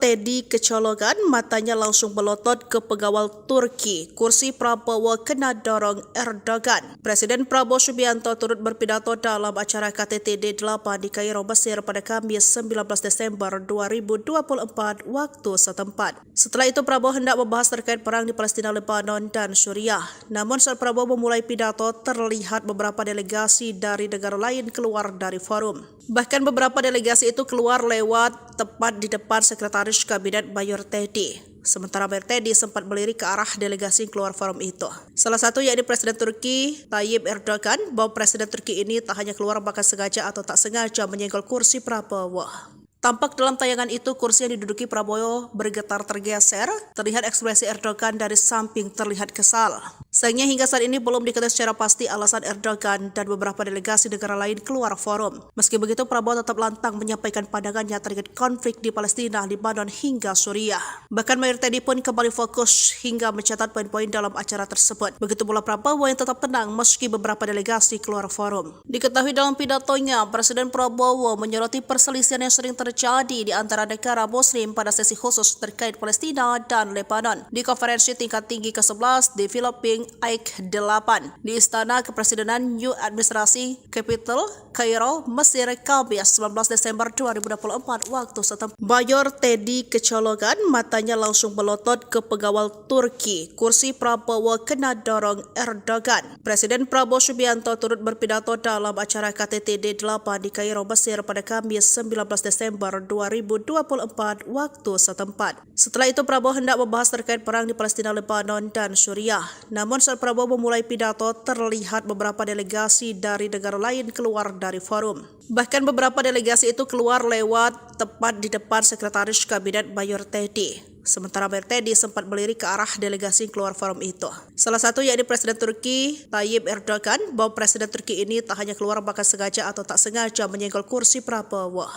Teddy kecolongan, matanya langsung melotot ke pengawal Turki. Kursi Prabowo kena dorong Erdogan. Presiden Prabowo Subianto turut berpidato dalam acara KTT D8 di Kairo, Mesir pada Kamis 19 Desember 2024 waktu setempat. Setelah itu Prabowo hendak membahas terkait perang di Palestina, Lebanon, dan Suriah. Namun saat Prabowo memulai pidato, terlihat beberapa delegasi dari negara lain keluar dari forum. Bahkan beberapa delegasi itu keluar lewat tepat di depan Sekretaris Kabinet Mayor Teddy. Sementara Mayor Teddy sempat melirik ke arah delegasi yang keluar forum itu. Salah satu yakni Presiden Turki Tayyip Erdogan, bahwa Presiden Turki ini tak hanya keluar bahkan sengaja atau tak sengaja menyenggol kursi Prabowo. Tampak dalam tayangan itu kursi yang diduduki Prabowo bergetar tergeser, terlihat ekspresi Erdogan dari samping terlihat kesal. Sayangnya hingga saat ini belum diketahui secara pasti alasan Erdogan dan beberapa delegasi negara lain keluar forum. Meski begitu Prabowo tetap lantang menyampaikan pandangannya terkait konflik di Palestina, Lebanon hingga Suriah. Bahkan Mayor Teddy pun kembali fokus hingga mencatat poin-poin dalam acara tersebut. Begitu pula Prabowo yang tetap tenang meski beberapa delegasi keluar forum. Diketahui dalam pidatonya, Presiden Prabowo menyoroti perselisihan yang sering terjadi di antara negara Muslim pada sesi khusus terkait Palestina dan Lebanon di konferensi tingkat tinggi ke-11 di Filipina AIK 8 di Istana Kepresidenan New Administrasi Capital, Kairo, Mesir, Kamis 19 Desember 2024 waktu setempat. Mayor Teddy kecolongan, matanya langsung melotot ke pengawal Turki. Kursi Prabowo kena dorong Erdogan. Presiden Prabowo Subianto turut berpidato dalam acara KTT D8 di Kairo, Mesir pada Kamis 19 Desember 2024 waktu setempat. Setelah itu Prabowo hendak membahas terkait perang di Palestina, Lebanon, dan Suriah. Namun saat Prabowo memulai pidato, terlihat beberapa delegasi dari negara lain keluar dari forum. Bahkan beberapa delegasi itu keluar lewat tepat di depan Sekretaris Kabinet Mayor Teddy. Sementara Mayor Teddy sempat melirik ke arah delegasi yang keluar forum itu. Salah satu yakni Presiden Turki Tayyip Erdogan, bahwa Presiden Turki ini tak hanya keluar bahkan sengaja atau tak sengaja menyenggol kursi Prabowo.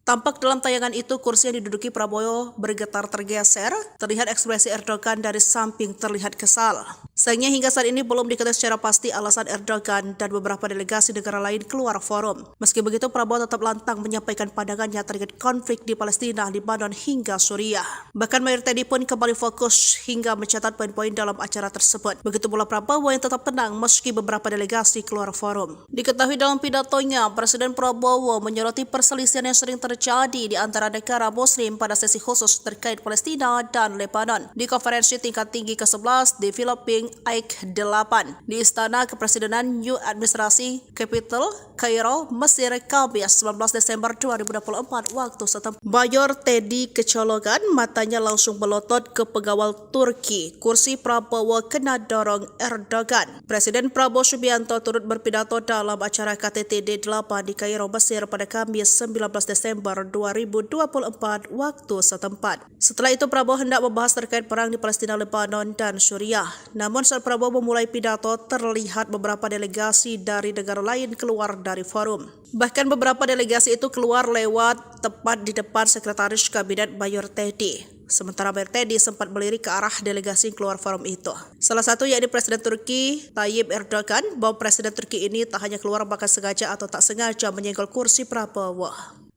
Tampak dalam tayangan itu kursi yang diduduki Prabowo bergetar tergeser, terlihat ekspresi Erdogan dari samping terlihat kesal. Sayangnya hingga saat ini belum diketahui secara pasti alasan Erdogan dan beberapa delegasi negara lain keluar forum. Meski begitu Prabowo tetap lantang menyampaikan pandangannya terkait konflik di Palestina, Lebanon hingga Suriah. Bahkan Mayor Teddy pun kembali fokus hingga mencatat poin-poin dalam acara tersebut. Begitu pula Prabowo yang tetap tenang meski beberapa delegasi keluar forum. Diketahui dalam pidatonya, Presiden Prabowo menyoroti perselisihan yang sering terjadi di antara negara Muslim pada sesi khusus terkait Palestina dan Lebanon di konferensi tingkat tinggi ke-11 di Filipina AIK 8 di Istana Kepresidenan New Administrasi Capital, Kairo, Mesir, Kamis 19 Desember 2024 waktu setempat. Mayor Teddy kecolongan, matanya langsung melotot ke pengawal Turki. Kursi Prabowo kena dorong Erdogan. Presiden Prabowo Subianto turut berpidato dalam acara KTT D8 di Kairo, Mesir pada Kamis 19 Desember 2024 waktu setempat. Setelah itu Prabowo hendak membahas terkait perang di Palestina, Lebanon, dan Suriah. Namun saat Prabowo memulai pidato, terlihat beberapa delegasi dari negara lain keluar dari forum. Bahkan beberapa delegasi itu keluar lewat tepat di depan Sekretaris Kabinet Mayor Teddy. Sementara Mayor Teddy sempat melirik ke arah delegasi yang keluar forum itu. Salah satu yakni Presiden Turki Tayyip Erdogan, bahwa Presiden Turki ini tak hanya keluar bahkan sengaja atau tak sengaja menyenggol kursi Prabowo.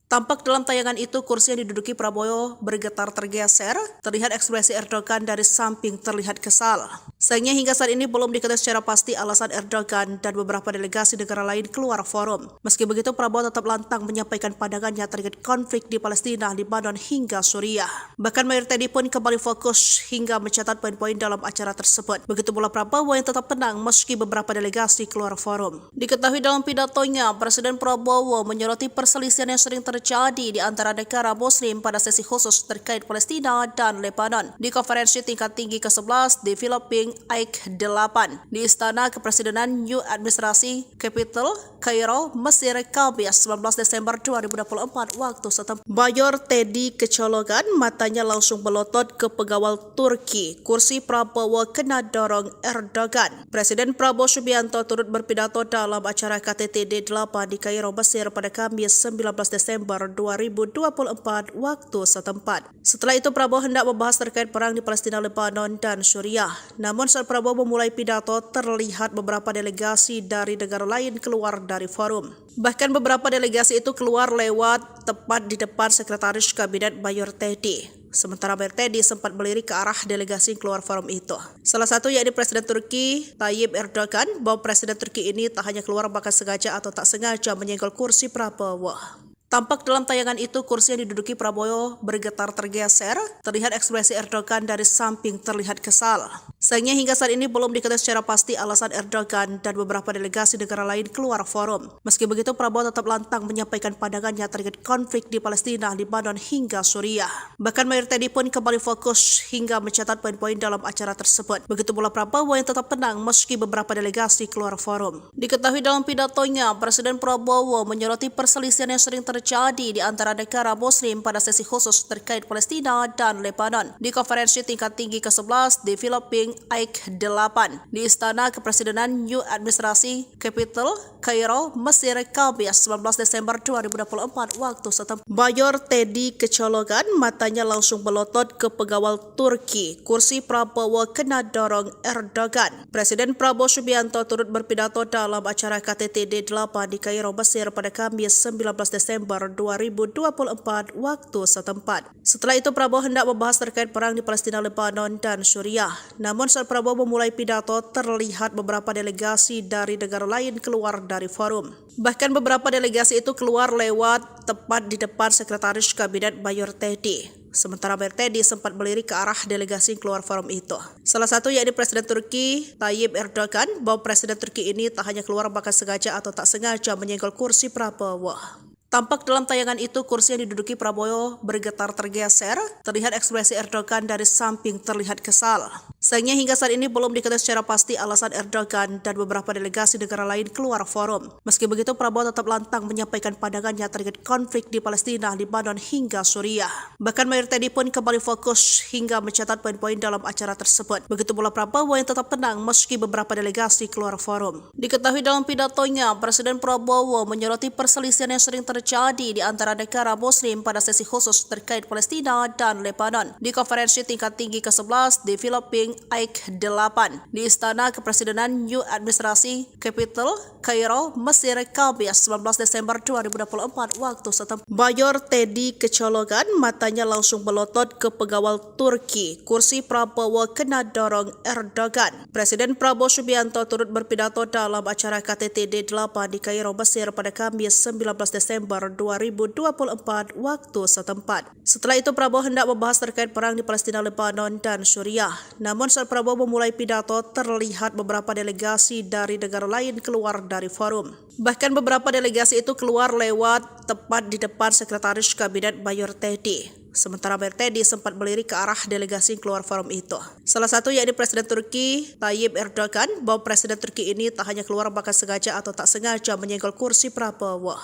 Tampak dalam tayangan itu kursi yang diduduki Prabowo bergetar tergeser, terlihat ekspresi Erdogan dari samping terlihat kesal. Sayangnya hingga saat ini belum diketahui secara pasti alasan Erdogan dan beberapa delegasi negara lain keluar forum. Meski begitu Prabowo tetap lantang menyampaikan pandangannya terkait konflik di Palestina, Lebanon hingga Suriah. Bahkan Mayor Teddy pun kembali fokus hingga mencatat poin-poin dalam acara tersebut. Begitu pula Prabowo yang tetap tenang meski beberapa delegasi keluar forum. Diketahui dalam pidatonya, Presiden Prabowo menyoroti perselisihan yang sering terjadi di antara negara Muslim pada sesi khusus terkait Palestina dan Lebanon di konferensi tingkat tinggi ke-11 di Filipina AIK 8 di Istana Kepresidenan New Administrasi Capital, Kairo, Mesir, Kamis 19 Desember 2024 waktu setempat. Mayor Teddy kecolongan, matanya langsung melotot ke pengawal Turki. Kursi Prabowo kena dorong Erdogan. Presiden Prabowo Subianto turut berpidato dalam acara KTT D8 di Kairo, Mesir pada Kamis 19 Desember 2024 waktu setempat. Setelah itu Prabowo hendak membahas terkait perang di Palestina, Lebanon, dan Suriah. Namun Namun saat Prabowo memulai pidato, terlihat beberapa delegasi dari negara lain keluar dari forum. Bahkan beberapa delegasi itu keluar lewat tepat di depan Sekretaris Kabinet Mayor Teddy. Sementara Mayor Teddy sempat melirik ke arah delegasi yang keluar forum itu. Salah satu yakni Presiden Turki Tayyip Erdogan, bahwa Presiden Turki ini tak hanya keluar bahkan sengaja atau tak sengaja menyenggol kursi Prabowo. Tampak dalam tayangan itu kursi yang diduduki Prabowo bergetar tergeser, terlihat ekspresi Erdogan dari samping terlihat kesal. Sayangnya hingga saat ini belum diketahui secara pasti alasan Erdogan dan beberapa delegasi negara lain keluar forum. Meski begitu, Prabowo tetap lantang menyampaikan pandangannya terkait konflik di Palestina, Lebanon hingga Suriah. Bahkan Mayor Teddy pun kembali fokus hingga mencatat poin-poin dalam acara tersebut. Begitu pula Prabowo yang tetap tenang meski beberapa delegasi keluar forum. Diketahui dalam pidatonya, Presiden Prabowo menyoroti perselisihan yang sering terjadi di antara negara Muslim pada sesi khusus terkait Palestina dan Lebanon di konferensi tingkat tinggi ke-11 di Filipina AIK 8 di Istana Kepresidenan New Administrasi Capital, Kairo, Mesir, Kamis 19 Desember 2024 waktu setempat. Mayor Teddy kecolongan, matanya langsung melotot ke pengawal Turki. Kursi Prabowo kena dorong Erdogan. Presiden Prabowo Subianto turut berpidato dalam acara KTT D8 di Kairo, Mesir pada Kamis 19 Desember 2024 waktu setempat. Setelah itu Prabowo hendak membahas terkait perang di Palestina, Lebanon, dan Suriah. Namun saat Prabowo memulai pidato, terlihat beberapa delegasi dari negara lain keluar dari forum. Bahkan beberapa delegasi itu keluar lewat tepat di depan Sekretaris Kabinet Mayor Teddy. Sementara Mayor Teddy sempat melirik ke arah delegasi yang keluar forum itu. Salah satu yakni Presiden Turki Tayyip Erdogan, bahwa Presiden Turki ini tak hanya keluar bahkan sengaja atau tak sengaja menyenggol kursi Prabowo. Tampak dalam tayangan itu kursi yang diduduki Prabowo bergetar tergeser, terlihat ekspresi Erdogan dari samping terlihat kesal. Sayangnya hingga saat ini belum diketahui secara pasti alasan Erdogan dan beberapa delegasi negara lain keluar forum. Meski begitu, Prabowo tetap lantang menyampaikan pandangannya terkait konflik di Palestina, Lebanon hingga Suriah. Bahkan Mayor Teddy pun kembali fokus hingga mencatat poin-poin dalam acara tersebut. Begitu pula Prabowo yang tetap tenang meski beberapa delegasi keluar forum. Diketahui dalam pidatonya, Presiden Prabowo menyoroti perselisihan yang sering terjadi di antara negara Muslim pada sesi khusus terkait Palestina dan Lebanon di konferensi tingkat tinggi ke-11 di Filipina AIK 8 di Istana Kepresidenan New Administrasi Capital, Kairo, Mesir, Kamis 19 Desember 2024 waktu setempat. Mayor Teddy kecolongan, matanya langsung melotot ke pengawal Turki. Kursi Prabowo kena dorong Erdogan. Presiden Prabowo Subianto turut berpidato dalam acara KTT D8 di Kairo, Mesir pada Kamis 19 Desember 2024 waktu setempat. Setelah itu Prabowo hendak membahas terkait perang di Palestina, Lebanon, dan Suriah. Namun saat Prabowo memulai pidato, terlihat beberapa delegasi dari negara lain keluar dari forum. Bahkan beberapa delegasi itu keluar lewat tepat di depan Sekretaris Kabinet Mayor Teddy. Sementara Mayor Teddy sempat melirik ke arah delegasi yang keluar forum itu. Salah satu yakni Presiden Turki Tayyip Erdogan, bahwa Presiden Turki ini tak hanya keluar bahkan sengaja atau tak sengaja menyenggol kursi Prabowo.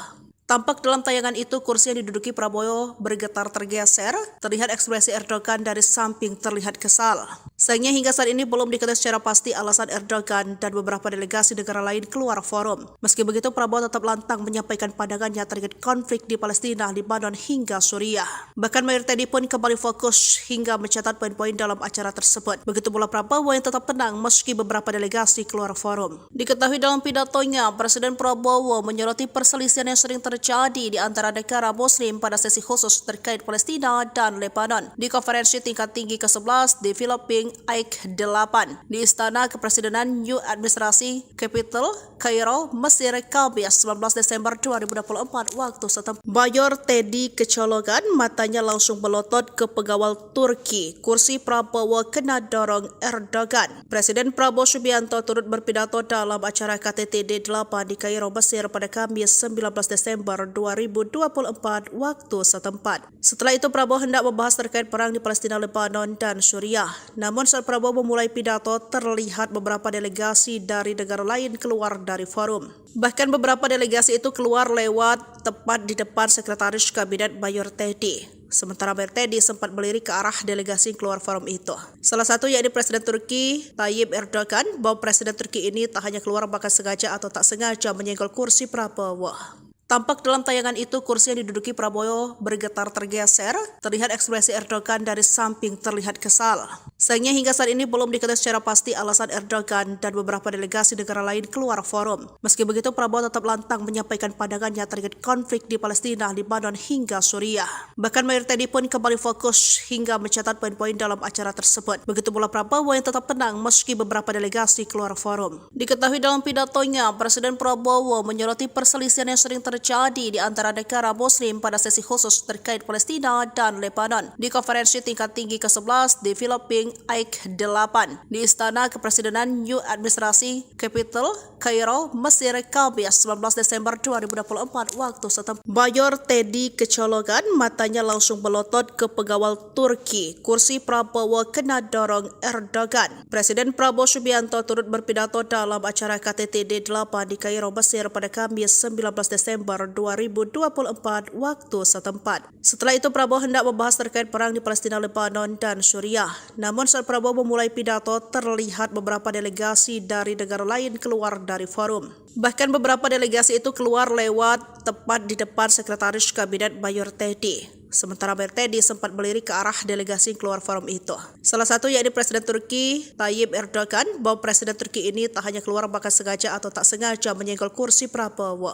Tampak dalam tayangan itu kursi yang diduduki Prabowo bergetar tergeser, terlihat ekspresi Erdogan dari samping terlihat kesal. Sayangnya hingga saat ini belum diketahui secara pasti alasan Erdogan dan beberapa delegasi negara lain keluar forum. Meski begitu, Prabowo tetap lantang menyampaikan pandangannya terkait konflik di Palestina, Lebanon hingga Suriah. Bahkan Mayor Teddy pun kembali fokus hingga mencatat poin-poin dalam acara tersebut. Begitu pula Prabowo yang tetap tenang meski beberapa delegasi keluar forum. Diketahui dalam pidatonya, Presiden Prabowo menyoroti perselisihan yang sering terjadi di antara negara Muslim pada sesi khusus terkait Palestina dan Lebanon di konferensi tingkat tinggi ke-11 di Filipina AIK 8 di Istana Kepresidenan New Administrasi Capital, Kairo, Mesir, Kamis 19 Desember 2024 waktu setempat. Mayor Teddy kecolongan, matanya langsung melotot ke pengawal Turki. Kursi Prabowo kena dorong Erdogan. Presiden Prabowo Subianto turut berpidato dalam acara KTT D8 di Kairo, Mesir pada Kamis 19 Desember 2024 waktu setempat. Setelah itu Prabowo hendak membahas terkait perang di Palestina, Lebanon, dan Suriah. Namun saat Prabowo memulai pidato, terlihat beberapa delegasi dari negara lain keluar dari forum. Bahkan beberapa delegasi itu keluar lewat tepat di depan Sekretaris Kabinet Mayor Teddy. Sementara Mayor Teddy sempat melirik ke arah delegasi yang keluar forum itu. Salah satu yakni Presiden Turki Tayyip Erdogan, bahwa Presiden Turki ini tak hanya keluar bahkan sengaja atau tak sengaja menyenggol kursi Prabowo. Tampak dalam tayangan itu kursi yang diduduki Prabowo bergetar tergeser, terlihat ekspresi Erdogan dari samping terlihat kesal. Sayangnya hingga saat ini belum diketahui secara pasti alasan Erdogan dan beberapa delegasi negara lain keluar forum. Meski begitu, Prabowo tetap lantang menyampaikan pandangannya terkait konflik di Palestina, Lebanon hingga Suriah. Bahkan Mayor Teddy pun kembali fokus hingga mencatat poin-poin dalam acara tersebut. Begitu pula Prabowo yang tetap tenang meski beberapa delegasi keluar forum. Diketahui dalam pidatonya, Presiden Prabowo menyoroti perselisihan yang sering terjadi di antara negara Muslim pada sesi khusus terkait Palestina dan Lebanon di konferensi tingkat tinggi ke-11 di Filipina AIK 8 di Istana Kepresidenan New Administrasi Capital, Kairo, Mesir, Kamis 19 Desember 2024 waktu setempat. Mayor Teddy kecolongan, matanya langsung melotot ke pengawal Turki. Kursi Prabowo kena dorong Erdogan. Presiden Prabowo Subianto turut berpidato dalam acara KTT D8 di Kairo, Mesir pada Kamis 19 Desember 2024 waktu setempat. Setelah itu Prabowo hendak membahas terkait perang di Palestina, Lebanon, dan Suriah. Namun saat Prabowo memulai pidato, terlihat beberapa delegasi dari negara lain keluar dari forum. Bahkan beberapa delegasi itu keluar lewat tepat di depan Sekretaris Kabinet Mayor Teddy. Sementara Mayor Teddy sempat melirik ke arah delegasi yang keluar forum itu. Salah satu yakni Presiden Turki Tayyip Erdogan, bahwa Presiden Turki ini tak hanya keluar bahkan sengaja atau tak sengaja menyenggol kursi Prabowo.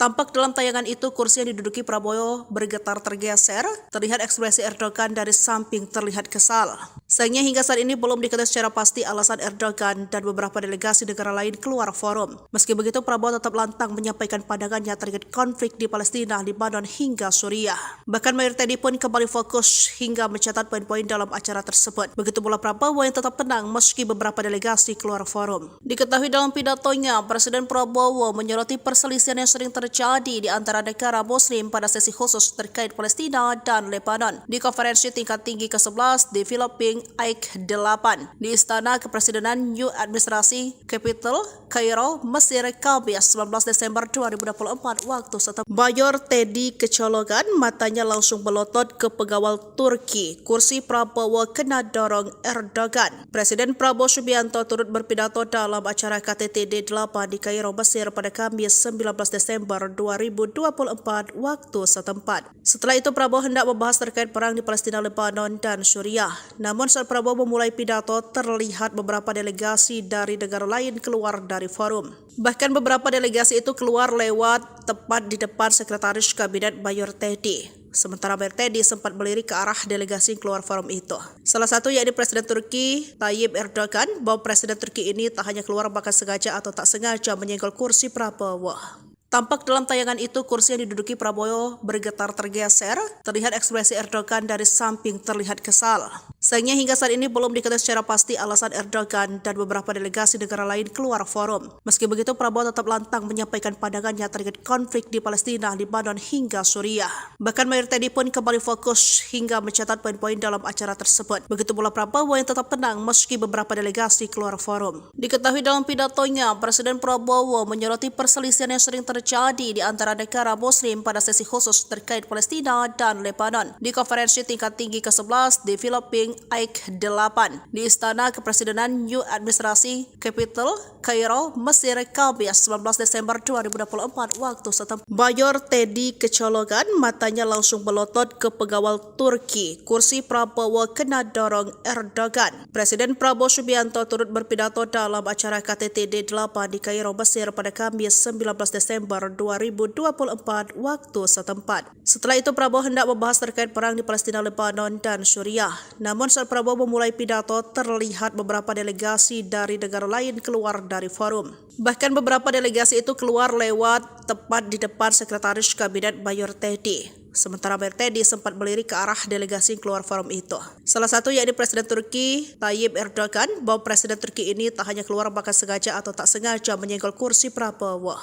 Tampak dalam tayangan itu kursi yang diduduki Prabowo bergetar tergeser, terlihat ekspresi Erdogan dari samping terlihat kesal. Sayangnya hingga saat ini belum diketahui secara pasti alasan Erdogan dan beberapa delegasi negara lain keluar forum. Meski begitu, Prabowo tetap lantang menyampaikan pandangannya terkait konflik di Palestina, Lebanon hingga Suriah. Bahkan Mayor Teddy pun kembali fokus hingga mencatat poin-poin dalam acara tersebut. Begitu pula Prabowo yang tetap tenang meski beberapa delegasi keluar forum. Diketahui dalam pidatonya, Presiden Prabowo menyoroti perselisihan yang sering terjadi di antara negara Muslim pada sesi khusus terkait Palestina dan Lebanon di konferensi tingkat tinggi ke-11 di Filipina AIK 8 di Istana Kepresidenan New Administrasi Capital, Kairo, Mesir, Kamis 19 Desember 2024 waktu setempat. Mayor Teddy kecolongan, matanya langsung melotot ke pengawal Turki. Kursi Prabowo kena dorong Erdogan. Presiden Prabowo Subianto turut berpidato dalam acara KTT D8 di Kairo, Mesir pada Kamis 19 Desember 2024 waktu setempat. Setelah itu Prabowo hendak membahas terkait perang di Palestina, Lebanon, dan Suriah. Namun saat Prabowo memulai pidato, terlihat beberapa delegasi dari negara lain keluar dari forum. Bahkan beberapa delegasi itu keluar lewat tepat di depan Sekretaris Kabinet Mayor Teddy. Sementara Mayor Teddy sempat melirik ke arah delegasi yang keluar forum itu. Salah satu yakni Presiden Turki Tayyip Erdogan, bahwa Presiden Turki ini tak hanya keluar bahkan sengaja atau tak sengaja menyenggol kursi Prabowo. Tampak dalam tayangan itu kursi yang diduduki Prabowo bergetar tergeser, terlihat ekspresi Erdogan dari samping terlihat kesal. Sayangnya hingga saat ini belum diketahui secara pasti alasan Erdogan dan beberapa delegasi negara lain keluar forum. Meski begitu, Prabowo tetap lantang menyampaikan pandangannya terkait konflik di Palestina, Lebanon hingga Suriah. Bahkan Mayor Teddy pun kembali fokus hingga mencatat poin-poin dalam acara tersebut. Begitu pula Prabowo yang tetap tenang meski beberapa delegasi keluar forum. Diketahui dalam pidatonya, Presiden Prabowo menyoroti perselisihan yang sering terjadi di antara negara Muslim pada sesi khusus terkait Palestina dan Lebanon di konferensi tingkat tinggi ke-11 di Filipina AIK 8 di Istana Kepresidenan New Administrasi Capital, Kairo, Mesir, Kamis 19 Desember 2024 waktu setempat. Mayor Teddy kecolongan, matanya langsung melotot ke pengawal Turki. Kursi Prabowo kena dorong Erdogan. Presiden Prabowo Subianto turut berpidato dalam acara KTT D8 di Kairo, Mesir pada Kamis 19 Desember 2024 waktu setempat. Setelah itu Prabowo hendak membahas terkait perang di Palestina, Lebanon, dan Suriah. Namun saat Prabowo memulai pidato, terlihat beberapa delegasi dari negara lain keluar dari forum. Bahkan beberapa delegasi itu keluar lewat tepat di depan Sekretaris Kabinet Mayor Teddy. Sementara Mayor Teddy sempat melirik ke arah delegasi yang keluar forum itu. Salah satu yakni Presiden Turki Tayyip Erdogan, bahwa Presiden Turki ini tak hanya keluar bahkan sengaja atau tak sengaja menyenggol kursi Prabowo.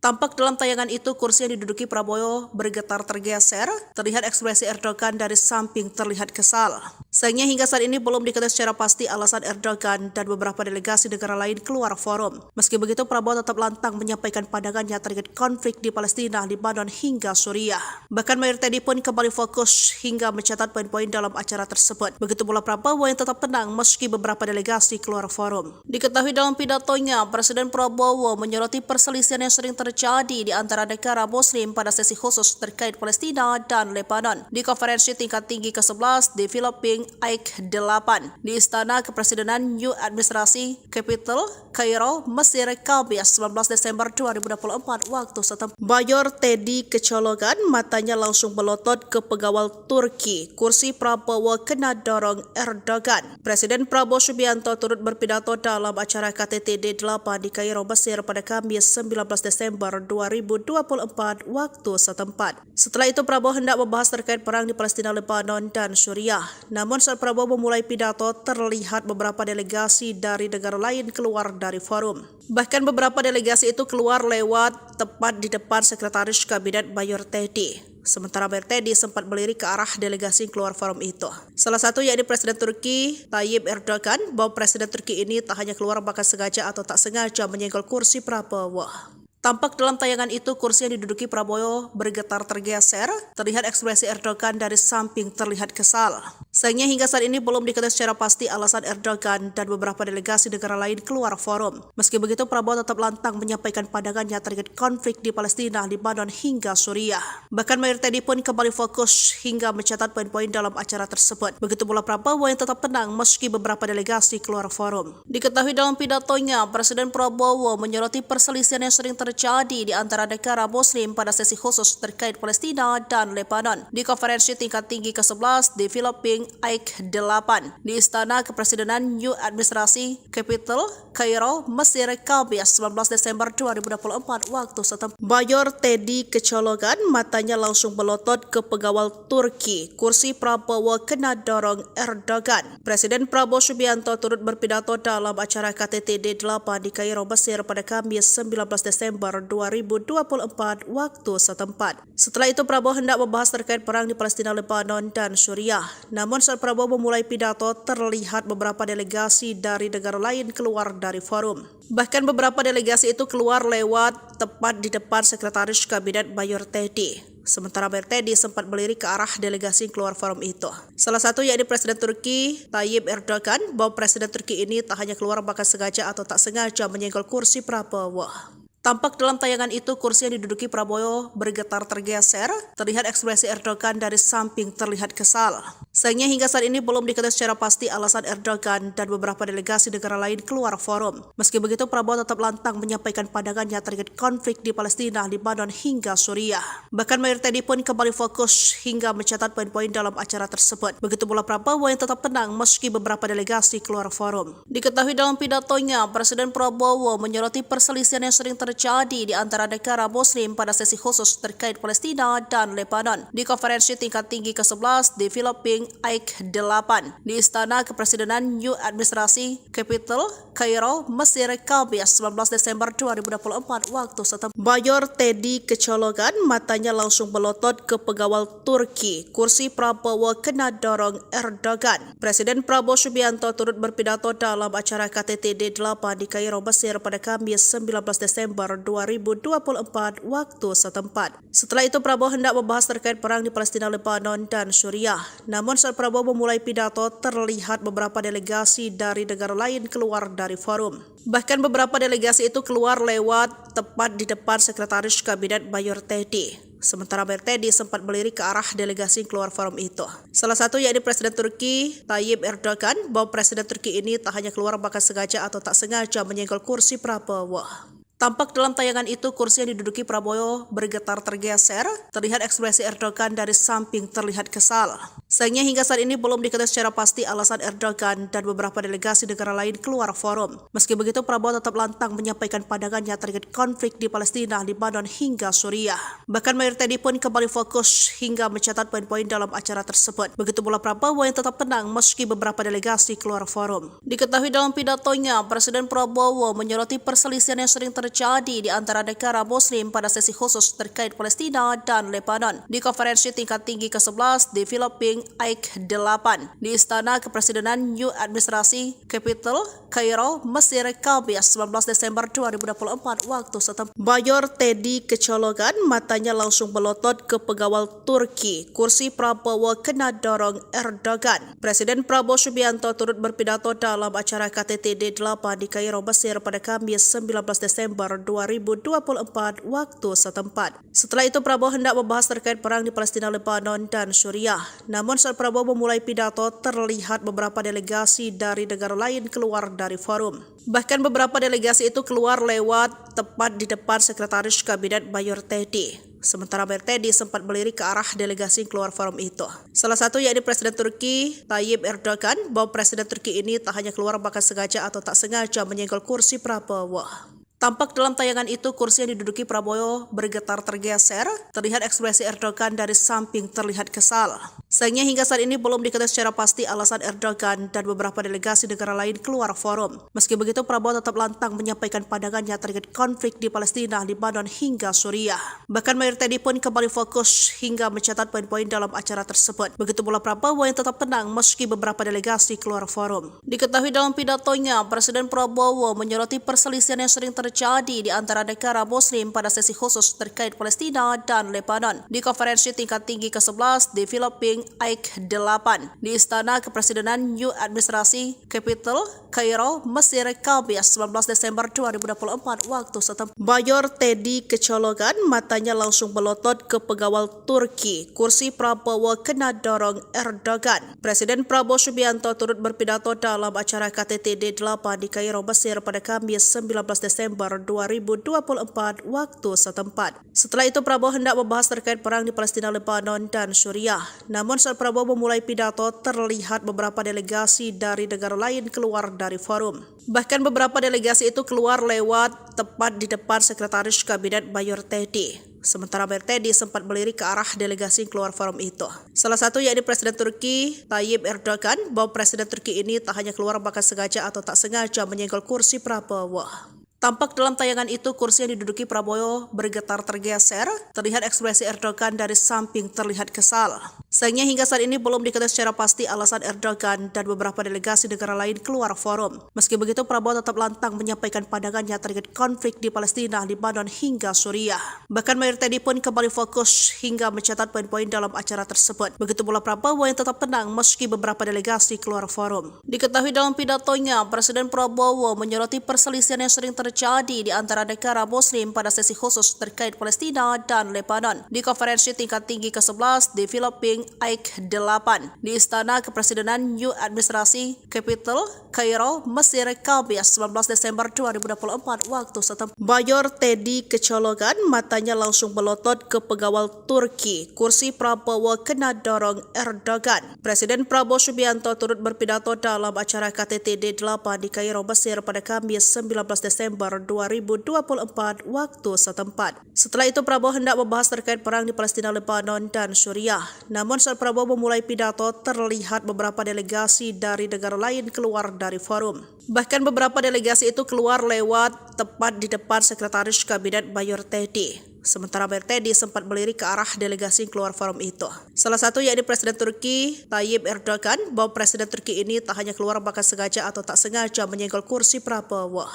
Tampak dalam tayangan itu kursi yang diduduki Prabowo bergetar tergeser, terlihat ekspresi Erdogan dari samping terlihat kesal. Sayangnya hingga saat ini belum diketahui secara pasti alasan Erdogan dan beberapa delegasi negara lain keluar forum. Meski begitu, Prabowo tetap lantang menyampaikan pandangannya terkait konflik di Palestina, Lebanon hingga Suriah. Bahkan Mayor Teddy pun kembali fokus hingga mencatat poin-poin dalam acara tersebut. Begitu pula Prabowo yang tetap tenang meski beberapa delegasi keluar forum. Diketahui dalam pidatonya, Presiden Prabowo menyoroti perselisihan yang sering terjadi di antara negara Muslim pada sesi khusus terkait Palestina dan Lebanon di konferensi tingkat tinggi ke-11 di Filipina AIK 8 di Istana Kepresidenan New Administrasi Capital, Kairo, Mesir, Kamis 19 Desember 2024 waktu setempat. Mayor Teddy kecolongan, matanya langsung melotot ke pengawal Turki. Kursi Prabowo kena dorong Erdogan. Presiden Prabowo Subianto turut berpidato dalam acara KTT D8 di Kairo, Mesir pada Kamis 19 Desember 2024 waktu setempat. Setelah itu Prabowo hendak membahas terkait perang di Palestina, Lebanon, dan Suriah. Namun saat Prabowo memulai pidato, terlihat beberapa delegasi dari negara lain keluar dari forum. Bahkan beberapa delegasi itu keluar lewat tepat di depan Sekretaris Kabinet Mayor Teddy. Sementara Mayor Teddy sempat melirik ke arah delegasi keluar forum itu. Salah satu yakni Presiden Turki Tayyip Erdogan, bahwa Presiden Turki ini tak hanya keluar bahkan sengaja atau tak sengaja menyenggol kursi Prabowo. Tampak dalam tayangan itu kursi yang diduduki Prabowo bergetar tergeser, terlihat ekspresi Erdogan dari samping terlihat kesal. Sayangnya hingga saat ini belum diketahui secara pasti alasan Erdogan dan beberapa delegasi negara lain keluar forum. Meski begitu, Prabowo tetap lantang menyampaikan pandangannya terkait konflik di Palestina, Lebanon hingga Suriah. Bahkan Mayor Teddy pun kembali fokus hingga mencatat poin-poin dalam acara tersebut. Begitu pula Prabowo yang tetap tenang meski beberapa delegasi keluar forum. Diketahui dalam pidatonya, Presiden Prabowo menyoroti perselisihan yang sering terjadi di antara negara Muslim pada sesi khusus terkait Palestina dan Lebanon di konferensi tingkat tinggi ke-11 di Filipina AIK 8 di Istana Kepresidenan New Administrasi Capital, Kairo, Mesir, Kamis 19 Desember 2024 waktu setempat. Mayor Teddy kecolongan, matanya langsung melotot ke pengawal Turki. Kursi Prabowo kena dorong Erdogan. Presiden Prabowo Subianto turut berpidato dalam acara KTT D8 di Kairo, Mesir pada Kamis 19 Desember 2024 waktu setempat. Setelah itu Prabowo hendak membahas terkait perang di Palestina, Lebanon, dan Suriah. Namun saat Prabowo memulai pidato, terlihat beberapa delegasi dari negara lain keluar dari forum. Bahkan beberapa delegasi itu keluar lewat tepat di depan Sekretaris Kabinet Mayor Teddy. Sementara Mayor Teddy sempat melirik ke arah delegasi keluar forum itu. Salah satu yakni Presiden Turki Tayyip Erdogan, bahwa Presiden Turki ini tak hanya keluar bahkan sengaja atau tak sengaja menyenggol kursi Prabowo. Tampak dalam tayangan itu kursi yang diduduki Prabowo bergetar tergeser, terlihat ekspresi Erdogan dari samping terlihat kesal. Sayangnya hingga saat ini belum diketahui secara pasti alasan Erdogan dan beberapa delegasi negara lain keluar forum. Meski begitu, Prabowo tetap lantang menyampaikan pandangannya terkait konflik di Palestina, Lebanon hingga Suriah. Bahkan Mayor Teddy pun kembali fokus hingga mencatat poin-poin dalam acara tersebut. Begitu pula Prabowo yang tetap tenang meski beberapa delegasi keluar forum. Diketahui dalam pidatonya, Presiden Prabowo menyoroti perselisihan yang sering terjadi di antara negara Muslim pada sesi khusus terkait Palestina dan Lebanon di konferensi tingkat tinggi ke-11 di Filipina AIK 8 di Istana Kepresidenan New Administrasi Capital, Kairo, Mesir, Kamis 19 Desember 2024 waktu setempat. Mayor Teddy kecolongan, matanya langsung melotot ke pengawal Turki. Kursi Prabowo kena dorong Erdogan. Presiden Prabowo Subianto turut berpidato dalam acara KTT D8 di Kairo, Mesir pada Kamis 19 Desember 2024 waktu setempat. Setelah itu Prabowo hendak membahas terkait perang di Palestina, Lebanon, dan Suriah. Namun saat Prabowo memulai pidato, terlihat beberapa delegasi dari negara lain keluar dari forum. Bahkan beberapa delegasi itu keluar lewat tepat di depan Sekretaris Kabinet Mayor Teddy. Sementara Mayor Teddy sempat melirik ke arah delegasi keluar forum itu. Salah satu yakni Presiden Turki Tayyip Erdogan, bahwa Presiden Turki ini tak hanya keluar bahkan sengaja atau tak sengaja menyenggol kursi Prabowo. Tampak dalam tayangan itu kursi yang diduduki Prabowo bergetar tergeser, terlihat ekspresi Erdogan dari samping terlihat kesal. Sayangnya hingga saat ini belum diketahui secara pasti alasan Erdogan dan beberapa delegasi negara lain keluar forum. Meski begitu, Prabowo tetap lantang menyampaikan pandangannya terkait konflik di Palestina, Lebanon hingga Suriah. Bahkan Mayor Teddy pun kembali fokus hingga mencatat poin-poin dalam acara tersebut. Begitu pula Prabowo yang tetap tenang meski beberapa delegasi keluar forum. Diketahui dalam pidatonya, Presiden Prabowo menyoroti perselisihan yang sering terjadi terjadi di antara negara Muslim pada sesi khusus terkait Palestina dan Lebanon di konferensi tingkat tinggi ke-11 di Filipina AIK 8 di Istana Kepresidenan New Administrasi Capital, Kairo, Mesir, Kamis 19 Desember 2024 waktu setempat. Mayor Teddy kecolongan, matanya langsung melotot ke pengawal Turki. Kursi Prabowo kena dorong Erdogan. Presiden Prabowo Subianto turut berpidato dalam acara KTT D8 di Kairo, Mesir pada Kamis 19 Desember 2024 waktu setempat. Setelah itu Prabowo hendak membahas terkait perang di Palestina, Lebanon, dan Suriah. Namun saat Prabowo memulai pidato, terlihat beberapa delegasi dari negara lain keluar dari forum. Bahkan beberapa delegasi itu keluar lewat tepat di depan Sekretaris Kabinet Mayor Teddy. Sementara Mayor Teddy sempat melirik ke arah delegasi yang keluar forum itu. Salah satu yakni Presiden Turki Tayyip Erdogan, bahwa Presiden Turki ini tak hanya keluar bahkan sengaja atau tak sengaja menyenggol kursi Prabowo. Tampak dalam tayangan itu kursi yang diduduki Prabowo bergetar tergeser, terlihat ekspresi Erdogan dari samping terlihat kesal. Sayangnya hingga saat ini belum diketahui secara pasti alasan Erdogan dan beberapa delegasi negara lain keluar forum. Meski begitu Prabowo tetap lantang menyampaikan pandangannya terkait konflik di Palestina, Lebanon hingga Suriah. Bahkan Mayor Teddy pun kembali fokus hingga mencatat poin-poin dalam acara tersebut. Begitu pula Prabowo yang tetap tenang meski beberapa delegasi keluar forum. Diketahui dalam pidatonya, Presiden Prabowo menyoroti perselisihan yang sering terjadi di antara negara Muslim pada sesi khusus terkait Palestina dan Lebanon di konferensi tingkat tinggi ke-11 di Filipina AIK 8 di Istana Kepresidenan New Administrasi Capital, Kairo, Mesir, Kamis 19 Desember 2024 waktu setempat. Mayor Teddy kecolongan, matanya langsung melotot ke pengawal Turki. Kursi Prabowo kena dorong Erdogan. Presiden Prabowo Subianto turut berpidato dalam acara KTT D8 di Kairo, Mesir pada Kamis 19 Desember 2024 waktu setempat. Setelah itu Prabowo hendak membahas terkait perang di Palestina, Lebanon, dan Suriah. Namun saat Prabowo memulai pidato, terlihat beberapa delegasi dari negara lain keluar dari forum. Bahkan beberapa delegasi itu keluar lewat tepat di depan Sekretaris Kabinet Mayor Teddy. Sementara Mayor Teddy sempat melirik ke arah delegasi yang keluar forum itu. Salah satu yakni Presiden Turki Tayyip Erdogan, bahwa Presiden Turki ini tak hanya keluar bahkan sengaja atau tak sengaja menyenggol kursi Prabowo. Tampak dalam tayangan itu kursi yang diduduki Prabowo bergetar tergeser, terlihat ekspresi Erdogan dari samping terlihat kesal. Sayangnya hingga saat ini belum diketahui secara pasti alasan Erdogan dan beberapa delegasi negara lain keluar forum. Meski begitu Prabowo tetap lantang menyampaikan pandangannya terkait konflik di Palestina, Lebanon hingga Suriah. Bahkan Mayor Teddy pun kembali fokus hingga mencatat poin-poin dalam acara tersebut. Begitu pula Prabowo yang tetap tenang meski beberapa delegasi keluar forum. Diketahui dalam pidatonya, Presiden Prabowo menyoroti perselisihan yang sering terjadi di antara negara Muslim pada sesi khusus terkait Palestina dan Lebanon di konferensi tingkat tinggi ke-11 di Filipina AIK 8 di Istana Kepresidenan New Administrasi Capital, Kairo, Mesir, Kamis 19 Desember 2024 waktu setempat. Mayor Teddy kecolongan, matanya langsung melotot ke pengawal Turki. Kursi Prabowo kena dorong Erdogan. Presiden Prabowo Subianto turut berpidato dalam acara KTT D8 di Kairo, Mesir pada Kamis 19 Desember 2024 waktu setempat. Setelah itu Prabowo hendak membahas terkait perang di Palestina, Lebanon, dan Suriah. Namun saat Prabowo memulai pidato, terlihat beberapa delegasi dari negara lain keluar dari forum. Bahkan beberapa delegasi itu keluar lewat tepat di depan Sekretaris Kabinet Mayor Teddy. Sementara Mayor Teddy sempat melirik ke arah delegasi yang keluar forum itu. Salah satu yakni Presiden Turki Tayyip Erdogan, bahwa Presiden Turki ini tak hanya keluar bahkan sengaja atau tak sengaja menyenggol kursi Prabowo.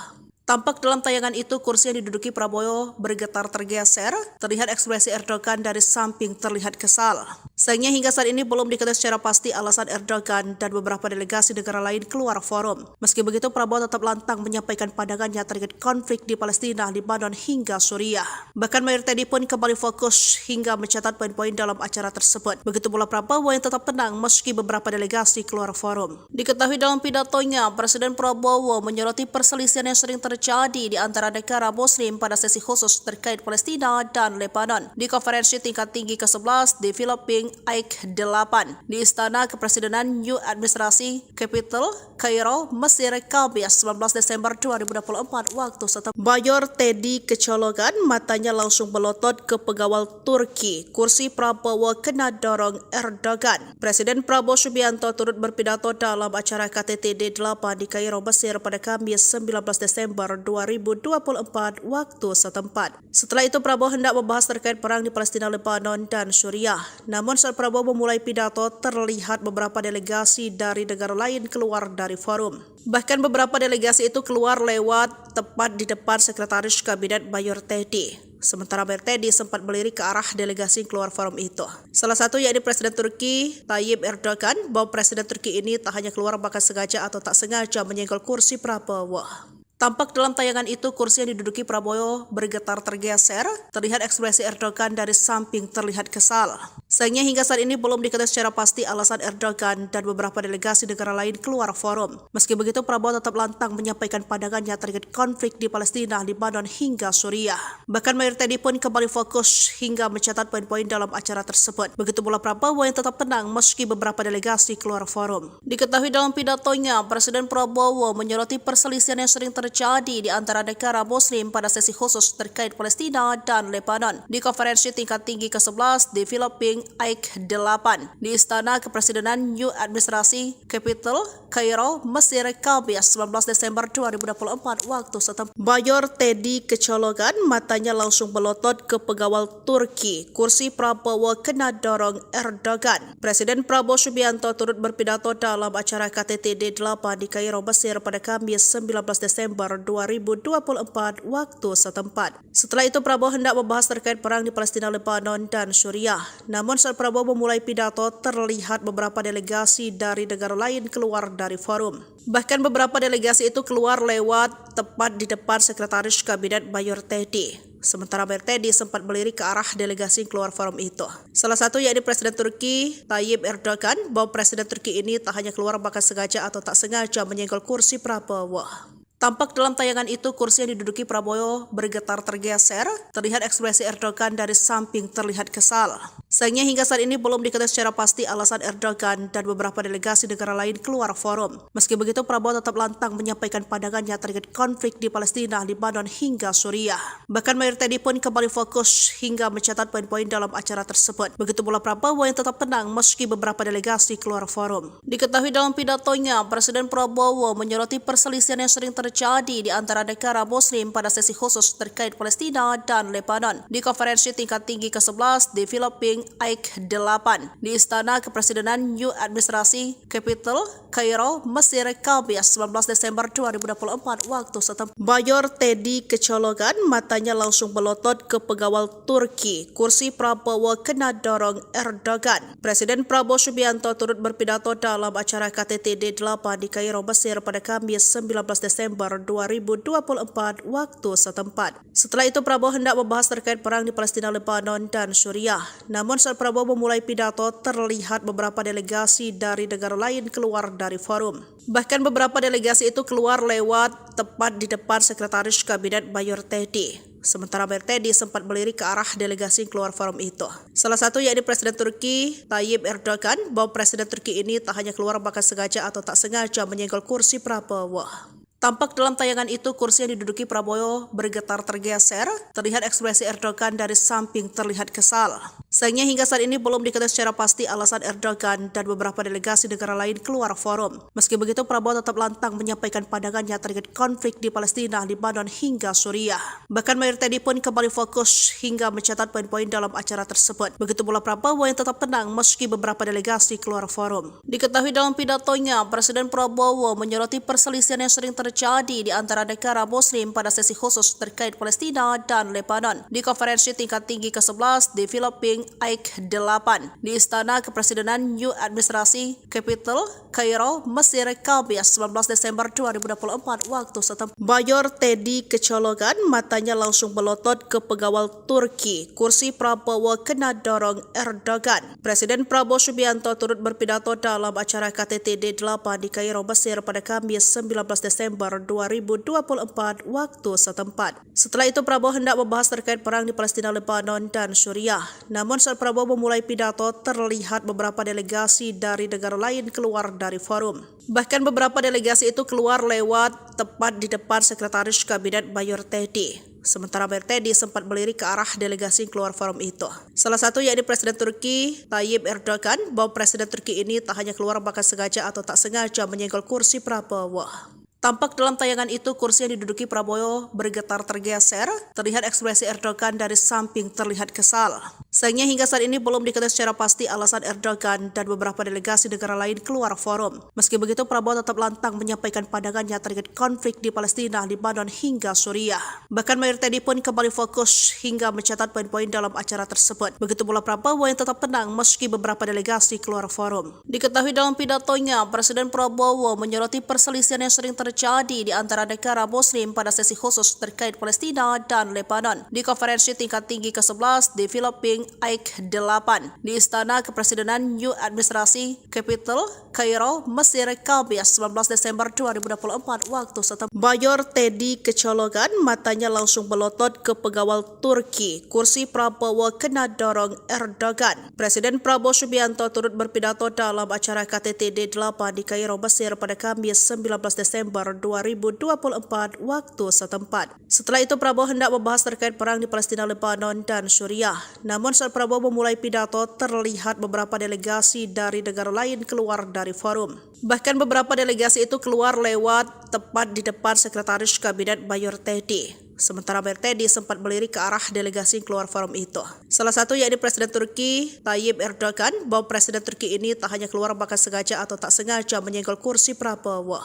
Tampak dalam tayangan itu kursi yang diduduki Prabowo bergetar tergeser, terlihat ekspresi Erdogan dari samping terlihat kesal. Sayangnya hingga saat ini belum diketahui secara pasti alasan Erdogan dan beberapa delegasi negara lain keluar forum. Meski begitu Prabowo tetap lantang menyampaikan pandangannya terkait konflik di Palestina, Lebanon hingga Suriah. Bahkan Mayor Teddy pun kembali fokus hingga mencatat poin-poin dalam acara tersebut. Begitu pula Prabowo yang tetap tenang meski beberapa delegasi keluar forum. Diketahui dalam pidatonya, Presiden Prabowo menyoroti perselisihan yang sering terjadi di antara negara Muslim pada sesi khusus terkait Palestina dan Lebanon di konferensi tingkat tinggi ke-11 di Filipina AIK 8 di Istana Kepresidenan New Administrasi Capital, Kairo, Mesir, Kamis 19 Desember 2024 waktu setempat. Mayor Teddy kecolongan, matanya langsung melotot ke pengawal Turki. Kursi Prabowo kena dorong Erdogan. Presiden Prabowo Subianto turut berpidato dalam acara KTT D8 di Kairo, Mesir pada Kamis 19 Desember Desember 2024 waktu setempat. Setelah itu Prabowo hendak membahas terkait perang di Palestina, Lebanon, dan Suriah. Namun saat Prabowo memulai pidato, terlihat beberapa delegasi dari negara lain keluar dari forum. Bahkan beberapa delegasi itu keluar lewat tepat di depan Sekretaris Kabinet Mayor Teddy. Sementara Mayor Teddy sempat melirik ke arah delegasi yang keluar forum itu. Salah satu yakni Presiden Turki Tayyip Erdogan, bahwa Presiden Turki ini tak hanya keluar bahkan sengaja atau tak sengaja menyenggol kursi Prabowo. Tampak dalam tayangan itu kursi yang diduduki Prabowo bergetar tergeser, terlihat ekspresi Erdogan dari samping terlihat kesal. Sayangnya hingga saat ini belum diketahui secara pasti alasan Erdogan dan beberapa delegasi negara lain keluar forum. Meski begitu, Prabowo tetap lantang menyampaikan pandangannya terkait konflik di Palestina, Lebanon hingga Suriah. Bahkan Mayor Teddy pun kembali fokus hingga mencatat poin-poin dalam acara tersebut. Begitu pula Prabowo yang tetap tenang meski beberapa delegasi keluar forum. Diketahui dalam pidatonya, Presiden Prabowo menyoroti perselisihan yang sering terjadi di antara negara Muslim pada sesi khusus terkait Palestina dan Lebanon di konferensi tingkat tinggi ke-11 di Filipina AIK 8 di Istana Kepresidenan New Administrasi Capital, Kairo, Mesir, Kamis 19 Desember 2024 waktu setempat. Mayor Teddy kecolongan, matanya langsung melotot ke pengawal Turki. Kursi Prabowo kena dorong Erdogan. Presiden Prabowo Subianto turut berpidato dalam acara KTT D8 di Kairo, Mesir pada Kamis 19 Desember 2024 waktu setempat. Setelah itu Prabowo hendak membahas terkait perang di Palestina, Lebanon, dan Suriah. Namun saat Prabowo memulai pidato, terlihat beberapa delegasi dari negara lain keluar dari forum. Bahkan beberapa delegasi itu keluar lewat tepat di depan Sekretaris Kabinet Mayor Teddy. Sementara Mayor Teddy sempat melirik ke arah delegasi yang keluar forum itu. Salah satu yakni Presiden Turki Tayyip Erdogan, bahwa Presiden Turki ini tak hanya keluar bahkan sengaja atau tak sengaja menyenggol kursi Prabowo. Tampak dalam tayangan itu kursi yang diduduki Prabowo bergetar tergeser, terlihat ekspresi Erdogan dari samping terlihat kesal. Sayangnya hingga saat ini belum diketahui secara pasti alasan Erdogan dan beberapa delegasi negara lain keluar forum. Meski begitu, Prabowo tetap lantang menyampaikan pandangannya terkait konflik di Palestina, Lebanon hingga Suriah. Bahkan Mayor Teddy pun kembali fokus hingga mencatat poin-poin dalam acara tersebut. Begitu pula Prabowo yang tetap tenang meski beberapa delegasi keluar forum. Diketahui dalam pidatonya, Presiden Prabowo menyoroti perselisihan yang sering terjadi di antara negara Muslim pada sesi khusus terkait Palestina dan Lebanon di konferensi tingkat tinggi ke-11 di Filipina AIK 8 di Istana Kepresidenan New Administrasi Capital, Kairo, Mesir, Kamis 19 Desember 2024 waktu setempat. Mayor Teddy kecolongan, matanya langsung melotot ke pengawal Turki. Kursi Prabowo kena dorong Erdogan. Presiden Prabowo Subianto turut berpidato dalam acara KTT D8 di Kairo, Mesir pada Kamis 19 Desember 2024 waktu setempat. Setelah itu Prabowo hendak membahas terkait perang di Palestina, Lebanon, dan Suriah. Namun saat Prabowo memulai pidato, terlihat beberapa delegasi dari negara lain keluar dari forum. Bahkan beberapa delegasi itu keluar lewat tepat di depan Sekretaris Kabinet Mayor Teddy. Sementara Mayor Teddy sempat melirik ke arah delegasi yang keluar forum itu. Salah satu yakni Presiden Turki Tayyip Erdogan, bahwa Presiden Turki ini tak hanya keluar bahkan sengaja atau tak sengaja menyenggol kursi Prabowo. Tampak dalam tayangan itu kursi yang diduduki Prabowo bergetar tergeser, terlihat ekspresi Erdogan dari samping terlihat kesal. Sayangnya hingga saat ini belum diketahui secara pasti alasan Erdogan dan beberapa delegasi negara lain keluar forum. Meski begitu, Prabowo tetap lantang menyampaikan pandangannya terkait konflik di Palestina, Lebanon hingga Suriah. Bahkan Mayor Teddy pun kembali fokus hingga mencatat poin-poin dalam acara tersebut. Begitu pula Prabowo yang tetap tenang meski beberapa delegasi keluar forum. Diketahui dalam pidatonya, Presiden Prabowo menyoroti perselisihan yang sering terjadi di antara negara Muslim pada sesi khusus terkait Palestina dan Lebanon di konferensi tingkat tinggi ke-11 di Filipina AIK 8 di Istana Kepresidenan New Administrasi Capital, Kairo, Mesir, Kamis 19 Desember 2024 waktu setempat. Mayor Teddy kecolongan, matanya langsung melotot ke pengawal Turki. Kursi Prabowo kena dorong Erdogan. Presiden Prabowo Subianto turut berpidato dalam acara KTT D8 di Kairo, Mesir pada Kamis 19 Desember 2024 waktu setempat. Setelah itu Prabowo hendak membahas terkait perang di Palestina, Lebanon, dan Suriah. Namun saat Prabowo memulai pidato, terlihat beberapa delegasi dari negara lain keluar dari forum. Bahkan beberapa delegasi itu keluar lewat tepat di depan Sekretaris Kabinet Mayor Teddy. Sementara Mayor Teddy sempat melirik ke arah delegasi yang keluar forum itu. Salah satu yakni Presiden Turki Tayyip Erdogan, bahwa Presiden Turki ini tak hanya keluar bahkan sengaja atau tak sengaja menyenggol kursi Prabowo. Tampak dalam tayangan itu kursi yang diduduki Prabowo bergetar tergeser, terlihat ekspresi Erdogan dari samping terlihat kesal. Sayangnya hingga saat ini belum diketahui secara pasti alasan Erdogan dan beberapa delegasi negara lain keluar forum. Meski begitu, Prabowo tetap lantang menyampaikan pandangannya terkait konflik di Palestina, Lebanon hingga Suriah. Bahkan Mayor Teddy pun kembali fokus hingga mencatat poin-poin dalam acara tersebut. Begitu pula Prabowo yang tetap tenang meski beberapa delegasi keluar forum. Diketahui dalam pidatonya, Presiden Prabowo menyoroti perselisihan yang sering terjadi di antara negara Muslim pada sesi khusus terkait Palestina dan Lebanon di konferensi tingkat tinggi ke-11 di Filipina AIK 8 di Istana Kepresidenan New Administrasi Capital, Kairo, Mesir, Kamis 19 Desember 2024 waktu setempat. Mayor Teddy kecolongan, matanya langsung melotot ke pengawal Turki. Kursi Prabowo kena dorong Erdogan. Presiden Prabowo Subianto turut berpidato dalam acara KTT D8 di Kairo, Mesir pada Kamis 19 Desember 2024 waktu setempat. Setelah itu Prabowo hendak membahas terkait perang di Palestina, Lebanon, dan Suriah. Namun saat Prabowo memulai pidato, terlihat beberapa delegasi dari negara lain keluar dari forum. Bahkan beberapa delegasi itu keluar lewat tepat di depan Sekretaris Kabinet Mayor Teddy. Sementara Mayor Teddy sempat melirik ke arah delegasi yang keluar forum itu. Salah satu yakni Presiden Turki Tayyip Erdogan, bahwa Presiden Turki ini tak hanya keluar bahkan sengaja atau tak sengaja menyenggol kursi Prabowo.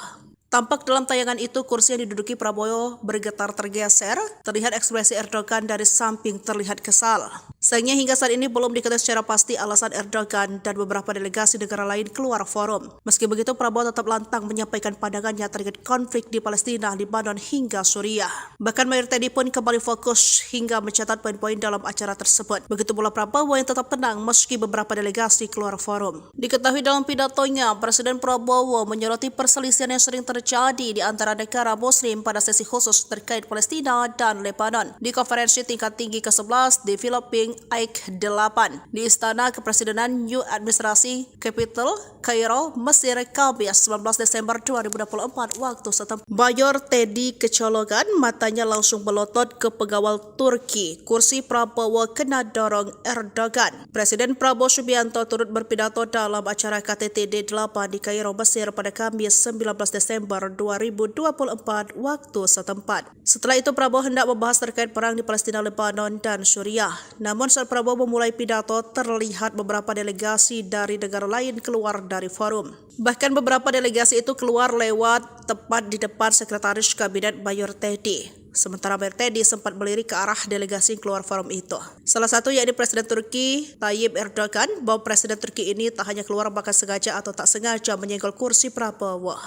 Tampak dalam tayangan itu kursi yang diduduki Prabowo bergetar tergeser, terlihat ekspresi Erdogan dari samping terlihat kesal. Sayangnya hingga saat ini belum diketahui secara pasti alasan Erdogan dan beberapa delegasi negara lain keluar forum. Meski begitu, Prabowo tetap lantang menyampaikan pandangannya terkait konflik di Palestina, Lebanon hingga Suriah. Bahkan Mayor Teddy pun kembali fokus hingga mencatat poin-poin dalam acara tersebut. Begitu pula Prabowo yang tetap tenang meski beberapa delegasi keluar forum. Diketahui dalam pidatonya, Presiden Prabowo menyoroti perselisihan yang sering terjadi di antara negara Muslim pada sesi khusus terkait Palestina dan Lebanon di konferensi tingkat tinggi ke-11 di Filipina AIK 8 di Istana Kepresidenan New Administrasi Capital, Kairo, Mesir, Kamis 19 Desember 2024 waktu setempat. Mayor Teddy kecolongan, matanya langsung melotot ke pengawal Turki. Kursi Prabowo kena dorong Erdogan. Presiden Prabowo Subianto turut berpidato dalam acara KTT D8 di Kairo, Mesir pada Kamis 19 Desember 2024 waktu setempat. Setelah itu Prabowo hendak membahas terkait perang di Palestina, Lebanon, dan Suriah. Namun saat Prabowo memulai pidato, terlihat beberapa delegasi dari negara lain keluar dari forum. Bahkan beberapa delegasi itu keluar lewat tepat di depan Sekretaris Kabinet Mayor Teddy. Sementara Mayor Teddy sempat melirik ke arah delegasi yang keluar forum itu. Salah satu yakni Presiden Turki Tayyip Erdogan, bahwa Presiden Turki ini tak hanya keluar bahkan sengaja atau tak sengaja menyenggol kursi Prabowo.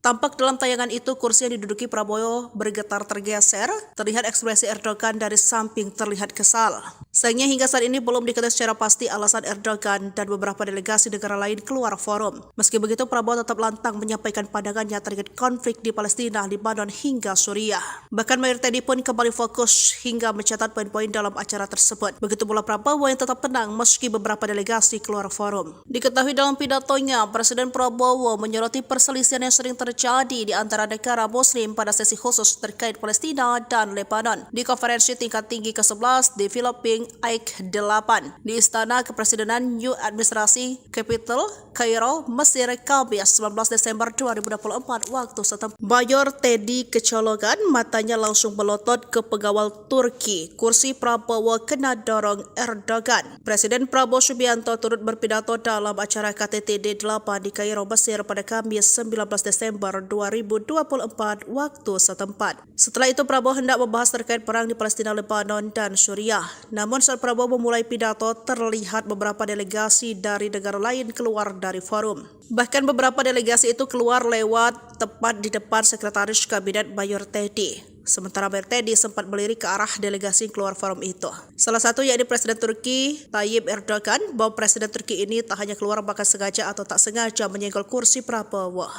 Tampak dalam tayangan itu kursi yang diduduki Prabowo bergetar tergeser, terlihat ekspresi Erdogan dari samping terlihat kesal. Sayangnya hingga saat ini belum diketahui secara pasti alasan Erdogan dan beberapa delegasi negara lain keluar forum. Meski begitu, Prabowo tetap lantang menyampaikan pandangannya terkait konflik di Palestina, Lebanon hingga Suriah. Bahkan Mayor Teddy pun kembali fokus hingga mencatat poin-poin dalam acara tersebut. Begitu pula Prabowo yang tetap tenang meski beberapa delegasi keluar forum. Diketahui dalam pidatonya, Presiden Prabowo menyoroti perselisihan yang sering terjadi di antara negara Muslim pada sesi khusus terkait Palestina dan Lebanon di konferensi tingkat tinggi ke-11 di Filipina AIK 8 di Istana Kepresidenan New Administrasi Capital, Kairo, Mesir, Kamis 19 Desember 2024 waktu setempat. Mayor Teddy kecolongan, matanya langsung melotot ke pengawal Turki. Kursi Prabowo kena dorong Erdogan. Presiden Prabowo Subianto turut berpidato dalam acara KTT D8 di Kairo, Mesir pada Kamis 19 Desember 2024 waktu setempat. Setelah itu Prabowo hendak membahas terkait perang di Palestina, Lebanon, dan Suriah. Namun saat Prabowo memulai pidato, terlihat beberapa delegasi dari negara lain keluar dari forum. Bahkan beberapa delegasi itu keluar lewat tepat di depan Sekretaris Kabinet Mayor Teddy. Sementara Mayor Teddy sempat melirik ke arah delegasi yang keluar forum itu. Salah satu yakni Presiden Turki Tayyip Erdogan, bahwa Presiden Turki ini tak hanya keluar bahkan sengaja atau tak sengaja menyenggol kursi Prabowo.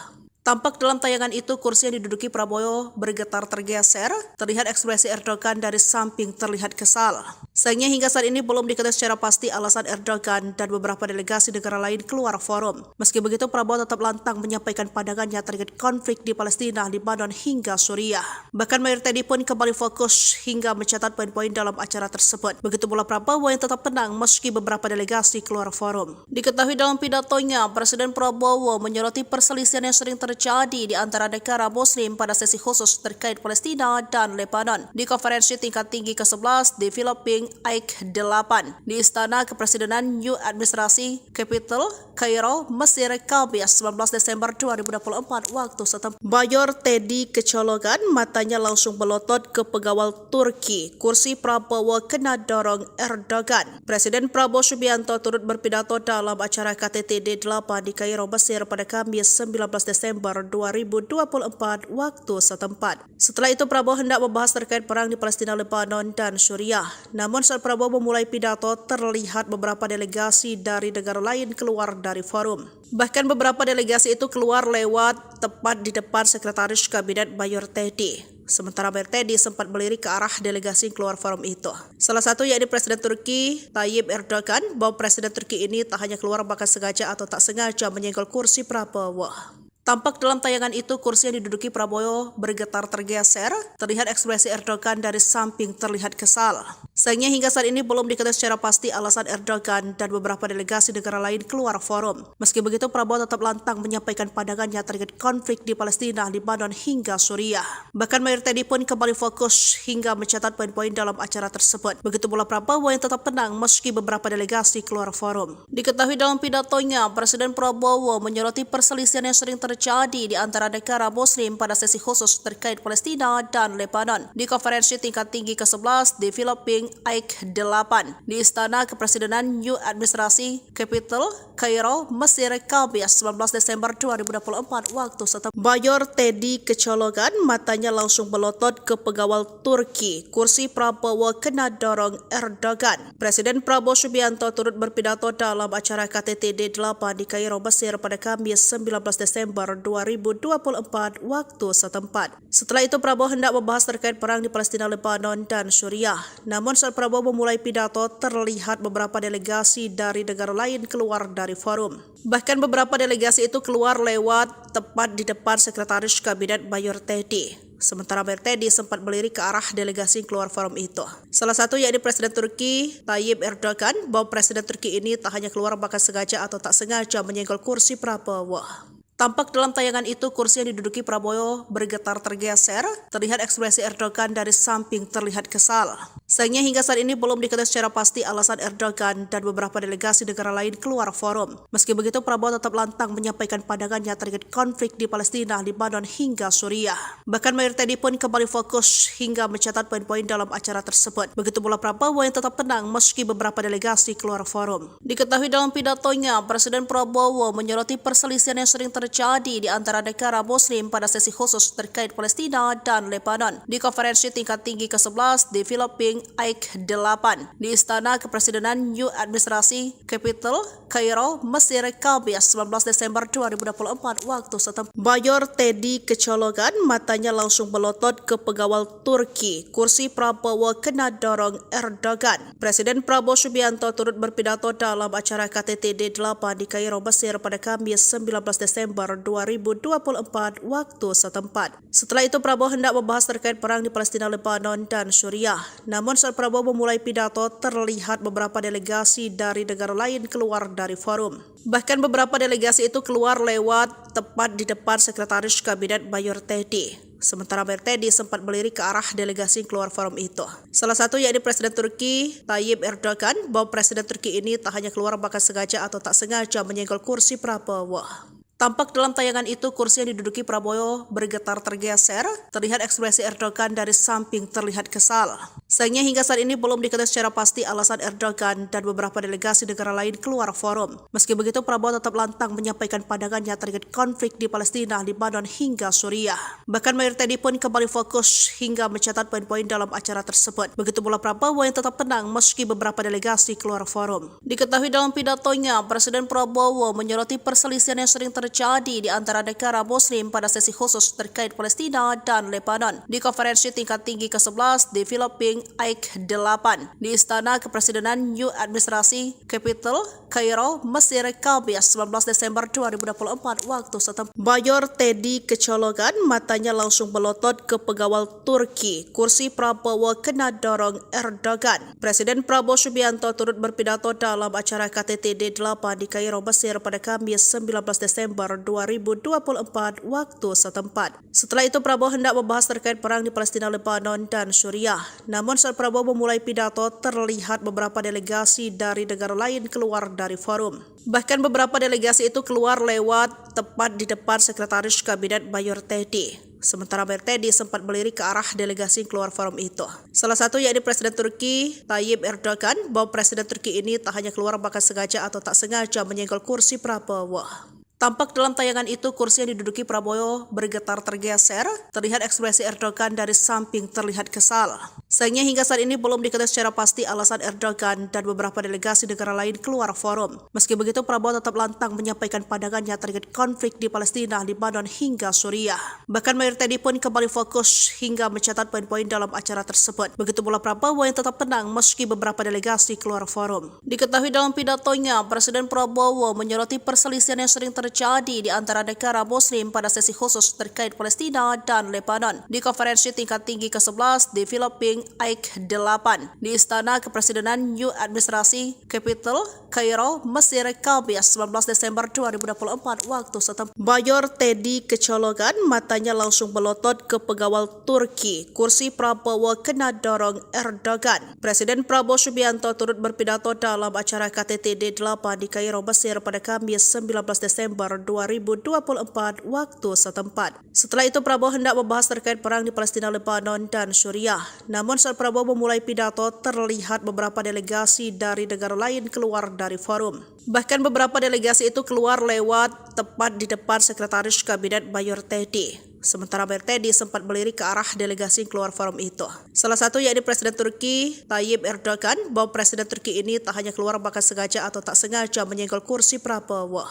Tampak dalam tayangan itu kursi yang diduduki Prabowo bergetar tergeser, terlihat ekspresi Erdogan dari samping terlihat kesal. Sayangnya hingga saat ini belum diketahui secara pasti alasan Erdogan dan beberapa delegasi negara lain keluar forum. Meski begitu, Prabowo tetap lantang menyampaikan pandangannya terkait konflik di Palestina, Lebanon hingga Suriah. Bahkan Mayor Teddy pun kembali fokus hingga mencatat poin-poin dalam acara tersebut. Begitu pula Prabowo yang tetap tenang meski beberapa delegasi keluar forum. Diketahui dalam pidatonya, Presiden Prabowo menyoroti perselisihan yang sering terjadi di antara negara Muslim pada sesi khusus terkait Palestina dan Lebanon di konferensi tingkat tinggi ke-11 di Filipina AIK 8 di Istana Kepresidenan New Administrasi Capital, Kairo, Mesir, Kamis 19 Desember 2024 waktu setempat. Mayor Teddy kecolongan, matanya langsung melotot ke pengawal Turki. Kursi Prabowo kena dorong Erdogan. Presiden Prabowo Subianto turut berpidato dalam acara KTT D8 di Kairo, Mesir pada Kamis 19 Desember 2024 waktu setempat. Setelah itu Prabowo hendak membahas terkait perang di Palestina, Lebanon, dan Suriah. Namun saat Prabowo memulai pidato, terlihat beberapa delegasi dari negara lain keluar dari forum. Bahkan beberapa delegasi itu keluar lewat tepat di depan Sekretaris Kabinet Mayor Teddy. Sementara Mayor Teddy sempat melirik ke arah delegasi yang keluar forum itu. Salah satu yakni Presiden Turki Tayyip Erdogan, bahwa Presiden Turki ini tak hanya keluar bahkan sengaja atau tak sengaja menyenggol kursi Prabowo. Tampak dalam tayangan itu kursi yang diduduki Prabowo bergetar tergeser, terlihat ekspresi Erdogan dari samping terlihat kesal. Sayangnya hingga saat ini belum diketahui secara pasti alasan Erdogan dan beberapa delegasi negara lain keluar forum. Meski begitu, Prabowo tetap lantang menyampaikan pandangannya terkait konflik di Palestina, Lebanon hingga Suriah. Bahkan Mayor Teddy pun kembali fokus hingga mencatat poin-poin dalam acara tersebut. Begitu pula Prabowo yang tetap tenang meski beberapa delegasi keluar forum. Diketahui dalam pidatonya, Presiden Prabowo menyoroti perselisihan yang sering terjadi di antara negara Muslim pada sesi khusus terkait Palestina dan Lebanon di konferensi tingkat tinggi ke-11 di Filipina AIK 8 di Istana Kepresidenan New Administrasi Capital, Kairo, Mesir, Kamis 19 Desember 2024 waktu setempat. Mayor Teddy kecolongan, matanya langsung melotot ke pengawal Turki. Kursi Prabowo kena dorong Erdogan. Presiden Prabowo Subianto turut berpidato dalam acara KTT D8 di Kairo, Mesir pada Kamis 19 Desember 2024 waktu setempat. Setelah itu Prabowo hendak membahas terkait perang di Palestina, Lebanon, dan Suriah. Namun saat Prabowo memulai pidato, terlihat beberapa delegasi dari negara lain keluar dari forum. Bahkan beberapa delegasi itu keluar lewat tepat di depan Sekretaris Kabinet Mayor Teddy. Sementara Mayor Teddy sempat melirik ke arah delegasi yang keluar forum itu. Salah satu yakni Presiden Turki Tayyip Erdogan, bahwa Presiden Turki ini tak hanya keluar bahkan sengaja atau tak sengaja menyenggol kursi Prabowo. Tampak dalam tayangan itu kursi yang diduduki Prabowo bergetar tergeser, terlihat ekspresi Erdogan dari samping terlihat kesal. Sayangnya hingga saat ini belum diketahui secara pasti alasan Erdogan dan beberapa delegasi negara lain keluar forum. Meski begitu, Prabowo tetap lantang menyampaikan pandangannya terkait konflik di Palestina, Lebanon hingga Suriah. Bahkan Mayor Teddy pun kembali fokus hingga mencatat poin-poin dalam acara tersebut. Begitu pula Prabowo yang tetap tenang meski beberapa delegasi keluar forum. Diketahui dalam pidatonya, Presiden Prabowo menyoroti perselisihan yang sering terjadi di antara negara Muslim pada sesi khusus terkait Palestina dan Lebanon di konferensi tingkat tinggi ke-11 di Filipina AIK 8 di Istana Kepresidenan New Administrasi Capital, Kairo, Mesir, Kamis 19 Desember 2024 waktu setempat. Mayor Teddy kecolongan, matanya langsung melotot ke pengawal Turki. Kursi Prabowo kena dorong Erdogan. Presiden Prabowo Subianto turut berpidato dalam acara KTT D8 di Kairo, Mesir pada Kamis 19 Desember 2024 waktu setempat. Setelah itu Prabowo hendak membahas terkait perang di Palestina, Lebanon, dan Suriah. Namun saat Prabowo memulai pidato, terlihat beberapa delegasi dari negara lain keluar dari forum. Bahkan beberapa delegasi itu keluar lewat tepat di depan Sekretaris Kabinet Mayor Teddy. Sementara Mayor Teddy sempat melirik ke arah delegasi yang keluar forum itu. Salah satu yakni Presiden Turki Tayyip Erdogan, bahwa Presiden Turki ini tak hanya keluar bahkan sengaja atau tak sengaja menyenggol kursi Prabowo. Tampak dalam tayangan itu kursi yang diduduki Prabowo bergetar tergeser, terlihat ekspresi Erdogan dari samping terlihat kesal. Sayangnya hingga saat ini belum diketahui secara pasti alasan Erdogan dan beberapa delegasi negara lain keluar forum. Meski begitu, Prabowo tetap lantang menyampaikan pandangannya terkait konflik di Palestina, Lebanon hingga Suriah. Bahkan Mayor Teddy pun kembali fokus hingga mencatat poin-poin dalam acara tersebut. Begitu pula Prabowo yang tetap tenang meski beberapa delegasi keluar forum. Diketahui dalam pidatonya, Presiden Prabowo menyoroti perselisihan yang sering terjadi terjadi di antara negara Muslim pada sesi khusus terkait Palestina dan Lebanon di konferensi tingkat tinggi ke-11 Developing AIK 8 di Istana Kepresidenan New Administration Capital, Kairo, Mesir, Kamis 19 Desember 2024 waktu setempat. Mayor Teddy kecolongan, matanya langsung melotot ke pengawal Turki. Kursi Prabowo kena dorong Erdogan. Presiden Prabowo Subianto turut berpidato dalam acara KTT D8 di Kairo, Mesir pada Kamis 19 Desember 2024 waktu setempat. Setelah itu Prabowo hendak membahas terkait perang di Palestina, Lebanon, dan Suriah. Namun saat Prabowo memulai pidato, terlihat beberapa delegasi dari negara lain keluar dari forum. Bahkan beberapa delegasi itu keluar lewat tepat di depan Sekretaris Kabinet Mayor Teddy. Sementara Mayor Teddy sempat melirik ke arah delegasi yang keluar forum itu. Salah satu yakni Presiden Turki Tayyip Erdogan, bahwa Presiden Turki ini tak hanya keluar bahkan sengaja atau tak sengaja menyenggol kursi Prabowo. Tampak dalam tayangan itu kursi yang diduduki Prabowo bergetar tergeser, terlihat ekspresi Erdogan dari samping terlihat kesal. Sayangnya hingga saat ini belum diketahui secara pasti alasan Erdogan dan beberapa delegasi negara lain keluar forum. Meski begitu Prabowo tetap lantang menyampaikan pandangannya terkait konflik di Palestina, Lebanon hingga Suriah. Bahkan Mayor Teddy pun kembali fokus hingga mencatat poin-poin dalam acara tersebut. Begitu pula Prabowo yang tetap tenang meski beberapa delegasi keluar forum. Diketahui dalam pidatonya, Presiden Prabowo menyoroti perselisihan yang sering terjadi di antara negara Muslim pada sesi khusus terkait Palestina dan Lebanon di konferensi tingkat tinggi ke-11 Developing AIK 8 di Istana Kepresidenan New Administration Capital, Kairo, Mesir, Kamis 19 Desember 2024 waktu setempat. Mayor Teddy kecolongan, matanya langsung melotot ke pengawal Turki. Kursi Prabowo kena dorong Erdogan. Presiden Prabowo Subianto turut berpidato dalam acara KTT D8 di Kairo, Mesir pada Kamis 19 Desember 2024 waktu setempat. Setelah itu Prabowo hendak membahas terkait perang di Palestina, Lebanon, dan Suriah. Namun saat Prabowo memulai pidato, terlihat beberapa delegasi dari negara lain keluar dari forum. Bahkan beberapa delegasi itu keluar lewat tepat di depan Sekretaris Kabinet Mayor Teddy. Sementara Mayor Teddy sempat melirik ke arah delegasi yang keluar forum itu. Salah satu yakni Presiden Turki Tayyip Erdogan, bahwa Presiden Turki ini tak hanya keluar bahkan sengaja atau tak sengaja menyenggol kursi Prabowo.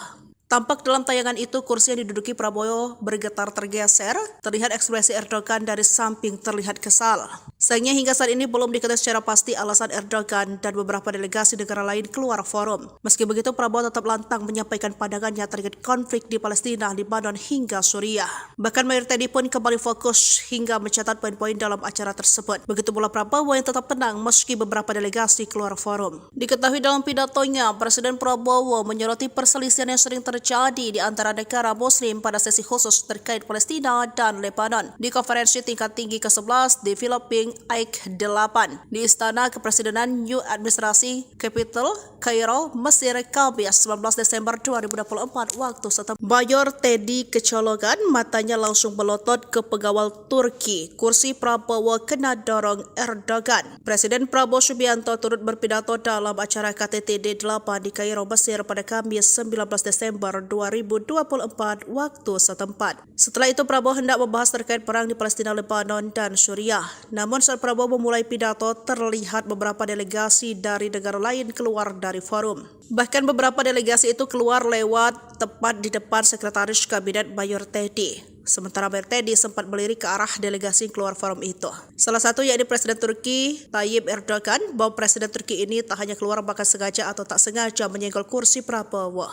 Tampak dalam tayangan itu kursi yang diduduki Prabowo bergetar tergeser, terlihat ekspresi Erdogan dari samping terlihat kesal. Sayangnya hingga saat ini belum diketahui secara pasti alasan Erdogan dan beberapa delegasi negara lain keluar forum. Meski begitu Prabowo tetap lantang menyampaikan pandangannya terkait konflik di Palestina, Lebanon hingga Suriah. Bahkan Mayor Teddy pun kembali fokus hingga mencatat poin-poin dalam acara tersebut. Begitu pula Prabowo yang tetap tenang meski beberapa delegasi keluar forum. Diketahui dalam pidatonya, Presiden Prabowo menyoroti perselisihan yang sering terjadi di antara negara Muslim pada sesi khusus terkait Palestina dan Lebanon di konferensi tingkat tinggi ke-11 Developing AIK 8 di Istana Kepresidenan New Administration Capital, Kairo, Mesir, Kamis 19 Desember 2024 waktu setempat. Mayor Teddy kecolongan, matanya langsung melotot ke pengawal Turki. Kursi Prabowo kena dorong Erdogan. Presiden Prabowo Subianto turut berpidato dalam acara KTT D8 di Kairo, Mesir pada Kamis 19 Desember 2024 waktu setempat. Setelah itu Prabowo hendak membahas terkait perang di Palestina, Lebanon, dan Suriah. Namun saat Prabowo memulai pidato, terlihat beberapa delegasi dari negara lain keluar dari forum. Bahkan beberapa delegasi itu keluar lewat tepat di depan Sekretaris Kabinet Mayor Teddy. Sementara Mayor Teddy sempat melirik ke arah delegasi yang keluar forum itu. Salah satu yakni Presiden Turki Tayyip Erdogan, bahwa Presiden Turki ini tak hanya keluar bahkan sengaja atau tak sengaja menyenggol kursi Prabowo.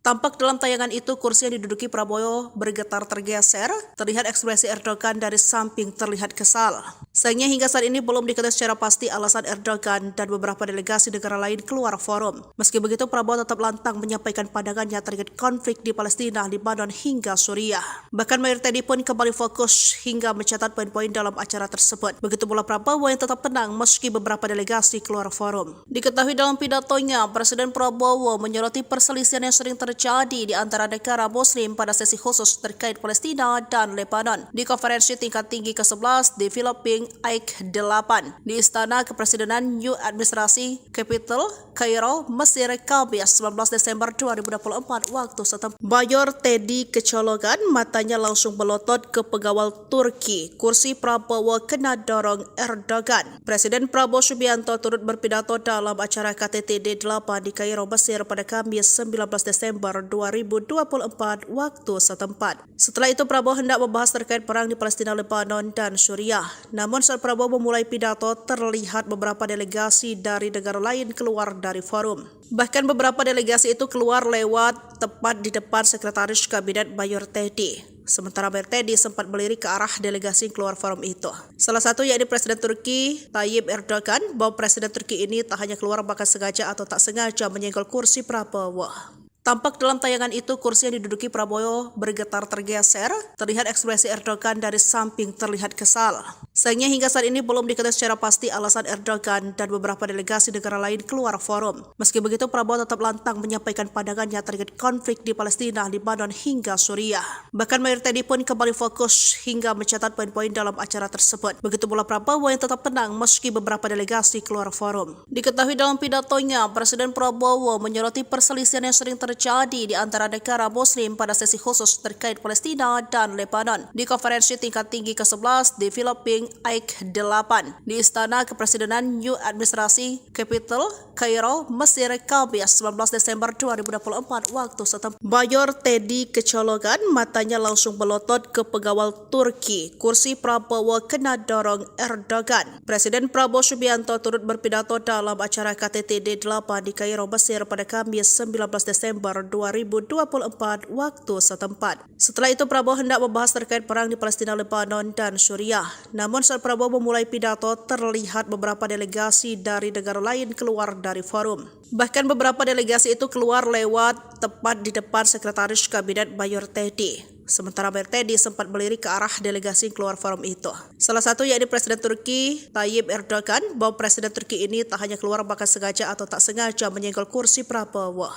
Tampak dalam tayangan itu kursi yang diduduki Prabowo bergetar tergeser, terlihat ekspresi Erdogan dari samping terlihat kesal. Sayangnya hingga saat ini belum diketahui secara pasti alasan Erdogan dan beberapa delegasi negara lain keluar forum. Meski begitu Prabowo tetap lantang menyampaikan pandangannya terkait konflik di Palestina, Lebanon hingga Suriah. Bahkan Mayor Teddy pun kembali fokus hingga mencatat poin-poin dalam acara tersebut. Begitu pula Prabowo yang tetap tenang meski beberapa delegasi keluar forum. Diketahui dalam pidatonya, Presiden Prabowo menyoroti perselisihan yang sering terjadi di antara negara Muslim pada sesi khusus terkait Palestina dan Lebanon di konferensi tingkat tinggi ke-11 Developing AIK 8 di Istana Kepresidenan New Administration Capital, Kairo, Mesir, Kamis 19 Desember 2024 waktu setempat. Mayor Teddy kecolongan, matanya langsung melotot ke pengawal Turki. Kursi Prabowo kena dorong Erdogan. Presiden Prabowo Subianto turut berpidato dalam acara KTT D8 di Kairo, Mesir pada Kamis 19 Desember Desember 2024 waktu setempat. Setelah itu Prabowo hendak membahas terkait perang di Palestina, Lebanon, dan Suriah. Namun saat Prabowo memulai pidato, terlihat beberapa delegasi dari negara lain keluar dari forum. Bahkan beberapa delegasi itu keluar lewat tepat di depan Sekretaris Kabinet Mayor Teddy. Sementara Mayor Teddy sempat melirik ke arah delegasi yang keluar forum itu. Salah satu yakni Presiden Turki Tayyip Erdogan, bahwa Presiden Turki ini tak hanya keluar bahkan sengaja atau tak sengaja menyenggol kursi Prabowo. Tampak dalam tayangan itu kursi yang diduduki Prabowo bergetar tergeser, terlihat ekspresi Erdogan dari samping terlihat kesal. Sayangnya hingga saat ini belum diketahui secara pasti alasan Erdogan dan beberapa delegasi negara lain keluar forum. Meski begitu Prabowo tetap lantang menyampaikan pandangannya terkait konflik di Palestina, Lebanon hingga Suriah. Bahkan Mayor Teddy pun kembali fokus hingga mencatat poin-poin dalam acara tersebut. Begitu pula Prabowo yang tetap tenang meski beberapa delegasi keluar forum. Diketahui dalam pidatonya, Presiden Prabowo menyoroti perselisihan yang sering terjadi di antara negara Muslim pada sesi khusus terkait Palestina dan Lebanon di konferensi tingkat tinggi ke-11 di Filipina AIK 8 di Istana Kepresidenan New Administrasi Capital, Kairo, Mesir, Kamis 19 Desember 2024 waktu setempat. Mayor Teddy kecolongan, matanya langsung melotot ke pengawal Turki. Kursi Prabowo kena dorong Erdogan. Presiden Prabowo Subianto turut berpidato dalam acara KTT D8 di Kairo, Mesir pada Kamis 19 Desember 2024 waktu setempat. Setelah itu Prabowo hendak membahas terkait perang di Palestina, Lebanon, dan Suriah. Namun saat Prabowo memulai pidato, terlihat beberapa delegasi dari negara lain keluar dari forum. Bahkan beberapa delegasi itu keluar lewat tepat di depan Sekretaris Kabinet Mayor Teddy. Sementara Mayor Teddy sempat melirik ke arah delegasi yang keluar forum itu. Salah satu yakni Presiden Turki Tayyip Erdogan, bahwa Presiden Turki ini tak hanya keluar bahkan sengaja atau tak sengaja menyenggol kursi Prabowo.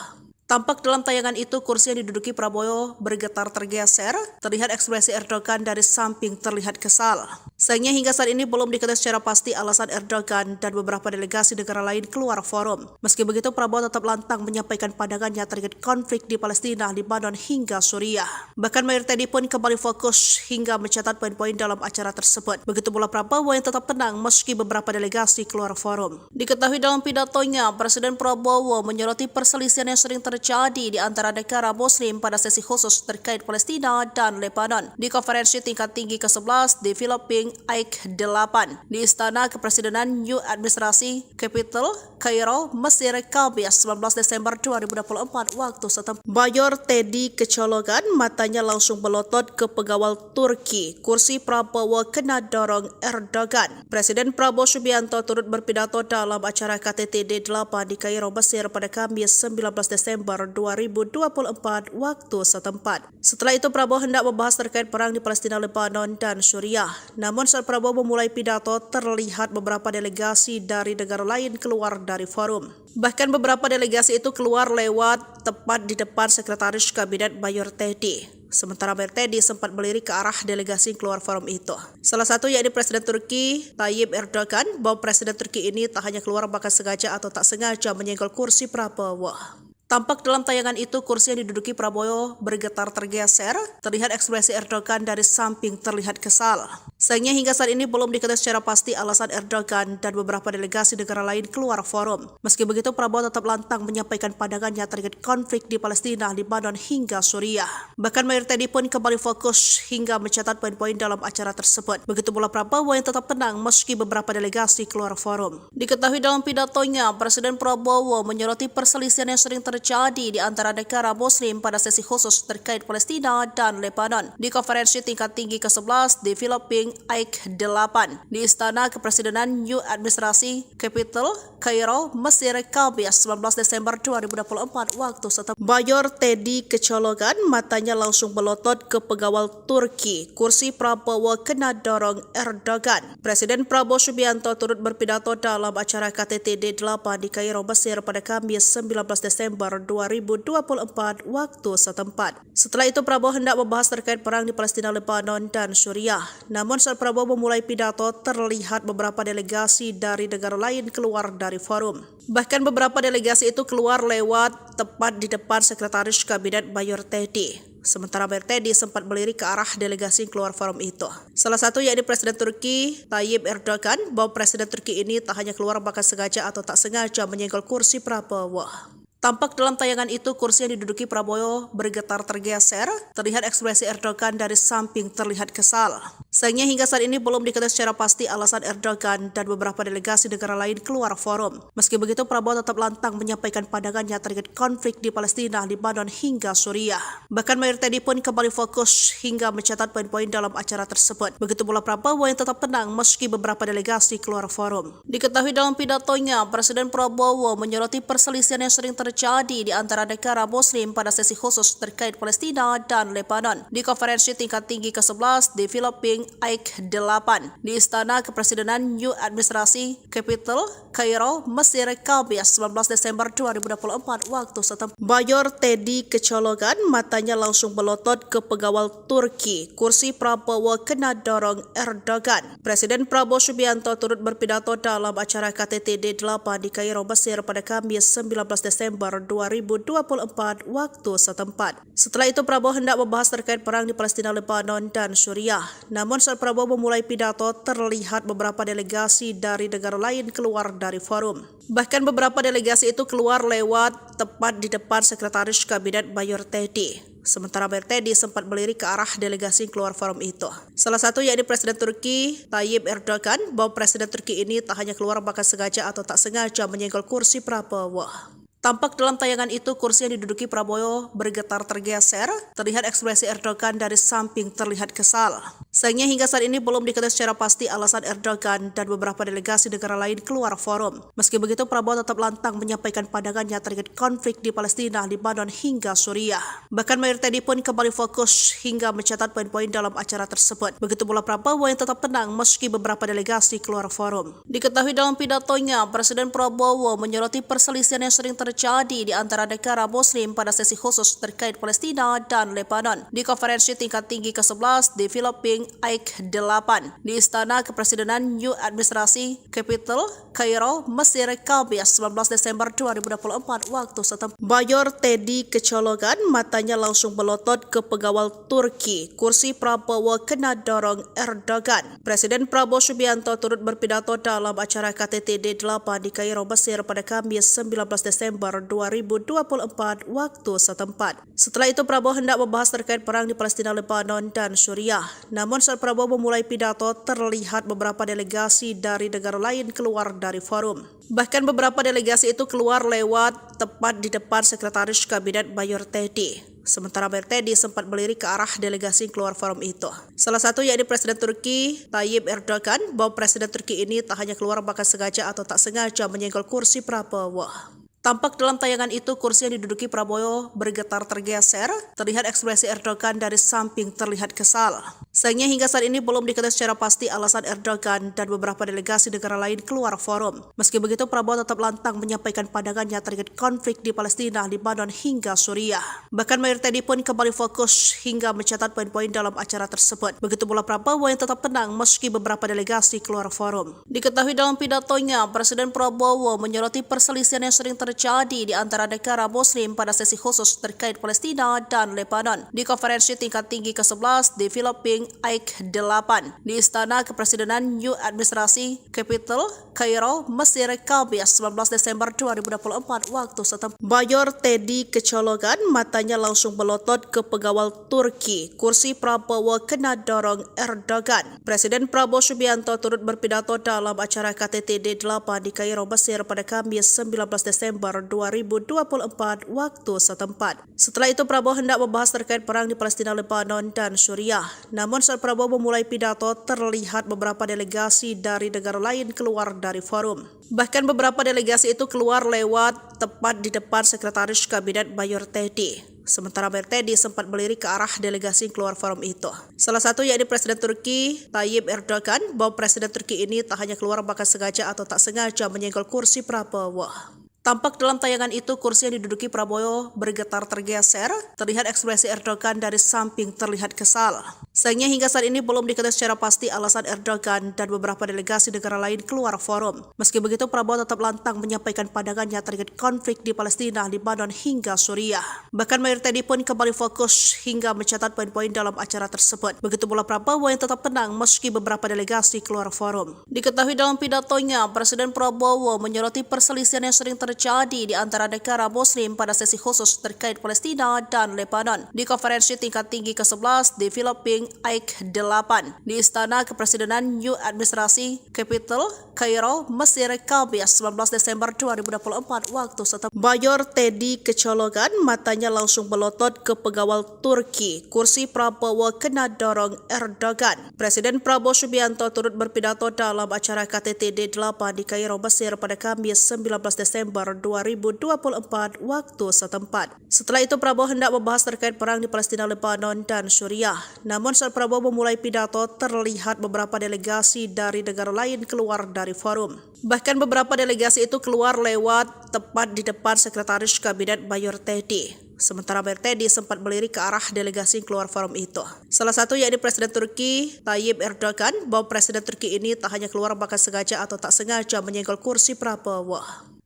Tampak dalam tayangan itu kursi yang diduduki Prabowo bergetar tergeser, terlihat ekspresi Erdogan dari samping terlihat kesal. Sayangnya hingga saat ini belum diketahui secara pasti alasan Erdogan dan beberapa delegasi negara lain keluar forum. Meski begitu Prabowo tetap lantang menyampaikan pandangannya terkait konflik di Palestina, Lebanon hingga Suriah. Bahkan Mayor Teddy pun kembali fokus hingga mencatat poin-poin dalam acara tersebut. Begitu pula Prabowo yang tetap tenang meski beberapa delegasi keluar forum. Diketahui dalam pidatonya, Presiden Prabowo menyoroti perselisihan yang sering terjadi di antara negara Muslim pada sesi khusus terkait Palestina dan Lebanon di konferensi tingkat tinggi ke-11 di Filipina AIK 8 di Istana Kepresidenan New Administrasi Capital, Kairo, Mesir, Kamis 19 Desember 2024 waktu setempat. Mayor Teddy kecolongan, matanya langsung melotot ke pengawal Turki. Kursi Prabowo kena dorong Erdogan. Presiden Prabowo Subianto turut berpidato dalam acara KTT D8 di Kairo, Mesir pada Kamis 19 Desember 2024 waktu setempat. Setelah itu Prabowo hendak membahas terkait perang di Palestina, Lebanon, dan Suriah. Namun saat Prabowo memulai pidato, terlihat beberapa delegasi dari negara lain keluar dari forum. Bahkan beberapa delegasi itu keluar lewat tepat di depan Sekretaris Kabinet Mayor Teddy. Sementara Mayor Teddy sempat melirik ke arah delegasi yang keluar forum itu. Salah satu yakni Presiden Turki Tayyip Erdogan, bahwa Presiden Turki ini tak hanya keluar bahkan sengaja atau tak sengaja menyenggol kursi Prabowo. Tampak dalam tayangan itu kursi yang diduduki Prabowo bergetar tergeser, terlihat ekspresi Erdogan dari samping terlihat kesal. Sayangnya hingga saat ini belum diketahui secara pasti alasan Erdogan dan beberapa delegasi negara lain keluar forum. Meski begitu Prabowo tetap lantang menyampaikan pandangannya terkait konflik di Palestina, Lebanon hingga Suriah. Bahkan Mayor Teddy pun kembali fokus hingga mencatat poin-poin dalam acara tersebut. Begitu pula Prabowo yang tetap tenang meski beberapa delegasi keluar forum. Diketahui dalam pidatonya, Presiden Prabowo menyoroti perselisihan yang sering terjadi di antara negara Muslim pada sesi khusus terkait Palestina dan Lebanon di konferensi tingkat tinggi ke-11 di Filipina AIK 8 di Istana Kepresidenan New Administrasi Capital, Kairo, Mesir, Kamis 19 Desember 2024 waktu setempat. Mayor Teddy kecolongan, matanya langsung melotot ke pengawal Turki. Kursi Prabowo kena dorong Erdogan. Presiden Prabowo Subianto turut berpidato dalam acara KTT D8 di Kairo, Mesir pada Kamis 19 Desember 2024 waktu setempat. Setelah itu Prabowo hendak membahas terkait perang di Palestina, Lebanon, dan Suriah. Namun saat Prabowo memulai pidato, terlihat beberapa delegasi dari negara lain keluar dari forum. Bahkan beberapa delegasi itu keluar lewat tepat di depan Sekretaris Kabinet Mayor Teddy. Sementara Mayor Teddy sempat melirik ke arah delegasi yang keluar forum itu. Salah satu yakni Presiden Turki Tayyip Erdogan, bahwa Presiden Turki ini tak hanya keluar bahkan sengaja atau tak sengaja menyenggol kursi Prabowo. Tampak dalam tayangan itu kursi yang diduduki Prabowo bergetar tergeser, terlihat ekspresi Erdogan dari samping terlihat kesal. Sayangnya hingga saat ini belum diketahui secara pasti alasan Erdogan dan beberapa delegasi negara lain keluar forum. Meski begitu, Prabowo tetap lantang menyampaikan pandangannya terkait konflik di Palestina, Lebanon hingga Suriah. Bahkan Mayor Teddy pun kembali fokus hingga mencatat poin-poin dalam acara tersebut. Begitu pula Prabowo yang tetap tenang meski beberapa delegasi keluar forum. Diketahui dalam pidatonya, Presiden Prabowo menyoroti perselisihan yang sering terjadi di antara negara Muslim pada sesi khusus terkait Palestina dan Lebanon di konferensi tingkat tinggi ke-11 di Filipina AIK 8 di Istana Kepresidenan New Administrasi Capital, Kairo, Mesir, Kamis 19 Desember 2024 waktu setempat. Mayor Teddy kecolongan, matanya langsung melotot ke pengawal Turki. Kursi Prabowo kena dorong Erdogan. Presiden Prabowo Subianto turut berpidato dalam acara KTT D8 di Kairo, Mesir pada Kamis 19 Desember 2024 waktu setempat. Setelah itu Prabowo hendak membahas terkait perang di Palestina, Lebanon, dan Suriah. Namun saat Prabowo memulai pidato, terlihat beberapa delegasi dari negara lain keluar dari forum. Bahkan beberapa delegasi itu keluar lewat tepat di depan Sekretaris Kabinet Mayor Teddy. Sementara Mayor Teddy sempat melirik ke arah delegasi keluar forum itu. Salah satu yakni Presiden Turki Tayyip Erdogan, bahwa Presiden Turki ini tak hanya keluar bahkan sengaja atau tak sengaja menyenggol kursi Prabowo. Tampak dalam tayangan itu kursi yang diduduki Prabowo bergetar tergeser, terlihat ekspresi Erdogan dari samping terlihat kesal. Sayangnya hingga saat ini belum diketahui secara pasti alasan Erdogan dan beberapa delegasi negara lain keluar forum. Meski begitu, Prabowo tetap lantang menyampaikan pandangannya terkait konflik di Palestina, Lebanon hingga Suriah. Bahkan Mayor Teddy pun kembali fokus hingga mencatat poin-poin dalam acara tersebut. Begitu pula Prabowo yang tetap tenang meski beberapa delegasi keluar forum. Diketahui dalam pidatonya, Presiden Prabowo menyoroti perselisihan yang sering terjadi di antara negara Muslim pada sesi khusus terkait Palestina dan Lebanon di konferensi tingkat tinggi ke-11 di Filipina AIK 8 di Istana Kepresidenan New Administrasi Capital, Kairo, Mesir, Kamis 19 Desember 2024 waktu setempat. Mayor Teddy kecolongan, matanya langsung melotot ke pengawal Turki. Kursi Prabowo kena dorong Erdogan. Presiden Prabowo Subianto turut berpidato dalam acara KTT D8 di Kairo, Mesir pada Kamis 19 Desember 2024 waktu setempat. Setelah itu Prabowo hendak membahas terkait perang di Palestina, Lebanon, dan Suriah. Namun saat Prabowo memulai pidato, terlihat beberapa delegasi dari negara lain keluar dari forum. Bahkan beberapa delegasi itu keluar lewat tepat di depan Sekretaris Kabinet Mayor Teddy. Sementara Mayor Teddy sempat melirik ke arah delegasi keluar forum itu. Salah satu yakni Presiden Turki Tayyip Erdogan, bahwa Presiden Turki ini tak hanya keluar bahkan sengaja atau tak sengaja menyenggol kursi Prabowo. Tampak dalam tayangan itu kursi yang diduduki Prabowo bergetar tergeser, terlihat ekspresi Erdogan dari samping terlihat kesal. Sayangnya hingga saat ini belum diketahui secara pasti alasan Erdogan dan beberapa delegasi negara lain keluar forum. Meski begitu, Prabowo tetap lantang menyampaikan pandangannya terkait konflik di Palestina, Lebanon hingga Suriah. Bahkan Mayor Teddy pun kembali fokus hingga mencatat poin-poin dalam acara tersebut. Begitu pula Prabowo yang tetap tenang meski beberapa delegasi keluar forum. Diketahui dalam pidatonya, Presiden Prabowo menyoroti perselisihan yang sering terjadi di antara negara Muslim pada sesi khusus terkait Palestina dan Lebanon di konferensi tingkat tinggi ke-11 di Filipina AIK 8 di Istana Kepresidenan New Administrasi Capital, Kairo, Mesir, Kamis 19 Desember 2024 waktu setempat. Mayor Teddy kecolongan, matanya langsung melotot ke pengawal Turki. Kursi Prabowo kena dorong Erdogan. Presiden Prabowo Subianto turut berpidato dalam acara KTT D8 di Kairo, Mesir pada Kamis 19 Desember 2024 waktu setempat. Setelah itu Prabowo hendak membahas terkait perang di Palestina, Lebanon, dan Suriah. Namun saat Prabowo memulai pidato, terlihat beberapa delegasi dari negara lain keluar dari forum. Bahkan beberapa delegasi itu keluar lewat tepat di depan Sekretaris Kabinet Mayor Teddy. Sementara Mayor Teddy sempat melirik ke arah delegasi keluar forum itu. Salah satu yakni Presiden Turki Tayyip Erdogan, bahwa Presiden Turki ini tak hanya keluar bahkan sengaja atau tak sengaja menyenggol kursi Prabowo. Tampak dalam tayangan itu kursi yang diduduki Prabowo bergetar tergeser, terlihat ekspresi Erdogan dari samping terlihat kesal. Sayangnya hingga saat ini belum diketahui secara pasti alasan Erdogan dan beberapa delegasi negara lain keluar forum. Meski begitu, Prabowo tetap lantang menyampaikan pandangannya terkait konflik di Palestina, Lebanon hingga Suriah. Bahkan Mayor Teddy pun kembali fokus hingga mencatat poin-poin dalam acara tersebut. Begitu pula Prabowo yang tetap tenang meski beberapa delegasi keluar forum. Diketahui dalam pidatonya, Presiden Prabowo menyoroti perselisihan yang sering terjadi terjadi di antara negara Muslim pada sesi khusus terkait Palestina dan Lebanon di konferensi tingkat tinggi ke-11 Developing AIC 8 di Istana Kepresidenan New Administration Capital, Kairo, Mesir, Kamis 19 Desember 2024 waktu setempat. Mayor Teddy kecolongan, matanya langsung melotot ke pengawal Turki. Kursi Prabowo kena dorong Erdogan. Presiden Prabowo Subianto turut berpidato dalam acara KTT D8 di Kairo, Mesir pada Kamis 19 Desember 2024 waktu setempat. Setelah itu Prabowo hendak membahas terkait perang di Palestina, Lebanon, dan Suriah. Namun saat Prabowo memulai pidato, terlihat beberapa delegasi dari negara lain keluar dari forum. Bahkan beberapa delegasi itu keluar lewat tepat di depan Sekretaris Kabinet Mayor Teddy. Sementara Mayor Teddy sempat melirik ke arah delegasi yang keluar forum itu. Salah satu yakni Presiden Turki Tayyip Erdogan, bahwa Presiden Turki ini tak hanya keluar bahkan sengaja atau tak sengaja menyenggol kursi Prabowo.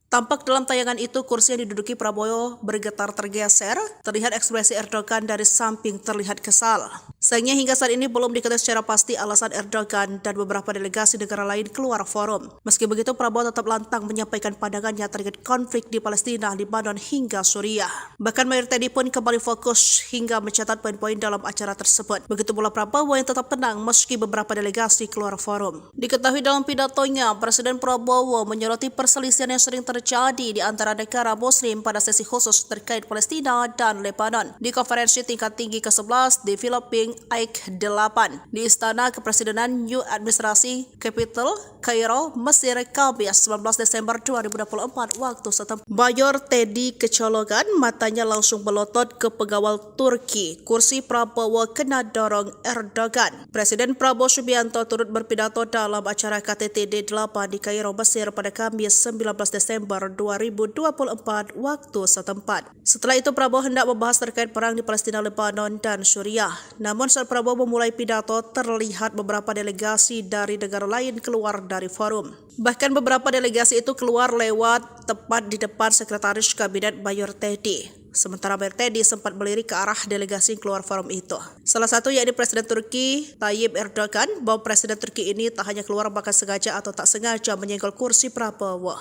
Tampak dalam tayangan itu kursi yang diduduki Prabowo bergetar tergeser, terlihat ekspresi Erdogan dari samping terlihat kesal. Sayangnya hingga saat ini belum diketahui secara pasti alasan Erdogan dan beberapa delegasi negara lain keluar forum. Meski begitu Prabowo tetap lantang menyampaikan pandangannya terkait konflik di Palestina, Lebanon hingga Suriah. Bahkan Mayor Teddy pun kembali fokus hingga mencatat poin-poin dalam acara tersebut. Begitu pula Prabowo yang tetap tenang meski beberapa delegasi keluar forum. Diketahui dalam pidatonya, Presiden Prabowo menyoroti perselisihan yang sering terjadi di antara negara Muslim pada sesi khusus terkait Palestina dan Lebanon di konferensi tingkat tinggi ke-11 Developing AIC 8 di Istana Kepresidenan New Administration Capital, Kairo, Mesir, Kamis 19 Desember 2024 waktu setempat. Mayor Teddy kecolongan, matanya langsung melotot ke pengawal Turki. Kursi Prabowo kena dorong Erdogan. Presiden Prabowo Subianto turut berpidato dalam acara KTT D8 di Kairo, Mesir pada Kamis 19 Desember 2024 waktu setempat. Setelah itu Prabowo hendak membahas terkait perang di Palestina, Lebanon, dan Suriah. Namun saat Prabowo memulai pidato, terlihat beberapa delegasi dari negara lain keluar dari forum. Bahkan beberapa delegasi itu keluar lewat tepat di depan Sekretaris Kabinet Mayor Teddy. Sementara Mayor Teddy sempat melirik ke arah delegasi yang keluar forum itu. Salah satu yakni Presiden Turki Tayyip Erdogan, bahwa Presiden Turki ini tak hanya keluar bahkan sengaja atau tak sengaja menyenggol kursi Prabowo.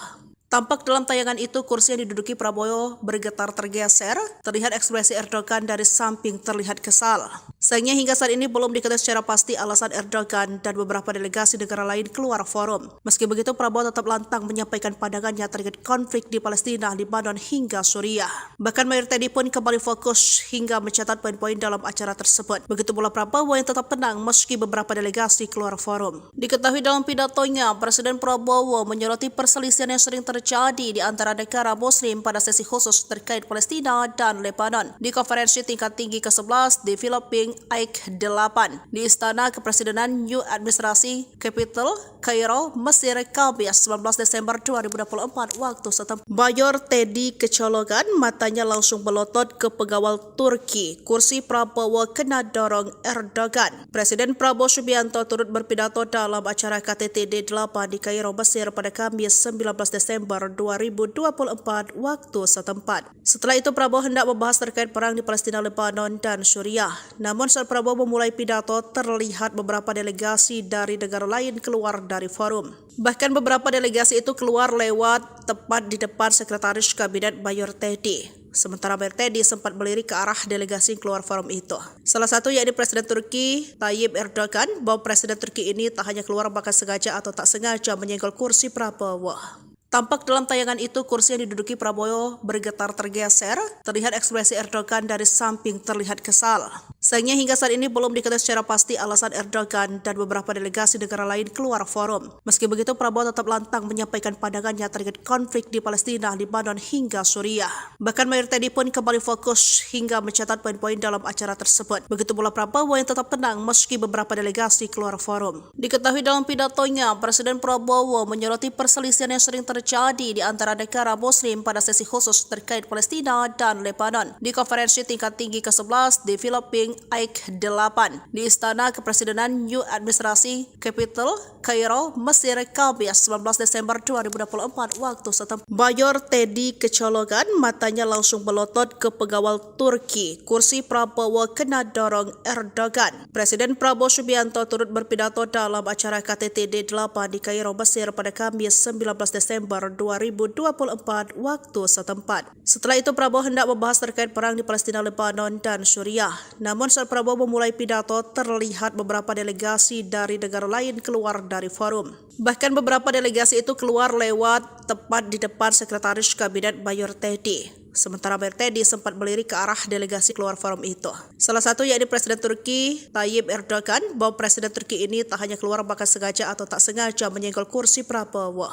Tampak dalam tayangan itu kursi yang diduduki Prabowo bergetar tergeser, terlihat ekspresi Erdogan dari samping terlihat kesal. Sayangnya hingga saat ini belum diketahui secara pasti alasan Erdogan dan beberapa delegasi negara lain keluar forum. Meski begitu Prabowo tetap lantang menyampaikan pandangannya terkait konflik di Palestina, Lebanon hingga Suriah. Bahkan Mayor Teddy pun kembali fokus hingga mencatat poin-poin dalam acara tersebut. Begitu pula Prabowo yang tetap tenang meski beberapa delegasi keluar forum. Diketahui dalam pidatonya, Presiden Prabowo menyoroti perselisihan yang sering terjadi di antara negara Muslim pada sesi khusus terkait Palestina dan Lebanon di konferensi tingkat tinggi ke-11 Developing AIC 8 di Istana Kepresidenan New Administration Capital, Kairo, Mesir, Kamis 19 Desember 2024 waktu setempat. Mayor Teddy kecolongan, matanya langsung melotot ke pengawal Turki. Kursi Prabowo kena dorong Erdogan. Presiden Prabowo Subianto turut berpidato dalam acara KTT D8 di Kairo, Mesir pada Kamis 19 Desember 2024 waktu setempat. Setelah itu Prabowo hendak membahas terkait perang di Palestina, Lebanon, dan Suriah. Namun saat Prabowo memulai pidato, terlihat beberapa delegasi dari negara lain keluar dari forum. Bahkan beberapa delegasi itu keluar lewat tepat di depan Sekretaris Kabinet Mayor Teddy. Sementara Mayor Teddy sempat melirik ke arah delegasi yang keluar forum itu. Salah satu yakni Presiden Turki Tayyip Erdogan, bahwa Presiden Turki ini tak hanya keluar bahkan sengaja atau tak sengaja menyenggol kursi Prabowo. Tampak dalam tayangan itu kursi yang diduduki Prabowo bergetar tergeser, terlihat ekspresi Erdogan dari samping terlihat kesal. Sayangnya hingga saat ini belum diketahui secara pasti alasan Erdogan dan beberapa delegasi negara lain keluar forum. Meski begitu Prabowo tetap lantang menyampaikan pandangannya terkait konflik di Palestina, Lebanon hingga Suriah. Bahkan Mayor Teddy pun kembali fokus hingga mencatat poin-poin dalam acara tersebut. Begitu pula Prabowo yang tetap tenang meski beberapa delegasi keluar forum. Diketahui dalam pidatonya, Presiden Prabowo menyoroti perselisihan yang sering terjadi di antara negara Muslim pada sesi khusus terkait Palestina dan Lebanon di konferensi tingkat tinggi ke-11 Developing Aik 8 di Istana Kepresidenan New Administrasi Capital, Kairo, Mesir, Kamis 19 Desember 2024 waktu setempat. Mayor Teddy kecolongan, matanya langsung melotot ke pegawai Turki. Kursi Prabowo kena dorong Erdogan. Presiden Prabowo Subianto turut berpidato dalam acara KTT D8 di Kairo, Mesir pada Kamis 19 Desember 2024 waktu setempat. Setelah itu Prabowo hendak membahas terkait perang di Palestina, Lebanon, dan Suriah. Namun saat Prabowo memulai pidato, terlihat beberapa delegasi dari negara lain keluar dari forum. Bahkan beberapa delegasi itu keluar lewat tepat di depan Sekretaris Kabinet Mayor Teddy. Sementara Mayor Teddy sempat melirik ke arah delegasi keluar forum itu. Salah satu yakni Presiden Turki Tayyip Erdogan, bahwa Presiden Turki ini tak hanya keluar bahkan sengaja atau tak sengaja menyenggol kursi Prabowo.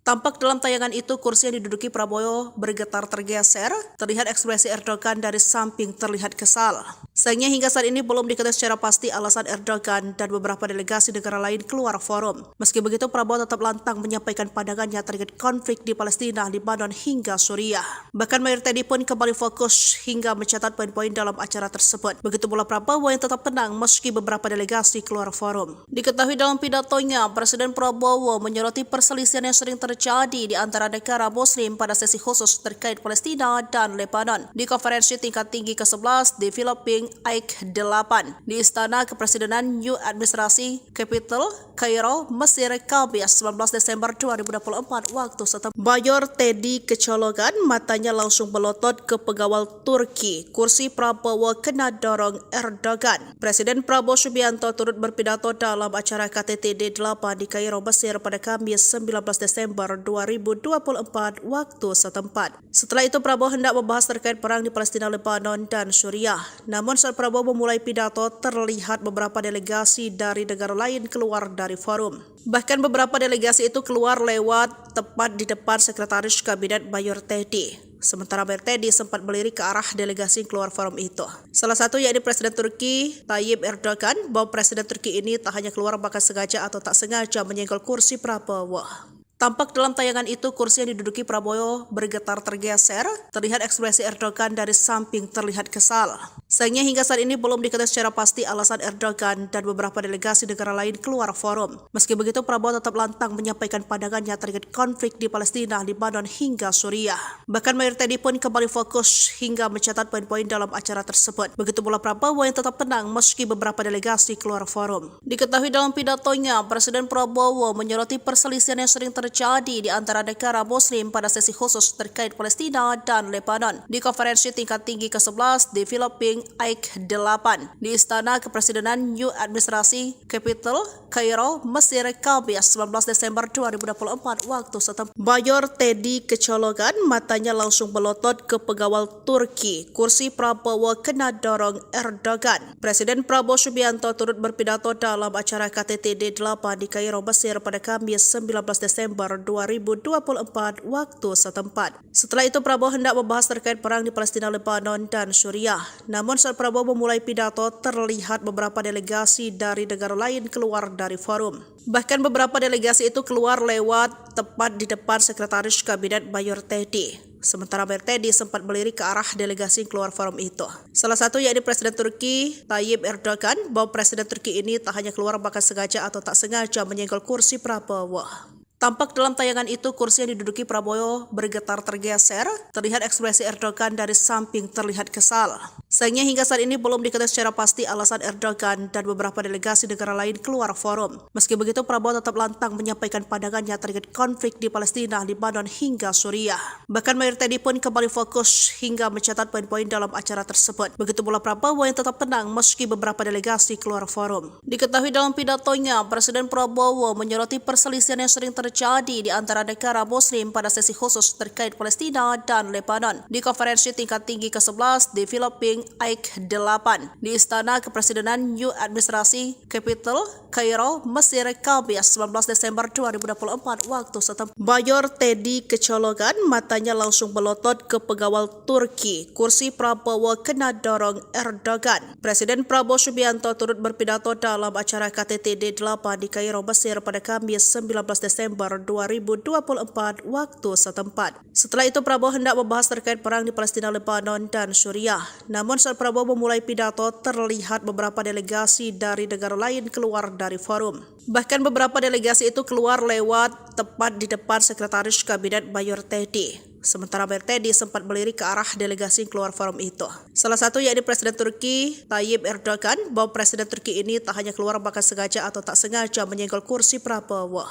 Tampak dalam tayangan itu kursi yang diduduki Prabowo bergetar tergeser, terlihat ekspresi Erdogan dari samping terlihat kesal. Sayangnya hingga saat ini belum diketahui secara pasti alasan Erdogan dan beberapa delegasi negara lain keluar forum. Meski begitu Prabowo tetap lantang menyampaikan pandangannya terkait konflik di Palestina, Lebanon hingga Suriah. Bahkan Mayor Teddy pun kembali fokus hingga mencatat poin-poin dalam acara tersebut. Begitu pula Prabowo yang tetap tenang meski beberapa delegasi keluar forum. Diketahui dalam pidatonya, Presiden Prabowo menyoroti perselisihan yang sering terjadi di antara negara Muslim pada sesi khusus terkait Palestina dan Lebanon di konferensi tingkat tinggi ke-11 di Filipina Aik 8 di Istana Kepresidenan New Administrasi Capital, Kairo, Mesir, Kamis 19 Desember 2024 waktu setempat. Mayor Teddy kecolongan, matanya langsung melotot ke pegawai Turki. Kursi Prabowo kena dorong Erdogan. Presiden Prabowo Subianto turut berpidato dalam acara KTT D8 di Kairo, Mesir pada Kamis 19 Desember 2024 waktu setempat. Setelah itu Prabowo hendak membahas terkait perang di Palestina, Lebanon, dan Suriah. Namun saat Prabowo memulai pidato, terlihat beberapa delegasi dari negara lain keluar dari forum. Bahkan beberapa delegasi itu keluar lewat tepat di depan Sekretaris Kabinet Mayor Teddy. Sementara Mayor Teddy sempat melirik ke arah delegasi keluar forum itu. Salah satu yakni Presiden Turki Tayyip Erdogan, bahwa Presiden Turki ini tak hanya keluar bahkan sengaja atau tak sengaja menyenggol kursi Prabowo. Tampak dalam tayangan itu kursi yang diduduki Prabowo bergetar tergeser, terlihat ekspresi Erdogan dari samping terlihat kesal. Sayangnya hingga saat ini belum diketahui secara pasti alasan Erdogan dan beberapa delegasi negara lain keluar forum. Meski begitu Prabowo tetap lantang menyampaikan pandangannya terkait konflik di Palestina, Lebanon hingga Suriah. Bahkan Mayor Teddy pun kembali fokus hingga mencatat poin-poin dalam acara tersebut. Begitu pula Prabowo yang tetap tenang meski beberapa delegasi keluar forum. Diketahui dalam pidatonya, Presiden Prabowo menyoroti perselisihan yang sering terjadi di antara negara Muslim pada sesi khusus terkait Palestina dan Lebanon di konferensi tingkat tinggi ke-11 di Filipina Aik 8 di Istana Kepresidenan New Administrasi Capital, Kairo, Mesir, Kamis 19 Desember 2024 waktu setempat. Mayor Teddy kecolongan, matanya langsung melotot ke pegawai Turki. Kursi Prabowo kena dorong Erdogan. Presiden Prabowo Subianto turut berpidato dalam acara KTT D8 di Kairo, Mesir pada Kamis 19 Desember 2024 waktu setempat. Setelah itu Prabowo hendak membahas terkait perang di Palestina, Lebanon, dan Suriah. Namun saat Prabowo memulai pidato, terlihat beberapa delegasi dari negara lain keluar dari forum. Bahkan beberapa delegasi itu keluar lewat tepat di depan Sekretaris Kabinet Mayor Teddy. Sementara Mayor Teddy sempat melirik ke arah delegasi keluar forum itu. Salah satu yakni Presiden Turki Tayyip Erdogan, bahwa Presiden Turki ini tak hanya keluar bahkan sengaja atau tak sengaja menyenggol kursi Prabowo. Tampak dalam tayangan itu kursi yang diduduki Prabowo bergetar tergeser, terlihat ekspresi Erdogan dari samping terlihat kesal. Sayangnya hingga saat ini belum diketahui secara pasti alasan Erdogan dan beberapa delegasi negara lain keluar forum. Meski begitu Prabowo tetap lantang menyampaikan pandangannya terkait konflik di Palestina, Lebanon hingga Suriah. Bahkan Mayor Teddy pun kembali fokus hingga mencatat poin-poin dalam acara tersebut. Begitu pula Prabowo yang tetap tenang meski beberapa delegasi keluar forum. Diketahui dalam pidatonya, Presiden Prabowo menyoroti perselisihan yang sering terjadi di antara negara Muslim pada sesi khusus terkait Palestina dan Lebanon di konferensi tingkat tinggi ke-11 di Filipina Aik 8 di Istana Kepresidenan New Administrasi Capital, Kairo, Mesir, Kamis 19 Desember 2024 waktu setempat. Mayor Teddy kecolongan, matanya langsung melotot ke pegawai Turki. Kursi Prabowo kena dorong Erdogan. Presiden Prabowo Subianto turut berpidato dalam acara KTT D8 di Kairo, Mesir pada Kamis 19 Desember 2024 waktu setempat. Setelah itu Prabowo hendak membahas terkait perang di Palestina, Lebanon, dan Suriah. Namun Namun saat Prabowo memulai pidato, terlihat beberapa delegasi dari negara lain keluar dari forum. Bahkan beberapa delegasi itu keluar lewat tepat di depan Sekretaris Kabinet Mayor Teddy. Sementara Mayor Teddy sempat melirik ke arah delegasi yang keluar forum itu. Salah satu yakni Presiden Turki Tayyip Erdogan, bahwa Presiden Turki ini tak hanya keluar bahkan sengaja atau tak sengaja menyenggol kursi Prabowo.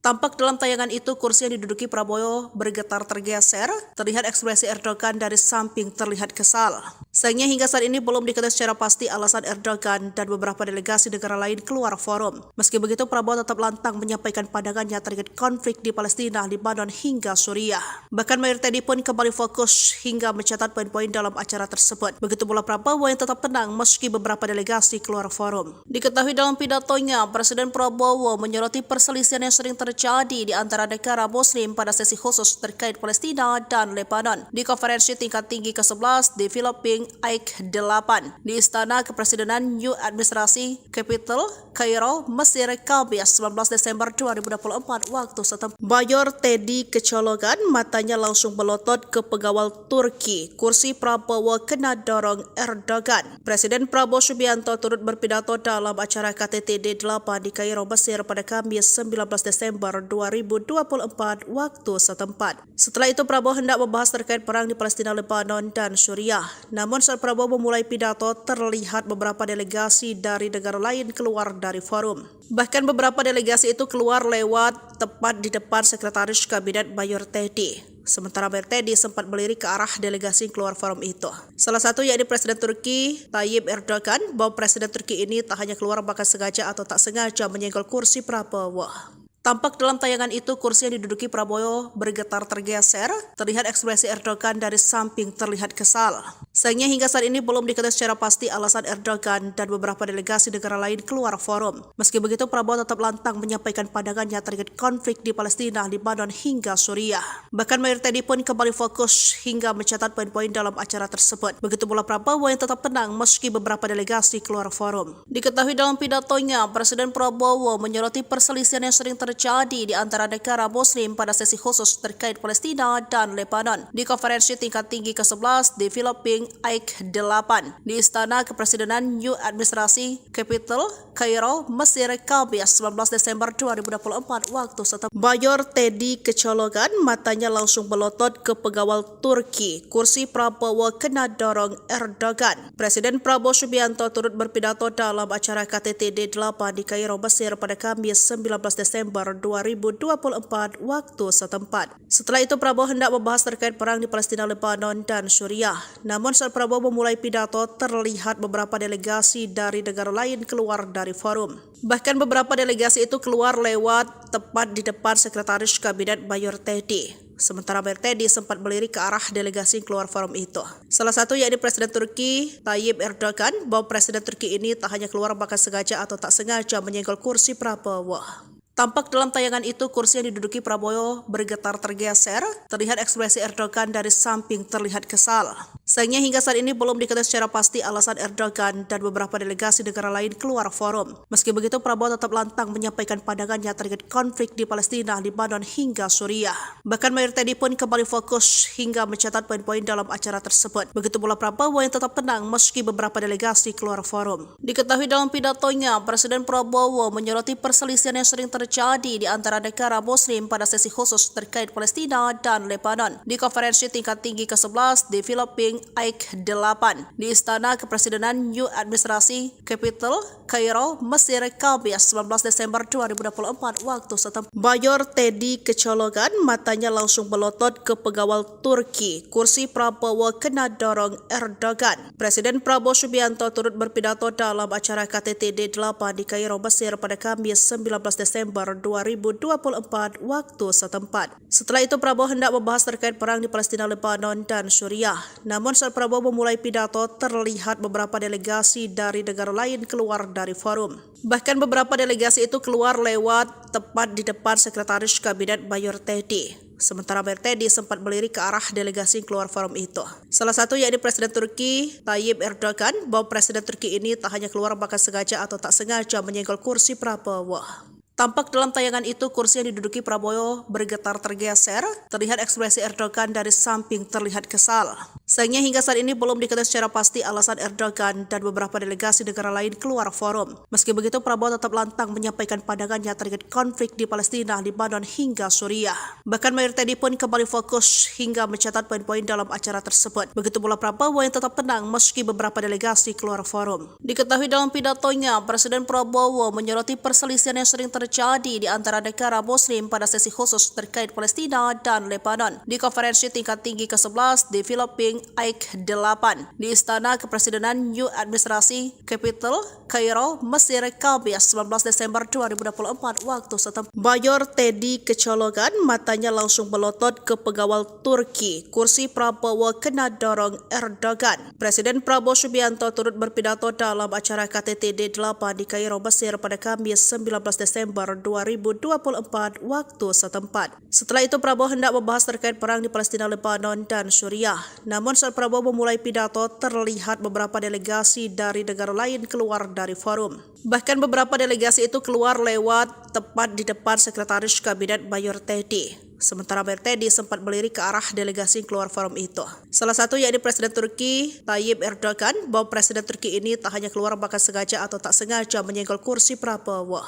Tampak dalam tayangan itu kursi yang diduduki Prabowo bergetar tergeser, terlihat ekspresi Erdogan dari samping terlihat kesal. Sayangnya hingga saat ini belum diketahui secara pasti alasan Erdogan dan beberapa delegasi negara lain keluar forum. Meski begitu, Prabowo tetap lantang menyampaikan pandangannya terkait konflik di Palestina, Lebanon hingga Suriah. Bahkan Mayor Teddy pun kembali fokus hingga mencatat poin-poin dalam acara tersebut. Begitu pula Prabowo yang tetap tenang meski beberapa delegasi keluar forum. Diketahui dalam pidatonya, Presiden Prabowo menyoroti perselisihan yang sering terjadi di antara negara Muslim pada sesi khusus terkait Palestina dan Lebanon di konferensi tingkat tinggi ke-11 di Filipina AIK 8 di Istana Kepresidenan New Administrasi Capital, Kairo, Mesir, Kamis 19 Desember 2024 waktu setempat. Mayor Teddy kecolongan, matanya langsung melotot ke pengawal Turki. Kursi Prabowo kena dorong Erdogan. Presiden Prabowo Subianto turut berpidato dalam acara KTT D8 di Kairo, Mesir pada Kamis 19 Desember 2024 waktu setempat. Setelah itu Prabowo hendak membahas terkait perang di Palestina, Lebanon, dan Suriah. Namun saat Prabowo memulai pidato, terlihat beberapa delegasi dari negara lain keluar dari forum. Bahkan beberapa delegasi itu keluar lewat tepat di depan Sekretaris Kabinet Mayor Teddy. Sementara Mayor Teddy sempat melirik ke arah delegasi yang keluar forum itu. Salah satu yakni Presiden Turki Tayyip Erdogan, bahwa Presiden Turki ini tak hanya keluar bahkan sengaja atau tak sengaja menyenggol kursi Prabowo. Tampak dalam tayangan itu kursi yang diduduki Prabowo bergetar tergeser, terlihat ekspresi Erdogan dari samping terlihat kesal. Sayangnya hingga saat ini belum diketahui secara pasti alasan Erdogan dan beberapa delegasi negara lain keluar forum. Meski begitu, Prabowo tetap lantang menyampaikan pandangannya terkait konflik di Palestina, Lebanon hingga Suriah. Bahkan Mayor Teddy pun kembali fokus hingga mencatat poin-poin dalam acara tersebut. Begitu pula Prabowo yang tetap tenang meski beberapa delegasi keluar forum. Diketahui dalam pidatonya, Presiden Prabowo menyoroti perselisihan yang sering terjadi di antara negara Muslim pada sesi khusus terkait Palestina dan Lebanon di konferensi tingkat tinggi ke-11 di Filipina AIK 8 di Istana Kepresidenan New Administrasi Capital, Kairo, Mesir, Kamis 19 Desember 2024 waktu setempat. Mayor Teddy kecolongan, matanya langsung melotot ke pengawal Turki. Kursi Prabowo kena dorong Erdogan. Presiden Prabowo Subianto turut berpidato dalam acara KTT D8 di Kairo, Mesir pada Kamis 19 Desember 2024 waktu setempat. Setelah itu Prabowo hendak membahas terkait perang di Palestina, Lebanon, dan Suriah. Namun saat Prabowo memulai pidato, terlihat beberapa delegasi dari negara lain keluar dari forum. Bahkan beberapa delegasi itu keluar lewat tepat di depan Sekretaris Kabinet Mayor Teddy. Sementara Mayor Teddy sempat melirik ke arah delegasi yang keluar forum itu. Salah satu yakni Presiden Turki Tayyip Erdogan, bahwa Presiden Turki ini tak hanya keluar bahkan sengaja atau tak sengaja menyenggol kursi Prabowo. Tampak dalam tayangan itu kursi yang diduduki Prabowo bergetar tergeser, terlihat ekspresi Erdogan dari samping terlihat kesal. Sayangnya hingga saat ini belum diketahui secara pasti alasan Erdogan dan beberapa delegasi negara lain keluar forum. Meski begitu, Prabowo tetap lantang menyampaikan pandangannya terkait konflik di Palestina, Lebanon hingga Suriah. Bahkan Mayor Teddy pun kembali fokus hingga mencatat poin-poin dalam acara tersebut. Begitu pula Prabowo yang tetap tenang meski beberapa delegasi keluar forum. Diketahui dalam pidatonya, Presiden Prabowo menyoroti perselisihan yang sering terjadi di antara negara Muslim pada sesi khusus terkait Palestina dan Lebanon di konferensi tingkat tinggi ke-11 di Filipina AIK 8 di Istana Kepresidenan New Administrasi Capital, Kairo, Mesir, Kamis 19 Desember 2024 waktu setempat. Mayor Teddy kecolongan, matanya langsung melotot ke pengawal Turki. Kursi Prabowo kena dorong Erdogan. Presiden Prabowo Subianto turut berpidato dalam acara KTT D8 di Kairo, Mesir pada Kamis 19 Desember 2024 waktu setempat. Setelah itu Prabowo hendak membahas terkait perang di Palestina, Lebanon, dan Suriah. Namun saat Prabowo memulai pidato, terlihat beberapa delegasi dari negara lain keluar dari forum. Bahkan beberapa delegasi itu keluar lewat tepat di depan Sekretaris Kabinet Mayor Teddy. Sementara Mayor Teddy sempat melirik ke arah delegasi yang keluar forum itu. Salah satu yakni Presiden Turki Tayyip Erdogan, bahwa Presiden Turki ini tak hanya keluar bahkan sengaja atau tak sengaja menyenggol kursi Prabowo. Tampak dalam tayangan itu kursi yang diduduki Prabowo bergetar tergeser, terlihat ekspresi Erdogan dari samping terlihat kesal. Sayangnya hingga saat ini belum diketahui secara pasti alasan Erdogan dan beberapa delegasi negara lain keluar forum. Meski begitu, Prabowo tetap lantang menyampaikan pandangannya terkait konflik di Palestina, Lebanon hingga Suriah. Bahkan Mayor Teddy pun kembali fokus hingga mencatat poin-poin dalam acara tersebut. Begitu pula Prabowo yang tetap tenang meski beberapa delegasi keluar forum. Diketahui dalam pidatonya, Presiden Prabowo menyoroti perselisihan yang sering terjadi di antara negara Muslim pada sesi khusus terkait Palestina dan Lebanon di konferensi tingkat tinggi ke-11 di Filipina AIK 8 di Istana Kepresidenan New Administrasi Capital, Kairo, Mesir, Kamis 19 Desember 2024 waktu setempat. Mayor Teddy kecolongan, matanya langsung melotot ke pengawal Turki. Kursi Prabowo kena dorong Erdogan. Presiden Prabowo Subianto turut berpidato dalam acara KTT D8 di Kairo, Mesir pada Kamis 19 Desember 2024 waktu setempat. Setelah itu Prabowo hendak membahas terkait perang di Palestina, Lebanon, dan Suriah. Namun saat Prabowo memulai pidato, terlihat beberapa delegasi dari negara lain keluar dari forum. Bahkan beberapa delegasi itu keluar lewat tepat di depan Sekretaris Kabinet Mayor Teddy. Sementara Mayor Teddy sempat melirik ke arah delegasi yang keluar forum itu. Salah satu yakni Presiden Turki Tayyip Erdogan, bahwa Presiden Turki ini tak hanya keluar bahkan sengaja atau tak sengaja menyenggol kursi Prabowo.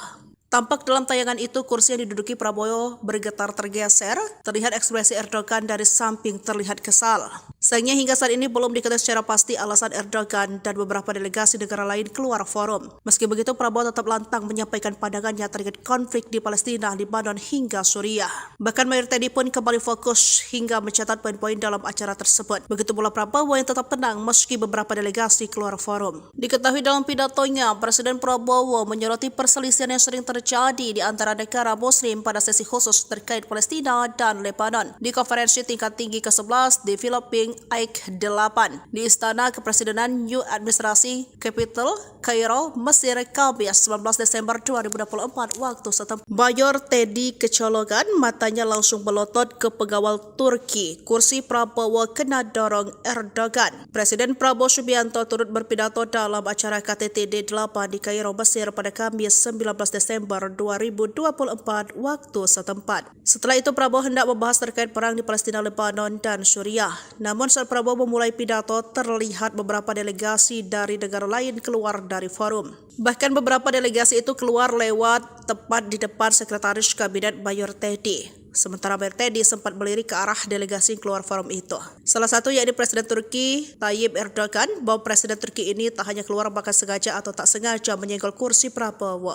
Tampak dalam tayangan itu kursi yang diduduki Prabowo bergetar tergeser, terlihat ekspresi Erdogan dari samping terlihat kesal. Sayangnya hingga saat ini belum diketahui secara pasti alasan Erdogan dan beberapa delegasi negara lain keluar forum. Meski begitu, Prabowo tetap lantang menyampaikan pandangannya terkait konflik di Palestina, Lebanon hingga Suriah. Bahkan Mayor Teddy pun kembali fokus hingga mencatat poin-poin dalam acara tersebut. Begitu pula Prabowo yang tetap tenang meski beberapa delegasi keluar forum. Diketahui dalam pidatonya, Presiden Prabowo menyoroti perselisihan yang sering terjadi di antara negara Muslim pada sesi khusus terkait Palestina dan Lebanon di konferensi tingkat tinggi ke-11 di Filipina AIK 8 di Istana Kepresidenan New Administrasi Capital, Kairo, Mesir, Kamis 19 Desember 2024 waktu setempat. Mayor Teddy kecolongan, matanya langsung melotot ke pengawal Turki. Kursi Prabowo kena dorong Erdogan. Presiden Prabowo Subianto turut berpidato dalam acara KTT D8 di Kairo, Mesir pada Kamis 19 Desember 2024 waktu setempat. Setelah itu Prabowo hendak membahas terkait perang di Palestina, Lebanon, dan Suriah. Namun saat Prabowo memulai pidato, terlihat beberapa delegasi dari negara lain keluar dari forum. Bahkan beberapa delegasi itu keluar lewat tepat di depan Sekretaris Kabinet Mayor Teddy. Sementara Mayor Teddy sempat melirik ke arah delegasi yang keluar forum itu. Salah satu yakni Presiden Turki Tayyip Erdogan, bahwa Presiden Turki ini tak hanya keluar bahkan sengaja atau tak sengaja menyenggol kursi Prabowo.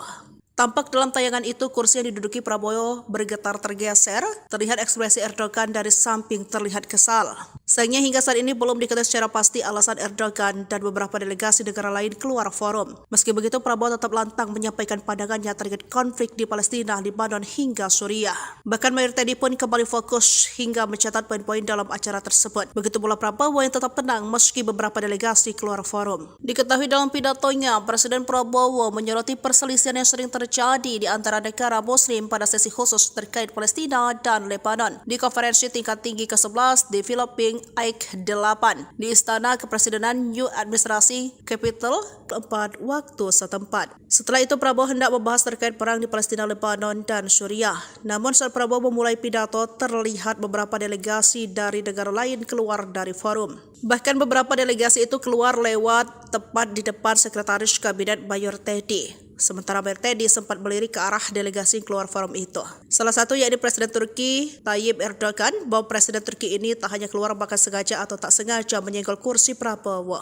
Tampak dalam tayangan itu kursi yang diduduki Prabowo bergetar tergeser, terlihat ekspresi Erdogan dari samping terlihat kesal. Sayangnya hingga saat ini belum diketahui secara pasti alasan Erdogan dan beberapa delegasi negara lain keluar forum. Meski begitu, Prabowo tetap lantang menyampaikan pandangannya terkait konflik di Palestina, Lebanon hingga Suriah. Bahkan Mayor Teddy pun kembali fokus hingga mencatat poin-poin dalam acara tersebut. Begitu pula Prabowo yang tetap tenang meski beberapa delegasi keluar forum. Diketahui dalam pidatonya, Presiden Prabowo menyoroti perselisihan yang sering terjadi di antara negara Muslim pada sesi khusus terkait Palestina dan Lebanon di konferensi tingkat tinggi ke-11 di Filipina AIK 8 di Istana Kepresidenan New Administrasi Capital 4 waktu setempat. Setelah itu Prabowo hendak membahas terkait perang di Palestina, Lebanon, dan Suriah. Namun saat Prabowo memulai pidato, terlihat beberapa delegasi dari negara lain keluar dari forum. Bahkan beberapa delegasi itu keluar lewat tepat di depan Sekretaris Kabinet Mayor Teddy. Sementara Mayor Teddy sempat melirik ke arah delegasi yang keluar forum itu. Salah satu yakni Presiden Turki Tayyip Erdogan, bahwa Presiden Turki ini tak hanya keluar bahkan sengaja atau tak sengaja menyenggol kursi Prabowo.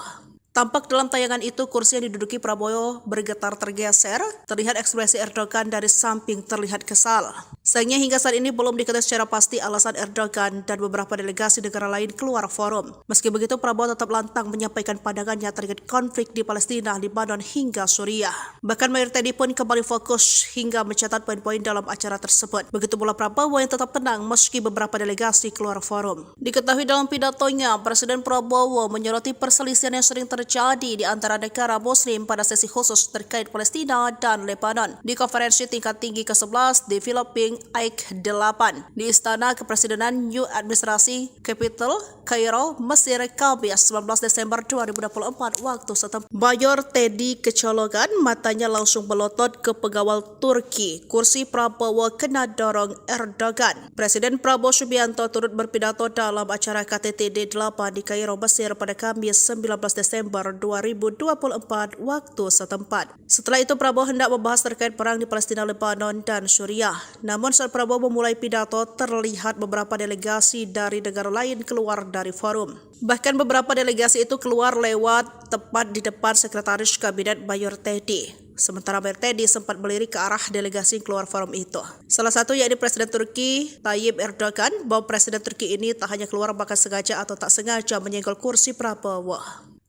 Tampak dalam tayangan itu kursi yang diduduki Prabowo bergetar tergeser, terlihat ekspresi Erdogan dari samping terlihat kesal. Sayangnya hingga saat ini belum diketahui secara pasti alasan Erdogan dan beberapa delegasi negara lain keluar forum. Meski begitu, Prabowo tetap lantang menyampaikan pandangannya terkait konflik di Palestina, Lebanon hingga Suriah. Bahkan Mayor Teddy pun kembali fokus hingga mencatat poin-poin dalam acara tersebut. Begitu pula Prabowo yang tetap tenang meski beberapa delegasi keluar forum. Diketahui dalam pidatonya, Presiden Prabowo menyoroti perselisihan yang sering terjadi di antara negara Muslim pada sesi khusus terkait Palestina dan Lebanon di konferensi tingkat tinggi ke-11 di Filipina Aik 8 di Istana Kepresidenan New Administrasi Capital, Kairo, Mesir, Kamis 19 Desember 2024 waktu setempat. Mayor Teddy kecolongan, matanya langsung melotot ke pengawal Turki. Kursi Prabowo kena dorong Erdogan. Presiden Prabowo Subianto turut berpidato dalam acara KTT D8 di Kairo, Mesir pada Kamis 19 Desember 2024 waktu setempat. Setelah itu Prabowo hendak membahas terkait perang di Palestina, Lebanon, dan Suriah. Namun saat Prabowo memulai pidato, terlihat beberapa delegasi dari negara lain keluar dari forum. Bahkan beberapa delegasi itu keluar lewat tepat di depan Sekretaris Kabinet Mayor Teddy. Sementara Mayor Teddy sempat melirik ke arah delegasi keluar forum itu. Salah satu yakni Presiden Turki Tayyip Erdogan, bahwa Presiden Turki ini tak hanya keluar bahkan sengaja atau tak sengaja menyenggol kursi Prabowo.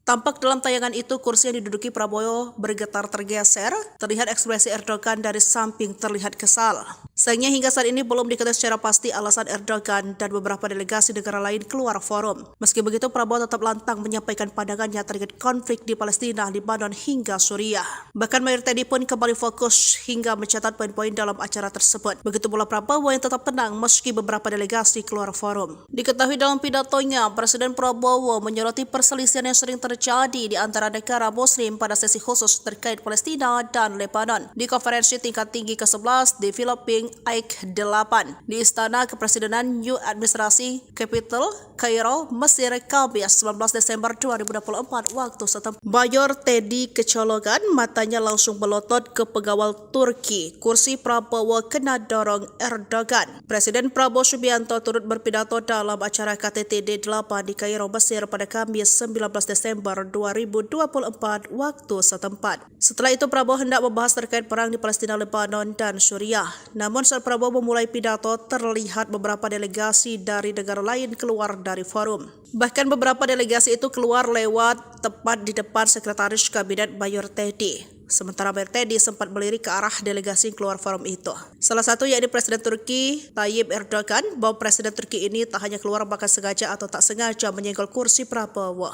Tampak dalam tayangan itu kursi yang diduduki Prabowo bergetar tergeser, terlihat ekspresi Erdogan dari samping terlihat kesal. Sayangnya hingga saat ini belum diketahui secara pasti alasan Erdogan dan beberapa delegasi negara lain keluar forum. Meski begitu Prabowo tetap lantang menyampaikan pandangannya terkait konflik di Palestina, Lebanon hingga Suriah. Bahkan Mayor Teddy pun kembali fokus hingga mencatat poin-poin dalam acara tersebut. Begitu pula Prabowo yang tetap tenang meski beberapa delegasi keluar forum. Diketahui dalam pidatonya, Presiden Prabowo menyoroti perselisihan yang sering terjadi di antara negara Muslim pada sesi khusus terkait Palestina dan Lebanon di konferensi tingkat tinggi ke-11 di Filipina Aik 8 di Istana Kepresidenan New Administrasi Capital, Kairo, Mesir, Kamis 19 Desember 2024 waktu setempat. Mayor Teddy kecolongan, matanya langsung melotot ke pengawal Turki. Kursi Prabowo kena dorong Erdogan. Presiden Prabowo Subianto turut berpidato dalam acara KTT D8 di Kairo, Mesir pada Kamis 19 Desember 2024 waktu setempat. Setelah itu Prabowo hendak membahas terkait perang di Palestina, Lebanon, dan Suriah. Namun saat Prabowo memulai pidato, terlihat beberapa delegasi dari negara lain keluar dari forum. Bahkan beberapa delegasi itu keluar lewat tepat di depan Sekretaris Kabinet Mayor Teddy. Sementara Mayor Teddy sempat melirik ke arah delegasi keluar forum itu. Salah satu yakni Presiden Turki Tayyip Erdogan, bahwa Presiden Turki ini tak hanya keluar bahkan sengaja atau tak sengaja menyenggol kursi Prabowo.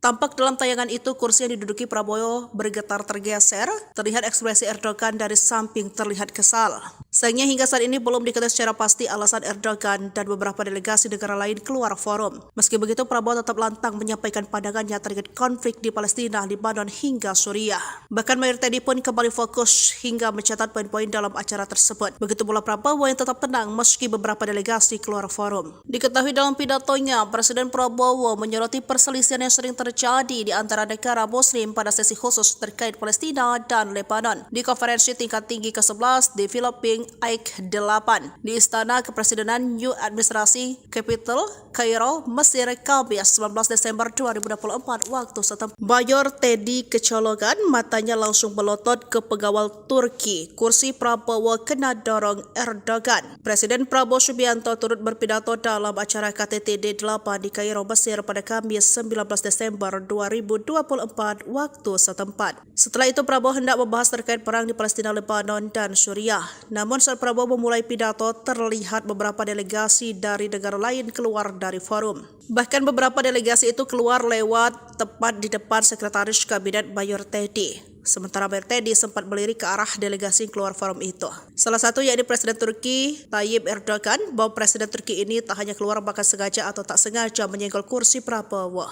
Tampak dalam tayangan itu kursi yang diduduki Prabowo bergetar tergeser, terlihat ekspresi Erdogan dari samping terlihat kesal. Sayangnya hingga saat ini belum diketahui secara pasti alasan Erdogan dan beberapa delegasi negara lain keluar forum. Meski begitu Prabowo tetap lantang menyampaikan pandangannya terkait konflik di Palestina, Lebanon hingga Suriah. Bahkan Mayor Teddy pun kembali fokus hingga mencatat poin-poin dalam acara tersebut. Begitu pula Prabowo yang tetap tenang meski beberapa delegasi keluar forum. Diketahui dalam pidatonya, Presiden Prabowo menyoroti perselisihan yang sering terjadi di antara negara Muslim pada sesi khusus terkait Palestina dan Lebanon di konferensi tingkat tinggi ke-11 di Filipina Aik 8 di Istana Kepresidenan New Administrasi Capital, Kairo, Mesir, Kamis 19 Desember 2024 waktu setempat. Mayor Teddy kecolongan, matanya langsung melotot ke pengawal Turki. Kursi Prabowo kena dorong Erdogan. Presiden Prabowo Subianto turut berpidato dalam acara KTT D8 di Kairo, Mesir pada Kamis 19 Desember 2024 waktu setempat. Setelah itu Prabowo hendak membahas terkait perang di Palestina, Lebanon, dan Suriah. Namun saat Prabowo memulai pidato, terlihat beberapa delegasi dari negara lain keluar dari forum. Bahkan beberapa delegasi itu keluar lewat tepat di depan Sekretaris Kabinet Mayor Teddy. Sementara Mayor Teddy sempat melirik ke arah delegasi keluar forum itu. Salah satu yakni Presiden Turki Tayyip Erdogan, bahwa Presiden Turki ini tak hanya keluar bahkan sengaja atau tak sengaja menyenggol kursi Prabowo.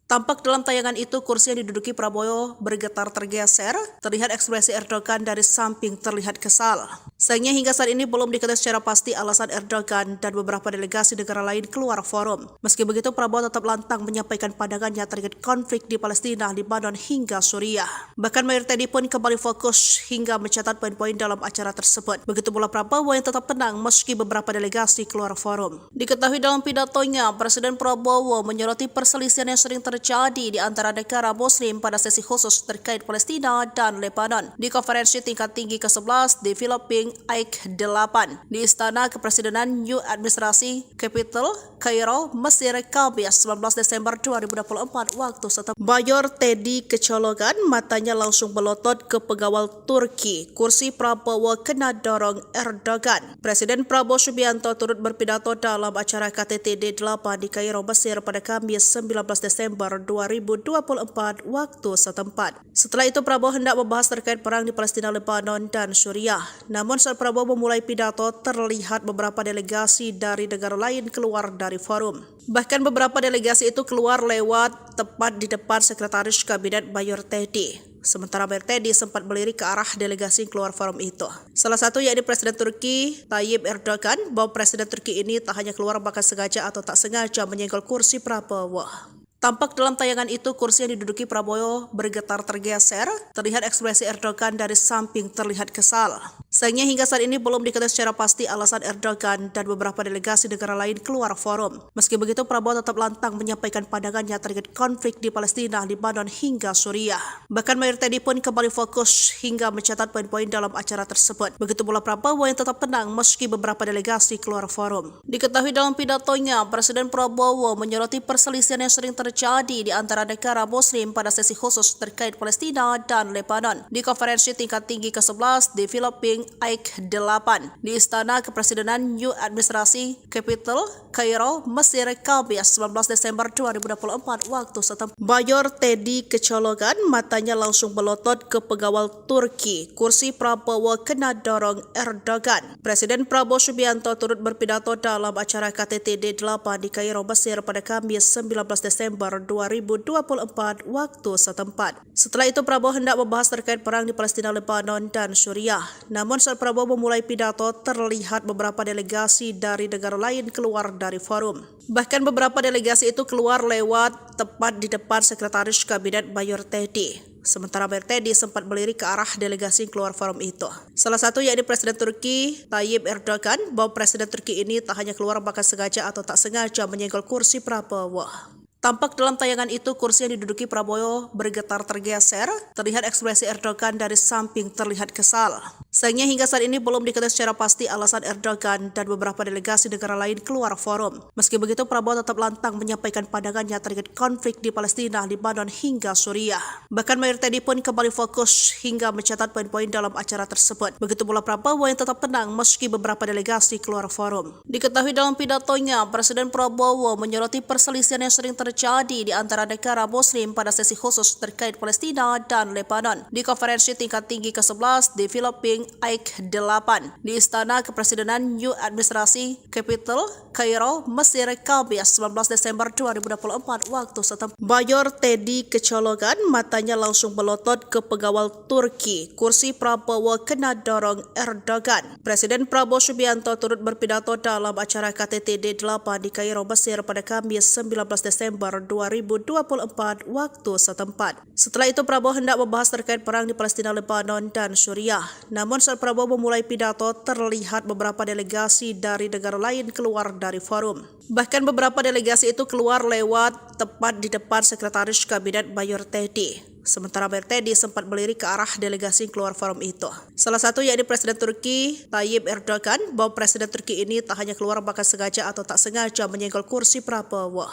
Tampak dalam tayangan itu kursi yang diduduki Prabowo bergetar tergeser, terlihat ekspresi Erdogan dari samping terlihat kesal. Sayangnya hingga saat ini belum diketahui secara pasti alasan Erdogan dan beberapa delegasi negara lain keluar forum. Meski begitu Prabowo tetap lantang menyampaikan pandangannya terkait konflik di Palestina, Lebanon hingga Suriah. Bahkan Mayor Teddy pun kembali fokus hingga mencatat poin-poin dalam acara tersebut. Begitu pula Prabowo yang tetap tenang meski beberapa delegasi keluar forum. Diketahui dalam pidatonya, Presiden Prabowo menyoroti perselisihan yang sering terjadi di antara negara Muslim pada sesi khusus terkait Palestina dan Lebanon di konferensi tingkat tinggi ke-11 di Filipina Aik 8 di Istana Kepresidenan New Administrasi Capital, Kairo, Mesir, Kamis 19 Desember 2024 waktu setempat. Mayor Teddy kecolongan, matanya langsung melotot ke pengawal Turki. Kursi Prabowo kena dorong Erdogan. Presiden Prabowo Subianto turut berpidato dalam acara KTT D8 di Kairo, Mesir pada Kamis 19 Desember 2024 waktu setempat. Setelah itu Prabowo hendak membahas terkait perang di Palestina, Lebanon, dan Suriah. Namun Namun saat Prabowo memulai pidato, terlihat beberapa delegasi dari negara lain keluar dari forum. Bahkan beberapa delegasi itu keluar lewat tepat di depan Sekretaris Kabinet Mayor Teddy. Sementara Mayor Teddy sempat melirik ke arah delegasi yang keluar forum itu. Salah satu yakni Presiden Turki Tayyip Erdogan, bahwa Presiden Turki ini tak hanya keluar bahkan sengaja atau tak sengaja menyenggol kursi Prabowo. Tampak dalam tayangan itu kursi yang diduduki Prabowo bergetar tergeser, terlihat ekspresi Erdogan dari samping terlihat kesal. Sayangnya hingga saat ini belum diketahui secara pasti alasan Erdogan dan beberapa delegasi negara lain keluar forum. Meski begitu, Prabowo tetap lantang menyampaikan pandangannya terkait konflik di Palestina, Lebanon hingga Suriah. Bahkan Mayor Teddy pun kembali fokus hingga mencatat poin-poin dalam acara tersebut. Begitu pula Prabowo yang tetap tenang meski beberapa delegasi keluar forum. Diketahui dalam pidatonya, Presiden Prabowo menyoroti perselisihan yang sering terjadi di antara negara Muslim pada sesi khusus terkait Palestina dan Lebanon di konferensi tingkat tinggi ke-11 di Filipina AIK 8 di Istana Kepresidenan New Administrasi Capital, Kairo, Mesir, Kamis 19 Desember 2024 waktu setempat. Mayor Teddy kecolongan, matanya langsung melotot ke pengawal Turki. Kursi Prabowo kena dorong Erdogan. Presiden Prabowo Subianto turut berpidato dalam acara KTT D8 di Kairo, Mesir pada Kamis 19 Desember 2024 waktu setempat. Setelah itu Prabowo hendak membahas terkait perang di Palestina, Lebanon, dan Suriah. Namun saat Prabowo memulai pidato, terlihat beberapa delegasi dari negara lain keluar dari forum. Bahkan beberapa delegasi itu keluar lewat tepat di depan Sekretaris Kabinet Mayor Teddy. Sementara Mayor Teddy sempat melirik ke arah delegasi yang keluar forum itu. Salah satu yakni Presiden Turki Tayyip Erdogan, bahwa Presiden Turki ini tak hanya keluar bahkan sengaja atau tak sengaja menyenggol kursi Prabowo. Tampak dalam tayangan itu kursi yang diduduki Prabowo bergetar tergeser, terlihat ekspresi Erdogan dari samping terlihat kesal. Sayangnya hingga saat ini belum diketahui secara pasti alasan Erdogan dan beberapa delegasi negara lain keluar forum. Meski begitu, Prabowo tetap lantang menyampaikan pandangannya terkait konflik di Palestina, Lebanon hingga Suriah. Bahkan Mayor Teddy pun kembali fokus hingga mencatat poin-poin dalam acara tersebut. Begitu pula Prabowo yang tetap tenang meski beberapa delegasi keluar forum. Diketahui dalam pidatonya, Presiden Prabowo menyoroti perselisihan yang sering terjadi di antara negara Muslim pada sesi khusus terkait Palestina dan Lebanon di konferensi tingkat tinggi ke-11 di Filipina AIK 8 di Istana Kepresidenan New Administrasi Capital, Kairo, Mesir, Kamis 19 Desember 2024 waktu setempat. Mayor Teddy kecolongan, matanya langsung melotot ke pengawal Turki. Kursi Prabowo kena dorong Erdogan. Presiden Prabowo Subianto turut berpidato dalam acara KTT D8 di Kairo, Mesir pada Kamis 19 Desember 2024 waktu setempat. Setelah itu Prabowo hendak membahas terkait perang di Palestina, Lebanon, dan Suriah. Namun saat Prabowo memulai pidato, terlihat beberapa delegasi dari negara lain keluar dari forum. Bahkan beberapa delegasi itu keluar lewat tepat di depan Sekretaris Kabinet Mayor Teddy. Sementara Mayor Teddy sempat melirik ke arah delegasi yang keluar forum itu. Salah satu yakni Presiden Turki Tayyip Erdogan, bahwa Presiden Turki ini tak hanya keluar bahkan sengaja atau tak sengaja menyenggol kursi Prabowo.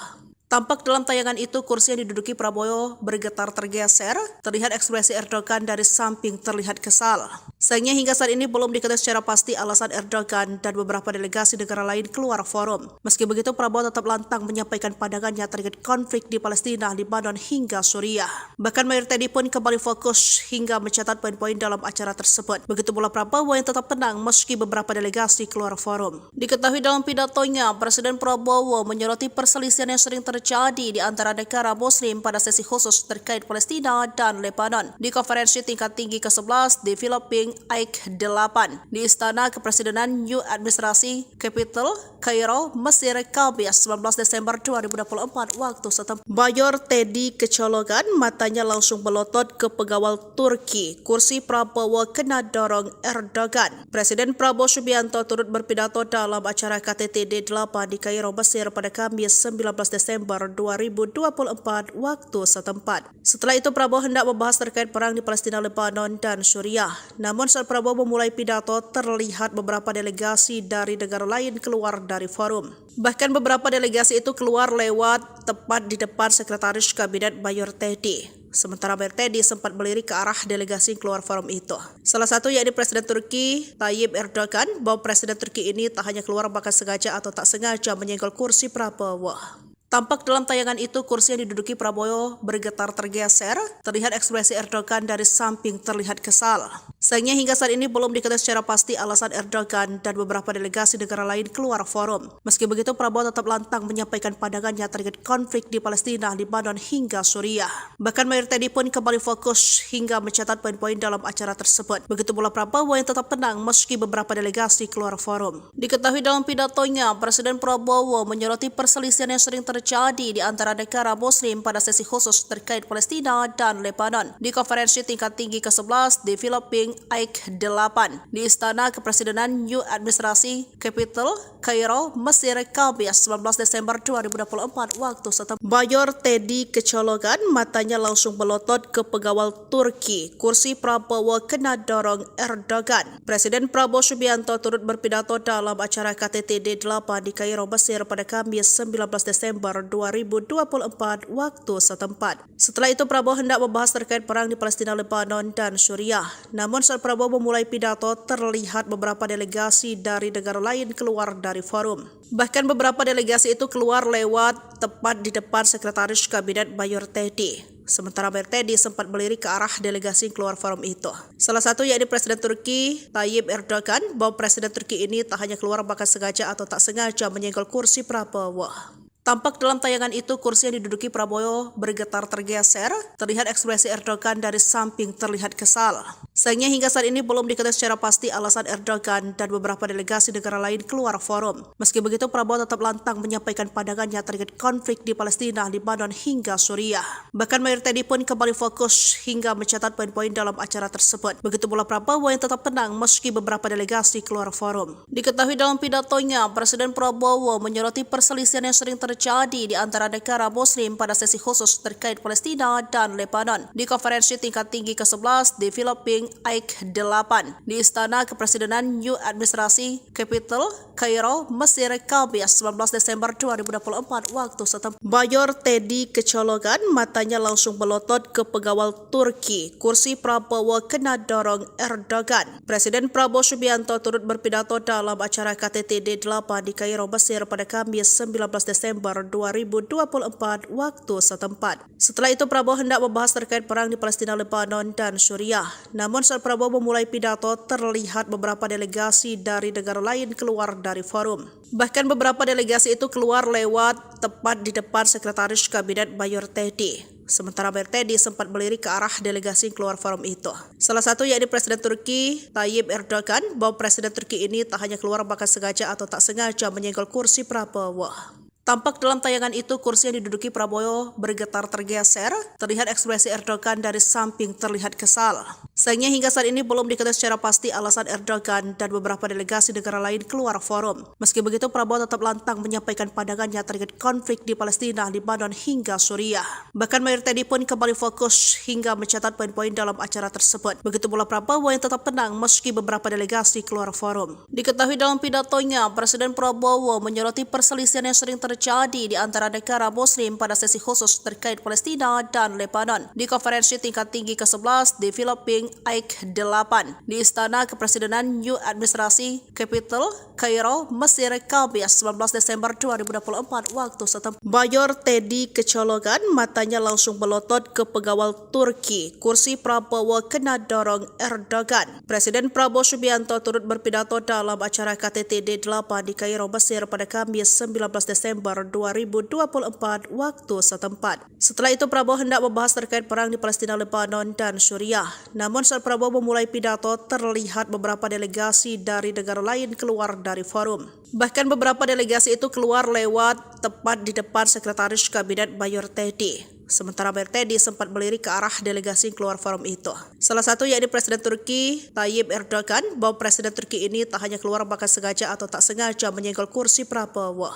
Tampak dalam tayangan itu kursi yang diduduki Prabowo bergetar tergeser, terlihat ekspresi Erdogan dari samping terlihat kesal. Sayangnya hingga saat ini belum diketahui secara pasti alasan Erdogan dan beberapa delegasi negara lain keluar forum. Meski begitu, Prabowo tetap lantang menyampaikan pandangannya terkait konflik di Palestina, Lebanon hingga Suriah. Bahkan Mayor Teddy pun kembali fokus hingga mencatat poin-poin dalam acara tersebut. Begitu pula Prabowo yang tetap tenang meski beberapa delegasi keluar forum. Diketahui dalam pidatonya, Presiden Prabowo menyoroti perselisihan yang sering terjadi di antara negara Muslim pada sesi khusus terkait Palestina dan Lebanon di konferensi tingkat tinggi ke-11 di Filipina AIK 8 di Istana Kepresidenan New Administrasi Capital, Kairo, Mesir, Kamis 19 Desember 2024 waktu setempat. Mayor Teddy kecolongan, matanya langsung melotot ke pengawal Turki. Kursi Prabowo kena dorong Erdogan. Presiden Prabowo Subianto turut berpidato dalam acara KTT D8 di Kairo, Mesir pada Kamis 19 Desember 2024 waktu setempat. Setelah itu Prabowo hendak membahas terkait perang di Palestina, Lebanon, dan Suriah. Namun saat Prabowo memulai pidato, terlihat beberapa delegasi dari negara lain keluar dari forum. Bahkan beberapa delegasi itu keluar lewat tepat di depan Sekretaris Kabinet Mayor Teddy. Sementara Mayor Teddy sempat melirik ke arah delegasi yang keluar forum itu. Salah satu yakni Presiden Turki Tayyip Erdogan, bahwa Presiden Turki ini tak hanya keluar bahkan sengaja atau tak sengaja menyenggol kursi Prabowo. Tampak dalam tayangan itu kursi yang diduduki Prabowo bergetar tergeser, terlihat ekspresi Erdogan dari samping terlihat kesal. Sayangnya hingga saat ini belum diketahui secara pasti alasan Erdogan dan beberapa delegasi negara lain keluar forum. Meski begitu, Prabowo tetap lantang menyampaikan pandangannya terkait konflik di Palestina, Lebanon hingga Suriah. Bahkan Mayor Teddy pun kembali fokus hingga mencatat poin-poin dalam acara tersebut. Begitu pula Prabowo yang tetap tenang meski beberapa delegasi keluar forum. Diketahui dalam pidatonya, Presiden Prabowo menyoroti perselisihan yang sering terjadi di antara negara Muslim pada sesi khusus terkait Palestina dan Lebanon di konferensi tingkat tinggi ke-11 di Filipina AIK 8 di Istana Kepresidenan New Administrasi Capital, Kairo, Mesir, Kamis 19 Desember 2024 waktu setempat. Mayor Teddy kecolongan, matanya langsung melotot ke pengawal Turki. Kursi Prabowo kena dorong Erdogan. Presiden Prabowo Subianto turut berpidato dalam acara KTT D8 di Kairo, Mesir pada Kamis 19 Desember 2024 waktu setempat. Setelah itu Prabowo hendak membahas terkait perang di Palestina, Lebanon, dan Suriah. Namun saat Prabowo memulai pidato, terlihat beberapa delegasi dari negara lain keluar dari forum. Bahkan beberapa delegasi itu keluar lewat tepat di depan Sekretaris Kabinet Mayor Teddy. Sementara Mayor Teddy sempat melirik ke arah delegasi yang keluar forum itu. Salah satu yakni Presiden Turki Tayyip Erdogan, bahwa Presiden Turki ini tak hanya keluar bahkan sengaja atau tak sengaja menyenggol kursi Prabowo. Tampak dalam tayangan itu kursi yang diduduki Prabowo bergetar tergeser, terlihat ekspresi Erdogan dari samping terlihat kesal. Sayangnya hingga saat ini belum diketahui secara pasti alasan Erdogan dan beberapa delegasi negara lain keluar forum. Meski begitu, Prabowo tetap lantang menyampaikan pandangannya terkait konflik di Palestina, Lebanon hingga Suriah. Bahkan Mayor Teddy pun kembali fokus hingga mencatat poin-poin dalam acara tersebut. Begitu pula Prabowo yang tetap tenang meski beberapa delegasi keluar forum. Diketahui dalam pidatonya, Presiden Prabowo menyoroti perselisihan yang sering terjadi di antara negara Muslim pada sesi khusus terkait Palestina dan Lebanon di konferensi tingkat tinggi ke-11 di Filipina AIK 8 di Istana Kepresidenan New Administrasi Capital, Kairo, Mesir, Kamis 19 Desember 2024 waktu setempat. Mayor Teddy kecolongan, matanya langsung melotot ke pengawal Turki. Kursi Prabowo kena dorong Erdogan. Presiden Prabowo Subianto turut berpidato dalam acara KTT D8 di Kairo, Mesir pada Kamis 19 Desember 2024 waktu setempat. Setelah itu Prabowo hendak membahas terkait perang di Palestina, Lebanon, dan Suriah. Namun saat Prabowo memulai pidato, terlihat beberapa delegasi dari negara lain keluar dari forum. Bahkan beberapa delegasi itu keluar lewat tepat di depan Sekretaris Kabinet Mayor Teddy. Sementara Mayor Teddy sempat melirik ke arah delegasi yang keluar forum itu. Salah satu yakni Presiden Turki Tayyip Erdogan, bahwa Presiden Turki ini tak hanya keluar bahkan sengaja atau tak sengaja menyenggol kursi Prabowo. Tampak dalam tayangan itu kursi yang diduduki Prabowo bergetar tergeser, terlihat ekspresi Erdogan dari samping terlihat kesal. Sayangnya hingga saat ini belum diketahui secara pasti alasan Erdogan dan beberapa delegasi negara lain keluar forum. Meski begitu, Prabowo tetap lantang menyampaikan pandangannya terkait konflik di Palestina, Lebanon hingga Suriah. Bahkan Mayor Teddy pun kembali fokus hingga mencatat poin-poin dalam acara tersebut. Begitu pula Prabowo yang tetap tenang meski beberapa delegasi keluar forum. Diketahui dalam pidatonya, Presiden Prabowo menyoroti perselisihan yang sering terjadi di antara negara Muslim pada sesi khusus terkait Palestina dan Lebanon di konferensi tingkat tinggi ke-11 di Filipina AIK 8 di Istana Kepresidenan New Administrasi Capital, Kairo, Mesir, Kamis 19 Desember 2024 waktu setempat. Mayor Teddy kecolongan, matanya langsung melotot ke pengawal Turki. Kursi Prabowo kena dorong Erdogan. Presiden Prabowo Subianto turut berpidato dalam acara KTT D8 di Kairo, Mesir pada Kamis 19 Desember 2024 waktu setempat. Setelah itu Prabowo hendak membahas terkait perang di Palestina, Lebanon, dan Suriah. Namun saat Prabowo memulai pidato, terlihat beberapa delegasi dari negara lain keluar dari forum. Bahkan beberapa delegasi itu keluar lewat tepat di depan Sekretaris Kabinet Mayor Teddy. Sementara Mayor Teddy sempat melirik ke arah delegasi yang keluar forum itu. Salah satu yakni Presiden Turki Tayyip Erdogan, bahwa Presiden Turki ini tak hanya keluar bahkan sengaja atau tak sengaja menyenggol kursi Prabowo.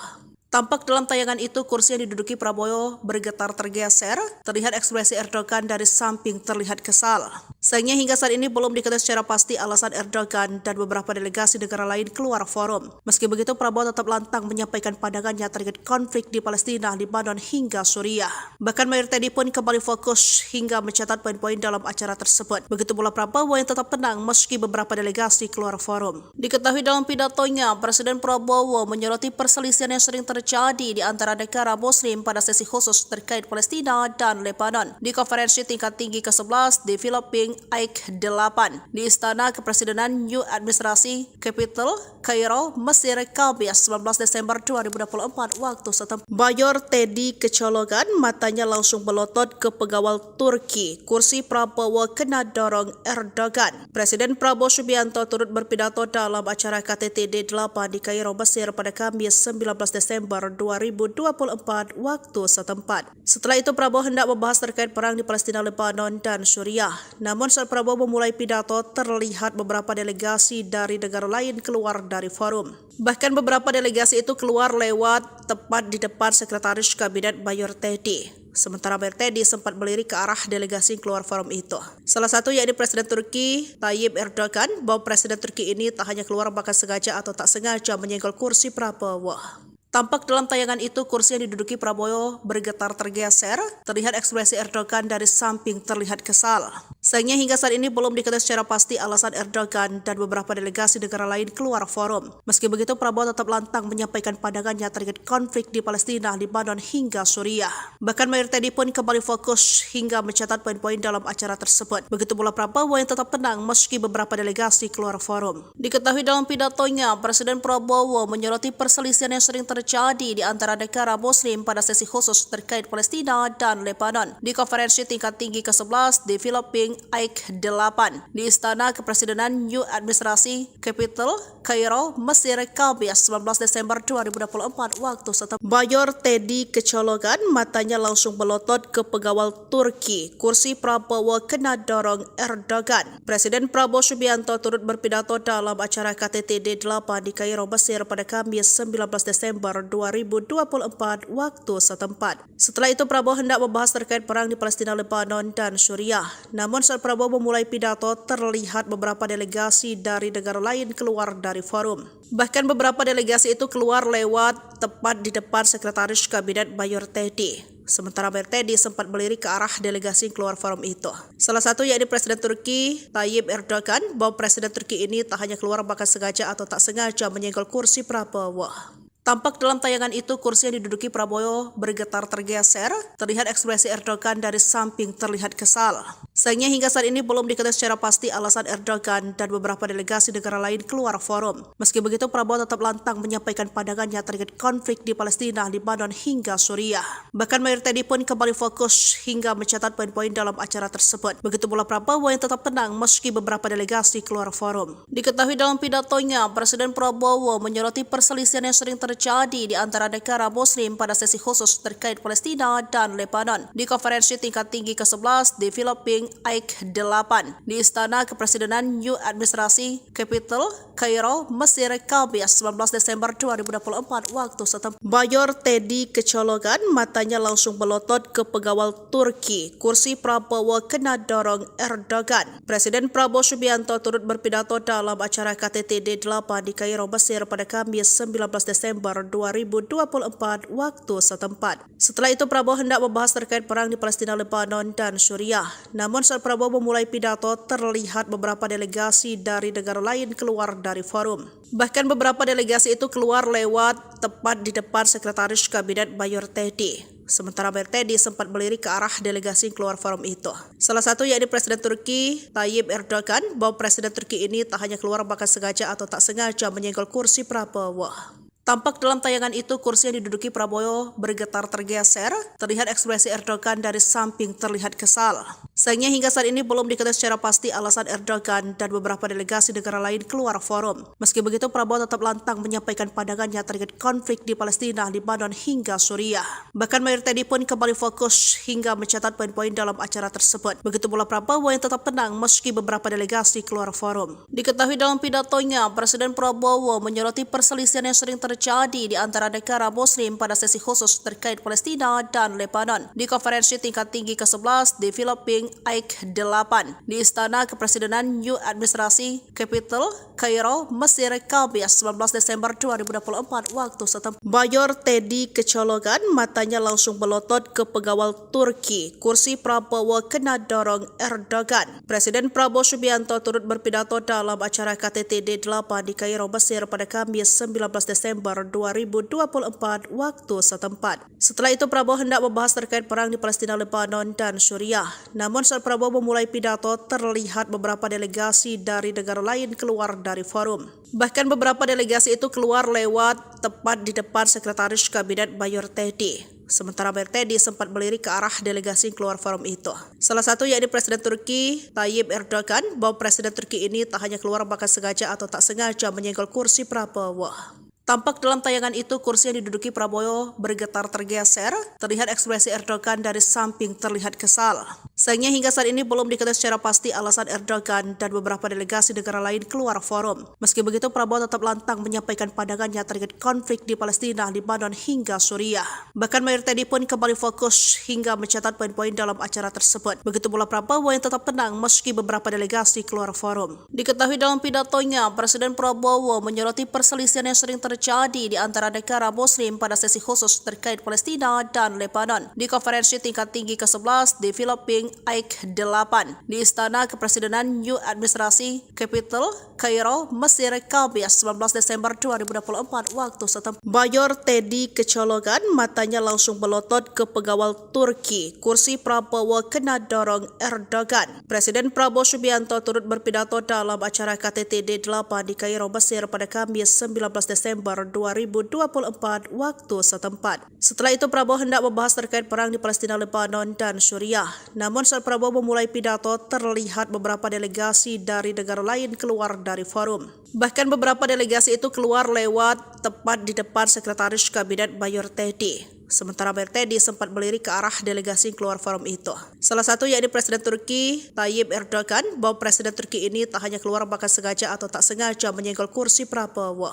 Tampak dalam tayangan itu kursi yang diduduki Prabowo bergetar tergeser, terlihat ekspresi Erdogan dari samping terlihat kesal. Sayangnya hingga saat ini belum diketahui secara pasti alasan Erdogan dan beberapa delegasi negara lain keluar forum. Meski begitu, Prabowo tetap lantang menyampaikan pandangannya terkait konflik di Palestina, Lebanon hingga Suriah. Bahkan Mayor Teddy pun kembali fokus hingga mencatat poin-poin dalam acara tersebut. Begitu pula Prabowo yang tetap tenang meski beberapa delegasi keluar forum. Diketahui dalam pidatonya, Presiden Prabowo menyoroti perselisihan yang sering terjadi terjadi di antara negara Muslim pada sesi khusus terkait Palestina dan Lebanon di konferensi tingkat tinggi ke-11 di Filipina AIK-8 di Istana Kepresidenan New Administrasi Capital, Kairo, Mesir, Kamis 19 Desember 2024 waktu setempat. Mayor Teddy kecolongan, matanya langsung melotot ke pengawal Turki. Kursi Prabowo kena dorong Erdogan. Presiden Prabowo Subianto turut berpidato dalam acara KTT D8 di Kairo, Mesir pada Kamis 19 Desember 2024 waktu setempat. Setelah itu Prabowo hendak membahas terkait perang di Palestina, Lebanon, dan Suriah. Namun saat Prabowo memulai pidato, terlihat beberapa delegasi dari negara lain keluar dari forum. Bahkan beberapa delegasi itu keluar lewat tepat di depan Sekretaris Kabinet Mayor Teddy. Sementara Mayor Teddy sempat melirik ke arah delegasi yang keluar forum itu. Salah satu yakni Presiden Turki Tayyip Erdogan, bahwa Presiden Turki ini tak hanya keluar bahkan sengaja atau tak sengaja menyenggol kursi Prabowo. Tampak dalam tayangan itu kursi yang diduduki Prabowo bergetar tergeser, terlihat ekspresi Erdogan dari samping terlihat kesal. Sayangnya hingga saat ini belum diketahui secara pasti alasan Erdogan dan beberapa delegasi negara lain keluar forum. Meski begitu Prabowo tetap lantang menyampaikan pandangannya terkait konflik di Palestina, Lebanon hingga Suriah. Bahkan Mayor Teddy pun kembali fokus hingga mencatat poin-poin dalam acara tersebut. Begitu pula Prabowo yang tetap tenang meski beberapa delegasi keluar forum. Diketahui dalam pidatonya, Presiden Prabowo menyoroti perselisihan yang sering terjadi di antara negara Muslim pada sesi khusus terkait Palestina dan Lebanon di konferensi tingkat tinggi ke-11 di Filipina AIK-8 di Istana Kepresidenan New Administrasi Capital, Kairo, Mesir, Kamis 19 Desember 2024 waktu setempat. Mayor Teddy kecolongan, matanya langsung melotot ke pengawal Turki. Kursi Prabowo kena dorong Erdogan. Presiden Prabowo Subianto turut berpidato dalam acara KTT D8 di Kairo, Mesir pada Kamis 19 Desember 2024 waktu setempat. Setelah itu Prabowo hendak membahas terkait perang di Palestina, Lebanon, dan Suriah. Namun saat Prabowo memulai pidato, terlihat beberapa delegasi dari negara lain keluar dari forum. Bahkan beberapa delegasi itu keluar lewat tepat di depan Sekretaris Kabinet Mayor Teddy. Sementara Mayor Teddy sempat melirik ke arah delegasi yang keluar forum itu. Salah satu yakni Presiden Turki Tayyip Erdogan, bahwa Presiden Turki ini tak hanya keluar bahkan sengaja atau tak sengaja menyenggol kursi Prabowo. Tampak dalam tayangan itu kursi yang diduduki Prabowo bergetar tergeser, terlihat ekspresi Erdogan dari samping terlihat kesal. Sayangnya hingga saat ini belum diketahui secara pasti alasan Erdogan dan beberapa delegasi negara lain keluar forum. Meski begitu Prabowo tetap lantang menyampaikan pandangannya terkait konflik di Palestina, Lebanon hingga Suriah. Bahkan Mayor Teddy pun kembali fokus hingga mencatat poin-poin dalam acara tersebut. Begitu pula Prabowo yang tetap tenang meski beberapa delegasi keluar forum. Diketahui dalam pidatonya, Presiden Prabowo menyoroti perselisihan yang sering terjadi di antara negara Muslim pada sesi khusus terkait Palestina dan Lebanon di konferensi tingkat tinggi ke-11 di Filipina AIK-8 di Istana Kepresidenan New Administrasi Capital, Kairo, Mesir, Kamis 19 Desember 2024 waktu setempat. Mayor Teddy kecolongan, matanya langsung melotot ke pengawal Turki. Kursi Prabowo kena dorong Erdogan. Presiden Prabowo Subianto turut berpidato dalam acara KTT D8 di Kairo, Mesir pada Kamis 19 Desember 2024 waktu setempat. Setelah itu Prabowo hendak membahas terkait perang di Palestina, Lebanon, dan Suriah. Namun saat Prabowo memulai pidato, terlihat beberapa delegasi dari negara lain keluar dari forum. Bahkan beberapa delegasi itu keluar lewat tepat di depan Sekretaris Kabinet Mayor Teddy. Sementara Mayor Teddy sempat melirik ke arah delegasi yang keluar forum itu. Salah satu yakni Presiden Turki Tayyip Erdogan, bahwa Presiden Turki ini tak hanya keluar bahkan sengaja atau tak sengaja menyenggol kursi Prabowo. Tampak dalam tayangan itu kursi yang diduduki Prabowo bergetar tergeser, terlihat ekspresi Erdogan dari samping terlihat kesal. Sayangnya hingga saat ini belum diketahui secara pasti alasan Erdogan dan beberapa delegasi negara lain keluar forum. Meski begitu Prabowo tetap lantang menyampaikan pandangannya terkait konflik di Palestina, Lebanon hingga Suriah. Bahkan Mayor Teddy pun kembali fokus hingga mencatat poin-poin dalam acara tersebut. Begitu pula Prabowo yang tetap tenang meski beberapa delegasi keluar forum. Diketahui dalam pidatonya, Presiden Prabowo menyoroti perselisihan yang sering terjadi di antara negara Muslim pada sesi khusus terkait Palestina dan Lebanon di konferensi tingkat tinggi ke-11 di Filipina Aik 8 di Istana Kepresidenan New Administrasi Capital, Kairo, Mesir, Kamis 19 Desember 2024 waktu setempat. Mayor Teddy kecolongan, matanya langsung melotot ke pengawal Turki. Kursi Prabowo kena dorong Erdogan. Presiden Prabowo Subianto turut berpidato dalam acara KTT D8 di Kairo, Mesir pada Kamis 19 Desember 2024 waktu setempat. Setelah itu Prabowo hendak membahas terkait perang di Palestina, Lebanon, dan Suriah. Namun saat Prabowo memulai pidato, terlihat beberapa delegasi dari negara lain keluar dari forum. Bahkan beberapa delegasi itu keluar lewat tepat di depan Sekretaris Kabinet Mayor Teddy. Sementara Mayor Teddy sempat melirik ke arah delegasi yang keluar forum itu. Salah satu yakni Presiden Turki Tayyip Erdogan, bahwa Presiden Turki ini tak hanya keluar bahkan sengaja atau tak sengaja menyenggol kursi Prabowo. Tampak dalam tayangan itu kursi yang diduduki Prabowo bergetar tergeser, terlihat ekspresi Erdogan dari samping terlihat kesal. Sayangnya hingga saat ini belum diketahui secara pasti alasan Erdogan dan beberapa delegasi negara lain keluar forum. Meski begitu Prabowo tetap lantang menyampaikan pandangannya terkait konflik di Palestina, Lebanon hingga Suriah. Bahkan Mayor Teddy pun kembali fokus hingga mencatat poin-poin dalam acara tersebut. Begitu pula Prabowo yang tetap tenang meski beberapa delegasi keluar forum. Diketahui dalam pidatonya, Presiden Prabowo menyoroti perselisihan yang sering terjadi di antara negara Muslim pada sesi khusus terkait Palestina dan Lebanon di konferensi tingkat tinggi ke-11 di Filipina Aik 8 di Istana Kepresidenan New Administrasi Capital, Kairo, Mesir, Kamis 19 Desember 2024 waktu setempat. Mayor Teddy kecolongan, matanya langsung melotot ke pengawal Turki. Kursi Prabowo kena dorong Erdogan. Presiden Prabowo Subianto turut berpidato dalam acara KTT D8 di Kairo, Mesir pada Kamis 19 Desember 2024 waktu setempat. Setelah itu Prabowo hendak membahas terkait perang di Palestina, Lebanon, dan Suriah. Namun saat Prabowo memulai pidato, terlihat beberapa delegasi dari negara lain keluar dari forum. Bahkan beberapa delegasi itu keluar lewat tepat di depan Sekretaris Kabinet Mayor Teddy. Sementara Mayor Teddy sempat melirik ke arah delegasi yang keluar forum itu. Salah satu yakni Presiden Turki Tayyip Erdogan, bahwa Presiden Turki ini tak hanya keluar bahkan sengaja atau tak sengaja menyenggol kursi Prabowo.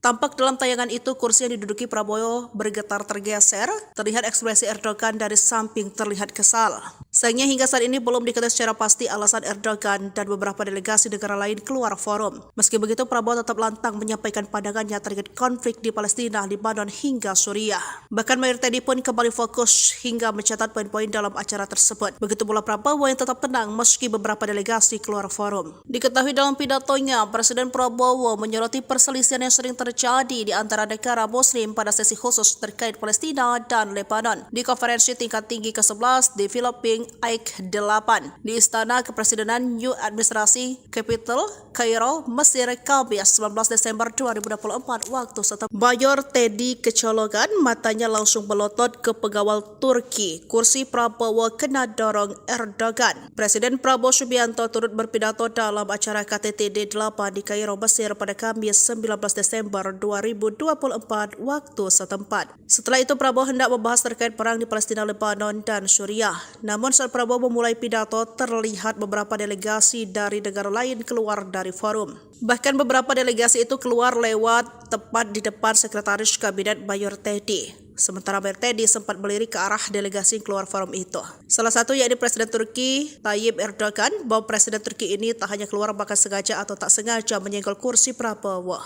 Tampak dalam tayangan itu kursi yang diduduki Prabowo bergetar tergeser, terlihat ekspresi Erdogan dari samping terlihat kesal. Sayangnya hingga saat ini belum diketahui secara pasti alasan Erdogan dan beberapa delegasi negara lain keluar forum. Meski begitu Prabowo tetap lantang menyampaikan pandangannya terkait konflik di Palestina, Lebanon hingga Suriah. Bahkan Mayor Teddy pun kembali fokus hingga mencatat poin-poin dalam acara tersebut. Begitu pula Prabowo yang tetap tenang meski beberapa delegasi keluar forum. Diketahui dalam pidatonya, Presiden Prabowo menyoroti perselisihan yang sering terjadi di antara negara Muslim pada sesi khusus terkait Palestina dan Lebanon di konferensi tingkat tinggi ke-11 di Filipina Aik 8 di Istana Kepresidenan New Administrasi Capital, Kairo, Mesir, Kamis 19 Desember 2024 waktu setempat. Mayor Teddy kecolongan, matanya langsung melotot ke pengawal Turki. Kursi Prabowo kena dorong Erdogan. Presiden Prabowo Subianto turut berpidato dalam acara KTT D8 di Kairo, Mesir pada Kamis 19 Desember 2024 waktu setempat. Setelah itu Prabowo hendak membahas terkait perang di Palestina, Lebanon, dan Suriah. Namun saat Prabowo memulai pidato, terlihat beberapa delegasi dari negara lain keluar dari forum. Bahkan beberapa delegasi itu keluar lewat tepat di depan Sekretaris Kabinet Mayor Teddy. Sementara Mayor Teddy sempat melirik ke arah delegasi yang keluar forum itu. Salah satu yakni Presiden Turki Tayyip Erdogan, bahwa Presiden Turki ini tak hanya keluar bahkan sengaja atau tak sengaja menyenggol kursi Prabowo.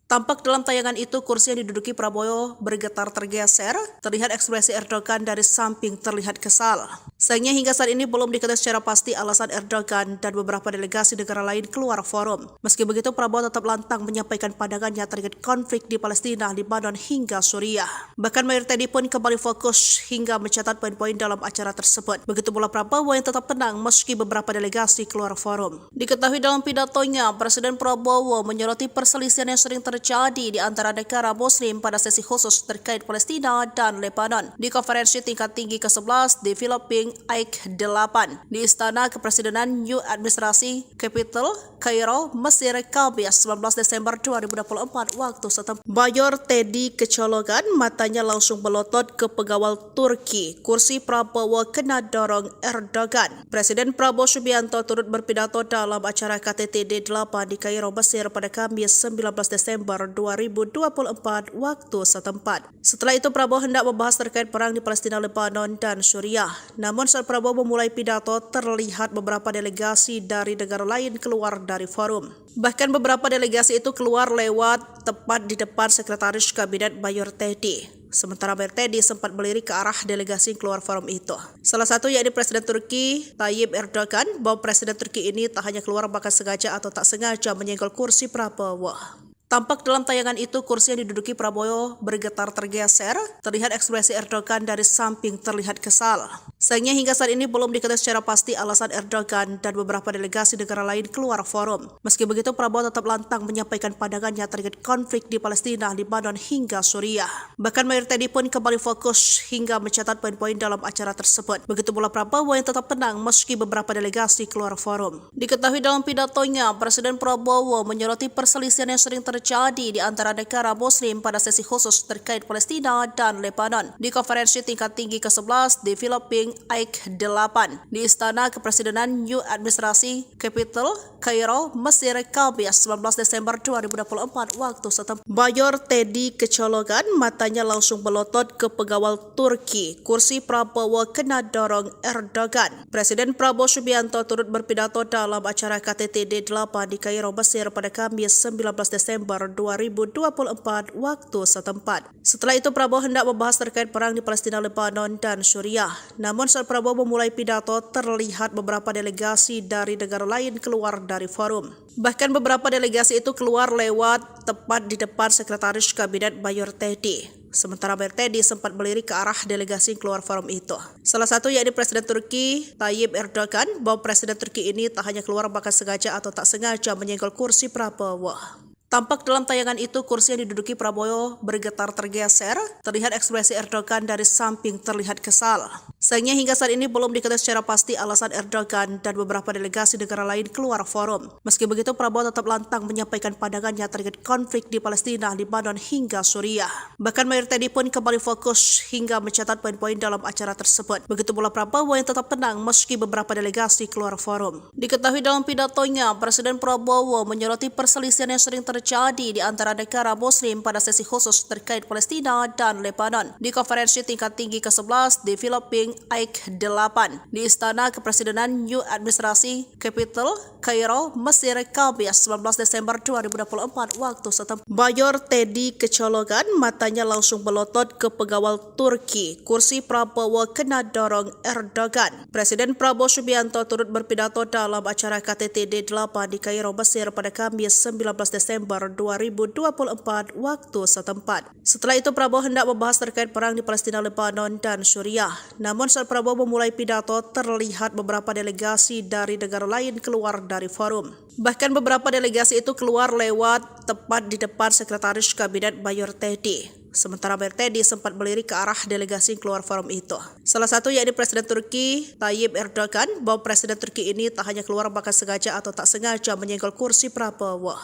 Tampak dalam tayangan itu kursi yang diduduki Prabowo bergetar tergeser, terlihat ekspresi Erdogan dari samping terlihat kesal. Sayangnya hingga saat ini belum diketahui secara pasti alasan Erdogan dan beberapa delegasi negara lain keluar forum. Meski begitu Prabowo tetap lantang menyampaikan pandangannya terkait konflik di Palestina, Lebanon hingga Suriah. Bahkan Mayor Teddy pun kembali fokus hingga mencatat poin-poin dalam acara tersebut. Begitu pula Prabowo yang tetap tenang meski beberapa delegasi keluar forum. Diketahui dalam pidatonya, Presiden Prabowo menyoroti perselisihan yang sering terjadi di antara negara Muslim pada sesi khusus terkait Palestina dan Lebanon di konferensi tingkat tinggi ke-11 di Filipina Aik 8 di Istana Kepresidenan New Administrasi Capital, Kairo, Mesir, Kamis 19 Desember 2024 waktu setempat. Mayor Teddy kecolongan, matanya langsung melotot ke pengawal Turki. Kursi Prabowo kena dorong Erdogan. Presiden Prabowo Subianto turut berpidato dalam acara KTT D8 di Kairo, Mesir pada Kamis 19 Desember 2024 waktu setempat. Setelah itu Prabowo hendak membahas terkait perang di Palestina, Lebanon, dan Suriah. Namun Namun saat Prabowo memulai pidato, terlihat beberapa delegasi dari negara lain keluar dari forum. Bahkan beberapa delegasi itu keluar lewat tepat di depan Sekretaris Kabinet Mayor Teddy. Sementara Mayor Teddy sempat melirik ke arah delegasi yang keluar forum itu. Salah satu yakni Presiden Turki Tayyip Erdogan, bahwa Presiden Turki ini tak hanya keluar bahkan sengaja atau tak sengaja menyenggol kursi Prabowo. Tampak dalam tayangan itu kursi yang diduduki Prabowo bergetar tergeser, terlihat ekspresi Erdogan dari samping terlihat kesal. Sayangnya hingga saat ini belum diketahui secara pasti alasan Erdogan dan beberapa delegasi negara lain keluar forum. Meski begitu, Prabowo tetap lantang menyampaikan pandangannya terkait konflik di Palestina, Lebanon hingga Suriah. Bahkan Mayor Teddy pun kembali fokus hingga mencatat poin-poin dalam acara tersebut. Begitu pula Prabowo yang tetap tenang meski beberapa delegasi keluar forum. Diketahui dalam pidatonya, Presiden Prabowo menyoroti perselisihan yang sering terjadi di antara negara Muslim pada sesi khusus terkait Palestina dan Lebanon di konferensi tingkat tinggi ke-11 di Filipina AIK 8 di Istana Kepresidenan New Administrasi Capital, Kairo, Mesir, Kamis 19 Desember 2024 waktu setempat. Mayor Teddy kecolongan, matanya langsung melotot ke pengawal Turki. Kursi Prabowo kena dorong Erdogan. Presiden Prabowo Subianto turut berpidato dalam acara KTT D8 di Kairo, Mesir pada Kamis 19 Desember 2024 waktu setempat. Setelah itu Prabowo hendak membahas terkait perang di Palestina, Lebanon, dan Suriah. Namun saat Prabowo memulai pidato, terlihat beberapa delegasi dari negara lain keluar dari forum. Bahkan beberapa delegasi itu keluar lewat tepat di depan Sekretaris Kabinet Mayor Teddy. Sementara Mayor Teddy sempat melirik ke arah delegasi yang keluar forum itu. Salah satu yakni Presiden Turki Tayyip Erdogan, bahwa Presiden Turki ini tak hanya keluar bahkan sengaja atau tak sengaja menyenggol kursi Prabowo. Tampak dalam tayangan itu kursi yang diduduki Prabowo bergetar tergeser, terlihat ekspresi Erdogan dari samping terlihat kesal. Sayangnya hingga saat ini belum diketahui secara pasti alasan Erdogan dan beberapa delegasi negara lain keluar forum. Meski begitu, Prabowo tetap lantang menyampaikan pandangannya terkait konflik di Palestina, Lebanon hingga Suriah. Bahkan Mayor Teddy pun kembali fokus hingga mencatat poin-poin dalam acara tersebut. Begitu pula Prabowo yang tetap tenang meski beberapa delegasi keluar forum. Diketahui dalam pidatonya, Presiden Prabowo menyoroti perselisihan yang sering terjadi di antara negara Muslim pada sesi khusus terkait Palestina dan Lebanon di konferensi tingkat tinggi ke-11 di Filipina AIK 8 di Istana Kepresidenan New Administrasi Capital, Kairo, Mesir, Kamis 19 Desember 2024 waktu setempat. Mayor Teddy kecolongan, matanya langsung melotot ke pengawal Turki. Kursi Prabowo kena dorong Erdogan. Presiden Prabowo Subianto turut berpidato dalam acara KTT D8 di Kairo, Mesir pada Kamis 19 Desember 2024 waktu setempat. Setelah itu Prabowo hendak membahas terkait perang di Palestina, Lebanon, dan Suriah. Namun saat Prabowo memulai pidato, terlihat beberapa delegasi dari negara lain keluar dari forum. Bahkan beberapa delegasi itu keluar lewat tepat di depan Sekretaris Kabinet Mayor Teddy. Sementara Mayor Teddy sempat melirik ke arah delegasi yang keluar forum itu. Salah satu yakni Presiden Turki Tayyip Erdogan, bahwa Presiden Turki ini tak hanya keluar bahkan sengaja atau tak sengaja menyenggol kursi Prabowo.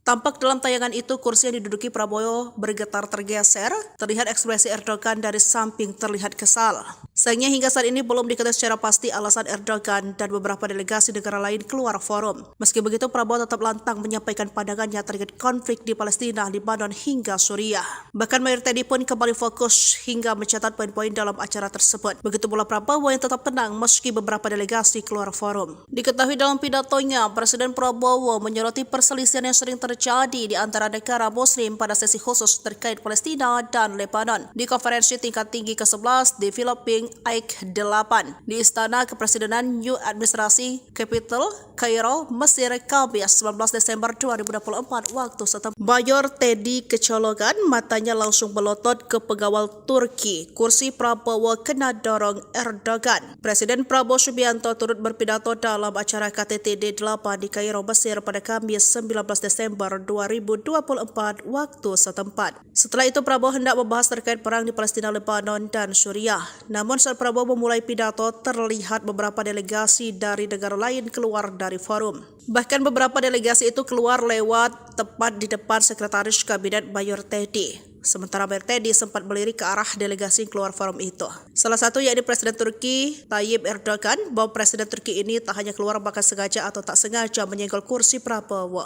Tampak dalam tayangan itu kursi yang diduduki Prabowo bergetar tergeser, terlihat ekspresi Erdogan dari samping terlihat kesal. Sayangnya hingga saat ini belum diketahui secara pasti alasan Erdogan dan beberapa delegasi negara lain keluar forum. Meski begitu, Prabowo tetap lantang menyampaikan pandangannya terkait konflik di Palestina, Lebanon hingga Suriah. Bahkan Mayor Teddy pun kembali fokus hingga mencatat poin-poin dalam acara tersebut. Begitu pula Prabowo yang tetap tenang meski beberapa delegasi keluar forum. Diketahui dalam pidatonya, Presiden Prabowo menyoroti perselisihan yang sering terjadi di antara negara Muslim pada sesi khusus terkait Palestina dan Lebanon di konferensi tingkat tinggi ke-11 di Filipina AIK 8 di Istana Kepresidenan New Administrasi Capital, Kairo, Mesir, Kamis 19 Desember 2024 waktu setempat. Mayor Teddy kecolongan, matanya langsung melotot ke pengawal Turki. Kursi Prabowo kena dorong Erdogan. Presiden Prabowo Subianto turut berpidato dalam acara KTT D8 di Kairo, Mesir pada Kamis 19 Desember 2024 waktu setempat. Setelah itu Prabowo hendak membahas terkait perang di Palestina, Lebanon, dan Suriah. Namun saat Prabowo memulai pidato, terlihat beberapa delegasi dari negara lain keluar dari forum. Bahkan beberapa delegasi itu keluar lewat tepat di depan Sekretaris Kabinet Mayor Teddy. Sementara Mayor Teddy sempat melirik ke arah delegasi yang keluar forum itu. Salah satu yakni Presiden Turki Tayyip Erdogan, bahwa Presiden Turki ini tak hanya keluar bahkan sengaja atau tak sengaja menyenggol kursi Prabowo.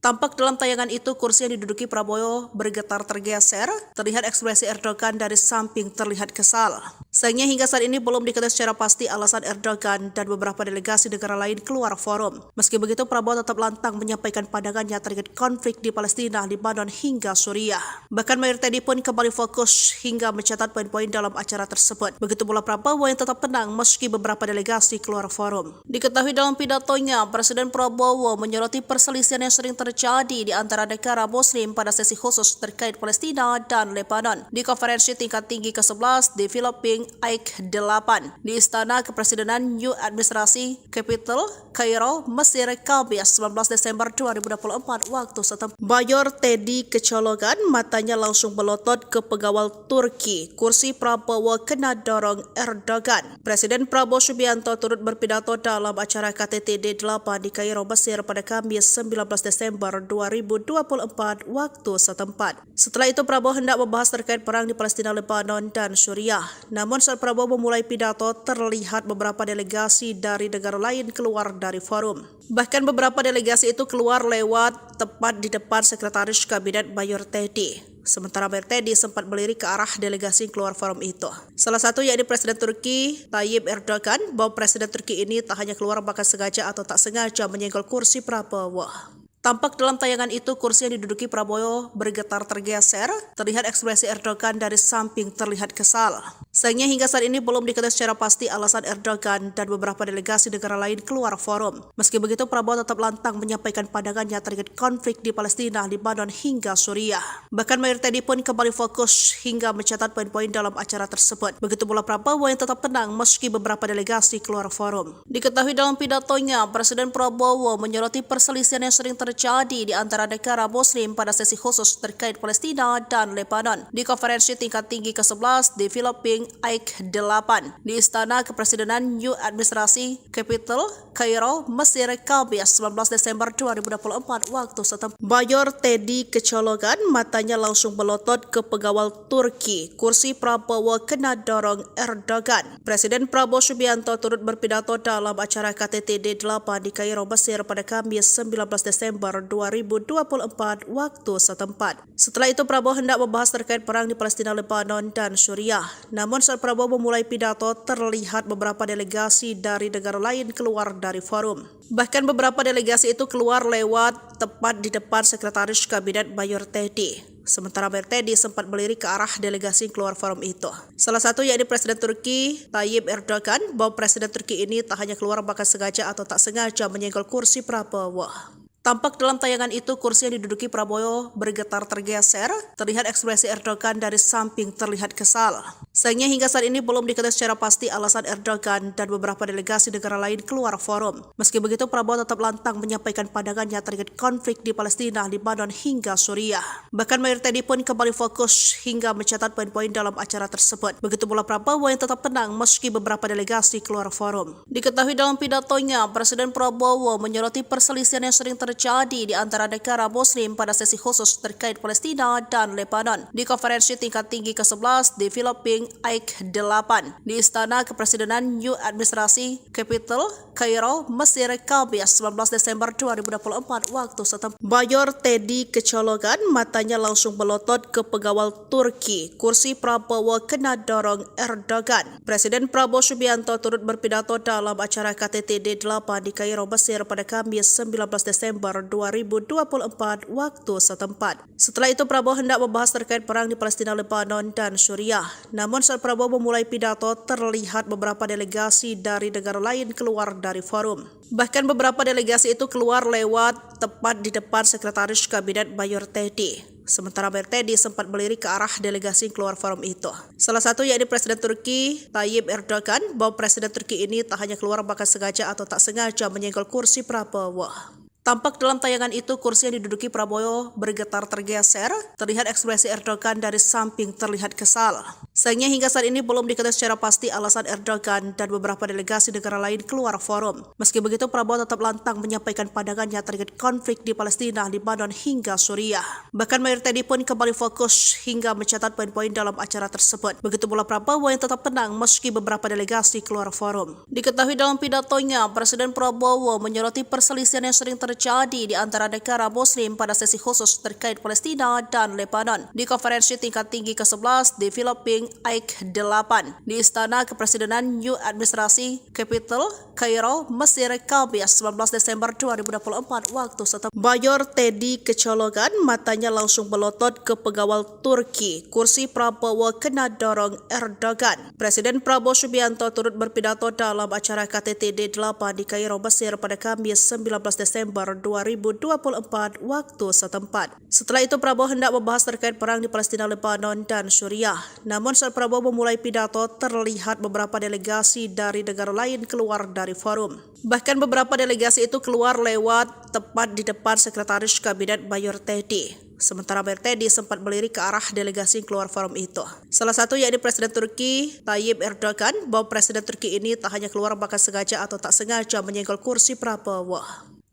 Tampak dalam tayangan itu kursi yang diduduki Prabowo bergetar tergeser, terlihat ekspresi Erdogan dari samping terlihat kesal. Sayangnya hingga saat ini belum diketahui secara pasti alasan Erdogan dan beberapa delegasi negara lain keluar forum. Meski begitu, Prabowo tetap lantang menyampaikan pandangannya terkait konflik di Palestina, Lebanon hingga Suriah. Bahkan Mayor Teddy pun kembali fokus hingga mencatat poin-poin dalam acara tersebut. Begitu pula Prabowo yang tetap tenang meski beberapa delegasi keluar forum. Diketahui dalam pidatonya, Presiden Prabowo menyoroti perselisihan yang sering terjadi di antara negara Muslim pada sesi khusus terkait Palestina dan Lebanon di konferensi tingkat tinggi ke-11 di Filipina AIK 8 di Istana Kepresidenan New Administrasi Capital, Kairo, Mesir, Kamis 19 Desember 2024 waktu setempat. Mayor Teddy kecolongan, matanya langsung melotot ke pengawal Turki. Kursi Prabowo kena dorong Erdogan. Presiden Prabowo Subianto turut berpidato dalam acara KTT D8 di Kairo, Mesir pada Kamis 19 Desember 2024 waktu setempat. Setelah itu Prabowo hendak membahas terkait perang di Palestina, Lebanon, dan Suriah. Namun saat Prabowo memulai pidato, terlihat beberapa delegasi dari negara lain keluar dari forum. Bahkan beberapa delegasi itu keluar lewat tepat di depan Sekretaris Kabinet Mayor Teddy. Sementara Mayor Teddy sempat melirik ke arah delegasi yang keluar forum itu. Salah satu yakni Presiden Turki Tayyip Erdogan, bahwa Presiden Turki ini tak hanya keluar bahkan sengaja atau tak sengaja menyenggol kursi Prabowo. Tampak dalam tayangan itu kursi yang diduduki Prabowo bergetar tergeser, terlihat ekspresi Erdogan dari samping terlihat kesal. Sayangnya hingga saat ini belum diketahui secara pasti alasan Erdogan dan beberapa delegasi negara lain keluar forum. Meski begitu, Prabowo tetap lantang menyampaikan pandangannya terkait konflik di Palestina, Lebanon hingga Suriah. Bahkan Mayor Teddy pun kembali fokus hingga mencatat poin-poin dalam acara tersebut. Begitu pula Prabowo yang tetap tenang meski beberapa delegasi keluar forum. Diketahui dalam pidatonya, Presiden Prabowo menyoroti perselisihan yang sering terjadi di antara negara Muslim pada sesi khusus terkait Palestina dan Lebanon di konferensi tingkat tinggi ke-11 di Filipina AIK 8 di Istana Kepresidenan New Administrasi Capital, Kairo, Mesir, Kamis 19 Desember 2024 waktu setempat. Mayor Teddy kecolongan, matanya langsung melotot ke pengawal Turki. Kursi Prabowo kena dorong Erdogan. Presiden Prabowo Subianto turut berpidato dalam acara KTT D8 di Kairo, Mesir pada Kamis 19 Desember 2024 waktu setempat. Setelah itu Prabowo hendak membahas terkait perang di Palestina, Lebanon, dan Suriah. Namun saat Prabowo memulai pidato, terlihat beberapa delegasi dari negara lain keluar dari forum. Bahkan beberapa delegasi itu keluar lewat tepat di depan Sekretaris Kabinet Mayor Teddy. Sementara Mayor Teddy sempat melirik ke arah delegasi yang keluar forum itu. Salah satu yakni Presiden Turki Tayyip Erdogan, bahwa Presiden Turki ini tak hanya keluar bahkan sengaja atau tak sengaja menyenggol kursi Prabowo. Tampak dalam tayangan itu kursi yang diduduki Prabowo bergetar tergeser, terlihat ekspresi Erdogan dari samping terlihat kesal. Sayangnya hingga saat ini belum diketahui secara pasti alasan Erdogan dan beberapa delegasi negara lain keluar forum. Meski begitu, Prabowo tetap lantang menyampaikan pandangannya terkait konflik di Palestina, Lebanon hingga Suriah. Bahkan Mayor Teddy pun kembali fokus hingga mencatat poin-poin dalam acara tersebut. Begitu pula Prabowo yang tetap tenang meski beberapa delegasi keluar forum. Diketahui dalam pidatonya, Presiden Prabowo menyoroti perselisihan yang sering terjadi di antara negara Muslim pada sesi khusus terkait Palestina dan Lebanon di konferensi tingkat tinggi ke-11 di Filipina AIK 8 di Istana Kepresidenan New Administrasi Capital, Kairo, Mesir, Kamis 19 Desember 2024 waktu setempat. Mayor Teddy kecolongan, matanya langsung melotot ke pengawal Turki. Kursi Prabowo kena dorong Erdogan. Presiden Prabowo Subianto turut berpidato dalam acara KTT D8 di Kairo, Mesir pada Kamis 19 Desember 2024 waktu setempat. Setelah itu Prabowo hendak membahas terkait perang di Palestina, Lebanon, dan Suriah. Namun saat Prabowo memulai pidato, terlihat beberapa delegasi dari negara lain keluar dari forum. Bahkan beberapa delegasi itu keluar lewat tepat di depan Sekretaris Kabinet Mayor Teddy. Sementara Mayor Teddy sempat melirik ke arah delegasi yang keluar forum itu. Salah satu yakni Presiden Turki Tayyip Erdogan, bahwa Presiden Turki ini tak hanya keluar bahkan sengaja atau tak sengaja menyenggol kursi Prabowo. Tampak dalam tayangan itu kursi yang diduduki Prabowo bergetar tergeser, terlihat ekspresi Erdogan dari samping terlihat kesal. Sayangnya hingga saat ini belum diketahui secara pasti alasan Erdogan dan beberapa delegasi negara lain keluar forum. Meski begitu, Prabowo tetap lantang menyampaikan pandangannya terkait konflik di Palestina, Lebanon hingga Suriah. Bahkan Mayor Teddy pun kembali fokus hingga mencatat poin-poin dalam acara tersebut. Begitu pula Prabowo yang tetap tenang meski beberapa delegasi keluar forum. Diketahui dalam pidatonya, Presiden Prabowo menyoroti perselisihan yang sering terjadi di antara negara Muslim pada sesi khusus terkait Palestina dan Lebanon di konferensi tingkat tinggi ke-11 di Filipina Aik 8 di Istana Kepresidenan New Administrasi Capital, Kairo, Mesir, Kamis 19 Desember 2024 waktu setempat. Mayor Teddy kecolongan, matanya langsung melotot ke pengawal Turki. Kursi Prabowo kena dorong Erdogan. Presiden Prabowo Subianto turut berpidato dalam acara KTT D8 di Kairo, Mesir pada Kamis 19 Desember 2024 waktu setempat. Setelah itu Prabowo hendak membahas terkait perang di Palestina, Lebanon, dan Suriah. Namun saat Prabowo memulai pidato, terlihat beberapa delegasi dari negara lain keluar dari forum. Bahkan beberapa delegasi itu keluar lewat tepat di depan Sekretaris Kabinet Mayor Teddy. Sementara Mayor Teddy sempat melirik ke arah delegasi yang keluar forum itu. Salah satu yakni Presiden Turki Tayyip Erdogan, bahwa Presiden Turki ini tak hanya keluar bahkan sengaja atau tak sengaja menyenggol kursi Prabowo.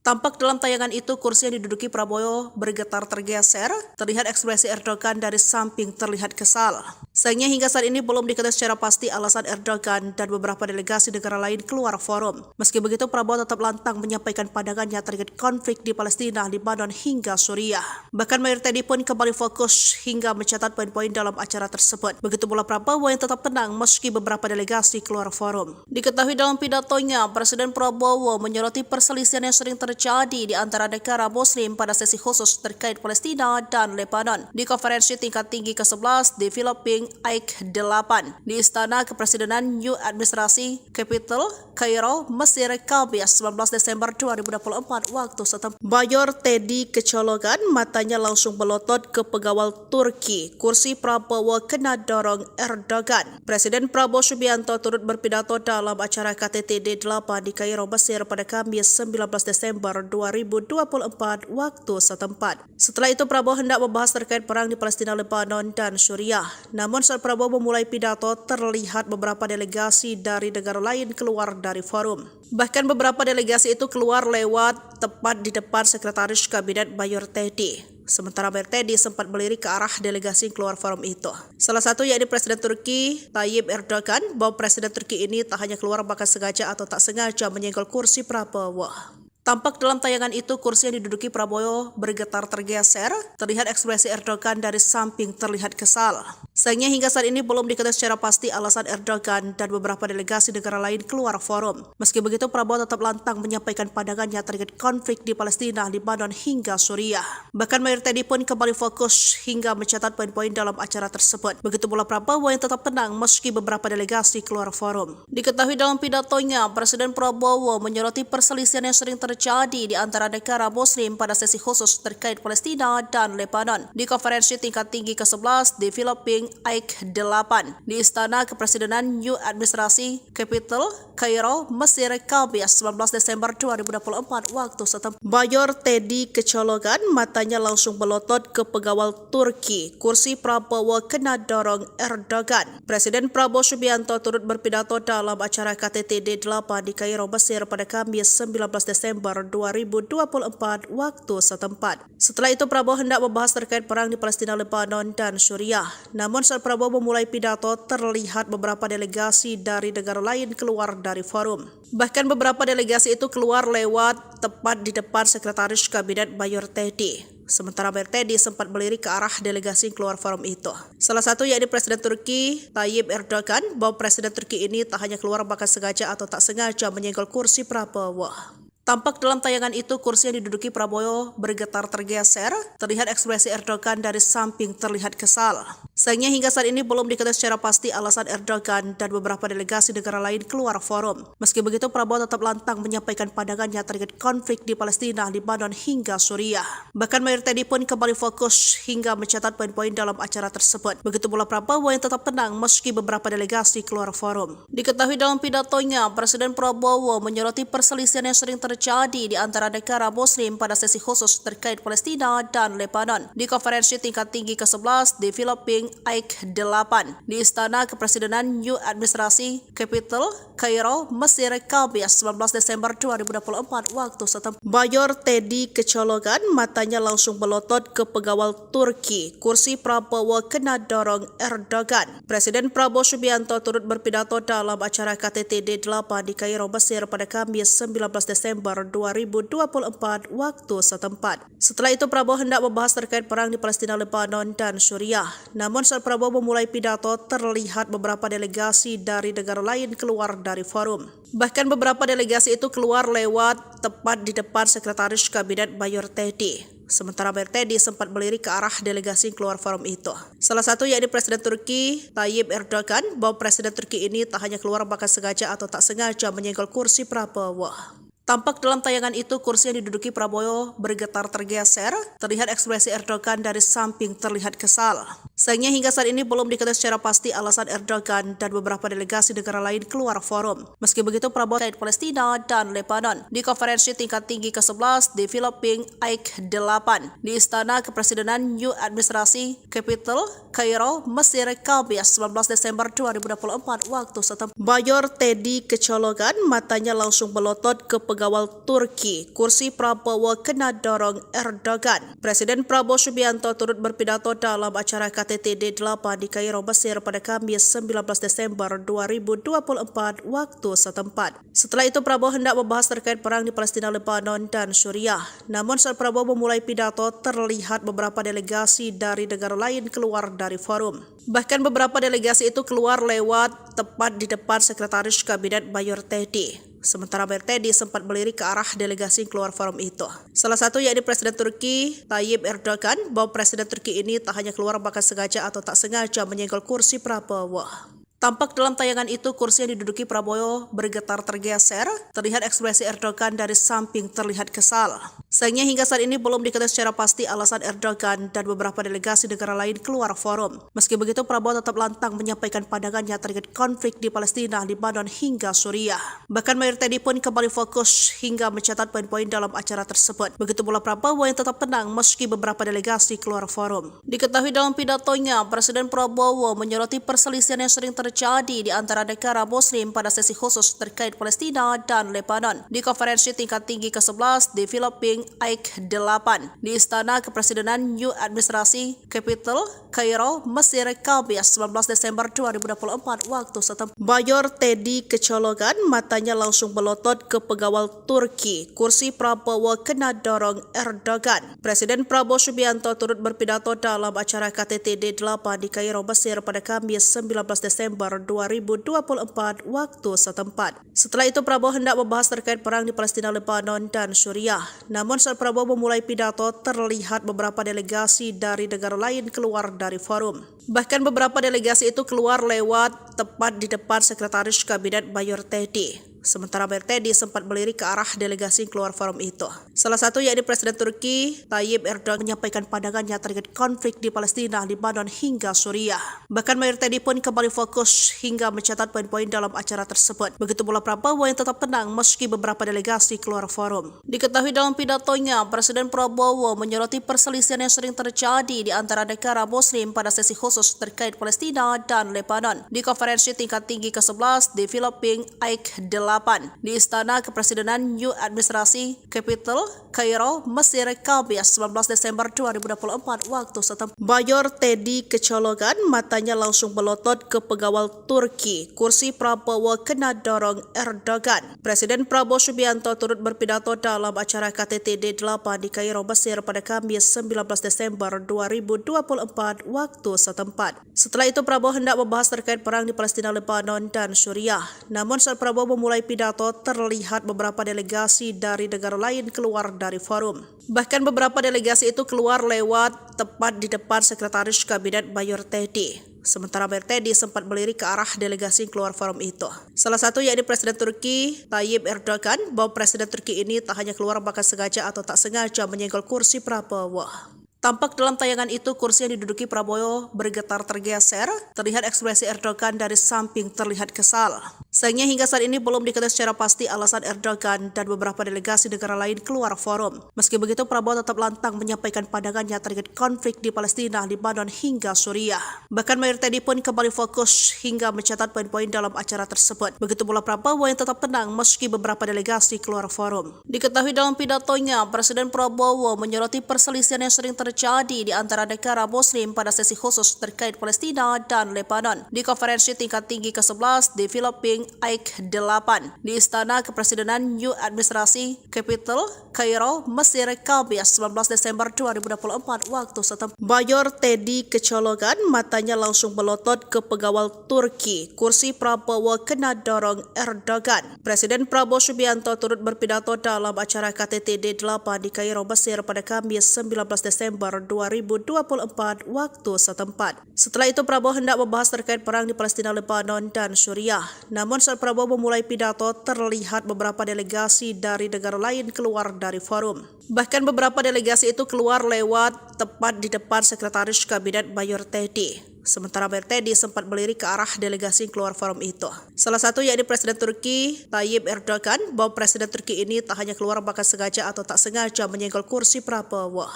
Tampak dalam tayangan itu kursi yang diduduki Prabowo bergetar tergeser, terlihat ekspresi Erdogan dari samping terlihat kesal. Sayangnya hingga saat ini belum diketahui secara pasti alasan Erdogan dan beberapa delegasi negara lain keluar forum. Meski begitu Prabowo tetap lantang menyampaikan pandangannya terkait konflik di Palestina, Lebanon hingga Suriah. Bahkan Mayor Teddy pun kembali fokus hingga mencatat poin-poin dalam acara tersebut. Begitu pula Prabowo yang tetap tenang meski beberapa delegasi keluar forum. Diketahui dalam pidatonya, Presiden Prabowo menyoroti perselisihan yang sering terjadi di antara negara Muslim pada sesi khusus terkait Palestina dan Lebanon di konferensi tingkat tinggi ke-11 di Filipina Aik 8 di Istana Kepresidenan New Administrasi Capital, Kairo, Mesir, Kamis 19 Desember 2024 waktu setempat. Mayor Teddy kecolongan, matanya langsung melotot ke pengawal Turki. Kursi Prabowo kena dorong Erdogan. Presiden Prabowo Subianto turut berpidato dalam acara KTT D8 di Kairo, Mesir pada Kamis 19 Desember 2024 waktu setempat. Setelah itu Prabowo hendak membahas terkait perang di Palestina, Lebanon, dan Suriah. Namun saat Prabowo memulai pidato, terlihat beberapa delegasi dari negara lain keluar dari forum. Bahkan beberapa delegasi itu keluar lewat tepat di depan Sekretaris Kabinet Mayor Teddy. Sementara Mayor Teddy sempat melirik ke arah delegasi yang keluar forum itu. Salah satu yakni Presiden Turki Tayyip Erdogan, bahwa Presiden Turki ini tak hanya keluar bahkan sengaja atau tak sengaja menyenggol kursi Prabowo. Tampak dalam tayangan itu kursi yang diduduki Prabowo bergetar tergeser, terlihat ekspresi Erdogan dari samping terlihat kesal. Sayangnya hingga saat ini belum diketahui secara pasti alasan Erdogan dan beberapa delegasi negara lain keluar forum. Meski begitu Prabowo tetap lantang menyampaikan pandangannya terkait konflik di Palestina, Lebanon hingga Suriah. Bahkan Mayor Teddy pun kembali fokus hingga mencatat poin-poin dalam acara tersebut. Begitu pula Prabowo yang tetap tenang meski beberapa delegasi keluar forum. Diketahui dalam pidatonya, Presiden Prabowo menyoroti perselisihan yang sering terjadi di antara negara Muslim pada sesi khusus terkait Palestina dan Lebanon di konferensi tingkat tinggi ke-11 di Filipina Aik 8 di Istana Kepresidenan New Administrasi Capital, Kairo, Mesir, Kamis 19 Desember 2024 waktu setempat. Mayor Teddy kecolongan, matanya langsung melotot ke pengawal Turki. Kursi Prabowo kena dorong Erdogan. Presiden Prabowo Subianto turut berpidato dalam acara KTT D8 di Kairo, Mesir pada Kamis 19 Desember 2024 waktu setempat. Setelah itu Prabowo hendak membahas terkait perang di Palestina, Lebanon, dan Suriah. Namun saat Prabowo memulai pidato, terlihat beberapa delegasi dari negara lain keluar dari forum. Bahkan beberapa delegasi itu keluar lewat tepat di depan Sekretaris Kabinet Mayor Teddy. Sementara Mayor Teddy sempat melirik ke arah delegasi yang keluar forum itu. Salah satu yakni Presiden Turki Tayyip Erdogan, bahwa Presiden Turki ini tak hanya keluar bahkan sengaja atau tak sengaja menyenggol kursi Prabowo. Tampak dalam tayangan itu kursi yang diduduki Prabowo bergetar tergeser, terlihat ekspresi Erdogan dari samping terlihat kesal. Sayangnya hingga saat ini belum diketahui secara pasti alasan Erdogan dan beberapa delegasi negara lain keluar forum. Meski begitu Prabowo tetap lantang menyampaikan pandangannya terkait konflik di Palestina, Lebanon hingga Suriah. Bahkan Mayor Teddy pun kembali fokus hingga mencatat poin-poin dalam acara tersebut. Begitu pula Prabowo yang tetap tenang meski beberapa delegasi keluar forum. Diketahui dalam pidatonya, Presiden Prabowo menyoroti perselisihan yang sering terjadi di antara negara Muslim pada sesi khusus terkait Palestina dan Lebanon di konferensi tingkat tinggi ke-11 di Filipina Aik 8 di Istana Kepresidenan New Administrasi Capital, Kairo, Mesir, Kamis 19 Desember 2024 waktu setempat. Mayor Teddy kecolongan, matanya langsung melotot ke pengawal Turki. Kursi Prabowo kena dorong Erdogan. Presiden Prabowo Subianto turut berpidato dalam acara KTT D8 di Kairo, Mesir pada Kamis 19 Desember 2024 waktu setempat. Setelah itu Prabowo hendak membahas terkait perang di Palestina, Lebanon, dan Suriah. Namun Namun saat Prabowo memulai pidato, terlihat beberapa delegasi dari negara lain keluar dari forum. Bahkan beberapa delegasi itu keluar lewat tepat di depan Sekretaris Kabinet Mayor Teddy. Sementara Mayor Teddy sempat melirik ke arah delegasi yang keluar forum itu. Salah satu yakni Presiden Turki Tayyip Erdogan, bahwa Presiden Turki ini tak hanya keluar bahkan sengaja atau tak sengaja menyenggol kursi Prabowo. Tampak dalam tayangan itu kursi yang diduduki Prabowo bergetar tergeser, terlihat ekspresi Erdogan dari samping terlihat kesal. Sayangnya hingga saat ini belum diketahui secara pasti alasan Erdogan dan beberapa delegasi negara lain keluar forum. Meski begitu, Prabowo terkait Palestina dan Lebanon di konferensi tingkat tinggi ke-11 di Filipina AIK-8 di Istana Kepresidenan New Administrasi Capital, Kairo, Mesir, Kamis 19 Desember 2024 waktu setempat. Mayor Teddy kecolongan, matanya langsung melotot ke pegawai Turki. Kursi Prabowo kena dorong Erdogan. Presiden Prabowo Subianto turut berpidato dalam acara KTT D8 di Kairo, Mesir pada Kamis 19 Desember 2024 waktu setempat. Setelah itu Prabowo hendak membahas terkait perang di Palestina, Lebanon, dan Suriah. Namun saat Prabowo memulai pidato, terlihat beberapa delegasi dari negara lain keluar dari forum. Bahkan beberapa delegasi itu keluar lewat tepat di depan Sekretaris Kabinet Mayor Teddy. Sementara Mayor Teddy sempat melirik ke arah delegasi yang keluar forum itu. Salah satu yakni Presiden Turki Tayyip Erdogan, bahwa Presiden Turki ini tak hanya keluar bahkan sengaja atau tak sengaja menyenggol kursi Prabowo. Tampak dalam tayangan itu kursi yang diduduki Prabowo bergetar tergeser, terlihat ekspresi Erdogan dari samping terlihat kesal. Sayangnya hingga saat ini belum diketahui secara pasti alasan Erdogan dan beberapa delegasi negara lain keluar forum. Meski begitu, Prabowo tetap lantang menyampaikan pandangannya terkait konflik di Palestina, Lebanon, hingga Suriah. Bahkan Mayor Teddy pun kembali fokus hingga mencatat poin-poin dalam acara tersebut. Begitu pula Prabowo yang tetap tenang meski beberapa delegasi keluar forum. Diketahui dalam pidatonya, Presiden Prabowo menyoroti perselisihan yang sering terjadi di antara negara Muslim pada sesi khusus terkait Palestina dan Lebanon di konferensi tingkat tinggi ke-11 di Filipina AIK-8 di Istana Kepresidenan New Administrasi Capital, Kairo, Mesir, Kamis 19 Desember 2024 waktu setempat. Mayor Teddy kecolongan, matanya langsung melotot ke pegawai Turki. Kursi Prabowo kena dorong Erdogan. Presiden Prabowo Subianto turut berpidato dalam acara KTT D8 di Kairo, Mesir pada Kamis 19 Desember 2024 waktu setempat. Setelah itu Prabowo hendak membahas terkait perang di Palestina, Lebanon, dan Suriah. Namun saat Prabowo memulai pidato, terlihat beberapa delegasi dari negara lain keluar dari forum. Bahkan beberapa delegasi itu keluar lewat tepat di depan Sekretaris Kabinet Mayor Teddy. Sementara Mayor Teddy sempat melirik ke arah delegasi yang keluar forum itu. Salah satu yakni Presiden Turki Tayyip Erdogan menyampaikan pandangannya terkait konflik di Palestina, Lebanon, hingga Suriah. Bahkan Mayor Teddy pun kembali fokus hingga mencatat poin-poin dalam acara tersebut. Begitu pula Prabowo yang tetap tenang meski beberapa delegasi keluar forum. Diketahui dalam pidatonya, Presiden Prabowo menyoroti perselisihan yang sering terjadi di antara negara Muslim pada sesi khusus terkait Palestina dan Lebanon di konferensi tingkat tinggi ke-11 di Filipina AIK-8 di Istana Kepresidenan New Administrasi Capital, Kairo, Mesir, Kamis 19 Desember 2024 waktu setempat. Mayor Teddy kecolongan, matanya langsung melotot ke pegawai Turki. Kursi Prabowo kena dorong Erdogan. Presiden Prabowo Subianto turut berpidato dalam acara KTT D8 di Kairo, Mesir pada Kamis 19 Desember 2024 waktu setempat. Setelah itu Prabowo hendak membahas terkait perang di Palestina, Lebanon, dan Suriah. Namun saat Prabowo memulai pidato, terlihat beberapa delegasi dari negara lain keluar dari forum. Bahkan beberapa delegasi itu keluar lewat tepat di depan Sekretaris Kabinet Mayor Teddy. Sementara Mayor Teddy sempat melirik ke arah delegasi yang keluar forum itu. Salah satu yakni Presiden Turki Tayyip Erdogan, bahwa Presiden Turki ini tak hanya keluar bahkan sengaja atau tak sengaja menyenggol kursi Prabowo. Tampak dalam tayangan itu kursi yang diduduki Prabowo bergetar tergeser, terlihat ekspresi Erdogan dari samping terlihat kesal. Sayangnya hingga saat ini belum diketahui secara pasti alasan Erdogan dan beberapa delegasi negara lain keluar forum. Meski begitu, Prabowo tetap lantang menyampaikan pandangannya terkait konflik di Palestina, Lebanon, hingga Suriah. Bahkan Mayor Teddy pun kembali fokus hingga mencatat poin-poin dalam acara tersebut. Begitu pula Prabowo yang tetap tenang meski beberapa delegasi keluar forum. Diketahui dalam pidatonya, Presiden Prabowo menyoroti perselisihan yang sering terjadi terjadi di antara negara Muslim pada sesi khusus terkait Palestina dan Lebanon di konferensi tingkat tinggi ke-11 di Filipina AIK-8 di Istana Kepresidenan New Administrasi Capital, Kairo, Mesir, Kamis 19 Desember 2024 waktu setempat. Mayor Teddy kecolongan, matanya langsung melotot ke pengawal Turki. Kursi Prabowo kena dorong Erdogan. Presiden Prabowo Subianto turut berpidato dalam acara KTT D8 di Kairo, Mesir pada Kamis 19 Desember 2024 waktu setempat. Setelah itu Prabowo hendak membahas terkait perang di Palestina, Lebanon, dan Suriah. Namun saat Prabowo memulai pidato, terlihat beberapa delegasi dari negara lain keluar dari forum. Bahkan beberapa delegasi itu keluar lewat tepat di depan Sekretaris Kabinet Mayor Teddy. Sementara Mayor Teddy sempat melirik ke arah delegasi yang keluar forum itu. Salah satu yakni Presiden Turki Tayyip Erdogan, bahwa Presiden Turki ini tak hanya keluar bahkan sengaja atau tak sengaja menyenggol kursi Prabowo.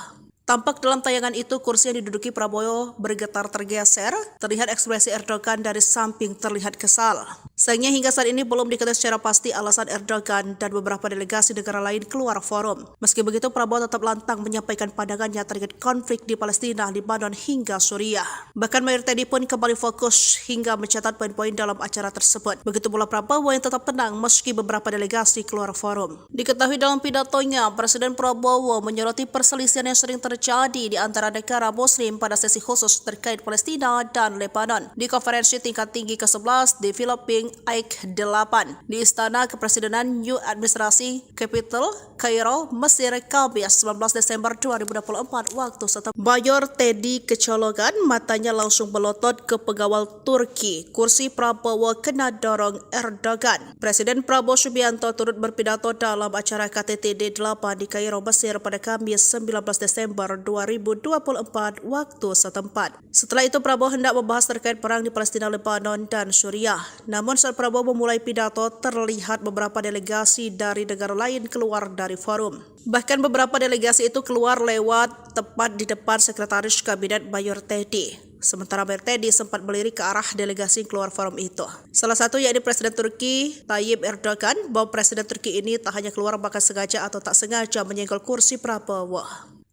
Tampak dalam tayangan itu kursi yang diduduki Prabowo bergetar tergeser, terlihat ekspresi Erdogan dari samping terlihat kesal. Sayangnya hingga saat ini belum diketahui secara pasti alasan Erdogan dan beberapa delegasi negara lain keluar forum. Meski begitu Prabowo tetap lantang menyampaikan pandangannya terkait konflik di Palestina, Lebanon hingga Suriah. Bahkan Mayor Teddy pun kembali fokus hingga mencatat poin-poin dalam acara tersebut. Begitu pula Prabowo yang tetap tenang meski beberapa delegasi keluar forum. Diketahui dalam pidatonya, Presiden Prabowo menyoroti perselisihan yang sering terjadi di antara negara Muslim pada sesi khusus terkait Palestina dan Lebanon di konferensi tingkat tinggi ke-11 di Filipina AIK-8 di Istana Kepresidenan New Administrasi Capital, Kairo, Mesir, Kamis 19 Desember 2024 waktu setempat. Mayor Teddy kecolongan, matanya langsung melotot ke pengawal Turki. Kursi Prabowo kena dorong Erdogan. Presiden Prabowo Subianto turut berpidato dalam acara KTT D8 di Kairo, Mesir pada Kamis 19 Desember 2024 waktu setempat. Setelah itu Prabowo hendak membahas terkait perang di Palestina, Lebanon, dan Suriah. Namun saat Prabowo memulai pidato, terlihat beberapa delegasi dari negara lain keluar dari forum. Bahkan beberapa delegasi itu keluar lewat tepat di depan Sekretaris Kabinet Mayor Teddy. Sementara Mayor Teddy sempat melirik ke arah delegasi yang keluar forum itu. Salah satu yakni Presiden Turki Tayyip Erdogan, bahwa Presiden Turki ini tak hanya keluar bahkan sengaja atau tak sengaja menyenggol kursi Prabowo.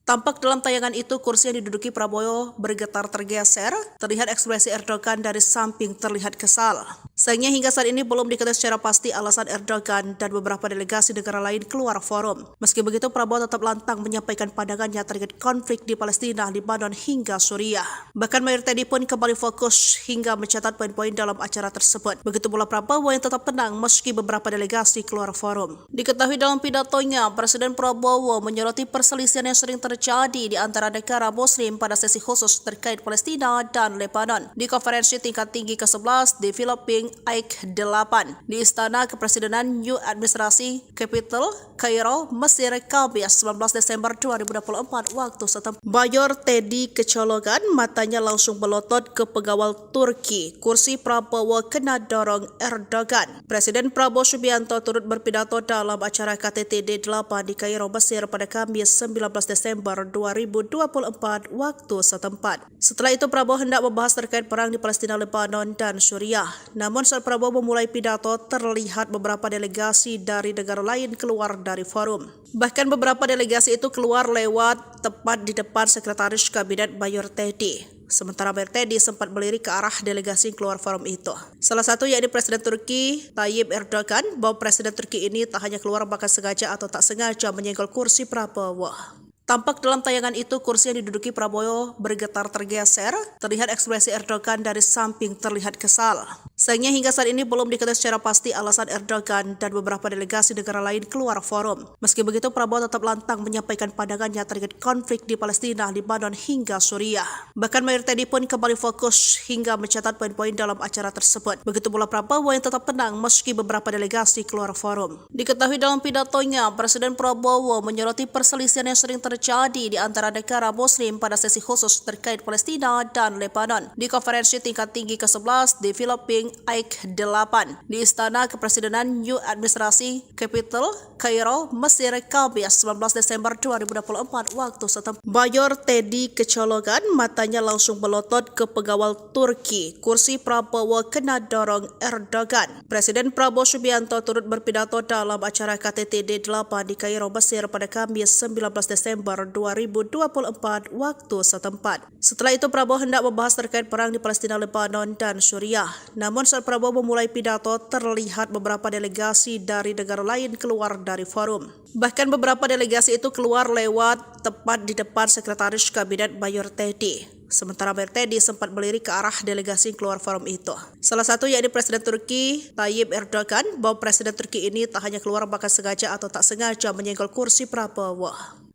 Tampak dalam tayangan itu kursi yang diduduki Prabowo bergetar tergeser, terlihat ekspresi Erdogan dari samping terlihat kesal. Sayangnya hingga saat ini belum diketahui secara pasti alasan Erdogan dan beberapa delegasi negara lain keluar forum. Meski begitu Prabowo tetap lantang menyampaikan pandangannya terkait konflik di Palestina, Lebanon hingga Suriah. Bahkan Mayor Teddy pun kembali fokus hingga mencatat poin-poin dalam acara tersebut. Begitu pula Prabowo yang tetap tenang meski beberapa delegasi keluar forum. Diketahui dalam pidatonya, Presiden Prabowo menyoroti perselisihan yang sering terjadi di antara negara Muslim pada sesi khusus terkait Palestina dan Lebanon di konferensi tingkat tinggi ke-11 di Filipina AIK-8 di Istana Kepresidenan New Administrasi Capital, Kairo, Mesir, Kamis 19 Desember 2024 waktu setempat. Mayor Teddy kecolongan, matanya langsung melotot ke pengawal Turki. Kursi Prabowo kena dorong Erdogan. Presiden Prabowo Subianto turut berpidato dalam acara KTT D8 di Kairo, Mesir pada Kamis 19 Desember 2024 waktu setempat. Setelah itu Prabowo hendak membahas terkait perang di Palestina, Lebanon, dan Suriah. Namun saat Prabowo memulai pidato, terlihat beberapa delegasi dari negara lain keluar dari forum. Bahkan beberapa delegasi itu keluar lewat tepat di depan Sekretaris Kabinet Mayor Teddy. Sementara Mayor Teddy sempat melirik ke arah delegasi yang keluar forum itu. Salah satu yakni Presiden Turki Tayyip Erdogan, bahwa Presiden Turki ini tak hanya keluar bahkan sengaja atau tak sengaja menyenggol kursi Prabowo. Tampak dalam tayangan itu kursi yang diduduki Prabowo bergetar tergeser, terlihat ekspresi Erdogan dari samping terlihat kesal. Sayangnya hingga saat ini belum diketahui secara pasti alasan Erdogan dan beberapa delegasi negara lain keluar forum. Meski begitu Prabowo tetap lantang menyampaikan pandangannya terkait konflik di Palestina, Lebanon hingga Suriah. Bahkan Mayor Teddy pun kembali fokus hingga mencatat poin-poin dalam acara tersebut. Begitu pula Prabowo yang tetap tenang meski beberapa delegasi keluar forum. Diketahui dalam pidatonya, Presiden Prabowo menyoroti perselisihan yang sering terjadi di antara negara Muslim pada sesi khusus terkait Palestina dan Lebanon di konferensi tingkat tinggi ke-11 di Filipina Aik 8 di Istana Kepresidenan New Administrasi Capital, Kairo, Mesir, Kamis 19 Desember 2024 waktu setempat. Mayor Teddy kecolongan, matanya langsung melotot ke pengawal Turki. Kursi Prabowo kena dorong Erdogan. Presiden Prabowo Subianto turut berpidato dalam acara KTT D8 di Kairo, Mesir pada Kamis 19 Desember 2024 waktu setempat. Setelah itu Prabowo hendak membahas terkait perang di Palestina, Lebanon, dan Suriah. Namun saat Prabowo memulai pidato, terlihat beberapa delegasi dari negara lain keluar dari forum. Bahkan beberapa delegasi itu keluar lewat tepat di depan Sekretaris Kabinet Mayor Teddy. Sementara Mayor Teddy sempat melirik ke arah delegasi yang keluar forum itu. Salah satu yakni Presiden Turki Tayyip Erdogan, bahwa Presiden Turki ini tak hanya keluar bahkan sengaja atau tak sengaja menyenggol kursi Prabowo.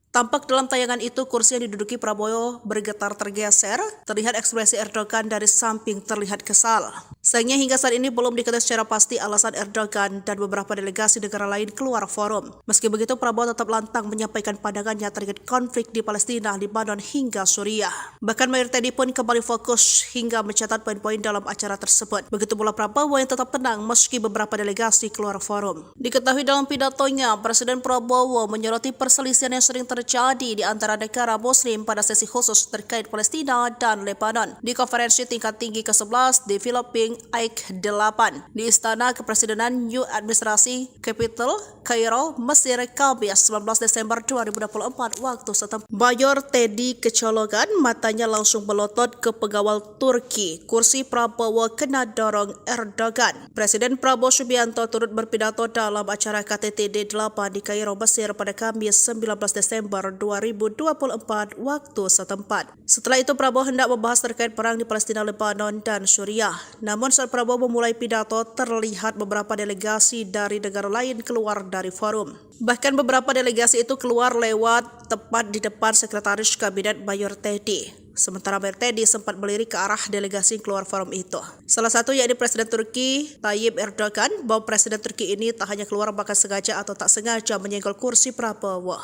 Tampak dalam tayangan itu kursi yang diduduki Prabowo bergetar tergeser, terlihat ekspresi Erdogan dari samping terlihat kesal. Sayangnya hingga saat ini belum diketahui secara pasti alasan Erdogan dan beberapa delegasi negara lain keluar forum. Meski begitu Prabowo tetap lantang menyampaikan pandangannya terkait konflik di Palestina, Lebanon hingga Suriah. Bahkan Mayor Teddy pun kembali fokus hingga mencatat poin-poin dalam acara tersebut. Begitu pula Prabowo yang tetap tenang meski beberapa delegasi keluar forum. Diketahui dalam pidatonya, Presiden Prabowo menyoroti perselisihan yang sering terjadi di antara negara Muslim pada sesi khusus terkait Palestina dan Lebanon di konferensi tingkat tinggi ke-11 di Filipina Aik 8 di Istana Kepresidenan New Administrasi Capital, Kairo, Mesir, Kamis 19 Desember 2024 waktu setempat. Mayor Teddy kecolongan, matanya langsung melotot ke pengawal Turki. Kursi Prabowo kena dorong Erdogan. Presiden Prabowo Subianto turut berpidato dalam acara KTT D8 di Kairo, Mesir pada Kamis 19 Desember 2024 waktu setempat. Setelah itu Prabowo hendak membahas terkait perang di Palestina, Lebanon, dan Suriah. Namun saat Prabowo memulai pidato, terlihat beberapa delegasi dari negara lain keluar dari forum. Bahkan beberapa delegasi itu keluar lewat tepat di depan Sekretaris Kabinet Mayor Teddy. Sementara Mayor Teddy sempat melirik ke arah delegasi yang keluar forum itu. Salah satu yakni Presiden Turki Tayyip Erdogan, bahwa Presiden Turki ini tak hanya keluar bahkan sengaja atau tak sengaja menyenggol kursi Prabowo.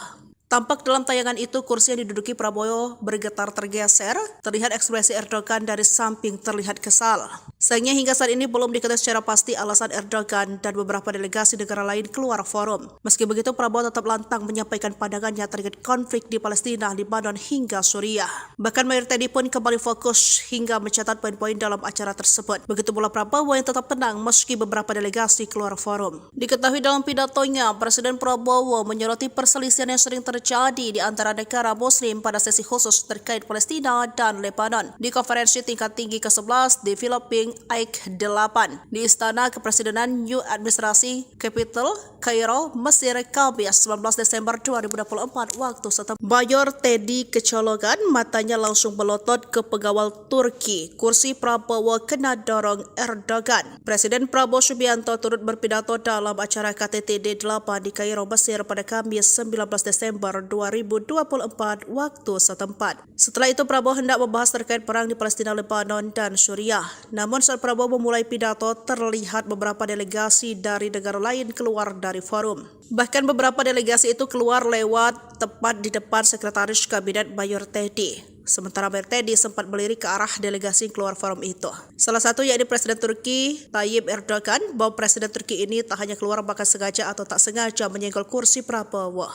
Tampak dalam tayangan itu kursi yang diduduki Prabowo bergetar tergeser, terlihat ekspresi Erdogan dari samping terlihat kesal. Sayangnya hingga saat ini belum diketahui secara pasti alasan Erdogan dan beberapa delegasi negara lain keluar forum. Meski begitu Prabowo tetap lantang menyampaikan pandangannya terkait konflik di Palestina, Lebanon hingga Suriah. Bahkan Mayor Teddy pun kembali fokus hingga mencatat poin-poin dalam acara tersebut. Begitu pula Prabowo yang tetap tenang meski beberapa delegasi keluar forum. Diketahui dalam pidatonya, Presiden Prabowo menyoroti perselisihan yang sering terjadi di antara negara Muslim pada sesi khusus terkait Palestina dan Lebanon di konferensi tingkat tinggi ke-11 di Filipina Aik 8 di Istana Kepresidenan New Administrasi Capital, Kairo, Mesir, Kamis 19 Desember 2024 waktu setempat. Mayor Teddy kecolongan, matanya langsung melotot ke pengawal Turki. Kursi Prabowo kena dorong Erdogan. Presiden Prabowo Subianto turut berpidato dalam acara KTT D8 di Kairo, Mesir pada Kamis 19 Desember 2024 waktu setempat. Setelah itu Prabowo hendak membahas terkait perang di Palestina, Lebanon, dan Suriah. Namun saat Prabowo memulai pidato, terlihat beberapa delegasi dari negara lain keluar dari forum. Bahkan beberapa delegasi itu keluar lewat tepat di depan Sekretaris Kabinet Mayor Teddy. Sementara Mayor Teddy sempat melirik ke arah delegasi yang keluar forum itu. Salah satu yakni Presiden Turki Tayyip Erdogan, bahwa Presiden Turki ini tak hanya keluar bahkan sengaja atau tak sengaja menyenggol kursi Prabowo.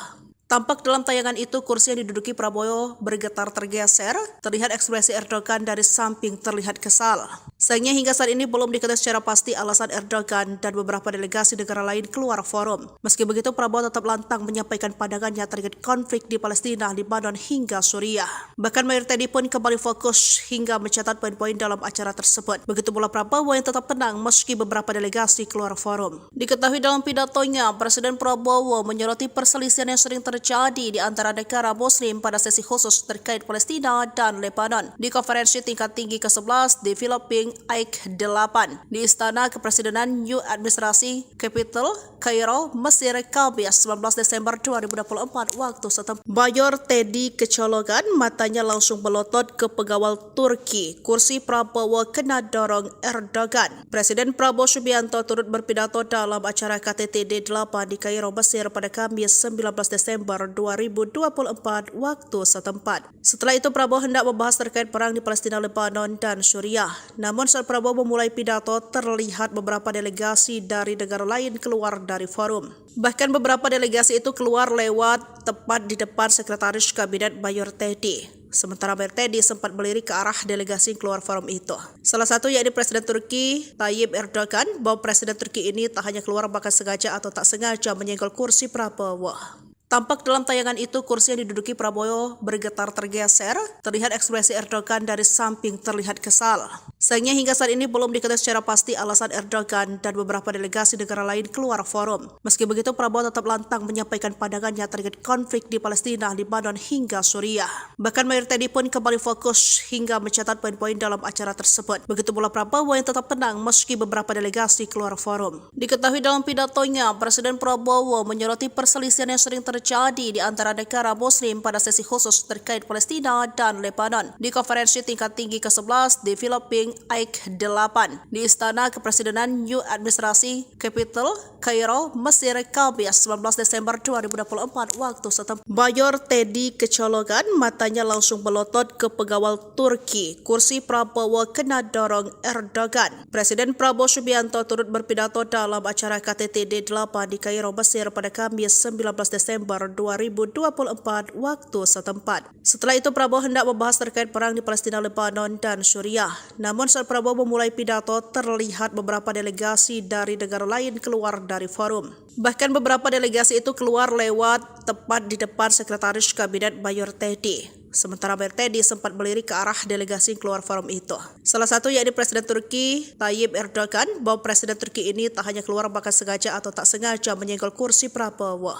Tampak dalam tayangan itu kursi yang diduduki Prabowo bergetar tergeser, terlihat ekspresi Erdogan dari samping terlihat kesal. Sayangnya hingga saat ini belum diketahui secara pasti alasan Erdogan dan beberapa delegasi negara lain keluar forum. Meski begitu Prabowo tetap lantang menyampaikan pandangannya terkait konflik di Palestina, Lebanon hingga Suriah. Bahkan Mayor Teddy pun kembali fokus hingga mencatat poin-poin dalam acara tersebut. Begitu pula Prabowo yang tetap tenang meski beberapa delegasi keluar forum. Diketahui dalam pidatonya, Presiden Prabowo menyoroti perselisihan yang sering terjadi di antara negara Muslim pada sesi khusus terkait Palestina dan Lebanon di konferensi tingkat tinggi ke-11 di Filipina Aik 8 di Istana Kepresidenan New Administrasi Capital, Kairo, Mesir, Kamis 19 Desember 2024 waktu setempat. Mayor Teddy kecolongan, matanya langsung melotot ke pengawal Turki. Kursi Prabowo kena dorong Erdogan. Presiden Prabowo Subianto turut berpidato dalam acara KTT D8 di Kairo, Mesir pada Kamis 19 Desember 2024 waktu setempat. Setelah itu Prabowo hendak membahas terkait perang di Palestina, Lebanon, dan Suriah. Namun Namun saat Prabowo memulai pidato, terlihat beberapa delegasi dari negara lain keluar dari forum. Bahkan beberapa delegasi itu keluar lewat tepat di depan Sekretaris Kabinet Mayor Teddy. Sementara Mayor Teddy sempat melirik ke arah delegasi yang keluar forum itu. Salah satu yakni Presiden Turki Tayyip Erdogan, bahwa Presiden Turki ini tak hanya keluar bahkan sengaja atau tak sengaja menyenggol kursi Prabowo. Tampak dalam tayangan itu kursi yang diduduki Prabowo bergetar tergeser, terlihat ekspresi Erdogan dari samping terlihat kesal. Sayangnya hingga saat ini belum diketahui secara pasti alasan Erdogan dan beberapa delegasi negara lain keluar forum. Meski begitu, Prabowo tetap lantang menyampaikan pandangannya terkait konflik di Palestina, Lebanon hingga Suriah. Bahkan Mayor Teddy pun kembali fokus hingga mencatat poin-poin dalam acara tersebut. Begitu pula Prabowo yang tetap tenang meski beberapa delegasi keluar forum. Diketahui dalam pidatonya, Presiden Prabowo menyoroti perselisihan yang sering terjadi di antara negara Muslim pada sesi khusus terkait Palestina dan Lebanon di konferensi tingkat tinggi ke-11 di Filipina AIK 8 di Istana Kepresidenan New Administrasi Capital, Kairo, Mesir, Kamis 19 Desember 2024 waktu setempat. Mayor Teddy kecolongan, matanya langsung melotot ke pengawal Turki. Kursi Prabowo kena dorong Erdogan. Presiden Prabowo Subianto turut berpidato dalam acara KTT D8 di Kairo, Mesir pada Kamis 19 Desember 2024 waktu setempat. Setelah itu Prabowo hendak membahas terkait perang di Palestina, Lebanon, dan Suriah. Namun saat Prabowo memulai pidato, terlihat beberapa delegasi dari negara lain keluar dari forum. Bahkan beberapa delegasi itu keluar lewat tepat di depan Sekretaris Kabinet Mayor Teddy. Sementara Mayor Teddy sempat melirik ke arah delegasi yang keluar forum itu. Salah satu yakni Presiden Turki Tayyip Erdogan, bahwa Presiden Turki ini tak hanya keluar bahkan sengaja atau tak sengaja menyenggol kursi Prabowo.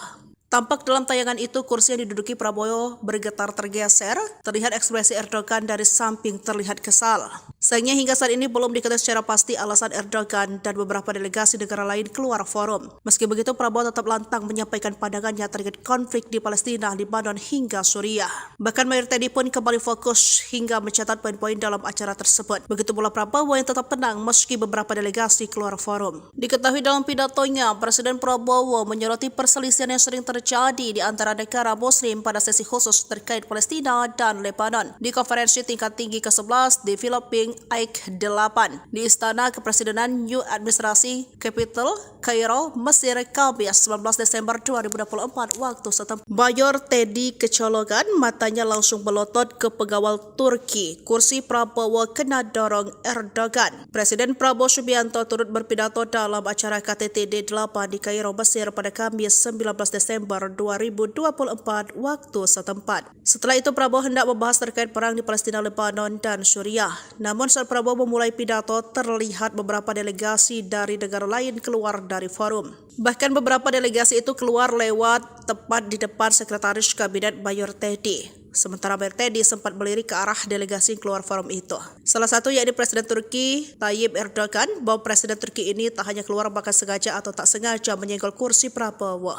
Tampak dalam tayangan itu kursi yang diduduki Prabowo bergetar tergeser, terlihat ekspresi Erdogan dari samping terlihat kesal. Sayangnya hingga saat ini belum diketahui secara pasti alasan Erdogan dan beberapa delegasi negara lain keluar forum. Meski begitu, Prabowo tetap lantang menyampaikan pandangannya terkait konflik di Palestina, Lebanon hingga Suriah. Bahkan Mayor Teddy pun kembali fokus hingga mencatat poin-poin dalam acara tersebut. Begitu pula Prabowo yang tetap tenang meski beberapa delegasi keluar forum. Diketahui dalam pidatonya, Presiden Prabowo menyoroti perselisihan yang sering terjadi di antara negara Muslim pada sesi khusus terkait Palestina dan Lebanon di konferensi tingkat tinggi ke-11 di Filipina AIK 8 di Istana Kepresidenan New Administrasi Capital, Kairo, Mesir, Kamis 19 Desember 2024 waktu setempat. Mayor Teddy kecolongan, matanya langsung melotot ke pengawal Turki. Kursi Prabowo kena dorong Erdogan. Presiden Prabowo Subianto turut berpidato dalam acara KTT D8 di Kairo, Mesir pada Kamis 19 Desember 2024 waktu setempat. Setelah itu Prabowo hendak membahas terkait perang di Palestina, Lebanon, dan Suriah. Namun saat Prabowo memulai pidato, terlihat beberapa delegasi dari negara lain keluar dari forum. Bahkan beberapa delegasi itu keluar lewat tepat di depan Sekretaris Kabinet Mayor Teddy. Sementara Mayor Teddy sempat melirik ke arah delegasi yang keluar forum itu. Salah satu yakni Presiden Turki Tayyip Erdogan, bahwa Presiden Turki ini tak hanya keluar bahkan sengaja atau tak sengaja menyenggol kursi Prabowo.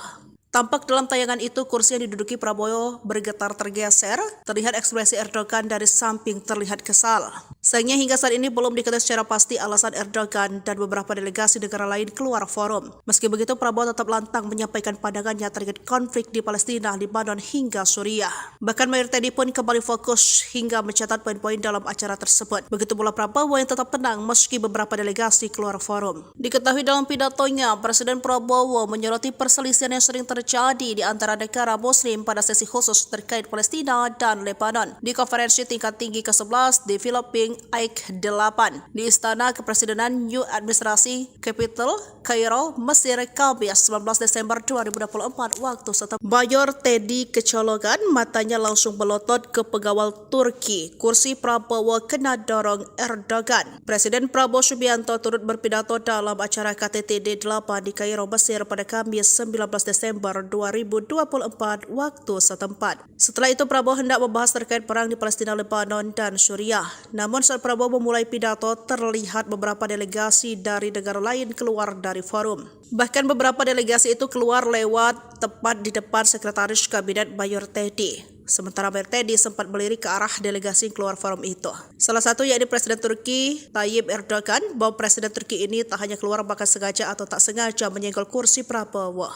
Tampak dalam tayangan itu kursi yang diduduki Prabowo bergetar tergeser, terlihat ekspresi Erdogan dari samping terlihat kesal. Sayangnya hingga saat ini belum diketahui secara pasti alasan Erdogan dan beberapa delegasi negara lain keluar forum. Meski begitu, Prabowo tetap lantang menyampaikan pandangannya terkait konflik di Palestina, Lebanon hingga Suriah. Bahkan Mayor Teddy pun kembali fokus hingga mencatat poin-poin dalam acara tersebut. Begitu pula Prabowo yang tetap tenang meski beberapa delegasi keluar forum. Diketahui dalam pidatonya, Presiden Prabowo menyoroti perselisihan yang sering terjadi di antara negara Muslim pada sesi khusus terkait Palestina dan Lebanon di konferensi tingkat tinggi ke-11 di Filipina AIK 8 di Istana Kepresidenan New Administrasi Capital, Kairo, Mesir, Kamis 19 Desember 2024 waktu setempat. Mayor Teddy kecolongan, matanya langsung melotot ke pengawal Turki. Kursi Prabowo kena dorong Erdogan. Presiden Prabowo Subianto turut berpidato dalam acara KTT D8 di Kairo, Mesir pada Kamis 19 Desember 2024 waktu setempat. Setelah itu Prabowo hendak membahas terkait perang di Palestina, Lebanon, dan Suriah. Namun saat Prabowo memulai pidato, terlihat beberapa delegasi dari negara lain keluar dari forum. Bahkan beberapa delegasi itu keluar lewat tepat di depan Sekretaris Kabinet Mayor Teddy. Sementara Mayor Teddy sempat melirik ke arah delegasi yang keluar forum itu. Salah satu yakni Presiden Turki Tayyip Erdogan, bahwa Presiden Turki ini tak hanya keluar bahkan sengaja atau tak sengaja menyenggol kursi Prabowo.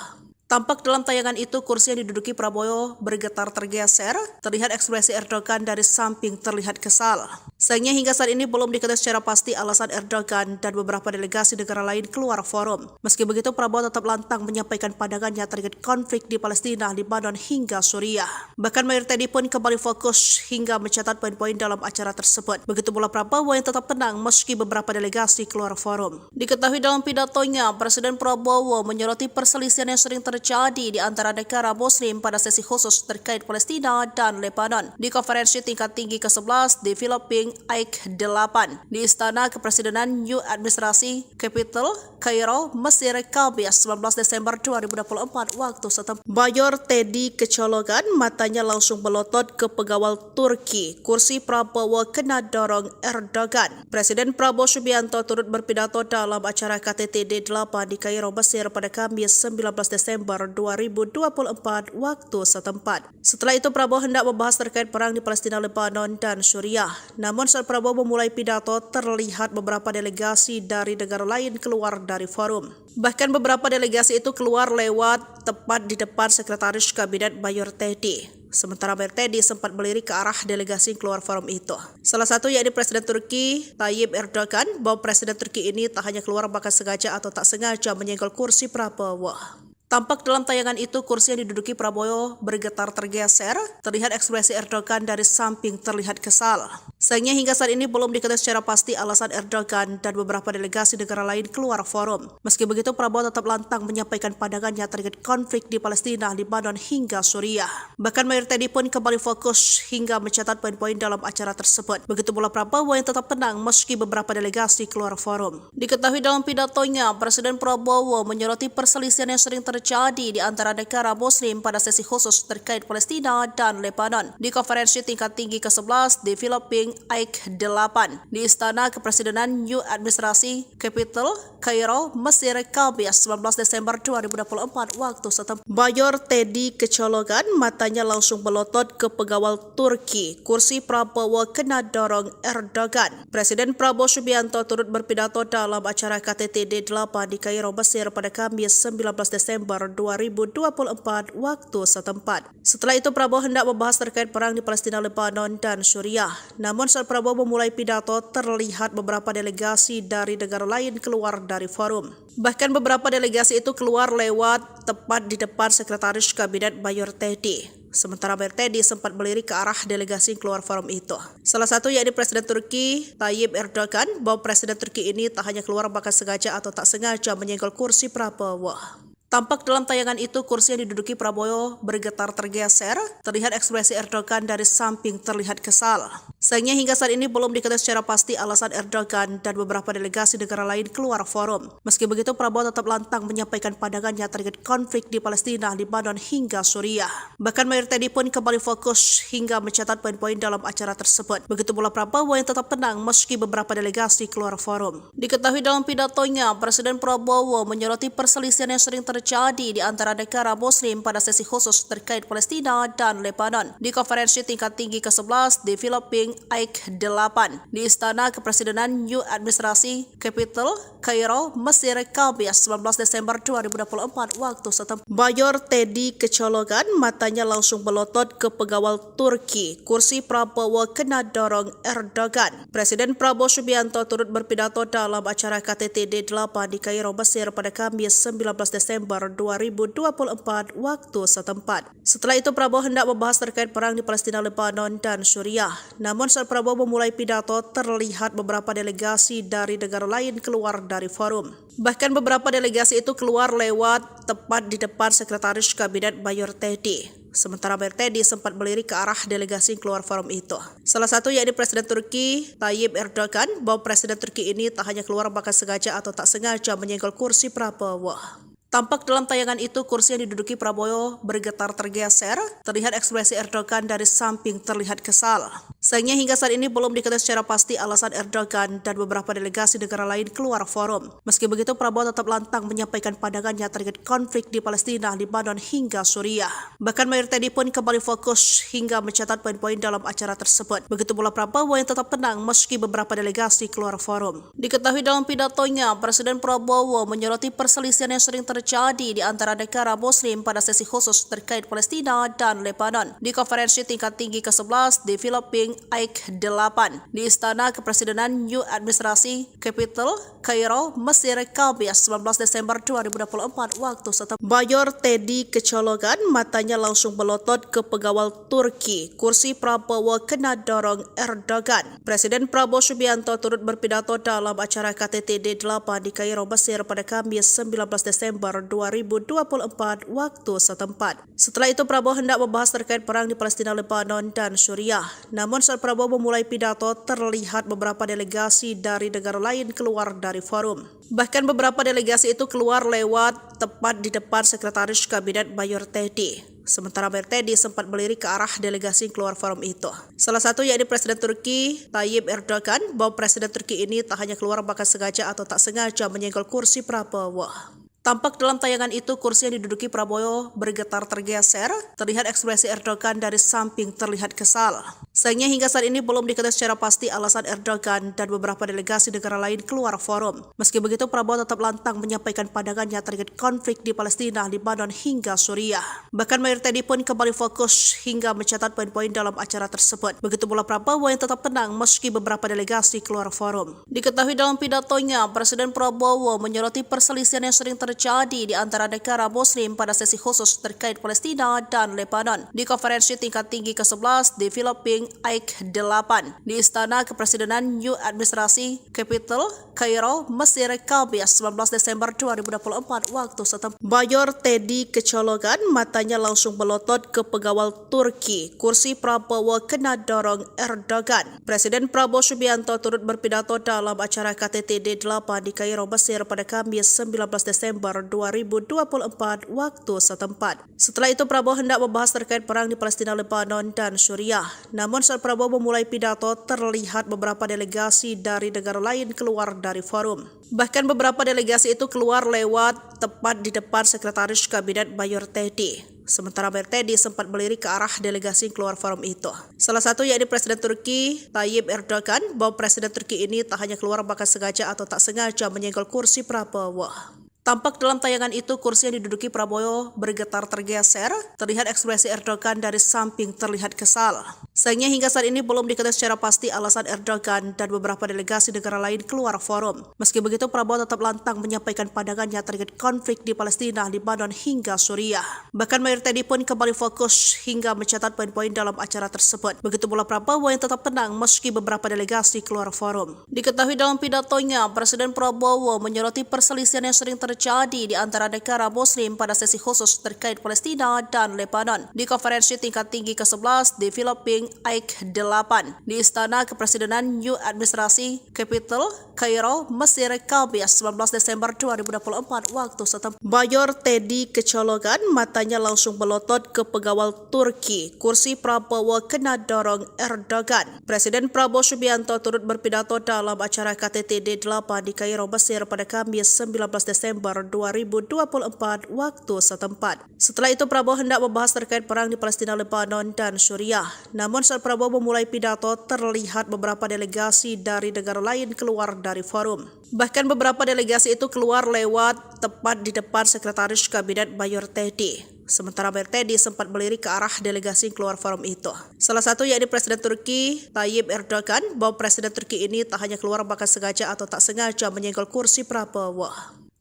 Tampak dalam tayangan itu kursi yang diduduki Prabowo bergetar tergeser, terlihat ekspresi Erdogan dari samping terlihat kesal. Sayangnya hingga saat ini belum diketahui secara pasti alasan Erdogan dan beberapa delegasi negara lain keluar forum. Meski begitu, Prabowo tetap lantang menyampaikan pandangannya terkait konflik di Palestina, Lebanon hingga Suriah. Bahkan Mayor Teddy pun kembali fokus hingga mencatat poin-poin dalam acara tersebut. Begitu pula Prabowo yang tetap tenang meski beberapa delegasi keluar forum. Diketahui dalam pidatonya, Presiden Prabowo menyoroti perselisihan yang sering terjadi di antara negara Muslim pada sesi khusus terkait Palestina dan Lebanon di konferensi tingkat tinggi ke-11 di Filipina AIK 8 di Istana Kepresidenan New Administrasi Capital, Kairo, Mesir, Kamis 19 Desember 2024 waktu setempat. Mayor Teddy kecolongan, matanya langsung melotot ke pengawal Turki. Kursi Prabowo kena dorong Erdogan. Presiden Prabowo Subianto turut berpidato dalam acara KTT D8 di Kairo, Mesir pada Kamis 19 Desember 2024 waktu setempat. Setelah itu Prabowo hendak membahas terkait perang di Palestina, Lebanon, dan Suriah. Namun saat Prabowo memulai pidato, terlihat beberapa delegasi dari negara lain keluar dari forum. Bahkan beberapa delegasi itu keluar lewat tepat di depan Sekretaris Kabinet Mayor Teddy. Sementara Mayor Teddy sempat melirik ke arah delegasi yang keluar forum itu. Salah satu yakni Presiden Turki Tayyip Erdogan, bahwa Presiden Turki ini tak hanya keluar bahkan sengaja atau tak sengaja menyenggol kursi Prabowo. Tampak dalam tayangan itu kursi yang diduduki Prabowo bergetar tergeser, terlihat ekspresi Erdogan dari samping terlihat kesal. Sayangnya hingga saat ini belum diketahui secara pasti alasan Erdogan dan beberapa delegasi negara lain keluar forum. Meski begitu, Prabowo tetap lantang menyampaikan pandangannya terkait konflik di Palestina, Lebanon hingga Suriah. Bahkan Mayor Teddy pun kembali fokus hingga mencatat poin-poin dalam acara tersebut. Begitu pula Prabowo yang tetap tenang meski beberapa delegasi keluar forum. Diketahui dalam pidatonya, Presiden Prabowo menyoroti perselisihan yang sering terjadi di antara negara Muslim pada sesi khusus terkait Palestina dan Lebanon di konferensi tingkat tinggi ke-11 di Filipina AIK 8 di Istana Kepresidenan New Administrasi Capital, Kairo, Mesir, Kamis 19 Desember 2024 waktu setempat. Mayor Teddy kecolongan, matanya langsung melotot ke pengawal Turki. Kursi Prabowo kena dorong Erdogan. Presiden Prabowo Subianto turut berpidato dalam acara KTT D8 di Kairo, Mesir pada Kamis 19 Desember 2024 waktu setempat. Setelah itu Prabowo hendak membahas terkait perang di Palestina, Lebanon, dan Suriah. Namun saat Prabowo memulai pidato, terlihat beberapa delegasi dari negara lain keluar dari forum. Bahkan beberapa delegasi itu keluar lewat tepat di depan Sekretaris Kabinet Mayor Teddy. Sementara Mayor Teddy sempat melirik ke arah delegasi yang keluar forum itu. Salah satu yakni Presiden Turki Tayyip Erdogan, bahwa Presiden Turki ini tak hanya keluar bahkan sengaja atau tak sengaja menyenggol kursi Prabowo. Tampak dalam tayangan itu kursi yang diduduki Prabowo bergetar tergeser, terlihat ekspresi Erdogan dari samping terlihat kesal. Sayangnya hingga saat ini belum diketahui secara pasti alasan Erdogan dan beberapa delegasi negara lain keluar forum. Meski begitu, Prabowo tetap lantang menyampaikan pandangannya terkait konflik di Palestina, Lebanon hingga Suriah. Bahkan Mayor Teddy pun kembali fokus hingga mencatat poin-poin dalam acara tersebut. Begitu pula Prabowo yang tetap tenang meski beberapa delegasi keluar forum. Diketahui dalam pidatonya, Presiden Prabowo menyoroti perselisihan yang sering terjadi di antara negara Muslim pada sesi khusus terkait Palestina dan Lebanon di konferensi tingkat tinggi ke-11 di Filipina AIK 8 di Istana Kepresidenan New Administrasi Capital, Kairo, Mesir, Kamis 19 Desember 2024 waktu setempat. Mayor Teddy kecolongan, matanya langsung melotot ke pengawal Turki. Kursi Prabowo kena dorong Erdogan. Presiden Prabowo Subianto turut berpidato dalam acara KTT D8 di Kairo, Mesir pada Kamis 19 Desember 2024 waktu setempat. Setelah itu Prabowo hendak membahas terkait perang di Palestina, Lebanon, dan Suriah. Namun saat Prabowo memulai pidato, terlihat beberapa delegasi dari negara lain keluar dari forum. Bahkan beberapa delegasi itu keluar lewat tepat di depan Sekretaris Kabinet Mayor Teddy. Sementara Mayor Teddy sempat melirik ke arah delegasi yang keluar forum itu. Salah satu yakni Presiden Turki Tayyip Erdogan, bahwa Presiden Turki ini tak hanya keluar bahkan sengaja atau tak sengaja menyenggol kursi Prabowo. Tampak dalam tayangan itu kursi yang diduduki Prabowo bergetar tergeser, terlihat ekspresi Erdogan dari samping terlihat kesal. Sayangnya hingga saat ini belum diketahui secara pasti alasan Erdogan dan beberapa delegasi negara lain keluar forum. Meski begitu, Prabowo tetap lantang menyampaikan pandangannya terkait konflik di Palestina, Lebanon hingga Suriah. Bahkan Mayor Teddy pun kembali fokus hingga mencatat poin-poin dalam acara tersebut. Begitu pula Prabowo yang tetap tenang meski beberapa delegasi keluar forum. Diketahui dalam pidatonya, Presiden Prabowo menyoroti perselisihan yang sering terjadi terjadi di antara negara Muslim pada sesi khusus terkait Palestina dan Lebanon di konferensi tingkat tinggi ke-11 Developing AIK 8 di Istana Kepresidenan New Administrasi Capital, Kairo, Mesir, Kamis 19 Desember 2024 waktu setempat. Mayor Teddy kecolongan, matanya langsung melotot ke pengawal Turki. Kursi Prabowo kena dorong Erdogan. Presiden Prabowo Subianto turut berpidato dalam acara KTT D8 di Kairo, Mesir pada Kamis 19 Desember 2024 waktu setempat. Setelah itu Prabowo hendak membahas terkait perang di Palestina, Lebanon, dan Suriah. Namun saat Prabowo memulai pidato, terlihat beberapa delegasi dari negara lain keluar dari forum. Bahkan beberapa delegasi itu keluar lewat tepat di depan Sekretaris Kabinet Mayor Teddy. Sementara Mayor Teddy sempat melirik ke arah delegasi yang keluar forum itu. Salah satu yakni Presiden Turki Tayyip Erdogan, bahwa Presiden Turki ini tak hanya keluar bahkan sengaja atau tak sengaja menyenggol kursi Prabowo. Tampak dalam tayangan itu kursi yang diduduki Prabowo bergetar tergeser, terlihat ekspresi Erdogan dari samping terlihat kesal. Sayangnya hingga saat ini belum diketahui secara pasti alasan Erdogan dan beberapa delegasi negara lain keluar forum. Meski begitu Prabowo tetap lantang menyampaikan pandangannya terkait konflik di Palestina, Lebanon hingga Suriah. Bahkan Mayor Teddy pun kembali fokus hingga mencatat poin-poin dalam acara tersebut. Begitu pula Prabowo yang tetap tenang meski beberapa delegasi keluar forum. Diketahui dalam pidatonya, Presiden Prabowo menyoroti perselisihan yang sering terjadi di antara negara Muslim pada sesi khusus terkait Palestina dan Lebanon di konferensi tingkat tinggi ke-11 Developing AIK 8 di Istana Kepresidenan New Administrasi Capital, Kairo, Mesir, Kamis 19 Desember 2024 waktu setempat. Mayor Teddy kecolongan, matanya langsung melotot ke pengawal Turki. Kursi Prabowo kena dorong Erdogan. Presiden Prabowo Subianto turut berpidato dalam acara KTT D8 di Kairo, Mesir pada Kamis 19 Desember 2024 waktu setempat. Setelah itu Prabowo hendak membahas terkait perang di Palestina, Lebanon, dan Suriah. Namun saat Prabowo memulai pidato, terlihat beberapa delegasi dari negara lain keluar dari forum. Bahkan beberapa delegasi itu keluar lewat tepat di depan Sekretaris Kabinet Mayor Teddy. Sementara Mayor Teddy sempat melirik ke arah delegasi yang keluar forum itu. Salah satu yakni Presiden Turki Tayyip Erdogan, bahwa Presiden Turki ini tak hanya keluar bahkan sengaja atau tak sengaja menyenggol kursi Prabowo. Tampak dalam tayangan itu kursi yang diduduki Prabowo bergetar tergeser, terlihat ekspresi Erdogan dari samping terlihat kesal. Sayangnya hingga saat ini belum diketahui secara pasti alasan Erdogan dan beberapa delegasi negara lain keluar forum. Meski begitu Prabowo tetap lantang menyampaikan pandangannya terkait konflik di Palestina, Lebanon hingga Suriah. Bahkan Mayor Teddy pun kembali fokus hingga mencatat poin-poin dalam acara tersebut. Begitu pula Prabowo yang tetap tenang meski beberapa delegasi keluar forum. Diketahui dalam pidatonya, Presiden Prabowo menyoroti perselisihan yang sering terjadi di antara negara Muslim pada sesi khusus terkait Palestina dan Lebanon di konferensi tingkat tinggi ke-11 Developing AIK 8 di Istana Kepresidenan New Administrasi Capital, Kairo, Mesir, Kamis 19 Desember 2024 waktu setempat. Mayor Teddy kecolongan, matanya langsung melotot ke pengawal Turki. Kursi Prabowo kena dorong Erdogan. Presiden Prabowo Subianto turut berpidato dalam acara KTT D8 di Kairo, Mesir pada Kamis 19 Desember 2024 waktu setempat. Setelah itu Prabowo hendak membahas terkait perang di Palestina, Lebanon, dan Suriah. Namun saat Prabowo memulai pidato, terlihat beberapa delegasi dari negara lain keluar dari forum. Bahkan beberapa delegasi itu keluar lewat tepat di depan Sekretaris Kabinet Mayor Teddy. Sementara Mayor Teddy sempat melirik ke arah delegasi yang keluar forum itu. Salah satu yakni Presiden Turki Tayyip Erdogan, bahwa Presiden Turki ini tak hanya keluar bahkan sengaja atau tak sengaja menyenggol kursi Prabowo.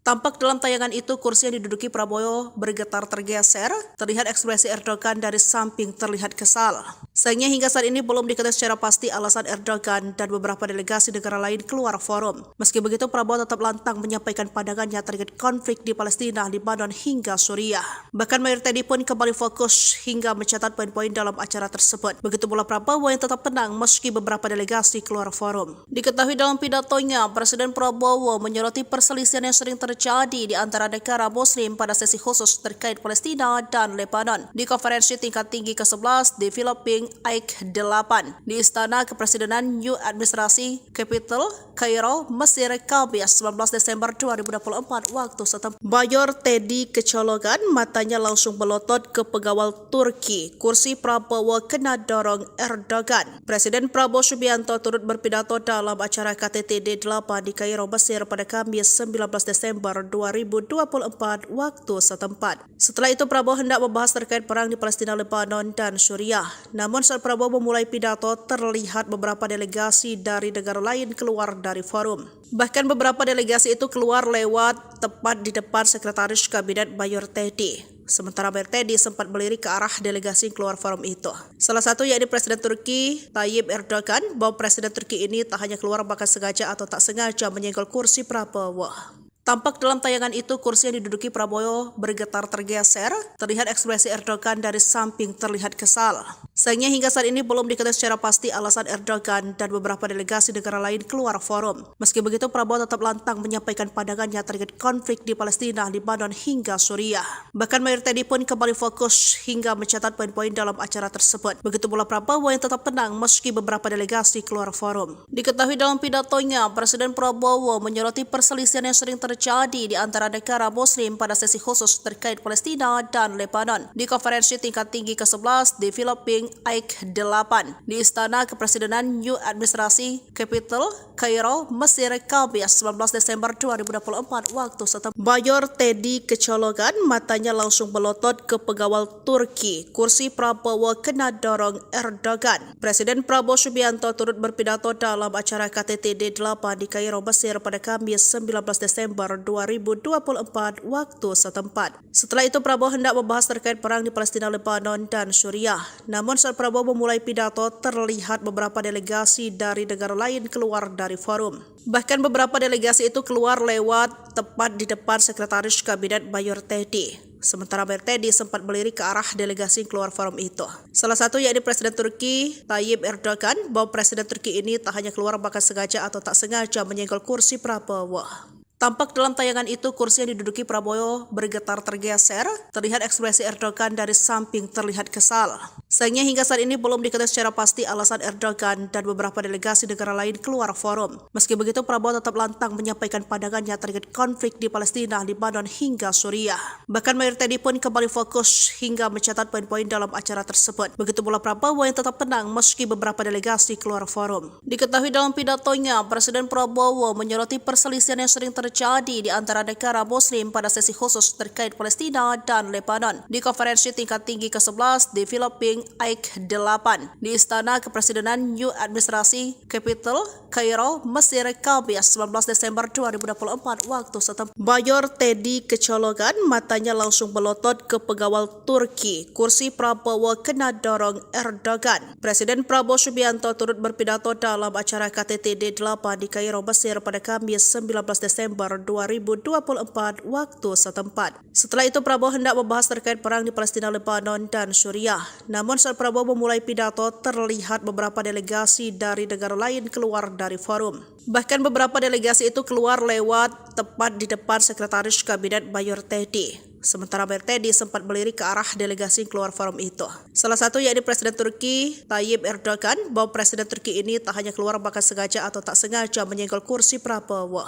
Tampak dalam tayangan itu kursi yang diduduki Prabowo bergetar tergeser, terlihat ekspresi Erdogan dari samping terlihat kesal. Sayangnya hingga saat ini belum diketahui secara pasti alasan Erdogan dan beberapa delegasi negara lain keluar forum. Meski begitu Prabowo tetap lantang menyampaikan pandangannya terkait konflik di Palestina, Lebanon hingga Suriah. Bahkan Mayor Teddy pun kembali fokus hingga mencatat poin-poin dalam acara tersebut. Begitu pula Prabowo yang tetap tenang meski beberapa delegasi keluar forum. Diketahui dalam pidatonya, Presiden Prabowo menyoroti perselisihan yang sering terjadi di antara negara Muslim pada sesi khusus terkait Palestina dan Lebanon di konferensi tingkat tinggi ke-11 Developing AIK 8 di Istana Kepresidenan New Administrasi Capital, Kairo, Mesir, Kamis 19 Desember 2024 waktu setempat. Mayor Teddy kecolongan, matanya langsung melotot ke pengawal Turki. Kursi Prabowo kena dorong Erdogan. Presiden Prabowo Subianto turut berpidato dalam acara KTT D8 di Kairo, Mesir pada Kamis 19 Desember Desember 2024 waktu setempat. Setelah itu Prabowo hendak membahas terkait perang di Palestina, Lebanon, dan Suriah. Namun saat Prabowo memulai pidato, terlihat beberapa delegasi dari negara lain keluar dari forum. Bahkan beberapa delegasi itu keluar lewat tepat di depan Sekretaris Kabinet Mayor Teddy. Sementara Mayor Teddy sempat melirik ke arah delegasi yang keluar forum itu. Salah satu yakni Presiden Turki Tayyip Erdogan, bahwa Presiden Turki ini tak hanya keluar bahkan sengaja atau tak sengaja menyenggol kursi Prabowo. Tampak dalam tayangan itu kursi yang diduduki Prabowo bergetar tergeser, terlihat ekspresi Erdogan dari samping terlihat kesal. Sayangnya hingga saat ini belum diketahui secara pasti alasan Erdogan dan beberapa delegasi negara lain keluar forum. Meski begitu, Prabowo tetap lantang menyampaikan pandangannya terkait konflik di Palestina, Lebanon hingga Suriah. Bahkan Mayor Teddy pun kembali fokus hingga mencatat poin-poin dalam acara tersebut. Begitu pula Prabowo yang tetap tenang meski beberapa delegasi keluar forum. Diketahui dalam pidatonya, Presiden Prabowo menyoroti perselisihan yang sering terjadi di antara negara Muslim pada sesi khusus terkait Palestina dan Lebanon di konferensi tingkat tinggi ke-11 di Filipina AIK 8 di Istana Kepresidenan New Administrasi Capital, Kairo, Mesir, Kamis 19 Desember 2024 waktu setempat. Mayor Teddy kecolongan, matanya langsung melotot ke pengawal Turki. Kursi Prabowo kena dorong Erdogan. Presiden Prabowo Subianto turut berpidato dalam acara KTT D8 di Kairo, Mesir pada Kamis 19 Desember 2024 waktu setempat. Setelah itu Prabowo hendak membahas terkait perang di Palestina, Lebanon, dan Suriah. Namun saat Prabowo memulai pidato, terlihat beberapa delegasi dari negara lain keluar dari forum. Bahkan beberapa delegasi itu keluar lewat tepat di depan Sekretaris Kabinet Mayor Teddy. Sementara Mayor Teddy sempat melirik ke arah delegasi yang keluar forum itu. Salah satu yakni Presiden Turki Tayyip Erdogan, bahwa Presiden Turki ini tak hanya keluar bahkan sengaja atau tak sengaja menyenggol kursi Prabowo. Tampak dalam tayangan itu kursi yang diduduki Prabowo bergetar tergeser, terlihat ekspresi Erdogan dari samping terlihat kesal. Sayangnya hingga saat ini belum diketahui secara pasti alasan Erdogan dan beberapa delegasi negara lain keluar forum. Meski begitu, Prabowo tetap lantang menyampaikan pandangannya terkait konflik di Palestina, Lebanon hingga Suriah. Bahkan Mayor Teddy pun kembali fokus hingga mencatat poin-poin dalam acara tersebut. Begitu pula Prabowo yang tetap tenang meski beberapa delegasi keluar forum. Diketahui dalam pidatonya, Presiden Prabowo menyoroti perselisihan yang sering terjadi di antara negara Muslim pada sesi khusus terkait Palestina dan Lebanon di konferensi tingkat tinggi ke-11 di Filipina AIK 8 di Istana Kepresidenan New Administrasi Capital, Kairo, Mesir, Kamis 19 Desember 2024 waktu setempat. Mayor Teddy kecolongan, matanya langsung melotot ke pengawal Turki. Kursi Prabowo kena dorong Erdogan. Presiden Prabowo Subianto turut berpidato dalam acara KTT D8 di Kairo, Mesir pada Kamis 19 Desember 2024 waktu setempat. Setelah itu Prabowo hendak membahas terkait perang di Palestina, Lebanon, dan Suriah. Namun saat Prabowo memulai pidato, terlihat beberapa delegasi dari negara lain keluar dari forum. Bahkan beberapa delegasi itu keluar lewat tepat di depan Sekretaris Kabinet Mayor Teddy. Sementara Mayor Teddy sempat melirik ke arah delegasi yang keluar forum itu. Salah satu yakni Presiden Turki Tayyip Erdogan, bahwa Presiden Turki ini tak hanya keluar bahkan sengaja atau tak sengaja menyenggol kursi Prabowo.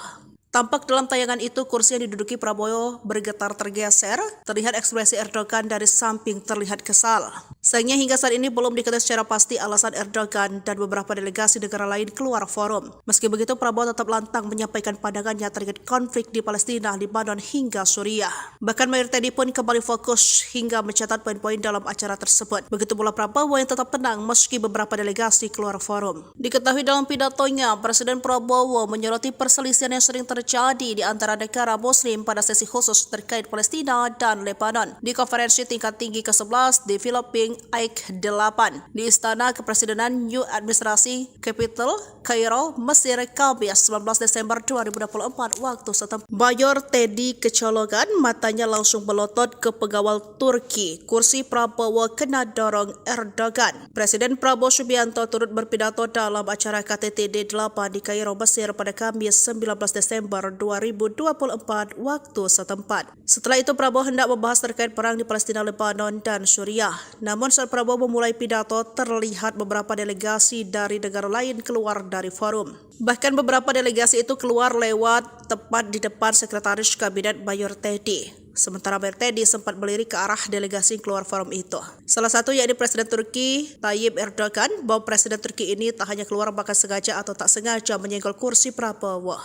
Tampak dalam tayangan itu kursi yang diduduki Prabowo bergetar tergeser, terlihat ekspresi Erdogan dari samping terlihat kesal. Sayangnya hingga saat ini belum diketahui secara pasti alasan Erdogan dan beberapa delegasi negara lain keluar forum. Meski begitu, Prabowo tetap lantang menyampaikan pandangannya terkait konflik di Palestina, Lebanon hingga Suriah. Bahkan Mayor Teddy pun kembali fokus hingga mencatat poin-poin dalam acara tersebut. Begitu pula Prabowo yang tetap tenang meski beberapa delegasi keluar forum. Diketahui dalam pidatonya, Presiden Prabowo menyoroti perselisihan yang sering terjadi di antara negara Muslim pada sesi khusus terkait Palestina dan Lebanon di konferensi tingkat tinggi ke-11 di Filipina AIK 8 di Istana Kepresidenan New Administrasi Capital, Kairo, Mesir, Kamis 19 Desember 2024 waktu setempat. Mayor Teddy kecolongan, matanya langsung melotot ke pengawal Turki. Kursi Prabowo kena dorong Erdogan. Presiden Prabowo Subianto turut berpidato dalam acara KTT D8 di Kairo, Mesir pada Kamis 19 Desember 2024 waktu setempat. Setelah itu Prabowo hendak membahas terkait perang di Palestina, Lebanon, dan Suriah. Namun saat Prabowo memulai pidato, terlihat beberapa delegasi dari negara lain keluar dari forum. Bahkan beberapa delegasi itu keluar lewat tepat di depan Sekretaris Kabinet Mayor Teddy. Sementara Mayor Teddy sempat melirik ke arah delegasi yang keluar forum itu. Salah satu yakni Presiden Turki Tayyip Erdogan, bahwa Presiden Turki ini tak hanya keluar bahkan sengaja atau tak sengaja menyenggol kursi Prabowo.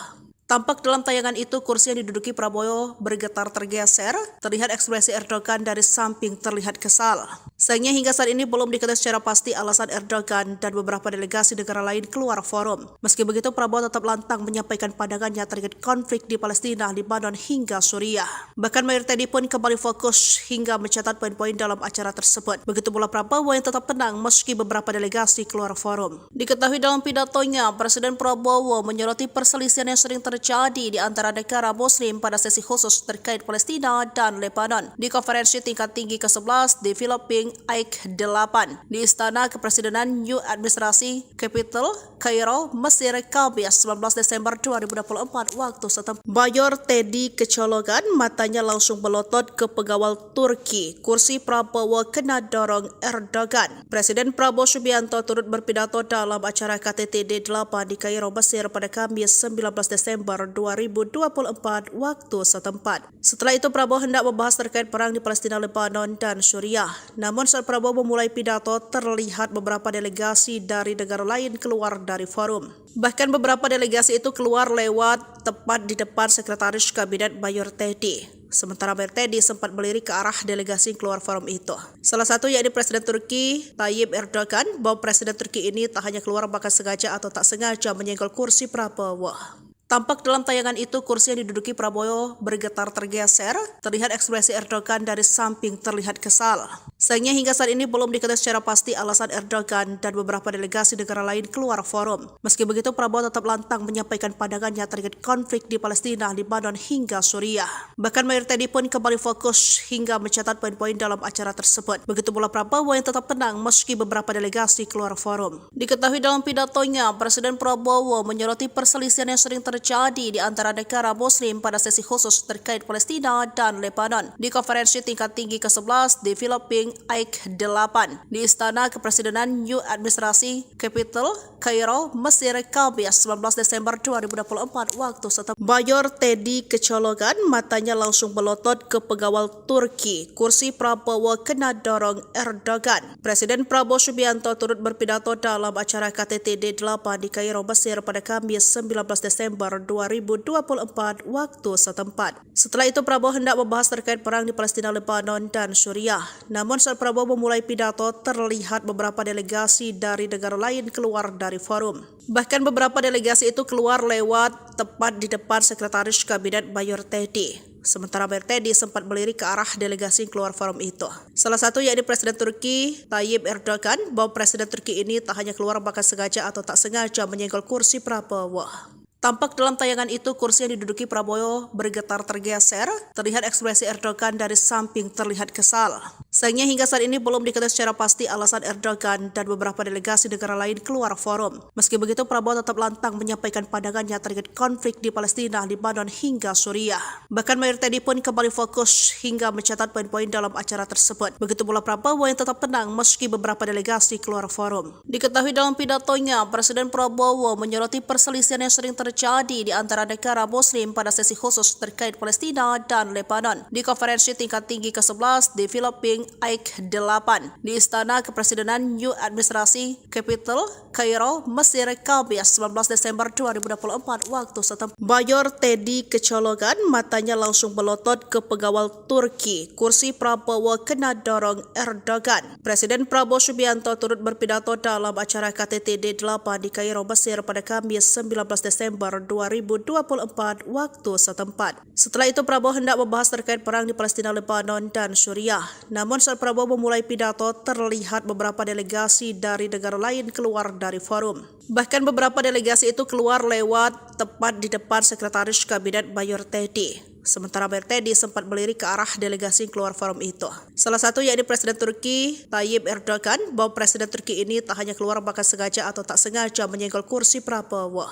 Tampak dalam tayangan itu kursi yang diduduki Prabowo bergetar tergeser, terlihat ekspresi Erdogan dari samping terlihat kesal. Sayangnya hingga saat ini belum diketahui secara pasti alasan Erdogan dan beberapa delegasi negara lain keluar forum. Meski begitu, Prabowo tetap lantang menyampaikan pandangannya terkait konflik di Palestina, Lebanon hingga Suriah. Bahkan Mayor Teddy pun kembali fokus hingga mencatat poin-poin dalam acara tersebut. Begitu pula Prabowo yang tetap tenang meski beberapa delegasi keluar forum. Diketahui dalam pidatonya, Presiden Prabowo menyoroti perselisihan yang sering terjadi di antara negara Muslim pada sesi khusus terkait Palestina dan Lebanon di konferensi tingkat tinggi ke-11 Developing AIK 8 di Istana Kepresidenan New Administrasi Capital, Kairo, Mesir, Kamis 19 Desember 2024 waktu setempat. Mayor Teddy kecolongan, matanya langsung melotot ke pengawal Turki. Kursi Prabowo kena dorong Erdogan. Presiden Prabowo Subianto turut berpidato dalam acara KTT D8 di Kairo, Mesir pada Kamis 19 Desember 2024 waktu setempat. Setelah itu Prabowo hendak membahas terkait perang di Palestina, Lebanon, dan Suriah. Namun saat Prabowo memulai pidato, terlihat beberapa delegasi dari negara lain keluar dari forum. Bahkan beberapa delegasi itu keluar lewat tepat di depan Sekretaris Kabinet Mayor Teddy. Sementara Mayor Teddy sempat melirik ke arah delegasi yang keluar forum itu. Salah satu yakni Presiden Turki Tayyip Erdogan, bahwa Presiden Turki ini tak hanya keluar bahkan sengaja atau tak sengaja menyenggol kursi Prabowo. Tampak dalam tayangan itu kursi yang diduduki Prabowo bergetar tergeser, terlihat ekspresi Erdogan dari samping terlihat kesal. Sayangnya hingga saat ini belum diketahui secara pasti alasan Erdogan dan beberapa delegasi negara lain keluar forum. Meski begitu, Prabowo tetap lantang menyampaikan pandangannya terkait konflik di Palestina, Lebanon hingga Suriah. Bahkan Mayor Teddy pun kembali fokus hingga mencatat poin-poin dalam acara tersebut. Begitu pula Prabowo yang tetap tenang meski beberapa delegasi keluar forum. Diketahui dalam pidatonya, Presiden Prabowo menyoroti perselisihan yang sering terjadi di antara negara Muslim pada sesi khusus terkait Palestina dan Lebanon di konferensi tingkat tinggi ke-11 Developing AIK 8 di Istana Kepresidenan New Administrasi Capital, Kairo, Mesir, Kamis 19 Desember 2024 waktu setempat. Mayor Teddy kecolongan, matanya langsung melotot ke pengawal Turki. Kursi Prabowo kena dorong Erdogan. Presiden Prabowo Subianto turut berpidato dalam acara KTT D8 di Kairo, Mesir pada Kamis 19 Desember 2024 waktu setempat. Setelah itu Prabowo hendak membahas terkait perang di Palestina, Lebanon, dan Suriah. Namun saat Prabowo memulai pidato, terlihat beberapa delegasi dari negara lain keluar dari forum. Bahkan beberapa delegasi itu keluar lewat tepat di depan Sekretaris Kabinet Mayor Teddy. Sementara Mayor Teddy sempat melirik ke arah delegasi yang keluar forum itu. Salah satu yakni Presiden Turki Tayyip Erdogan, bahwa Presiden Turki ini tak hanya keluar bahkan sengaja atau tak sengaja menyenggol kursi Prabowo. Tampak dalam tayangan itu kursi yang diduduki Prabowo bergetar tergeser, terlihat ekspresi Erdogan dari samping terlihat kesal. Sayangnya hingga saat ini belum diketahui secara pasti alasan Erdogan dan beberapa delegasi negara lain keluar forum. Meski begitu, Prabowo tetap lantang menyampaikan pandangannya terkait konflik di Palestina, Lebanon hingga Suriah. Bahkan Mayor Teddy pun kembali fokus hingga mencatat poin-poin dalam acara tersebut. Begitu pula Prabowo yang tetap tenang meski beberapa delegasi keluar forum. Diketahui dalam pidatonya, Presiden Prabowo menyoroti perselisihan yang sering terjadi di antara negara Muslim pada sesi khusus terkait Palestina dan Lebanon di konferensi tingkat tinggi ke-11 Developing AIK 8 di Istana Kepresidenan New Administrasi Capital, Kairo, Mesir, Kamis 19 Desember 2024 waktu setempat. Mayor Teddy kecolongan, matanya langsung melotot ke pengawal Turki. Kursi Prabowo kena dorong Erdogan. Presiden Prabowo Subianto turut berpidato dalam acara KTT D8 di Kairo, Mesir pada Kamis 19 Desember 2024 waktu setempat. Setelah itu Prabowo hendak membahas terkait perang di Palestina, Lebanon, dan Suriah. Namun saat Prabowo memulai pidato, terlihat beberapa delegasi dari negara lain keluar dari forum. Bahkan beberapa delegasi itu keluar lewat tepat di depan Sekretaris Kabinet Mayor Teddy. Sementara Mayor Teddy sempat melirik ke arah delegasi yang keluar forum itu. Salah satu yakni Presiden Turki Tayyip Erdogan, bahwa Presiden Turki ini tak hanya keluar bahkan sengaja atau tak sengaja menyenggol kursi Prabowo.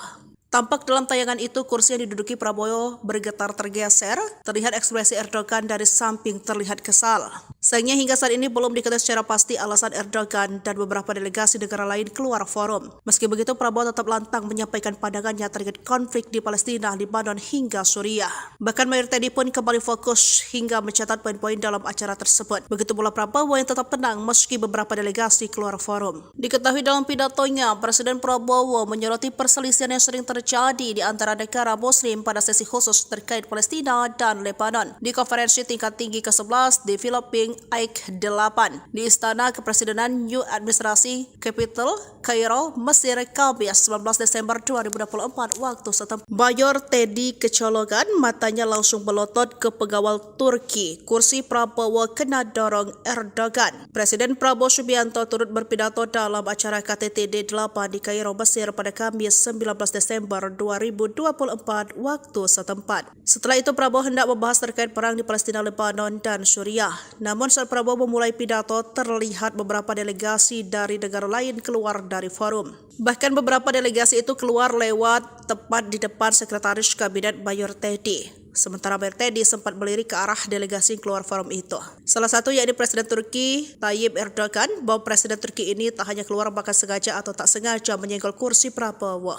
Tampak dalam tayangan itu kursi yang diduduki Prabowo bergetar tergeser, terlihat ekspresi Erdogan dari samping terlihat kesal. Sayangnya hingga saat ini belum diketahui secara pasti alasan Erdogan dan beberapa delegasi negara lain keluar forum. Meski begitu, Prabowo tetap lantang menyampaikan pandangannya terkait konflik di Palestina, Lebanon hingga Suriah. Bahkan Mayor Teddy pun kembali fokus hingga mencatat poin-poin dalam acara tersebut. Begitu pula Prabowo yang tetap tenang meski beberapa delegasi keluar forum. Diketahui dalam pidatonya, Presiden Prabowo menyoroti perselisihan yang sering terjadi di antara negara Muslim pada sesi khusus terkait Palestina dan Lebanon di konferensi tingkat tinggi ke-11 di Filipina AIK 8 di Istana Kepresidenan New Administrasi Capital, Kairo, Mesir, Kamis 19 Desember 2024 waktu setempat. Mayor Teddy kecolongan, matanya langsung melotot ke pengawal Turki. Kursi Prabowo kena dorong Erdogan. Presiden Prabowo Subianto turut berpidato dalam acara KTT D8 di Kairo, Mesir pada Kamis 19 Desember 2024 waktu setempat. Setelah itu Prabowo hendak membahas terkait perang di Palestina, Lebanon, dan Suriah. Namun saat Prabowo memulai pidato, terlihat beberapa delegasi dari negara lain keluar dari forum. Bahkan beberapa delegasi itu keluar lewat tepat di depan Sekretaris Kabinet Mayor Teddy. Sementara Mayor Teddy sempat melirik ke arah delegasi yang keluar forum itu. Salah satu yakni Presiden Turki Tayyip Erdogan, bahwa Presiden Turki ini tak hanya keluar bahkan sengaja atau tak sengaja menyenggol kursi Prabowo.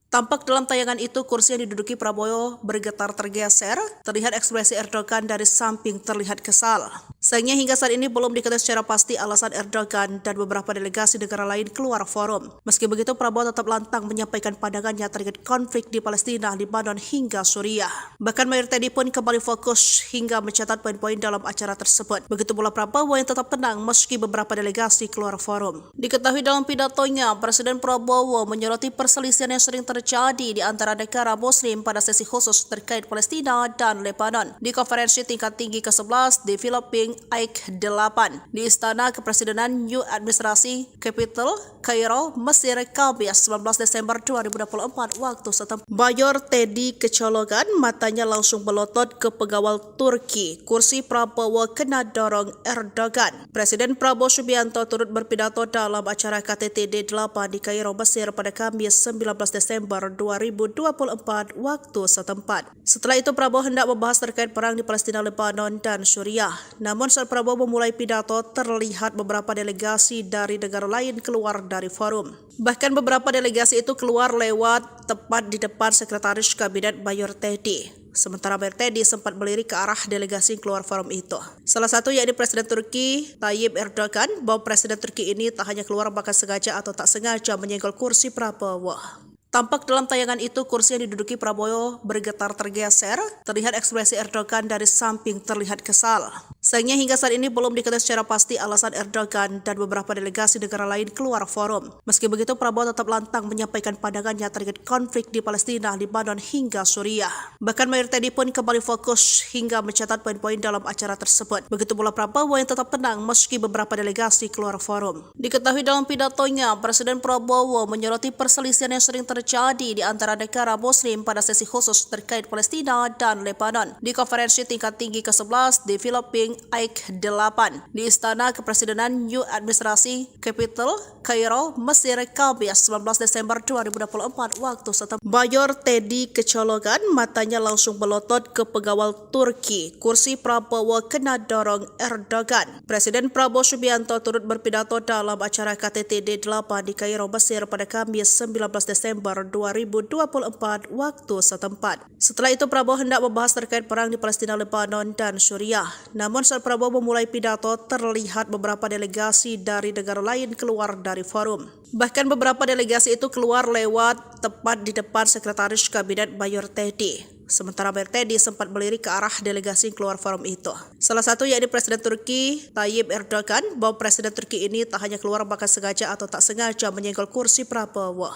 Tampak dalam tayangan itu kursi yang diduduki Prabowo bergetar tergeser, terlihat ekspresi Erdogan dari samping terlihat kesal. Sayangnya hingga saat ini belum diketahui secara pasti alasan Erdogan dan beberapa delegasi negara lain keluar forum. Meski begitu, Prabowo tetap lantang menyampaikan pandangannya terkait konflik di Palestina, Lebanon hingga Suriah. Bahkan Mayor Teddy pun kembali fokus hingga mencatat poin-poin dalam acara tersebut. Begitu pula Prabowo yang tetap tenang meski beberapa delegasi keluar forum. Diketahui dalam pidatonya, Presiden Prabowo menyoroti perselisihan yang sering terjadi di antara negara Muslim pada sesi khusus terkait Palestina dan Lebanon di konferensi tingkat tinggi ke-11 di Filipina AIK 8 di Istana Kepresidenan New Administrasi Capital, Kairo, Mesir, Kamis 19 Desember 2024 waktu setempat. Mayor Teddy kecolongan, matanya langsung melotot ke pengawal Turki. Kursi Prabowo kena dorong Erdogan. Presiden Prabowo Subianto turut berpidato dalam acara KTT D8 di Kairo, Mesir pada Kamis 19 Desember 2024 waktu setempat. Setelah itu Prabowo hendak membahas terkait perang di Palestina, Lebanon, dan Suriah. Namun saat Prabowo memulai pidato, terlihat beberapa delegasi dari negara lain keluar dari forum. Bahkan beberapa delegasi itu keluar lewat tepat di depan Sekretaris Kabinet Mayor Teddy. Sementara Mayor Teddy sempat melirik ke arah delegasi yang keluar forum itu. Salah satu yakni Presiden Turki Tayyip Erdogan, bahwa Presiden Turki ini tak hanya keluar bahkan sengaja atau tak sengaja menyenggol kursi Prabowo. Tampak dalam tayangan itu kursi yang diduduki Prabowo bergetar tergeser, terlihat ekspresi Erdogan dari samping terlihat kesal. Sayangnya hingga saat ini belum diketahui secara pasti alasan Erdogan dan beberapa delegasi negara lain keluar forum. Meski begitu, Prabowo tetap lantang menyampaikan pandangannya terkait konflik di Palestina, Lebanon hingga Suriah. Bahkan Mayor Teddy pun kembali fokus hingga mencatat poin-poin dalam acara tersebut. Begitu pula Prabowo yang tetap tenang meski beberapa delegasi keluar forum. Diketahui dalam pidatonya, Presiden Prabowo menyoroti perselisihan yang sering terjadi di antara negara Muslim pada sesi khusus terkait Palestina dan Lebanon di konferensi tingkat tinggi ke-11 di Filipina AIK 8 di Istana Kepresidenan New Administrasi Capital, Kairo, Mesir, Kamis 19 Desember 2024 waktu setempat. Mayor Teddy kecolongan, matanya langsung melotot ke pengawal Turki. Kursi Prabowo kena dorong Erdogan. Presiden Prabowo Subianto turut berpidato dalam acara KTT D8 di Kairo, Mesir pada Kamis 19 Desember 2024 waktu setempat. Setelah itu Prabowo hendak membahas terkait perang di Palestina, Lebanon, dan Suriah. Namun saat Prabowo memulai pidato, terlihat beberapa delegasi dari negara lain keluar dari forum. Bahkan beberapa delegasi itu keluar lewat tepat di depan Sekretaris Kabinet Mayor Teddy. Sementara Mayor Teddy sempat melirik ke arah delegasi yang keluar forum itu. Salah satu yakni Presiden Turki Tayyip Erdogan, bahwa Presiden Turki ini tak hanya keluar bahkan sengaja atau tak sengaja menyenggol kursi Prabowo.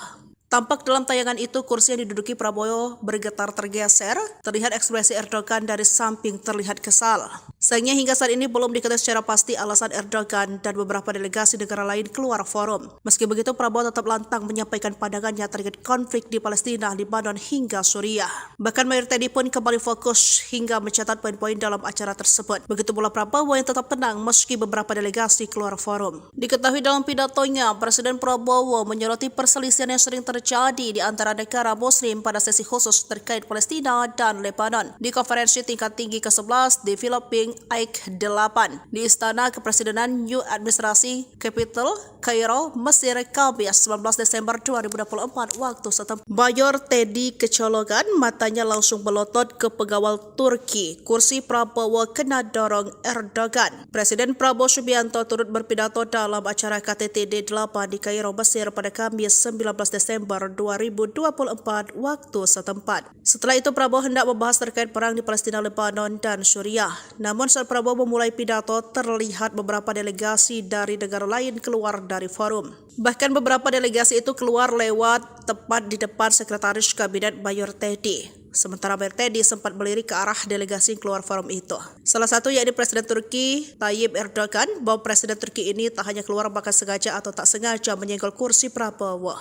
Tampak dalam tayangan itu kursi yang diduduki Prabowo bergetar tergeser, terlihat ekspresi Erdogan dari samping terlihat kesal. Sayangnya hingga saat ini belum diketahui secara pasti alasan Erdogan dan beberapa delegasi negara lain keluar forum. Meski begitu, Prabowo tetap lantang menyampaikan pandangannya terkait konflik di Palestina, Lebanon hingga Suriah. Bahkan Mayor Teddy pun kembali fokus hingga mencatat poin-poin dalam acara tersebut. Begitu pula Prabowo yang tetap tenang meski beberapa delegasi keluar forum. Diketahui dalam pidatonya, Presiden Prabowo menyoroti perselisihan yang sering terjadi di antara negara Muslim pada sesi khusus terkait Palestina dan Lebanon di konferensi tingkat tinggi ke-11 di Filipina Philippines Ike 8 di Istana Kepresidenan New Administrasi Capital, Kairo, Mesir, Kamis 19 Desember 2024 waktu setempat. Mayor Teddy kecolongan, matanya langsung melotot ke pengawal Turki. Kursi Prabowo kena dorong Erdogan. Presiden Prabowo Subianto turut berpidato dalam acara KTT D8 di Kairo, Mesir pada Kamis 19 Desember 2024 waktu setempat. Setelah itu Prabowo hendak membahas terkait perang di Palestina, Lebanon, dan Suriah. Namun saat Prabowo memulai pidato, terlihat beberapa delegasi dari negara lain keluar dari forum. Bahkan beberapa delegasi itu keluar lewat tepat di depan Sekretaris Kabinet Mayor Teddy. Sementara Mayor Teddy sempat melirik ke arah delegasi yang keluar forum itu. Salah satu yakni Presiden Turki Tayyip Erdogan, bahwa Presiden Turki ini tak hanya keluar bahkan sengaja atau tak sengaja menyenggol kursi Prabowo.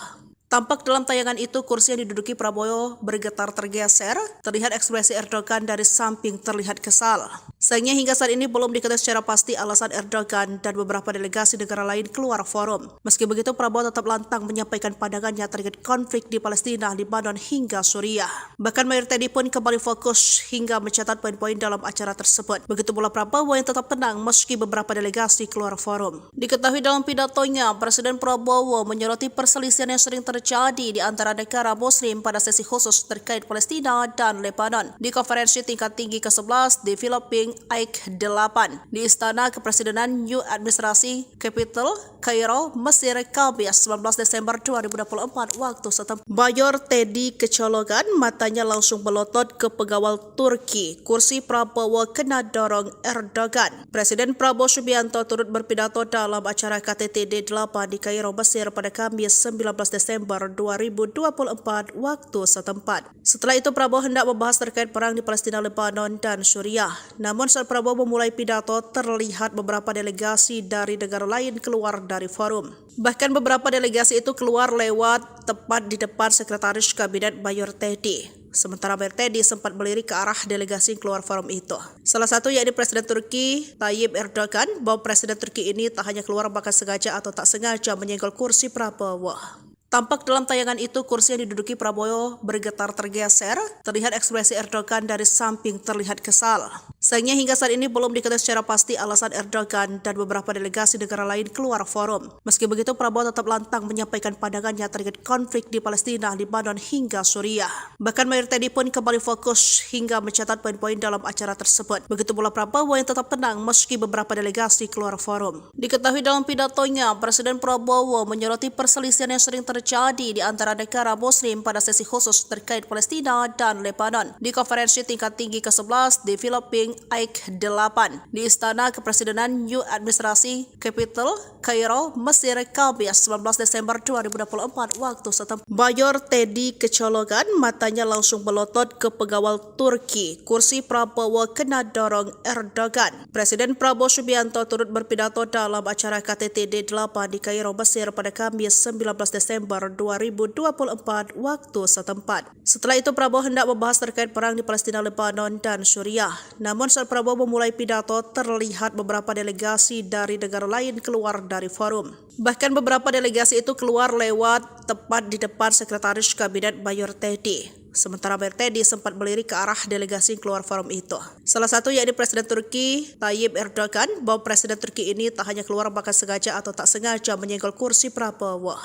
Tampak dalam tayangan itu kursi yang diduduki Prabowo bergetar tergeser, terlihat ekspresi Erdogan dari samping terlihat kesal. Sayangnya hingga saat ini belum diketahui secara pasti alasan Erdogan dan beberapa delegasi negara lain keluar forum. Meski begitu Prabowo tetap lantang menyampaikan pandangannya terkait konflik di Palestina, Lebanon hingga Suriah. Bahkan Mayor Teddy pun kembali fokus hingga mencatat poin-poin dalam acara tersebut. Begitu pula Prabowo yang tetap tenang meski beberapa delegasi keluar forum. Diketahui dalam pidatonya, Presiden Prabowo menyoroti perselisihan yang sering terjadi di antara negara Muslim pada sesi khusus terkait Palestina dan Lebanon di konferensi tingkat tinggi ke-11 di Philippines Ike 8 di Istana Kepresidenan New Administrasi Capital, Kairo, Mesir, Kamis 19 Desember 2024 waktu setempat. Mayor Teddy kecolongan, matanya langsung melotot ke pengawal Turki. Kursi Prabowo kena dorong Erdogan. Presiden Prabowo Subianto turut berpidato dalam acara KTT D8 di Kairo, Mesir pada Kamis 19 Desember 2024 waktu setempat. Setelah itu Prabowo hendak membahas terkait perang di Palestina, Lebanon, dan Suriah. Namun saat Prabowo memulai pidato, terlihat beberapa delegasi dari negara lain keluar dari forum. Bahkan beberapa delegasi itu keluar lewat tepat di depan Sekretaris Kabinet Mayor Teddy. Sementara Mayor Teddy sempat melirik ke arah delegasi yang keluar forum itu. Salah satu yakni Presiden Turki Tayyip Erdogan, bahwa Presiden Turki ini tak hanya keluar bahkan sengaja atau tak sengaja menyenggol kursi Prabowo. Tampak dalam tayangan itu kursi yang diduduki Prabowo bergetar tergeser, terlihat ekspresi Erdogan dari samping terlihat kesal. Sayangnya hingga saat ini belum diketahui secara pasti alasan Erdogan dan beberapa delegasi negara lain keluar forum. Meski begitu Prabowo tetap lantang menyampaikan pandangannya terkait konflik di Palestina, Lebanon hingga Suriah. Bahkan Mayor Teddy pun kembali fokus hingga mencatat poin-poin dalam acara tersebut. Begitu pula Prabowo yang tetap tenang meski beberapa delegasi keluar forum. Diketahui dalam pidatonya, Presiden Prabowo menyoroti perselisihan yang sering terjadi di antara negara Muslim pada sesi khusus terkait Palestina dan Lebanon di konferensi tingkat tinggi ke-11 di Philippines Ike 8 di Istana Kepresidenan New Administrasi Capital, Kairo, Mesir, Kamis 19 Desember 2024 waktu setempat. Mayor Teddy kecolongan, matanya langsung melotot ke pengawal Turki. Kursi Prabowo kena dorong Erdogan. Presiden Prabowo Subianto turut berpidato dalam acara KTT D8 di Kairo, Mesir pada Kamis 19 Desember 2024 waktu setempat. Setelah itu Prabowo hendak membahas terkait perang di Palestina, Lebanon, dan Suriah. Namun saat Prabowo memulai pidato, terlihat beberapa delegasi dari negara lain keluar dari forum. Bahkan beberapa delegasi itu keluar lewat tepat di depan Sekretaris Kabinet Mayor Teddy. Sementara Mayor Teddy sempat melirik ke arah delegasi yang keluar forum itu. Salah satu yakni Presiden Turki Tayyip Erdogan, bahwa Presiden Turki ini tak hanya keluar bahkan sengaja atau tak sengaja menyenggol kursi Prabowo.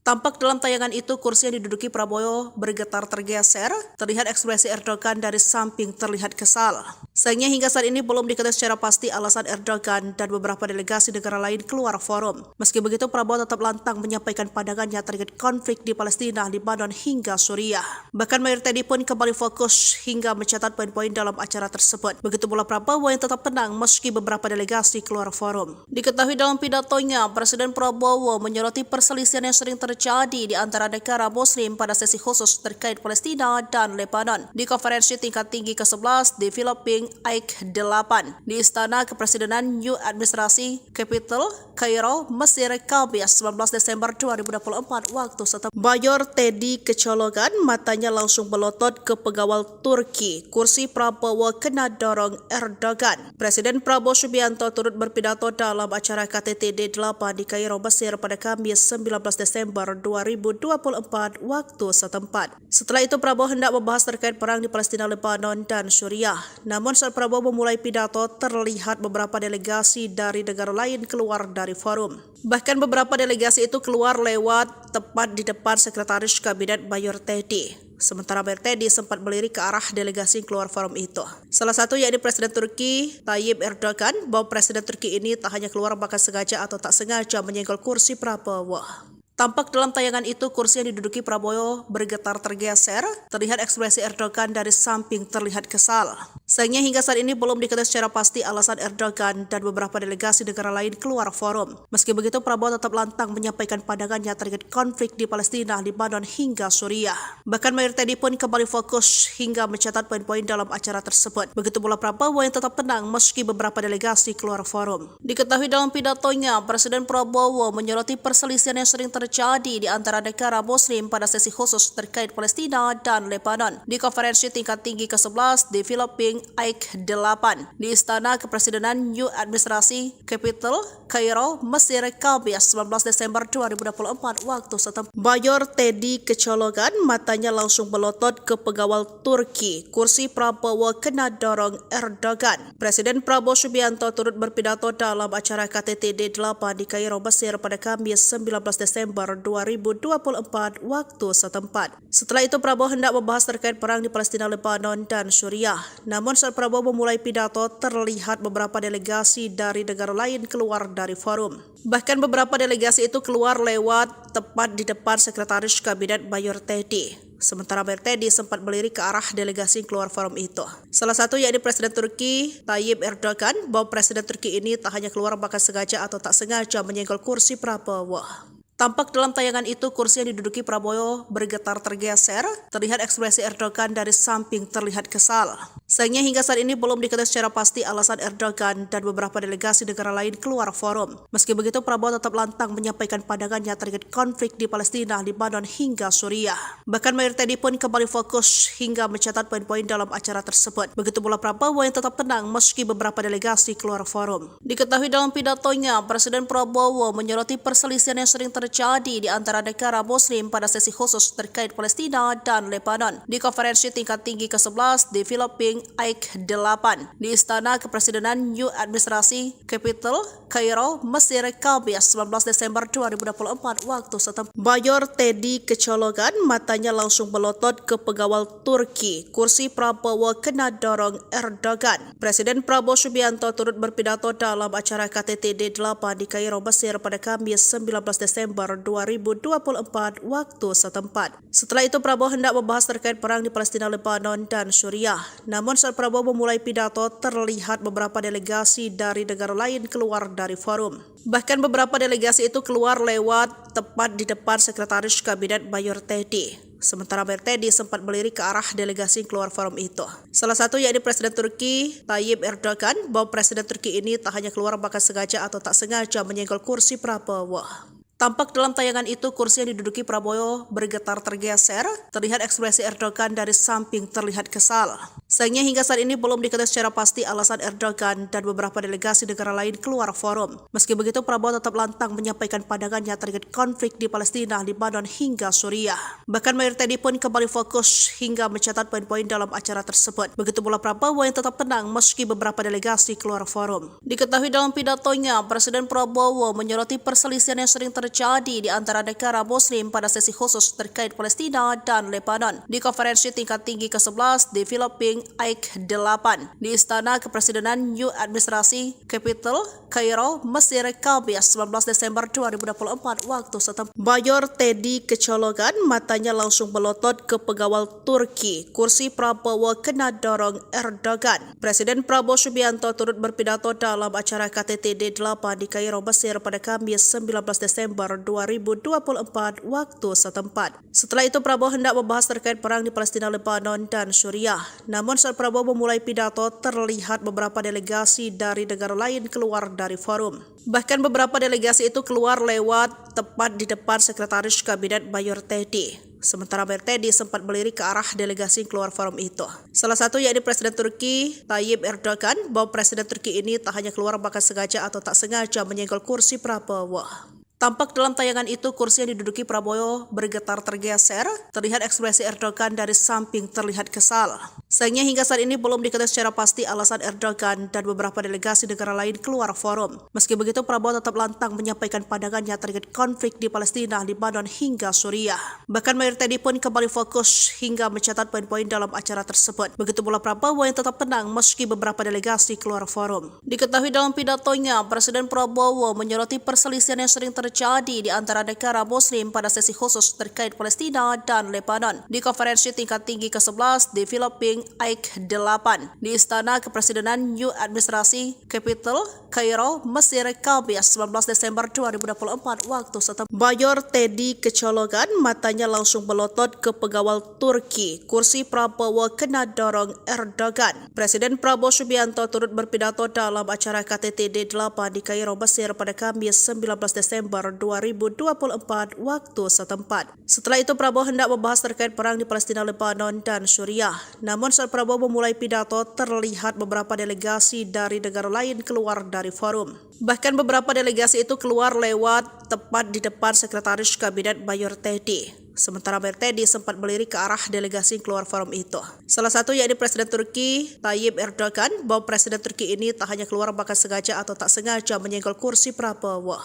Tampak dalam tayangan itu kursi yang diduduki Prabowo bergetar tergeser, terlihat ekspresi Erdogan dari samping terlihat kesal. Sayangnya hingga saat ini belum diketahui secara pasti alasan Erdogan dan beberapa delegasi negara lain keluar forum. Meski begitu Prabowo tetap lantang menyampaikan pandangannya terkait konflik di Palestina, Lebanon hingga Suriah. Bahkan Mayor Teddy pun kembali fokus hingga mencatat poin-poin dalam acara tersebut. Begitu pula Prabowo yang tetap tenang meski beberapa delegasi keluar forum. Diketahui dalam pidatonya, Presiden Prabowo menyoroti perselisihan yang sering terjadi di antara negara Muslim pada sesi khusus terkait Palestina dan Lebanon di konferensi tingkat tinggi ke-11 di Philippines Ike 8 di Istana Kepresidenan New Administrasi Capital, Kairo, Mesir, Kamis 19 Desember 2024 waktu setempat. Mayor Teddy kecolongan, matanya langsung melotot ke pengawal Turki. Kursi Prabowo kena dorong Erdogan. Presiden Prabowo Subianto turut berpidato dalam acara KTT D8 di Kairo, Mesir pada Kamis 19 Desember 2024 waktu setempat. Setelah itu Prabowo hendak membahas terkait perang di Palestina, Lebanon, dan Suriah. Namun Namun saat Prabowo memulai pidato, terlihat beberapa delegasi dari negara lain keluar dari forum. Bahkan beberapa delegasi itu keluar lewat tepat di depan Sekretaris Kabinet Mayor Teddy. Sementara Mayor Teddy sempat melirik ke arah delegasi yang keluar forum itu. Salah satu yakni Presiden Turki Tayyip Erdogan, bahwa Presiden Turki ini tak hanya keluar bahkan sengaja atau tak sengaja menyenggol kursi Prabowo. Tampak dalam tayangan itu kursi yang diduduki Prabowo bergetar tergeser, terlihat ekspresi Erdogan dari samping terlihat kesal. Sayangnya hingga saat ini belum diketahui secara pasti alasan Erdogan dan beberapa delegasi negara lain keluar forum. Meski begitu, Prabowo tetap lantang menyampaikan pandangannya terkait konflik di Palestina, Lebanon hingga Suriah. Bahkan Mayor Teddy pun kembali fokus hingga mencatat poin-poin dalam acara tersebut. Begitu pula Prabowo yang tetap tenang meski beberapa delegasi keluar forum. Diketahui dalam pidatonya, Presiden Prabowo menyoroti perselisihan yang sering terjadi di antara negara Muslim pada sesi khusus terkait Palestina dan Lebanon di konferensi tingkat tinggi ke-11 di Filipina AIK 8 di Istana Kepresidenan New Administrasi Capital, Kairo, Mesir, Kamis 19 Desember 2024 waktu setempat. Mayor Teddy kecolongan, matanya langsung melotot ke pengawal Turki. Kursi Prabowo kena dorong Erdogan. Presiden Prabowo Subianto turut berpidato dalam acara KTT D8 di Kairo, Mesir pada Kamis 19 Desember 2024 waktu setempat. Setelah itu Prabowo hendak membahas terkait perang di Palestina, Lebanon, dan Suriah. Namun saat Prabowo memulai pidato, terlihat beberapa delegasi dari negara lain keluar dari forum. Bahkan beberapa delegasi itu keluar lewat tepat di depan Sekretaris Kabinet Mayor Teddy. Sementara Mayor Teddy sempat melirik ke arah delegasi yang keluar forum itu. Salah satu yakni Presiden Turki Tayyip Erdogan, bahwa Presiden Turki ini tak hanya keluar bahkan sengaja atau tak sengaja menyenggol kursi Prabowo. Tampak dalam tayangan itu kursi yang diduduki Prabowo bergetar tergeser, terlihat ekspresi Erdogan dari samping terlihat kesal. Sayangnya hingga saat ini belum diketahui secara pasti alasan Erdogan dan beberapa delegasi negara lain keluar forum. Meski begitu, Prabowo tetap lantang menyampaikan pandangannya terkait konflik di Palestina, Lebanon hingga Suriah. Bahkan Mayor Teddy pun kembali fokus hingga mencatat poin-poin dalam acara tersebut. Begitu pula Prabowo yang tetap tenang meski beberapa delegasi keluar forum. Diketahui dalam pidatonya, Presiden Prabowo menyoroti perselisihan yang sering terjadi di antara negara Muslim pada sesi khusus terkait Palestina dan Lebanon di konferensi tingkat tinggi ke-11 di Filipina AIK 8 di Istana Kepresidenan New Administrasi Capital, Kairo, Mesir, Kamis 19 Desember 2024 waktu setempat. Mayor Teddy kecolongan, matanya langsung melotot ke pengawal Turki. Kursi Prabowo kena dorong Erdogan. Presiden Prabowo Subianto turut berpidato dalam acara KTT D8 di Kairo, Mesir pada Kamis 19 Desember 2024 waktu setempat. Setelah itu Prabowo hendak membahas terkait perang di Palestina, Lebanon, dan Suriah. Namun saat Prabowo memulai pidato, terlihat beberapa delegasi dari negara lain keluar dari forum. Bahkan beberapa delegasi itu keluar lewat tepat di depan Sekretaris Kabinet Mayor Teddy. Sementara Mayor Teddy sempat melirik ke arah delegasi yang keluar forum itu. Salah satu yakni Presiden Turki Tayyip Erdogan, bahwa Presiden Turki ini tak hanya keluar bahkan sengaja atau tak sengaja menyenggol kursi Prabowo. Tampak dalam tayangan itu kursi yang diduduki Prabowo bergetar tergeser, terlihat ekspresi Erdogan dari samping terlihat kesal. Sayangnya hingga saat ini belum diketahui secara pasti alasan Erdogan dan beberapa delegasi negara lain keluar forum. Meski begitu, Prabowo tetap lantang menyampaikan pandangannya terkait konflik di Palestina, Lebanon hingga Suriah. Bahkan Mayor Teddy pun kembali fokus hingga mencatat poin-poin dalam acara tersebut. Begitu pula Prabowo yang tetap tenang meski beberapa delegasi keluar forum. Diketahui dalam pidatonya, Presiden Prabowo menyoroti perselisihan yang sering terjadi di antara negara Muslim pada sesi khusus terkait Palestina dan Lebanon di konferensi tingkat tinggi ke-11 di Filipina AIK 8 di Istana Kepresidenan New Administrasi Capital, Kairo, Mesir, Kamis 19 Desember 2024 waktu setempat. Mayor Teddy kecolongan, matanya langsung melotot ke pengawal Turki. Kursi Prabowo kena dorong Erdogan. Presiden Prabowo Subianto turut berpidato dalam acara KTT D8 di Kairo, Mesir pada Kamis 19 Desember 2024 waktu setempat. Setelah itu Prabowo hendak membahas terkait perang di Palestina, Lebanon, dan Suriah. Namun saat Prabowo memulai pidato, terlihat beberapa delegasi dari negara lain keluar dari forum. Bahkan beberapa delegasi itu keluar lewat tepat di depan Sekretaris Kabinet Mayor Teddy. Sementara Mayor Teddy sempat melirik ke arah delegasi yang keluar forum itu. Salah satu yakni Presiden Turki Tayyip Erdogan, bahwa Presiden Turki ini tak hanya keluar bahkan sengaja atau tak sengaja menyenggol kursi Prabowo. Tampak dalam tayangan itu kursi yang diduduki Prabowo bergetar tergeser, terlihat ekspresi Erdogan dari samping terlihat kesal. Sayangnya hingga saat ini belum diketahui secara pasti alasan Erdogan dan beberapa delegasi negara lain keluar forum. Meski begitu, Prabowo tetap lantang menyampaikan pandangannya terkait konflik di Palestina, Lebanon hingga Suriah. Bahkan Mayor Teddy pun kembali fokus hingga mencatat poin-poin dalam acara tersebut. Begitu pula Prabowo yang tetap tenang meski beberapa delegasi keluar forum. Diketahui dalam pidatonya, Presiden Prabowo menyoroti perselisihan yang sering terjadi di antara negara Muslim pada sesi khusus terkait Palestina dan Lebanon di konferensi tingkat tinggi ke-11 di Filipina AIK 8 di Istana Kepresidenan New Administrasi Capital, Kairo, Mesir, Kamis 19 Desember 2024 waktu setempat. Mayor Teddy kecolongan, matanya langsung melotot ke pengawal Turki. Kursi Prabowo kena dorong Erdogan. Presiden Prabowo Subianto turut berpidato dalam acara KTT D8 di Kairo, Mesir pada Kamis 19 Desember 2024 waktu setempat. Setelah itu Prabowo hendak membahas terkait perang di Palestina, Lebanon, dan Suriah. Namun saat Prabowo memulai pidato, terlihat beberapa delegasi dari negara lain keluar dari forum. Bahkan beberapa delegasi itu keluar lewat tepat di depan Sekretaris Kabinet Mayor Teddy. Sementara Mayor Teddy sempat melirik ke arah delegasi yang keluar forum itu. Salah satu yakni Presiden Turki Tayyip Erdogan, bahwa Presiden Turki ini tak hanya keluar bahkan sengaja atau tak sengaja menyenggol kursi Prabowo.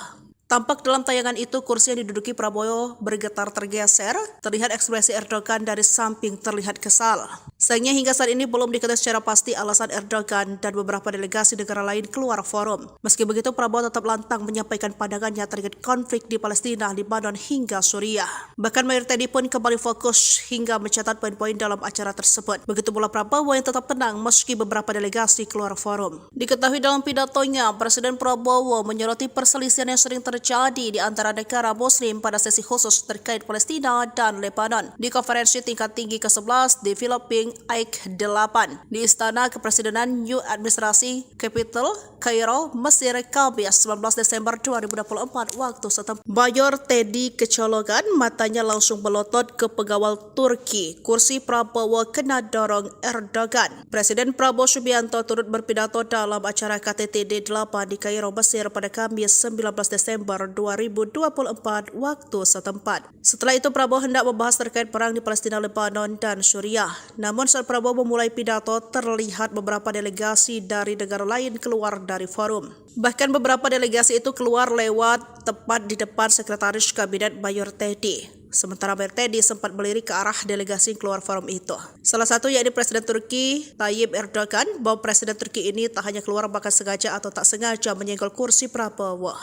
Tampak dalam tayangan itu kursi yang diduduki Prabowo bergetar tergeser, terlihat ekspresi Erdogan dari samping terlihat kesal. Sayangnya hingga saat ini belum diketahui secara pasti alasan Erdogan dan beberapa delegasi negara lain keluar forum. Meski begitu, Prabowo tetap lantang menyampaikan pandangannya terkait konflik di Palestina, Lebanon hingga Suriah. Bahkan Mayor Teddy pun kembali fokus hingga mencatat poin-poin dalam acara tersebut. Begitu pula Prabowo yang tetap tenang meski beberapa delegasi keluar forum. Diketahui dalam pidatonya, Presiden Prabowo menyoroti perselisihan yang sering terjadi di antara negara Muslim pada sesi khusus terkait Palestina dan Lebanon di konferensi tingkat tinggi ke-11 di Filipina AIK 8 di Istana Kepresidenan New Administrasi Capital, Kairo, Mesir, Kamis 19 Desember 2024 waktu setempat. Mayor Teddy kecolongan, matanya langsung melotot ke pengawal Turki. Kursi Prabowo kena dorong Erdogan. Presiden Prabowo Subianto turut berpidato dalam acara KTT D8 di Kairo, Mesir pada Kamis 19 Desember 2024 waktu setempat. Setelah itu Prabowo hendak membahas terkait perang di Palestina, Lebanon, dan Suriah. Namun saat Prabowo memulai pidato, terlihat beberapa delegasi dari negara lain keluar dari forum. Bahkan beberapa delegasi itu keluar lewat tepat di depan Sekretaris Kabinet Mayor Teddy. Sementara Mayor Teddy sempat melirik ke arah delegasi yang keluar forum itu. Salah satu yakni Presiden Turki Tayyip Erdogan, bahwa Presiden Turki ini tak hanya keluar bahkan sengaja atau tak sengaja menyenggol kursi Prabowo.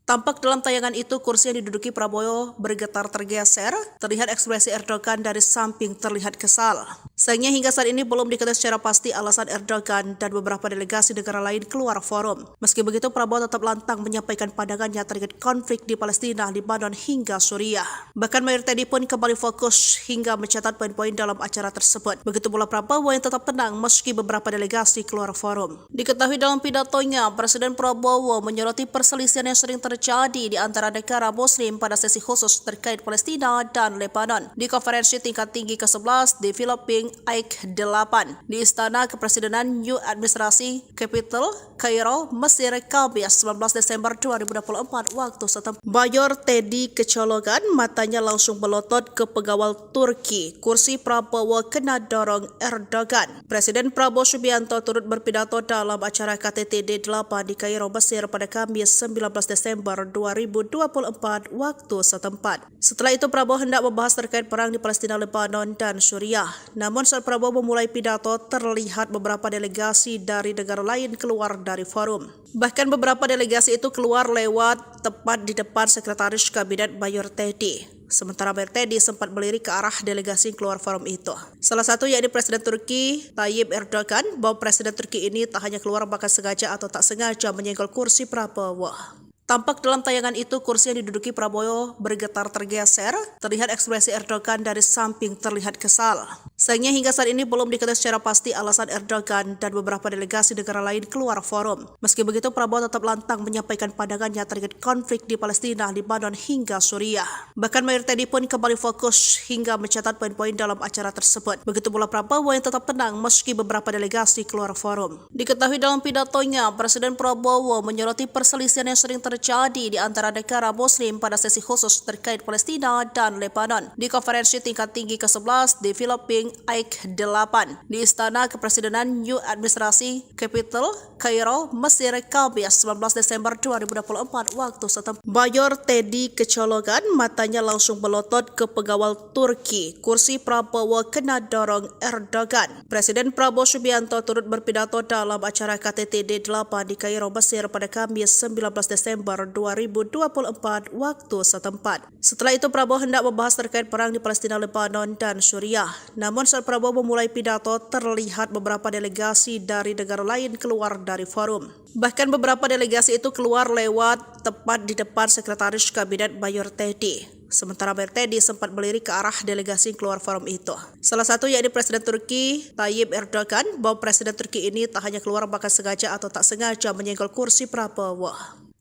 Tampak dalam tayangan itu kursi yang diduduki Prabowo bergetar tergeser, terlihat ekspresi Erdogan dari samping terlihat kesal. Sayangnya hingga saat ini belum diketahui secara pasti alasan Erdogan dan beberapa delegasi negara lain keluar forum. Meski begitu, Prabowo tetap lantang menyampaikan pandangannya terkait konflik di Palestina, Lebanon hingga Suriah. Bahkan Mayor Teddy pun kembali fokus hingga mencatat poin-poin dalam acara tersebut. Begitu pula Prabowo yang tetap tenang meski beberapa delegasi keluar forum. Diketahui dalam pidatonya, Presiden Prabowo menyoroti perselisihan yang sering terjadi di antara negara Muslim pada sesi khusus terkait Palestina dan Lebanon di konferensi tingkat tinggi ke-11 di Filipina AIK 8 di Istana Kepresidenan New Administrasi Capital, Kairo, Mesir, Kamis 19 Desember 2024 waktu setempat. Mayor Teddy kecolongan, matanya langsung melotot ke pengawal Turki. Kursi Prabowo kena dorong Erdogan. Presiden Prabowo Subianto turut berpidato dalam acara KTT D8 di Kairo, Mesir pada Kamis 19 Desember 2024 waktu setempat. Setelah itu Prabowo hendak membahas terkait perang di Palestina, Lebanon, dan Suriah. Namun saat Prabowo memulai pidato, terlihat beberapa delegasi dari negara lain keluar dari forum. Bahkan beberapa delegasi itu keluar lewat tepat di depan Sekretaris Kabinet Mayor Teddy. Sementara Mayor Teddy sempat melirik ke arah delegasi yang keluar forum itu. Salah satu yakni Presiden Turki Tayyip Erdogan, bahwa Presiden Turki ini tak hanya keluar bahkan sengaja atau tak sengaja menyenggol kursi Prabowo. Tampak dalam tayangan itu kursi yang diduduki Prabowo bergetar tergeser, terlihat ekspresi Erdogan dari samping terlihat kesal. Sayangnya hingga saat ini belum diketahui secara pasti alasan Erdogan dan beberapa delegasi negara lain keluar forum. Meski begitu, Prabowo tetap lantang menyampaikan pandangannya terkait konflik di Palestina, Lebanon hingga Suriah. Bahkan Mayor Teddy pun kembali fokus hingga mencatat poin-poin dalam acara tersebut. Begitu pula Prabowo yang tetap tenang meski beberapa delegasi keluar forum. Diketahui dalam pidatonya, Presiden Prabowo menyoroti perselisihan yang sering terjadi terjadi di antara negara Muslim pada sesi khusus terkait Palestina dan Lebanon di konferensi tingkat tinggi ke-11 di Filipina AIK 8 di Istana Kepresidenan New Administrasi Capital, Kairo, Mesir, Kamis 19 Desember 2024 waktu setempat. Mayor Teddy kecolongan, matanya langsung melotot ke pengawal Turki. Kursi Prabowo kena dorong Erdogan. Presiden Prabowo Subianto turut berpidato dalam acara KTT D8 di Kairo, Mesir pada Kamis 19 Desember 2024 waktu setempat. Setelah itu Prabowo hendak membahas terkait perang di Palestina, Lebanon, dan Suriah. Namun saat Prabowo memulai pidato, terlihat beberapa delegasi dari negara lain keluar dari forum. Bahkan beberapa delegasi itu keluar lewat tepat di depan Sekretaris Kabinet Mayor Teddy. Sementara Mayor Teddy sempat melirik ke arah delegasi yang keluar forum itu. Salah satu yakni Presiden Turki Tayyip Erdogan, bahwa Presiden Turki ini tak hanya keluar bahkan sengaja atau tak sengaja menyenggol kursi Prabowo.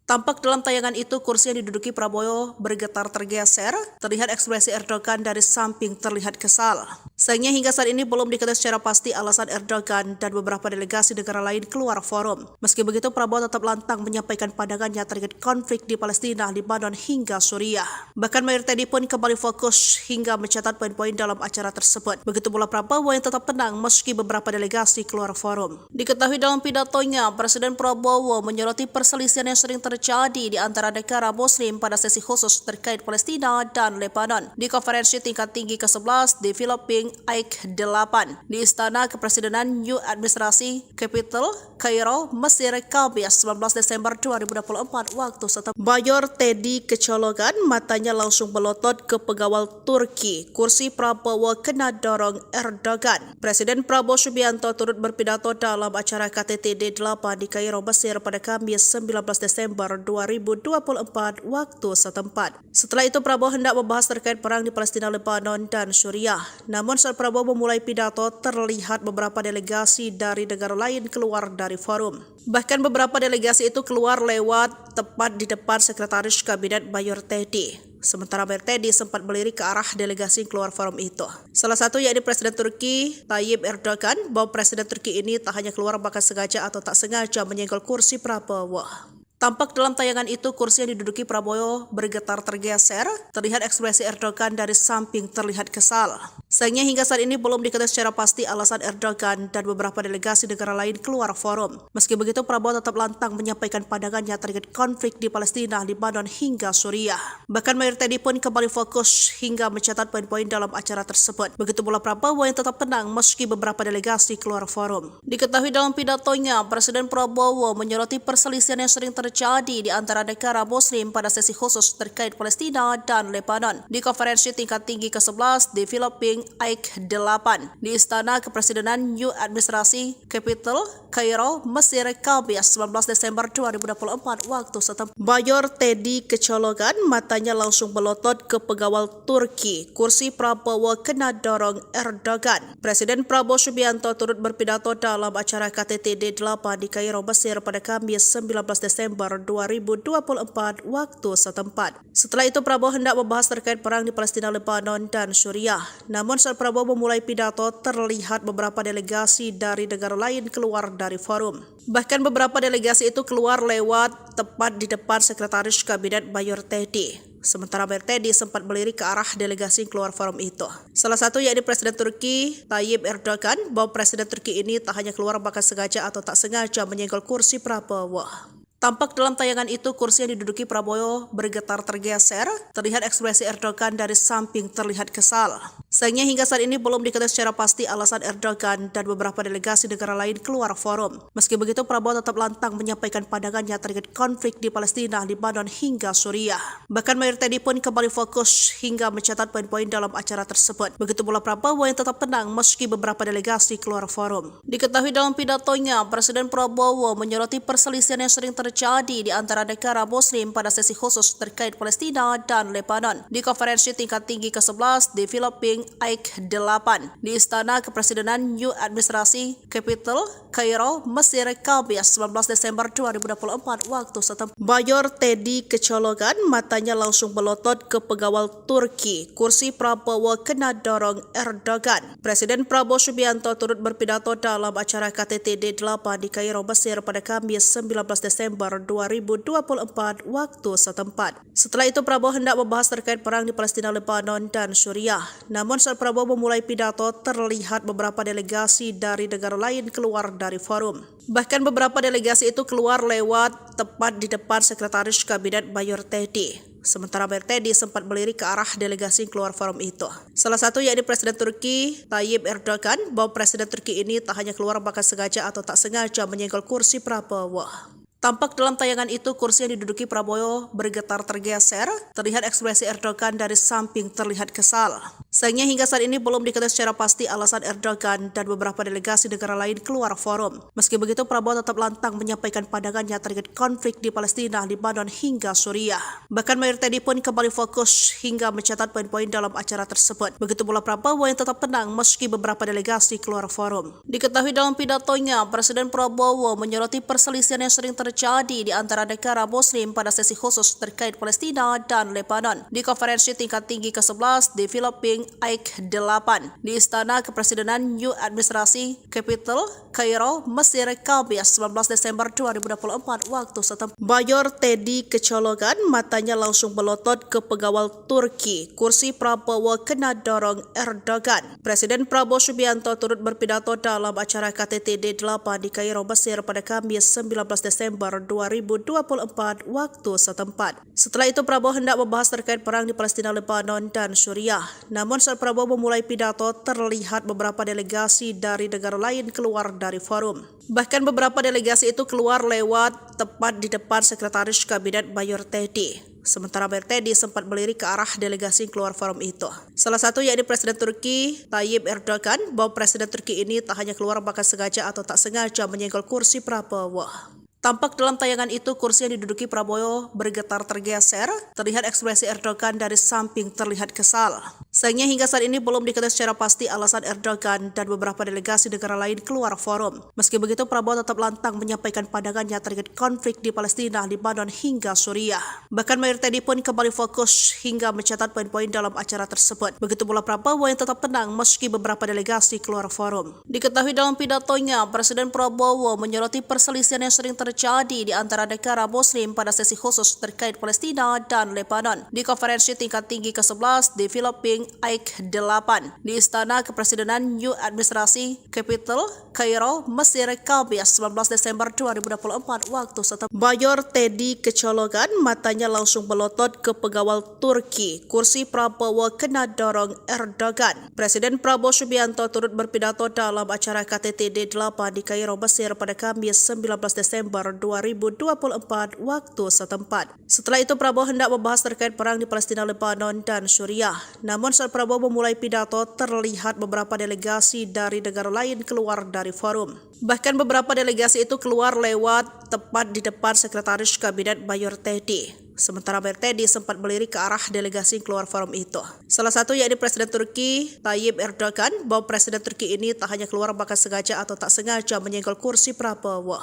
Tampak dalam tayangan itu kursi yang diduduki Prabowo bergetar tergeser, terlihat ekspresi Erdogan dari samping terlihat kesal. Sayangnya hingga saat ini belum diketahui secara pasti alasan Erdogan dan beberapa delegasi negara lain keluar forum. Meski begitu Prabowo tetap lantang menyampaikan pandangannya terkait konflik di Palestina, Lebanon hingga Suriah. Bahkan Mayor Teddy pun kembali fokus hingga mencatat poin-poin dalam acara tersebut. Begitu pula Prabowo yang tetap tenang meski beberapa delegasi keluar forum. Diketahui dalam pidatonya, Presiden Prabowo menyoroti perselisihan yang sering terjadi di antara negara Muslim pada sesi khusus terkait Palestina dan Lebanon di konferensi tingkat tinggi ke-11 di Filipina AIK 8 di Istana Kepresidenan New Administrasi Capital, Kairo, Mesir, Kamis 19 Desember 2024 waktu setempat. Mayor Teddy kecolongan, matanya langsung melotot ke pengawal Turki. Kursi Prabowo kena dorong Erdogan. Presiden Prabowo Subianto turut berpidato dalam acara KTT D8 di Kairo, Mesir pada Kamis 19 Desember 2024 waktu setempat. Setelah itu Prabowo hendak membahas terkait perang di Palestina, Lebanon, dan Suriah. Namun saat Prabowo memulai pidato, terlihat beberapa delegasi dari negara lain keluar dari forum. Bahkan beberapa delegasi itu keluar lewat tepat di depan Sekretaris Kabinet Mayor Teddy. Sementara Mayor Teddy sempat melirik ke arah delegasi yang keluar forum itu. Salah satu yakni Presiden Turki Tayyip Erdogan, bahwa Presiden Turki ini tak hanya keluar bahkan sengaja atau tak sengaja menyenggol kursi Prabowo. Tampak dalam tayangan itu kursi yang diduduki Prabowo bergetar tergeser, terlihat ekspresi Erdogan dari samping terlihat kesal. Sayangnya hingga saat ini belum diketahui secara pasti alasan Erdogan dan beberapa delegasi negara lain keluar forum. Meski begitu Prabowo tetap lantang menyampaikan pandangannya terkait konflik di Palestina, Lebanon hingga Suriah. Bahkan Mayor Teddy pun kembali fokus hingga mencatat poin-poin dalam acara tersebut. Begitu pula Prabowo yang tetap tenang meski beberapa delegasi keluar forum. Diketahui dalam pidatonya, Presiden Prabowo menyoroti perselisihan yang sering terjadi di antara negara Muslim pada sesi khusus terkait Palestina dan Lebanon di konferensi tingkat tinggi ke-11 di Filipina AIK 8 di Istana Kepresidenan New Administrasi Capital, Kairo, Mesir, Kamis 19 Desember 2024 waktu setempat. Mayor Teddy kecolongan, matanya langsung melotot ke pengawal Turki. Kursi Prabowo kena dorong Erdogan. Presiden Prabowo Subianto turut berpidato dalam acara KTT D8 di Kairo, Mesir pada Kamis 19 Desember 2024 waktu setempat. Setelah itu Prabowo hendak membahas terkait perang di Palestina, Lebanon, dan Suriah. Namun saat Prabowo memulai pidato, terlihat beberapa delegasi dari negara lain keluar dari forum. Bahkan beberapa delegasi itu keluar lewat tepat di depan Sekretaris Kabinet Mayor Teddy. Sementara Mayor Teddy sempat melirik ke arah delegasi yang keluar forum itu. Salah satu yakni Presiden Turki Tayyip Erdogan, bahwa Presiden Turki ini tak hanya keluar bahkan sengaja atau tak sengaja menyenggol kursi Prabowo. Tampak dalam tayangan itu kursi yang diduduki Prabowo bergetar tergeser, terlihat ekspresi Erdogan dari samping terlihat kesal. Sayangnya hingga saat ini belum diketahui secara pasti alasan Erdogan dan beberapa delegasi negara lain keluar forum. Meski begitu Prabowo tetap lantang menyampaikan pandangannya terkait konflik di Palestina, Lebanon hingga Suriah. Bahkan Mayor Teddy pun kembali fokus hingga mencatat poin-poin dalam acara tersebut. Begitu pula Prabowo yang tetap tenang meski beberapa delegasi keluar forum. Diketahui dalam pidatonya, Presiden Prabowo menyoroti perselisihan yang sering terjadi di antara negara Muslim pada sesi khusus terkait Palestina dan Lebanon di konferensi tingkat tinggi ke-11 di Filipina AIK 8 di Istana Kepresidenan New Administrasi Capital, Kairo, Mesir, Kamis 19 Desember 2024 waktu setempat. Mayor Teddy kecolongan, matanya langsung melotot ke pengawal Turki. Kursi Prabowo kena dorong Erdogan. Presiden Prabowo Subianto turut berpidato dalam acara KTT D8 di Kairo, Mesir pada Kamis 19 Desember Desember 2024 waktu setempat. Setelah itu Prabowo hendak membahas terkait perang di Palestina, Lebanon, dan Suriah. Namun saat Prabowo memulai pidato, terlihat beberapa delegasi dari negara lain keluar dari forum. Bahkan beberapa delegasi itu keluar lewat tepat di depan Sekretaris Kabinet Mayor Teddy. Sementara Mayor Teddy sempat melirik ke arah delegasi keluar forum itu. Salah satu yakni Presiden Turki Tayyip Erdogan, bahwa Presiden Turki ini tak hanya keluar bahkan sengaja atau tak sengaja menyenggol kursi Prabowo. Tampak dalam tayangan itu kursi yang diduduki Prabowo bergetar tergeser, terlihat ekspresi Erdogan dari samping terlihat kesal. Sayangnya hingga saat ini belum diketahui secara pasti alasan Erdogan dan beberapa delegasi negara lain keluar forum. Meski begitu Prabowo tetap lantang menyampaikan pandangannya terkait konflik di Palestina, Lebanon hingga Suriah. Bahkan Mayor Teddy pun kembali fokus hingga mencatat poin-poin dalam acara tersebut. Begitu pula Prabowo yang tetap tenang meski beberapa delegasi keluar forum. Diketahui dalam pidatonya, Presiden Prabowo menyoroti perselisihan yang sering terjadi di antara negara Muslim pada sesi khusus terkait Palestina dan Lebanon di konferensi tingkat tinggi ke-11 Developing AIK 8 di Istana Kepresidenan New Administrasi Capital, Kairo, Mesir, Kamis 19 Desember 2024 waktu setempat. Mayor Teddy kecolongan, matanya langsung melotot ke pengawal Turki. Kursi Prabowo kena dorong Erdogan. Presiden Prabowo Subianto turut berpidato dalam acara KTT D8 di Kairo, Mesir pada Kamis 19 Desember 2024 waktu setempat. Setelah itu Prabowo hendak membahas terkait perang di Palestina, Lebanon, dan Suriah. Namun saat Prabowo memulai pidato, terlihat beberapa delegasi dari negara lain keluar dari forum. Bahkan beberapa delegasi itu keluar lewat tepat di depan Sekretaris Kabinet Mayor Teddy. Sementara Mayor Teddy sempat melirik ke arah delegasi keluar forum itu. Salah satu yakni Presiden Turki Tayyip Erdogan, bahwa Presiden Turki ini tak hanya keluar bahkan sengaja atau tak sengaja menyenggol kursi Prabowo. Tampak dalam tayangan itu kursi yang diduduki Prabowo bergetar tergeser, terlihat ekspresi Erdogan dari samping terlihat kesal. Sayangnya hingga saat ini belum diketahui secara pasti alasan Erdogan dan beberapa delegasi negara lain keluar forum. Meski begitu Prabowo tetap lantang menyampaikan pandangannya terkait konflik di Palestina, Lebanon hingga Suriah. Bahkan Mayor Teddy pun kembali fokus hingga mencatat poin-poin dalam acara tersebut. Begitu pula Prabowo yang tetap tenang meski beberapa delegasi keluar forum. Diketahui dalam pidatonya, Presiden Prabowo menyoroti perselisihan yang sering terjadi di antara negara Muslim pada sesi khusus terkait Palestina dan Lebanon di konferensi tingkat tinggi ke-11 Developing AIK 8 di Istana Kepresidenan New Administrasi Capital, Kairo, Mesir, Kamis 19 Desember 2024 waktu setempat. Mayor Teddy kecolongan, matanya langsung melotot ke pengawal Turki. Kursi Prabowo kena dorong Erdogan. Presiden Prabowo Subianto turut berpidato dalam acara KTT D8 di Kairo, Mesir pada Kamis 19 Desember 2024 waktu setempat. Setelah itu Prabowo hendak membahas terkait perang di Palestina, Lebanon, dan Suriah. Namun saat Prabowo memulai pidato, terlihat beberapa delegasi dari negara lain keluar dari forum. Bahkan beberapa delegasi itu keluar lewat tepat di depan Sekretaris Kabinet Mayor Teddy. Sementara Mayor Teddy sempat melirik ke arah delegasi keluar forum itu. Salah satu yakni Presiden Turki Tayyip Erdogan, bahwa Presiden Turki ini tak hanya keluar bahkan sengaja atau tak sengaja menyenggol kursi Prabowo.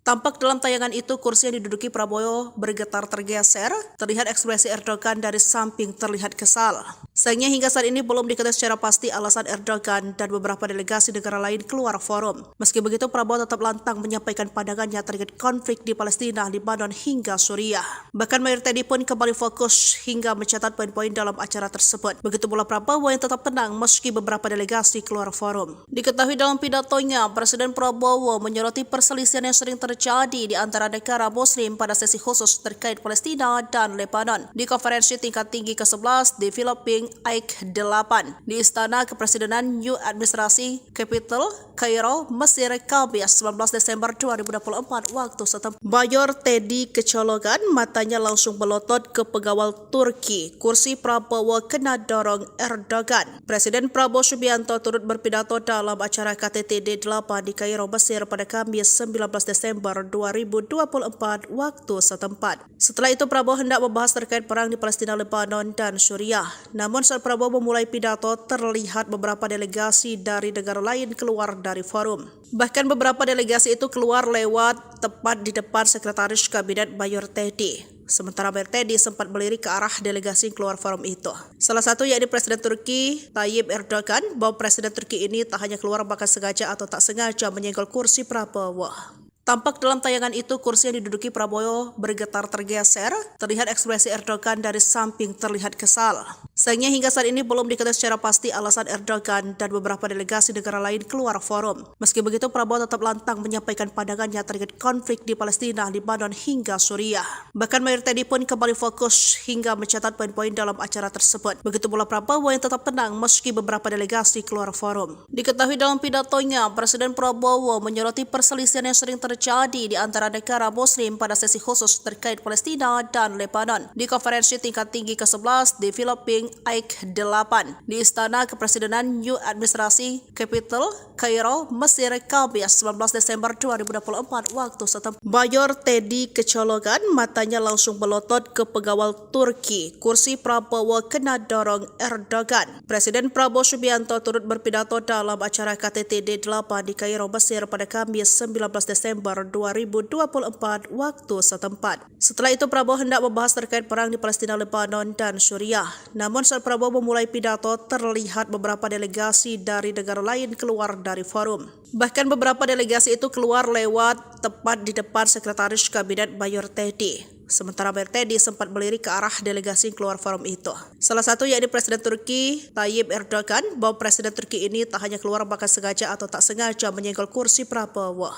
Tampak dalam tayangan itu kursi yang diduduki Prabowo bergetar tergeser, terlihat ekspresi Erdogan dari samping terlihat kesal. Sayangnya hingga saat ini belum diketahui secara pasti alasan Erdogan dan beberapa delegasi negara lain keluar forum. Meski begitu Prabowo tetap lantang menyampaikan pandangannya terkait konflik di Palestina, Lebanon hingga Suriah. Bahkan Mayor Teddy pun kembali fokus hingga mencatat poin-poin dalam acara tersebut. Begitu pula Prabowo yang tetap tenang meski beberapa delegasi keluar forum. Diketahui dalam pidatonya, Presiden Prabowo menyoroti perselisihan yang sering terjadi di antara negara Muslim pada sesi khusus terkait Palestina dan Lebanon di konferensi tingkat tinggi ke-11 Developing AIK 8 di Istana Kepresidenan New Administrasi Capital, Kairo, Mesir, Kamis 19 Desember 2024 waktu setempat. Mayor Teddy kecolongan, matanya langsung melotot ke pengawal Turki. Kursi Prabowo kena dorong Erdogan. Presiden Prabowo Subianto turut berpidato dalam acara KTT D8 di Kairo, Mesir pada Kamis 19 Desember 2024 waktu setempat. Setelah itu Prabowo hendak membahas terkait perang di Palestina, Lebanon, dan Suriah. Namun saat Prabowo memulai pidato, terlihat beberapa delegasi dari negara lain keluar dari forum. Bahkan beberapa delegasi itu keluar lewat tepat di depan Sekretaris Kabinet Mayor Teddy. Sementara Mayor Teddy sempat melirik ke arah delegasi keluar forum itu. Salah satu yakni Presiden Turki Tayyip Erdogan, bahwa Presiden Turki ini tak hanya keluar bahkan sengaja atau tak sengaja menyenggol kursi Prabowo. Tampak dalam tayangan itu kursi yang diduduki Prabowo bergetar tergeser, terlihat ekspresi Erdogan dari samping terlihat kesal. Sayangnya hingga saat ini belum diketahui secara pasti alasan Erdogan dan beberapa delegasi negara lain keluar forum. Meski begitu, Prabowo tetap lantang menyampaikan pandangannya terkait konflik di Palestina, Lebanon hingga Suriah. Bahkan Mayor Teddy pun kembali fokus hingga mencatat poin-poin dalam acara tersebut. Begitu pula Prabowo yang tetap tenang meski beberapa delegasi keluar forum. Diketahui dalam pidatonya, Presiden Prabowo menyoroti perselisihan yang sering terjadi di antara negara Muslim pada sesi khusus terkait Palestina dan Lebanon di konferensi tingkat tinggi ke-11 di Filipina AIK 8 di Istana Kepresidenan New Administrasi Capital, Kairo, Mesir, Kamis 19 Desember 2024 waktu setempat. Mayor Teddy kecolongan, matanya langsung melotot ke pengawal Turki. Kursi Prabowo kena dorong Erdogan. Presiden Prabowo Subianto turut berpidato dalam acara KTT D8 di Kairo, Mesir pada Kamis 19 Desember 2024 waktu setempat. Setelah itu Prabowo hendak membahas terkait perang di Palestina, Lebanon, dan Suriah. Namun saat Prabowo memulai pidato, terlihat beberapa delegasi dari negara lain keluar dari forum. Bahkan beberapa delegasi itu keluar lewat tepat di depan Sekretaris Kabinet Mayor Teddy. Sementara Mayor Teddy sempat melirik ke arah delegasi yang keluar forum itu. Salah satu yakni Presiden Turki Tayyip Erdogan, bahwa Presiden Turki ini tak hanya keluar bahkan sengaja atau tak sengaja menyenggol kursi Prabowo.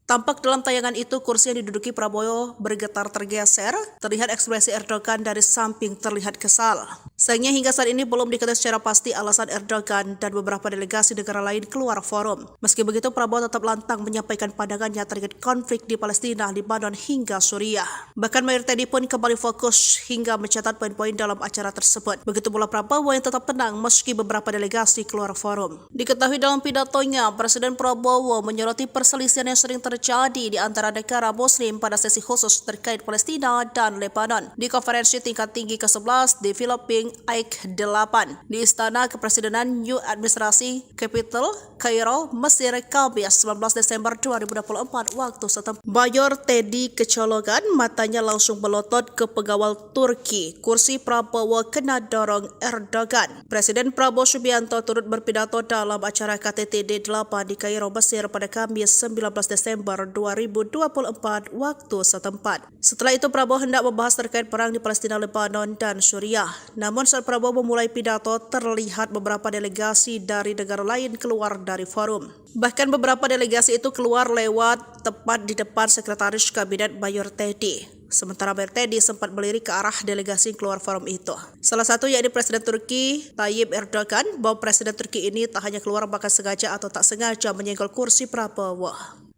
Tampak dalam tayangan itu kursi yang diduduki Prabowo bergetar tergeser, terlihat ekspresi Erdogan dari samping terlihat kesal. Sayangnya hingga saat ini belum diketahui secara pasti alasan Erdogan dan beberapa delegasi negara lain keluar forum. Meski begitu, Prabowo tetap lantang menyampaikan pandangannya terkait konflik di Palestina, Lebanon hingga Suriah. Bahkan Mayor Teddy pun kembali fokus hingga mencatat poin-poin dalam acara tersebut. Begitu pula Prabowo yang tetap tenang meski beberapa delegasi keluar forum. Diketahui dalam pidatonya, Presiden Prabowo menyoroti perselisihan yang sering terjadi di antara negara Muslim pada sesi khusus terkait Palestina dan Lebanon di konferensi tingkat tinggi ke-11 di Filipina AIK 8 di Istana Kepresidenan New Administrasi Capital, Kairo, Mesir, Kamis 19 Desember 2024 waktu setempat. Mayor Teddy kecolongan, matanya langsung melotot ke pengawal Turki. Kursi Prabowo kena dorong Erdogan. Presiden Prabowo Subianto turut berpidato dalam acara KTT D8 di Kairo, Mesir pada Kamis 19 Desember 2024 waktu setempat. Setelah itu Prabowo hendak membahas terkait perang di Palestina, Lebanon, dan Suriah. Namun saat Prabowo memulai pidato, terlihat beberapa delegasi dari negara lain keluar dari forum. Bahkan beberapa delegasi itu keluar lewat tepat di depan Sekretaris Kabinet Mayor Teddy. Sementara Mayor Teddy sempat melirik ke arah delegasi yang keluar forum itu. Salah satu yakni Presiden Turki Tayyip Erdogan, bahwa Presiden Turki ini tak hanya keluar bahkan sengaja atau tak sengaja menyenggol kursi Prabowo.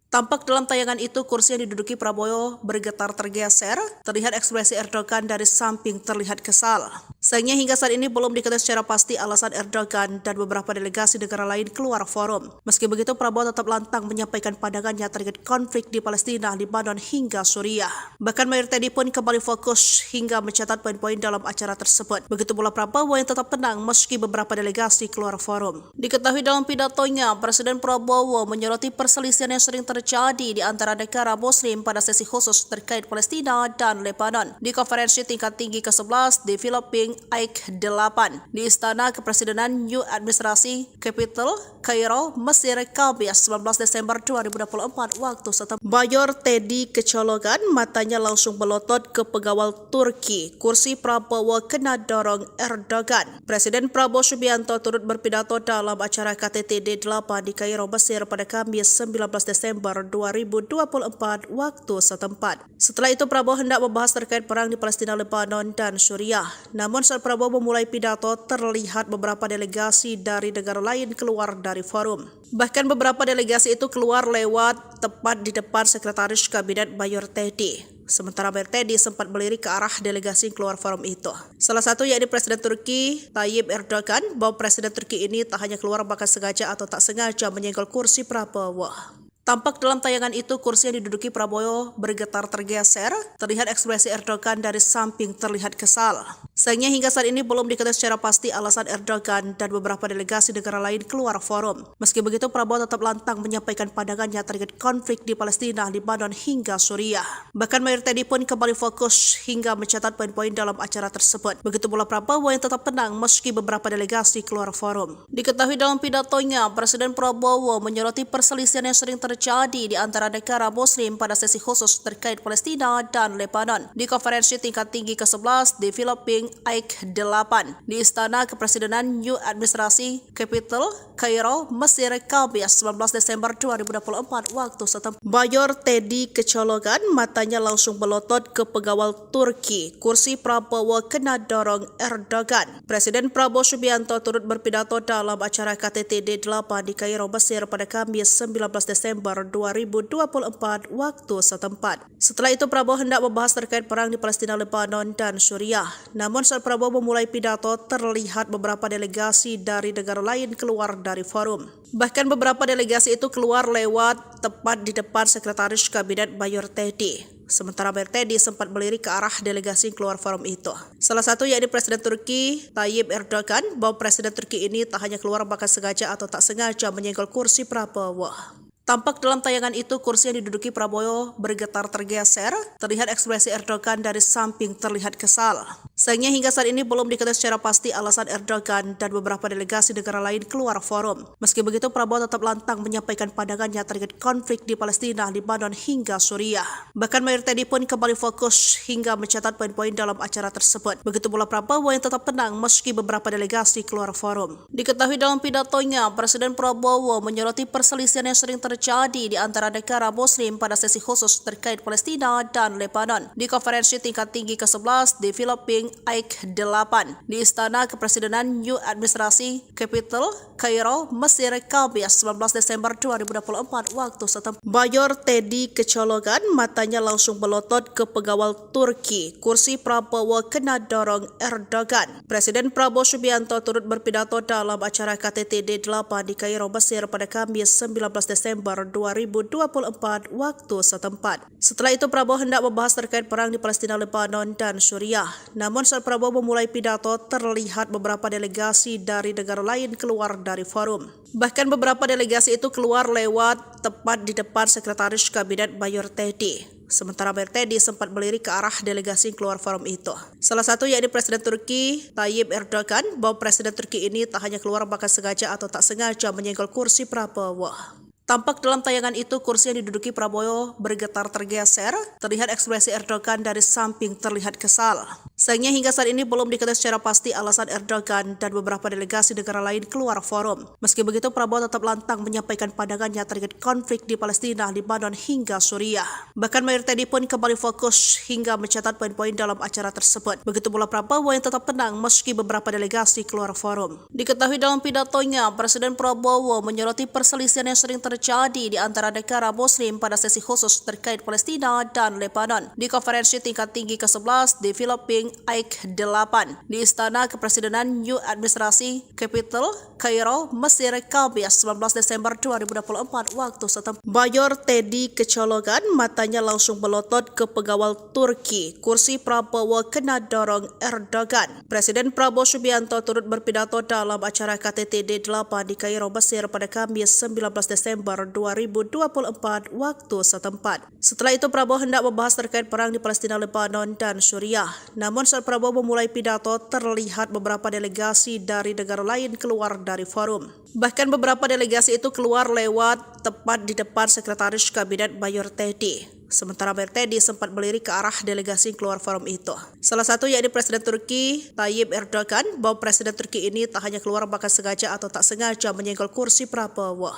Tampak dalam tayangan itu kursi yang diduduki Prabowo bergetar tergeser, terlihat ekspresi Erdogan dari samping terlihat kesal. Sayangnya hingga saat ini belum diketahui secara pasti alasan Erdogan dan beberapa delegasi negara lain keluar forum. Meski begitu, Prabowo tetap lantang menyampaikan pandangannya terkait konflik di Palestina, Lebanon hingga Suriah. Bahkan Mayor Teddy pun kembali fokus hingga mencatat poin-poin dalam acara tersebut. Begitu pula Prabowo yang tetap tenang meski beberapa delegasi keluar forum. Diketahui dalam pidatonya, Presiden Prabowo menyoroti perselisihan yang sering terjadi di antara negara Muslim pada sesi khusus terkait Palestina dan Lebanon di konferensi tingkat tinggi ke-11 di Filipina AIK 8 di Istana Kepresidenan New Administrasi Capital, Kairo, Mesir, Kamis 19 Desember 2024 waktu setempat. Mayor Teddy kecolongan, matanya langsung melotot ke pengawal Turki. Kursi Prabowo kena dorong Erdogan. Presiden Prabowo Subianto turut berpidato dalam acara KTT D8 di Kairo, Mesir pada Kamis 19 Desember 2024 waktu setempat. Setelah itu Prabowo hendak membahas terkait perang di Palestina, Lebanon, dan Suriah. Namun saat Prabowo memulai pidato, terlihat beberapa delegasi dari negara lain keluar dari forum. Bahkan beberapa delegasi itu keluar lewat tepat di depan Sekretaris Kabinet Mayor Teddy. Sementara Mayor Teddy sempat melirik ke arah delegasi yang keluar forum itu. Salah satu yakni Presiden Turki Tayyip Erdogan, bahwa Presiden Turki ini tak hanya keluar bahkan sengaja atau tak sengaja menyenggol kursi Prabowo. Tampak dalam tayangan itu kursi yang diduduki Prabowo bergetar tergeser, terlihat ekspresi Erdogan dari samping terlihat kesal. Sayangnya hingga saat ini belum diketahui secara pasti alasan Erdogan dan beberapa delegasi negara lain keluar forum. Meski begitu, Prabowo tetap lantang menyampaikan pandangannya terkait konflik di Palestina, Lebanon hingga Suriah. Bahkan Mayor Teddy pun kembali fokus hingga mencatat poin-poin dalam acara tersebut. Begitu pula Prabowo yang tetap tenang meski beberapa delegasi keluar forum. Diketahui dalam pidatonya, Presiden Prabowo menyoroti perselisihan yang sering terjadi terjadi di antara negara Muslim pada sesi khusus terkait Palestina dan Lebanon di konferensi tingkat tinggi ke-11 di Filipina AIK 8 di Istana Kepresidenan New Administrasi Capital, Kairo, Mesir, Kamis 19 Desember 2024 waktu setempat. Mayor Teddy kecolongan, matanya langsung melotot ke pengawal Turki. Kursi Prabowo kena dorong Erdogan. Presiden Prabowo Subianto turut berpidato dalam acara KTT D8 di Kairo, Mesir pada Kamis 19 Desember 2024 waktu setempat. Setelah itu Prabowo hendak membahas terkait perang di Palestina, Lebanon, dan Suriah. Namun saat Prabowo memulai pidato, terlihat beberapa delegasi dari negara lain keluar dari forum. Bahkan beberapa delegasi itu keluar lewat tepat di depan Sekretaris Kabinet Mayor Teddy. Sementara Mayor Teddy sempat melirik ke arah delegasi keluar forum itu. Salah satu yakni Presiden Turki Tayyip Erdogan, bahwa Presiden Turki ini tak hanya keluar bahkan sengaja atau tak sengaja menyenggol kursi Prabowo. Tampak dalam tayangan itu kursi yang diduduki Prabowo bergetar tergeser, terlihat ekspresi Erdogan dari samping terlihat kesal. Sayangnya hingga saat ini belum diketahui secara pasti alasan Erdogan dan beberapa delegasi negara lain keluar forum. Meski begitu Prabowo tetap lantang menyampaikan pandangannya terkait konflik di Palestina, Lebanon hingga Suriah. Bahkan Mayor Teddy pun kembali fokus hingga mencatat poin-poin dalam acara tersebut. Begitu pula Prabowo yang tetap tenang meski beberapa delegasi keluar forum. Diketahui dalam pidatonya, Presiden Prabowo menyoroti perselisihan yang sering terjadi di antara negara Muslim pada sesi khusus terkait Palestina dan Lebanon di konferensi tingkat tinggi ke-11 di Filipina AIK 8 di Istana Kepresidenan New Administrasi Capital, Kairo, Mesir, Kamis 19 Desember 2024 waktu setempat. Mayor Teddy kecolongan, matanya langsung melotot ke pengawal Turki. Kursi Prabowo kena dorong Erdogan. Presiden Prabowo Subianto turut berpidato dalam acara KTT D8 di Kairo, Mesir pada Kamis 19 Desember 2024 waktu setempat. Setelah itu Prabowo hendak membahas terkait perang di Palestina, Lebanon, dan Suriah. Namun saat Prabowo memulai pidato, terlihat beberapa delegasi dari negara lain keluar dari forum. Bahkan beberapa delegasi itu keluar lewat tepat di depan Sekretaris Kabinet Mayor Teddy. Sementara Mayor Teddy sempat melirik ke arah delegasi keluar forum itu. Salah satu yakni Presiden Turki Tayyip Erdogan, bahwa Presiden Turki ini tak hanya keluar bahkan sengaja atau tak sengaja menyenggol kursi Prabowo. Tampak dalam tayangan itu kursi yang diduduki Prabowo bergetar tergeser, terlihat ekspresi Erdogan dari samping terlihat kesal. Sayangnya hingga saat ini belum diketahui secara pasti alasan Erdogan dan beberapa delegasi negara lain keluar forum. Meski begitu Prabowo tetap lantang menyampaikan pandangannya terkait konflik di Palestina, Lebanon hingga Suriah. Bahkan Mayor Teddy pun kembali fokus hingga mencatat poin-poin dalam acara tersebut. Begitu pula Prabowo yang tetap tenang meski beberapa delegasi keluar forum. Diketahui dalam pidatonya, Presiden Prabowo menyoroti perselisihan yang sering terjadi di antara negara Muslim pada sesi khusus terkait Palestina dan Lebanon di konferensi tingkat tinggi ke-11 di Filipina AIK 8 di Istana Kepresidenan New Administrasi Capital, Kairo, Mesir, Kamis 19 Desember 2024 waktu setempat. Mayor Teddy kecolongan, matanya langsung melotot ke pengawal Turki. Kursi Prabowo kena dorong Erdogan. Presiden Prabowo Subianto turut berpidato dalam acara KTT D8 di Kairo, Mesir pada Kamis 19 Desember 2024 waktu setempat. Setelah itu Prabowo hendak membahas terkait perang di Palestina, Lebanon, dan Suriah. Namun saat Prabowo memulai pidato, terlihat beberapa delegasi dari negara lain keluar dari forum. Bahkan beberapa delegasi itu keluar lewat tepat di depan Sekretaris Kabinet Mayor Teddy. Sementara Mayor Teddy sempat melirik ke arah delegasi keluar forum itu. Salah satu yakni Presiden Turki Tayyip Erdogan, bahwa Presiden Turki ini tak hanya keluar bahkan sengaja atau tak sengaja menyenggol kursi Prabowo.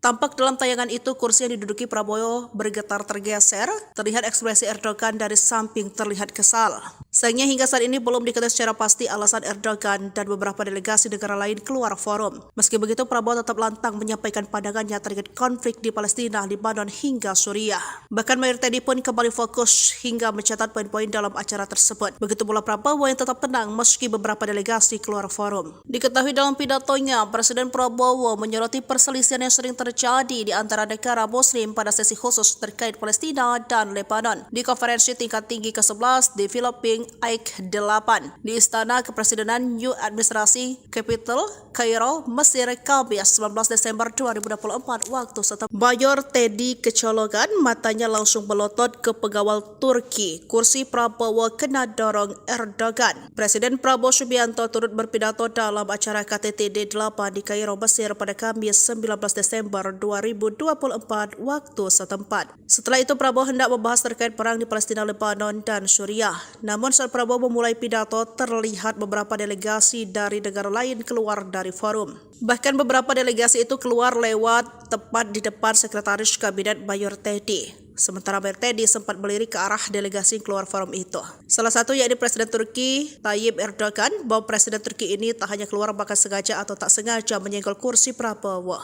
Tampak dalam tayangan itu kursi yang diduduki Prabowo bergetar tergeser, terlihat ekspresi Erdogan dari samping terlihat kesal. Sayangnya hingga saat ini belum diketahui secara pasti alasan Erdogan dan beberapa delegasi negara lain keluar forum. Meski begitu Prabowo tetap lantang menyampaikan pandangannya terkait konflik di Palestina, Lebanon hingga Suriah. Bahkan Mayor Teddy pun kembali fokus hingga mencatat poin-poin dalam acara tersebut. Begitu pula Prabowo yang tetap tenang meski beberapa delegasi keluar forum. Diketahui dalam pidatonya, Presiden Prabowo menyoroti perselisihan yang sering terjadi di antara negara Muslim pada sesi khusus terkait Palestina dan Lebanon di konferensi tingkat tinggi ke-11 di Filipina AIK 8 di Istana Kepresidenan New Administrasi Capital, Kairo, Mesir, Kamis 19 Desember 2024 waktu setempat. Mayor Teddy kecolongan, matanya langsung melotot ke pengawal Turki. Kursi Prabowo kena dorong Erdogan. Presiden Prabowo Subianto turut berpidato dalam acara KTT D8 di Kairo, Mesir pada Kamis 19 Desember Desember 2024 waktu setempat. Setelah itu Prabowo hendak membahas terkait perang di Palestina, Lebanon, dan Suriah. Namun saat Prabowo memulai pidato, terlihat beberapa delegasi dari negara lain keluar dari forum. Bahkan beberapa delegasi itu keluar lewat tepat di depan Sekretaris Kabinet Mayor Teddy. Sementara Mayor Teddy sempat melirik ke arah delegasi yang keluar forum itu. Salah satu yakni Presiden Turki Tayyip Erdogan, bahwa Presiden Turki ini tak hanya keluar bahkan sengaja atau tak sengaja menyenggol kursi Prabowo.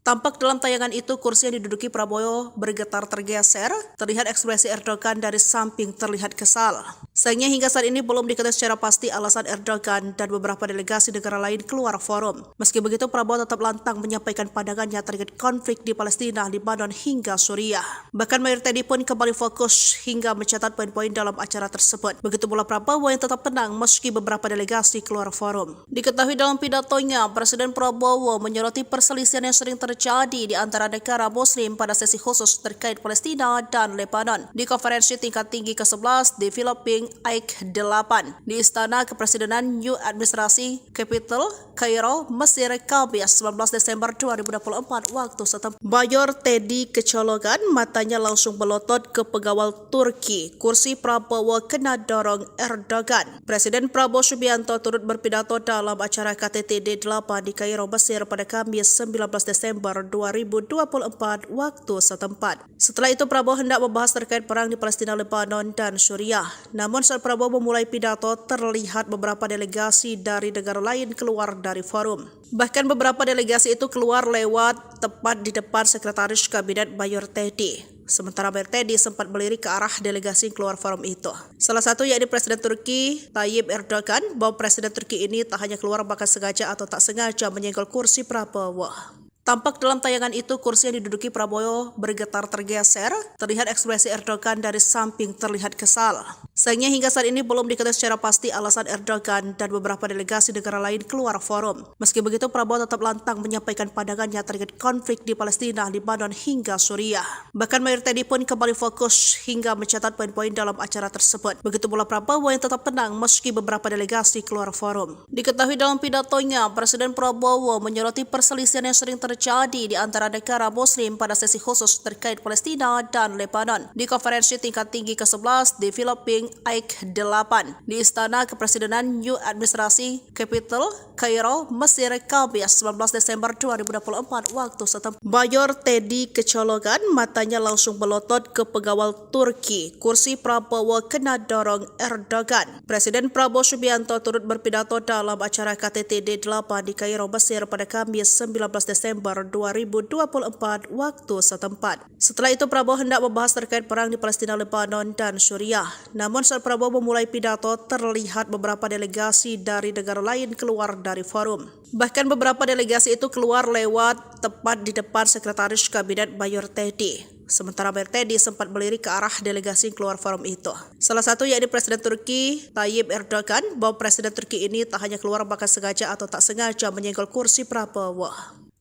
Tampak dalam tayangan itu kursi yang diduduki Prabowo bergetar tergeser, terlihat ekspresi Erdogan dari samping terlihat kesal. Sayangnya hingga saat ini belum diketahui secara pasti alasan Erdogan dan beberapa delegasi negara lain keluar forum. Meski begitu Prabowo tetap lantang menyampaikan pandangannya terkait konflik di Palestina, Lebanon hingga Suriah. Bahkan Mayor Teddy pun kembali fokus hingga mencatat poin-poin dalam acara tersebut. Begitu pula Prabowo yang tetap tenang meski beberapa delegasi keluar forum. Diketahui dalam pidatonya, Presiden Prabowo menyoroti perselisihan yang sering terjadi di antara negara Muslim pada sesi khusus terkait Palestina dan Lebanon di konferensi tingkat tinggi ke-11 di Filipina AIK 8 di Istana Kepresidenan New Administrasi Capital, Kairo, Mesir, Kamis 19 Desember 2024 waktu setempat. Mayor Teddy kecolongan, matanya langsung melotot ke pengawal Turki. Kursi Prabowo kena dorong Erdogan. Presiden Prabowo Subianto turut berpidato dalam acara KTT D8 di Kairo, Mesir pada Kamis 19 Desember 2024 waktu setempat. Setelah itu Prabowo hendak membahas terkait perang di Palestina, Lebanon, dan Suriah. Namun saat Prabowo memulai pidato, terlihat beberapa delegasi dari negara lain keluar dari forum. Bahkan beberapa delegasi itu keluar lewat tepat di depan Sekretaris Kabinet Mayor Teddy. Sementara Mayor Teddy sempat melirik ke arah delegasi yang keluar forum itu. Salah satu yakni Presiden Turki Tayyip Erdogan, bahwa Presiden Turki ini tak hanya keluar bahkan sengaja atau tak sengaja menyenggol kursi Prabowo. Tampak dalam tayangan itu kursi yang diduduki Prabowo bergetar tergeser, terlihat ekspresi Erdogan dari samping terlihat kesal. Sayangnya hingga saat ini belum diketahui secara pasti alasan Erdogan dan beberapa delegasi negara lain keluar forum. Meski begitu Prabowo tetap lantang menyampaikan pandangannya terkait konflik di Palestina, Lebanon hingga Suriah. Bahkan Mayor Teddy pun kembali fokus hingga mencatat poin-poin dalam acara tersebut. Begitu pula Prabowo yang tetap tenang meski beberapa delegasi keluar forum. Diketahui dalam pidatonya, Presiden Prabowo menyoroti perselisihan yang sering terjadi di antara negara Muslim pada sesi khusus terkait Palestina dan Lebanon di konferensi tingkat tinggi ke-11 di Filipina AIK 8 di Istana Kepresidenan New Administrasi Capital, Kairo, Mesir, Kamis 19 Desember 2024 waktu setempat. Mayor Teddy kecolongan, matanya langsung melotot ke pengawal Turki. Kursi Prabowo kena dorong Erdogan. Presiden Prabowo Subianto turut berpidato dalam acara KTT D8 di Kairo, Mesir pada Kamis 19 Desember 2024 waktu setempat. Setelah itu Prabowo hendak membahas terkait perang di Palestina, Lebanon, dan Suriah. Namun saat Prabowo memulai pidato, terlihat beberapa delegasi dari negara lain keluar dari forum. Bahkan beberapa delegasi itu keluar lewat tepat di depan Sekretaris Kabinet Mayor Teddy. Sementara Mayor Teddy sempat melirik ke arah delegasi yang keluar forum itu. Salah satu yakni Presiden Turki Tayyip Erdogan, bahwa Presiden Turki ini tak hanya keluar bahkan sengaja atau tak sengaja menyenggol kursi Prabowo.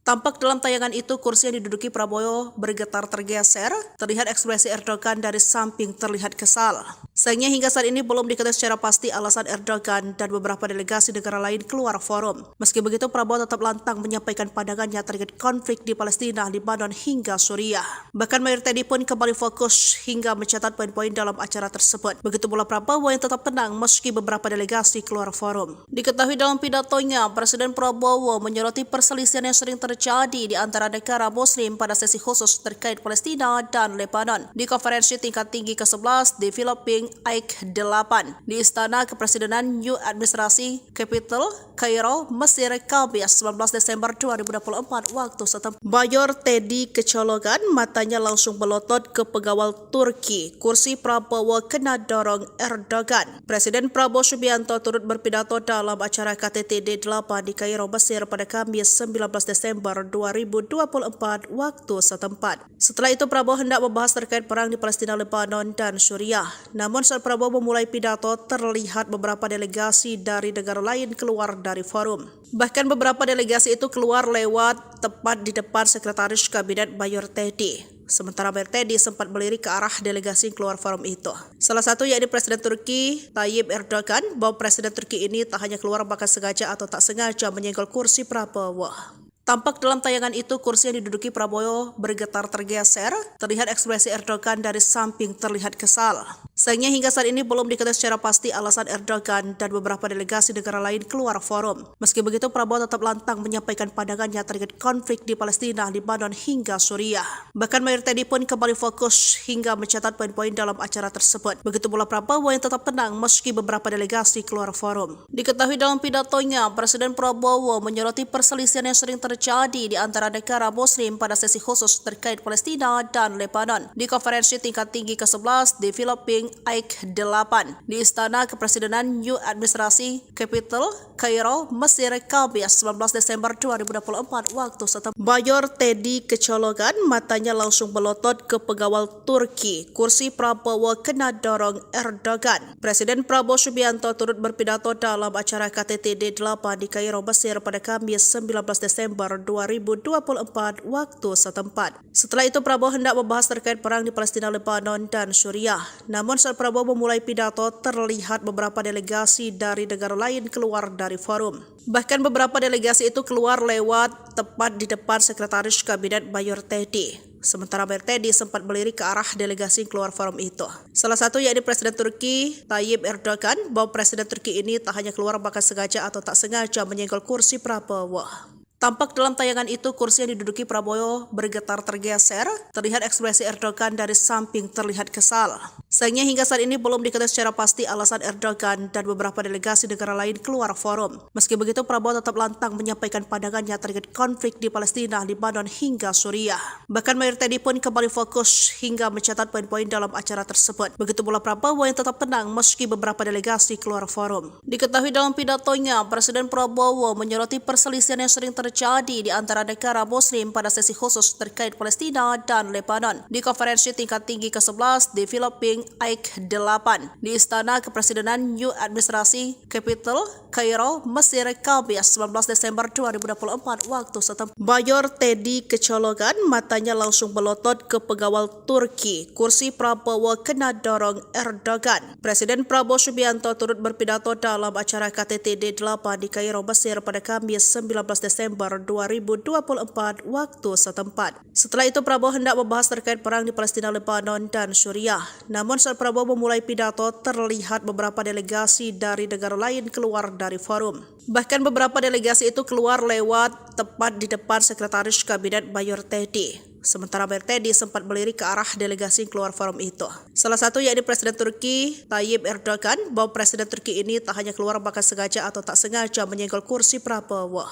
Tampak dalam tayangan itu kursi yang diduduki Prabowo bergetar tergeser, terlihat ekspresi Erdogan dari samping terlihat kesal. Sayangnya hingga saat ini belum diketahui secara pasti alasan Erdogan dan beberapa delegasi negara lain keluar forum. Meski begitu Prabowo tetap lantang menyampaikan pandangannya terkait konflik di Palestina, Lebanon hingga Suriah. Bahkan Mayor Teddy pun kembali fokus hingga mencatat poin-poin dalam acara tersebut. Begitu pula Prabowo yang tetap tenang meski beberapa delegasi keluar forum. Diketahui dalam pidatonya, Presiden Prabowo menyoroti perselisihan yang sering terjadi di antara negara Muslim pada sesi khusus terkait Palestina dan Lebanon di konferensi tingkat tinggi ke-11 di Filipina AIK 8 di Istana Kepresidenan New Administrasi Capital, Kairo, Mesir, Kamis 19 Desember 2024 waktu setempat. Mayor Teddy kecolongan, matanya langsung melotot ke pengawal Turki. Kursi Prabowo kena dorong Erdogan. Presiden Prabowo Subianto turut berpidato dalam acara KTT D8 di Kairo, Mesir pada Kamis 19 Desember 2024 waktu setempat. Setelah itu Prabowo hendak membahas terkait perang di Palestina, Lebanon, dan Suriah. Namun saat Prabowo memulai pidato, terlihat beberapa delegasi dari negara lain keluar dari forum. Bahkan beberapa delegasi itu keluar lewat tepat di depan Sekretaris Kabinet Mayor Teddy. Sementara Mayor Teddy sempat melirik ke arah delegasi yang keluar forum itu. Salah satu yakni Presiden Turki Tayyip Erdogan, bahwa Presiden Turki ini tak hanya keluar bahkan sengaja atau tak sengaja menyenggol kursi Prabowo. Tampak dalam tayangan itu kursi yang diduduki Prabowo bergetar tergeser, terlihat ekspresi Erdogan dari samping terlihat kesal. Sayangnya hingga saat ini belum diketahui secara pasti alasan Erdogan dan beberapa delegasi negara lain keluar forum. Meski begitu, Prabowo tetap lantang menyampaikan pandangannya terkait konflik di Palestina, Lebanon hingga Suriah. Bahkan Mayor Teddy pun kembali fokus hingga mencatat poin-poin dalam acara tersebut. Begitu pula Prabowo yang tetap tenang meski beberapa delegasi keluar forum. Diketahui dalam pidatonya, Presiden Prabowo menyoroti perselisihan yang sering terjadi di antara negara Muslim pada sesi khusus terkait Palestina dan Lebanon di konferensi tingkat tinggi ke-11 di Filipina AIK 8 di Istana Kepresidenan New Administrasi Capital, Kairo, Mesir, Kamis 19 Desember 2024 waktu setempat. Mayor Teddy kecolongan, matanya langsung melotot ke pengawal Turki. Kursi Prabowo kena dorong Erdogan. Presiden Prabowo Subianto turut berpidato dalam acara KTT D8 di Kairo, Mesir pada Kamis 19 Desember 2024 waktu setempat. Setelah itu Prabowo hendak membahas terkait perang di Palestina, Lebanon, dan Suriah. Namun saat Prabowo memulai pidato, terlihat beberapa delegasi dari negara lain keluar dari forum. Bahkan beberapa delegasi itu keluar lewat tepat di depan Sekretaris Kabinet Mayor Teddy. Sementara Mayor Teddy sempat melirik ke arah delegasi keluar forum itu. Salah satu yakni Presiden Turki Tayyip Erdogan, bahwa Presiden Turki ini tak hanya keluar bahkan sengaja atau tak sengaja menyenggol kursi Prabowo. Tampak dalam tayangan itu kursi yang diduduki Prabowo bergetar tergeser, terlihat ekspresi Erdogan dari samping terlihat kesal. Sayangnya hingga saat ini belum diketahui secara pasti alasan Erdogan dan beberapa delegasi negara lain keluar forum. Meski begitu, Prabowo tetap lantang menyampaikan pandangannya terkait konflik di Palestina, Lebanon hingga Suriah. Bahkan Mayor Teddy pun kembali fokus hingga mencatat poin-poin dalam acara tersebut. Begitu pula Prabowo yang tetap tenang meski beberapa delegasi keluar forum. Diketahui dalam pidatonya, Presiden Prabowo menyoroti perselisihan yang sering terjadi di antara negara Muslim pada sesi khusus terkait Palestina dan Lebanon di konferensi tingkat tinggi ke-11 di Filipina AIK 8 di Istana Kepresidenan New Administrasi Capital, Kairo, Mesir, Kamis 19 Desember 2024 waktu setempat. Mayor Teddy kecolongan, matanya langsung melotot ke pengawal Turki. Kursi Prabowo kena dorong Erdogan. Presiden Prabowo Subianto turut berpidato dalam acara KTT D8 di Kairo, Mesir pada Kamis 19 Desember 2024 waktu setempat. Setelah itu Prabowo hendak membahas terkait perang di Palestina, Lebanon, dan Suriah. Namun saat Prabowo memulai pidato, terlihat beberapa delegasi dari negara lain keluar dari forum. Bahkan beberapa delegasi itu keluar lewat tepat di depan Sekretaris Kabinet Mayor Teddy. Sementara Mayor Teddy sempat melirik ke arah delegasi keluar forum itu. Salah satu yakni Presiden Turki Tayyip Erdogan, bahwa Presiden Turki ini tak hanya keluar bahkan sengaja atau tak sengaja menyenggol kursi Prabowo.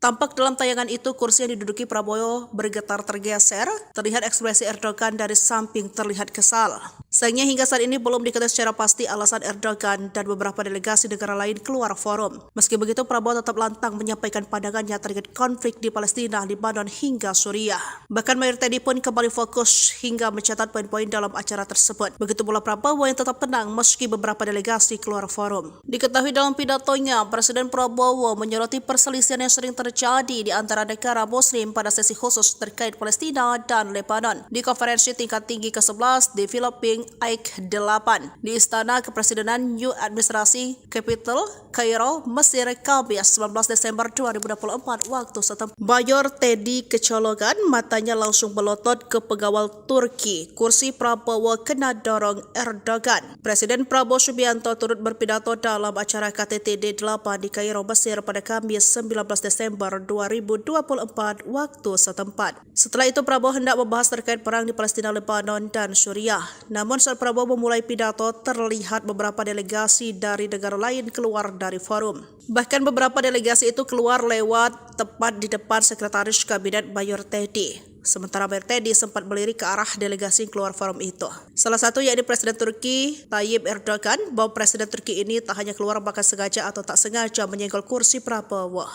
Tampak dalam tayangan itu kursi yang diduduki Prabowo bergetar tergeser, terlihat ekspresi Erdogan dari samping terlihat kesal. Sayangnya hingga saat ini belum diketahui secara pasti alasan Erdogan dan beberapa delegasi negara lain keluar forum. Meski begitu, Prabowo tetap lantang menyampaikan pandangannya terkait konflik di Palestina, Lebanon hingga Suriah. Bahkan Mayor Teddy pun kembali fokus hingga mencatat poin-poin dalam acara tersebut. Begitu pula Prabowo yang tetap tenang meski beberapa delegasi keluar forum. Diketahui dalam pidatonya, Presiden Prabowo menyoroti perselisihan yang sering terjadi di antara negara Muslim pada sesi khusus terkait Palestina dan Lebanon di konferensi tingkat tinggi ke-11 di Filipina AIK 8 di Istana Kepresidenan New Administrasi Capital, Kairo, Mesir, Kamis 19 Desember 2024 waktu setempat. Mayor Teddy kecolongan, matanya langsung melotot ke pengawal Turki. Kursi Prabowo kena dorong Erdogan. Presiden Prabowo Subianto turut berpidato dalam acara KTT D8 di Kairo, Mesir pada Kamis 19 Desember 2024 waktu setempat. Setelah itu Prabowo hendak membahas terkait perang di Palestina, Lebanon, dan Suriah. Namun saat Prabowo memulai pidato, terlihat beberapa delegasi dari negara lain keluar dari forum. Bahkan beberapa delegasi itu keluar lewat tepat di depan Sekretaris Kabinet Mayor Teddy. Sementara Mayor Teddy sempat melirik ke arah delegasi keluar forum itu. Salah satu yakni Presiden Turki Tayyip Erdogan, bahwa Presiden Turki ini tak hanya keluar bahkan sengaja atau tak sengaja menyenggol kursi Prabowo.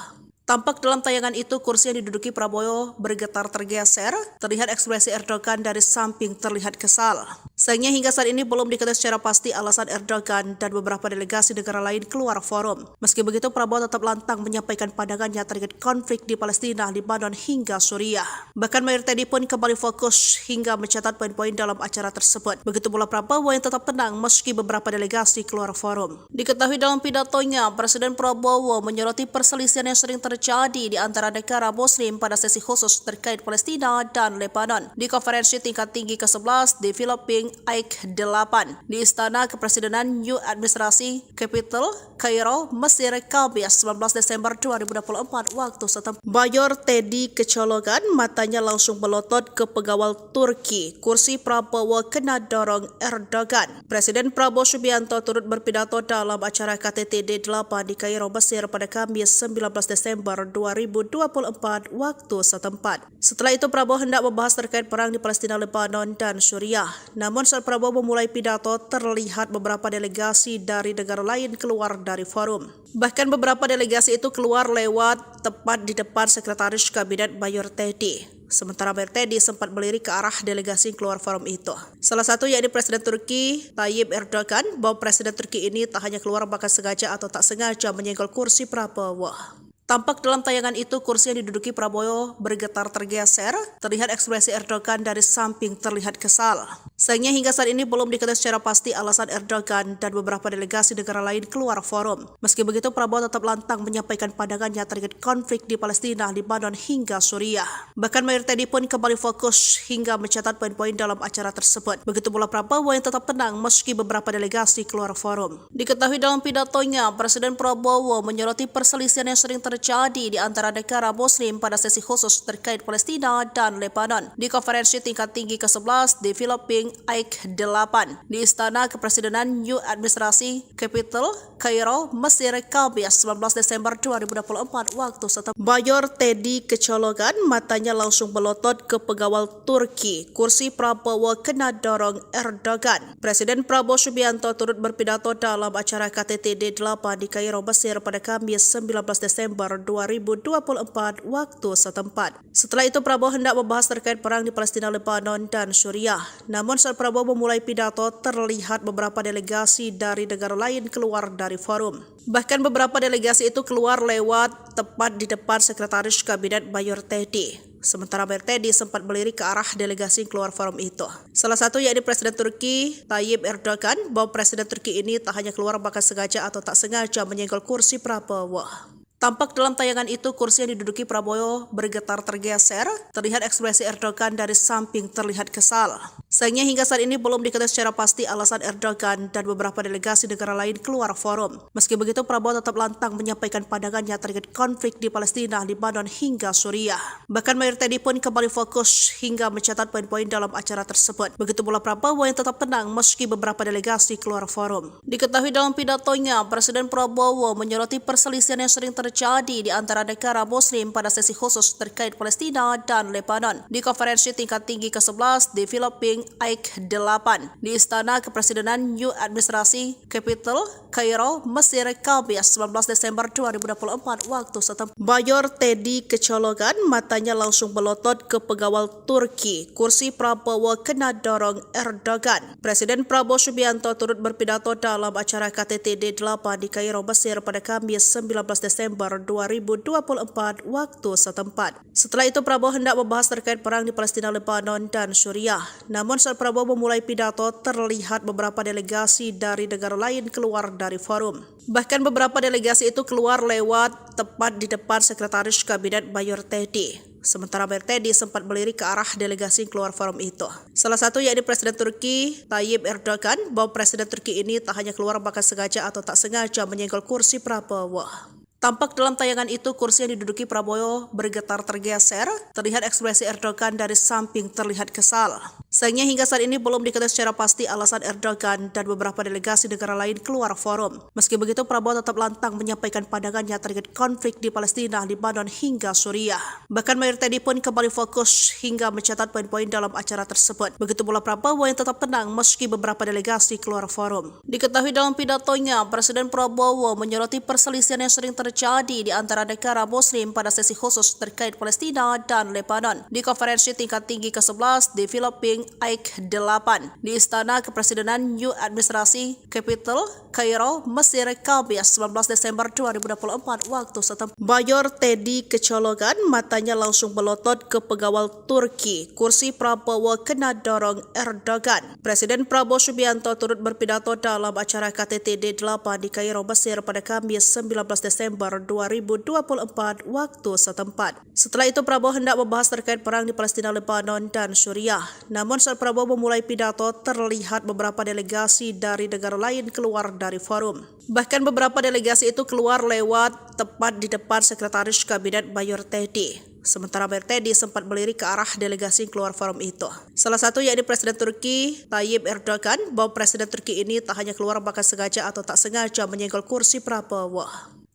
Tampak dalam tayangan itu kursi yang diduduki Prabowo bergetar tergeser, terlihat ekspresi Erdogan dari samping terlihat kesal. Sayangnya hingga saat ini belum diketahui secara pasti alasan Erdogan dan beberapa delegasi negara lain keluar forum. Meski begitu, Prabowo tetap lantang menyampaikan pandangannya terkait konflik di Palestina, Lebanon hingga Suriah. Bahkan Mayor Teddy pun kembali fokus hingga mencatat poin-poin dalam acara tersebut. Begitu pula Prabowo yang tetap tenang meski beberapa delegasi keluar forum. Diketahui dalam pidatonya, Presiden Prabowo menyoroti perselisihan yang sering terjadi di antara negara Muslim pada sesi khusus terkait Palestina dan Lebanon di konferensi tingkat tinggi ke-11 di Filipina AIK 8 di Istana Kepresidenan New Administrasi Capital, Kairo, Mesir, Kamis 19 Desember 2024 waktu setempat. Mayor Teddy kecolongan, matanya langsung melotot ke pengawal Turki. Kursi Prabowo kena dorong Erdogan. Presiden Prabowo Subianto turut berpidato dalam acara KTT D8 di Kairo, Mesir pada Kamis 19 Desember 2024 waktu setempat. Setelah itu Prabowo hendak membahas terkait perang di Palestina, Lebanon, dan Suriah. Namun saat Prabowo memulai pidato, terlihat beberapa delegasi dari negara lain keluar dari forum. Bahkan beberapa delegasi itu keluar lewat tepat di depan Sekretaris Kabinet Mayor Teddy. Sementara Mayor Teddy sempat melirik ke arah delegasi keluar forum itu. Salah satu yakni Presiden Turki Tayyip Erdogan, bahwa Presiden Turki ini tak hanya keluar bahkan sengaja atau tak sengaja menyenggol kursi Prabowo. Tampak dalam tayangan itu kursi yang diduduki Prabowo bergetar tergeser, terlihat ekspresi Erdogan dari samping terlihat kesal. Sayangnya hingga saat ini belum diketahui secara pasti alasan Erdogan dan beberapa delegasi negara lain keluar forum. Meski begitu, Prabowo tetap lantang menyampaikan pandangannya terkait konflik di Palestina, Lebanon hingga Suriah. Bahkan Mayor Teddy pun kembali fokus hingga mencatat poin-poin dalam acara tersebut. Begitu pula Prabowo yang tetap tenang meski beberapa delegasi keluar forum. Diketahui dalam pidatonya, Presiden Prabowo menyoroti perselisihan yang sering terjadi di antara negara Muslim pada sesi khusus terkait Palestina dan Lebanon di konferensi tingkat tinggi ke-11 di Filipina AIK 8 di Istana Kepresidenan New Administrasi Capital, Kairo, Mesir, Kamis 19 Desember 2024 waktu setempat. Mayor Teddy kecolongan, matanya langsung melotot ke pengawal Turki. Kursi Prabowo kena dorong Erdogan. Presiden Prabowo Subianto turut berpidato dalam acara KTT D8 di Kairo, Mesir pada Kamis 19 Desember 2024 waktu setempat. Setelah itu Prabowo hendak membahas terkait perang di Palestina, Lebanon, dan Suriah. Namun saat Prabowo memulai pidato, terlihat beberapa delegasi dari negara lain keluar dari forum. Bahkan beberapa delegasi itu keluar lewat tepat di depan Sekretaris Kabinet Mayor Teddy. Sementara Mayor Teddy sempat melirik ke arah delegasi keluar forum itu. Salah satu yakni Presiden Turki Tayyip Erdogan, bahwa Presiden Turki ini tak hanya keluar bahkan sengaja atau tak sengaja menyenggol kursi Prabowo. Tampak dalam tayangan itu kursi yang diduduki Prabowo bergetar tergeser, terlihat ekspresi Erdogan dari samping terlihat kesal. Sayangnya hingga saat ini belum diketahui secara pasti alasan Erdogan dan beberapa delegasi negara lain keluar forum. Meski begitu, Prabowo tetap lantang menyampaikan pandangannya terkait konflik di Palestina, Lebanon hingga Suriah. Bahkan Mayor Teddy pun kembali fokus hingga mencatat poin-poin dalam acara tersebut. Begitu pula Prabowo yang tetap tenang meski beberapa delegasi keluar forum. Diketahui dalam pidatonya, Presiden Prabowo menyoroti perselisihan yang sering terjadi di antara negara Muslim pada sesi khusus terkait Palestina dan Lebanon di konferensi tingkat tinggi ke-11 di Filipina AIK 8 di Istana Kepresidenan New Administrasi Capital, Kairo, Mesir, Kamis 19 Desember 2024 waktu setempat. Mayor Teddy kecolongan, matanya langsung melotot ke pengawal Turki. Kursi Prabowo kena dorong Erdogan. Presiden Prabowo Subianto turut berpidato dalam acara KTT D8 di Kairo, Mesir pada Kamis 19 Desember 2024 waktu setempat. Setelah itu Prabowo hendak membahas terkait perang di Palestina, Lebanon, dan Suriah. Namun saat Prabowo memulai pidato, terlihat beberapa delegasi dari negara lain keluar dari forum. Bahkan beberapa delegasi itu keluar lewat tepat di depan Sekretaris Kabinet Mayor Teddy. Sementara Mayor Teddy sempat melirik ke arah delegasi keluar forum itu. Salah satu yakni Presiden Turki Tayyip Erdogan, bahwa Presiden Turki ini tak hanya keluar bahkan sengaja atau tak sengaja menyenggol kursi Prabowo. Tampak dalam tayangan itu kursi yang diduduki Prabowo bergetar tergeser, terlihat ekspresi Erdogan dari samping terlihat kesal. Sayangnya hingga saat ini belum diketahui secara pasti alasan Erdogan dan beberapa delegasi negara lain keluar forum. Meski begitu, Prabowo tetap lantang menyampaikan pandangannya terkait konflik di Palestina, Lebanon hingga Suriah. Bahkan Mayor Teddy pun kembali fokus hingga mencatat poin-poin dalam acara tersebut. Begitu pula Prabowo yang tetap tenang meski beberapa delegasi keluar forum. Diketahui dalam pidatonya, Presiden Prabowo menyoroti perselisihan yang sering terjadi di antara negara Muslim pada sesi khusus terkait Palestina dan Lebanon di konferensi tingkat tinggi ke-11 di Filipina Aik 8 di Istana Kepresidenan New Administrasi Capital, Kairo, Mesir, Kamis 19 Desember 2024 waktu setempat. Mayor Teddy kecolongan, matanya langsung melotot ke pengawal Turki. Kursi Prabowo kena dorong Erdogan. Presiden Prabowo Subianto turut berpidato dalam acara KTT D8 di Kairo, Mesir pada Kamis 19 Desember 2024 waktu setempat. Setelah itu Prabowo hendak membahas terkait perang di Palestina, Lebanon, dan Suriah. Namun saat Prabowo memulai pidato, terlihat beberapa delegasi dari negara lain keluar dari forum. Bahkan beberapa delegasi itu keluar lewat tepat di depan Sekretaris Kabinet Mayor Teddy. Sementara Mayor Teddy sempat melirik ke arah delegasi keluar forum itu. Salah satu yakni Presiden Turki Tayyip Erdogan, bahwa Presiden Turki ini tak hanya keluar bahkan sengaja atau tak sengaja menyenggol kursi Prabowo.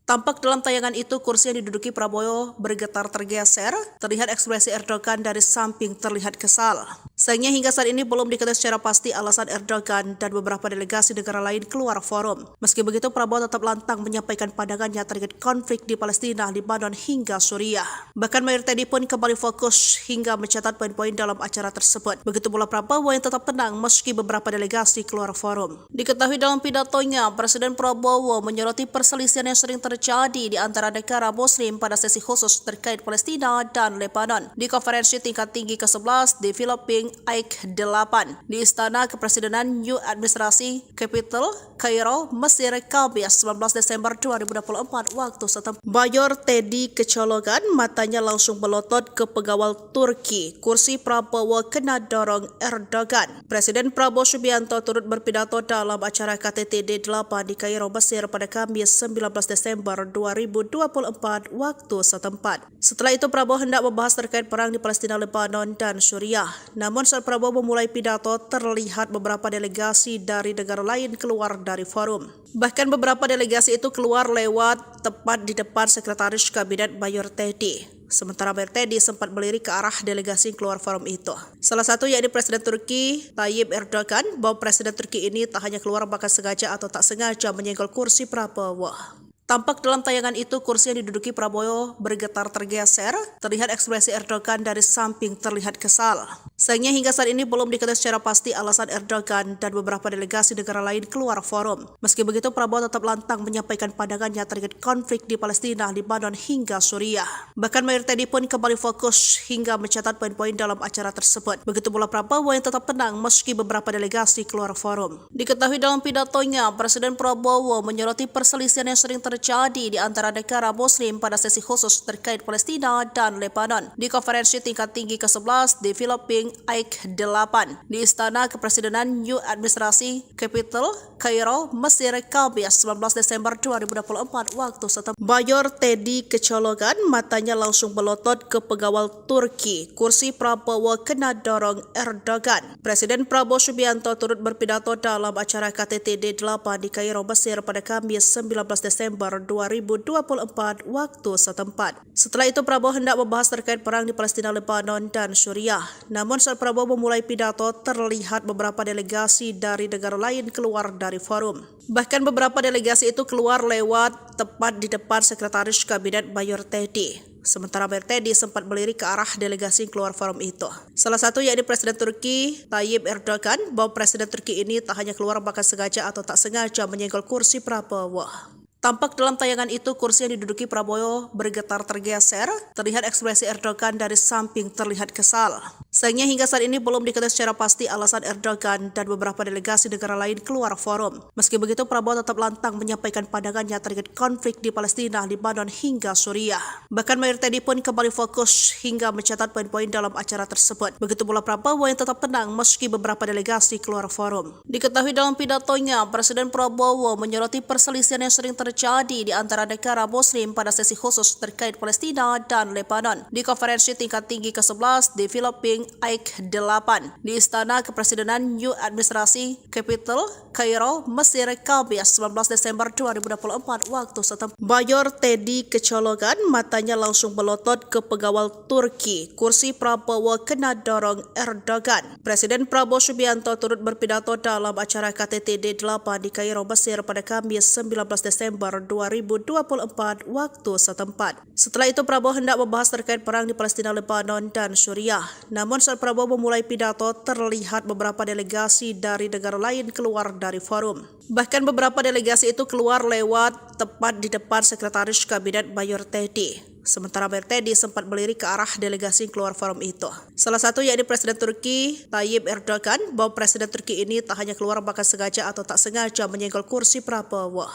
Tampak dalam tayangan itu kursi yang diduduki Prabowo bergetar tergeser, terlihat ekspresi Erdogan dari samping terlihat kesal. Sayangnya hingga saat ini belum diketahui secara pasti alasan Erdogan dan beberapa delegasi negara lain keluar forum. Meski begitu Prabowo tetap lantang menyampaikan pandangannya terkait konflik di Palestina, Lebanon hingga Suriah. Bahkan Mayor Teddy pun kembali fokus hingga mencatat poin-poin dalam acara tersebut. Begitu pula Prabowo yang tetap tenang meski beberapa delegasi keluar forum. Diketahui dalam pidatonya, Presiden Prabowo menyoroti perselisihan yang sering terjadi di antara negara Muslim pada sesi khusus terkait Palestina dan Lebanon di konferensi tingkat tinggi ke-11 di Filipina Aik 8 di Istana Kepresidenan New Administrasi Capital, Kairo, Mesir, Kamis 19 Desember 2024 waktu setempat. Mayor Teddy kecolongan, matanya langsung melotot ke pengawal Turki. Kursi Prabowo kena dorong Erdogan. Presiden Prabowo Subianto turut berpidato dalam acara KTT D8 di Kairo, Mesir pada Kamis 19 Desember 2024 waktu setempat. Setelah itu Prabowo hendak membahas terkait perang di Palestina, Lebanon, dan Suriah. Namun saat Prabowo memulai pidato, terlihat beberapa delegasi dari negara lain keluar dari forum. Bahkan beberapa delegasi itu keluar lewat tepat di depan Sekretaris Kabinet Mayor Teddy. Sementara Mayor Teddy sempat melirik ke arah delegasi keluar forum itu. Salah satu yakni Presiden Turki Tayyip Erdogan, bahwa Presiden Turki ini tak hanya keluar bahkan sengaja atau tak sengaja menyenggol kursi Prabowo. Tampak dalam tayangan itu kursi yang diduduki Prabowo bergetar tergeser, terlihat ekspresi Erdogan dari samping terlihat kesal. Sayangnya hingga saat ini belum diketahui secara pasti alasan Erdogan dan beberapa delegasi negara lain keluar forum. Meski begitu Prabowo tetap lantang menyampaikan pandangannya terkait konflik di Palestina, Lebanon hingga Suriah. Bahkan Mayor Teddy pun kembali fokus hingga mencatat poin-poin dalam acara tersebut. Begitu pula Prabowo yang tetap tenang meski beberapa delegasi keluar forum. Diketahui dalam pidatonya, Presiden Prabowo menyoroti perselisihan yang sering terjadi di antara negara Muslim pada sesi khusus terkait Palestina dan Lebanon di konferensi tingkat tinggi ke-11 di Filipina Aik 8 di Istana Kepresidenan New Administrasi Capital, Kairo, Mesir, Kamis 19 Desember 2024 waktu setempat. Mayor Teddy kecolongan, matanya langsung melotot ke pengawal Turki. Kursi Prabowo kena dorong Erdogan. Presiden Prabowo Subianto turut berpidato dalam acara KTT D8 di Kairo, Mesir pada Kamis 19 Desember 2024 waktu setempat. Setelah itu Prabowo hendak membahas terkait perang di Palestina, Lebanon, dan Suriah. Namun saat Prabowo memulai pidato, terlihat beberapa delegasi dari negara lain keluar dari forum. Bahkan beberapa delegasi itu keluar lewat tepat di depan Sekretaris Kabinet Mayor Teddy. Sementara Mayor Teddy sempat melirik ke arah delegasi keluar forum itu. Salah satu yakni Presiden Turki Tayyip Erdogan, bahwa Presiden Turki ini tak hanya keluar bahkan sengaja atau tak sengaja menyenggol kursi Prabowo. Tampak dalam tayangan itu kursi yang diduduki Prabowo bergetar tergeser, terlihat ekspresi Erdogan dari samping terlihat kesal. Sayangnya hingga saat ini belum diketahui secara pasti alasan Erdogan dan beberapa delegasi negara lain keluar forum. Meski begitu Prabowo tetap lantang menyampaikan pandangannya terkait konflik di Palestina, Lebanon hingga Suriah. Bahkan Mayor Teddy pun kembali fokus hingga mencatat poin-poin dalam acara tersebut. Begitu pula Prabowo yang tetap tenang meski beberapa delegasi keluar forum. Diketahui dalam pidatonya, Presiden Prabowo menyoroti perselisihan yang sering terjadi di antara negara Muslim pada sesi khusus terkait Palestina dan Lebanon di konferensi tingkat tinggi ke-11 di Filipina Aik 8 di Istana Kepresidenan New Administrasi Capital, Kairo, Mesir, Kamis 19 Desember 2024 waktu setempat. Mayor Teddy kecolongan, matanya langsung melotot ke pengawal Turki. Kursi Prabowo kena dorong Erdogan. Presiden Prabowo Subianto turut berpidato dalam acara KTT D8 di Kairo, Mesir pada Kamis 19 Desember 2024 waktu setempat. Setelah itu Prabowo hendak membahas terkait perang di Palestina, Lebanon, dan Suriah. Namun Namun saat Prabowo memulai pidato, terlihat beberapa delegasi dari negara lain keluar dari forum. Bahkan beberapa delegasi itu keluar lewat tepat di depan Sekretaris Kabinet Mayor Teddy. Sementara Mayor Teddy sempat melirik ke arah delegasi yang keluar forum itu. Salah satu yakni Presiden Turki Tayyip Erdogan, bahwa Presiden Turki ini tak hanya keluar bahkan sengaja atau tak sengaja menyenggol kursi Prabowo.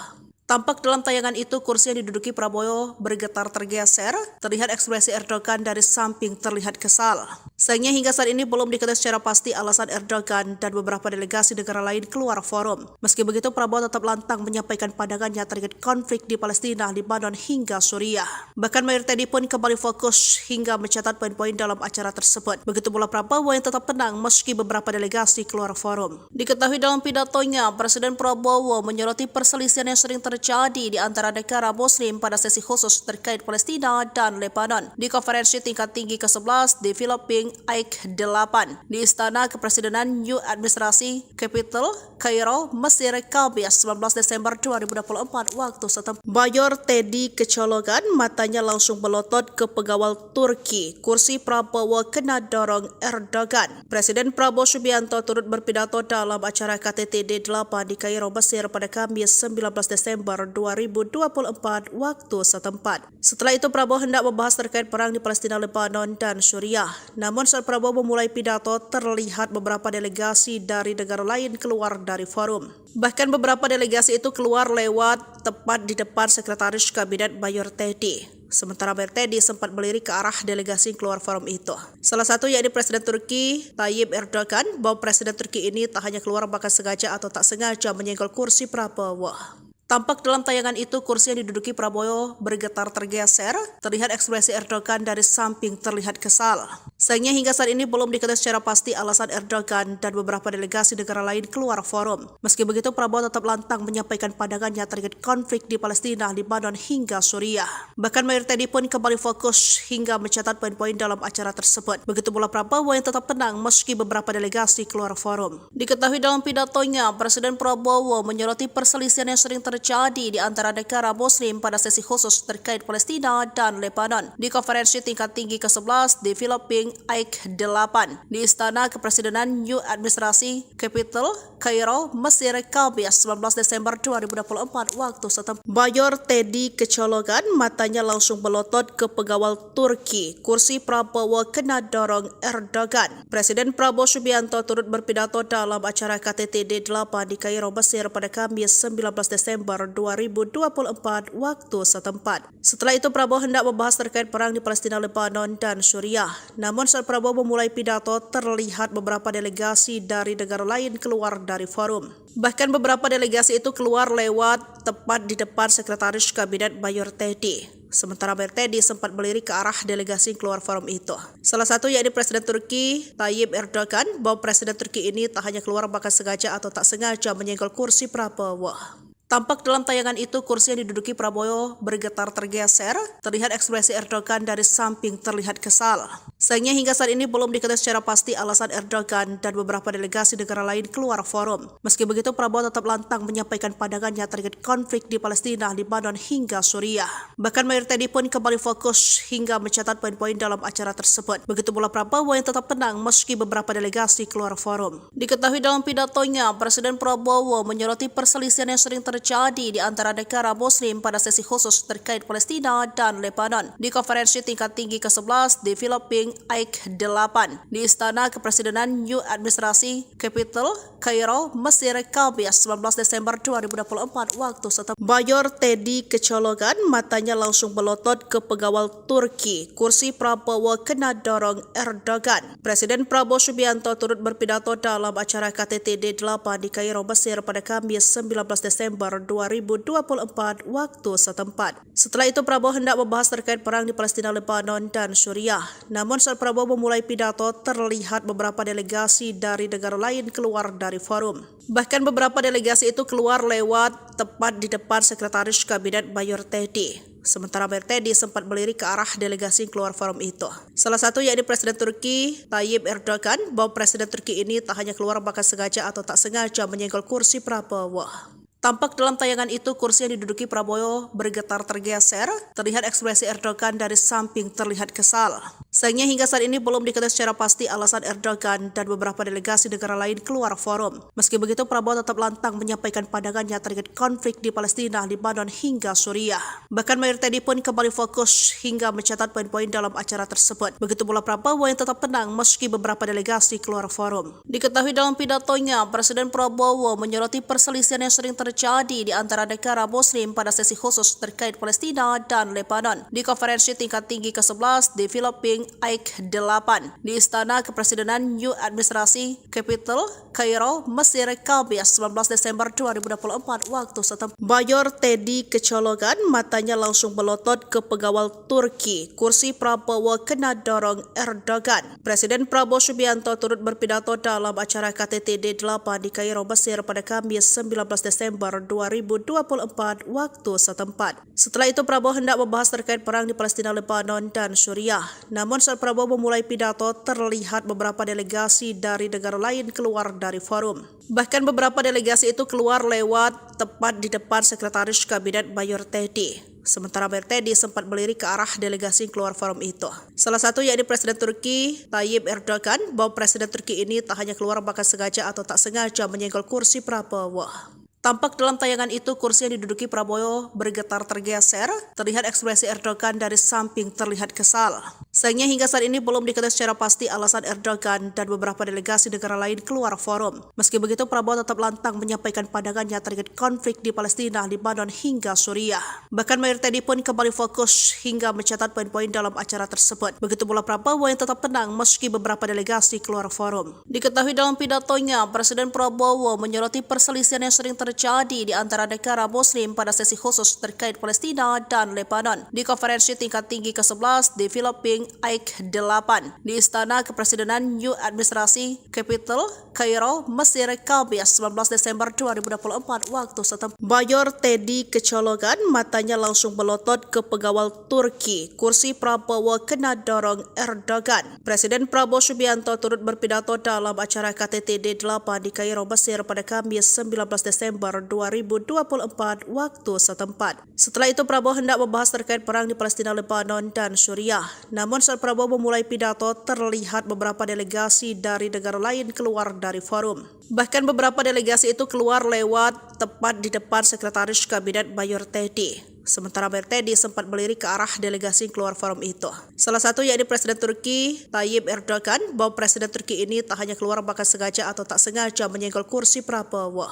Tampak dalam tayangan itu kursi yang diduduki Prabowo bergetar tergeser, terlihat ekspresi Erdogan dari samping terlihat kesal. Sayangnya hingga saat ini belum diketahui secara pasti alasan Erdogan dan beberapa delegasi negara lain keluar forum. Meski begitu, Prabowo tetap lantang menyampaikan pandangannya terkait konflik di Palestina, Lebanon hingga Suriah. Bahkan Mayor Teddy pun kembali fokus hingga mencatat poin-poin dalam acara tersebut. Begitu pula Prabowo yang tetap tenang meski beberapa delegasi keluar forum. Diketahui dalam pidatonya, Presiden Prabowo menyoroti perselisihan yang sering terjadi di antara negara Muslim pada sesi khusus terkait Palestina dan Lebanon di konferensi tingkat tinggi ke-11 di Filipina AIK 8 di Istana Kepresidenan New Administrasi Capital, Kairo, Mesir, Kamis 19 Desember 2024 waktu setempat. Mayor Teddy kecolongan, matanya langsung melotot ke pengawal Turki. Kursi Prabowo kena dorong Erdogan. Presiden Prabowo Subianto turut berpidato dalam acara KTT D8 di Kairo, Mesir pada Kamis 19 Desember 2024 waktu setempat. Setelah itu Prabowo hendak membahas terkait perang di Palestina, Lebanon, dan Suriah. Namun saat Prabowo memulai pidato, terlihat beberapa delegasi dari negara lain keluar dari forum. Bahkan beberapa delegasi itu keluar lewat tepat di depan Sekretaris Kabinet Mayor Teddy. Sementara Mayor Teddy sempat melirik ke arah delegasi yang keluar forum itu. Salah satu yakni Presiden Turki Tayyip Erdogan, bahwa Presiden Turki ini tak hanya keluar bahkan sengaja atau tak sengaja menyenggol kursi Prabowo. Tampak dalam tayangan itu kursi yang diduduki Prabowo bergetar tergeser, terlihat ekspresi Erdogan dari samping terlihat kesal. Sayangnya hingga saat ini belum diketahui secara pasti alasan Erdogan dan beberapa delegasi negara lain keluar forum. Meski begitu, Prabowo tetap lantang menyampaikan pandangannya terkait konflik di Palestina, Lebanon hingga Suriah. Bahkan Mayor Teddy pun kembali fokus hingga mencatat poin-poin dalam acara tersebut. Begitu pula Prabowo yang tetap tenang meski beberapa delegasi keluar forum. Diketahui dalam pidatonya, Presiden Prabowo menyoroti perselisihan yang sering terjadi di antara negara Muslim pada sesi khusus terkait Palestina dan Lebanon di konferensi tingkat tinggi ke-11 di Filipina AIK 8 di Istana Kepresidenan New Administrasi Capital, Kairo, Mesir, Kamis 19 Desember 2024 waktu setempat. Mayor Teddy kecolongan, matanya langsung melotot ke pengawal Turki. Kursi Prabowo kena dorong Erdogan. Presiden Prabowo Subianto turut berpidato dalam acara KTT D8 di Kairo, Mesir pada Kamis 19 Desember 2024 waktu setempat. Setelah itu Prabowo hendak membahas terkait perang di Palestina, Lebanon, dan Suriah. Namun saat Prabowo memulai pidato, terlihat beberapa delegasi dari negara lain keluar dari forum. Bahkan beberapa delegasi itu keluar lewat tepat di depan Sekretaris Kabinet Mayor Teddy. Sementara Mayor Teddy sempat melirik ke arah delegasi yang keluar forum itu. Salah satu yakni Presiden Turki Tayyip Erdogan, bahwa Presiden Turki ini tak hanya keluar bahkan sengaja atau tak sengaja menyenggol kursi Prabowo. Tampak dalam tayangan itu kursi yang diduduki Prabowo bergetar tergeser, terlihat ekspresi Erdogan dari samping terlihat kesal. Sayangnya hingga saat ini belum diketahui secara pasti alasan Erdogan dan beberapa delegasi negara lain keluar forum. Meski begitu, Prabowo tetap lantang menyampaikan pandangannya terkait konflik di Palestina, Lebanon hingga Suriah. Bahkan Mayor Teddy pun kembali fokus hingga mencatat poin-poin dalam acara tersebut. Begitu pula Prabowo yang tetap tenang meski beberapa delegasi keluar forum. Diketahui dalam pidatonya, Presiden Prabowo menyoroti perselisihan yang sering terjadi di antara negara Muslim pada sesi khusus terkait Palestina dan Lebanon di konferensi tingkat tinggi ke-11 di Filipina AIK 8 di Istana Kepresidenan New Administrasi Capital, Kairo, Mesir, Kamis 19 Desember 2024 waktu setempat. Mayor Teddy kecolongan, matanya langsung melotot ke pengawal Turki. Kursi Prabowo kena dorong Erdogan. Presiden Prabowo Subianto turut berpidato dalam acara KTT D8 di Kairo, Mesir pada Kamis 19 Desember 2024 waktu setempat. Setelah itu Prabowo hendak membahas terkait perang di Palestina, Lebanon, dan Suriah. Namun saat Prabowo memulai pidato, terlihat beberapa delegasi dari negara lain keluar dari forum. Bahkan beberapa delegasi itu keluar lewat tepat di depan Sekretaris Kabinet Mayor Teddy. Sementara Mayor Teddy sempat melirik ke arah delegasi yang keluar forum itu. Salah satu yakni Presiden Turki Tayyip Erdogan, bahwa Presiden Turki ini tak hanya keluar bahkan sengaja atau tak sengaja menyenggol kursi Prabowo. Tampak dalam tayangan itu kursi yang diduduki Prabowo bergetar tergeser, terlihat ekspresi Erdogan dari samping terlihat kesal. Sayangnya hingga saat ini belum diketahui secara pasti alasan Erdogan dan beberapa delegasi negara lain keluar forum. Meski begitu, Prabowo tetap lantang menyampaikan pandangannya terkait konflik di Palestina, Lebanon hingga Suriah. Bahkan Mayor Teddy pun kembali fokus hingga mencatat poin-poin dalam acara tersebut. Begitu pula Prabowo yang tetap tenang meski beberapa delegasi keluar forum. Diketahui dalam pidatonya, Presiden Prabowo menyoroti perselisihan yang sering terjadi di antara negara Muslim pada sesi khusus terkait Palestina dan Lebanon di konferensi tingkat tinggi ke-11 di Filipina AIK 8 di Istana Kepresidenan New Administrasi Capital, Kairo, Mesir, Kamis 19 Desember 2024 waktu setempat. Mayor Teddy kecolongan, matanya langsung melotot ke pengawal Turki. Kursi Prabowo kena dorong Erdogan. Presiden Prabowo Subianto turut berpidato dalam acara KTT D8 di Kairo, Mesir pada Kamis 19 Desember 2024 waktu setempat. Setelah itu Prabowo hendak membahas terkait perang di Palestina, Lebanon, dan Suriah. Namun saat Prabowo memulai pidato, terlihat beberapa delegasi dari negara lain keluar dari forum. Bahkan beberapa delegasi itu keluar lewat tepat di depan Sekretaris Kabinet Mayor Teddy. Sementara Mayor Teddy sempat melirik ke arah delegasi yang keluar forum itu. Salah satu yakni Presiden Turki Tayyip Erdogan, bahwa Presiden Turki ini tak hanya keluar bahkan sengaja atau tak sengaja menyenggol kursi Prabowo. Tampak dalam tayangan itu kursi yang diduduki Prabowo bergetar tergeser, terlihat ekspresi Erdogan dari samping terlihat kesal. Sayangnya hingga saat ini belum diketahui secara pasti alasan Erdogan dan beberapa delegasi negara lain keluar forum. Meski begitu, Prabowo tetap lantang menyampaikan pandangannya terkait konflik di Palestina, Lebanon hingga Suriah. Bahkan Mayor Teddy pun kembali fokus hingga mencatat poin-poin dalam acara tersebut. Begitu pula Prabowo yang tetap tenang meski beberapa delegasi keluar forum. Diketahui dalam pidatonya, Presiden Prabowo menyoroti perselisihan yang sering terjadi di antara negara Muslim pada sesi khusus terkait Palestina dan Lebanon di konferensi tingkat tinggi ke-11 di Filipina AIK 8 di Istana Kepresidenan New Administrasi Capital, Kairo, Mesir, Kamis 19 Desember 2024 waktu setempat. Mayor Teddy kecolongan, matanya langsung melotot ke pengawal Turki. Kursi Prabowo kena dorong Erdogan. Presiden Prabowo Subianto turut berpidato dalam acara KTT D8 di Kairo, Mesir pada Kamis 19 Desember 2024 waktu setempat. Setelah itu Prabowo hendak membahas terkait perang di Palestina, Lebanon, dan Suriah. Namun saat Prabowo memulai pidato, terlihat beberapa delegasi dari negara lain keluar dari forum. Bahkan beberapa delegasi itu keluar lewat tepat di depan Sekretaris Kabinet Mayor Teddy. Sementara Mayor Teddy sempat melirik ke arah delegasi yang keluar forum itu. Salah satu yakni Presiden Turki Tayyip Erdogan, bahwa Presiden Turki ini tak hanya keluar bahkan sengaja atau tak sengaja menyenggol kursi Prabowo.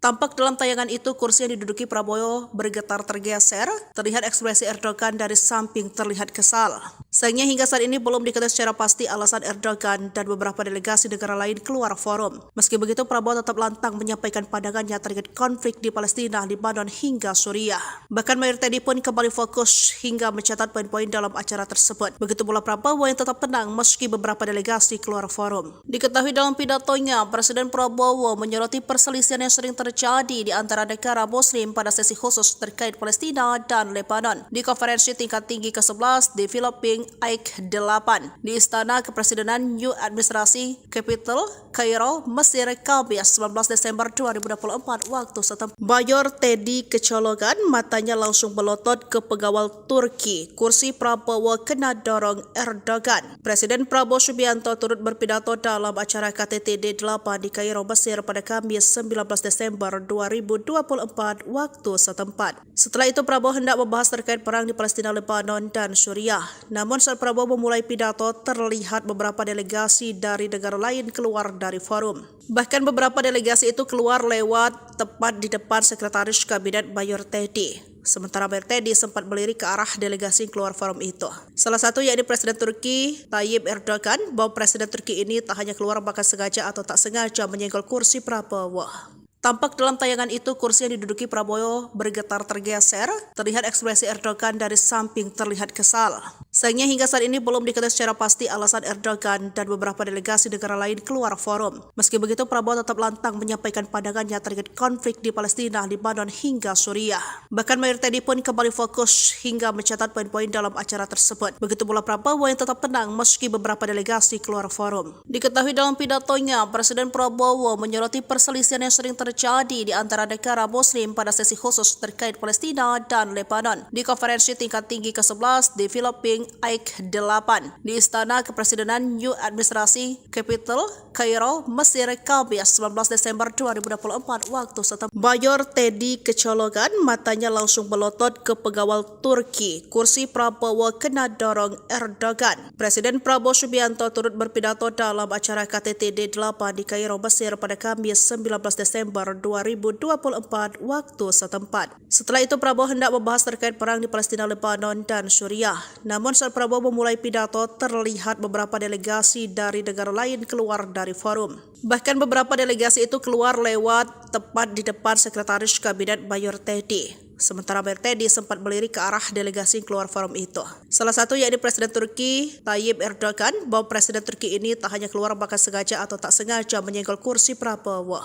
Tampak dalam tayangan itu kursi yang diduduki Prabowo bergetar tergeser, terlihat ekspresi Erdogan dari samping terlihat kesal. Sayangnya hingga saat ini belum diketahui secara pasti alasan Erdogan dan beberapa delegasi negara lain keluar forum. Meski begitu, Prabowo tetap lantang menyampaikan pandangannya terkait konflik di Palestina, Lebanon hingga Suriah. Bahkan Mayor Teddy pun kembali fokus hingga mencatat poin-poin dalam acara tersebut. Begitu pula Prabowo yang tetap tenang meski beberapa delegasi keluar forum. Diketahui dalam pidatonya, Presiden Prabowo menyoroti perselisihan yang sering terjadi di antara negara Muslim pada sesi khusus terkait Palestina dan Lebanon di konferensi tingkat tinggi ke-11 di Filipina AIK 8 di Istana Kepresidenan New Administrasi Capital, Kairo, Mesir, Kamis 19 Desember 2024 waktu setempat. Mayor Teddy kecolongan, matanya langsung melotot ke pengawal Turki. Kursi Prabowo kena dorong Erdogan. Presiden Prabowo Subianto turut berpidato dalam acara KTT D8 di Kairo, Mesir pada Kamis 19 Desember 2024 waktu setempat. Setelah itu Prabowo hendak membahas terkait perang di Palestina, Lebanon, dan Suriah. Namun saat Prabowo memulai pidato, terlihat beberapa delegasi dari negara lain keluar dari forum. Bahkan beberapa delegasi itu keluar lewat tepat di depan Sekretaris Kabinet Mayor Teddy. Sementara Mayor Teddy sempat melirik ke arah delegasi yang keluar forum itu. Salah satu yakni Presiden Turki Tayyip Erdogan, bahwa Presiden Turki ini tak hanya keluar bahkan sengaja atau tak sengaja menyenggol kursi Prabowo. Tampak dalam tayangan itu kursi yang diduduki Prabowo bergetar tergeser, terlihat ekspresi Erdogan dari samping terlihat kesal. Sayangnya hingga saat ini belum diketahui secara pasti alasan Erdogan dan beberapa delegasi negara lain keluar forum. Meski begitu, Prabowo tetap lantang menyampaikan pandangannya terkait konflik di Palestina, Lebanon hingga Suriah. Bahkan Mayor Teddy pun kembali fokus hingga mencatat poin-poin dalam acara tersebut. Begitu pula Prabowo yang tetap tenang meski beberapa delegasi keluar forum. Diketahui dalam pidatonya, Presiden Prabowo menyoroti perselisihan yang sering terjadi terjadi di antara negara Muslim pada sesi khusus terkait Palestina dan Lebanon di konferensi tingkat tinggi ke-11 di Filipina AIK 8 di Istana Kepresidenan New Administrasi Capital, Kairo, Mesir, Kamis 19 Desember 2024 waktu setempat. Mayor Teddy kecolongan, matanya langsung melotot ke pengawal Turki. Kursi Prabowo kena dorong Erdogan. Presiden Prabowo Subianto turut berpidato dalam acara KTT D8 di Kairo, Mesir pada Kamis 19 Desember 2024 waktu setempat. Setelah itu Prabowo hendak membahas terkait perang di Palestina, Lebanon, dan Suriah. Namun saat Prabowo memulai pidato, terlihat beberapa delegasi dari negara lain keluar dari forum. Bahkan beberapa delegasi itu keluar lewat tepat di depan Sekretaris Kabinet Mayor Teddy. Sementara Mayor Teddy sempat melirik ke arah delegasi yang keluar forum itu. Salah satu yakni Presiden Turki Tayyip Erdogan, bahwa Presiden Turki ini tak hanya keluar bahkan sengaja atau tak sengaja menyenggol kursi Prabowo.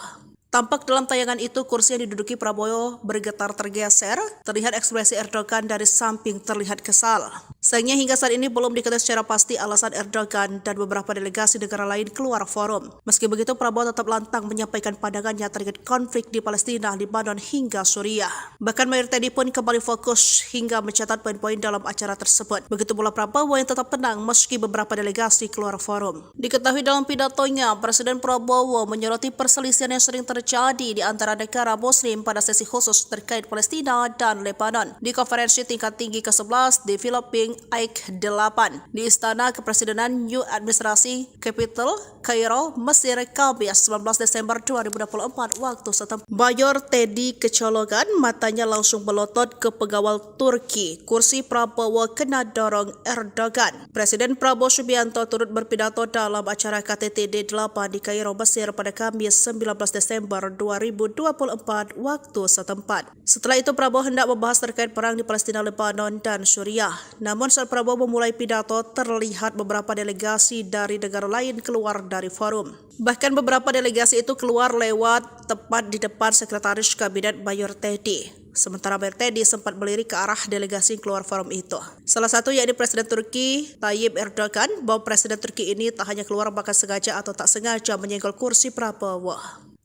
Tampak dalam tayangan itu kursi yang diduduki Prabowo bergetar tergeser, terlihat ekspresi Erdogan dari samping terlihat kesal. Sayangnya hingga saat ini belum diketahui secara pasti alasan Erdogan dan beberapa delegasi negara lain keluar forum. Meski begitu Prabowo tetap lantang menyampaikan pandangannya terkait konflik di Palestina, Lebanon hingga Suriah. Bahkan Mayor Teddy pun kembali fokus hingga mencatat poin-poin dalam acara tersebut. Begitu pula Prabowo yang tetap tenang meski beberapa delegasi keluar forum. Diketahui dalam pidatonya, Presiden Prabowo menyoroti perselisihan yang sering terjadi di antara negara Muslim pada sesi khusus terkait Palestina dan Lebanon di konferensi tingkat tinggi ke-11 di Filipina AIK 8 di Istana Kepresidenan New Administrasi Capital, Kairo, Mesir, Kamis 19 Desember 2024 waktu setempat. Mayor Teddy kecolongan, matanya langsung melotot ke pengawal Turki. Kursi Prabowo kena dorong Erdogan. Presiden Prabowo Subianto turut berpidato dalam acara KTT D8 di Kairo, Mesir pada Kamis 19 Desember 2024 waktu setempat. Setelah itu Prabowo hendak membahas terkait perang di Palestina, Lebanon, dan Suriah. Namun saat Prabowo memulai pidato, terlihat beberapa delegasi dari negara lain keluar dari forum. Bahkan beberapa delegasi itu keluar lewat tepat di depan Sekretaris Kabinet Mayor Teddy. Sementara Mayor Teddy sempat melirik ke arah delegasi yang keluar forum itu. Salah satu yakni Presiden Turki Tayyip Erdogan, bahwa Presiden Turki ini tak hanya keluar bahkan sengaja atau tak sengaja menyenggol kursi Prabowo.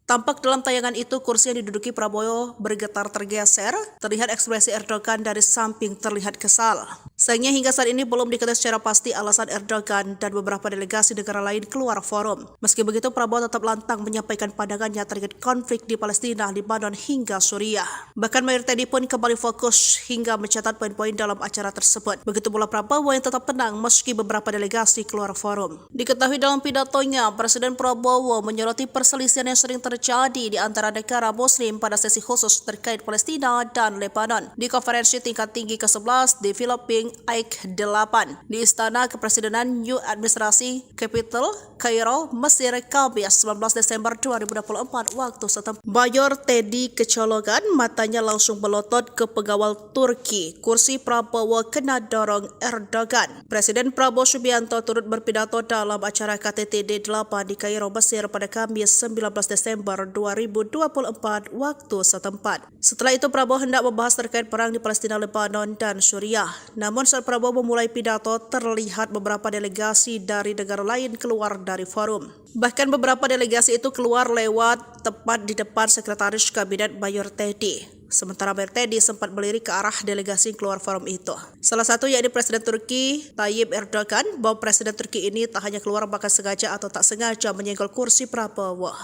Tampak dalam tayangan itu kursi yang diduduki Prabowo bergetar tergeser, terlihat ekspresi Erdogan dari samping terlihat kesal. Sayangnya hingga saat ini belum diketahui secara pasti alasan Erdogan dan beberapa delegasi negara lain keluar forum. Meski begitu Prabowo tetap lantang menyampaikan pandangannya terkait konflik di Palestina, Lebanon hingga Suriah. Bahkan Mayor Teddy pun kembali fokus hingga mencatat poin-poin dalam acara tersebut. Begitu pula Prabowo yang tetap tenang meski beberapa delegasi keluar forum. Diketahui dalam pidatonya, Presiden Prabowo menyoroti perselisihan yang sering terjadi di antara negara Muslim pada sesi khusus terkait Palestina dan Lebanon di konferensi tingkat tinggi ke-11 di Filipina AIK 8 di Istana Kepresidenan New Administrasi Capital, Kairo, Mesir, Kamis 19 Desember 2024 waktu setempat. Mayor Teddy kecolongan, matanya langsung melotot ke pengawal Turki. Kursi Prabowo kena dorong Erdogan. Presiden Prabowo Subianto turut berpidato dalam acara KTT D8 di Kairo, Mesir pada Kamis 19 Desember 2024 waktu setempat. Setelah itu Prabowo hendak membahas terkait perang di Palestina, Lebanon, dan Suriah. Namun saat Prabowo memulai pidato, terlihat beberapa delegasi dari negara lain keluar dari forum. Bahkan beberapa delegasi itu keluar lewat tepat di depan Sekretaris Kabinet Mayor Teddy. Sementara Mayor Teddy sempat melirik ke arah delegasi yang keluar forum itu. Salah satu yakni Presiden Turki Tayyip Erdogan, bahwa Presiden Turki ini tak hanya keluar bahkan sengaja atau tak sengaja menyenggol kursi Prabowo.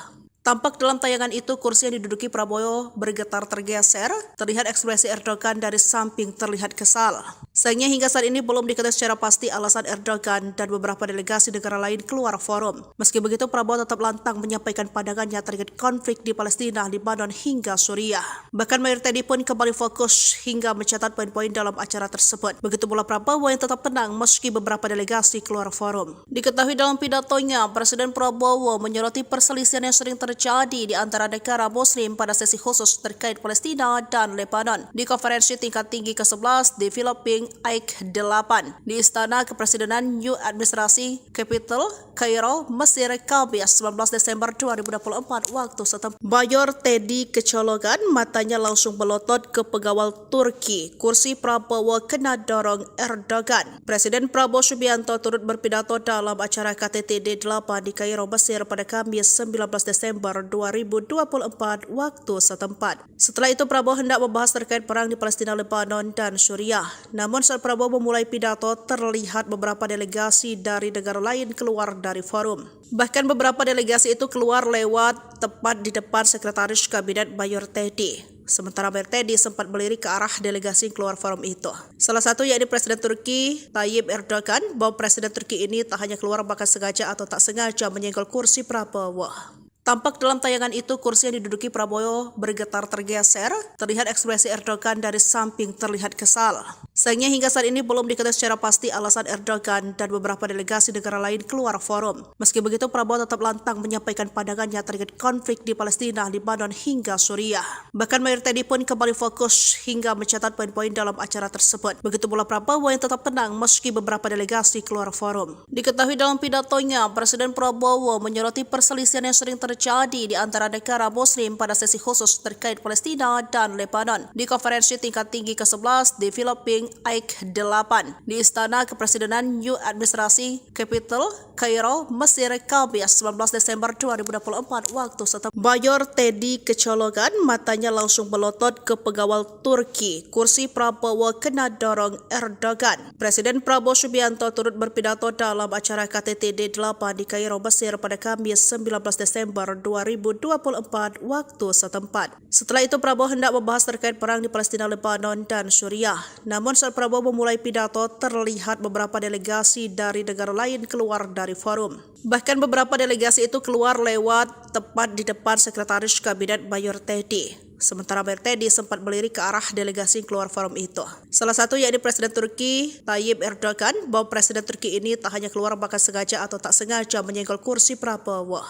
Tampak dalam tayangan itu kursi yang diduduki Prabowo bergetar tergeser, terlihat ekspresi Erdogan dari samping terlihat kesal. Sayangnya hingga saat ini belum diketahui secara pasti alasan Erdogan dan beberapa delegasi negara lain keluar forum. Meski begitu Prabowo tetap lantang menyampaikan pandangannya terkait konflik di Palestina, Lebanon hingga Suriah. Bahkan Mayor Teddy pun kembali fokus hingga mencatat poin-poin dalam acara tersebut. Begitu pula Prabowo yang tetap tenang meski beberapa delegasi keluar forum. Diketahui dalam pidatonya, Presiden Prabowo menyoroti perselisihan yang sering terjadi di antara negara Muslim pada sesi khusus terkait Palestina dan Lebanon di konferensi tingkat tinggi ke-11 di Filipina AIK 8 di Istana Kepresidenan New Administrasi Capital, Kairo, Mesir, Kamis 19 Desember 2024 waktu setempat. Mayor Teddy kecolongan, matanya langsung melotot ke pengawal Turki. Kursi Prabowo kena dorong Erdogan. Presiden Prabowo Subianto turut berpidato dalam acara KTT D8 di Kairo, Mesir pada Kamis 19 Desember Desember 2024 waktu setempat. Setelah itu Prabowo hendak membahas terkait perang di Palestina, Lebanon, dan Suriah. Namun saat Prabowo memulai pidato, terlihat beberapa delegasi dari negara lain keluar dari forum. Bahkan beberapa delegasi itu keluar lewat tepat di depan Sekretaris Kabinet Mayor Teddy. Sementara Mayor Teddy sempat melirik ke arah delegasi yang keluar forum itu. Salah satu yakni Presiden Turki Tayyip Erdogan, bahwa Presiden Turki ini tak hanya keluar bahkan sengaja atau tak sengaja menyenggol kursi Prabowo. Tampak dalam tayangan itu kursi yang diduduki Prabowo bergetar tergeser, terlihat ekspresi Erdogan dari samping terlihat kesal. Sayangnya hingga saat ini belum diketahui secara pasti alasan Erdogan dan beberapa delegasi negara lain keluar forum. Meski begitu, Prabowo tetap lantang menyampaikan pandangannya terkait konflik di Palestina, Lebanon, hingga Suriah. Bahkan Mayor Teddy pun kembali fokus hingga mencatat poin-poin dalam acara tersebut. Begitu pula Prabowo yang tetap tenang meski beberapa delegasi keluar forum. Diketahui dalam pidatonya, Presiden Prabowo menyoroti perselisihan yang sering terjadi di antara negara Muslim pada sesi khusus terkait Palestina dan Lebanon di konferensi tingkat tinggi ke-11 di Filipina AIK 8 di Istana Kepresidenan New Administrasi Capital, Kairo, Mesir, Kamis 19 Desember 2024 waktu setempat. Mayor Teddy kecolongan, matanya langsung melotot ke pengawal Turki. Kursi Prabowo kena dorong Erdogan. Presiden Prabowo Subianto turut berpidato dalam acara KTT D8 di Kairo, Mesir pada Kamis 19 Desember 2024 waktu setempat. Setelah itu Prabowo hendak membahas terkait perang di Palestina, Lebanon, dan Suriah. Namun saat Prabowo memulai pidato, terlihat beberapa delegasi dari negara lain keluar dari forum. Bahkan beberapa delegasi itu keluar lewat tepat di depan Sekretaris Kabinet Mayor Teddy. Sementara Mayor Teddy sempat melirik ke arah delegasi yang keluar forum itu. Salah satu yakni Presiden Turki Tayyip Erdogan, bahwa Presiden Turki ini tak hanya keluar bahkan sengaja atau tak sengaja menyenggol kursi Prabowo.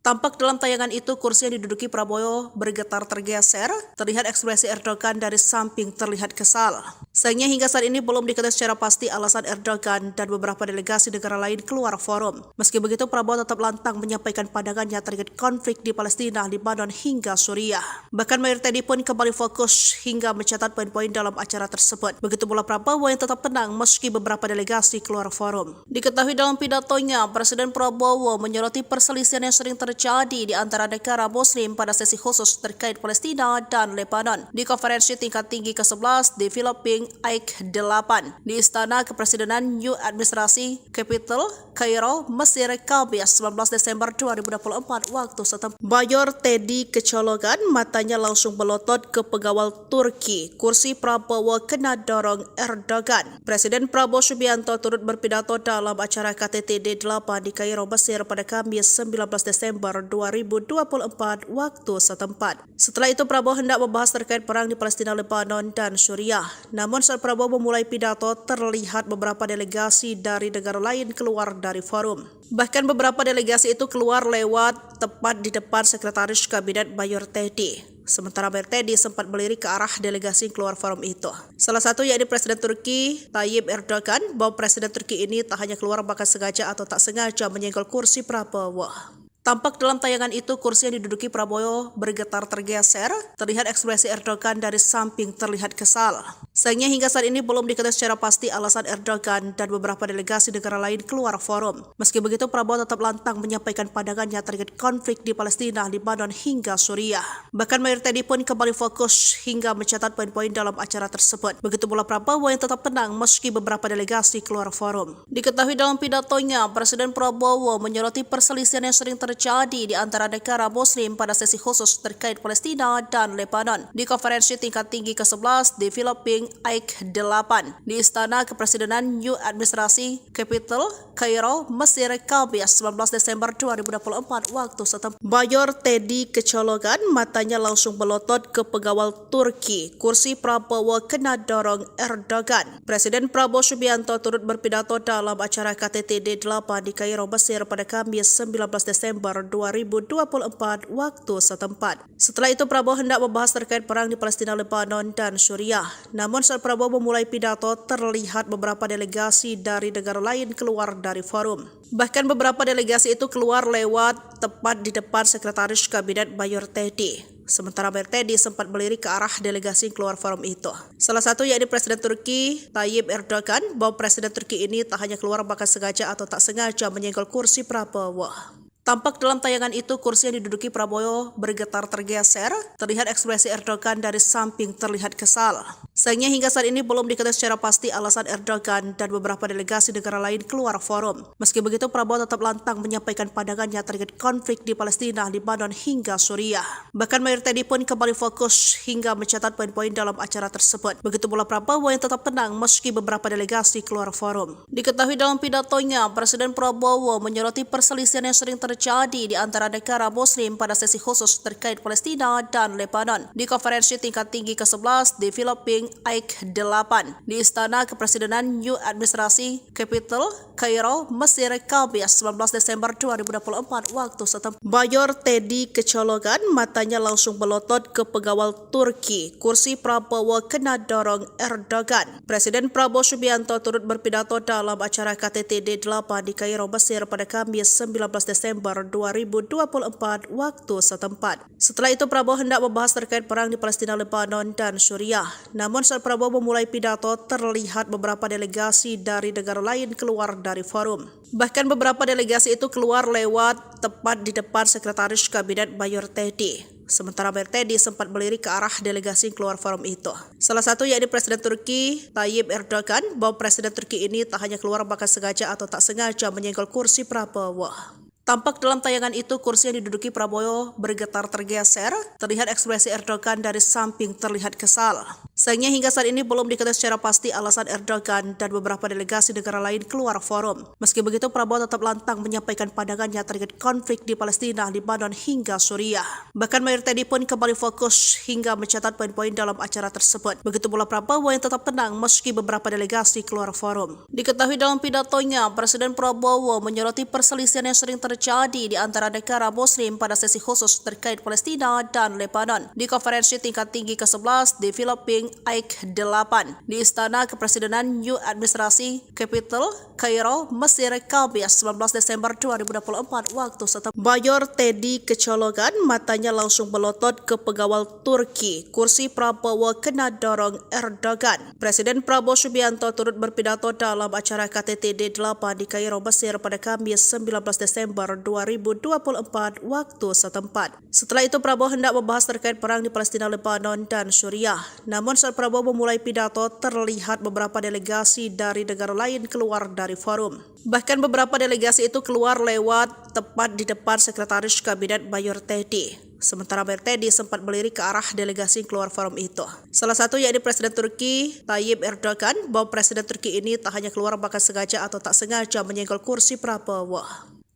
Tampak dalam tayangan itu kursi yang diduduki Prabowo bergetar tergeser, terlihat ekspresi Erdogan dari samping terlihat kesal. Sayangnya hingga saat ini belum diketahui secara pasti alasan Erdogan dan beberapa delegasi negara lain keluar forum. Meski begitu, Prabowo tetap lantang menyampaikan pandangannya terkait konflik di Palestina, Lebanon, hingga Suriah. Bahkan Mayor Teddy pun kembali fokus hingga mencatat poin-poin dalam acara tersebut. Begitu pula Prabowo yang tetap tenang meski beberapa delegasi keluar forum. Diketahui dalam pidatonya, Presiden Prabowo menyoroti perselisihan yang sering terjadi di antara negara Muslim pada sesi khusus terkait Palestina dan Lebanon di konferensi tingkat tinggi ke-11 di Filipina AIK 8 di Istana Kepresidenan New Administrasi Capital, Kairo, Mesir, Kamis 19 Desember 2024 waktu setempat. Mayor Teddy kecolongan, matanya langsung melotot ke pengawal Turki. Kursi Prabowo kena dorong Erdogan. Presiden Prabowo Subianto turut berpidato dalam acara KTT D8 di Kairo, Mesir pada Kamis 19 Desember 2024 waktu setempat. Setelah itu Prabowo hendak membahas terkait perang di Palestina, Lebanon, dan Suriah. Namun saat Prabowo memulai pidato, terlihat beberapa delegasi dari negara lain keluar dari forum. Bahkan beberapa delegasi itu keluar lewat tepat di depan Sekretaris Kabinet Mayor Teddy. Sementara Mayor Teddy sempat melirik ke arah delegasi yang keluar forum itu. Salah satu yakni Presiden Turki Tayyip Erdogan, bahwa Presiden Turki ini tak hanya keluar bahkan sengaja atau tak sengaja menyenggol kursi Prabowo. Tampak dalam tayangan itu kursi yang diduduki Prabowo bergetar tergeser, terlihat ekspresi Erdogan dari samping terlihat kesal. Sayangnya hingga saat ini belum diketahui secara pasti alasan Erdogan dan beberapa delegasi negara lain keluar forum. Meski begitu, Prabowo tetap lantang menyampaikan pandangannya terkait konflik di Palestina, Lebanon, hingga Suriah. Bahkan Mayor Teddy pun kembali fokus hingga mencatat poin-poin dalam acara tersebut. Begitu pula Prabowo yang tetap tenang meski beberapa delegasi keluar forum. Diketahui dalam pidatonya, Presiden Prabowo menyoroti perselisihan yang sering terjadi di antara negara Muslim pada sesi khusus terkait Palestina dan Lebanon di konferensi tingkat tinggi ke-11 di Filipina AIK 8 di Istana Kepresidenan New Administrasi Capital, Kairo, Mesir, Kamis 19 Desember 2024 waktu setempat. Mayor Teddy kecolongan, matanya langsung melotot ke pengawal Turki. Kursi Prabowo kena dorong Erdogan. Presiden Prabowo Subianto turut berpidato dalam acara KTT D8 di Kairo, Mesir pada Kamis 19 Desember 2024 waktu setempat. Setelah itu Prabowo hendak membahas terkait perang di Palestina, Lebanon, dan Suriah. Namun saat Prabowo memulai pidato, terlihat beberapa delegasi dari negara lain keluar dari forum. Bahkan beberapa delegasi itu keluar lewat tepat di depan Sekretaris Kabinet Mayor Teddy. Sementara Mayor Teddy sempat melirik ke arah delegasi yang keluar forum itu. Salah satu yakni Presiden Turki Tayyip Erdogan, bahwa Presiden Turki ini tak hanya keluar bahkan sengaja atau tak sengaja menyenggol kursi Prabowo. Tampak dalam tayangan itu kursi yang diduduki Prabowo bergetar tergeser, terlihat ekspresi Erdogan dari samping terlihat kesal. Sayangnya hingga saat ini belum diketahui secara pasti alasan Erdogan dan beberapa delegasi negara lain keluar forum. Meski begitu, Prabowo tetap lantang menyampaikan pandangannya terkait konflik di Palestina, Lebanon hingga Suriah. Bahkan Mayor Teddy pun kembali fokus hingga mencatat poin-poin dalam acara tersebut. Begitu pula Prabowo yang tetap tenang meski beberapa delegasi keluar forum. Diketahui dalam pidatonya, Presiden Prabowo menyoroti perselisihan yang sering terjadi di antara negara Muslim pada sesi khusus terkait Palestina dan Lebanon di konferensi tingkat tinggi ke-11 di Filipina AIK 8 di Istana Kepresidenan New Administrasi Capital, Kairo, Mesir, Kamis 19 Desember 2024 waktu setempat. Mayor Teddy kecolongan, matanya langsung melotot ke pengawal Turki. Kursi Prabowo kena dorong Erdogan. Presiden Prabowo Subianto turut berpidato dalam acara KTT D8 di Kairo, Mesir pada Kamis 19 Desember 2024 waktu setempat. Setelah itu Prabowo hendak membahas terkait perang di Palestina, Lebanon, dan Suriah. Namun saat Prabowo memulai pidato, terlihat beberapa delegasi dari negara lain keluar dari forum. Bahkan beberapa delegasi itu keluar lewat tepat di depan Sekretaris Kabinet Mayor Teddy. Sementara Mayor Teddy sempat melirik ke arah delegasi yang keluar forum itu. Salah satu yakni Presiden Turki Tayyip Erdogan, bahwa Presiden Turki ini tak hanya keluar bahkan sengaja atau tak sengaja menyenggol kursi Prabowo. Tampak dalam tayangan itu kursi yang diduduki Prabowo bergetar tergeser, terlihat ekspresi Erdogan dari samping terlihat kesal. Sayangnya hingga saat ini belum diketahui secara pasti alasan Erdogan dan beberapa delegasi negara lain keluar forum. Meski begitu, Prabowo tetap lantang menyampaikan pandangannya terkait konflik di Palestina, Lebanon hingga Suriah. Bahkan Mayor Teddy pun kembali fokus hingga mencatat poin-poin dalam acara tersebut. Begitu pula Prabowo yang tetap tenang meski beberapa delegasi keluar forum. Diketahui dalam pidatonya, Presiden Prabowo menyoroti perselisihan yang sering terjadi di antara negara Muslim pada sesi khusus terkait Palestina dan Lebanon di konferensi tingkat tinggi ke-11 di Filipina AIK 8 di Istana Kepresidenan New Administrasi Capital, Kairo, Mesir, Kamis 19 Desember 2024 waktu setempat. Mayor Teddy kecolongan, matanya langsung melotot ke pengawal Turki. Kursi Prabowo kena dorong Erdogan. Presiden Prabowo Subianto turut berpidato dalam acara KTT D8 di Kairo, Mesir pada Kamis 19 Desember 2024 waktu setempat. Setelah itu Prabowo hendak membahas terkait perang di Palestina, Lebanon, dan Suriah. Namun saat Prabowo memulai pidato, terlihat beberapa delegasi dari negara lain keluar dari forum. Bahkan beberapa delegasi itu keluar lewat tepat di depan Sekretaris Kabinet Mayor Teddy. Sementara Mayor Teddy sempat melirik ke arah delegasi yang keluar forum itu. Salah satu yakni Presiden Turki Tayyip Erdogan, bahwa Presiden Turki ini tak hanya keluar bahkan sengaja atau tak sengaja menyenggol kursi Prabowo.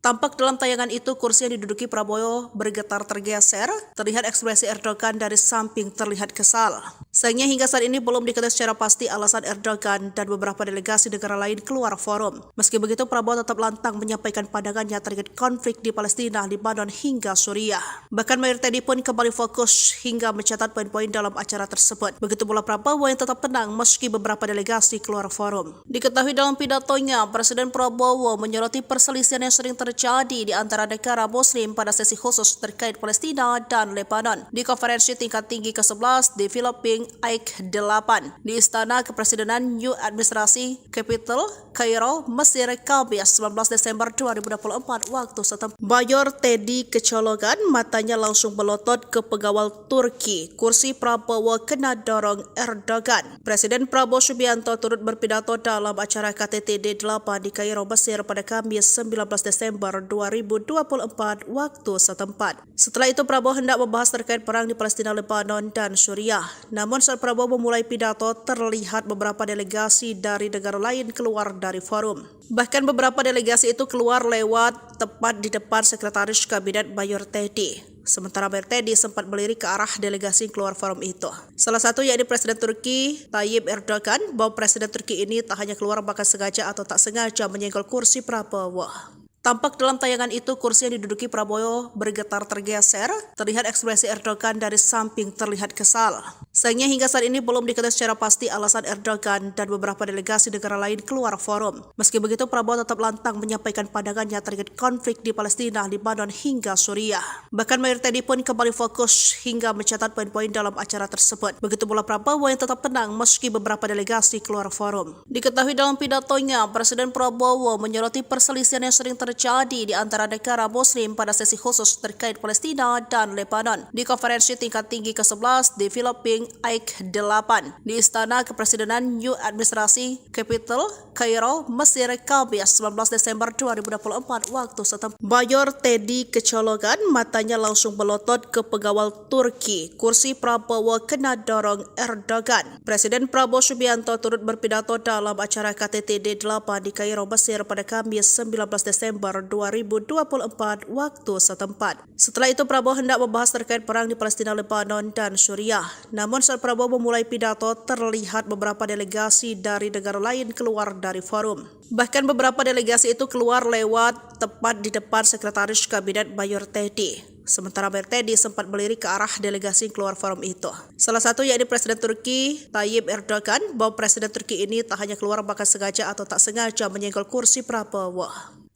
Tampak dalam tayangan itu kursi yang diduduki Prabowo bergetar tergeser, terlihat ekspresi Erdogan dari samping terlihat kesal. Sayangnya hingga saat ini belum diketahui secara pasti alasan Erdogan dan beberapa delegasi negara lain keluar forum. Meski begitu, Prabowo tetap lantang menyampaikan pandangannya terkait konflik di Palestina, Lebanon hingga Suriah. Bahkan Mayor Teddy pun kembali fokus hingga mencatat poin-poin dalam acara tersebut. Begitu pula Prabowo yang tetap tenang meski beberapa delegasi keluar forum. Diketahui dalam pidatonya, Presiden Prabowo menyoroti perselisihan yang sering terjadi di antara negara Muslim pada sesi khusus terkait Palestina dan Lebanon di konferensi tingkat tinggi ke-11 di Filipina AIK 8 di Istana Kepresidenan New Administrasi Capital, Kairo, Mesir, Kamis 19 Desember 2024 waktu setempat. Mayor Teddy kecolongan, matanya langsung melotot ke pengawal Turki. Kursi Prabowo kena dorong Erdogan. Presiden Prabowo Subianto turut berpidato dalam acara KTT D8 di Kairo, Mesir pada Kamis 19 Desember 2024 waktu setempat. Setelah itu Prabowo hendak membahas terkait perang di Palestina, Lebanon, dan Suriah. Namun saat Prabowo memulai pidato, terlihat beberapa delegasi dari negara lain keluar dari forum. Bahkan beberapa delegasi itu keluar lewat tepat di depan Sekretaris Kabinet Mayor Teddy. Sementara Mayor Teddy sempat melirik ke arah delegasi yang keluar forum itu. Salah satu yakni Presiden Turki Tayyip Erdogan, bahwa Presiden Turki ini tak hanya keluar bahkan sengaja atau tak sengaja menyenggol kursi Prabowo. Tampak dalam tayangan itu kursi yang diduduki Prabowo bergetar tergeser, terlihat ekspresi Erdogan dari samping terlihat kesal. Sayangnya hingga saat ini belum diketahui secara pasti alasan Erdogan dan beberapa delegasi negara lain keluar forum. Meski begitu, Prabowo tetap lantang menyampaikan pandangannya terkait konflik di Palestina, Lebanon hingga Suriah. Bahkan Mayor Teddy pun kembali fokus hingga mencatat poin-poin dalam acara tersebut. Begitu pula Prabowo yang tetap tenang meski beberapa delegasi keluar forum. Diketahui dalam pidatonya, Presiden Prabowo menyoroti perselisihan yang sering terjadi terjadi di antara negara Muslim pada sesi khusus terkait Palestina dan Lebanon di konferensi tingkat tinggi ke-11 di Filipina AIK-8 di Istana Kepresidenan New Administrasi Capital, Kairo, Mesir, Kamis 19 Desember 2024 waktu setempat. Mayor Teddy kecolongan, matanya langsung melotot ke pengawal Turki. Kursi Prabowo kena dorong Erdogan. Presiden Prabowo Subianto turut berpidato dalam acara KTT D8 di Kairo, Mesir pada Kamis 19 Desember 2024 waktu setempat. Setelah itu Prabowo hendak membahas terkait perang di Palestina, Lebanon, dan Suriah. Namun saat Prabowo memulai pidato, terlihat beberapa delegasi dari negara lain keluar dari forum. Bahkan beberapa delegasi itu keluar lewat tepat di depan Sekretaris Kabinet Mayor Teddy. Sementara Mayor Teddy sempat melirik ke arah delegasi keluar forum itu. Salah satu yakni Presiden Turki Tayyip Erdogan, bahwa Presiden Turki ini tak hanya keluar bahkan sengaja atau tak sengaja menyenggol kursi Prabowo.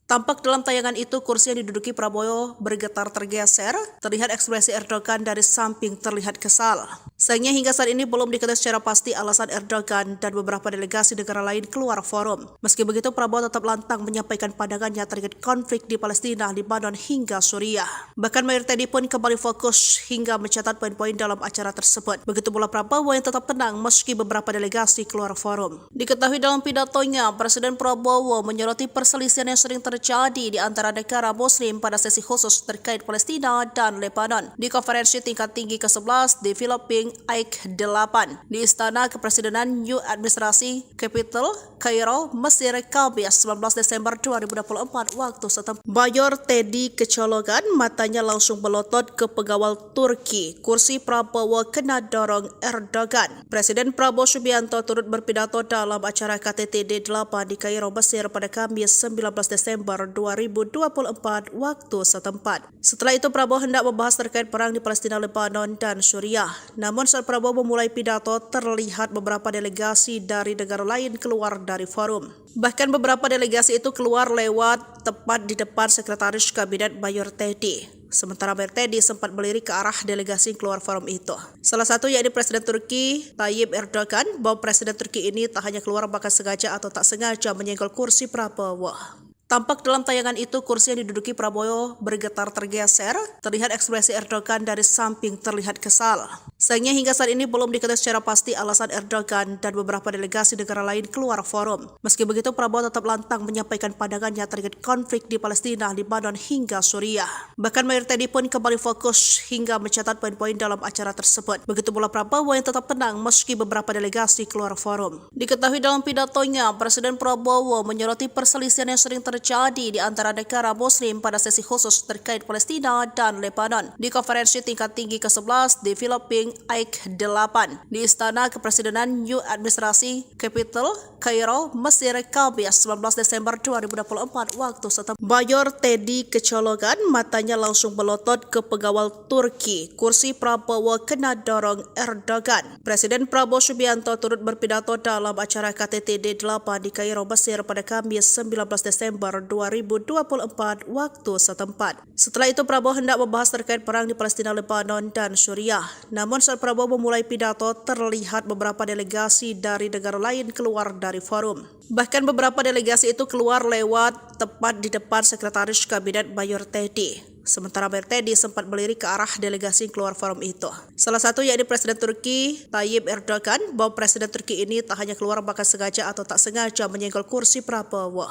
Tampak dalam tayangan itu kursi yang diduduki Prabowo bergetar tergeser, terlihat ekspresi Erdogan dari samping terlihat kesal. Sayangnya hingga saat ini belum diketahui secara pasti alasan Erdogan dan beberapa delegasi negara lain keluar forum. Meski begitu, Prabowo tetap lantang menyampaikan pandangannya terkait konflik di Palestina, Lebanon, hingga Suriah. Bahkan Mayor Teddy pun kembali fokus hingga mencatat poin-poin dalam acara tersebut. Begitu pula Prabowo yang tetap tenang meski beberapa delegasi keluar forum. Diketahui dalam pidatonya, Presiden Prabowo menyoroti perselisihan yang sering terjadi di antara negara Muslim pada sesi khusus terkait Palestina dan Lebanon di konferensi tingkat tinggi ke-11 di Filipina AIK-8 di Istana Kepresidenan New Administrasi Capital, Kairo, Mesir, Kamis 19 Desember 2024 waktu setempat. Mayor Teddy kecolongan, matanya langsung melotot ke pengawal Turki. Kursi Prabowo kena dorong Erdogan. Presiden Prabowo Subianto turut berpidato dalam acara KTT D8 di Kairo, Mesir pada Kamis 19 Desember 2024 waktu setempat. Setelah itu Prabowo hendak membahas terkait perang di Palestina, Lebanon, dan Suriah. Namun saat Prabowo memulai pidato, terlihat beberapa delegasi dari negara lain keluar dari forum. Bahkan beberapa delegasi itu keluar lewat tepat di depan Sekretaris Kabinet Mayor Teddy. Sementara Mayor Teddy sempat melirik ke arah delegasi keluar forum itu. Salah satu yakni Presiden Turki Tayyip Erdogan, bahwa Presiden Turki ini tak hanya keluar bahkan sengaja atau tak sengaja menyenggol kursi Prabowo. Tampak dalam tayangan itu kursi yang diduduki Prabowo bergetar tergeser, terlihat ekspresi Erdogan dari samping terlihat kesal. Sayangnya hingga saat ini belum diketahui secara pasti alasan Erdogan dan beberapa delegasi negara lain keluar forum. Meski begitu, Prabowo tetap lantang menyampaikan pandangannya terkait konflik di Palestina, Lebanon, hingga Suriah. Bahkan Mayor Teddy pun kembali fokus hingga mencatat poin-poin dalam acara tersebut. Begitu pula Prabowo yang tetap tenang meski beberapa delegasi keluar forum. Diketahui dalam pidatonya, Presiden Prabowo menyoroti perselisihan yang sering terjadi di antara negara Muslim pada sesi khusus terkait Palestina dan Lebanon di konferensi tingkat tinggi ke-11 di Filipina AIK-8 di Istana Kepresidenan New Administrasi Capital, Kairo, Mesir, Kamis 19 Desember 2024 waktu setempat. Mayor Teddy kecolongan, matanya langsung melotot ke pengawal Turki. Kursi Prabowo kena dorong Erdogan. Presiden Prabowo Subianto turut berpidato dalam acara KTT D8 di Kairo, Mesir pada Kamis 19 Desember 2024 waktu setempat. Setelah itu Prabowo hendak membahas terkait perang di Palestina, Lebanon, dan Suriah. Namun saat Prabowo memulai pidato, terlihat beberapa delegasi dari negara lain keluar dari forum. Bahkan beberapa delegasi itu keluar lewat tepat di depan Sekretaris Kabinet Mayor Teddy. Sementara Mayor Teddy sempat melirik ke arah delegasi keluar forum itu. Salah satu yakni Presiden Turki Tayyip Erdogan, bahwa Presiden Turki ini tak hanya keluar bahkan sengaja atau tak sengaja menyenggol kursi Prabowo.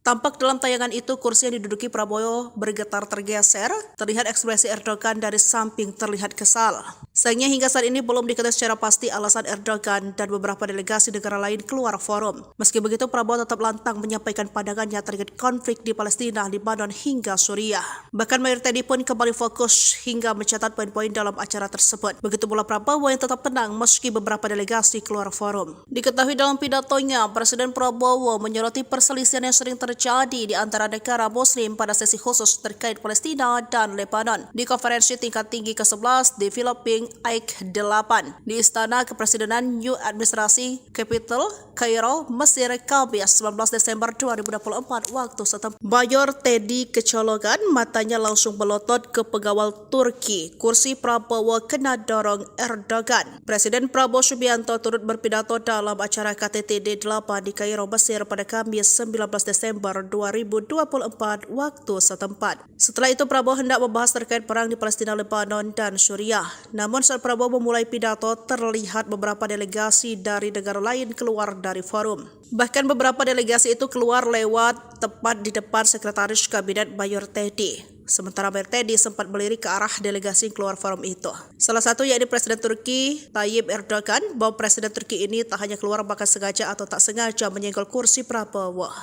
Tampak dalam tayangan itu kursi yang diduduki Prabowo bergetar tergeser, terlihat ekspresi Erdogan dari samping terlihat kesal. Sayangnya hingga saat ini belum diketahui secara pasti alasan Erdogan dan beberapa delegasi negara lain keluar forum. Meski begitu, Prabowo tetap lantang menyampaikan pandangannya terkait konflik di Palestina, Lebanon, hingga Suriah. Bahkan Mayor Teddy pun kembali fokus hingga mencatat poin-poin dalam acara tersebut. Begitu pula Prabowo yang tetap tenang meski beberapa delegasi keluar forum. Diketahui dalam pidatonya, Presiden Prabowo menyoroti perselisihan yang sering terjadi di antara negara Muslim pada sesi khusus terkait Palestina dan Lebanon di konferensi tingkat tinggi ke-11 di Filipina AIK-8 di Istana Kepresidenan New Administrasi Capital, Kairo, Mesir, Kamis 19 Desember 2024 waktu setempat. Mayor Teddy kecolongan, matanya langsung melotot ke pengawal Turki. Kursi Prabowo kena dorong Erdogan. Presiden Prabowo Subianto turut berpidato dalam acara KTT D8 di Kairo, Mesir pada Kamis 19 Desember Desember 2024 waktu setempat. Setelah itu Prabowo hendak membahas terkait perang di Palestina, Lebanon, dan Suriah. Namun saat Prabowo memulai pidato, terlihat beberapa delegasi dari negara lain keluar dari forum. Bahkan beberapa delegasi itu keluar lewat tepat di depan Sekretaris Kabinet Mayor Teddy. Sementara Mayor Teddy sempat melirik ke arah delegasi yang keluar forum itu. Salah satu yakni Presiden Turki Tayyip Erdogan, bahwa Presiden Turki ini tak hanya keluar bahkan sengaja atau tak sengaja menyenggol kursi Prabowo.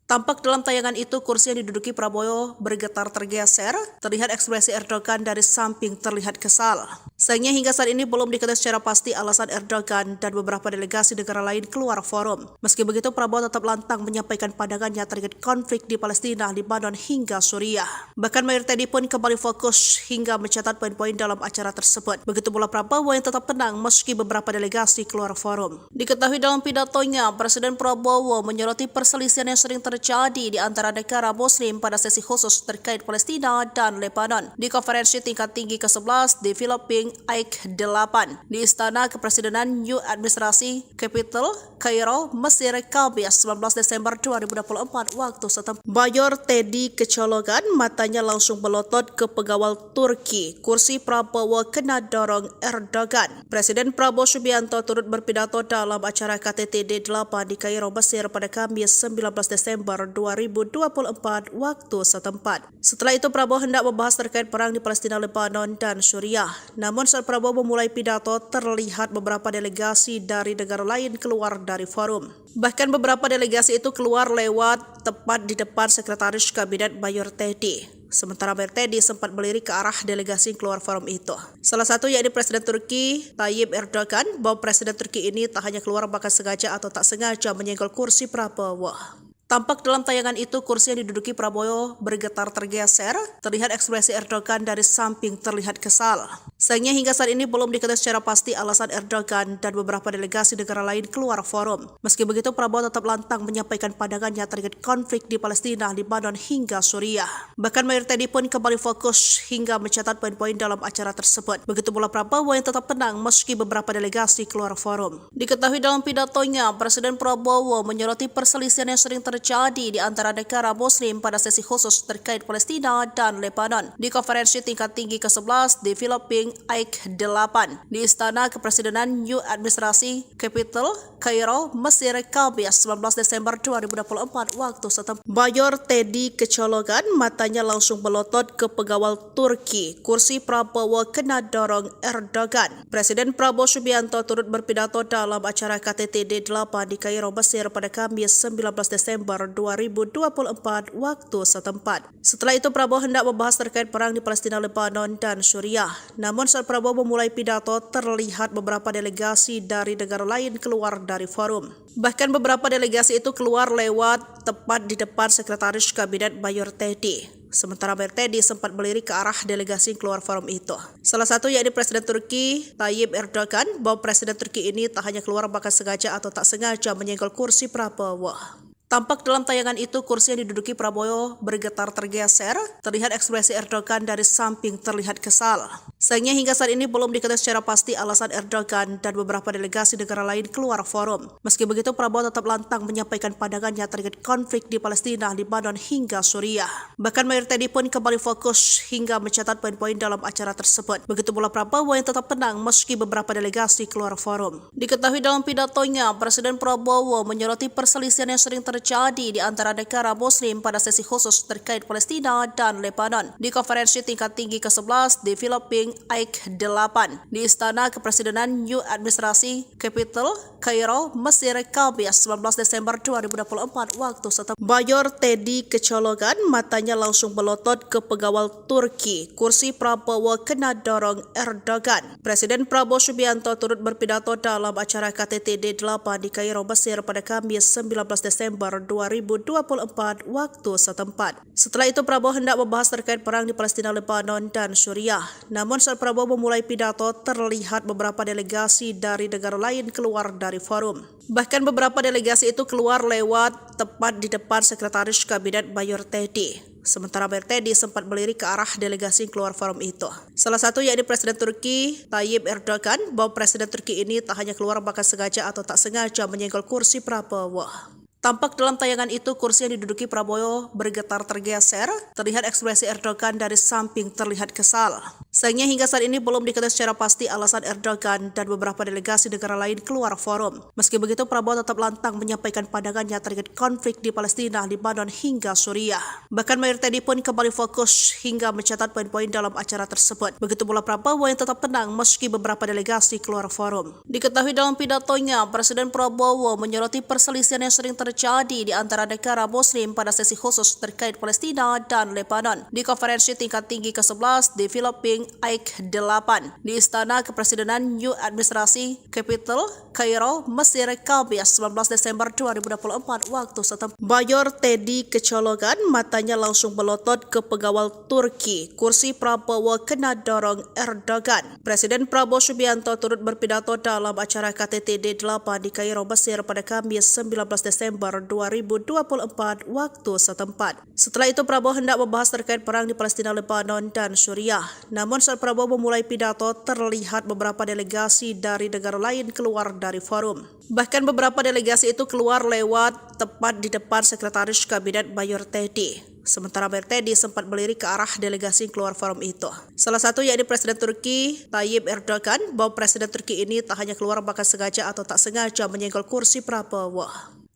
Tampak dalam tayangan itu kursi yang diduduki Prabowo bergetar tergeser, terlihat ekspresi Erdogan dari samping terlihat kesal. Sayangnya hingga saat ini belum diketahui secara pasti alasan Erdogan dan beberapa delegasi negara lain keluar forum. Meski begitu Prabowo tetap lantang menyampaikan pandangannya terkait konflik di Palestina, Lebanon hingga Suriah. Bahkan Mayor Teddy pun kembali fokus hingga mencatat poin-poin dalam acara tersebut. Begitu pula Prabowo yang tetap tenang meski beberapa delegasi keluar forum. Diketahui dalam pidatonya, Presiden Prabowo menyoroti perselisihan yang sering terjadi di antara negara Muslim pada sesi khusus terkait Palestina dan Lebanon di konferensi tingkat tinggi ke-11 di Filipina AIK 8 di Istana Kepresidenan New Administrasi Capital, Kairo, Mesir, Kamis 19 Desember 2024 waktu setempat. Mayor Teddy kecolongan, matanya langsung melotot ke pengawal Turki. Kursi Prabowo kena dorong Erdogan. Presiden Prabowo Subianto turut berpidato dalam acara KTT D8 di Kairo, Mesir pada Kamis 19 Desember 2024 waktu setempat. Setelah itu Prabowo hendak membahas terkait perang di Palestina, Lebanon, dan Suriah. Namun saat Prabowo memulai pidato, terlihat beberapa delegasi dari negara lain keluar dari forum. Bahkan beberapa delegasi itu keluar lewat tepat di depan Sekretaris Kabinet Mayor Teddy. Sementara Mayor Teddy sempat melirik ke arah delegasi yang keluar forum itu. Salah satu yakni Presiden Turki Tayyip Erdogan, bahwa Presiden Turki ini tak hanya keluar bahkan sengaja atau tak sengaja menyenggol kursi Prabowo. Tampak dalam tayangan itu kursi yang diduduki Prabowo bergetar tergeser, terlihat ekspresi Erdogan dari samping terlihat kesal. Sayangnya hingga saat ini belum diketahui secara pasti alasan Erdogan dan beberapa delegasi negara lain keluar forum. Meski begitu Prabowo tetap lantang menyampaikan pandangannya terkait konflik di Palestina, Lebanon hingga Suriah. Bahkan Mayor Teddy pun kembali fokus hingga mencatat poin-poin dalam acara tersebut. Begitu pula Prabowo yang tetap tenang meski beberapa delegasi keluar forum. Diketahui dalam pidatonya, Presiden Prabowo menyoroti perselisihan yang sering terjadi di antara negara Muslim pada sesi khusus terkait Palestina dan Lebanon di konferensi tingkat tinggi ke-11 di Filipina AIK 8 di Istana Kepresidenan New Administrasi Capital, Kairo, Mesir, Kamis 19 Desember 2024 waktu setempat. Mayor Teddy kecolongan, matanya langsung melotot ke pengawal Turki. Kursi Prabowo kena dorong Erdogan. Presiden Prabowo Subianto turut berpidato dalam acara KTT D8 di Kairo, Mesir pada Kamis 19 Desember 2024 waktu setempat. Setelah itu Prabowo hendak membahas terkait perang di Palestina, Lebanon, dan Suriah. Namun saat Prabowo memulai pidato, terlihat beberapa delegasi dari negara lain keluar dari forum. Bahkan beberapa delegasi itu keluar lewat tepat di depan Sekretaris Kabinet Mayor Teddy. Sementara Mayor Teddy sempat melirik ke arah delegasi yang keluar forum itu. Salah satu yakni Presiden Turki Tayyip Erdogan, bahwa Presiden Turki ini tak hanya keluar bahkan sengaja atau tak sengaja menyenggol kursi Prabowo. Tampak dalam tayangan itu kursi yang diduduki Prabowo bergetar tergeser, terlihat ekspresi Erdogan dari samping terlihat kesal. Sayangnya hingga saat ini belum diketahui secara pasti alasan Erdogan dan beberapa delegasi negara lain keluar forum. Meski begitu Prabowo tetap lantang menyampaikan pandangannya terkait konflik di Palestina, Lebanon hingga Suriah. Bahkan Mayor Teddy pun kembali fokus hingga mencatat poin-poin dalam acara tersebut. Begitu pula Prabowo yang tetap tenang meski beberapa delegasi keluar forum. Diketahui dalam pidatonya, Presiden Prabowo menyoroti perselisihan yang sering terjadi di antara negara Muslim pada sesi khusus terkait Palestina dan Lebanon di konferensi tingkat tinggi ke-11 di Filipina AIK 8 di Istana Kepresidenan New Administrasi Capital, Kairo, Mesir, Kamis 19 Desember 2024 waktu setempat. Mayor Teddy kecolongan, matanya langsung melotot ke pengawal Turki. Kursi Prabowo kena dorong Erdogan. Presiden Prabowo Subianto turut berpidato dalam acara KTT D8 di Kairo, Mesir pada Kamis 19 Desember 2024 waktu setempat. Setelah itu Prabowo hendak membahas terkait perang di Palestina, Lebanon, dan Suriah. Namun saat Prabowo memulai pidato, terlihat beberapa delegasi dari negara lain keluar dari forum. Bahkan beberapa delegasi itu keluar lewat tepat di depan Sekretaris Kabinet Mayor Teddy. Sementara Mayor Teddy sempat melirik ke arah delegasi yang keluar forum itu. Salah satu yakni Presiden Turki Tayyip Erdogan, bahwa Presiden Turki ini tak hanya keluar bahkan sengaja atau tak sengaja menyenggol kursi Prabowo. Tampak dalam tayangan itu kursi yang diduduki Prabowo bergetar tergeser, terlihat ekspresi Erdogan dari samping terlihat kesal. Sayangnya hingga saat ini belum diketahui secara pasti alasan Erdogan dan beberapa delegasi negara lain keluar forum. Meski begitu, Prabowo tetap lantang menyampaikan pandangannya terkait konflik di Palestina, Lebanon hingga Suriah. Bahkan Mayor Teddy pun kembali fokus hingga mencatat poin-poin dalam acara tersebut. Begitu pula Prabowo yang tetap tenang meski beberapa delegasi keluar forum. Diketahui dalam pidatonya, Presiden Prabowo menyoroti perselisihan yang sering terjadi di antara negara Muslim pada sesi khusus terkait Palestina dan Lebanon di konferensi tingkat tinggi ke-11 di Filipina AIK 8 di Istana Kepresidenan New Administrasi Capital, Kairo, Mesir, Kamis 19 Desember 2024 waktu setempat. Mayor Teddy kecolongan, matanya langsung melotot ke pengawal Turki. Kursi Prabowo kena dorong Erdogan. Presiden Prabowo Subianto turut berpidato dalam acara KTT D8 di Kairo, Mesir pada Kamis 19 Desember 2024 waktu setempat. Setelah itu Prabowo hendak membahas terkait perang di Palestina, Lebanon, dan Suriah. Namun saat Prabowo memulai pidato, terlihat beberapa delegasi dari negara lain keluar dari forum. Bahkan beberapa delegasi itu keluar lewat tepat di depan Sekretaris Kabinet Mayor Teddy. Sementara Mayor Teddy sempat melirik ke arah delegasi yang keluar forum itu. Salah satu yakni Presiden Turki Tayyip Erdogan, bahwa Presiden Turki ini tak hanya keluar bahkan sengaja atau tak sengaja menyenggol kursi Prabowo.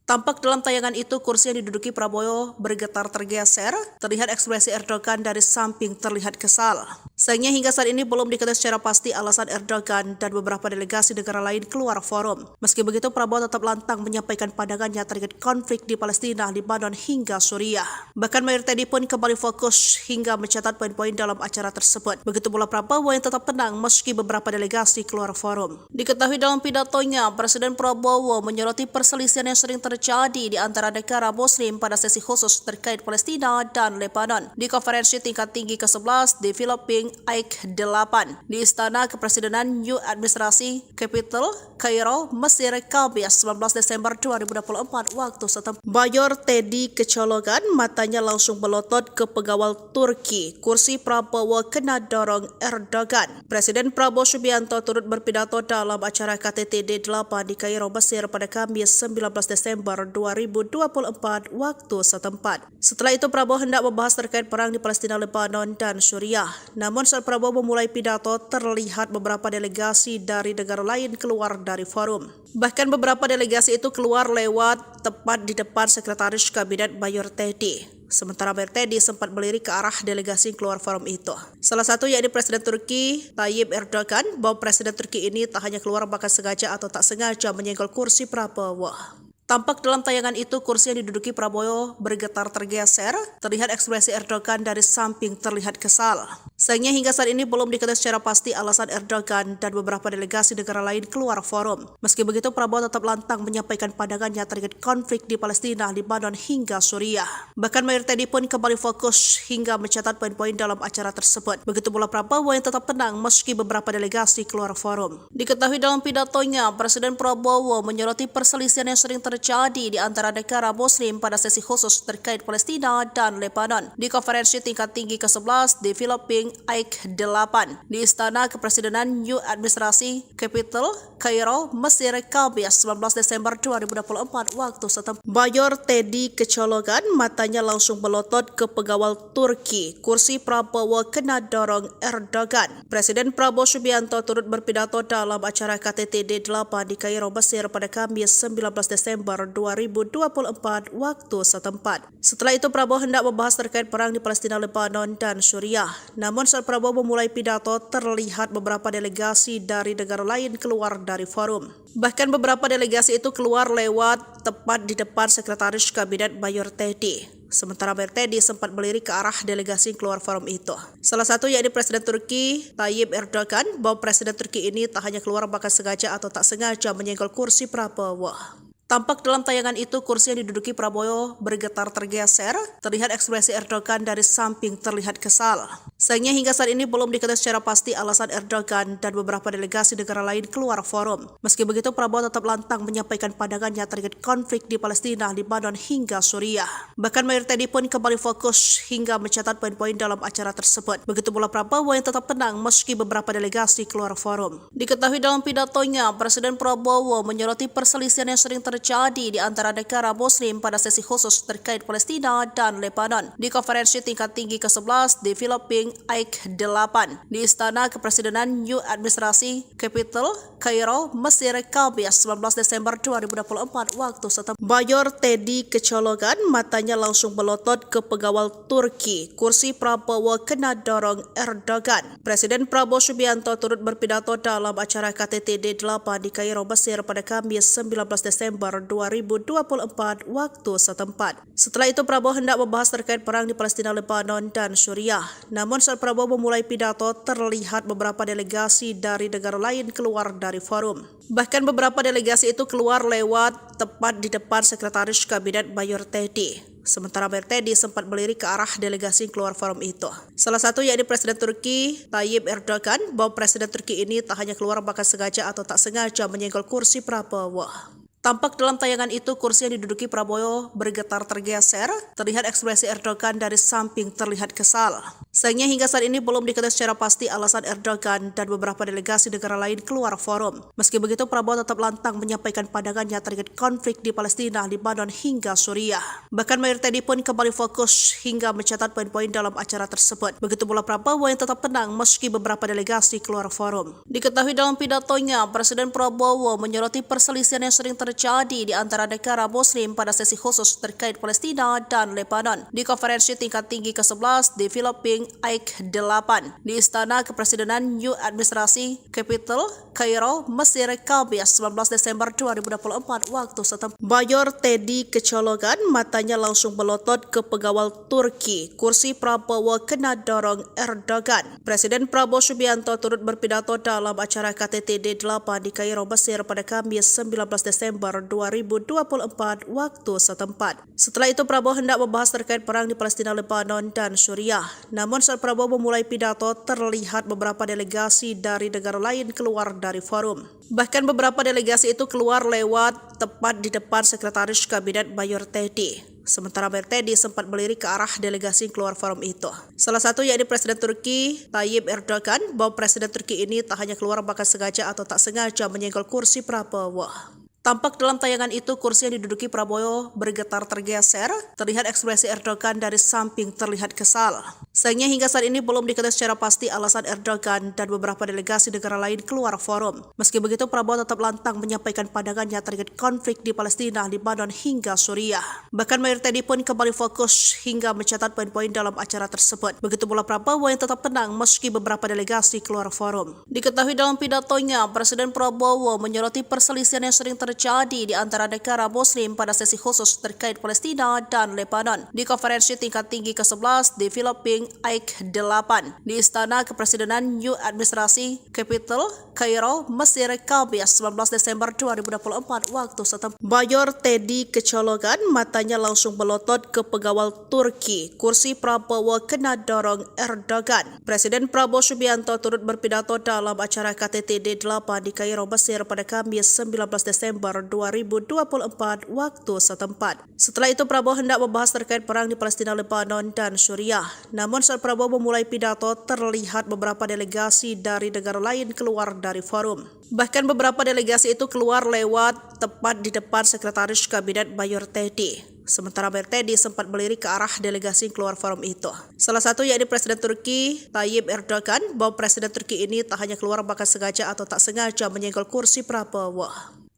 Tampak dalam tayangan itu kursi yang diduduki Prabowo bergetar tergeser, terlihat ekspresi Erdogan dari samping terlihat kesal. Sayangnya hingga saat ini belum diketahui secara pasti alasan Erdogan dan beberapa delegasi negara lain keluar forum. Meski begitu, Prabowo tetap lantang menyampaikan pandangannya terkait konflik di Palestina, Lebanon hingga Suriah. Bahkan Mayor Teddy pun kembali fokus hingga mencatat poin-poin dalam acara tersebut. Begitu pula Prabowo yang tetap tenang meski beberapa delegasi keluar forum. Diketahui dalam pidatonya, Presiden Prabowo menyoroti perselisihan yang sering terjadi di antara negara Muslim pada sesi khusus terkait Palestina dan Lebanon di konferensi tingkat tinggi ke-11 di Filipina AIK 8 di Istana Kepresidenan New Administrasi Capital, Kairo, Mesir, Kamis 19 Desember 2024 waktu setempat. Mayor Teddy kecolongan, matanya langsung melotot ke pengawal Turki. Kursi Prabowo kena dorong Erdogan. Presiden Prabowo Subianto turut berpidato dalam acara KTT D8 di Kairo, Mesir pada Kamis 19 Desember 2024 waktu setempat. Setelah itu Prabowo hendak membahas terkait perang di Palestina, Lebanon, dan Suriah. Namun saat Prabowo memulai pidato, terlihat beberapa delegasi dari negara lain keluar dari forum. Bahkan beberapa delegasi itu keluar lewat tepat di depan Sekretaris Kabinet Mayor Teddy. Sementara Mayor Teddy sempat melirik ke arah delegasi yang keluar forum itu. Salah satu yakni Presiden Turki Tayyip Erdogan, bahwa Presiden Turki ini tak hanya keluar bahkan sengaja atau tak sengaja menyenggol kursi Prabowo. Tampak dalam tayangan itu kursi yang diduduki Prabowo bergetar tergeser, terlihat ekspresi Erdogan dari samping terlihat kesal. Sayangnya hingga saat ini belum diketahui secara pasti alasan Erdogan dan beberapa delegasi negara lain keluar forum. Meski begitu, Prabowo tetap lantang menyampaikan pandangannya terkait konflik di Palestina, Lebanon hingga Suriah. Bahkan Mayor Teddy pun kembali fokus hingga mencatat poin-poin dalam acara tersebut. Begitu pula Prabowo yang tetap tenang meski beberapa delegasi keluar forum. Diketahui dalam pidatonya, Presiden Prabowo menyoroti perselisihan yang sering terjadi di antara negara Muslim pada sesi khusus terkait Palestina dan Lebanon di konferensi tingkat tinggi ke-11 di Filipina AIK 8 di Istana Kepresidenan New Administrasi Capital, Kairo, Mesir, Kamis 19 Desember 2024 waktu setempat. Mayor Teddy kecolongan, matanya langsung melotot ke pengawal Turki. Kursi Prabowo kena dorong Erdogan. Presiden Prabowo Subianto turut berpidato dalam acara KTT D8 di Kairo, Mesir pada Kamis 19 Desember 2024 waktu setempat. Setelah itu Prabowo hendak membahas terkait perang di Palestina, Lebanon, dan Suriah. Namun saat Prabowo memulai pidato, terlihat beberapa delegasi dari negara lain keluar dari forum. Bahkan beberapa delegasi itu keluar lewat tepat di depan Sekretaris Kabinet Mayor Teddy. Sementara Mayor Teddy sempat melirik ke arah delegasi yang keluar forum itu. Salah satu yakni Presiden Turki Tayyip Erdogan, bahwa Presiden Turki ini tak hanya keluar bahkan sengaja atau tak sengaja menyenggol kursi Prabowo. Tampak dalam tayangan itu kursi yang diduduki Prabowo bergetar tergeser, terlihat ekspresi Erdogan dari samping terlihat kesal. Sayangnya hingga saat ini belum diketahui secara pasti alasan Erdogan dan beberapa delegasi negara lain keluar forum. Meski begitu, Prabowo tetap lantang menyampaikan pandangannya terkait konflik di Palestina, Lebanon hingga Suriah. Bahkan Mayor Teddy pun kembali fokus hingga mencatat poin-poin dalam acara tersebut. Begitu pula Prabowo yang tetap tenang meski beberapa delegasi keluar forum. Diketahui dalam pidatonya, Presiden Prabowo menyoroti perselisihan yang sering terjadi terjadi di antara negara Muslim pada sesi khusus terkait Palestina dan Lebanon di konferensi tingkat tinggi ke-11 di Filipina AIK 8 di Istana Kepresidenan New Administrasi Capital, Kairo, Mesir, Kamis 19 Desember 2024 waktu setempat. Mayor Teddy kecolongan, matanya langsung melotot ke pengawal Turki. Kursi Prabowo kena dorong Erdogan. Presiden Prabowo Subianto turut berpidato dalam acara KTT D8 di Kairo, Mesir pada Kamis 19 Desember 2024 waktu setempat. Setelah itu Prabowo hendak membahas terkait perang di Palestina, Lebanon, dan Suriah. Namun saat Prabowo memulai pidato, terlihat beberapa delegasi dari negara lain keluar dari forum. Bahkan beberapa delegasi itu keluar lewat tepat di depan Sekretaris Kabinet Mayor Teddy. Sementara Mayor Teddy sempat melirik ke arah delegasi yang keluar forum itu. Salah satu yakni Presiden Turki Tayyip Erdogan, bahwa Presiden Turki ini tak hanya keluar bahkan sengaja atau tak sengaja menyenggol kursi Prabowo. Tampak dalam tayangan itu kursi yang diduduki Prabowo bergetar tergeser, terlihat ekspresi Erdogan dari samping terlihat kesal. Sayangnya hingga saat ini belum diketahui secara pasti alasan Erdogan dan beberapa delegasi negara lain keluar forum. Meski begitu Prabowo tetap lantang menyampaikan pandangannya terkait konflik di Palestina, Lebanon hingga Suriah. Bahkan Mayor Teddy pun kembali fokus hingga mencatat poin-poin dalam acara tersebut. Begitu pula Prabowo yang tetap tenang meski beberapa delegasi keluar forum. Diketahui dalam pidatonya, Presiden Prabowo menyoroti perselisihan yang sering terjadi di antara negara Muslim pada sesi khusus terkait Palestina dan Lebanon di konferensi tingkat tinggi ke-11 di Filipina AIK 8 di Istana Kepresidenan New Administrasi Capital, Kairo, Mesir, Kamis 19 Desember 2024 waktu setempat. Mayor Teddy kecolongan, matanya langsung melotot ke pengawal Turki. Kursi Prabowo kena dorong Erdogan. Presiden Prabowo Subianto turut berpidato dalam acara KTT D8 di Kairo, Mesir pada Kamis 19 Desember 2024 waktu setempat. Setelah itu Prabowo hendak membahas terkait perang di Palestina, Lebanon, dan Suriah. Namun saat Prabowo memulai pidato, terlihat beberapa delegasi dari negara lain keluar dari forum. Bahkan beberapa delegasi itu keluar lewat tepat di depan Sekretaris Kabinet Mayor Teddy. Sementara Mayor Teddy sempat melirik ke arah delegasi yang keluar forum itu. Salah satu yakni Presiden Turki Tayyip Erdogan, bahwa Presiden Turki ini tak hanya keluar bahkan sengaja atau tak sengaja menyenggol kursi Prabowo. Tampak dalam tayangan itu kursi yang diduduki Prabowo bergetar tergeser, terlihat ekspresi Erdogan dari samping terlihat kesal. Sayangnya hingga saat ini belum diketahui secara pasti alasan Erdogan dan beberapa delegasi negara lain keluar forum. Meski begitu Prabowo tetap lantang menyampaikan pandangannya terkait konflik di Palestina, Lebanon hingga Suriah. Bahkan Mayor Teddy pun kembali fokus hingga mencatat poin-poin dalam acara tersebut. Begitu pula Prabowo yang tetap tenang meski beberapa delegasi keluar forum. Diketahui dalam pidatonya, Presiden Prabowo menyoroti perselisihan yang sering terjadi di antara negara Muslim pada sesi khusus terkait Palestina dan Lebanon di konferensi tingkat tinggi ke-11 di Filipina AIK 8 di Istana Kepresidenan New Administrasi Capital, Kairo, Mesir, Kamis 19 Desember 2024 waktu setempat. Mayor Teddy kecolongan, matanya langsung melotot ke pengawal Turki. Kursi Prabowo kena dorong Erdogan. Presiden Prabowo Subianto turut berpidato dalam acara KTT D8 di Kairo, Mesir pada Kamis 19 Desember 2024 waktu setempat. Setelah itu Prabowo hendak membahas terkait perang di Palestina, Lebanon, dan Suriah. Namun saat Prabowo memulai pidato, terlihat beberapa delegasi dari negara lain keluar dari forum. Bahkan beberapa delegasi itu keluar lewat tepat di depan Sekretaris Kabinet Mayor Teddy. Sementara Mayor Teddy sempat melirik ke arah delegasi yang keluar forum itu. Salah satu yakni Presiden Turki Tayyip Erdogan, bahwa Presiden Turki ini tak hanya keluar bahkan sengaja atau tak sengaja menyenggol kursi Prabowo.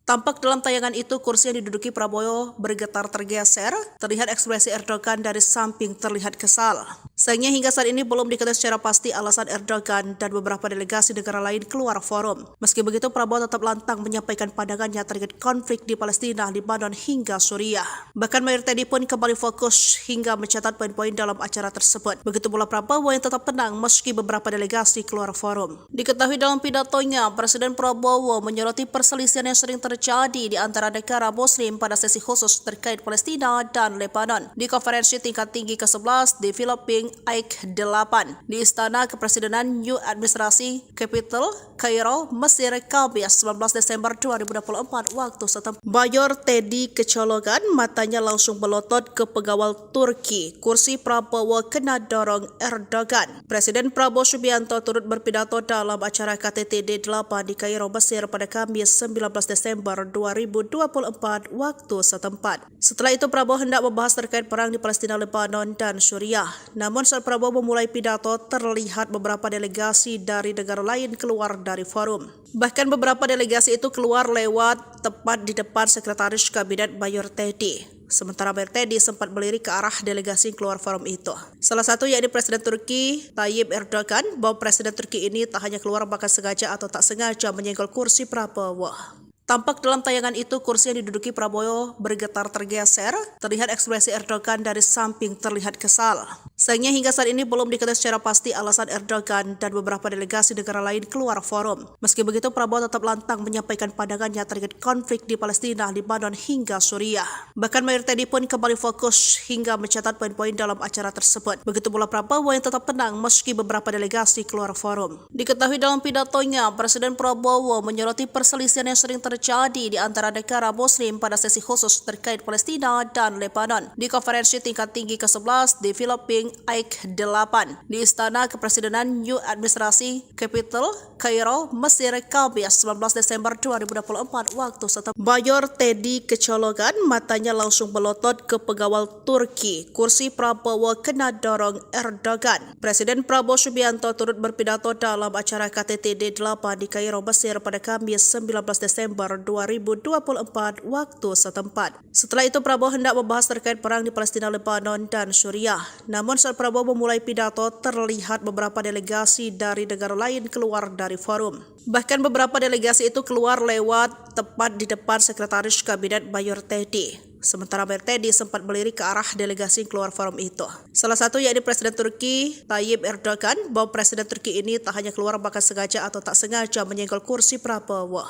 Tampak dalam tayangan itu kursi yang diduduki Prabowo bergetar tergeser, terlihat ekspresi Erdogan dari samping terlihat kesal. Sayangnya hingga saat ini belum diketahui secara pasti alasan Erdogan dan beberapa delegasi negara lain keluar forum. Meski begitu Prabowo tetap lantang menyampaikan pandangannya terkait konflik di Palestina, Lebanon hingga Suriah. Bahkan Mayor Teddy pun kembali fokus hingga mencatat poin-poin dalam acara tersebut. Begitu pula Prabowo yang tetap tenang meski beberapa delegasi keluar forum. Diketahui dalam pidatonya, Presiden Prabowo menyoroti perselisihan yang sering terjadi di antara negara Muslim pada sesi khusus terkait Palestina dan Lebanon di konferensi tingkat tinggi ke-11 di Filipina AIK 8 di Istana Kepresidenan New Administrasi Capital, Kairo, Mesir, Kamis 19 Desember 2024 waktu setempat. Mayor Teddy kecolongan, matanya langsung melotot ke pengawal Turki. Kursi Prabowo kena dorong Erdogan. Presiden Prabowo Subianto turut berpidato dalam acara KTT D8 di Kairo, Mesir pada Kamis 19 Desember Desember 2024 waktu setempat. Setelah itu Prabowo hendak membahas terkait perang di Palestina, Lebanon, dan Suriah. Namun saat Prabowo memulai pidato, terlihat beberapa delegasi dari negara lain keluar dari forum. Bahkan beberapa delegasi itu keluar lewat tepat di depan Sekretaris Kabinet Mayor Teddy. Sementara Mayor Teddy sempat melirik ke arah delegasi yang keluar forum itu. Salah satu yakni Presiden Turki Tayyip Erdogan, bahwa Presiden Turki ini tak hanya keluar bahkan sengaja atau tak sengaja menyenggol kursi Prabowo. Tampak dalam tayangan itu kursi yang diduduki Prabowo bergetar tergeser, terlihat ekspresi Erdogan dari samping terlihat kesal. Sayangnya hingga saat ini belum diketahui secara pasti alasan Erdogan dan beberapa delegasi negara lain keluar forum. Meski begitu, Prabowo tetap lantang menyampaikan pandangannya terkait konflik di Palestina, Lebanon hingga Suriah. Bahkan Mayor Teddy pun kembali fokus hingga mencatat poin-poin dalam acara tersebut. Begitu pula Prabowo yang tetap tenang meski beberapa delegasi keluar forum. Diketahui dalam pidatonya, Presiden Prabowo menyoroti perselisihan yang sering terjadi di antara negara Muslim pada sesi khusus terkait Palestina dan Lebanon di konferensi tingkat tinggi ke-11 di Filipina AIK 8 di Istana Kepresidenan New Administrasi Capital, Kairo, Mesir, Kamis 19 Desember 2024 waktu setempat. Mayor Teddy kecolongan, matanya langsung melotot ke pengawal Turki. Kursi Prabowo kena dorong Erdogan. Presiden Prabowo Subianto turut berpidato dalam acara KTT D8 di Kairo, Mesir pada Kamis 19 Desember 2024 waktu setempat. Setelah itu Prabowo hendak membahas terkait perang di Palestina, Lebanon, dan Suriah. Namun saat Prabowo memulai pidato, terlihat beberapa delegasi dari negara lain keluar dari forum. Bahkan beberapa delegasi itu keluar lewat tepat di depan Sekretaris Kabinet Mayor Teddy. Sementara Mayor Teddy sempat melirik ke arah delegasi yang keluar forum itu. Salah satu yakni Presiden Turki Tayyip Erdogan, bahwa Presiden Turki ini tak hanya keluar bahkan sengaja atau tak sengaja menyenggol kursi Prabowo.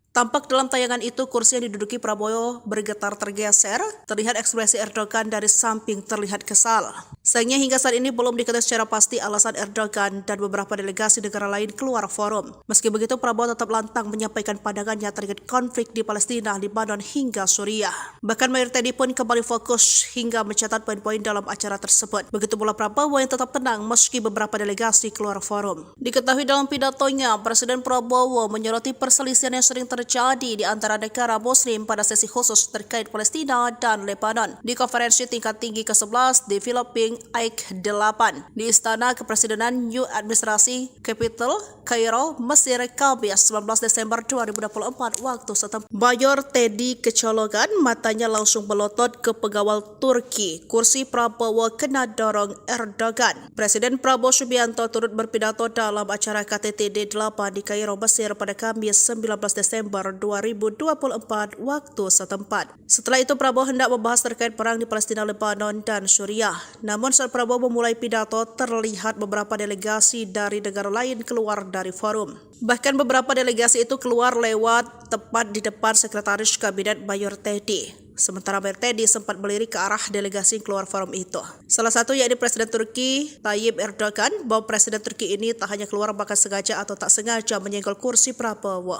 Tampak dalam tayangan itu kursi yang diduduki Prabowo bergetar tergeser, terlihat ekspresi Erdogan dari samping terlihat kesal. Sayangnya hingga saat ini belum diketahui secara pasti alasan Erdogan dan beberapa delegasi negara lain keluar forum. Meski begitu, Prabowo tetap lantang menyampaikan pandangannya terkait konflik di Palestina, Lebanon hingga Suriah. Bahkan Mayor Teddy pun kembali fokus hingga mencatat poin-poin dalam acara tersebut. Begitu pula Prabowo yang tetap tenang meski beberapa delegasi keluar forum. Diketahui dalam pidatonya, Presiden Prabowo menyoroti perselisihan yang sering terjadi di antara negara Muslim pada sesi khusus terkait Palestina dan Lebanon di konferensi tingkat tinggi ke-11 di Filipina AIK 8 di Istana Kepresidenan New Administrasi Capital, Kairo, Mesir, Kamis 19 Desember 2024 waktu setempat. Mayor Teddy kecolongan, matanya langsung melotot ke pengawal Turki. Kursi Prabowo kena dorong Erdogan. Presiden Prabowo Subianto turut berpidato dalam acara KTT D8 di Kairo, Mesir pada Kamis 19 Desember 2024 waktu setempat. Setelah itu Prabowo hendak membahas terkait perang di Palestina, Lebanon, dan Suriah. Namun saat Prabowo memulai pidato, terlihat beberapa delegasi dari negara lain keluar dari forum. Bahkan beberapa delegasi itu keluar lewat tepat di depan Sekretaris Kabinet Mayor Teddy. Sementara Mayor Teddy sempat melirik ke arah delegasi yang keluar forum itu. Salah satu yakni Presiden Turki Tayyip Erdogan, bahwa Presiden Turki ini tak hanya keluar bahkan sengaja atau tak sengaja menyenggol kursi Prabowo.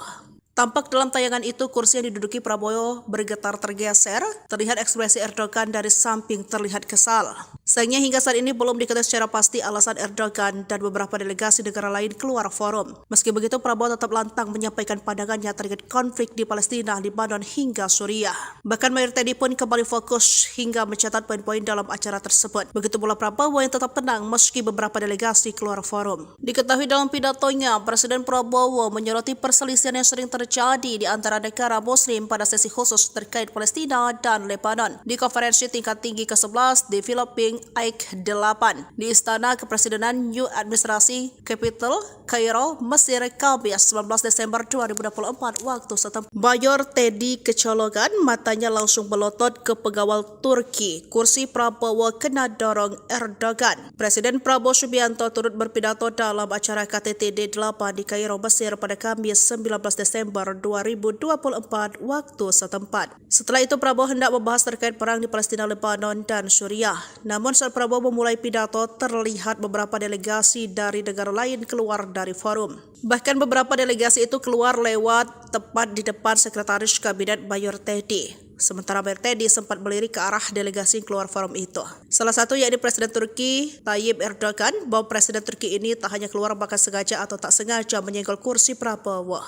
Tampak dalam tayangan itu kursi yang diduduki Prabowo bergetar tergeser, terlihat ekspresi Erdogan dari samping terlihat kesal. Sayangnya hingga saat ini belum diketahui secara pasti alasan Erdogan dan beberapa delegasi negara lain keluar forum. Meski begitu, Prabowo tetap lantang menyampaikan pandangannya terkait konflik di Palestina, Lebanon hingga Suriah. Bahkan Mayor Teddy pun kembali fokus hingga mencatat poin-poin dalam acara tersebut. Begitu pula Prabowo yang tetap tenang meski beberapa delegasi keluar forum. Diketahui dalam pidatonya, Presiden Prabowo menyoroti perselisihan yang sering terjadi di antara negara Muslim pada sesi khusus terkait Palestina dan Lebanon di konferensi tingkat tinggi ke-11 di Filipina AIK 8 di Istana Kepresidenan New Administrasi Capital, Kairo, Mesir, Kamis 19 Desember 2024 waktu setempat. Mayor Teddy kecolongan, matanya langsung melotot ke pengawal Turki. Kursi Prabowo kena dorong Erdogan. Presiden Prabowo Subianto turut berpidato dalam acara KTT D8 di Kairo, Mesir pada Kamis 19 Desember 2024 waktu setempat. Setelah itu Prabowo hendak membahas terkait perang di Palestina, Lebanon, dan Suriah. Namun saat Prabowo memulai pidato, terlihat beberapa delegasi dari negara lain keluar dari forum. Bahkan beberapa delegasi itu keluar lewat tepat di depan Sekretaris Kabinet Mayor Teddy. Sementara Mayor Teddy sempat melirik ke arah delegasi yang keluar forum itu. Salah satu yakni Presiden Turki Tayyip Erdogan, bahwa Presiden Turki ini tak hanya keluar bahkan sengaja atau tak sengaja menyenggol kursi Prabowo.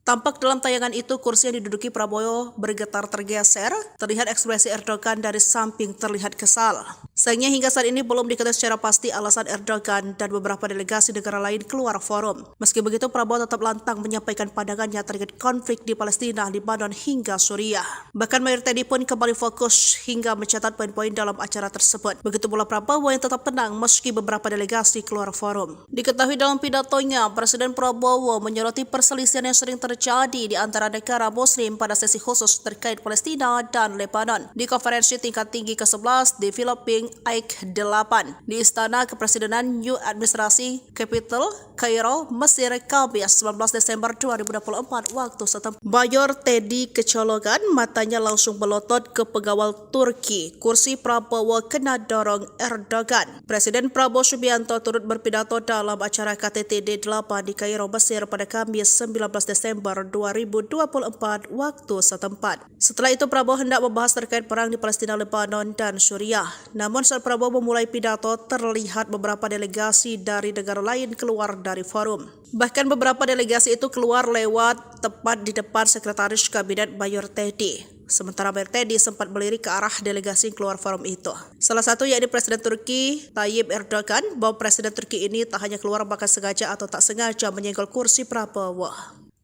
Tampak dalam tayangan itu kursi yang diduduki Prabowo bergetar tergeser, terlihat ekspresi Erdogan dari samping terlihat kesal. Sayangnya hingga saat ini belum diketahui secara pasti alasan Erdogan dan beberapa delegasi negara lain keluar forum. Meski begitu, Prabowo tetap lantang menyampaikan pandangannya terkait konflik di Palestina, Lebanon hingga Suriah. Bahkan Mayor Teddy pun kembali fokus hingga mencatat poin-poin dalam acara tersebut. Begitu pula Prabowo yang tetap tenang meski beberapa delegasi keluar forum. Diketahui dalam pidatonya, Presiden Prabowo menyoroti perselisihan yang sering terjadi di antara negara Muslim pada sesi khusus terkait Palestina dan Lebanon di konferensi tingkat tinggi ke-11 Developing AIK 8 di Istana Kepresidenan New Administrasi Capital, Kairo, Mesir, Kamis 19 Desember 2024 waktu setempat. Mayor Teddy kecolongan, matanya langsung melotot ke pengawal Turki. Kursi Prabowo kena dorong Erdogan. Presiden Prabowo Subianto turut berpidato dalam acara KTT D8 di Kairo, Mesir pada Kamis 19 Desember 2024 waktu setempat. Setelah itu Prabowo hendak membahas terkait perang di Palestina, Lebanon, dan Suriah. Namun saat Prabowo memulai pidato, terlihat beberapa delegasi dari negara lain keluar dari forum. Bahkan beberapa delegasi itu keluar lewat tepat di depan Sekretaris Kabinet Mayor Teddy. Sementara Mayor Teddy sempat melirik ke arah delegasi keluar forum itu. Salah satu yakni Presiden Turki Tayyip Erdogan, bahwa Presiden Turki ini tak hanya keluar bahkan sengaja atau tak sengaja menyenggol kursi Prabowo.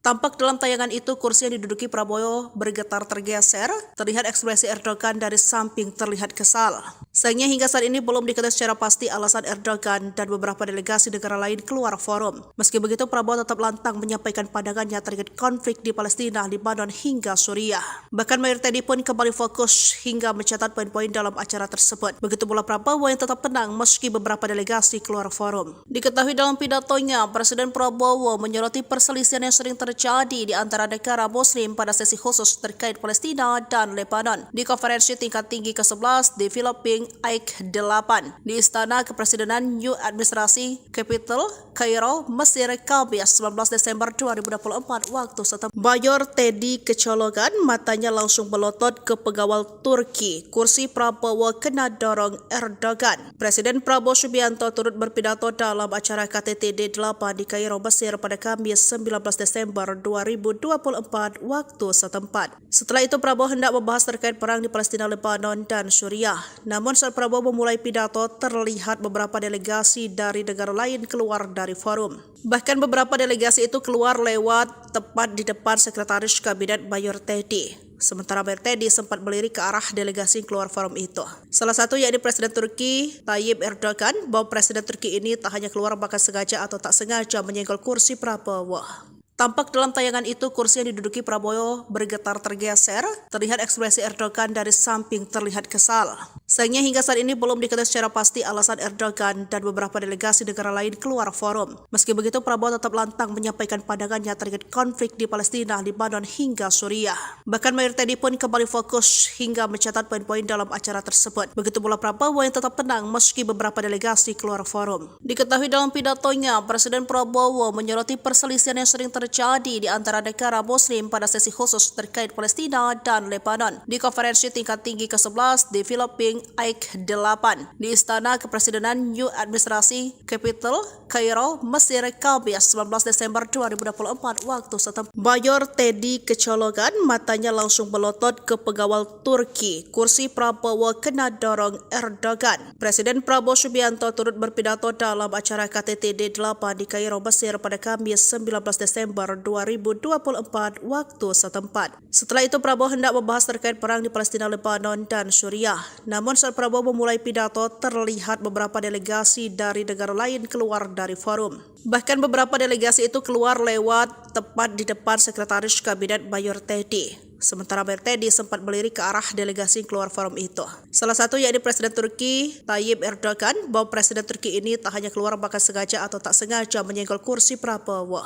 Tampak dalam tayangan itu kursi yang diduduki Prabowo bergetar tergeser, terlihat ekspresi Erdogan dari samping terlihat kesal. Sayangnya hingga saat ini belum diketahui secara pasti alasan Erdogan dan beberapa delegasi negara lain keluar forum. Meski begitu, Prabowo tetap lantang menyampaikan pandangannya terkait konflik di Palestina, Lebanon hingga Suriah. Bahkan Mayor Teddy pun kembali fokus hingga mencatat poin-poin dalam acara tersebut. Begitu pula Prabowo yang tetap tenang meski beberapa delegasi keluar forum. Diketahui dalam pidatonya, Presiden Prabowo menyoroti perselisihan yang sering terjadi di antara negara Muslim pada sesi khusus terkait Palestina dan Lebanon di konferensi tingkat tinggi ke-11 Developing AIK 8 di Istana Kepresidenan New Administrasi Capital, Kairo, Mesir, Kamis 19 Desember 2024 waktu setempat. Mayor Teddy kecolongan, matanya langsung melotot ke pengawal Turki. Kursi Prabowo kena dorong Erdogan. Presiden Prabowo Subianto turut berpidato dalam acara KTT D8 di Kairo, Mesir pada Kamis 19 Desember 2024 waktu setempat. Setelah itu Prabowo hendak membahas terkait perang di Palestina, Lebanon, dan Suriah. Namun saat Prabowo memulai pidato, terlihat beberapa delegasi dari negara lain keluar dari forum. Bahkan beberapa delegasi itu keluar lewat tepat di depan Sekretaris Kabinet Mayor Teddy. Sementara Mayor Teddy sempat melirik ke arah delegasi keluar forum itu. Salah satu yakni Presiden Turki Tayyip Erdogan, bahwa Presiden Turki ini tak hanya keluar bahkan sengaja atau tak sengaja menyenggol kursi Prabowo. Tampak dalam tayangan itu kursi yang diduduki Prabowo bergetar tergeser, terlihat ekspresi Erdogan dari samping terlihat kesal. Sayangnya hingga saat ini belum diketahui secara pasti alasan Erdogan dan beberapa delegasi negara lain keluar forum. Meski begitu, Prabowo tetap lantang menyampaikan pandangannya terkait konflik di Palestina, Lebanon hingga Suriah. Bahkan Mayor Teddy pun kembali fokus hingga mencatat poin-poin dalam acara tersebut. Begitu pula Prabowo yang tetap tenang meski beberapa delegasi keluar forum. Diketahui dalam pidatonya, Presiden Prabowo menyoroti perselisihan yang sering terjadi di antara negara Muslim pada sesi khusus terkait Palestina dan Lebanon di konferensi tingkat tinggi ke-11 Developing AIK 8 di Istana Kepresidenan New Administrasi Capital, Kairo, Mesir, Kamis 19 Desember 2024 waktu setempat. Mayor Teddy kecolongan, matanya langsung melotot ke pengawal Turki. Kursi Prabowo kena dorong Erdogan. Presiden Prabowo Subianto turut berpidato dalam acara KTT D8 di Kairo, Mesir pada Kamis 19 Desember 2024 waktu setempat. Setelah itu Prabowo hendak membahas terkait perang di Palestina, Lebanon, dan Suriah. Namun saat Prabowo memulai pidato, terlihat beberapa delegasi dari negara lain keluar dari forum. Bahkan beberapa delegasi itu keluar lewat tepat di depan Sekretaris Kabinet Mayor Teddy. Sementara Mayor Teddy sempat melirik ke arah delegasi keluar forum itu. Salah satu yakni Presiden Turki Tayyip Erdogan, bahwa Presiden Turki ini tak hanya keluar bahkan sengaja atau tak sengaja menyenggol kursi Prabowo.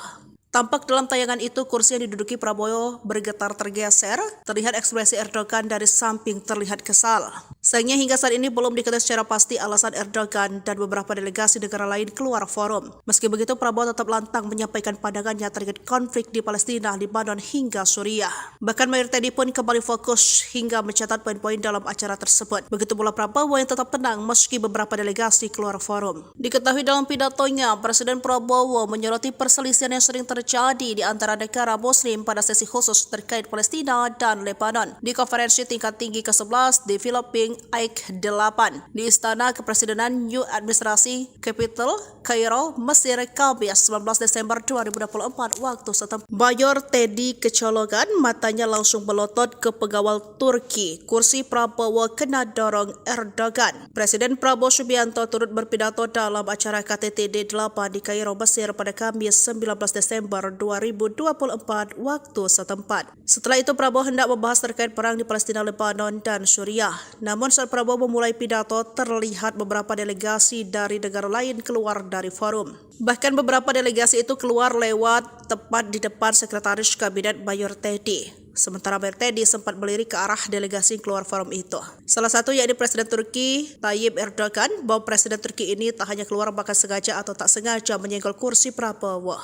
Tampak dalam tayangan itu kursi yang diduduki Prabowo bergetar tergeser, terlihat ekspresi Erdogan dari samping terlihat kesal. Sayangnya hingga saat ini belum diketahui secara pasti alasan Erdogan dan beberapa delegasi negara lain keluar forum. Meski begitu, Prabowo tetap lantang menyampaikan pandangannya terkait konflik di Palestina, Lebanon hingga Suriah. Bahkan Mayor Teddy pun kembali fokus hingga mencatat poin-poin dalam acara tersebut. Begitu pula Prabowo yang tetap tenang meski beberapa delegasi keluar forum. Diketahui dalam pidatonya, Presiden Prabowo menyoroti perselisihan yang sering terjadi di antara negara Muslim pada sesi khusus terkait Palestina dan Lebanon di konferensi tingkat tinggi ke-11 di Filipina AIK-8 di Istana Kepresidenan New Administrasi Capital, Kairo, Mesir, Kamis 19 Desember 2024 waktu setempat. Mayor Teddy kecolongan, matanya langsung melotot ke pengawal Turki. Kursi Prabowo kena dorong Erdogan. Presiden Prabowo Subianto turut berpidato dalam acara KTT D8 di Kairo, Mesir pada Kamis 19 Desember 2024 waktu setempat. Setelah itu Prabowo hendak membahas terkait perang di Palestina, Lebanon, dan Suriah. Namun saat Prabowo memulai pidato, terlihat beberapa delegasi dari negara lain keluar dari forum. Bahkan beberapa delegasi itu keluar lewat tepat di depan Sekretaris Kabinet Mayor Teddy. Sementara Mayor Teddy sempat melirik ke arah delegasi yang keluar forum itu. Salah satu yakni Presiden Turki Tayyip Erdogan, bahwa Presiden Turki ini tak hanya keluar bahkan sengaja atau tak sengaja menyenggol kursi Prabowo.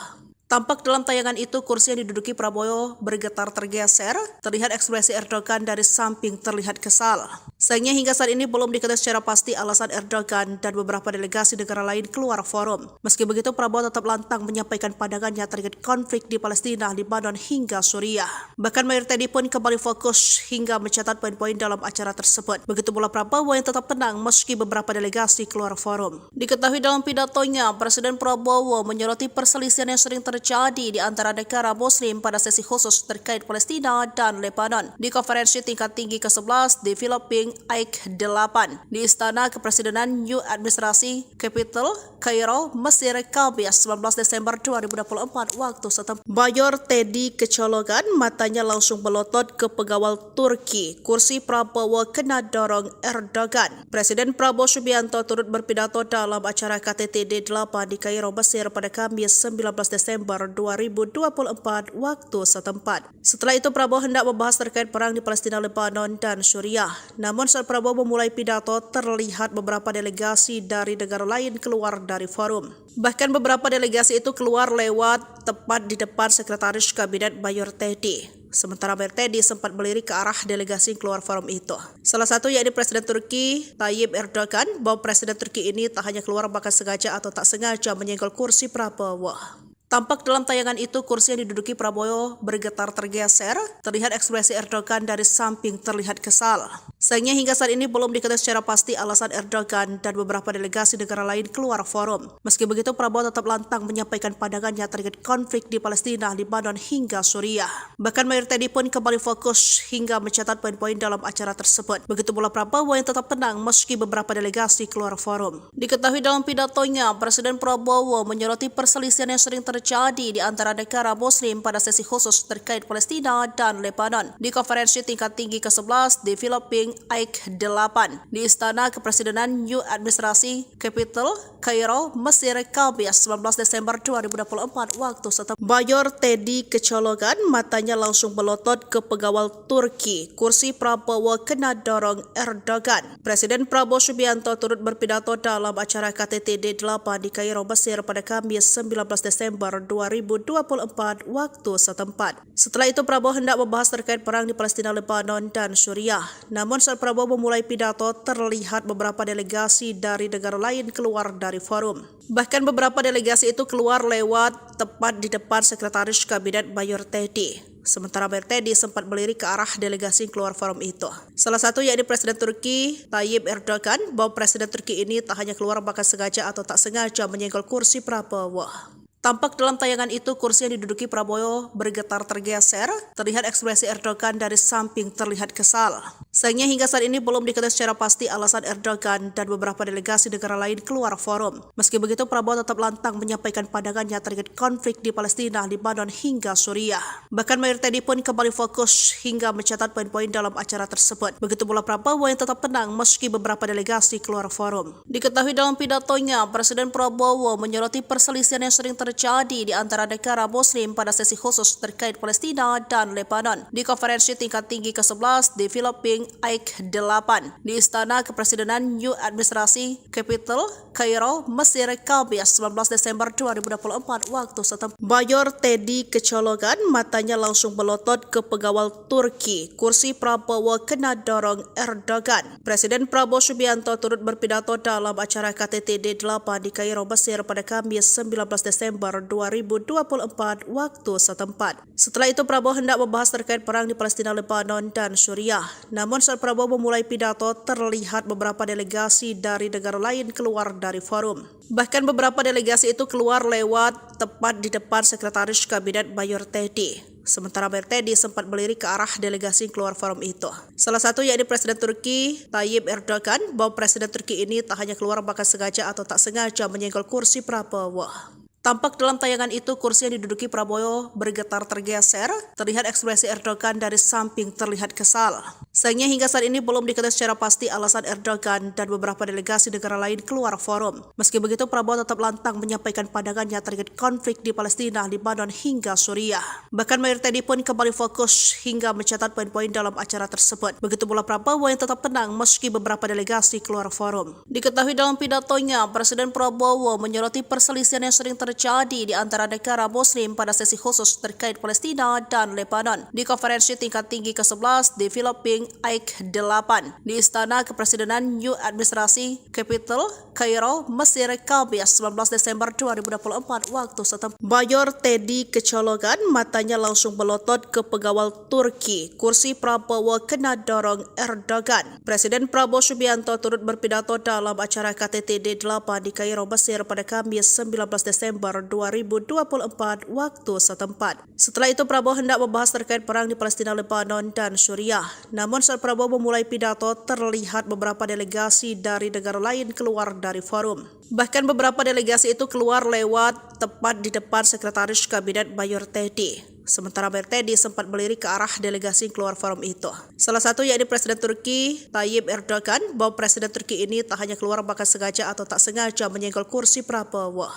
Tampak dalam tayangan itu kursi yang diduduki Prabowo bergetar tergeser, terlihat ekspresi Erdogan dari samping terlihat kesal. Sayangnya hingga saat ini belum diketahui secara pasti alasan Erdogan dan beberapa delegasi negara lain keluar forum. Meski begitu, Prabowo tetap lantang menyampaikan pandangannya terkait konflik di Palestina, Lebanon hingga Suriah. Bahkan Mayor Teddy pun kembali fokus hingga mencatat poin-poin dalam acara tersebut. Begitu pula Prabowo yang tetap tenang meski beberapa delegasi keluar forum. Diketahui dalam pidatonya, Presiden Prabowo menyoroti perselisihan yang sering terjadi di antara negara Muslim pada sesi khusus terkait Palestina dan Lebanon di konferensi tingkat tinggi ke-11 di Filipina AIK-8 di Istana Kepresidenan New Administrasi Capital, Kairo, Mesir, Kamis 19 Desember 2024 waktu setempat. Mayor Teddy kecolongan, matanya langsung melotot ke pengawal Turki. Kursi Prabowo kena dorong Erdogan. Presiden Prabowo Subianto turut berpidato dalam acara KTT D8 di Kairo, Mesir pada Kamis 19 Desember 2024 waktu setempat. Setelah itu Prabowo hendak membahas terkait perang di Palestina, Lebanon, dan Suriah. Namun saat Prabowo memulai pidato, terlihat beberapa delegasi dari negara lain keluar dari forum. Bahkan beberapa delegasi itu keluar lewat tepat di depan Sekretaris Kabinet Mayor Teddy. Sementara Mayor Teddy sempat melirik ke arah delegasi yang keluar forum itu. Salah satu yakni Presiden Turki Tayyip Erdogan, bahwa Presiden Turki ini tak hanya keluar bahkan sengaja atau tak sengaja menyenggol kursi Prabowo. Tampak dalam tayangan itu kursi yang diduduki Prabowo bergetar tergeser, terlihat ekspresi Erdogan dari samping terlihat kesal. Sayangnya hingga saat ini belum diketahui secara pasti alasan Erdogan dan beberapa delegasi negara lain keluar forum. Meski begitu, Prabowo tetap lantang menyampaikan pandangannya terkait konflik di Palestina, Lebanon hingga Suriah. Bahkan Mayor Teddy pun kembali fokus hingga mencatat poin-poin dalam acara tersebut. Begitu pula Prabowo yang tetap tenang meski beberapa delegasi keluar forum. Diketahui dalam pidatonya, Presiden Prabowo menyoroti perselisihan yang sering terjadi di antara negara Muslim pada sesi khusus terkait Palestina dan Lebanon di konferensi tingkat tinggi ke-11 di Filipina AIK-8 di Istana Kepresidenan New Administrasi Capital, Kairo, Mesir, Kamis 19 Desember 2024 waktu setempat. Mayor Teddy kecolongan, matanya langsung melotot ke pengawal Turki. Kursi Prabowo kena dorong Erdogan. Presiden Prabowo Subianto turut berpidato dalam acara KTT D8 di Kairo, Mesir pada Kamis 19 Desember 2024 waktu setempat. Setelah itu Prabowo hendak membahas terkait perang di Palestina, Lebanon, dan Suriah. Namun saat Prabowo memulai pidato, terlihat beberapa delegasi dari negara lain keluar dari forum. Bahkan beberapa delegasi itu keluar lewat tepat di depan Sekretaris Kabinet Mayor Teddy. Sementara Mayor Teddy sempat melirik ke arah delegasi yang keluar forum itu. Salah satu yakni Presiden Turki Tayyip Erdogan, bahwa Presiden Turki ini tak hanya keluar bahkan sengaja atau tak sengaja menyenggol kursi Prabowo. Tampak dalam tayangan itu kursi yang diduduki Prabowo bergetar tergeser, terlihat ekspresi Erdogan dari samping terlihat kesal. Sayangnya hingga saat ini belum diketahui secara pasti alasan Erdogan dan beberapa delegasi negara lain keluar forum. Meski begitu, Prabowo tetap lantang menyampaikan pandangannya terkait konflik di Palestina, Lebanon hingga Suriah. Bahkan Mayor Teddy pun kembali fokus hingga mencatat poin-poin dalam acara tersebut. Begitu pula Prabowo yang tetap tenang meski beberapa delegasi keluar forum. Diketahui dalam pidatonya, Presiden Prabowo menyoroti perselisihan yang sering terjadi terjadi di antara negara Muslim pada sesi khusus terkait Palestina dan Lebanon di konferensi tingkat tinggi ke-11 Developing AIK 8 di Istana Kepresidenan New Administrasi Capital, Kairo, Mesir, Kamis 19 Desember 2024 waktu setempat. Mayor Teddy kecolongan, matanya langsung melotot ke pengawal Turki. Kursi Prabowo kena dorong Erdogan. Presiden Prabowo Subianto turut berpidato dalam acara KTT D8 di Kairo, Mesir pada Kamis 19 Desember 2024 waktu setempat. Setelah itu Prabowo hendak membahas terkait perang di Palestina, Lebanon, dan Suriah. Namun saat Prabowo memulai pidato, terlihat beberapa delegasi dari negara lain keluar dari forum. Bahkan beberapa delegasi itu keluar lewat tepat di depan Sekretaris Kabinet Mayor Teddy. Sementara Mayor Teddy sempat melirik ke arah delegasi keluar forum itu. Salah satu yakni Presiden Turki Tayyip Erdogan, bahwa Presiden Turki ini tak hanya keluar bahkan sengaja atau tak sengaja menyenggol kursi Prabowo. Tampak dalam tayangan itu kursi yang diduduki Prabowo bergetar tergeser, terlihat ekspresi Erdogan dari samping terlihat kesal. Sayangnya hingga saat ini belum diketahui secara pasti alasan Erdogan dan beberapa delegasi negara lain keluar forum. Meski begitu Prabowo tetap lantang menyampaikan pandangannya terkait konflik di Palestina, Lebanon hingga Suriah. Bahkan Mayor Teddy pun kembali fokus hingga mencatat poin-poin dalam acara tersebut. Begitu pula Prabowo yang tetap tenang meski beberapa delegasi keluar forum. Diketahui dalam pidatonya, Presiden Prabowo menyoroti perselisihan yang sering terjadi di antara negara Muslim pada sesi khusus terkait Palestina dan Lebanon di konferensi tingkat tinggi ke-11 Developing AIK 8 di Istana Kepresidenan New Administrasi Capital, Kairo, Mesir, Kamis 19 Desember 2024 waktu setempat. Mayor Teddy kecolongan, matanya langsung melotot ke pengawal Turki. Kursi Prabowo kena dorong Erdogan. Presiden Prabowo Subianto turut berpidato dalam acara KTT D8 di Kairo, Mesir pada Kamis 19 Desember 2024 waktu setempat. Setelah itu Prabowo hendak membahas terkait perang di Palestina, Lebanon, dan Suriah. Namun saat Prabowo memulai pidato, terlihat beberapa delegasi dari negara lain keluar dari forum. Bahkan beberapa delegasi itu keluar lewat tepat di depan Sekretaris Kabinet Mayor Teddy. Sementara Mayor Teddy sempat melirik ke arah delegasi keluar forum itu. Salah satu yakni Presiden Turki Tayyip Erdogan, bahwa Presiden Turki ini tak hanya keluar bahkan sengaja atau tak sengaja menyenggol kursi Prabowo.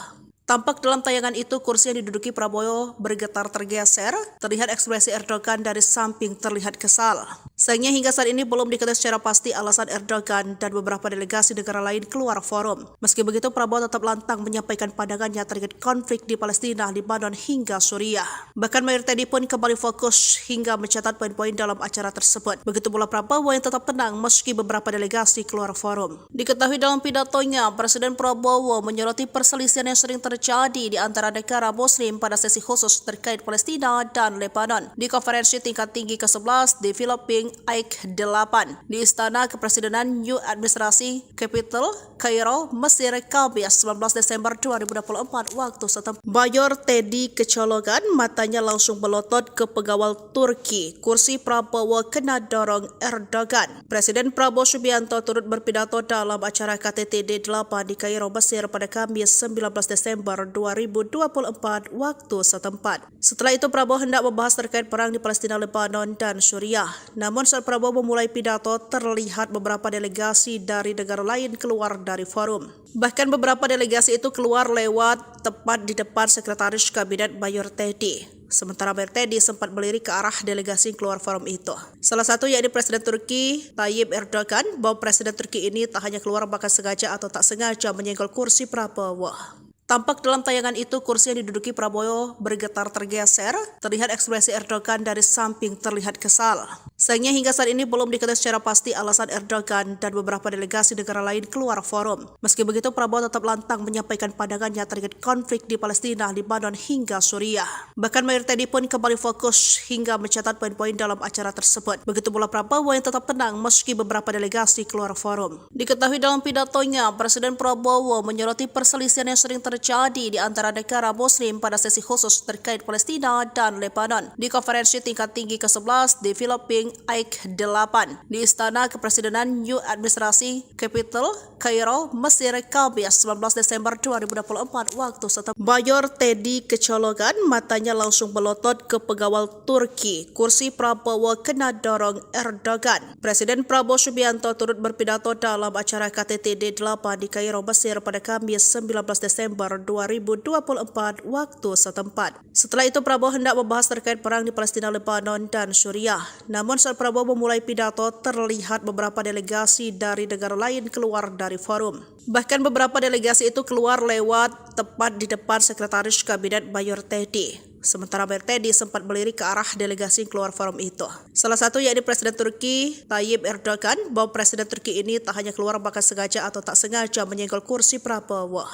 Tampak dalam tayangan itu kursi yang diduduki Prabowo bergetar tergeser, terlihat ekspresi Erdogan dari samping terlihat kesal. Sayangnya hingga saat ini belum diketahui secara pasti alasan Erdogan dan beberapa delegasi negara lain keluar forum. Meski begitu Prabowo tetap lantang menyampaikan pandangannya terkait konflik di Palestina, Lebanon hingga Suriah. Bahkan Mayor Teddy pun kembali fokus hingga mencatat poin-poin dalam acara tersebut. Begitu pula Prabowo yang tetap tenang meski beberapa delegasi keluar forum. Diketahui dalam pidatonya, Presiden Prabowo menyoroti perselisihan yang sering terjadi di antara negara Muslim pada sesi khusus terkait Palestina dan Lebanon di konferensi tingkat tinggi ke-11 Developing AIK 8 di Istana Kepresidenan New Administrasi Capital, Kairo, Mesir, Kamis 19 Desember 2024 waktu setempat. Mayor Teddy kecolongan, matanya langsung melotot ke pengawal Turki. Kursi Prabowo kena dorong Erdogan. Presiden Prabowo Subianto turut berpidato dalam acara KTT D8 di Kairo, Mesir pada Kamis 19 Desember 2024 waktu setempat. Setelah itu Prabowo hendak membahas terkait perang di Palestina, Lebanon, dan Suriah. Namun saat Prabowo memulai pidato, terlihat beberapa delegasi dari negara lain keluar dari forum. Bahkan beberapa delegasi itu keluar lewat tepat di depan Sekretaris Kabinet Mayor Teddy. Sementara Mayor Teddy sempat melirik ke arah delegasi keluar forum itu. Salah satu yakni Presiden Turki Tayyip Erdogan, bahwa Presiden Turki ini tak hanya keluar bahkan sengaja atau tak sengaja menyenggol kursi Prabowo. Tampak dalam tayangan itu kursi yang diduduki Prabowo bergetar tergeser, terlihat ekspresi Erdogan dari samping terlihat kesal. Sayangnya hingga saat ini belum diketahui secara pasti alasan Erdogan dan beberapa delegasi negara lain keluar forum. Meski begitu Prabowo tetap lantang menyampaikan pandangannya terkait konflik di Palestina, Lebanon hingga Suriah. Bahkan Mayor Teddy pun kembali fokus hingga mencatat poin-poin dalam acara tersebut. Begitu pula Prabowo yang tetap tenang meski beberapa delegasi keluar forum. Diketahui dalam pidatonya, Presiden Prabowo menyoroti perselisihan yang sering terjadi di antara negara Muslim pada sesi khusus terkait Palestina dan Lebanon di konferensi tingkat tinggi ke-11 Developing AIK 8 di Istana Kepresidenan New Administrasi Capital, Kairo, Mesir, Kamis 19 Desember 2024 waktu setempat. Mayor Teddy kecolongan, matanya langsung melotot ke pengawal Turki. Kursi Prabowo kena dorong Erdogan. Presiden Prabowo Subianto turut berpidato dalam acara KTT D8 di Kairo, Mesir pada Kamis 19 Desember Desember 2024 waktu setempat. Setelah itu Prabowo hendak membahas terkait perang di Palestina, Lebanon, dan Suriah. Namun saat Prabowo memulai pidato, terlihat beberapa delegasi dari negara lain keluar dari forum. Bahkan beberapa delegasi itu keluar lewat tepat di depan Sekretaris Kabinet Mayor Teddy. Sementara Mayor Teddy sempat melirik ke arah delegasi yang keluar forum itu. Salah satu yakni Presiden Turki Tayyip Erdogan, bahwa Presiden Turki ini tak hanya keluar bahkan sengaja atau tak sengaja menyenggol kursi Prabowo.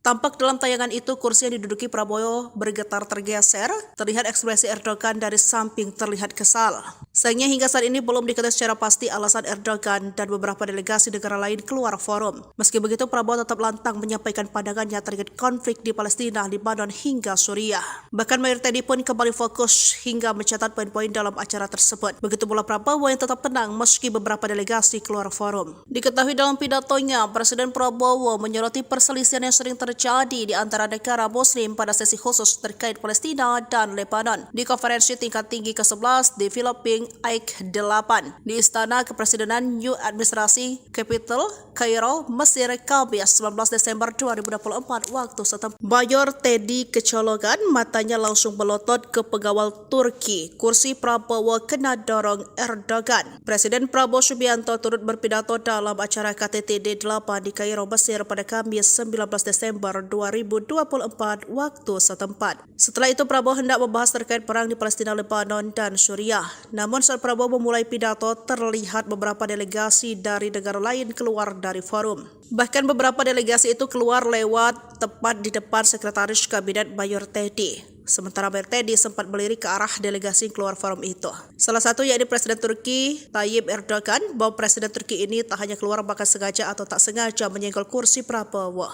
Tampak dalam tayangan itu kursi yang diduduki Prabowo bergetar tergeser, terlihat ekspresi Erdogan dari samping terlihat kesal. Sayangnya hingga saat ini belum diketahui secara pasti alasan Erdogan dan beberapa delegasi negara lain keluar forum. Meski begitu Prabowo tetap lantang menyampaikan pandangannya terkait konflik di Palestina, Lebanon hingga Suriah. Bahkan Mayor Teddy pun kembali fokus hingga mencatat poin-poin dalam acara tersebut. Begitu pula Prabowo yang tetap tenang meski beberapa delegasi keluar forum. Diketahui dalam pidatonya, Presiden Prabowo menyoroti perselisihan yang sering terjadi di antara negara Muslim pada sesi khusus terkait Palestina dan Lebanon di konferensi tingkat tinggi ke-11 di Filipina AIK 8 di Istana Kepresidenan New Administrasi Capital, Kairo, Mesir, Kamis 19 Desember 2024 waktu setempat. Mayor Teddy kecolongan, matanya langsung melotot ke pengawal Turki. Kursi Prabowo kena dorong Erdogan. Presiden Prabowo Subianto turut berpidato dalam acara KTT D8 di Kairo, Mesir pada Kamis 19 Desember 2024 waktu setempat. Setelah itu Prabowo hendak membahas terkait perang di Palestina, Lebanon, dan Suriah. Namun saat Prabowo memulai pidato, terlihat beberapa delegasi dari negara lain keluar dari forum. Bahkan beberapa delegasi itu keluar lewat tepat di depan Sekretaris Kabinet Mayor Teddy. Sementara Mayor Teddy sempat melirik ke arah delegasi yang keluar forum itu. Salah satu yakni Presiden Turki Tayyip Erdogan, bahwa Presiden Turki ini tak hanya keluar bahkan sengaja atau tak sengaja menyenggol kursi Prabowo.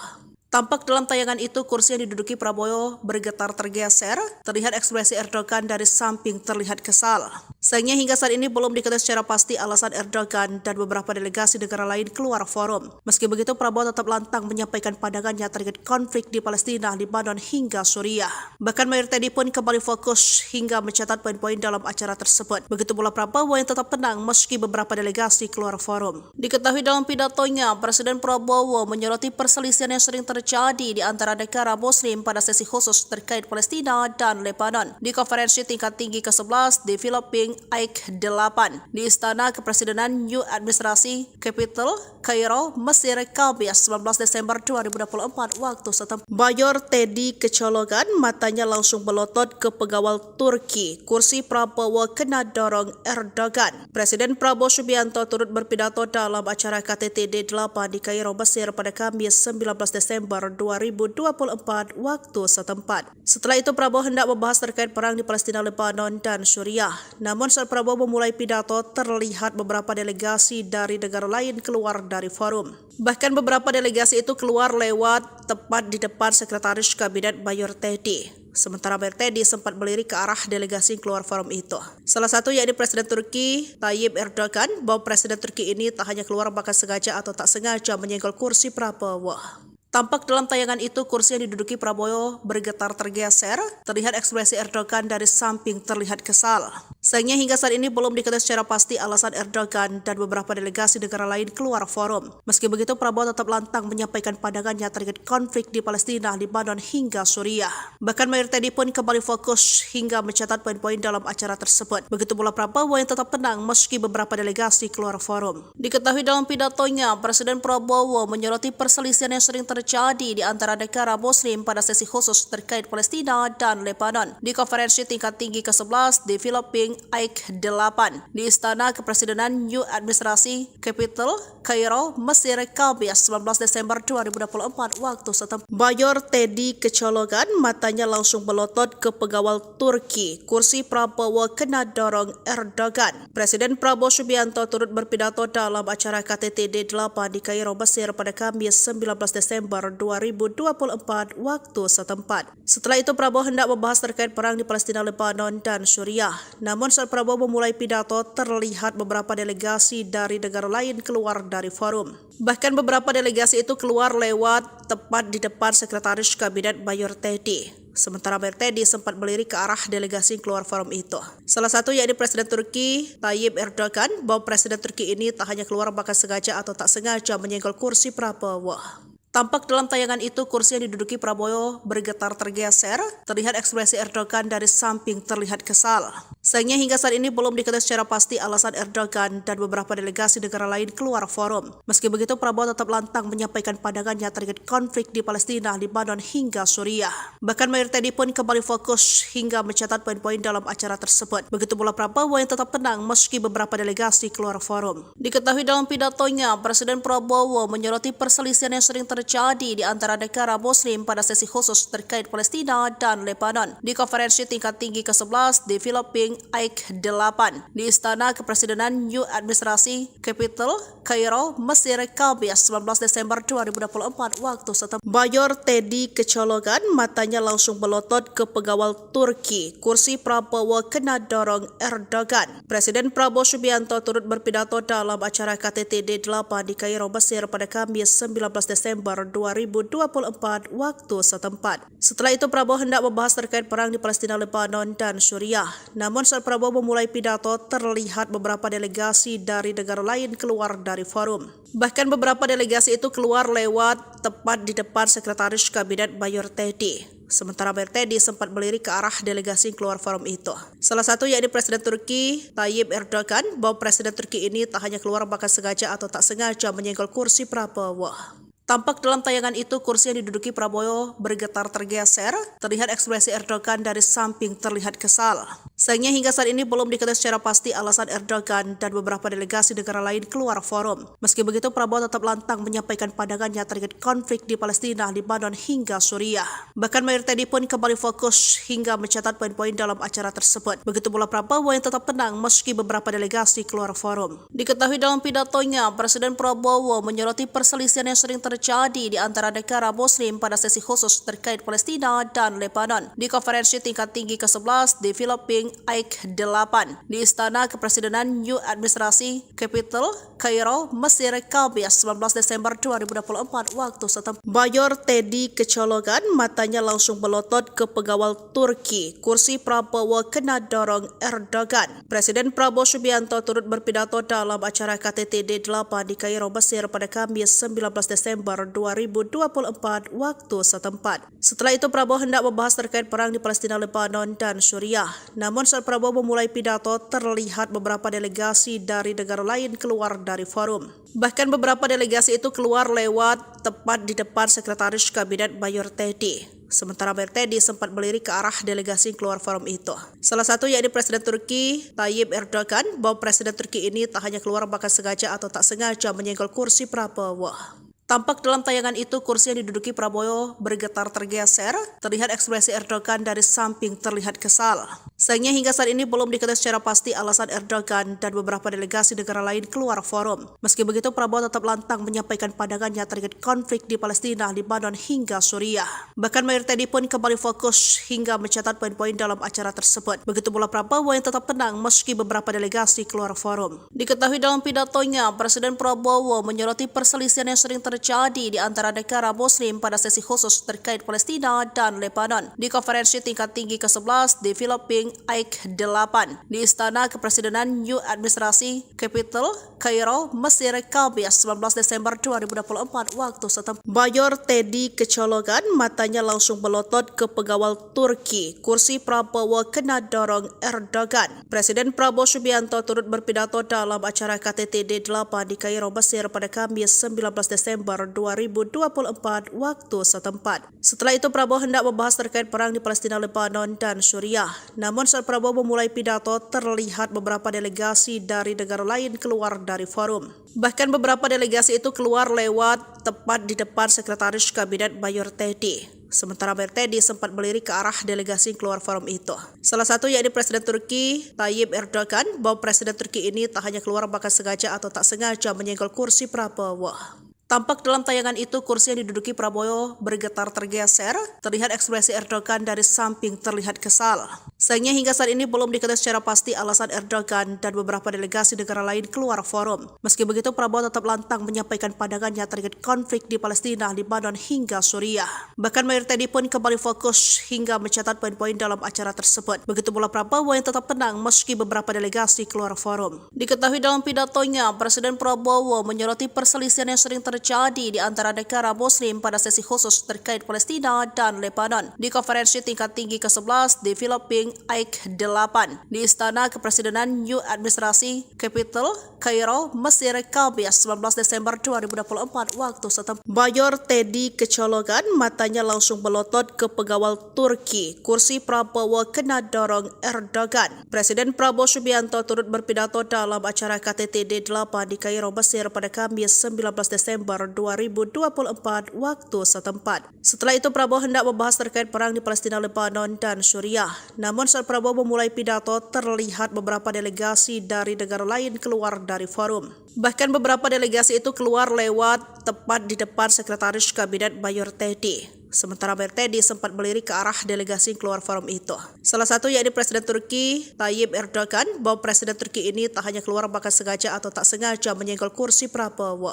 Tampak dalam tayangan itu kursi yang diduduki Prabowo bergetar tergeser, terlihat ekspresi Erdogan dari samping terlihat kesal. Sayangnya hingga saat ini belum diketahui secara pasti alasan Erdogan dan beberapa delegasi negara lain keluar forum. Meski begitu Prabowo tetap lantang menyampaikan pandangannya terkait konflik di Palestina, Lebanon hingga Suriah. Bahkan Mayor Teddy pun kembali fokus hingga mencatat poin-poin dalam acara tersebut. Begitu pula Prabowo yang tetap tenang meski beberapa delegasi keluar forum. Diketahui dalam pidatonya, Presiden Prabowo menyoroti perselisihan yang sering terjadi di antara negara Muslim pada sesi khusus terkait Palestina dan Lebanon di konferensi tingkat tinggi ke-11 di Filipina AIK 8 di Istana Kepresidenan New Administrasi Capital, Kairo, Mesir, Kamis 19 Desember 2024 waktu setempat. Mayor Teddy kecolongan, matanya langsung melotot ke pengawal Turki. Kursi Prabowo kena dorong Erdogan. Presiden Prabowo Subianto turut berpidato dalam acara KTT D8 di Kairo, Mesir pada Kamis 19 Desember 2024 waktu setempat. Setelah itu Prabowo hendak membahas terkait perang di Palestina, Lebanon, dan Suriah. Namun saat Prabowo memulai pidato, terlihat beberapa delegasi dari negara lain keluar dari forum. Bahkan beberapa delegasi itu keluar lewat tepat di depan Sekretaris Kabinet Mayor Teddy. Sementara Mayor Teddy sempat melirik ke arah delegasi yang keluar forum itu. Salah satu yakni Presiden Turki Tayyip Erdogan, bahwa Presiden Turki ini tak hanya keluar bahkan sengaja atau tak sengaja menyenggol kursi Prabowo. Tampak dalam tayangan itu kursi yang diduduki Prabowo bergetar tergeser, terlihat ekspresi Erdogan dari samping terlihat kesal. Sayangnya hingga saat ini belum diketahui secara pasti alasan Erdogan dan beberapa delegasi negara lain keluar forum. Meski begitu Prabowo tetap lantang menyampaikan pandangannya terkait konflik di Palestina, Lebanon hingga Suriah. Bahkan Mayor Teddy pun kembali fokus hingga mencatat poin-poin dalam acara tersebut. Begitu pula Prabowo yang tetap tenang meski beberapa delegasi keluar forum. Diketahui dalam pidatonya, Presiden Prabowo menyoroti perselisihan yang sering terjadi di antara negara Muslim pada sesi khusus terkait Palestina dan Lebanon di konferensi tingkat tinggi ke-11 di Filipina AIK 8 di Istana Kepresidenan New Administrasi Capital, Kairo, Mesir, Kamis 19 Desember 2024 waktu setempat. Mayor Teddy kecolongan, matanya langsung melotot ke pengawal Turki. Kursi Prabowo kena dorong Erdogan. Presiden Prabowo Subianto turut berpidato dalam acara KTT D8 di Kairo, Mesir pada Kamis 19 Desember 2024 waktu setempat. Setelah itu Prabowo hendak membahas terkait perang di Palestina, Lebanon, dan Suriah. Namun saat Prabowo memulai pidato, terlihat beberapa delegasi dari negara lain keluar dari forum. Bahkan beberapa delegasi itu keluar lewat tepat di depan Sekretaris Kabinet Mayor Teddy. Sementara Mayor Teddy sempat melirik ke arah delegasi yang keluar forum itu. Salah satu yakni Presiden Turki Tayyip Erdogan, bahwa Presiden Turki ini tak hanya keluar bahkan sengaja atau tak sengaja menyenggol kursi Prabowo. Tampak dalam tayangan itu kursi yang diduduki Prabowo bergetar tergeser, terlihat ekspresi Erdogan dari samping terlihat kesal. Sayangnya hingga saat ini belum diketahui secara pasti alasan Erdogan dan beberapa delegasi negara lain keluar forum. Meski begitu, Prabowo tetap lantang menyampaikan pandangannya terkait konflik di Palestina, Lebanon hingga Suriah. Bahkan Mayor Teddy pun kembali fokus hingga mencatat poin-poin dalam acara tersebut. Begitu pula Prabowo yang tetap tenang meski beberapa delegasi keluar forum. Diketahui dalam pidatonya, Presiden Prabowo menyoroti perselisihan yang sering terjadi di antara negara Muslim pada sesi khusus terkait Palestina dan Lebanon di konferensi tingkat tinggi ke-11 di Filipina AIK 8 di Istana Kepresidenan New Administrasi Capital, Kairo, Mesir, Kamis 19 Desember 2024 waktu setempat. Mayor Teddy kecolongan, matanya langsung melotot ke pengawal Turki. Kursi Prabowo kena dorong Erdogan. Presiden Prabowo Subianto turut berpidato dalam acara KTT D8 di Kairo, Mesir pada Kamis 19 Desember 2024 waktu setempat. Setelah itu Prabowo hendak membahas terkait perang di Palestina, Lebanon, dan Suriah. Namun saat Prabowo memulai pidato, terlihat beberapa delegasi dari negara lain keluar dari forum. Bahkan beberapa delegasi itu keluar lewat tepat di depan Sekretaris Kabinet Mayor Teddy. Sementara Mayor Teddy sempat melirik ke arah delegasi yang keluar forum itu. Salah satu yakni Presiden Turki Tayyip Erdogan, bahwa Presiden Turki ini tak hanya keluar bahkan sengaja atau tak sengaja menyenggol kursi Prabowo. Tampak dalam tayangan itu kursi yang diduduki Prabowo bergetar tergeser, terlihat ekspresi Erdogan dari samping terlihat kesal. Sayangnya hingga saat ini belum diketahui secara pasti alasan Erdogan dan beberapa delegasi negara lain keluar forum. Meski begitu, Prabowo tetap lantang menyampaikan pandangannya terkait konflik di Palestina, Lebanon hingga Suriah. Bahkan Mayor Teddy pun kembali fokus hingga mencatat poin-poin dalam acara tersebut. Begitu pula Prabowo yang tetap tenang meski beberapa delegasi keluar forum. Diketahui dalam pidatonya, Presiden Prabowo menyoroti perselisihan yang sering terjadi di antara negara Muslim pada sesi khusus terkait Palestina dan Lebanon di konferensi tingkat tinggi ke-11 di Filipina AIK 8 di Istana Kepresidenan New Administrasi Capital, Kairo, Mesir, Kamis 19 Desember 2024 waktu setempat. Mayor Teddy kecolongan, matanya langsung melotot ke pengawal Turki. Kursi Prabowo kena dorong Erdogan. Presiden Prabowo Subianto turut berpidato dalam acara KTT D8 di Kairo, Mesir pada Kamis 19 Desember 2024 waktu setempat. Setelah itu Prabowo hendak membahas terkait perang di Palestina, Lebanon, dan Suriah. Namun saat Prabowo memulai pidato, terlihat beberapa delegasi dari negara lain keluar dari forum. Bahkan beberapa delegasi itu keluar lewat tepat di depan Sekretaris Kabinet Mayor Teddy. Sementara Mayor Teddy sempat melirik ke arah delegasi yang keluar forum itu. Salah satu yakni Presiden Turki Tayyip Erdogan, bahwa Presiden Turki ini tak hanya keluar bahkan sengaja atau tak sengaja menyenggol kursi Prabowo. Tampak dalam tayangan itu kursi yang diduduki Prabowo bergetar tergeser, terlihat ekspresi Erdogan dari samping terlihat kesal. Sayangnya hingga saat ini belum diketahui secara pasti alasan Erdogan dan beberapa delegasi negara lain keluar forum. Meski begitu, Prabowo tetap lantang menyampaikan pandangannya terkait konflik di Palestina, Lebanon hingga Suriah. Bahkan Mayor Teddy pun kembali fokus hingga mencatat poin-poin dalam acara tersebut. Begitu pula Prabowo yang tetap tenang meski beberapa delegasi keluar forum. Diketahui dalam pidatonya, Presiden Prabowo menyoroti perselisihan yang sering terjadi di antara negara Muslim pada sesi khusus terkait Palestina dan Lebanon di konferensi tingkat tinggi ke-11 di Filipina AIK 8 di Istana Kepresidenan New Administrasi Capital, Kairo, Mesir, Kamis 19 Desember 2024 waktu setempat. Mayor Teddy kecolongan, matanya langsung melotot ke pengawal Turki. Kursi Prabowo kena dorong Erdogan. Presiden Prabowo Subianto turut berpidato dalam acara KTT D8 di Kairo, Mesir pada Kamis 19 Desember 2024 waktu setempat. Setelah itu Prabowo hendak membahas terkait perang di Palestina, Lebanon, dan Suriah. Namun saat Prabowo memulai pidato, terlihat beberapa delegasi dari negara lain keluar dari forum. Bahkan beberapa delegasi itu keluar lewat tepat di depan Sekretaris Kabinet Mayor Teddy. Sementara Mayor Teddy sempat melirik ke arah delegasi yang keluar forum itu. Salah satu yakni Presiden Turki Tayyip Erdogan, bahwa Presiden Turki ini tak hanya keluar bahkan sengaja atau tak sengaja menyenggol kursi Prabowo. Tampak dalam tayangan itu kursi yang diduduki Prabowo bergetar tergeser, terlihat ekspresi Erdogan dari samping terlihat kesal. Sayangnya hingga saat ini belum diketahui secara pasti alasan Erdogan dan beberapa delegasi negara lain keluar forum. Meski begitu, Prabowo tetap lantang menyampaikan pandangannya terkait konflik di Palestina, Lebanon hingga Suriah. Bahkan Mayor Teddy pun kembali fokus hingga mencatat poin-poin dalam acara tersebut. Begitu pula Prabowo yang tetap tenang meski beberapa delegasi keluar forum. Diketahui dalam pidatonya, Presiden Prabowo menyoroti perselisihan yang sering terjadi di antara negara Muslim pada sesi khusus terkait Palestina dan Lebanon di konferensi tingkat tinggi ke-11 di Filipina AIK 8 di Istana Kepresidenan New Administrasi Capital, Kairo, Mesir, Kamis 19 Desember 2024 waktu setempat. Mayor Teddy kecolongan, matanya langsung melotot ke pengawal Turki. Kursi Prabowo kena dorong Erdogan. Presiden Prabowo Subianto turut berpidato dalam acara KTT D8 di Kairo, Mesir pada Kamis 19 Desember 2024 waktu setempat. Setelah itu Prabowo hendak membahas terkait perang di Palestina, Lebanon, dan Suriah. Namun saat Prabowo memulai pidato, terlihat beberapa delegasi dari negara lain keluar dari forum. Bahkan beberapa delegasi itu keluar lewat tepat di depan Sekretaris Kabinet Mayor Teddy. Sementara Mayor Teddy sempat melirik ke arah delegasi yang keluar forum itu. Salah satu yakni Presiden Turki Tayyip Erdogan, bahwa Presiden Turki ini tak hanya keluar bahkan sengaja atau tak sengaja menyenggol kursi Prabowo.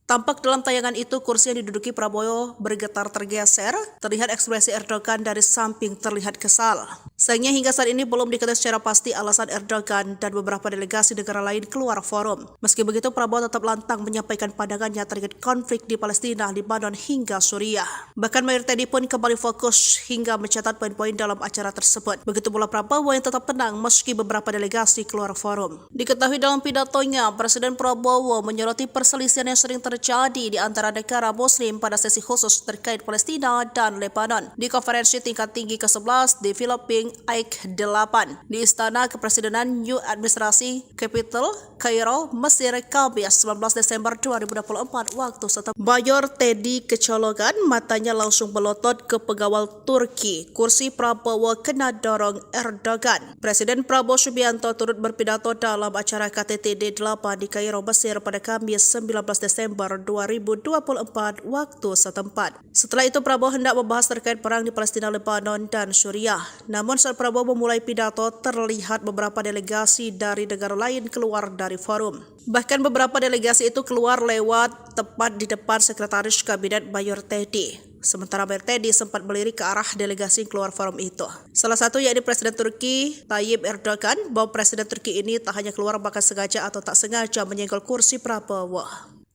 Tampak dalam tayangan itu kursi yang diduduki Prabowo bergetar tergeser, terlihat ekspresi Erdogan dari samping terlihat kesal. Sayangnya hingga saat ini belum diketahui secara pasti alasan Erdogan dan beberapa delegasi negara lain keluar forum. Meski begitu, Prabowo tetap lantang menyampaikan pandangannya terkait konflik di Palestina, Lebanon hingga Suriah. Bahkan Mayor Teddy pun kembali fokus hingga mencatat poin-poin dalam acara tersebut. Begitu pula Prabowo yang tetap tenang meski beberapa delegasi keluar forum. Diketahui dalam pidatonya, Presiden Prabowo menyoroti perselisihan yang sering terjadi di antara negara Muslim pada sesi khusus terkait Palestina dan Lebanon di konferensi tingkat tinggi ke-11 di Filipina AIK 8 di Istana Kepresidenan New Administrasi Capital, Kairo, Mesir, Kamis 19 Desember 2024 waktu setempat. Mayor Teddy kecolongan, matanya langsung melotot ke pengawal Turki. Kursi Prabowo kena dorong Erdogan. Presiden Prabowo Subianto turut berpidato dalam acara KTT D8 di Kairo, Mesir pada Kamis 19 Desember 2024 waktu setempat. Setelah itu Prabowo hendak membahas terkait perang di Palestina, Lebanon, dan Suriah. Namun saat Prabowo memulai pidato, terlihat beberapa delegasi dari negara lain keluar dari forum. Bahkan beberapa delegasi itu keluar lewat tepat di depan Sekretaris Kabinet Mayor Teddy. Sementara Mayor Teddy sempat melirik ke arah delegasi yang keluar forum itu. Salah satu yakni Presiden Turki Tayyip Erdogan, bahwa Presiden Turki ini tak hanya keluar bahkan sengaja atau tak sengaja menyenggol kursi Prabowo.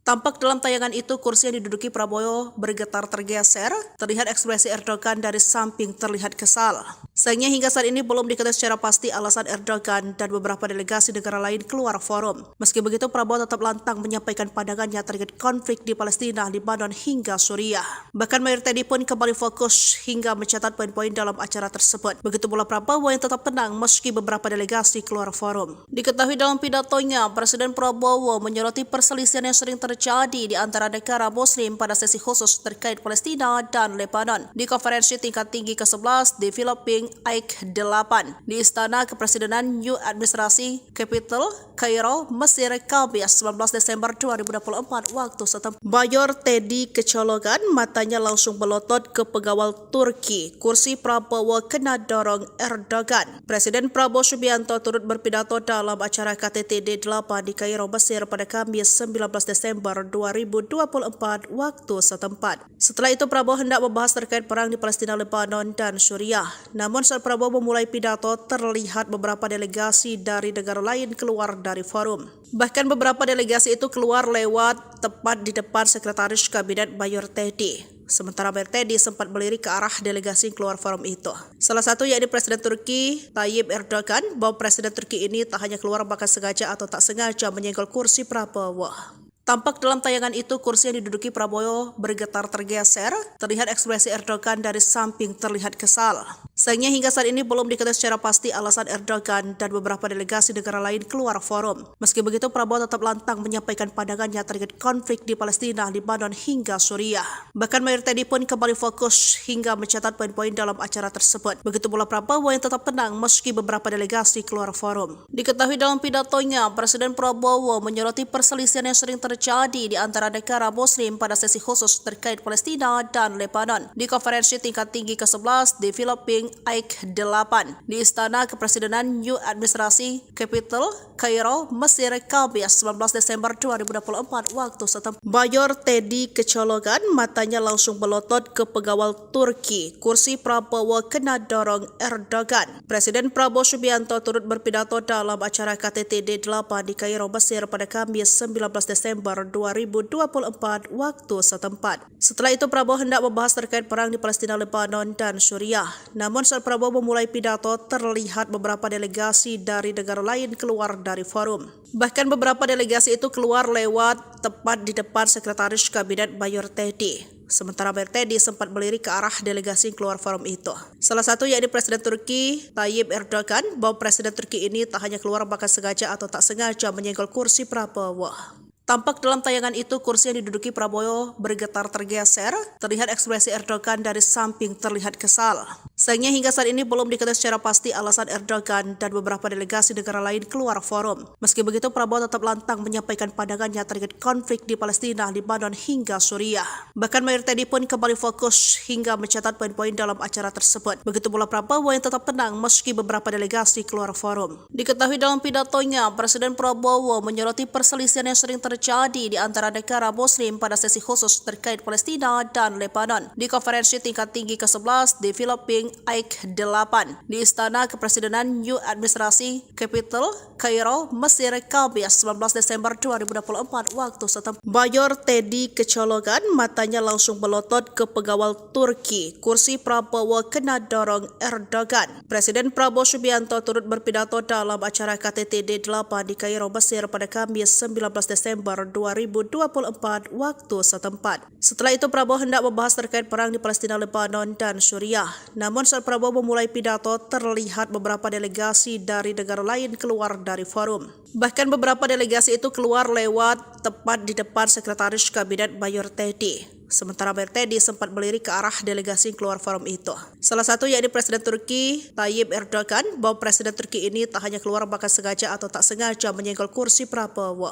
Tampak dalam tayangan itu kursi yang diduduki Prabowo bergetar tergeser, terlihat ekspresi Erdogan dari samping terlihat kesal. Sayangnya hingga saat ini belum diketahui secara pasti alasan Erdogan dan beberapa delegasi negara lain keluar forum. Meski begitu, Prabowo tetap lantang menyampaikan pandangannya terkait konflik di Palestina, Lebanon hingga Suriah. Bahkan Mayor Teddy pun kembali fokus hingga mencatat poin-poin dalam acara tersebut. Begitu pula Prabowo yang tetap tenang meski beberapa delegasi keluar forum. Diketahui dalam pidatonya, Presiden Prabowo menyoroti perselisihan yang sering terjadi di antara negara Muslim pada sesi khusus terkait Palestina dan Lebanon di konferensi tingkat tinggi ke-11 di Filipina AIK 8 di Istana Kepresidenan New Administrasi Capital, Kairo, Mesir, Kamis 19 Desember 2024 waktu setempat. Mayor Teddy kecolongan, matanya langsung melotot ke pengawal Turki. Kursi Prabowo kena dorong Erdogan. Presiden Prabowo Subianto turut berpidato dalam acara KTT D8 di Kairo, Mesir pada Kamis 19 Desember 2024 waktu setempat. Setelah itu Prabowo hendak membahas terkait perang di Palestina, Lebanon, dan Suriah. Namun saat Prabowo memulai pidato, terlihat beberapa delegasi dari negara lain keluar dari forum. Bahkan beberapa delegasi itu keluar lewat tepat di depan Sekretaris Kabinet Mayor Teddy. Sementara Mayor Teddy sempat melirik ke arah delegasi yang keluar forum itu. Salah satu yakni Presiden Turki Tayyip Erdogan, bahwa Presiden Turki ini tak hanya keluar bahkan sengaja atau tak sengaja menyenggol kursi Prabowo. Tampak dalam tayangan itu kursi yang diduduki Prabowo bergetar tergeser, terlihat ekspresi Erdogan dari samping terlihat kesal. Sayangnya hingga saat ini belum diketahui secara pasti alasan Erdogan dan beberapa delegasi negara lain keluar forum. Meski begitu, Prabowo tetap lantang menyampaikan pandangannya terkait konflik di Palestina, Lebanon hingga Suriah. Bahkan Mayor Teddy pun kembali fokus hingga mencatat poin-poin dalam acara tersebut. Begitu pula Prabowo yang tetap tenang meski beberapa delegasi keluar forum. Diketahui dalam pidatonya, Presiden Prabowo menyoroti perselisihan yang sering terjadi terjadi di antara negara Muslim pada sesi khusus terkait Palestina dan Lebanon di konferensi tingkat tinggi ke-11 di Filipina AIK 8 di Istana Kepresidenan New Administrasi Capital, Kairo, Mesir, Kamis 19 Desember 2024 waktu setempat. Mayor Teddy kecolongan, matanya langsung melotot ke pengawal Turki. Kursi Prabowo kena dorong Erdogan. Presiden Prabowo Subianto turut berpidato dalam acara KTT D8 di Kairo, Mesir pada Kamis 19 Desember 2024 waktu setempat. Setelah itu Prabowo hendak membahas terkait perang di Palestina, Lebanon, dan Suriah. Namun saat Prabowo memulai pidato, terlihat beberapa delegasi dari negara lain keluar dari forum. Bahkan beberapa delegasi itu keluar lewat tepat di depan Sekretaris Kabinet Mayor Teddy. Sementara Mayor Teddy sempat melirik ke arah delegasi yang keluar forum itu. Salah satu yakni Presiden Turki Tayyip Erdogan, bahwa Presiden Turki ini tak hanya keluar bahkan sengaja atau tak sengaja menyenggol kursi Prabowo. Tampak dalam tayangan itu kursi yang diduduki Prabowo bergetar tergeser, terlihat ekspresi Erdogan dari samping terlihat kesal. Sayangnya hingga saat ini belum diketahui secara pasti alasan Erdogan dan beberapa delegasi negara lain keluar forum. Meski begitu Prabowo tetap lantang menyampaikan pandangannya terkait konflik di Palestina, Lebanon hingga Suriah. Bahkan Mayor Teddy pun kembali fokus hingga mencatat poin-poin dalam acara tersebut. Begitu pula Prabowo yang tetap tenang meski beberapa delegasi keluar forum. Diketahui dalam pidatonya, Presiden Prabowo menyoroti perselisihan yang sering terjadi di antara negara Muslim pada sesi khusus terkait Palestina dan Lebanon di konferensi tingkat tinggi ke-11 di Filipina AIK 8 di Istana Kepresidenan New Administrasi Capital, Kairo, Mesir, Kamis 19 Desember 2024 waktu setempat. Mayor Teddy kecolongan, matanya langsung melotot ke pengawal Turki. Kursi Prabowo kena dorong Erdogan. Presiden Prabowo Subianto turut berpidato dalam acara KTT D8 di Kairo, Mesir pada Kamis 19 Desember 2024 waktu setempat. Setelah itu Prabowo hendak membahas terkait perang di Palestina, Lebanon, dan Suriah. Namun saat Prabowo memulai pidato, terlihat beberapa delegasi dari negara lain keluar dari forum. Bahkan beberapa delegasi itu keluar lewat tepat di depan Sekretaris Kabinet Mayor Teddy. Sementara Mayor Teddy sempat melirik ke arah delegasi yang keluar forum itu. Salah satu yakni Presiden Turki Tayyip Erdogan, bahwa Presiden Turki ini tak hanya keluar bahkan sengaja atau tak sengaja menyenggol kursi Prabowo.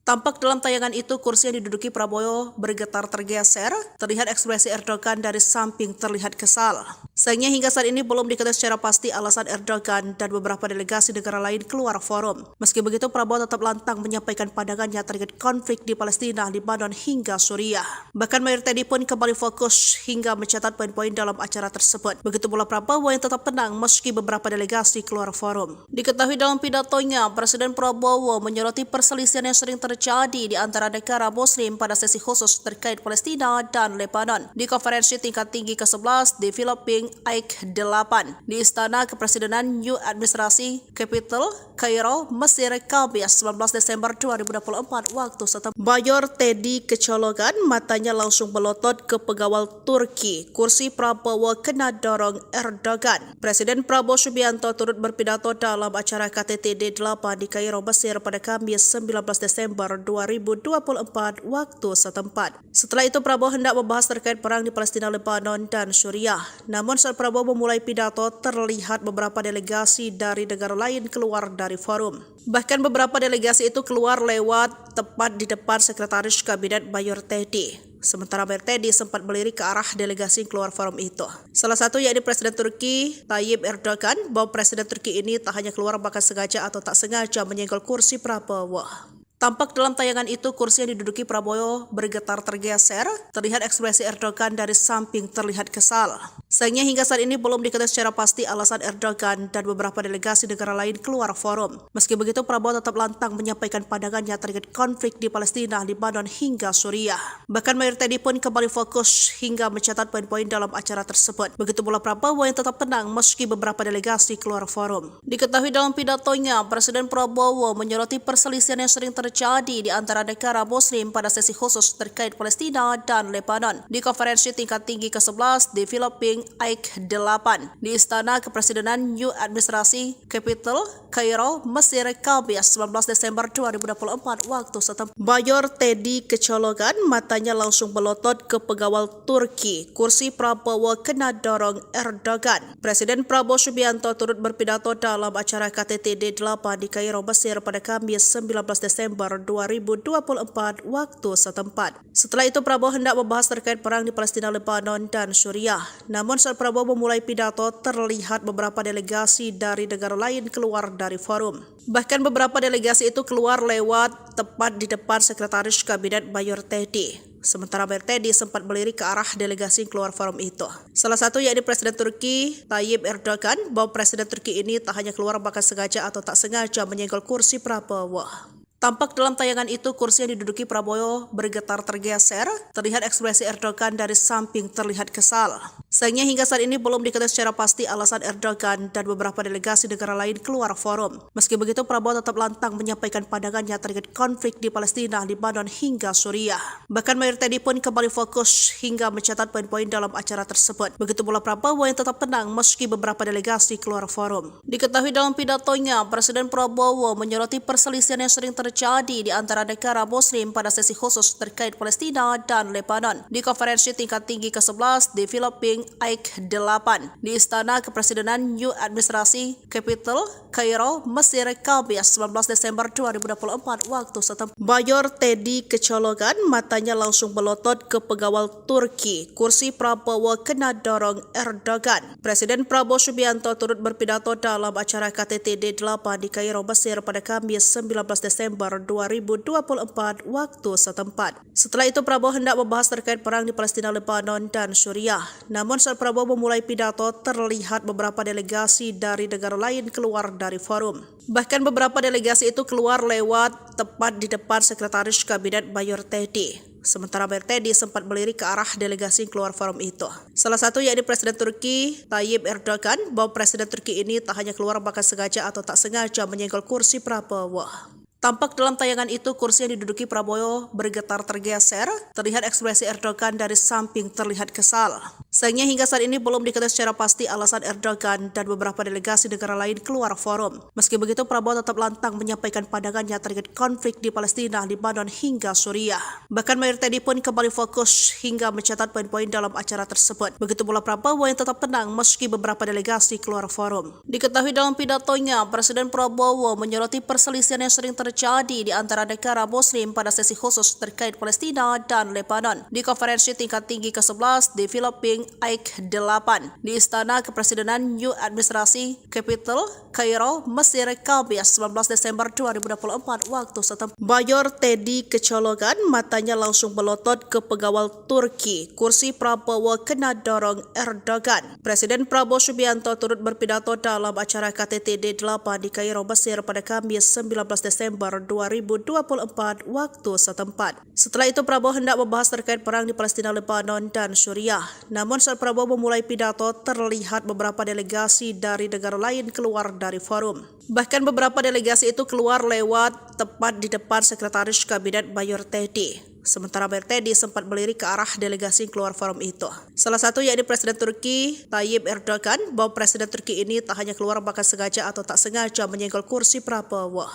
Tampak dalam tayangan itu kursi yang diduduki Prabowo bergetar tergeser, terlihat ekspresi Erdogan dari samping terlihat kesal. Sayangnya hingga saat ini belum diketahui secara pasti alasan Erdogan dan beberapa delegasi negara lain keluar forum. Meski begitu Prabowo tetap lantang menyampaikan pandangannya terkait konflik di Palestina, Lebanon hingga Suriah. Bahkan Mayor Teddy pun kembali fokus hingga mencatat poin-poin dalam acara tersebut. Begitu pula Prabowo yang tetap tenang meski beberapa delegasi keluar forum. Diketahui dalam pidatonya, Presiden Prabowo menyoroti perselisihan yang sering terjadi di antara negara Muslim pada sesi khusus terkait Palestina dan Lebanon di konferensi tingkat tinggi ke-11 di Filipina AIK 8 di Istana Kepresidenan New Administrasi Capital, Kairo, Mesir, Kamis 19 Desember 2024 waktu setempat. Mayor Teddy kecolongan, matanya langsung melotot ke pengawal Turki. Kursi Prabowo kena dorong Erdogan. Presiden Prabowo Subianto turut berpidato dalam acara KTT D8 di Kairo, Mesir pada Kamis 19 Desember 2024 waktu setempat. Setelah itu Prabowo hendak membahas terkait perang di Palestina, Lebanon, dan Suriah. Namun saat Prabowo memulai pidato, terlihat beberapa delegasi dari negara lain keluar dari forum. Bahkan beberapa delegasi itu keluar lewat tepat di depan Sekretaris Kabinet Mayor Teddy. Sementara Mayor Teddy sempat melirik ke arah delegasi yang keluar forum itu. Salah satu yakni Presiden Turki Tayyip Erdogan, bahwa Presiden Turki ini tak hanya keluar bahkan sengaja atau tak sengaja menyenggol kursi Prabowo. Tampak dalam tayangan itu kursi yang diduduki Prabowo bergetar tergeser, terlihat ekspresi Erdogan dari samping terlihat kesal. Sayangnya hingga saat ini belum diketahui secara pasti alasan Erdogan dan beberapa delegasi negara lain keluar forum. Meski begitu Prabowo tetap lantang menyampaikan pandangannya terkait konflik di Palestina, Lebanon hingga Suriah. Bahkan Mayor Teddy pun kembali fokus hingga mencatat poin-poin dalam acara tersebut. Begitu pula Prabowo yang tetap tenang meski beberapa delegasi keluar forum. Diketahui dalam pidatonya, Presiden Prabowo menyoroti perselisihan yang sering terjadi di antara negara Muslim pada sesi khusus terkait Palestina dan Lebanon di konferensi tingkat tinggi ke-11 di Filipina AIK 8 di Istana Kepresidenan New Administrasi Capital, Kairo, Mesir, Kamis 19 Desember 2024 waktu setempat. Mayor Teddy kecolongan, matanya langsung melotot ke pengawal Turki. Kursi Prabowo kena dorong Erdogan. Presiden Prabowo Subianto turut berpidato dalam acara KTT D8 di Kairo, Mesir pada Kamis 19 Desember Desember 2024 waktu setempat. Setelah itu Prabowo hendak membahas terkait perang di Palestina, Lebanon, dan Suriah. Namun saat Prabowo memulai pidato, terlihat beberapa delegasi dari negara lain keluar dari forum. Bahkan beberapa delegasi itu keluar lewat tepat di depan Sekretaris Kabinet Mayor Teddy. Sementara Mayor Teddy sempat melirik ke arah delegasi yang keluar forum itu. Salah satu yakni Presiden Turki Tayyip Erdogan, bahwa Presiden Turki ini tak hanya keluar bahkan sengaja atau tak sengaja menyenggol kursi Prabowo. Tampak dalam tayangan itu kursi yang diduduki Prabowo bergetar tergeser, terlihat ekspresi Erdogan dari samping terlihat kesal. Sayangnya hingga saat ini belum diketahui secara pasti alasan Erdogan dan beberapa delegasi negara lain keluar forum. Meski begitu Prabowo tetap lantang menyampaikan pandangannya terkait konflik di Palestina, Lebanon hingga Suriah. Bahkan Mayor Teddy pun kembali fokus hingga mencatat poin-poin dalam acara tersebut. Begitu pula Prabowo yang tetap tenang meski beberapa delegasi keluar forum. Diketahui dalam pidatonya, Presiden Prabowo menyoroti perselisihan yang sering terjadi di antara negara Muslim pada sesi khusus terkait Palestina dan Lebanon di konferensi tingkat tinggi ke-11 di Filipina AIK 8 di Istana Kepresidenan New Administrasi Capital, Kairo, Mesir, Kamis 19 Desember 2024 waktu setempat. Mayor Teddy kecolongan, matanya langsung melotot ke pengawal Turki. Kursi Prabowo kena dorong Erdogan. Presiden Prabowo Subianto turut berpidato dalam acara KTT D8 di Kairo, Mesir pada Kamis 19 Desember 2024 waktu setempat. Setelah itu Prabowo hendak membahas terkait perang di Palestina, Lebanon, dan Suriah. Namun saat Prabowo memulai pidato, terlihat beberapa delegasi dari negara lain keluar dari forum. Bahkan beberapa delegasi itu keluar lewat tepat di depan Sekretaris Kabinet Mayor Teddy. Sementara Mayor Teddy sempat melirik ke arah delegasi yang keluar forum itu. Salah satu yakni Presiden Turki Tayyip Erdogan, bahwa Presiden Turki ini tak hanya keluar bahkan sengaja atau tak sengaja menyenggol kursi Prabowo. Tampak dalam tayangan itu kursi yang diduduki Prabowo bergetar tergeser, terlihat ekspresi Erdogan dari samping terlihat kesal. Sayangnya hingga saat ini belum diketahui secara pasti alasan Erdogan dan beberapa delegasi negara lain keluar forum. Meski begitu Prabowo tetap lantang menyampaikan pandangannya terkait konflik di Palestina, Lebanon hingga Suriah. Bahkan Mayor Teddy pun kembali fokus hingga mencatat poin-poin dalam acara tersebut. Begitu pula Prabowo yang tetap tenang meski beberapa delegasi keluar forum. Diketahui dalam pidatonya, Presiden Prabowo menyoroti perselisihan yang sering terjadi di antara negara Muslim pada sesi khusus terkait Palestina dan Lebanon di konferensi tingkat tinggi ke-11 di Filipina AIK 8 di Istana Kepresidenan New Administrasi Capital, Kairo, Mesir, Kamis 19 Desember 2024 waktu setempat. Mayor Teddy kecolongan, matanya langsung melotot ke pengawal Turki. Kursi Prabowo kena dorong Erdogan. Presiden Prabowo Subianto turut berpidato dalam acara KTT D8 di Kairo, Mesir pada Kamis 19 Desember 2024 waktu setempat. Setelah itu Prabowo hendak membahas terkait perang di Palestina, Lebanon, dan Suriah. Namun saat Prabowo memulai pidato, terlihat beberapa delegasi dari negara lain keluar dari forum. Bahkan beberapa delegasi itu keluar lewat tepat di depan Sekretaris Kabinet Mayor Teddy. Sementara Mayor Teddy sempat melirik ke arah delegasi yang keluar forum itu. Salah satu yakni Presiden Turki Tayyip Erdogan, bahwa Presiden Turki ini tak hanya keluar bahkan sengaja atau tak sengaja menyenggol kursi Prabowo.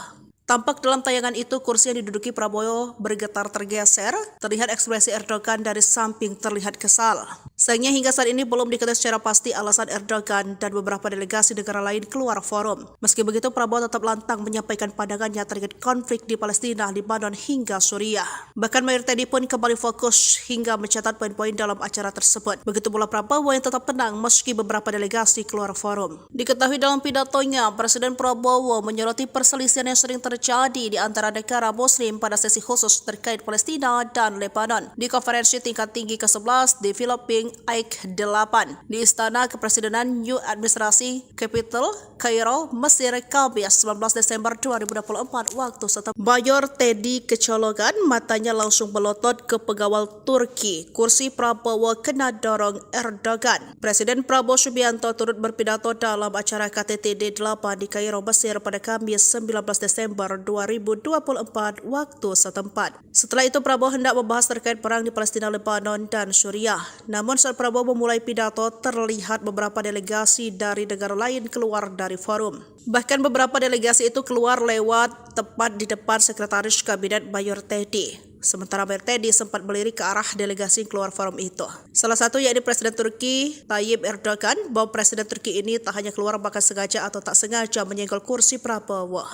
Tampak dalam tayangan itu kursi yang diduduki Prabowo bergetar tergeser, terlihat ekspresi Erdogan dari samping terlihat kesal. Sayangnya hingga saat ini belum diketahui secara pasti alasan Erdogan dan beberapa delegasi negara lain keluar forum. Meski begitu Prabowo tetap lantang menyampaikan pandangannya terkait konflik di Palestina, Lebanon hingga Suriah. Bahkan Mayor Teddy pun kembali fokus hingga mencatat poin-poin dalam acara tersebut. Begitu pula Prabowo yang tetap tenang meski beberapa delegasi keluar forum. Diketahui dalam pidatonya, Presiden Prabowo menyoroti perselisihan yang sering terjadi di antara negara Muslim pada sesi khusus terkait Palestina dan Lebanon di konferensi tingkat tinggi ke-11 di Filipina AIK 8 di Istana Kepresidenan New Administrasi Capital, Kairo, Mesir, Kamis 19 Desember 2024 waktu setempat. Mayor Teddy kecolongan, matanya langsung melotot ke pengawal Turki. Kursi Prabowo kena dorong Erdogan. Presiden Prabowo Subianto turut berpidato dalam acara KTT D8 di Kairo, Mesir pada Kamis 19 Desember 2024 waktu setempat. Setelah itu Prabowo hendak membahas terkait perang di Palestina, Lebanon, dan Suriah. Namun saat Prabowo memulai pidato, terlihat beberapa delegasi dari negara lain keluar dari forum. Bahkan beberapa delegasi itu keluar lewat tepat di depan Sekretaris Kabinet Mayor Teddy. Sementara Mayor Teddy sempat melirik ke arah delegasi yang keluar forum itu. Salah satu yakni Presiden Turki Tayyip Erdogan, bahwa Presiden Turki ini tak hanya keluar bahkan sengaja atau tak sengaja menyenggol kursi Prabowo.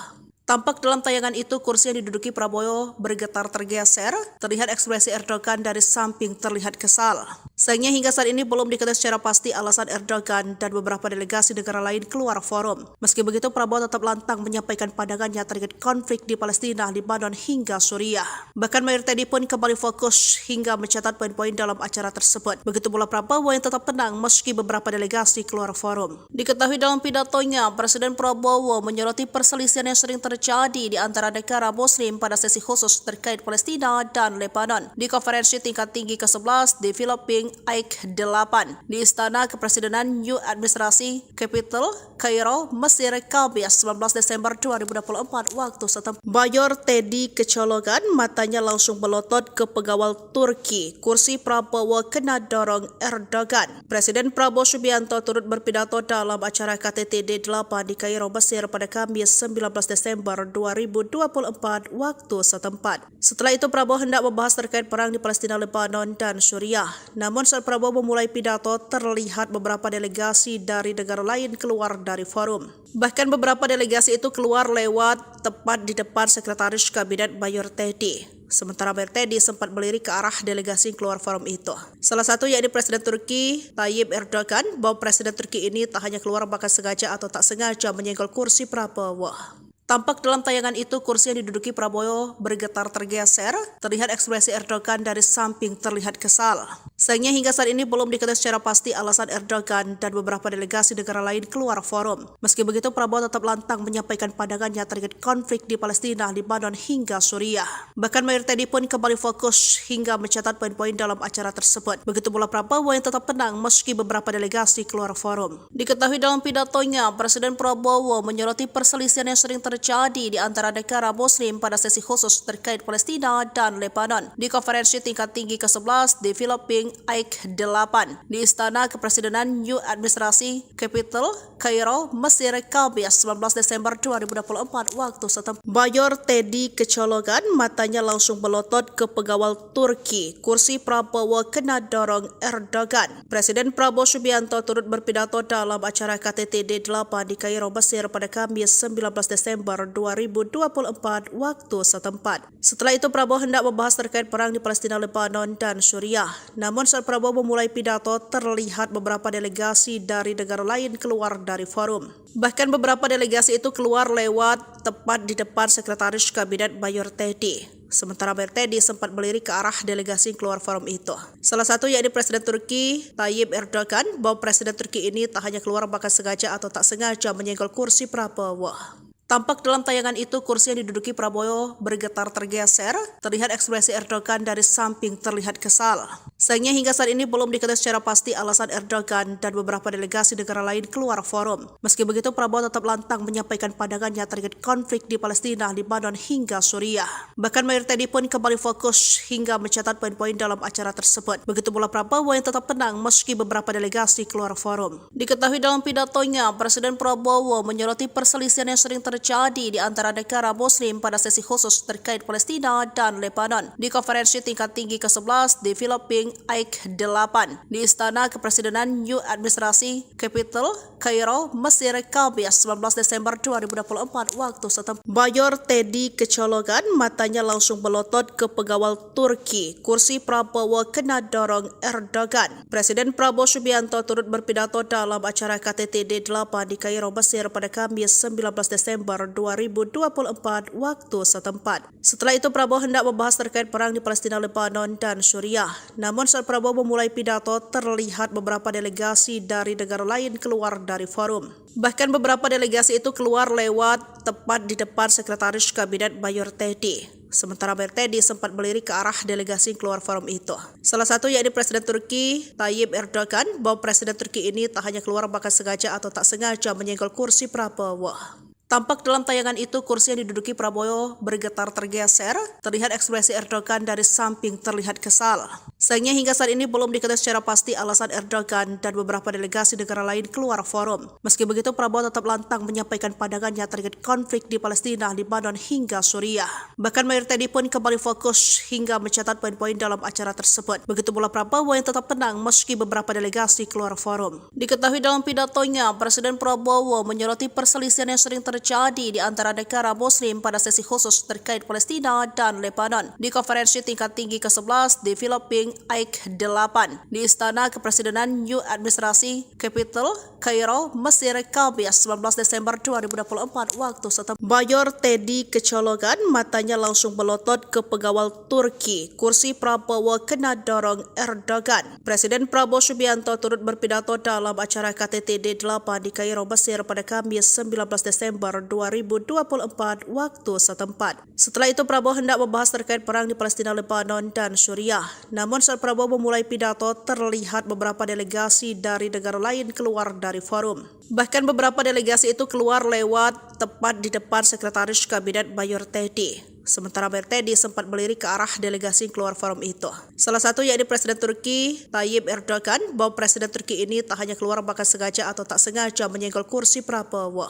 Tampak dalam tayangan itu kursi yang diduduki Prabowo bergetar tergeser, terlihat ekspresi Erdogan dari samping terlihat kesal. Sayangnya hingga saat ini belum diketahui secara pasti alasan Erdogan dan beberapa delegasi negara lain keluar forum. Meski begitu, Prabowo tetap lantang menyampaikan pandangannya terkait konflik di Palestina, Lebanon hingga Suriah. Bahkan Mayor Teddy pun kembali fokus hingga mencatat poin-poin dalam acara tersebut. Begitu pula Prabowo yang tetap tenang meski beberapa delegasi keluar forum. Diketahui dalam pidatonya, Presiden Prabowo menyoroti perselisihan yang sering terjadi di antara negara Muslim pada sesi khusus terkait Palestina dan Lebanon di konferensi tingkat tinggi ke-11 di Filipina AIK 8 di Istana Kepresidenan New Administrasi Capital, Kairo, Mesir, Kamis 19 Desember 2024 waktu setempat. Mayor Teddy kecolongan, matanya langsung melotot ke pengawal Turki. Kursi Prabowo kena dorong Erdogan. Presiden Prabowo Subianto turut berpidato dalam acara KTT D8 di Kairo, Mesir pada Kamis 19 Desember 2024 waktu setempat. Setelah itu Prabowo hendak membahas terkait perang di Palestina, Lebanon, dan Suriah. Namun saat Prabowo memulai pidato, terlihat beberapa delegasi dari negara lain keluar dari forum. Bahkan beberapa delegasi itu keluar lewat tepat di depan Sekretaris Kabinet Mayor Teddy. Sementara Mayor Teddy sempat melirik ke arah delegasi yang keluar forum itu. Salah satu yakni Presiden Turki Tayyip Erdogan, bahwa Presiden Turki ini tak hanya keluar bahkan sengaja atau tak sengaja menyenggol kursi Prabowo. Tampak dalam tayangan itu kursi yang diduduki Prabowo bergetar tergeser, terlihat ekspresi Erdogan dari samping terlihat kesal. Sayangnya hingga saat ini belum diketahui secara pasti alasan Erdogan dan beberapa delegasi negara lain keluar forum. Meski begitu, Prabowo tetap lantang menyampaikan pandangannya terkait konflik di Palestina, Lebanon hingga Suriah. Bahkan Mayor Teddy pun kembali fokus hingga mencatat poin-poin dalam acara tersebut. Begitu pula Prabowo yang tetap tenang meski beberapa delegasi keluar forum. Diketahui dalam pidatonya, Presiden Prabowo menyoroti perselisihan yang sering terjadi di antara negara Muslim pada sesi khusus terkait Palestina dan Lebanon di konferensi tingkat tinggi ke-11 di Filipina AIK 8 di Istana Kepresidenan New Administrasi Capital, Kairo, Mesir, Kamis 19 Desember 2024 waktu setempat. Mayor Teddy kecolongan, matanya langsung melotot ke pengawal Turki. Kursi Prabowo kena dorong Erdogan. Presiden Prabowo Subianto turut berpidato dalam acara KTT D8 di Kairo, Mesir pada Kamis 19 Desember 2024 waktu setempat. Setelah itu Prabowo hendak membahas terkait perang di Palestina, Lebanon, dan Suriah. Namun saat Prabowo memulai pidato, terlihat beberapa delegasi dari negara lain keluar dari forum. Bahkan beberapa delegasi itu keluar lewat tepat di depan Sekretaris Kabinet Mayor Teddy. Sementara Mayor Teddy sempat melirik ke arah delegasi yang keluar forum itu. Salah satu yakni Presiden Turki Tayyip Erdogan, bahwa Presiden Turki ini tak hanya keluar bahkan sengaja atau tak sengaja menyenggol kursi Prabowo. Tampak dalam tayangan itu kursi yang diduduki Prabowo bergetar tergeser, terlihat ekspresi Erdogan dari samping terlihat kesal. Sayangnya hingga saat ini belum diketahui secara pasti alasan Erdogan dan beberapa delegasi negara lain keluar forum. Meski begitu, Prabowo tetap lantang menyampaikan pandangannya terkait konflik di Palestina, Lebanon hingga Suriah. Bahkan Mayor Teddy pun kembali fokus hingga mencatat poin-poin dalam acara tersebut. Begitu pula Prabowo yang tetap tenang meski beberapa delegasi keluar forum. Diketahui dalam pidatonya, Presiden Prabowo menyoroti perselisihan yang sering terjadi di antara negara Muslim pada sesi khusus terkait Palestina dan Lebanon di konferensi tingkat tinggi ke-11 di Filipina AIK 8 di Istana Kepresidenan New Administrasi Capital, Kairo, Mesir, Kamis 19 Desember 2024 waktu setempat. Mayor Teddy kecolongan, matanya langsung melotot ke pengawal Turki. Kursi Prabowo kena dorong Erdogan. Presiden Prabowo Subianto turut berpidato dalam acara KTT D8 di Kairo, Mesir pada Kamis 19 Desember 2024 waktu setempat. Setelah itu Prabowo hendak membahas terkait perang di Palestina, Lebanon, dan Suriah. Namun saat Prabowo memulai pidato, terlihat beberapa delegasi dari negara lain keluar dari forum. Bahkan beberapa delegasi itu keluar lewat tepat di depan Sekretaris Kabinet Mayor Teddy. Sementara Mayor Teddy sempat melirik ke arah delegasi yang keluar forum itu. Salah satu yakni Presiden Turki Tayyip Erdogan, bahwa Presiden Turki ini tak hanya keluar bahkan sengaja atau tak sengaja menyenggol kursi Prabowo. Tampak dalam tayangan itu kursi yang diduduki Prabowo bergetar tergeser, terlihat ekspresi Erdogan dari samping terlihat kesal. Sayangnya hingga saat ini belum diketahui secara pasti alasan Erdogan dan beberapa delegasi negara lain keluar forum. Meski begitu, Prabowo tetap lantang menyampaikan pandangannya terkait konflik di Palestina, Lebanon hingga Suriah. Bahkan Mayor Teddy pun kembali fokus hingga mencatat poin-poin dalam acara tersebut. Begitu pula Prabowo yang tetap tenang meski beberapa delegasi keluar forum. Diketahui dalam pidatonya, Presiden Prabowo menyoroti perselisihan yang sering terjadi di antara negara Muslim pada sesi khusus terkait Palestina dan Lebanon di konferensi tingkat tinggi ke-11 di Filipina AIK 8 di Istana Kepresidenan New Administrasi Capital, Kairo, Mesir, Kamis 19 Desember 2024 waktu setempat. Mayor Teddy kecolongan, matanya langsung melotot ke pengawal Turki. Kursi Prabowo kena dorong Erdogan. Presiden Prabowo Subianto turut berpidato dalam acara KTT D8 di Kairo, Mesir pada Kamis 19 Desember 2024 waktu setempat. Setelah itu Prabowo hendak membahas terkait perang di Palestina, Lebanon, dan Suriah. Namun saat Prabowo memulai pidato, terlihat beberapa delegasi dari negara lain keluar dari forum. Bahkan beberapa delegasi itu keluar lewat tepat di depan Sekretaris Kabinet Mayor Teddy. Sementara Mayor Teddy sempat melirik ke arah delegasi yang keluar forum itu. Salah satu yakni Presiden Turki Tayyip Erdogan, bahwa Presiden Turki ini tak hanya keluar bahkan sengaja atau tak sengaja menyenggol kursi Prabowo.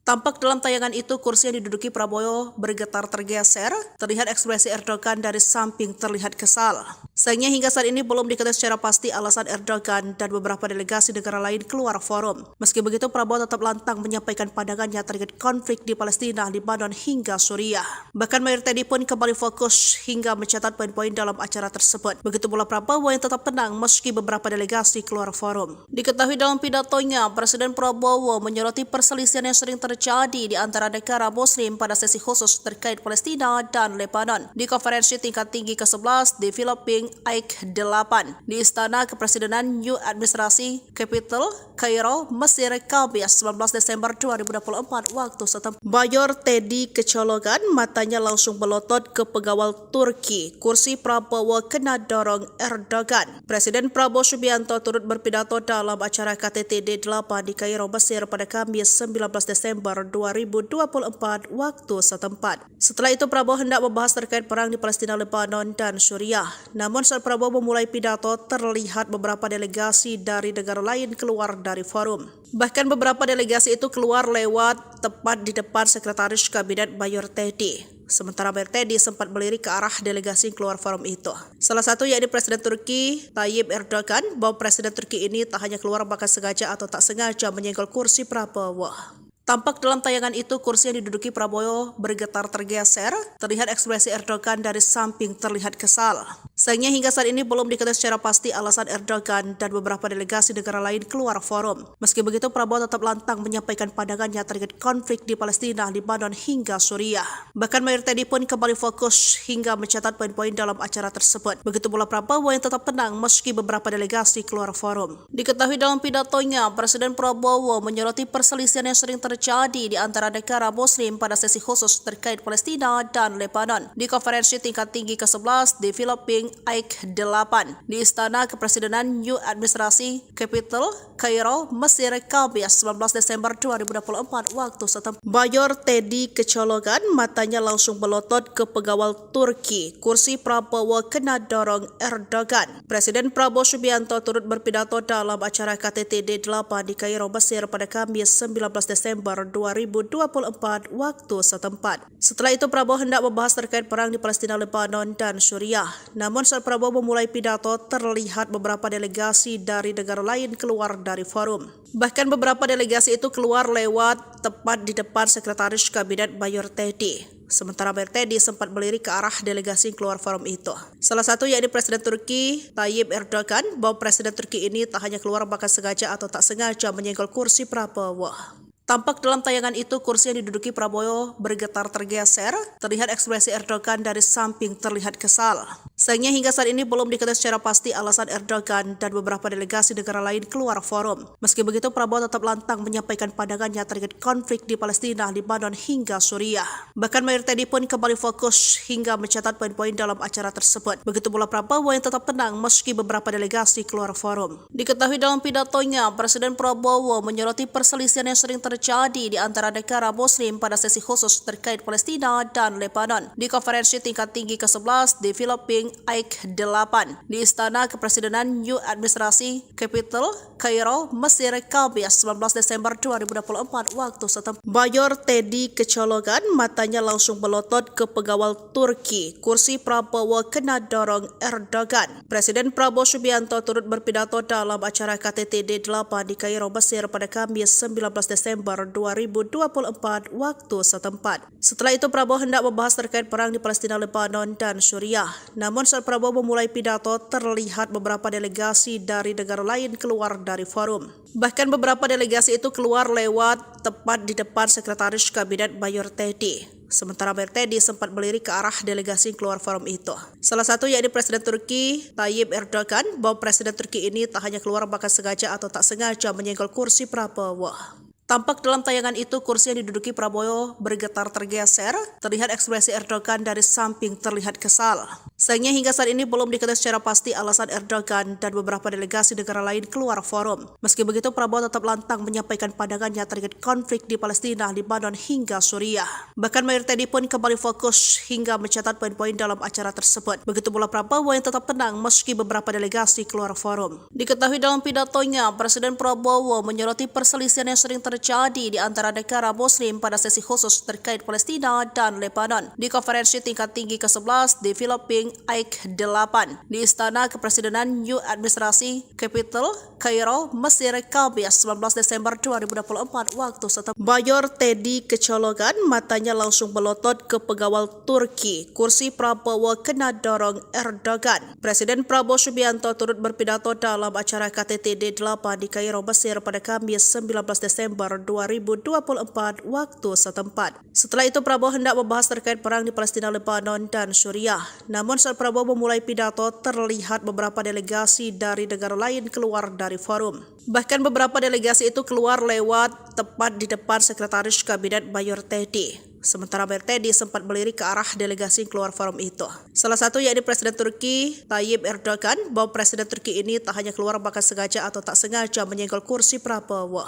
Tampak dalam tayangan itu kursi yang diduduki Prabowo bergetar tergeser, terlihat ekspresi Erdogan dari samping terlihat kesal. Sayangnya hingga saat ini belum diketahui secara pasti alasan Erdogan dan beberapa delegasi negara lain keluar forum. Meski begitu, Prabowo tetap lantang menyampaikan pandangannya terkait konflik di Palestina, Lebanon hingga Suriah. Bahkan Mayor Teddy pun kembali fokus hingga mencatat poin-poin dalam acara tersebut. Begitu pula Prabowo yang tetap tenang meski beberapa delegasi keluar forum. Diketahui dalam pidatonya, Presiden Prabowo menyoroti perselisihan yang sering terjadi di antara negara Muslim pada sesi khusus terkait Palestina dan Lebanon di konferensi tingkat tinggi ke-11 di Filipina AIK 8 di Istana Kepresidenan New Administrasi Capital, Kairo, Mesir, Kamis 19 Desember 2024 waktu setempat. Mayor Teddy kecolongan, matanya langsung melotot ke pengawal Turki. Kursi Prabowo kena dorong Erdogan. Presiden Prabowo Subianto turut berpidato dalam acara KTT D8 di Kairo, Mesir pada Kamis 19 Desember 2024 waktu setempat. Setelah itu Prabowo hendak membahas terkait perang di Palestina, Lebanon, dan Suriah. Namun saat Prabowo memulai pidato, terlihat beberapa delegasi dari negara lain keluar dari forum. Bahkan beberapa delegasi itu keluar lewat tepat di depan Sekretaris Kabinet Mayor Teddy. Sementara Mayor Teddy sempat melirik ke arah delegasi yang keluar forum itu. Salah satu yakni Presiden Turki Tayyip Erdogan, bahwa Presiden Turki ini tak hanya keluar bahkan sengaja atau tak sengaja menyenggol kursi Prabowo. Tampak dalam tayangan itu kursi yang diduduki Prabowo bergetar tergeser, terlihat ekspresi Erdogan dari samping terlihat kesal. Sayangnya hingga saat ini belum diketahui secara pasti alasan Erdogan dan beberapa delegasi negara lain keluar forum. Meski begitu, Prabowo tetap lantang menyampaikan pandangannya terkait konflik di Palestina, Lebanon hingga Suriah. Bahkan Mayor Teddy pun kembali fokus hingga mencatat poin-poin dalam acara tersebut. Begitu pula Prabowo yang tetap tenang meski beberapa delegasi keluar forum. Diketahui dalam pidatonya, Presiden Prabowo menyoroti perselisihan yang sering terjadi di antara negara Muslim pada sesi khusus terkait Palestina dan Lebanon di konferensi tingkat tinggi ke-11 di Filipina AIK 8 di Istana Kepresidenan New Administrasi Capital, Kairo, Mesir, Kamis 19 Desember 2024 waktu setempat. Mayor Teddy kecolongan, matanya langsung melotot ke pengawal Turki. Kursi Prabowo kena dorong Erdogan. Presiden Prabowo Subianto turut berpidato dalam acara KTT D8 di Kairo, Mesir pada Kamis 19 Desember 2024 waktu setempat. Setelah itu Prabowo hendak membahas terkait perang di Palestina, Lebanon, dan Suriah. Namun saat Prabowo memulai pidato, terlihat beberapa delegasi dari negara lain keluar dari forum. Bahkan beberapa delegasi itu keluar lewat tepat di depan Sekretaris Kabinet Mayor Teddy. Sementara Mayor Teddy sempat melirik ke arah delegasi yang keluar forum itu. Salah satu yakni Presiden Turki Tayyip Erdogan, bahwa Presiden Turki ini tak hanya keluar bahkan sengaja atau tak sengaja menyenggol kursi Prabowo. Tampak dalam tayangan itu kursi yang diduduki Prabowo bergetar tergeser, terlihat ekspresi Erdogan dari samping terlihat kesal. Sayangnya hingga saat ini belum diketahui secara pasti alasan Erdogan dan beberapa delegasi negara lain keluar forum. Meski begitu, Prabowo tetap lantang menyampaikan pandangannya terkait konflik di Palestina, Lebanon hingga Suriah. Bahkan Mayor Teddy pun kembali fokus hingga mencatat poin-poin dalam acara tersebut. Begitu pula Prabowo yang tetap tenang meski beberapa delegasi keluar forum. Diketahui dalam pidatonya, Presiden Prabowo menyoroti perselisihan yang sering terjadi di antara negara Muslim pada sesi khusus terkait Palestina dan Lebanon di konferensi tingkat tinggi ke-11 di Filipina Aik 8 di Istana Kepresidenan New Administrasi Capital, Kairo, Mesir, Kamis 19 Desember 2024 waktu setempat. Mayor Teddy kecolongan, matanya langsung melotot ke pengawal Turki. Kursi Prabowo kena dorong Erdogan. Presiden Prabowo Subianto turut berpidato dalam acara KTT D8 di Kairo, Mesir pada Kamis 19 Desember 2024 waktu setempat. Setelah itu Prabowo hendak membahas terkait perang di Palestina, Lebanon, dan Suriah. Namun saat Prabowo memulai pidato, terlihat beberapa delegasi dari negara lain keluar dari forum. Bahkan beberapa delegasi itu keluar lewat tepat di depan Sekretaris Kabinet Mayor Teddy. Sementara Mayor Teddy sempat melirik ke arah delegasi yang keluar forum itu. Salah satu yakni Presiden Turki Tayyip Erdogan, bahwa Presiden Turki ini tak hanya keluar bahkan sengaja atau tak sengaja menyenggol kursi Prabowo. Tampak dalam tayangan itu kursi yang diduduki Prabowo bergetar tergeser, terlihat ekspresi Erdogan dari samping terlihat kesal. Sayangnya hingga saat ini belum diketahui secara pasti alasan Erdogan dan beberapa delegasi negara lain keluar forum. Meski begitu, Prabowo tetap lantang menyampaikan pandangannya terkait konflik di Palestina, Lebanon, hingga Suriah. Bahkan Mayor Teddy pun kembali fokus hingga mencatat poin-poin dalam acara tersebut. Begitu pula Prabowo yang tetap tenang meski beberapa delegasi keluar forum. Diketahui dalam pidatonya, Presiden Prabowo menyoroti perselisihan yang sering terjadi di antara negara Muslim pada sesi khusus terkait Palestina dan Lebanon di konferensi tingkat tinggi ke-11 di Filipina Aik 8 di Istana Kepresidenan New Administrasi Capital, Kairo, Mesir, Kamis 19 Desember 2024 waktu setempat. Mayor Teddy kecolongan, matanya langsung melotot ke pengawal Turki. Kursi Prabowo kena dorong Erdogan. Presiden Prabowo Subianto turut berpidato dalam acara KTT D8 di Kairo, Mesir pada Kamis 19 Desember 2024 waktu setempat. Setelah itu Prabowo hendak membahas terkait perang di Palestina, Lebanon, dan Suriah. Namun saat Prabowo memulai pidato, terlihat beberapa delegasi dari negara lain keluar dari forum. Bahkan beberapa delegasi itu keluar lewat tepat di depan Sekretaris Kabinet Mayor Teddy. Sementara Mayor Teddy sempat melirik ke arah delegasi yang keluar forum itu. Salah satu yakni Presiden Turki Tayyip Erdogan, bahwa Presiden Turki ini tak hanya keluar bahkan sengaja atau tak sengaja menyenggol kursi Prabowo.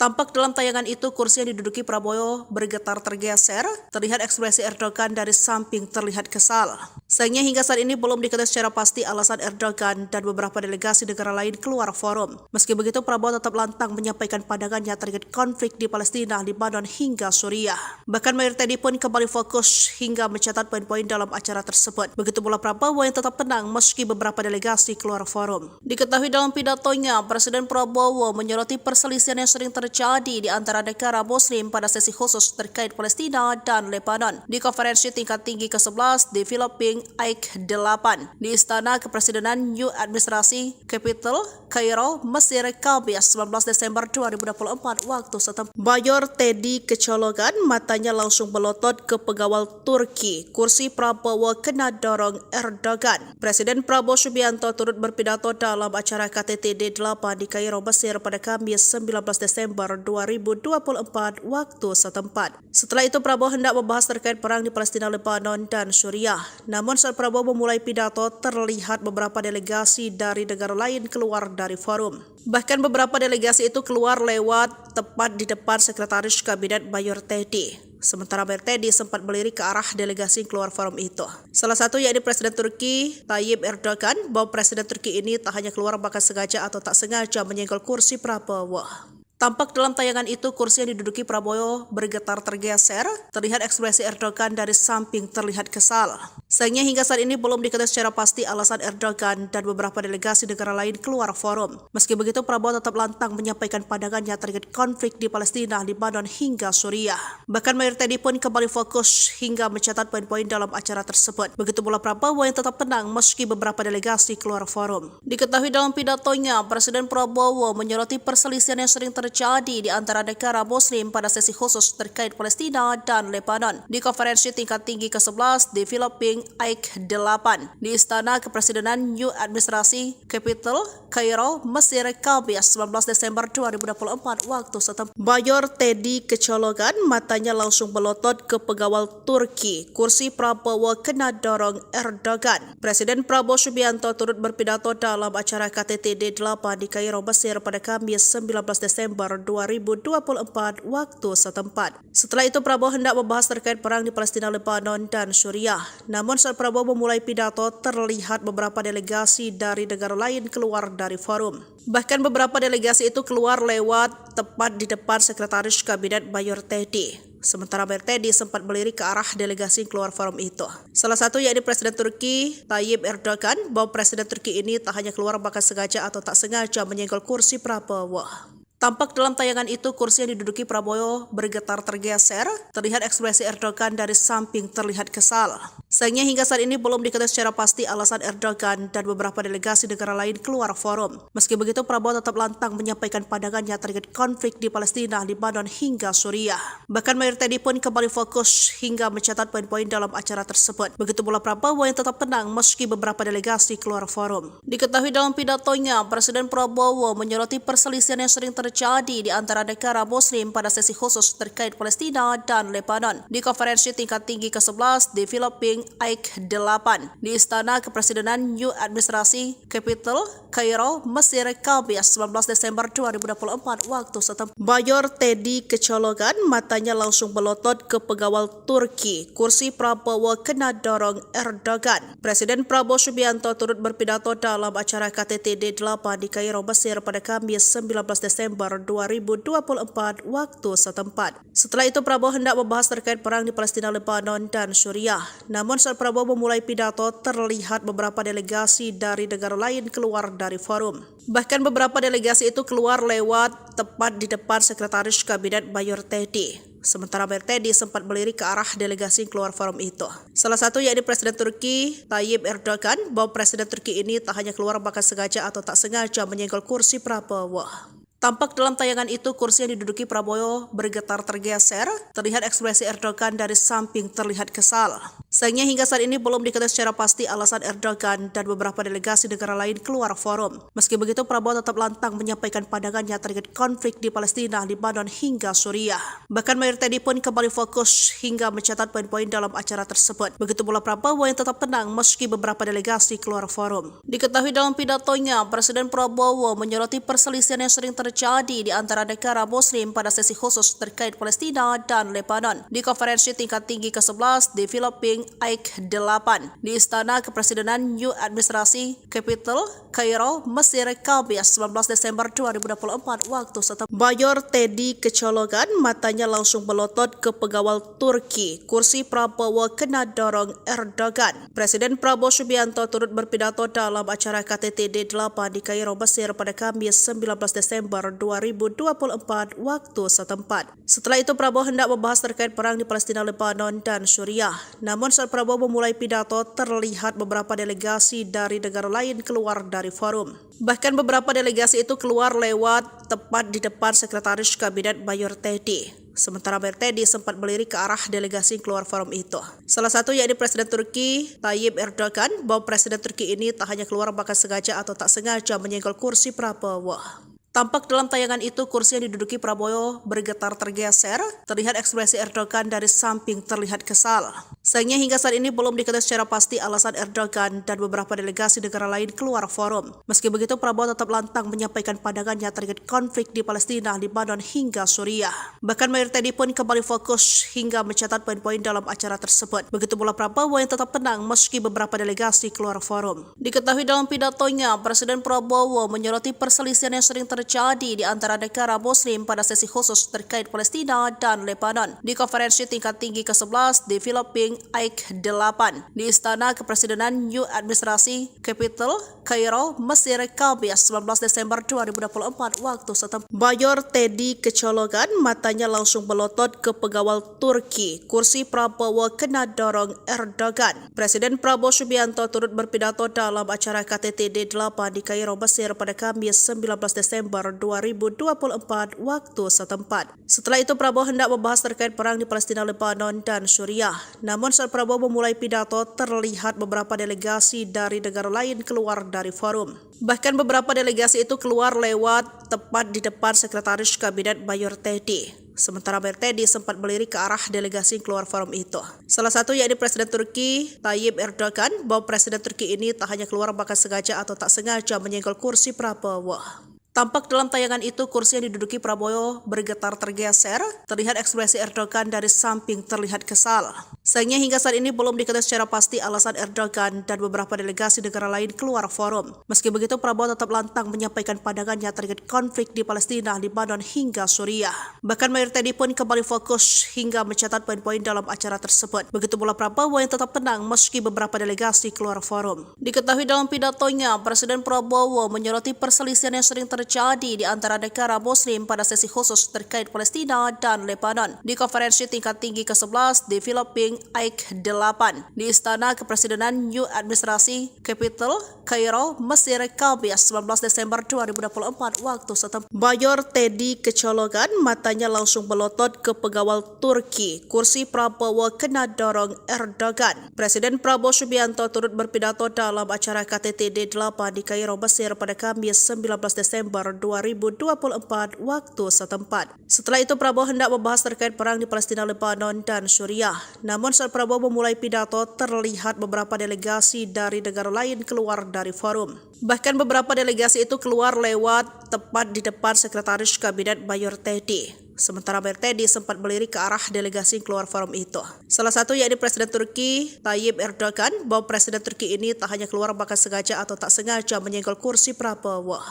Tampak dalam tayangan itu kursi yang diduduki Prabowo bergetar tergeser, terlihat ekspresi Erdogan dari samping terlihat kesal. Sayangnya hingga saat ini belum diketahui secara pasti alasan Erdogan dan beberapa delegasi negara lain keluar forum. Meski begitu, Prabowo tetap lantang menyampaikan pandangannya terkait konflik di Palestina, Lebanon, hingga Suriah. Bahkan Mayor Teddy pun kembali fokus hingga mencatat poin-poin dalam acara tersebut. Begitu pula Prabowo yang tetap tenang meski beberapa delegasi keluar forum. Diketahui dalam pidatonya, Presiden Prabowo menyoroti perselisihan yang sering terjadi di antara negara Muslim pada sesi khusus terkait Palestina dan Lebanon di konferensi tingkat tinggi ke-11 di Filipina Aik 8 di Istana Kepresidenan New Administrasi Capital, Kairo, Mesir, Kamis 19 Desember 2024 waktu setempat. Mayor Teddy kecolongan, matanya langsung melotot ke pengawal Turki. Kursi Prabowo kena dorong Erdogan. Presiden Prabowo Subianto turut berpidato dalam acara KTT D8 di Kairo, Mesir pada Kamis 19 Desember 2024 waktu setempat. Setelah itu Prabowo hendak membahas terkait perang di Palestina, Lebanon, dan Suriah. Namun saat Prabowo memulai pidato, terlihat beberapa delegasi dari negara lain keluar dari forum. Bahkan beberapa delegasi itu keluar lewat tepat di depan Sekretaris Kabinet Mayor Teddy. Sementara Mayor Teddy sempat melirik ke arah delegasi yang keluar forum itu. Salah satu yakni Presiden Turki Tayyip Erdogan, bahwa Presiden Turki ini tak hanya keluar bahkan sengaja atau tak sengaja menyenggol kursi Prabowo. Tampak dalam tayangan itu kursi yang diduduki Prabowo bergetar tergeser, terlihat ekspresi Erdogan dari samping terlihat kesal. Sayangnya hingga saat ini belum diketahui secara pasti alasan Erdogan dan beberapa delegasi negara lain keluar forum. Meski begitu, Prabowo tetap lantang menyampaikan pandangannya terkait konflik di Palestina, Lebanon, hingga Suriah. Bahkan Mayor Teddy pun kembali fokus hingga mencatat poin-poin dalam acara tersebut. Begitu pula Prabowo yang tetap tenang meski beberapa delegasi keluar forum. Diketahui dalam pidatonya, Presiden Prabowo menyoroti perselisihan yang sering terjadi di antara negara Muslim pada sesi khusus terkait Palestina dan Lebanon di konferensi tingkat tinggi ke-11 di Filipina Aik 8 di Istana Kepresidenan New Administrasi Capital, Kairo, Mesir, Kamis 19 Desember 2024 waktu setempat. Mayor Teddy kecolongan, matanya langsung melotot ke pengawal Turki. Kursi Prabowo kena dorong Erdogan. Presiden Prabowo Subianto turut berpidato dalam acara KTT D8 di Kairo, Mesir pada Kamis 19 Desember 2024 waktu setempat. Setelah itu Prabowo hendak membahas terkait perang di Palestina, Lebanon, dan Suriah. Namun Namun saat Prabowo memulai pidato, terlihat beberapa delegasi dari negara lain keluar dari forum. Bahkan beberapa delegasi itu keluar lewat tepat di depan Sekretaris Kabinet Mayor Teddy. Sementara Mayor Teddy sempat melirik ke arah delegasi keluar forum itu. Salah satu yakni Presiden Turki Tayyip Erdogan, bahwa Presiden Turki ini tak hanya keluar bahkan sengaja atau tak sengaja menyenggol kursi Prabowo. Tampak dalam tayangan itu kursi yang diduduki Prabowo bergetar tergeser, terlihat ekspresi Erdogan dari samping terlihat kesal. Sayangnya hingga saat ini belum diketahui secara pasti alasan Erdogan dan beberapa delegasi negara lain keluar forum. Meski begitu, Prabowo tetap lantang menyampaikan pandangannya terkait konflik di Palestina, Lebanon hingga Suriah. Bahkan Mayor Teddy pun kembali fokus hingga mencatat poin-poin dalam acara tersebut. Begitu pula Prabowo yang tetap tenang meski beberapa delegasi keluar forum. Diketahui dalam pidatonya, Presiden Prabowo menyoroti perselisihan yang sering terjadi di antara negara Muslim pada sesi khusus terkait Palestina dan Lebanon di konferensi tingkat tinggi ke-11 Developing AIK 8 di Istana Kepresidenan New Administrasi Capital, Kairo, Mesir, Kamis 19 Desember 2024 waktu setempat. Mayor Teddy kecolongan, matanya langsung melotot ke pengawal Turki. Kursi Prabowo kena dorong Erdogan. Presiden Prabowo Subianto turut berpidato dalam acara KTT D8 di Kairo, Mesir pada Kamis 19 Desember 2024 waktu setempat. Setelah itu Prabowo hendak membahas terkait perang di Palestina, Lebanon, dan Suriah. Namun saat Prabowo memulai pidato, terlihat beberapa delegasi dari negara lain keluar dari forum. Bahkan beberapa delegasi itu keluar lewat tepat di depan Sekretaris Kabinet Mayor Teddy. Sementara Mayor Teddy sempat melirik ke arah delegasi keluar forum itu. Salah satu yakni Presiden Turki Tayyip Erdogan, bahwa Presiden Turki ini tak hanya keluar bahkan sengaja atau tak sengaja menyenggol kursi Prabowo. Tampak dalam tayangan itu kursi yang diduduki Prabowo bergetar tergeser, terlihat ekspresi Erdogan dari samping terlihat kesal. Sayangnya hingga saat ini belum diketahui secara pasti alasan Erdogan dan beberapa delegasi negara lain keluar forum. Meski begitu, Prabowo tetap lantang menyampaikan pandangannya terkait konflik di Palestina, Lebanon hingga Suriah. Bahkan Mayor Teddy pun kembali fokus hingga mencatat poin-poin dalam acara tersebut. Begitu pula Prabowo yang tetap tenang meski beberapa delegasi keluar forum. Diketahui dalam pidatonya, Presiden Prabowo menyoroti perselisihan yang sering terjadi di antara negara Muslim pada sesi khusus terkait Palestina dan Lebanon di konferensi tingkat tinggi ke-11 Developing AIK 8 di Istana Kepresidenan New Administrasi Capital, Kairo, Mesir, Kamis 19 Desember 2024 waktu setempat. Mayor Teddy kecolongan, matanya langsung melotot ke pengawal Turki. Kursi Prabowo kena dorong Erdogan. Presiden Prabowo Subianto turut berpidato dalam acara KTT D8 di Kairo, Mesir pada Kamis 19 Desember 2024 waktu setempat. Setelah itu Prabowo hendak membahas terkait perang di Palestina, Lebanon, dan Suriah. Namun saat Prabowo memulai pidato, terlihat beberapa delegasi dari negara lain keluar dari forum. Bahkan beberapa delegasi itu keluar lewat tepat di depan Sekretaris Kabinet Mayor Teddy. Sementara Mayor Teddy sempat melirik ke arah delegasi keluar forum itu. Salah satu yakni Presiden Turki Tayyip Erdogan, bahwa Presiden Turki ini tak hanya keluar bahkan sengaja atau tak sengaja menyenggol kursi Prabowo. Tampak dalam tayangan itu kursi yang diduduki Prabowo bergetar tergeser, terlihat ekspresi Erdogan dari samping terlihat kesal. Sayangnya hingga saat ini belum diketahui secara pasti alasan Erdogan dan beberapa delegasi negara lain keluar forum. Meski begitu, Prabowo tetap lantang menyampaikan pandangannya terkait konflik di Palestina, Lebanon hingga Suriah. Bahkan Mayor Teddy pun kembali fokus hingga mencatat poin-poin dalam acara tersebut. Begitu pula Prabowo yang tetap tenang meski beberapa delegasi keluar forum. Diketahui dalam pidatonya, Presiden Prabowo menyoroti perselisihan yang sering terjadi di antara negara Muslim pada sesi khusus terkait Palestina dan Lebanon di konferensi tingkat tinggi ke-11 Developing AIK 8 di Istana Kepresidenan New Administrasi Capital, Kairo, Mesir, Kamis 19 Desember 2024 waktu setempat. Mayor Teddy kecolongan, matanya langsung melotot ke pengawal Turki. Kursi Prabowo kena dorong Erdogan. Presiden Prabowo Subianto turut berpidato dalam acara KTT D8 di Kairo, Mesir pada Kamis 19 Desember 2024 waktu setempat. Setelah itu Prabowo hendak membahas terkait perang di Palestina, Lebanon, dan Suriah. Namun saat Prabowo memulai pidato, terlihat beberapa delegasi dari negara lain keluar dari forum. Bahkan beberapa delegasi itu keluar lewat tepat di depan Sekretaris Kabinet Mayor Teddy. Sementara Mayor Teddy sempat melirik ke arah delegasi keluar forum itu. Salah satu yakni Presiden Turki Tayyip Erdogan, bahwa Presiden Turki ini tak hanya keluar bahkan sengaja atau tak sengaja menyenggol kursi Prabowo. Tampak dalam tayangan itu kursi yang diduduki Prabowo bergetar tergeser, terlihat ekspresi Erdogan dari samping terlihat kesal. Sayangnya hingga saat ini belum diketahui secara pasti alasan Erdogan dan beberapa delegasi negara lain keluar forum. Meski begitu, Prabowo tetap lantang menyampaikan pandangannya terkait konflik di Palestina, Lebanon hingga Suriah. Bahkan Mayor Teddy pun kembali fokus hingga mencatat poin-poin dalam acara tersebut. Begitu pula Prabowo yang tetap tenang meski beberapa delegasi keluar forum. Diketahui dalam pidatonya, Presiden Prabowo menyoroti perselisihan yang sering terjadi di antara negara Muslim pada sesi khusus terkait Palestina dan Lebanon di konferensi tingkat tinggi ke-11 di Filipina AIK 8 di Istana Kepresidenan New Administrasi Capital, Kairo, Mesir, Kamis 19 Desember 2024 waktu setempat. Mayor Teddy kecolongan, matanya langsung melotot ke pengawal Turki. Kursi Prabowo kena dorong Erdogan. Presiden Prabowo Subianto turut berpidato dalam acara KTT D8 di Kairo, Mesir pada Kamis 19 Desember 2024 waktu setempat. Setelah itu Prabowo hendak membahas terkait perang di Palestina, Lebanon, dan Suriah. Namun saat Prabowo memulai pidato, terlihat beberapa delegasi dari negara lain keluar dari forum. Bahkan beberapa delegasi itu keluar lewat tepat di depan Sekretaris Kabinet Mayor Teddy. Sementara Mayor Teddy sempat melirik ke arah delegasi yang keluar forum itu. Salah satu yakni Presiden Turki Tayyip Erdogan, bahwa Presiden Turki ini tak hanya keluar bahkan sengaja atau tak sengaja menyenggol kursi Prabowo.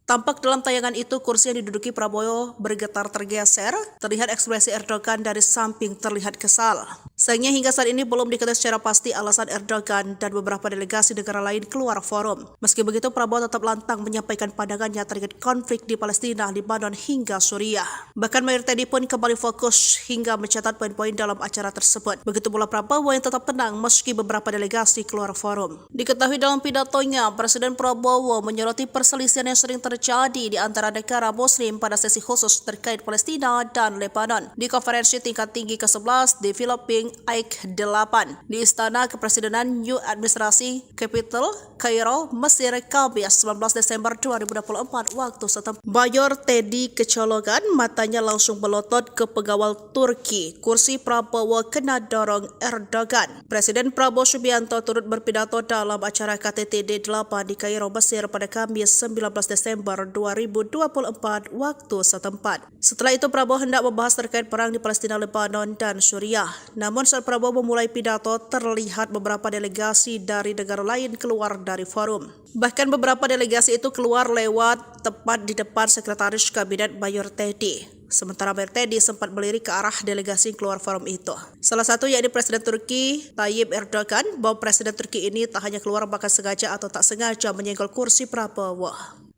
Tampak dalam tayangan itu kursi yang diduduki Prabowo bergetar tergeser, terlihat ekspresi Erdogan dari samping terlihat kesal. Sayangnya hingga saat ini belum diketahui secara pasti alasan Erdogan dan beberapa delegasi negara lain keluar forum. Meski begitu, Prabowo tetap lantang menyampaikan pandangannya terkait konflik di Palestina, Lebanon hingga Suriah. Bahkan Mayor Teddy pun kembali fokus hingga mencatat poin-poin dalam acara tersebut. Begitu pula Prabowo yang tetap tenang meski beberapa delegasi keluar forum. Diketahui dalam pidatonya, Presiden Prabowo menyoroti perselisihan yang sering terjadi di antara negara Muslim pada sesi khusus terkait Palestina dan Lebanon di konferensi tingkat tinggi ke-11 di Filipina AIK 8 di Istana Kepresidenan New Administrasi Capital, Kairo, Mesir, Kamis 19 Desember 2024 waktu setempat. Mayor Teddy kecolongan, matanya langsung melotot ke pengawal Turki. Kursi Prabowo kena dorong Erdogan. Presiden Prabowo Subianto turut berpidato dalam acara KTT D8 di Kairo, Mesir pada Kamis 19 Desember 2024 waktu setempat. Setelah itu Prabowo hendak membahas terkait perang di Palestina, Lebanon, dan Suriah. Namun saat Prabowo memulai pidato, terlihat beberapa delegasi dari negara lain keluar dari forum. Bahkan beberapa delegasi itu keluar lewat tepat di depan Sekretaris Kabinet Mayor Teddy. Sementara Mayor Teddy sempat melirik ke arah delegasi yang keluar forum itu. Salah satu yakni Presiden Turki Tayyip Erdogan, bahwa Presiden Turki ini tak hanya keluar bahkan sengaja atau tak sengaja menyenggol kursi Prabowo.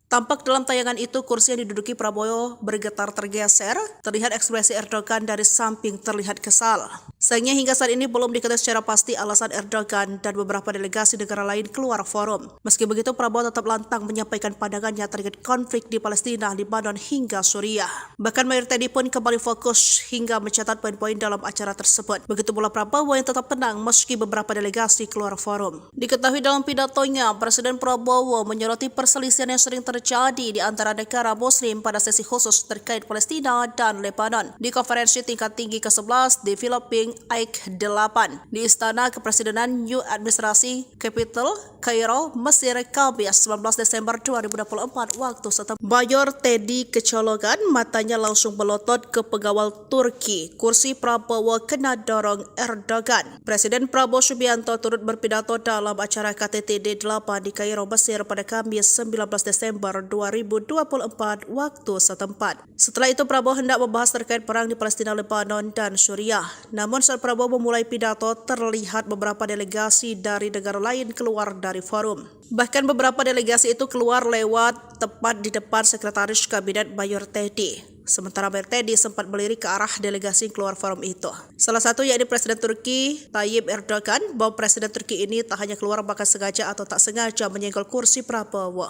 Tampak dalam tayangan itu kursi yang diduduki Prabowo bergetar tergeser, terlihat ekspresi Erdogan dari samping terlihat kesal. Sayangnya hingga saat ini belum diketahui secara pasti alasan Erdogan dan beberapa delegasi negara lain keluar forum. Meski begitu, Prabowo tetap lantang menyampaikan pandangannya terkait konflik di Palestina, Lebanon hingga Suriah. Bahkan Mayor Teddy pun kembali fokus hingga mencatat poin-poin dalam acara tersebut. Begitu pula Prabowo yang tetap tenang meski beberapa delegasi keluar forum. Diketahui dalam pidatonya, Presiden Prabowo menyoroti perselisihan yang sering terjadi di antara negara Muslim pada sesi khusus terkait Palestina dan Lebanon di konferensi tingkat tinggi ke-11 di Filipina AIK 8 di Istana Kepresidenan New Administrasi Capital, Kairo, Mesir, Kamis 19 Desember 2024 waktu setempat. Mayor Teddy kecolongan, matanya langsung melotot ke pengawal Turki. Kursi Prabowo kena dorong Erdogan. Presiden Prabowo Subianto turut berpidato dalam acara KTT D8 di Kairo, Mesir pada Kamis 19 Desember 2024 waktu setempat. Setelah itu Prabowo hendak membahas terkait perang di Palestina, Lebanon, dan Suriah. Namun saat Prabowo memulai pidato, terlihat beberapa delegasi dari negara lain keluar dari forum. Bahkan beberapa delegasi itu keluar lewat tepat di depan Sekretaris Kabinet Mayor Teddy. Sementara Mayor Teddy sempat melirik ke arah delegasi yang keluar forum itu. Salah satu yakni Presiden Turki Tayyip Erdogan, bahwa Presiden Turki ini tak hanya keluar bahkan sengaja atau tak sengaja menyenggol kursi Prabowo.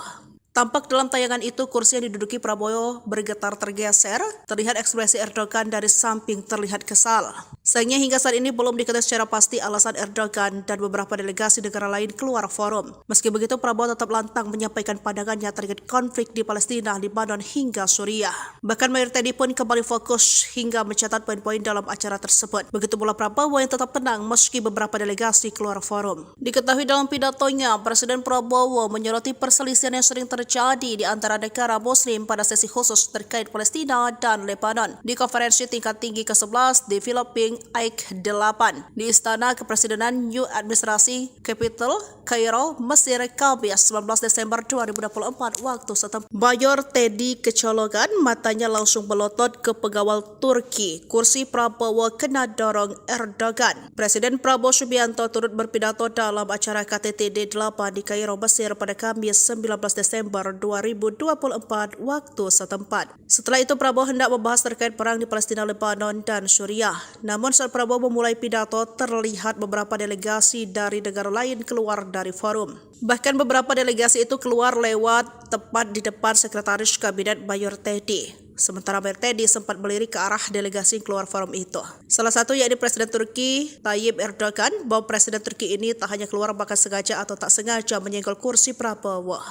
Tampak dalam tayangan itu kursi yang diduduki Prabowo bergetar tergeser, terlihat ekspresi Erdogan dari samping terlihat kesal. Sayangnya hingga saat ini belum diketahui secara pasti alasan Erdogan dan beberapa delegasi negara lain keluar forum. Meski begitu, Prabowo tetap lantang menyampaikan pandangannya terkait konflik di Palestina, Lebanon hingga Suriah. Bahkan Mayor Teddy pun kembali fokus hingga mencatat poin-poin dalam acara tersebut. Begitu pula Prabowo yang tetap tenang meski beberapa delegasi keluar forum. Diketahui dalam pidatonya, Presiden Prabowo menyoroti perselisihan yang sering terjadi terjadi di antara negara Muslim pada sesi khusus terkait Palestina dan Lebanon di konferensi tingkat tinggi ke-11 Developing AIC 8 di Istana Kepresidenan New Administrasi Capital, Kairo, Mesir, Kamis 19 Desember 2024 waktu setempat. Mayor Teddy kecolongan, matanya langsung melotot ke pengawal Turki. Kursi Prabowo kena dorong Erdogan. Presiden Prabowo Subianto turut berpidato dalam acara KTT D8 di Kairo, Mesir pada Kamis 19 Desember 2024 waktu setempat. Setelah itu Prabowo hendak membahas terkait perang di Palestina, Lebanon, dan Suriah. Namun saat Prabowo memulai pidato, terlihat beberapa delegasi dari negara lain keluar dari forum. Bahkan beberapa delegasi itu keluar lewat tepat di depan Sekretaris Kabinet Mayor Teddy. Sementara Mayor Teddy sempat melirik ke arah delegasi keluar forum itu. Salah satu yakni Presiden Turki Tayyip Erdogan, bahwa Presiden Turki ini tak hanya keluar bahkan sengaja atau tak sengaja menyenggol kursi Prabowo.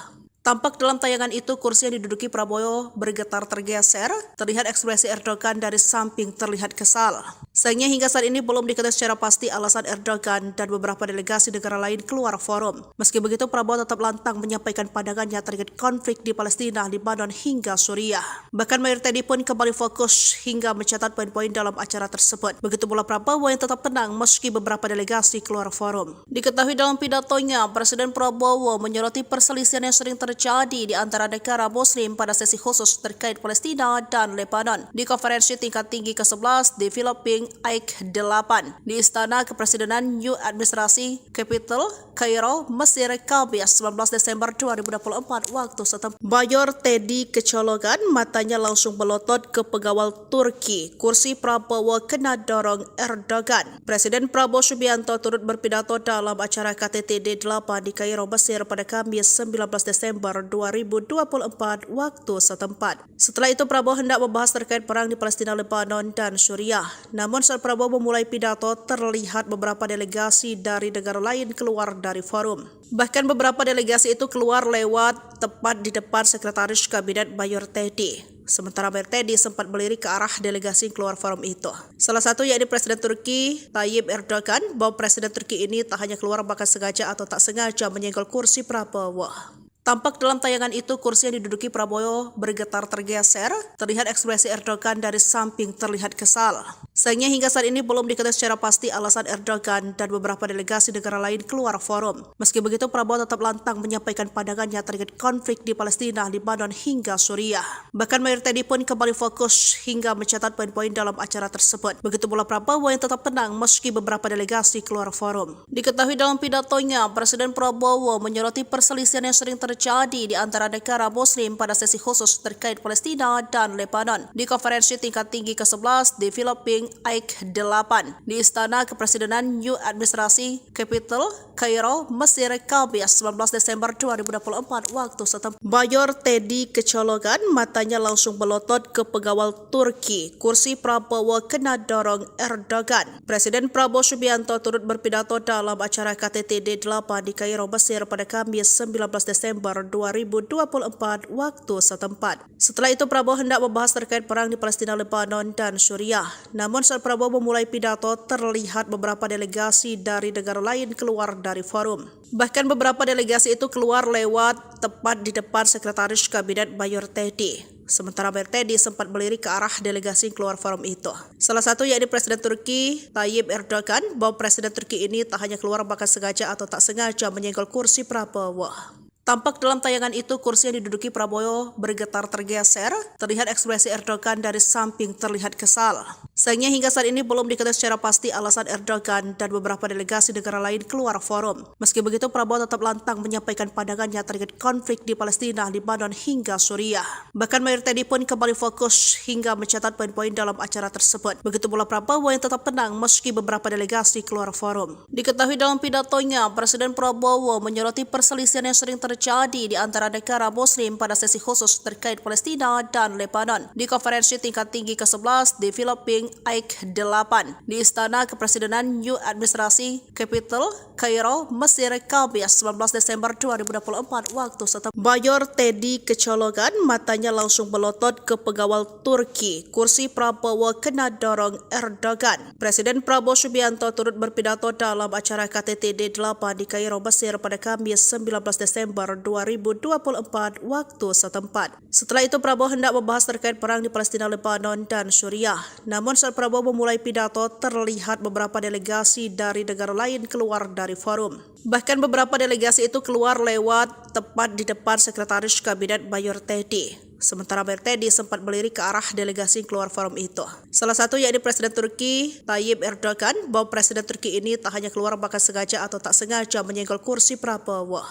Tampak dalam tayangan itu kursi yang diduduki Prabowo bergetar tergeser, terlihat ekspresi Erdogan dari samping terlihat kesal. Sayangnya hingga saat ini belum diketahui secara pasti alasan Erdogan dan beberapa delegasi negara lain keluar forum. Meski begitu Prabowo tetap lantang menyampaikan pandangannya terkait konflik di Palestina, Lebanon hingga Suriah. Bahkan Mayor Teddy pun kembali fokus hingga mencatat poin-poin dalam acara tersebut. Begitu pula Prabowo yang tetap tenang meski beberapa delegasi keluar forum. Diketahui dalam pidatonya, Presiden Prabowo menyoroti perselisihan yang sering terjadi di antara negara Muslim pada sesi khusus terkait Palestina dan Lebanon di konferensi tingkat tinggi ke-11 Developing AIC 8 di Istana Kepresidenan New Administrasi Capital, Kairo, Mesir, Kamis 19 Desember 2024 waktu setempat. Mayor Teddy kecolongan, matanya langsung melotot ke pengawal Turki. Kursi Prabowo kena dorong Erdogan. Presiden Prabowo Subianto turut berpidato dalam acara KTT D8 di Kairo, Mesir pada Kamis 19 Desember 2024 waktu setempat. Setelah itu Prabowo hendak membahas terkait perang di Palestina, Lebanon, dan Suriah. Namun saat Prabowo memulai pidato, terlihat beberapa delegasi dari negara lain keluar dari forum. Bahkan beberapa delegasi itu keluar lewat tepat di depan Sekretaris Kabinet Mayor Teddy. Sementara Mayor Teddy sempat melirik ke arah delegasi keluar forum itu. Salah satu yakni Presiden Turki Tayyip Erdogan, bahwa Presiden Turki ini tak hanya keluar bahkan sengaja atau tak sengaja menyenggol kursi Prabowo. Tampak dalam tayangan itu kursi yang diduduki Prabowo bergetar tergeser, terlihat ekspresi Erdogan dari samping terlihat kesal. Sayangnya hingga saat ini belum diketahui secara pasti alasan Erdogan dan beberapa delegasi negara lain keluar forum. Meski begitu Prabowo tetap lantang menyampaikan pandangannya terkait konflik di Palestina, Lebanon hingga Suriah. Bahkan Mayor Teddy pun kembali fokus hingga mencatat poin-poin dalam acara tersebut. Begitu pula Prabowo yang tetap tenang meski beberapa delegasi keluar forum. Diketahui dalam pidatonya, Presiden Prabowo menyoroti perselisihan yang sering terjadi di antara negara Muslim pada sesi khusus terkait Palestina dan Lebanon di konferensi tingkat tinggi ke-11 Developing AIC 8 di Istana Kepresidenan New Administrasi Capital, Kairo, Mesir, Kamis 19 Desember 2024 waktu setempat. Mayor Teddy kecolongan, matanya langsung melotot ke pengawal Turki. Kursi Prabowo kena dorong Erdogan. Presiden Prabowo Subianto turut berpidato dalam acara KTT D8 di Kairo, Mesir pada Kamis 19 Desember 2024 waktu setempat. Setelah itu Prabowo hendak membahas terkait perang di Palestina, Lebanon, dan Suriah. Namun saat Prabowo memulai pidato, terlihat beberapa delegasi dari negara lain keluar dari forum. Bahkan beberapa delegasi itu keluar lewat tepat di depan Sekretaris Kabinet Mayor Teddy. Sementara Mayor Teddy sempat melirik ke arah delegasi keluar forum itu. Salah satu yakni Presiden Turki Tayyip Erdogan, bahwa Presiden Turki ini tak hanya keluar bahkan sengaja atau tak sengaja menyenggol kursi Prabowo. Tampak dalam tayangan itu kursi yang diduduki Prabowo bergetar tergeser, terlihat ekspresi Erdogan dari samping terlihat kesal. Sayangnya hingga saat ini belum diketahui secara pasti alasan Erdogan dan beberapa delegasi negara lain keluar forum. Meski begitu Prabowo tetap lantang menyampaikan pandangannya terkait konflik di Palestina, Lebanon hingga Suriah. Bahkan Mayor Teddy pun kembali fokus hingga mencatat poin-poin dalam acara tersebut. Begitu pula Prabowo yang tetap tenang meski beberapa delegasi keluar forum. Diketahui dalam pidatonya, Presiden Prabowo menyoroti perselisihan yang sering terjadi di antara negara Muslim pada sesi khusus terkait Palestina dan Lebanon di konferensi tingkat tinggi ke-11 Developing AIC 8 di Istana Kepresidenan New Administrasi Capital, Kairo, Mesir, Kamis 19 Desember 2024 waktu setempat. Mayor Teddy kecolongan, matanya langsung melotot ke pengawal Turki. Kursi Prabowo kena dorong Erdogan. Presiden Prabowo Subianto turut berpidato dalam acara KTT D8 di Kairo, Mesir pada Kamis 19 Desember Desember 2024 waktu setempat. Setelah itu Prabowo hendak membahas terkait perang di Palestina, Lebanon, dan Suriah. Namun saat Prabowo memulai pidato, terlihat beberapa delegasi dari negara lain keluar dari forum. Bahkan beberapa delegasi itu keluar lewat tepat di depan Sekretaris Kabinet Mayor Teddy. Sementara Mayor Teddy sempat melirik ke arah delegasi keluar forum itu. Salah satu yakni Presiden Turki Tayyip Erdogan, bahwa Presiden Turki ini tak hanya keluar bahkan sengaja atau tak sengaja menyenggol kursi Prabowo.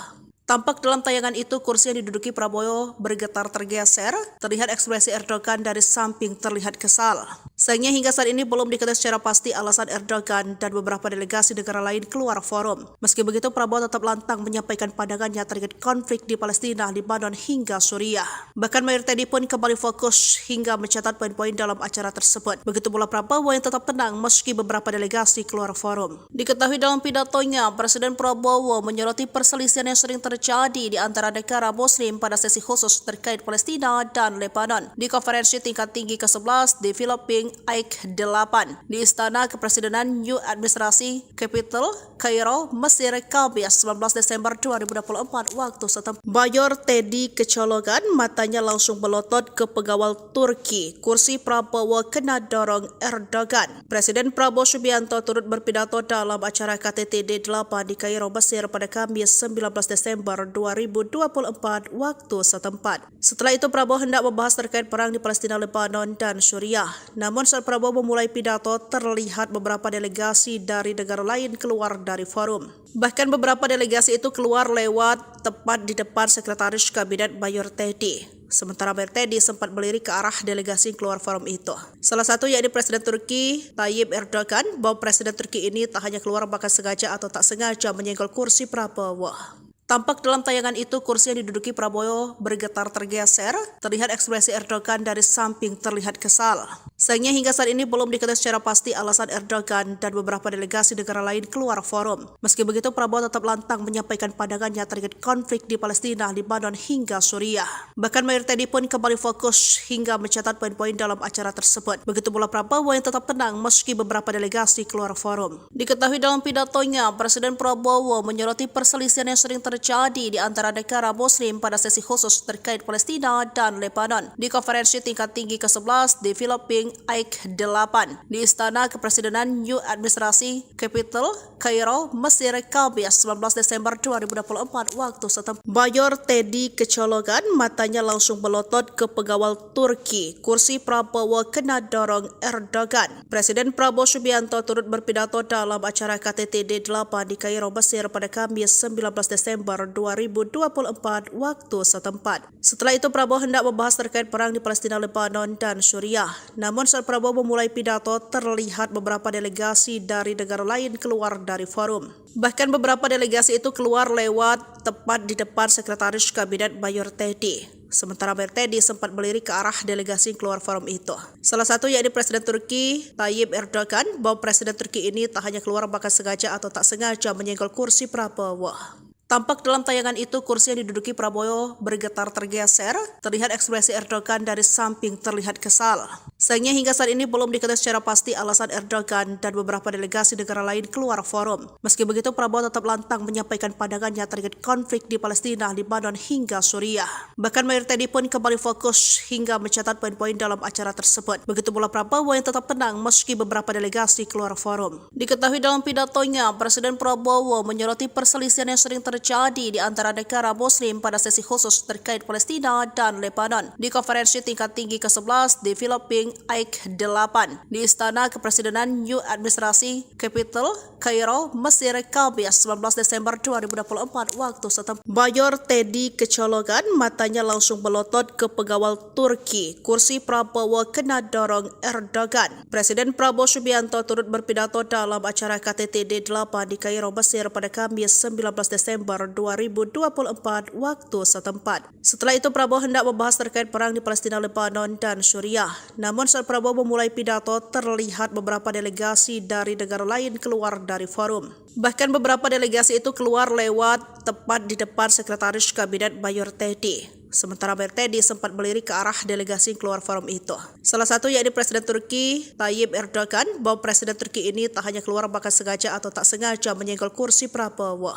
Tampak dalam tayangan itu kursi yang diduduki Prabowo bergetar tergeser, terlihat ekspresi Erdogan dari samping terlihat kesal. Sayangnya hingga saat ini belum diketahui secara pasti alasan Erdogan dan beberapa delegasi negara lain keluar forum. Meski begitu, Prabowo tetap lantang menyampaikan pandangannya terkait konflik di Palestina, Lebanon, hingga Suriah. Bahkan Mayor Teddy pun kembali fokus hingga mencatat poin-poin dalam acara tersebut. Begitu pula Prabowo yang tetap tenang meski beberapa delegasi keluar forum. Diketahui dalam pidatonya, Presiden Prabowo menyoroti perselisihan yang sering terjadi di antara negara Muslim pada sesi khusus terkait Palestina dan Lebanon di konferensi tingkat tinggi ke-11 di Filipina AIK 8 di Istana Kepresidenan New Administrasi Capital, Kairo, Mesir, Kamis 19 Desember 2024 waktu setempat. Mayor Teddy kecolongan, matanya langsung melotot ke pengawal Turki. Kursi Prabowo kena dorong Erdogan. Presiden Prabowo Subianto turut berpidato dalam acara KTT D8 di Kairo, Mesir pada Kamis 19 Desember 2024 waktu setempat. Setelah itu Prabowo hendak membahas terkait perang di Palestina, Lebanon, dan Suriah. Namun saat Prabowo memulai pidato, terlihat beberapa delegasi dari negara lain keluar dari forum. Bahkan beberapa delegasi itu keluar lewat tepat di depan Sekretaris Kabinet Mayor Teddy. Sementara Mayor Teddy sempat melirik ke arah delegasi keluar forum itu. Salah satu yakni Presiden Turki Tayyip Erdogan, bahwa Presiden Turki ini tak hanya keluar bahkan sengaja atau tak sengaja menyenggol kursi Prabowo. Tampak dalam tayangan itu kursi yang diduduki Prabowo bergetar tergeser, terlihat ekspresi Erdogan dari samping terlihat kesal. Sayangnya hingga saat ini belum diketahui secara pasti alasan Erdogan dan beberapa delegasi negara lain keluar forum. Meski begitu, Prabowo tetap lantang menyampaikan pandangannya terkait konflik di Palestina, Lebanon, hingga Suriah. Bahkan Mayor Teddy pun kembali fokus hingga mencatat poin-poin dalam acara tersebut. Begitu pula Prabowo yang tetap tenang meski beberapa delegasi keluar forum. Diketahui dalam pidatonya, Presiden Prabowo menyoroti perselisihan yang sering terjadi di antara negara Muslim pada sesi khusus terkait Palestina dan Lebanon di konferensi tingkat tinggi ke-11 di Filipina AIK 8 di Istana Kepresidenan New Administrasi Capital, Kairo, Mesir, Kamis 19 Desember 2024 waktu setempat. Mayor Teddy kecolongan, matanya langsung melotot ke pengawal Turki. Kursi Prabowo kena dorong Erdogan. Presiden Prabowo Subianto turut berpidato dalam acara KTT D8 di Kairo, Mesir pada Kamis 19 Desember 2024 waktu setempat. Setelah itu Prabowo hendak membahas terkait perang di Palestina, Lebanon, dan Suriah. Namun saat Prabowo memulai pidato, terlihat beberapa delegasi dari negara lain keluar dari forum. Bahkan beberapa delegasi itu keluar lewat tepat di depan Sekretaris Kabinet Mayor Teddy. Sementara Mayor Teddy sempat melirik ke arah delegasi keluar forum itu. Salah satu yakni Presiden Turki Tayyip Erdogan, bahwa Presiden Turki ini tak hanya keluar bahkan sengaja atau tak sengaja menyenggol kursi Prabowo. Tampak dalam tayangan itu kursi yang diduduki Prabowo bergetar tergeser, terlihat ekspresi Erdogan dari samping terlihat kesal. Sayangnya hingga saat ini belum diketahui secara pasti alasan Erdogan dan beberapa delegasi negara lain keluar forum. Meski begitu, Prabowo tetap lantang menyampaikan pandangannya terkait konflik di Palestina, Lebanon, hingga Suriah. Bahkan Mayor Teddy pun kembali fokus hingga mencatat poin-poin dalam acara tersebut. Begitu pula Prabowo yang tetap tenang meski beberapa delegasi keluar forum. Diketahui dalam pidatonya, Presiden Prabowo menyoroti perselisihan yang sering terjadi di antara negara Muslim pada sesi khusus terkait Palestina dan Lebanon di konferensi tingkat tinggi ke-11 di Filipina AIK 8 di Istana Kepresidenan New Administrasi Capital, Kairo, Mesir, Kamis 19 Desember 2024 waktu setempat. Mayor Teddy kecolongan, matanya langsung melotot ke pengawal Turki. Kursi Prabowo kena dorong Erdogan. Presiden Prabowo Subianto turut berpidato dalam acara KTT D8 di Kairo, Mesir pada Kamis 19 Desember 2024 waktu setempat. Setelah itu Prabowo hendak membahas terkait perang di Palestina, Lebanon, dan Suriah. Namun saat Prabowo memulai pidato, terlihat beberapa delegasi dari negara lain keluar dari forum. Bahkan beberapa delegasi itu keluar lewat tepat di depan Sekretaris Kabinet Mayor Teddy. Sementara Mayor Teddy sempat melirik ke arah delegasi keluar forum itu. Salah satu yakni Presiden Turki Tayyip Erdogan, bahwa Presiden Turki ini tak hanya keluar bahkan sengaja atau tak sengaja menyenggol kursi Prabowo.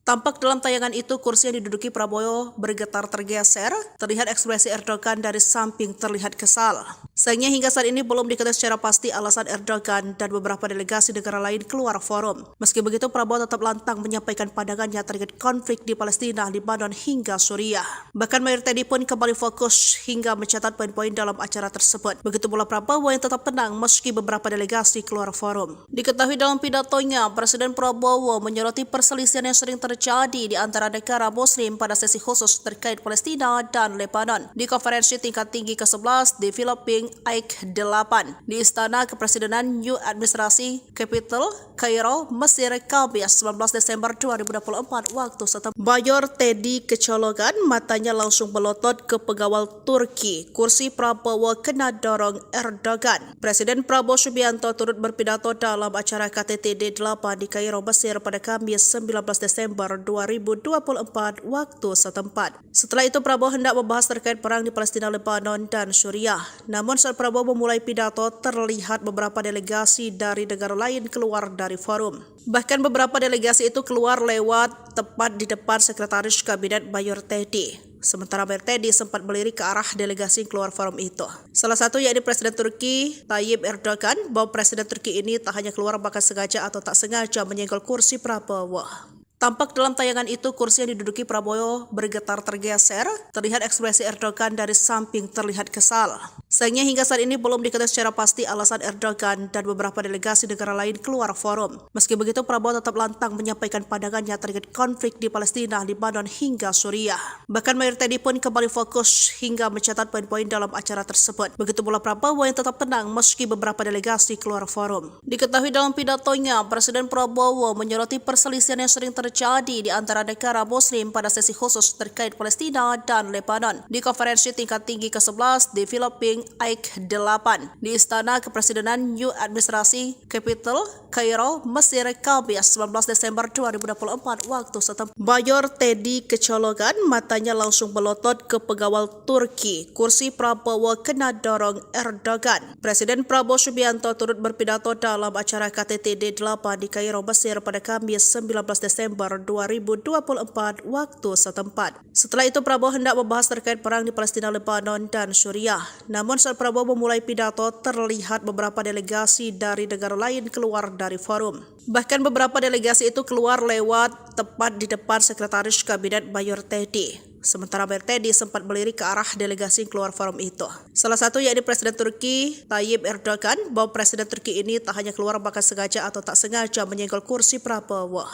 Tampak dalam tayangan itu kursi yang diduduki Prabowo bergetar tergeser, terlihat ekspresi Erdogan dari samping terlihat kesal. Sayangnya hingga saat ini belum diketahui secara pasti alasan Erdogan dan beberapa delegasi negara lain keluar forum. Meski begitu, Prabowo tetap lantang menyampaikan pandangannya terkait konflik di Palestina, Lebanon hingga Suriah. Bahkan Mayor Teddy pun kembali fokus hingga mencatat poin-poin dalam acara tersebut. Begitu pula Prabowo yang tetap tenang meski beberapa delegasi keluar forum. Diketahui dalam pidatonya, Presiden Prabowo menyoroti perselisihan yang sering terjadi di antara negara Muslim pada sesi khusus terkait Palestina dan Lebanon di konferensi tingkat tinggi ke-11 di Filipina AIK 8 di Istana Kepresidenan New Administrasi Capital, Kairo, Mesir, Kamis 19 Desember 2024 waktu setempat. Mayor Teddy kecolongan, matanya langsung melotot ke pengawal Turki. Kursi Prabowo kena dorong Erdogan. Presiden Prabowo Subianto turut berpidato dalam acara KTT D8 di Kairo, Mesir pada Kamis 19 Desember 2024 waktu setempat. Setelah itu Prabowo hendak membahas terkait perang di Palestina, Lebanon, dan Suriah. Namun saat Prabowo memulai pidato, terlihat beberapa delegasi dari negara lain keluar dari forum. Bahkan beberapa delegasi itu keluar lewat tepat di depan Sekretaris Kabinet Mayor Teddy. Sementara Mayor Teddy sempat melirik ke arah delegasi yang keluar forum itu. Salah satu yakni Presiden Turki Tayyip Erdogan, bahwa Presiden Turki ini tak hanya keluar bahkan sengaja atau tak sengaja menyenggol kursi Prabowo. Tampak dalam tayangan itu kursi yang diduduki Prabowo bergetar tergeser, terlihat ekspresi Erdogan dari samping terlihat kesal. Sayangnya hingga saat ini belum diketahui secara pasti alasan Erdogan dan beberapa delegasi negara lain keluar forum. Meski begitu, Prabowo tetap lantang menyampaikan pandangannya terkait konflik di Palestina, Lebanon hingga Suriah. Bahkan Mayor Teddy pun kembali fokus hingga mencatat poin-poin dalam acara tersebut. Begitu pula Prabowo yang tetap tenang meski beberapa delegasi keluar forum. Diketahui dalam pidatonya, Presiden Prabowo menyoroti perselisihan yang sering terjadi di antara negara Muslim pada sesi khusus terkait Palestina dan Lebanon di konferensi tingkat tinggi ke-11 di Filipina AIK 8 di Istana Kepresidenan New Administrasi Capital, Kairo, Mesir, Kamis 19 Desember 2024 waktu setempat. Mayor Teddy kecolongan, matanya langsung melotot ke pengawal Turki. Kursi Prabowo kena dorong Erdogan. Presiden Prabowo Subianto turut berpidato dalam acara KTT D8 di Kairo, Mesir pada Kamis 19 Desember 2024 waktu setempat. Setelah itu Prabowo hendak membahas terkait perang di Palestina, Lebanon, dan Suriah. Namun saat Prabowo memulai pidato, terlihat beberapa delegasi dari negara lain keluar dari forum. Bahkan beberapa delegasi itu keluar lewat tepat di depan Sekretaris Kabinet Mayor Teddy. Sementara Mayor Teddy sempat melirik ke arah delegasi yang keluar forum itu. Salah satu yakni Presiden Turki Tayyip Erdogan, bahwa Presiden Turki ini tak hanya keluar bahkan sengaja atau tak sengaja menyenggol kursi Prabowo.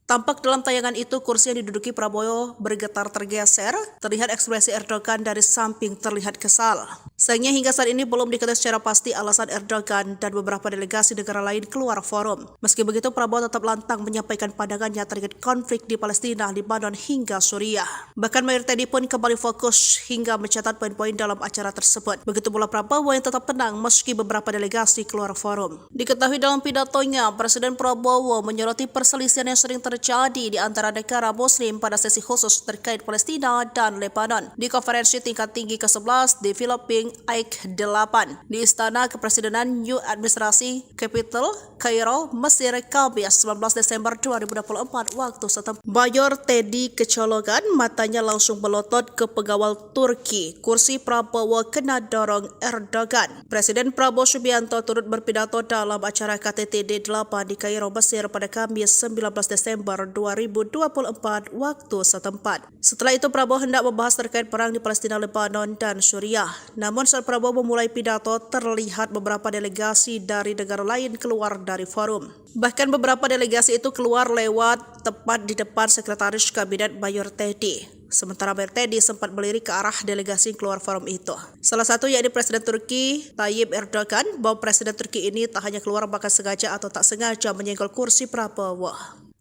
Tampak dalam tayangan itu kursi yang diduduki Prabowo bergetar tergeser, terlihat ekspresi Erdogan dari samping terlihat kesal. Sayangnya hingga saat ini belum diketahui secara pasti alasan Erdogan dan beberapa delegasi negara lain keluar forum. Meski begitu, Prabowo tetap lantang menyampaikan pandangannya terkait konflik di Palestina, Lebanon hingga Suriah. Bahkan Mayor Teddy pun kembali fokus hingga mencatat poin-poin dalam acara tersebut. Begitu pula Prabowo yang tetap tenang meski beberapa delegasi keluar forum. Diketahui dalam pidatonya, Presiden Prabowo menyoroti perselisihan yang sering terjadi di antara negara Muslim pada sesi khusus terkait Palestina dan Lebanon di konferensi tingkat tinggi ke-11 di Filipina AIK 8 di Istana Kepresidenan New Administrasi Capital, Kairo, Mesir, Kamis 19 Desember 2024 waktu setempat. Mayor Teddy kecolongan, matanya langsung melotot ke pengawal Turki. Kursi Prabowo kena dorong Erdogan. Presiden Prabowo Subianto turut berpidato dalam acara KTT D8 di Kairo, Mesir pada Kamis 19 Desember 2024 waktu setempat. Setelah itu Prabowo hendak membahas terkait perang di Palestina, Lebanon, dan Suriah. Namun saat Prabowo memulai pidato, terlihat beberapa delegasi dari negara lain keluar dari forum. Bahkan beberapa delegasi itu keluar lewat tepat di depan Sekretaris Kabinet Mayor Teddy. Sementara Mayor Teddy sempat melirik ke arah delegasi yang keluar forum itu. Salah satu yakni Presiden Turki Tayyip Erdogan, bahwa Presiden Turki ini tak hanya keluar bahkan sengaja atau tak sengaja menyenggol kursi Prabowo.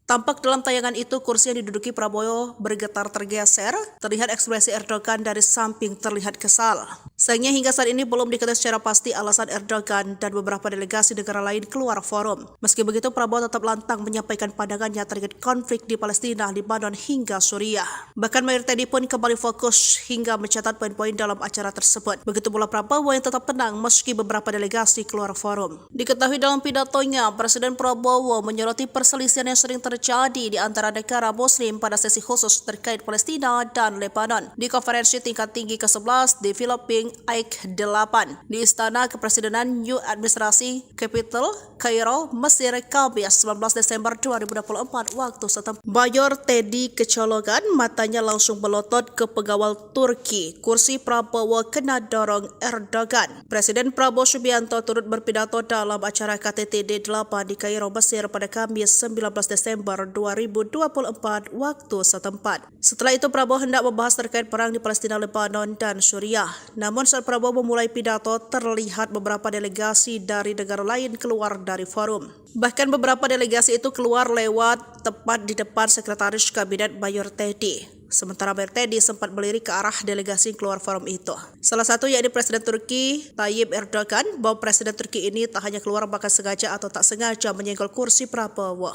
Tampak dalam tayangan itu kursi yang diduduki Prabowo bergetar tergeser, terlihat ekspresi Erdogan dari samping terlihat kesal. Sayangnya hingga saat ini belum diketahui secara pasti alasan Erdogan dan beberapa delegasi negara lain keluar forum. Meski begitu, Prabowo tetap lantang menyampaikan pandangannya terkait konflik di Palestina, Lebanon hingga Suriah. Bahkan Mayor Teddy pun kembali fokus hingga mencatat poin-poin dalam acara tersebut. Begitu pula Prabowo yang tetap tenang meski beberapa delegasi keluar forum. Diketahui dalam pidatonya, Presiden Prabowo menyoroti perselisihan yang sering terjadi di antara negara Muslim pada sesi khusus terkait Palestina dan Lebanon di konferensi tingkat tinggi ke-11 di Filipina AIK 8 di Istana Kepresidenan New Administrasi Capital, Kairo, Mesir, Kamis 19 Desember 2024 waktu setempat. Mayor Teddy kecolongan, matanya langsung melotot ke pengawal Turki. Kursi Prabowo kena dorong Erdogan. Presiden Prabowo Subianto turut berpidato dalam acara KTT D8 di Kairo, Mesir pada Kamis 19 Desember 2024 waktu setempat. Setelah itu Prabowo hendak membahas terkait perang di Palestina, Lebanon, dan Suriah. Namun saat Prabowo memulai pidato, terlihat beberapa delegasi dari negara lain keluar dari forum. Bahkan beberapa delegasi itu keluar lewat tepat di depan Sekretaris Kabinet Mayor Teddy. Sementara Mayor Teddy sempat melirik ke arah delegasi yang keluar forum itu. Salah satu yakni Presiden Turki Tayyip Erdogan, bahwa Presiden Turki ini tak hanya keluar bahkan sengaja atau tak sengaja menyenggol kursi Prabowo.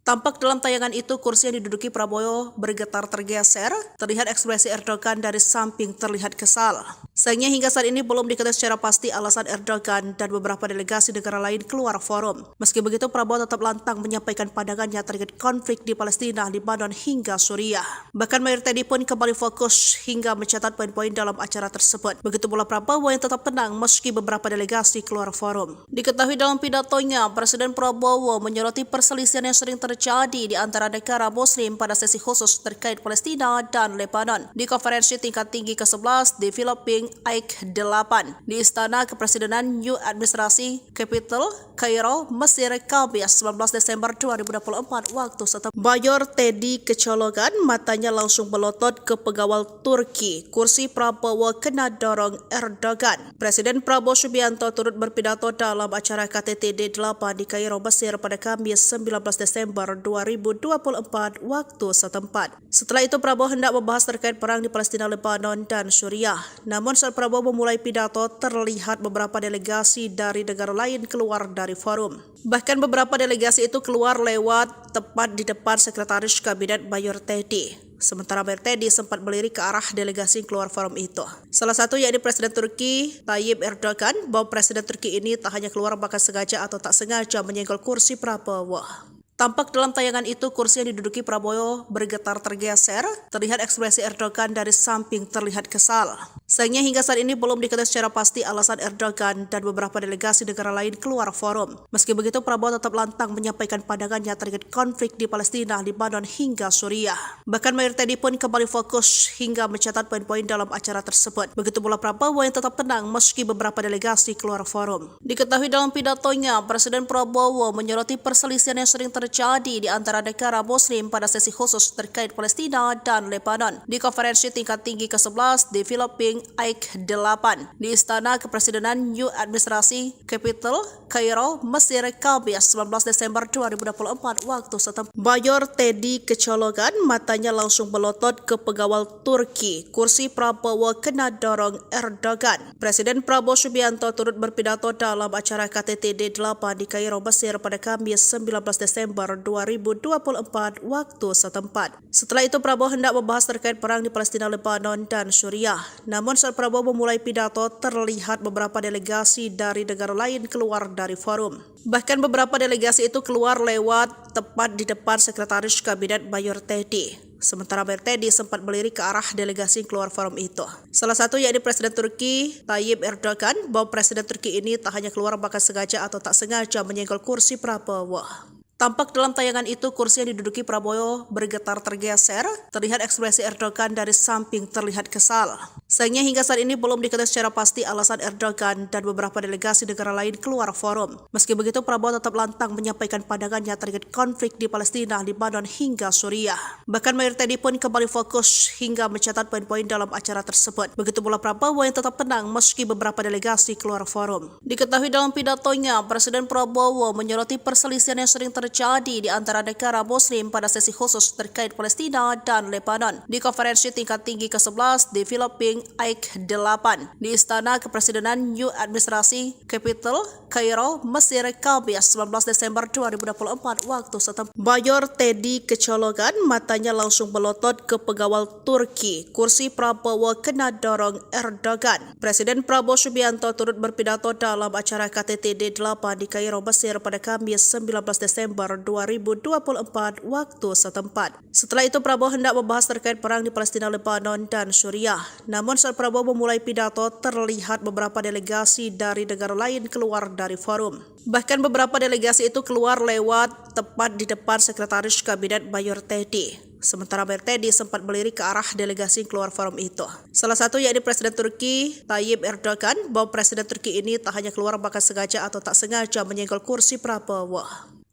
Tampak dalam tayangan itu kursi yang diduduki Prabowo bergetar tergeser, terlihat ekspresi Erdogan dari samping terlihat kesal. Sayangnya hingga saat ini belum diketahui secara pasti alasan Erdogan dan beberapa delegasi negara lain keluar forum. Meski begitu, Prabowo tetap lantang menyampaikan pandangannya terkait konflik di Palestina, Lebanon hingga Suriah. Bahkan Mayor Teddy pun kembali fokus hingga mencatat poin-poin dalam acara tersebut. Begitu pula Prabowo yang tetap tenang meski beberapa delegasi keluar forum. Diketahui dalam pidatonya, Presiden Prabowo menyoroti perselisihan yang sering terjadi di antara negara Muslim pada sesi khusus terkait Palestina dan Lebanon di konferensi tingkat tinggi ke-11 di Filipina AIK 8 di Istana Kepresidenan New Administrasi Capital, Kairo, Mesir, Kamis 19 Desember 2024 waktu setempat. Mayor Teddy kecolongan, matanya langsung melotot ke pengawal Turki. Kursi Prabowo kena dorong Erdogan. Presiden Prabowo Subianto turut berpidato dalam acara KTT D8 di Kairo, Mesir pada Kamis 19 Desember 2024 waktu setempat. Setelah itu Prabowo hendak membahas terkait perang di Palestina, Lebanon, dan Suriah. Namun saat Prabowo memulai pidato, terlihat beberapa delegasi dari negara lain keluar dari forum. Bahkan beberapa delegasi itu keluar lewat tepat di depan Sekretaris Kabinet Mayor Teddy. Sementara Mayor Teddy sempat melirik ke arah delegasi yang keluar forum itu. Salah satu yakni Presiden Turki Tayyip Erdogan, bahwa Presiden Turki ini tak hanya keluar bahkan sengaja atau tak sengaja menyenggol kursi Prabowo. Tampak dalam tayangan itu kursi yang diduduki Prabowo bergetar tergeser, terlihat ekspresi Erdogan dari samping terlihat kesal. Sayangnya hingga saat ini belum diketahui secara pasti alasan Erdogan dan beberapa delegasi negara lain keluar forum. Meski begitu, Prabowo tetap lantang menyampaikan pandangannya terkait konflik di Palestina, Lebanon hingga Suriah. Bahkan Mayor Teddy pun kembali fokus hingga mencatat poin-poin dalam acara tersebut. Begitu pula Prabowo yang tetap tenang meski beberapa delegasi keluar forum. Diketahui dalam pidatonya, Presiden Prabowo menyoroti perselisihan yang sering terjadi di antara negara Muslim pada sesi khusus terkait Palestina dan Lebanon di konferensi tingkat tinggi ke-11 di Filipina AIK 8 di Istana Kepresidenan New Administrasi Capital, Kairo, Mesir, Kamis 19 Desember 2024 waktu setempat. Mayor Teddy kecolongan, matanya langsung melotot ke pengawal Turki. Kursi Prabowo kena dorong Erdogan. Presiden Prabowo Subianto turut berpidato dalam acara KTT D8 di Kairo, Mesir pada Kamis 19 Desember 2024 waktu setempat. Setelah itu Prabowo hendak membahas terkait perang di Palestina, Lebanon, dan Suriah. Namun saat Prabowo memulai pidato, terlihat beberapa delegasi dari negara lain keluar dari forum. Bahkan beberapa delegasi itu keluar lewat tepat di depan Sekretaris Kabinet Mayor Teddy. Sementara Mayor Teddy sempat melirik ke arah delegasi yang keluar forum itu. Salah satu yakni Presiden Turki Tayyip Erdogan, bahwa Presiden Turki ini tak hanya keluar bahkan sengaja atau tak sengaja menyenggol kursi Prabowo. Tampak dalam tayangan itu kursi yang diduduki Prabowo bergetar tergeser, terlihat ekspresi Erdogan dari samping terlihat kesal. Sayangnya hingga saat ini belum diketahui secara pasti alasan Erdogan dan beberapa delegasi negara lain keluar forum. Meski begitu, Prabowo tetap lantang menyampaikan pandangannya terkait konflik di Palestina, Lebanon hingga Suriah. Bahkan Mayor Teddy pun kembali fokus hingga mencatat poin-poin dalam acara tersebut. Begitu pula Prabowo yang tetap tenang meski beberapa delegasi keluar forum. Diketahui dalam pidatonya, Presiden Prabowo menyoroti perselisihan yang sering terjadi terjadi di antara negara Muslim pada sesi khusus terkait Palestina dan Lebanon di konferensi tingkat tinggi ke-11 di Filipina AIK 8 di Istana Kepresidenan New Administrasi Capital, Kairo, Mesir, Kamis 19 Desember 2024 waktu setempat. Mayor Teddy kecolongan, matanya langsung melotot ke pengawal Turki. Kursi Prabowo kena dorong Erdogan. Presiden Prabowo Subianto turut berpidato dalam acara KTT D8 di Kairo, Mesir pada Kamis 19 Desember 2024 waktu setempat. Setelah itu Prabowo hendak membahas terkait perang di Palestina, Lebanon, dan Suriah. Namun saat Prabowo memulai pidato, terlihat beberapa delegasi dari negara lain keluar dari forum. Bahkan beberapa delegasi itu keluar lewat tepat di depan Sekretaris Kabinet Mayor Teddy. Sementara Mayor Teddy sempat melirik ke arah delegasi keluar forum itu. Salah satu yakni Presiden Turki Tayyip Erdogan, bahwa Presiden Turki ini tak hanya keluar bahkan sengaja atau tak sengaja menyenggol kursi Prabowo.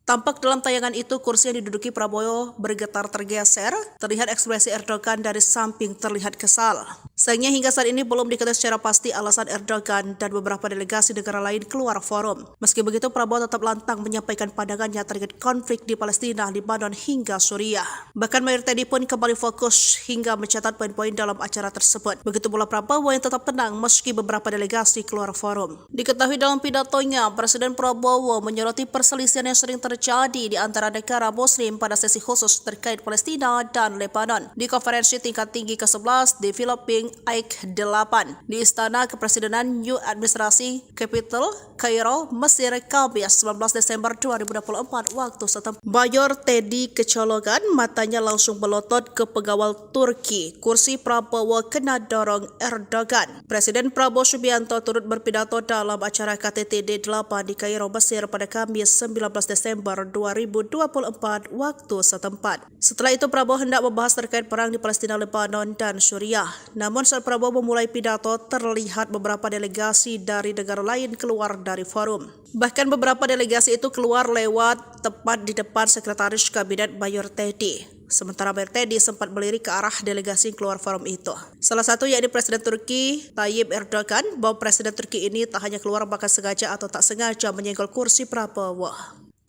Tampak dalam tayangan itu kursi yang diduduki Prabowo bergetar tergeser, terlihat ekspresi Erdogan dari samping terlihat kesal. Sayangnya hingga saat ini belum diketahui secara pasti alasan Erdogan dan beberapa delegasi negara lain keluar forum. Meski begitu Prabowo tetap lantang menyampaikan pandangannya terkait konflik di Palestina, Lebanon hingga Suriah. Bahkan Mayor Teddy pun kembali fokus hingga mencatat poin-poin dalam acara tersebut. Begitu pula Prabowo yang tetap tenang meski beberapa delegasi keluar forum. Diketahui dalam pidatonya, Presiden Prabowo menyoroti perselisihan yang sering terjadi di antara negara Muslim pada sesi khusus terkait Palestina dan Lebanon di konferensi tingkat tinggi ke-11 di Filipina AIK 8 di Istana Kepresidenan New Administrasi Capital, Kairo, Mesir, Kamis 19 Desember 2024 waktu setempat. Mayor Teddy kecolongan, matanya langsung melotot ke pengawal Turki. Kursi Prabowo kena dorong Erdogan. Presiden Prabowo Subianto turut berpidato dalam acara KTT D8 di Kairo, Mesir pada Kamis 19 Desember 2024 waktu setempat. Setelah itu Prabowo hendak membahas terkait perang di Palestina, Lebanon, dan Suriah. Namun saat Prabowo memulai pidato, terlihat beberapa delegasi dari negara lain keluar dari forum. Bahkan beberapa delegasi itu keluar lewat tepat di depan Sekretaris Kabinet Mayor Teddy. Sementara Mayor Teddy sempat melirik ke arah delegasi keluar forum itu. Salah satu yakni Presiden Turki Tayyip Erdogan, bahwa Presiden Turki ini tak hanya keluar bahkan sengaja atau tak sengaja menyenggol kursi Prabowo.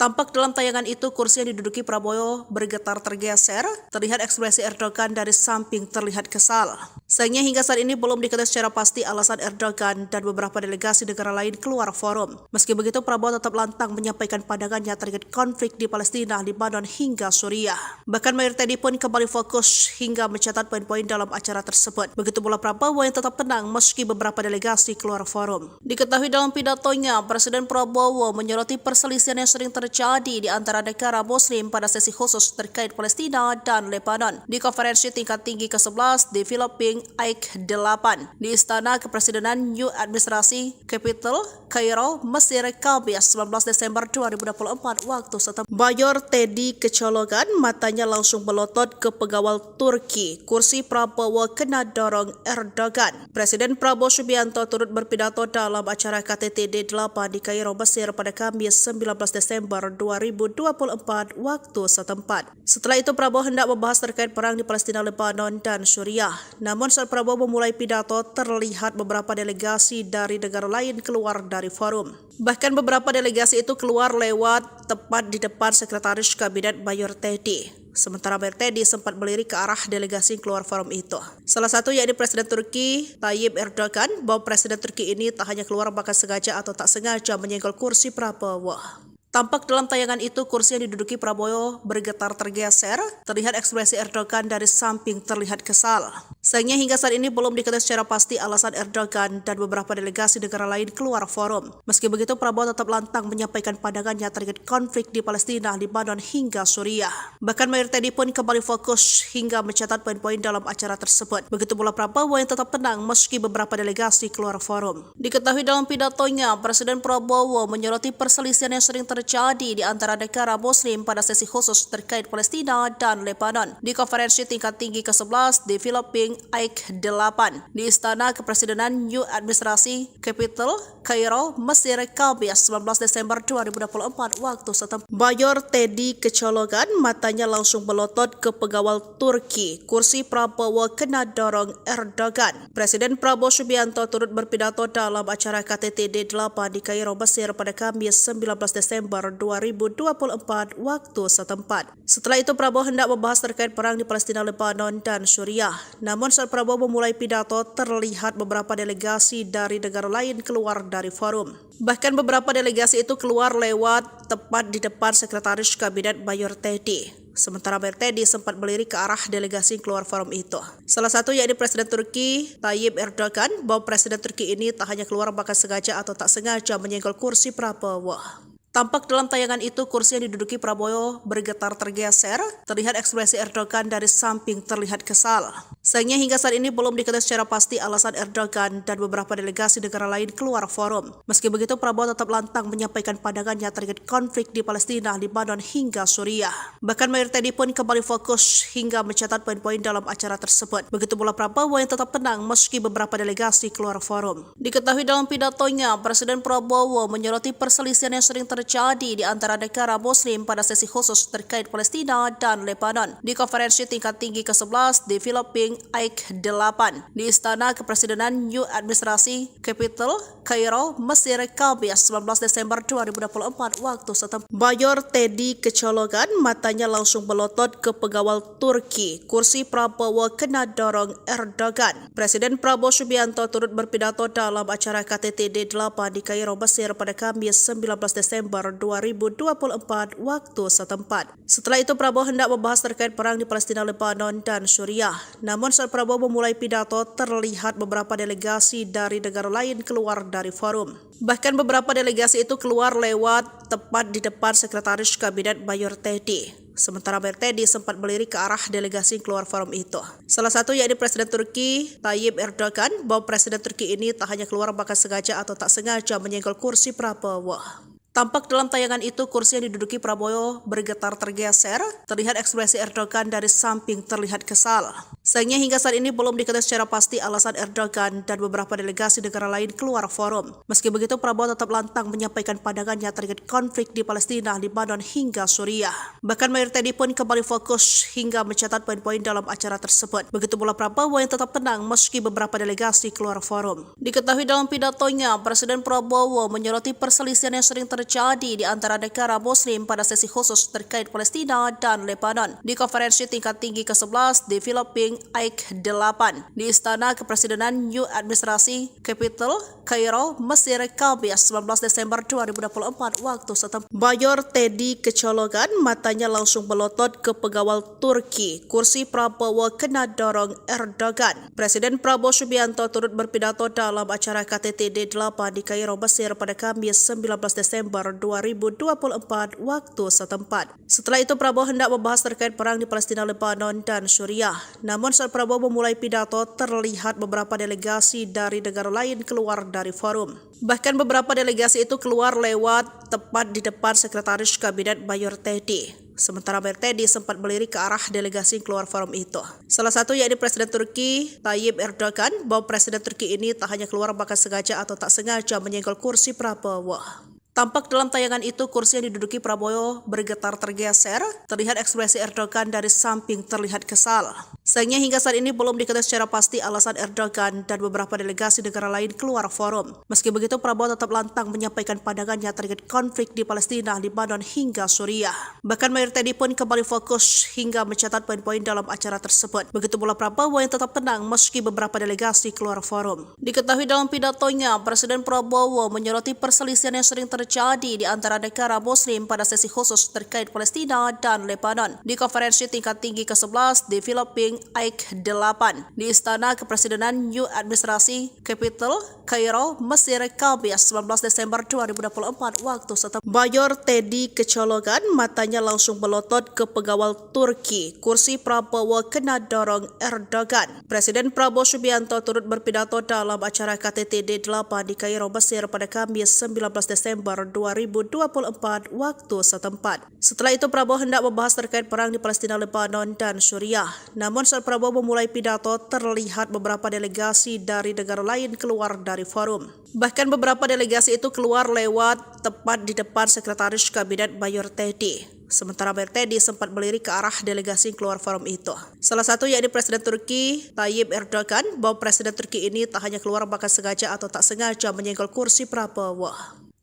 Tampak dalam tayangan itu kursi yang diduduki Prabowo bergetar tergeser, terlihat ekspresi Erdogan dari samping terlihat kesal. Sayangnya hingga saat ini belum diketahui secara pasti alasan Erdogan dan beberapa delegasi negara lain keluar forum. Meski begitu Prabowo tetap lantang menyampaikan pandangannya terkait konflik di Palestina, Lebanon hingga Suriah. Bahkan Mayor Teddy pun kembali fokus hingga mencatat poin-poin dalam acara tersebut. Begitu pula Prabowo yang tetap tenang meski beberapa delegasi keluar forum. Diketahui dalam pidatonya, Presiden Prabowo menyoroti perselisihan yang sering terjadi di antara negara Muslim pada sesi khusus terkait Palestina dan Lebanon di konferensi tingkat tinggi ke-11 di Filipina AIK 8 di Istana Kepresidenan New Administrasi Capital, Kairo, Mesir, Kamis 19 Desember 2024 waktu setempat. Mayor Teddy kecolongan, matanya langsung melotot ke pengawal Turki. Kursi Prabowo kena dorong Erdogan. Presiden Prabowo Subianto turut berpidato dalam acara KTT D8 di Kairo, Mesir pada Kamis 19 Desember 2024 waktu setempat. Setelah itu Prabowo hendak membahas terkait perang di Palestina, Lebanon, dan Suriah. Namun saat Prabowo memulai pidato, terlihat beberapa delegasi dari negara lain keluar dari forum. Bahkan beberapa delegasi itu keluar lewat tepat di depan Sekretaris Kabinet Mayor Teddy. Sementara Mayor Teddy sempat melirik ke arah delegasi keluar forum itu. Salah satu yakni Presiden Turki Tayyip Erdogan, bahwa Presiden Turki ini tak hanya keluar bahkan sengaja atau tak sengaja menyenggol kursi Prabowo. Tampak dalam tayangan itu kursi yang diduduki Prabowo bergetar tergeser, terlihat ekspresi Erdogan dari samping terlihat kesal. Sayangnya hingga saat ini belum diketahui secara pasti alasan Erdogan dan beberapa delegasi negara lain keluar forum. Meski begitu Prabowo tetap lantang menyampaikan pandangannya terkait konflik di Palestina, Lebanon hingga Suriah. Bahkan Mayor Teddy pun kembali fokus hingga mencatat poin-poin dalam acara tersebut. Begitu pula Prabowo yang tetap tenang meski beberapa delegasi keluar forum. Diketahui dalam pidatonya, Presiden Prabowo menyoroti perselisihan yang sering terjadi di antara negara Muslim pada sesi khusus terkait Palestina dan Lebanon di konferensi tingkat tinggi ke-11 di Filipina AIK 8 di Istana Kepresidenan New Administrasi Capital, Kairo, Mesir, Kamis 19 Desember 2024 waktu setempat. Mayor Teddy kecolongan, matanya langsung melotot ke pengawal Turki. Kursi Prabowo kena dorong Erdogan. Presiden Prabowo Subianto turut berpidato dalam acara KTT D8 di Kairo, Mesir pada Kamis 19 Desember Desember 2024 waktu setempat. Setelah itu Prabowo hendak membahas terkait perang di Palestina, Lebanon, dan Suriah. Namun saat Prabowo memulai pidato, terlihat beberapa delegasi dari negara lain keluar dari forum. Bahkan beberapa delegasi itu keluar lewat tepat di depan Sekretaris Kabinet Mayor Teddy. Sementara Mayor Teddy sempat melirik ke arah delegasi yang keluar forum itu. Salah satu yakni Presiden Turki Tayyip Erdogan, bahwa Presiden Turki ini tak hanya keluar bahkan sengaja atau tak sengaja menyenggol kursi Prabowo. Tampak dalam tayangan itu kursi yang diduduki Prabowo bergetar tergeser, terlihat ekspresi Erdogan dari samping terlihat kesal. Sayangnya hingga saat ini belum diketahui secara pasti alasan Erdogan dan beberapa delegasi negara lain keluar forum. Meski begitu, Prabowo tetap lantang menyampaikan pandangannya terkait konflik di Palestina, Lebanon, hingga Suriah. Bahkan Mayor Teddy pun kembali fokus hingga mencatat poin-poin dalam acara tersebut. Begitu pula Prabowo yang tetap tenang meski beberapa delegasi keluar forum. Diketahui dalam pidatonya, Presiden Prabowo menyoroti perselisihan yang sering terjadi di antara negara Muslim pada sesi khusus terkait Palestina dan Lebanon di konferensi tingkat tinggi ke-11 di Filipina AIK 8 di Istana Kepresidenan New Administrasi Capital, Kairo, Mesir, Kamis 19 Desember 2024 waktu setempat. Mayor Teddy kecolongan, matanya langsung melotot ke pengawal Turki. Kursi Prabowo kena dorong Erdogan. Presiden Prabowo Subianto turut berpidato dalam acara KTT D8 di Kairo, Mesir pada Kamis 19 Desember 2024 waktu setempat. Setelah itu Prabowo hendak membahas terkait perang di Palestina, Lebanon, dan Suriah. Namun saat Prabowo memulai pidato, terlihat beberapa delegasi dari negara lain keluar dari forum. Bahkan beberapa delegasi itu keluar lewat tepat di depan Sekretaris Kabinet Mayor Teddy. Sementara Mayor Teddy sempat melirik ke arah delegasi yang keluar forum itu. Salah satu yakni Presiden Turki Tayyip Erdogan, bahwa Presiden Turki ini tak hanya keluar bahkan sengaja atau tak sengaja menyenggol kursi Prabowo. Tampak dalam tayangan itu kursi yang diduduki Prabowo bergetar tergeser, terlihat ekspresi Erdogan dari samping terlihat kesal. Sayangnya hingga saat ini belum diketahui secara pasti alasan Erdogan dan beberapa delegasi negara lain keluar forum. Meski begitu, Prabowo tetap lantang menyampaikan pandangannya terkait konflik di Palestina, Lebanon, hingga Suriah. Bahkan Mayor Teddy pun kembali fokus hingga mencatat poin-poin dalam acara tersebut. Begitu pula Prabowo yang tetap tenang meski beberapa delegasi keluar forum. Diketahui dalam pidatonya, Presiden Prabowo menyoroti perselisihan yang sering terjadi di antara negara Muslim pada sesi khusus terkait Palestina dan Lebanon di konferensi tingkat tinggi ke-11 di Filipina AIK 8 di Istana Kepresidenan New Administrasi Capital, Kairo, Mesir, Kamis 19 Desember 2024 waktu setempat. Mayor Teddy kecolongan, matanya langsung melotot ke pengawal Turki. Kursi Prabowo kena dorong Erdogan. Presiden Prabowo Subianto turut berpidato dalam acara KTT D8 di Kairo, Mesir pada Kamis 19 Desember 2024 waktu setempat. Setelah itu Prabowo hendak membahas terkait perang di Palestina, Lebanon, dan Suriah. Namun saat Prabowo memulai pidato, terlihat beberapa delegasi dari negara lain keluar dari forum. Bahkan beberapa delegasi itu keluar lewat tepat di depan Sekretaris Kabinet Mayor Teddy. Sementara Mayor Teddy sempat melirik ke arah delegasi yang keluar forum itu. Salah satu yakni Presiden Turki Tayyip Erdogan, bahwa Presiden Turki ini tak hanya keluar bahkan sengaja atau tak sengaja menyenggol kursi Prabowo. Tampak dalam tayangan itu kursi yang diduduki Prabowo bergetar tergeser, terlihat ekspresi Erdogan dari samping terlihat kesal. Sayangnya hingga saat ini belum diketahui secara pasti alasan Erdogan dan beberapa delegasi negara lain keluar forum. Meski begitu, Prabowo tetap lantang menyampaikan pandangannya terkait konflik di Palestina, Lebanon, hingga Suriah. Bahkan Mayor Teddy pun kembali fokus hingga mencatat poin-poin dalam acara tersebut. Begitu pula Prabowo yang tetap tenang meski beberapa delegasi keluar forum. Diketahui dalam pidatonya, Presiden Prabowo menyoroti perselisihan yang sering terjadi di antara negara Muslim pada sesi khusus terkait Palestina dan Lebanon di konferensi tingkat tinggi ke-11 di Filipina AIK 8 di Istana Kepresidenan New Administrasi Capital, Kairo, Mesir, Kamis 19 Desember 2024 waktu setempat. Mayor Teddy kecolongan, matanya langsung melotot ke pengawal Turki. Kursi Prabowo kena dorong Erdogan. Presiden Prabowo Subianto turut berpidato dalam acara KTT D8 di Kairo, Mesir pada Kamis 19 Desember 2024 waktu setempat. Setelah itu Prabowo hendak membahas terkait perang di Palestina, Lebanon, dan Suriah. Namun saat Prabowo memulai pidato, terlihat beberapa delegasi dari negara lain keluar dari forum. Bahkan beberapa delegasi itu keluar lewat tepat di depan Sekretaris Kabinet Mayor Teddy. Sementara Mayor Teddy sempat melirik ke arah delegasi yang keluar forum itu. Salah satu yakni Presiden Turki Tayyip Erdogan, bahwa Presiden Turki ini tak hanya keluar bahkan sengaja atau tak sengaja menyenggol kursi Prabowo.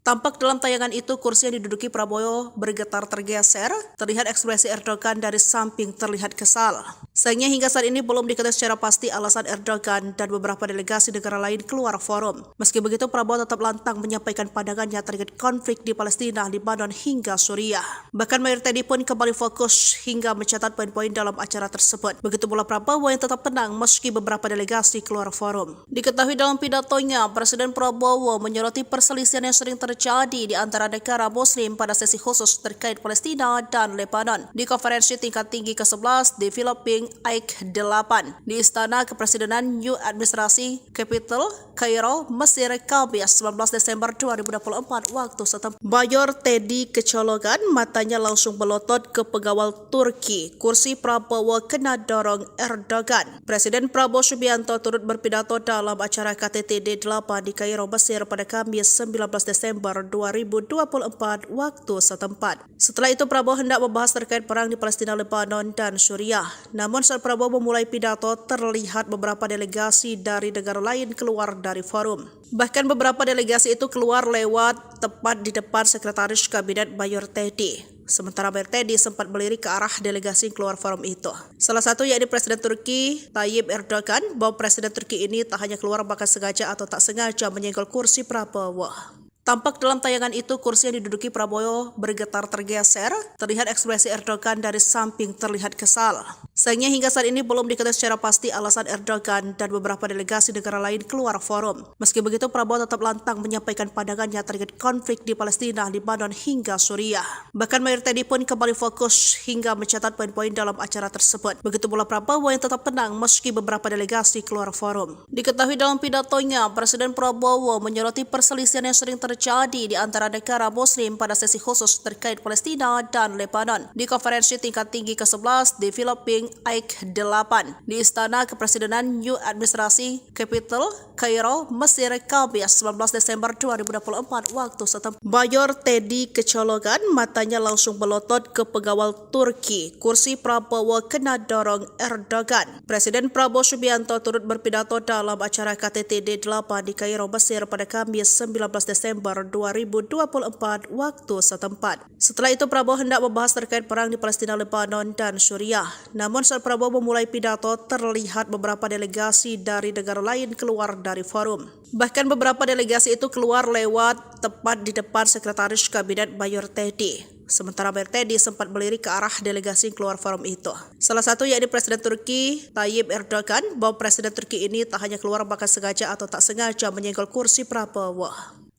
Tampak dalam tayangan itu kursi yang diduduki Prabowo bergetar tergeser, terlihat ekspresi Erdogan dari samping terlihat kesal. Sayangnya hingga saat ini belum diketahui secara pasti alasan Erdogan dan beberapa delegasi negara lain keluar forum. Meski begitu, Prabowo tetap lantang menyampaikan pandangannya terkait konflik di Palestina, Lebanon hingga Suriah. Bahkan Mayor Teddy pun kembali fokus hingga mencatat poin-poin dalam acara tersebut. Begitu pula Prabowo yang tetap tenang meski beberapa delegasi keluar forum. Diketahui dalam pidatonya, Presiden Prabowo menyoroti perselisihan yang sering terjadi di antara negara Muslim pada sesi khusus terkait Palestina dan Lebanon di konferensi tingkat tinggi ke-11 Developing AIK 8 di Istana Kepresidenan New Administrasi Capital, Kairo, Mesir, Kamis 19 Desember 2024 waktu setempat. Mayor Teddy kecolongan, matanya langsung melotot ke pengawal Turki. Kursi Prabowo kena dorong Erdogan. Presiden Prabowo Subianto turut berpidato dalam acara KTT D8 di Kairo, Mesir pada Kamis 19 Desember 2024 waktu setempat. Setelah itu Prabowo hendak membahas terkait perang di Palestina, Lebanon, dan Suriah. Namun saat Prabowo memulai pidato, terlihat beberapa delegasi dari negara lain keluar dari forum. Bahkan beberapa delegasi itu keluar lewat tepat di depan Sekretaris Kabinet Mayor Teddy. Sementara Mayor Teddy sempat melirik ke arah delegasi keluar forum itu. Salah satu yakni Presiden Turki Tayyip Erdogan, bahwa Presiden Turki ini tak hanya keluar bahkan sengaja atau tak sengaja menyenggol kursi Prabowo. Tampak dalam tayangan itu kursi yang diduduki Prabowo bergetar tergeser, terlihat ekspresi Erdogan dari samping terlihat kesal. Sayangnya hingga saat ini belum diketahui secara pasti alasan Erdogan dan beberapa delegasi negara lain keluar forum. Meski begitu, Prabowo tetap lantang menyampaikan pandangannya terkait konflik di Palestina, Lebanon hingga Suriah. Bahkan Mayor Teddy pun kembali fokus hingga mencatat poin-poin dalam acara tersebut. Begitu pula Prabowo yang tetap tenang meski beberapa delegasi keluar forum. Diketahui dalam pidatonya, Presiden Prabowo menyoroti perselisihan yang sering terjadi di antara negara Muslim pada sesi khusus terkait Palestina dan Lebanon di konferensi tingkat tinggi ke-11 Developing AIK 8 di Istana Kepresidenan New Administrasi Capital, Kairo, Mesir, Kamis 19 Desember 2024 waktu setempat. Mayor Teddy kecolongan, matanya langsung melotot ke pengawal Turki. Kursi Prabowo kena dorong Erdogan. Presiden Prabowo Subianto turut berpidato dalam acara KTT D8 di Kairo, Mesir pada Kamis 19 Desember 2024 waktu setempat. Setelah itu Prabowo hendak membahas terkait perang di Palestina, Lebanon, dan Suriah. Namun saat Prabowo memulai pidato, terlihat beberapa delegasi dari negara lain keluar dari forum. Bahkan beberapa delegasi itu keluar lewat tepat di depan Sekretaris Kabinet Mayor Teddy. Sementara Mayor Teddy sempat melirik ke arah delegasi keluar forum itu. Salah satu yakni Presiden Turki Tayyip Erdogan, bahwa Presiden Turki ini tak hanya keluar bahkan sengaja atau tak sengaja menyenggol kursi Prabowo.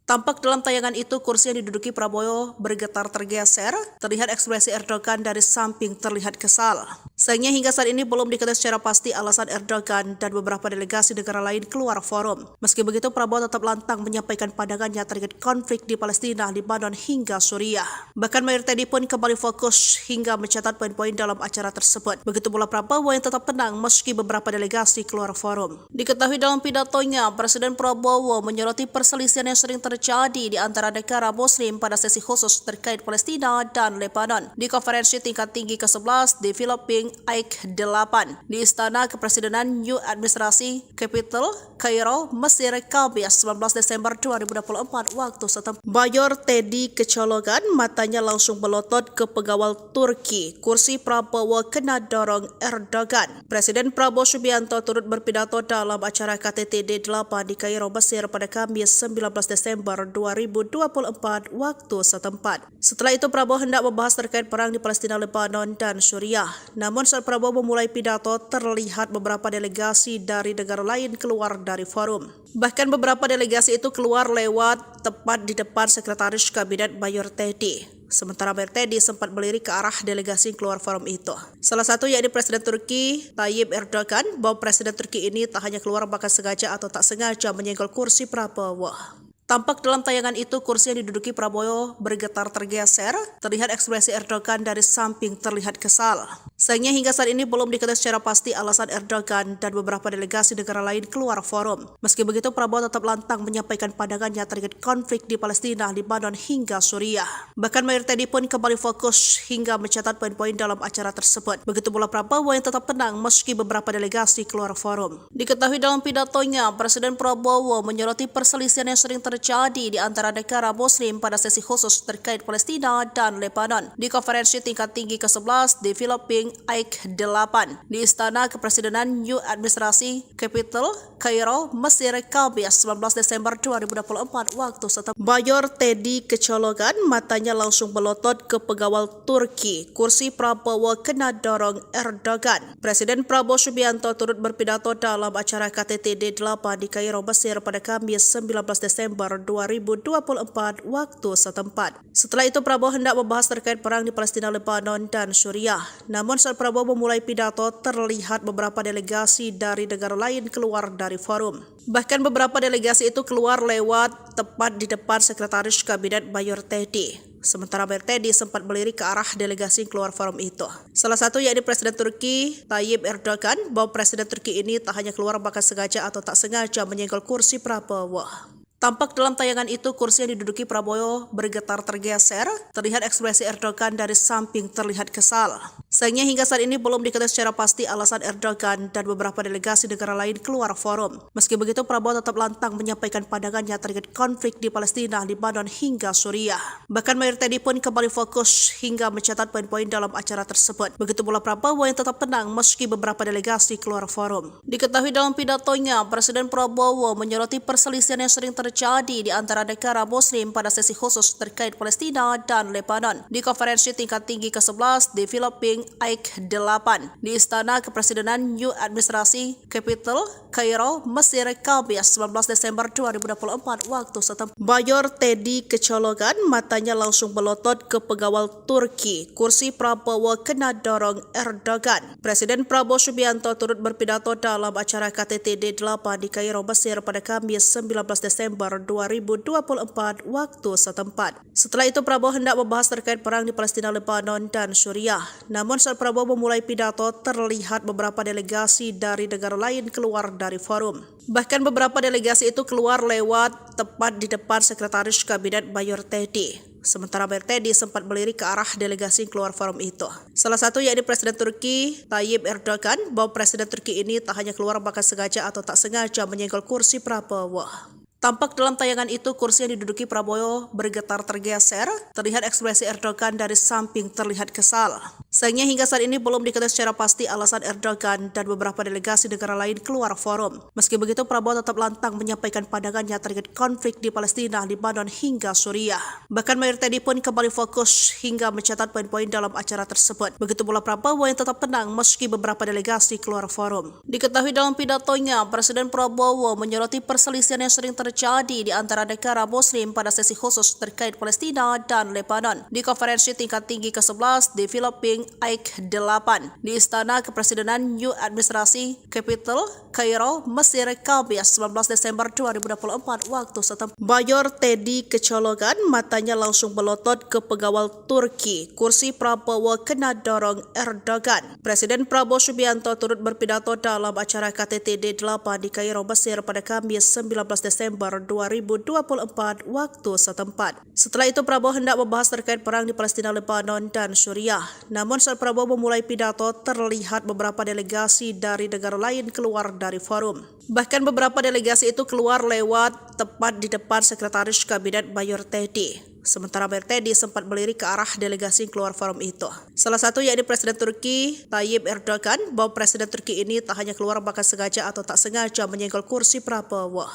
Tampak dalam tayangan itu kursi yang diduduki Prabowo bergetar tergeser, terlihat ekspresi Erdogan dari samping terlihat kesal. Sayangnya hingga saat ini belum diketahui secara pasti alasan Erdogan dan beberapa delegasi negara lain keluar forum. Meski begitu, Prabowo tetap lantang menyampaikan pandangannya terkait konflik di Palestina, Lebanon hingga Suriah. Bahkan Mayor Teddy pun kembali fokus hingga mencatat poin-poin dalam acara tersebut. Begitu pula Prabowo yang tetap tenang meski beberapa delegasi keluar forum. Diketahui dalam pidatonya, Presiden Prabowo menyoroti perselisihan yang sering terjadi di antara negara Muslim pada sesi khusus terkait Palestina dan Lebanon di konferensi tingkat tinggi ke-11 Developing AIK 8 di Istana Kepresidenan New Administrasi Capital, Kairo, Mesir, Kamis 19 Desember 2024 waktu setempat. Mayor Teddy kecolongan, matanya langsung melotot ke pengawal Turki. Kursi Prabowo kena dorong Erdogan. Presiden Prabowo Subianto turut berpidato dalam acara KTT D8 di Kairo, Mesir pada Kamis 19 Desember 2024 waktu setempat. Setelah itu Prabowo hendak membahas terkait perang di Palestina, Lebanon, dan Suriah. Namun saat Prabowo memulai pidato, terlihat beberapa delegasi dari negara lain keluar dari forum. Bahkan beberapa delegasi itu keluar lewat tepat di depan Sekretaris Kabinet Mayor Teddy. Sementara Mayor Teddy sempat melirik ke arah delegasi keluar forum itu. Salah satu yakni Presiden Turki Tayyip Erdogan, bahwa Presiden Turki ini tak hanya keluar bahkan sengaja atau tak sengaja menyenggol kursi Prabowo. Tampak dalam tayangan itu kursi yang diduduki Prabowo bergetar tergeser, terlihat ekspresi Erdogan dari samping terlihat kesal. Sayangnya hingga saat ini belum diketahui secara pasti alasan Erdogan dan beberapa delegasi negara lain keluar forum. Meski begitu, Prabowo tetap lantang menyampaikan pandangannya terkait konflik di Palestina, Lebanon hingga Suriah. Bahkan Mayor Teddy pun kembali fokus hingga mencatat poin-poin dalam acara tersebut. Begitu pula Prabowo yang tetap tenang meski beberapa delegasi keluar forum. Diketahui dalam pidatonya, Presiden Prabowo menyoroti perselisihan yang sering terjadi di antara negara Muslim pada sesi khusus terkait Palestina dan Lebanon di konferensi tingkat tinggi ke-11 di Filipina AIK 8 di Istana Kepresidenan New Administrasi Capital, Kairo, Mesir, Kamis 19 Desember 2024 waktu setempat. Mayor Teddy kecolongan, matanya langsung melotot ke pengawal Turki. Kursi Prabowo kena dorong Erdogan. Presiden Prabowo Subianto turut berpidato dalam acara KTT D8 di Kairo, Mesir pada Kamis 19 Desember 2024 waktu setempat. Setelah itu Prabowo hendak membahas terkait perang di Palestina, Lebanon, dan Suriah. Namun saat Prabowo memulai pidato, terlihat beberapa delegasi dari negara lain keluar dari forum. Bahkan beberapa delegasi itu keluar lewat tepat di depan Sekretaris Kabinet Mayor Teddy. Sementara Mayor Teddy sempat melirik ke arah delegasi yang keluar forum itu. Salah satu yakni Presiden Turki Tayyip Erdogan, bahwa Presiden Turki ini tak hanya keluar bahkan sengaja atau tak sengaja menyenggol kursi Prabowo. Tampak dalam tayangan itu kursi yang diduduki Prabowo bergetar tergeser, terlihat ekspresi Erdogan dari samping terlihat kesal. Sayangnya hingga saat ini belum diketahui secara pasti alasan Erdogan dan beberapa delegasi negara lain keluar forum. Meski begitu, Prabowo tetap lantang menyampaikan pandangannya terkait konflik di Palestina, Lebanon hingga Suriah. Bahkan Mayor Teddy pun kembali fokus hingga mencatat poin-poin dalam acara tersebut. Begitu pula Prabowo yang tetap tenang meski beberapa delegasi keluar forum. Diketahui dalam pidatonya, Presiden Prabowo menyoroti perselisihan yang sering terjadi di antara negara Muslim pada sesi khusus terkait Palestina dan Lebanon di konferensi tingkat tinggi ke-11 di Filipina AIK 8 di Istana Kepresidenan New Administrasi Capital, Kairo, Mesir, Kamis 19 Desember 2024 waktu setempat. Mayor Teddy kecolongan, matanya langsung melotot ke pengawal Turki. Kursi Prabowo kena dorong Erdogan. Presiden Prabowo Subianto turut berpidato dalam acara KTT D8 di Kairo, Mesir pada Kamis 19 Desember 2024 waktu setempat. Setelah itu Prabowo hendak membahas terkait perang di Palestina, Lebanon, dan Suriah. Namun saat Prabowo memulai pidato, terlihat beberapa delegasi dari negara lain keluar dari forum. Bahkan beberapa delegasi itu keluar lewat tepat di depan Sekretaris Kabinet Mayor Teddy. Sementara Mayor Teddy sempat melirik ke arah delegasi yang keluar forum itu. Salah satu yakni Presiden Turki Tayyip Erdogan, bahwa Presiden Turki ini tak hanya keluar bahkan sengaja atau tak sengaja menyenggol kursi Prabowo. Tampak dalam tayangan itu kursi yang diduduki Prabowo bergetar tergeser, terlihat ekspresi Erdogan dari samping terlihat kesal. Sayangnya hingga saat ini belum diketahui secara pasti alasan Erdogan dan beberapa delegasi negara lain keluar forum. Meski begitu, Prabowo tetap lantang menyampaikan pandangannya terkait konflik di Palestina, Lebanon hingga Suriah. Bahkan Mayor Teddy pun kembali fokus hingga mencatat poin-poin dalam acara tersebut. Begitu pula Prabowo yang tetap tenang meski beberapa delegasi keluar forum. Diketahui dalam pidatonya, Presiden Prabowo menyoroti perselisihan yang sering terjadi di antara negara Muslim pada sesi khusus terkait Palestina dan Lebanon di konferensi tingkat tinggi ke-11 di Filipina AIK 8 di Istana Kepresidenan New Administrasi Capital, Kairo, Mesir, Kamis 19 Desember 2024 waktu setempat. Mayor Teddy kecolongan, matanya langsung melotot ke pengawal Turki. Kursi Prabowo kena dorong Erdogan. Presiden Prabowo Subianto turut berpidato dalam acara KTT D8 di Kairo, Mesir pada Kamis 19 Desember 2024 waktu setempat. Setelah itu Prabowo hendak membahas terkait perang di Palestina, Lebanon, dan Suriah. Namun saat Prabowo memulai pidato, terlihat beberapa delegasi dari negara lain keluar dari forum. Bahkan beberapa delegasi itu keluar lewat tepat di depan Sekretaris Kabinet Mayor Teddy. Sementara Mayor Teddy sempat melirik ke arah delegasi yang keluar forum itu. Salah satu yakni Presiden Turki Tayyip Erdogan, bahwa Presiden Turki ini tak hanya keluar bahkan sengaja atau tak sengaja menyenggol kursi Prabowo.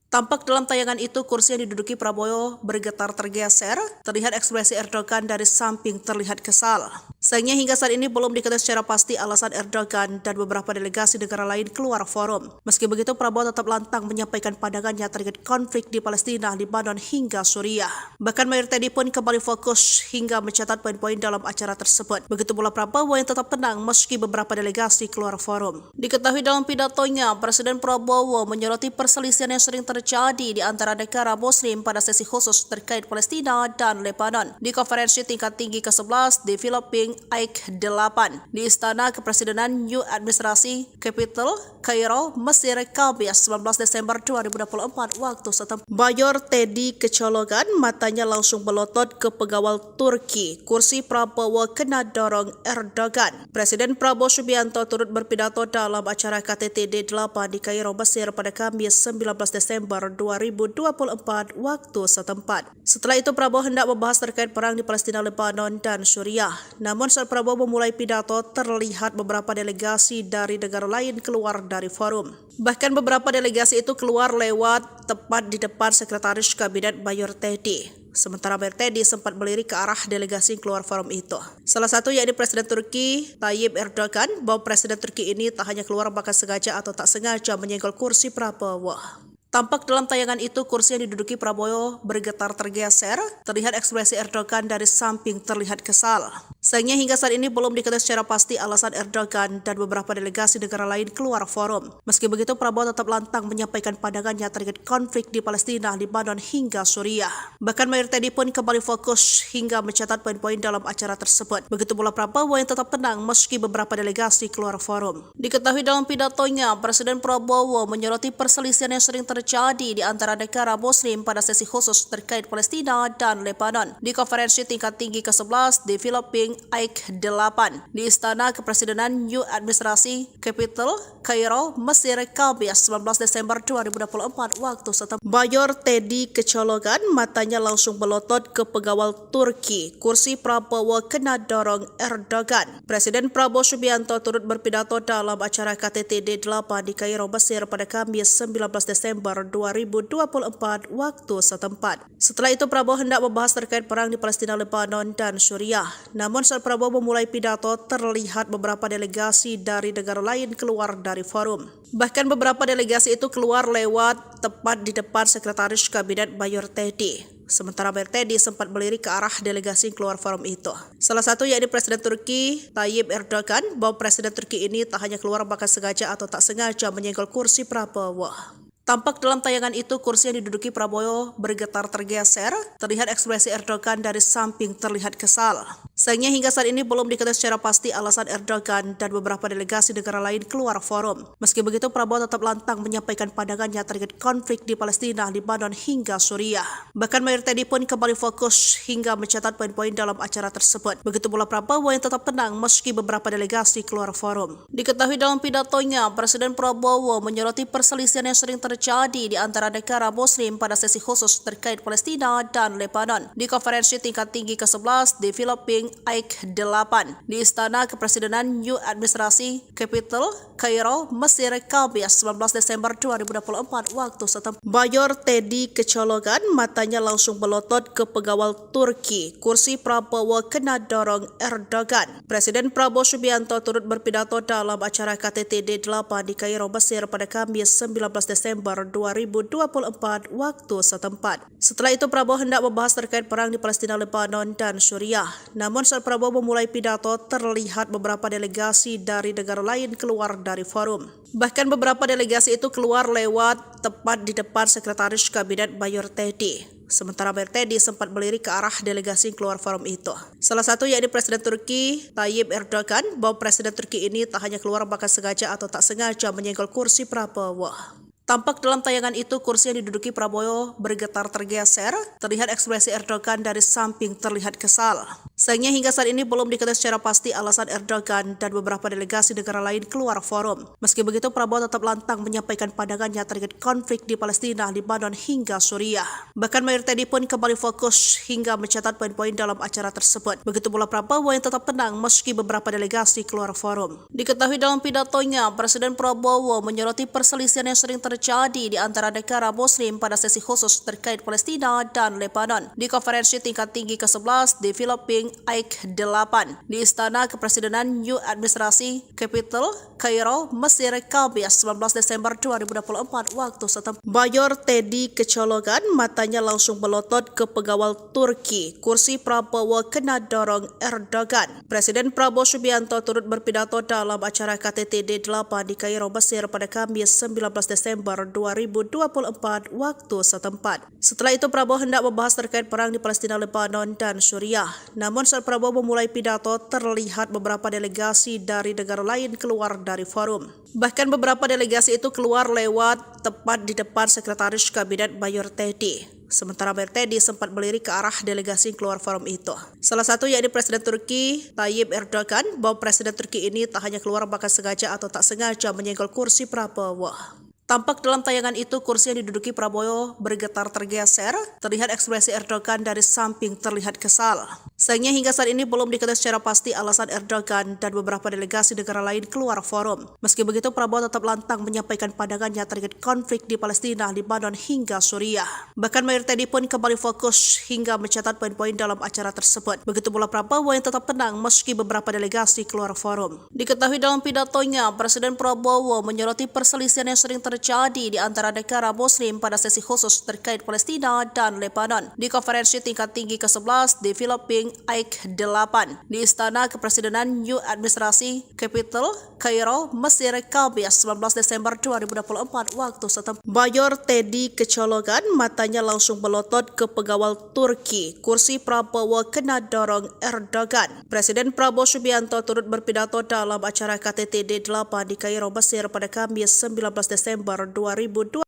Tampak dalam tayangan itu kursi yang diduduki Prabowo bergetar tergeser, terlihat ekspresi Erdogan dari samping terlihat kesal. Sayangnya hingga saat ini belum diketahui secara pasti alasan Erdogan dan beberapa delegasi negara lain keluar forum. Meski begitu, Prabowo tetap lantang menyampaikan pandangannya terkait konflik di Palestina, Lebanon hingga Suriah. Bahkan Mayor Teddy pun kembali fokus hingga mencatat poin-poin dalam acara tersebut. Begitu pula Prabowo yang tetap tenang meski beberapa delegasi keluar forum. Diketahui dalam pidatonya, Presiden Prabowo menyoroti perselisihan yang sering terjadi di antara negara Muslim pada sesi khusus terkait Palestina dan Lebanon di konferensi tingkat tinggi ke-11 di Filipina Aik 8 di Istana Kepresidenan New Administrasi Capital, Kairo, Mesir, Kamis 19 Desember 2024 waktu setempat. Mayor Teddy kecolongan, matanya langsung melotot ke pengawal Turki. Kursi Prabowo kena dorong Erdogan. Presiden Prabowo Subianto turut berpidato dalam acara KTT D8 di Kairo, Mesir pada Kamis 19 Desember 2024 waktu setempat. Setelah itu Prabowo hendak membahas terkait perang di Palestina, Lebanon, dan Suriah. Namun saat Prabowo memulai pidato, terlihat beberapa delegasi dari negara lain keluar dari forum. Bahkan beberapa delegasi itu keluar lewat tepat di depan Sekretaris Kabinet Mayor Teddy. Sementara Mayor Teddy sempat melirik ke arah delegasi yang keluar forum itu. Salah satu yakni Presiden Turki Tayyip Erdogan, bahwa Presiden Turki ini tak hanya keluar bahkan sengaja atau tak sengaja menyenggol kursi Prabowo. Tampak dalam tayangan itu kursi yang diduduki Prabowo bergetar tergeser, terlihat ekspresi Erdogan dari samping terlihat kesal. Sayangnya hingga saat ini belum diketahui secara pasti alasan Erdogan dan beberapa delegasi negara lain keluar forum. Meski begitu, Prabowo tetap lantang menyampaikan pandangannya terkait konflik di Palestina, Lebanon, hingga Suriah. Bahkan Mayor Teddy pun kembali fokus hingga mencatat poin-poin dalam acara tersebut. Begitu pula Prabowo yang tetap tenang meski beberapa delegasi keluar forum. Diketahui dalam pidatonya, Presiden Prabowo menyoroti perselisihan yang sering terjadi di antara negara Muslim pada sesi khusus terkait Palestina dan Lebanon di konferensi tingkat tinggi ke-11 di Filipina Aik 8 di Istana Kepresidenan New Administrasi Capital, Kairo, Mesir, Kamis 19 Desember 2024 waktu setempat. Mayor Teddy kecolongan, matanya langsung melotot ke pengawal Turki. Kursi Prabowo kena dorong Erdogan. Presiden Prabowo Subianto turut berpidato dalam acara KTT D8 di Kairo, Mesir pada Kamis 19 Desember 2024 waktu setempat. Setelah itu Prabowo hendak membahas terkait perang di Palestina, Lebanon, dan Suriah. Namun saat Prabowo memulai pidato, terlihat beberapa delegasi dari negara lain keluar dari forum. Bahkan beberapa delegasi itu keluar lewat tepat di depan Sekretaris Kabinet Mayor Teddy. Sementara Mayor Teddy sempat melirik ke arah delegasi yang keluar forum itu. Salah satu yakni Presiden Turki Tayyip Erdogan, bahwa Presiden Turki ini tak hanya keluar bahkan sengaja atau tak sengaja menyenggol kursi Prabowo. Tampak dalam tayangan itu kursi yang diduduki Prabowo bergetar tergeser, terlihat ekspresi Erdogan dari samping terlihat kesal. Sayangnya hingga saat ini belum diketahui secara pasti alasan Erdogan dan beberapa delegasi negara lain keluar forum. Meski begitu, Prabowo tetap lantang menyampaikan pandangannya terkait konflik di Palestina, Lebanon, hingga Suriah. Bahkan Mayor Teddy pun kembali fokus hingga mencatat poin-poin dalam acara tersebut. Begitu pula Prabowo yang tetap tenang meski beberapa delegasi keluar forum. Diketahui dalam pidatonya, Presiden Prabowo menyoroti perselisihan yang sering terjadi di antara negara Muslim pada sesi khusus terkait Palestina dan Lebanon di konferensi tingkat tinggi ke-11 di Filipina Aik 8 di Istana Kepresidenan New Administrasi Capital, Kairo, Mesir, Kamis 19 Desember 2024 waktu setempat. Mayor Teddy kecolongan, matanya langsung melotot ke pengawal Turki. Kursi Prabowo kena dorong Erdogan. Presiden Prabowo Subianto turut berpidato dalam acara KTT D8 di Kairo, Mesir pada Kamis 19 Desember 2024 waktu setempat. Setelah itu Prabowo hendak membahas terkait perang di Palestina, Lebanon, dan Suriah. Namun saat Prabowo memulai pidato, terlihat beberapa delegasi dari negara lain keluar dari forum. Bahkan beberapa delegasi itu keluar lewat tepat di depan Sekretaris Kabinet Mayor Teddy. Sementara Mayor Teddy sempat melirik ke arah delegasi yang keluar forum itu. Salah satu yakni Presiden Turki Tayyip Erdogan, bahwa Presiden Turki ini tak hanya keluar bahkan sengaja atau tak sengaja menyenggol kursi Prabowo. Tampak dalam tayangan itu kursi yang diduduki Prabowo bergetar tergeser, terlihat ekspresi Erdogan dari samping terlihat kesal. Sayangnya hingga saat ini belum diketahui secara pasti alasan Erdogan dan beberapa delegasi negara lain keluar forum. Meski begitu, Prabowo tetap lantang menyampaikan pandangannya terkait konflik di Palestina, Lebanon, hingga Suriah. Bahkan Mayor Teddy pun kembali fokus hingga mencatat poin-poin dalam acara tersebut. Begitu pula Prabowo yang tetap tenang meski beberapa delegasi keluar forum. Diketahui dalam pidatonya, Presiden Prabowo menyoroti perselisihan yang sering terjadi di antara negara Muslim pada sesi khusus terkait Palestina dan Lebanon di konferensi tingkat tinggi ke-11 di Filipina Aik 8 di Istana Kepresidenan New Administrasi Capital, Kairo, Mesir, Kamis 19 Desember 2024 waktu setempat. Mayor Teddy kecolongan, matanya langsung melotot ke pengawal Turki. Kursi Prabowo kena dorong Erdogan. Presiden Prabowo Subianto turut berpidato dalam acara KTT D8 di Kairo, Mesir pada Kamis 19 Desember Desember 2024 waktu setempat. Setelah itu Prabowo hendak membahas terkait perang di Palestina, Lebanon, dan Suriah. Namun saat Prabowo memulai pidato, terlihat beberapa delegasi dari negara lain keluar dari forum. Bahkan beberapa delegasi itu keluar lewat tepat di depan Sekretaris Kabinet Mayor Teddy. Sementara Mayor Teddy sempat melirik ke arah delegasi yang keluar forum itu. Salah satu yakni Presiden Turki Tayyip Erdogan, bahwa Presiden Turki ini tak hanya keluar bahkan sengaja atau tak sengaja menyenggol kursi Prabowo. Tampak dalam tayangan itu kursi yang diduduki Prabowo bergetar tergeser, terlihat ekspresi Erdogan dari samping terlihat kesal. Sayangnya hingga saat ini belum diketahui secara pasti alasan Erdogan dan beberapa delegasi negara lain keluar forum. Meski begitu Prabowo tetap lantang menyampaikan pandangannya terkait konflik di Palestina, Lebanon hingga Suriah. Bahkan Mayor Teddy pun kembali fokus hingga mencatat poin-poin dalam acara tersebut. Begitu pula Prabowo yang tetap tenang meski beberapa delegasi keluar forum. Diketahui dalam pidatonya, Presiden Prabowo menyoroti perselisihan yang sering terjadi di antara negara Muslim pada sesi khusus terkait Palestina dan Lebanon di konferensi tingkat tinggi ke-11 di Filipina AIK 8 di Istana Kepresidenan New Administrasi Capital, Kairo, Mesir, Kamis 19 Desember 2024 waktu setempat. Mayor Teddy kecolongan, matanya langsung melotot ke pengawal Turki. Kursi Prabowo kena dorong Erdogan. Presiden Prabowo Subianto turut berpidato dalam acara KTT D8 di Kairo, Mesir pada Kamis 19 Desember 2024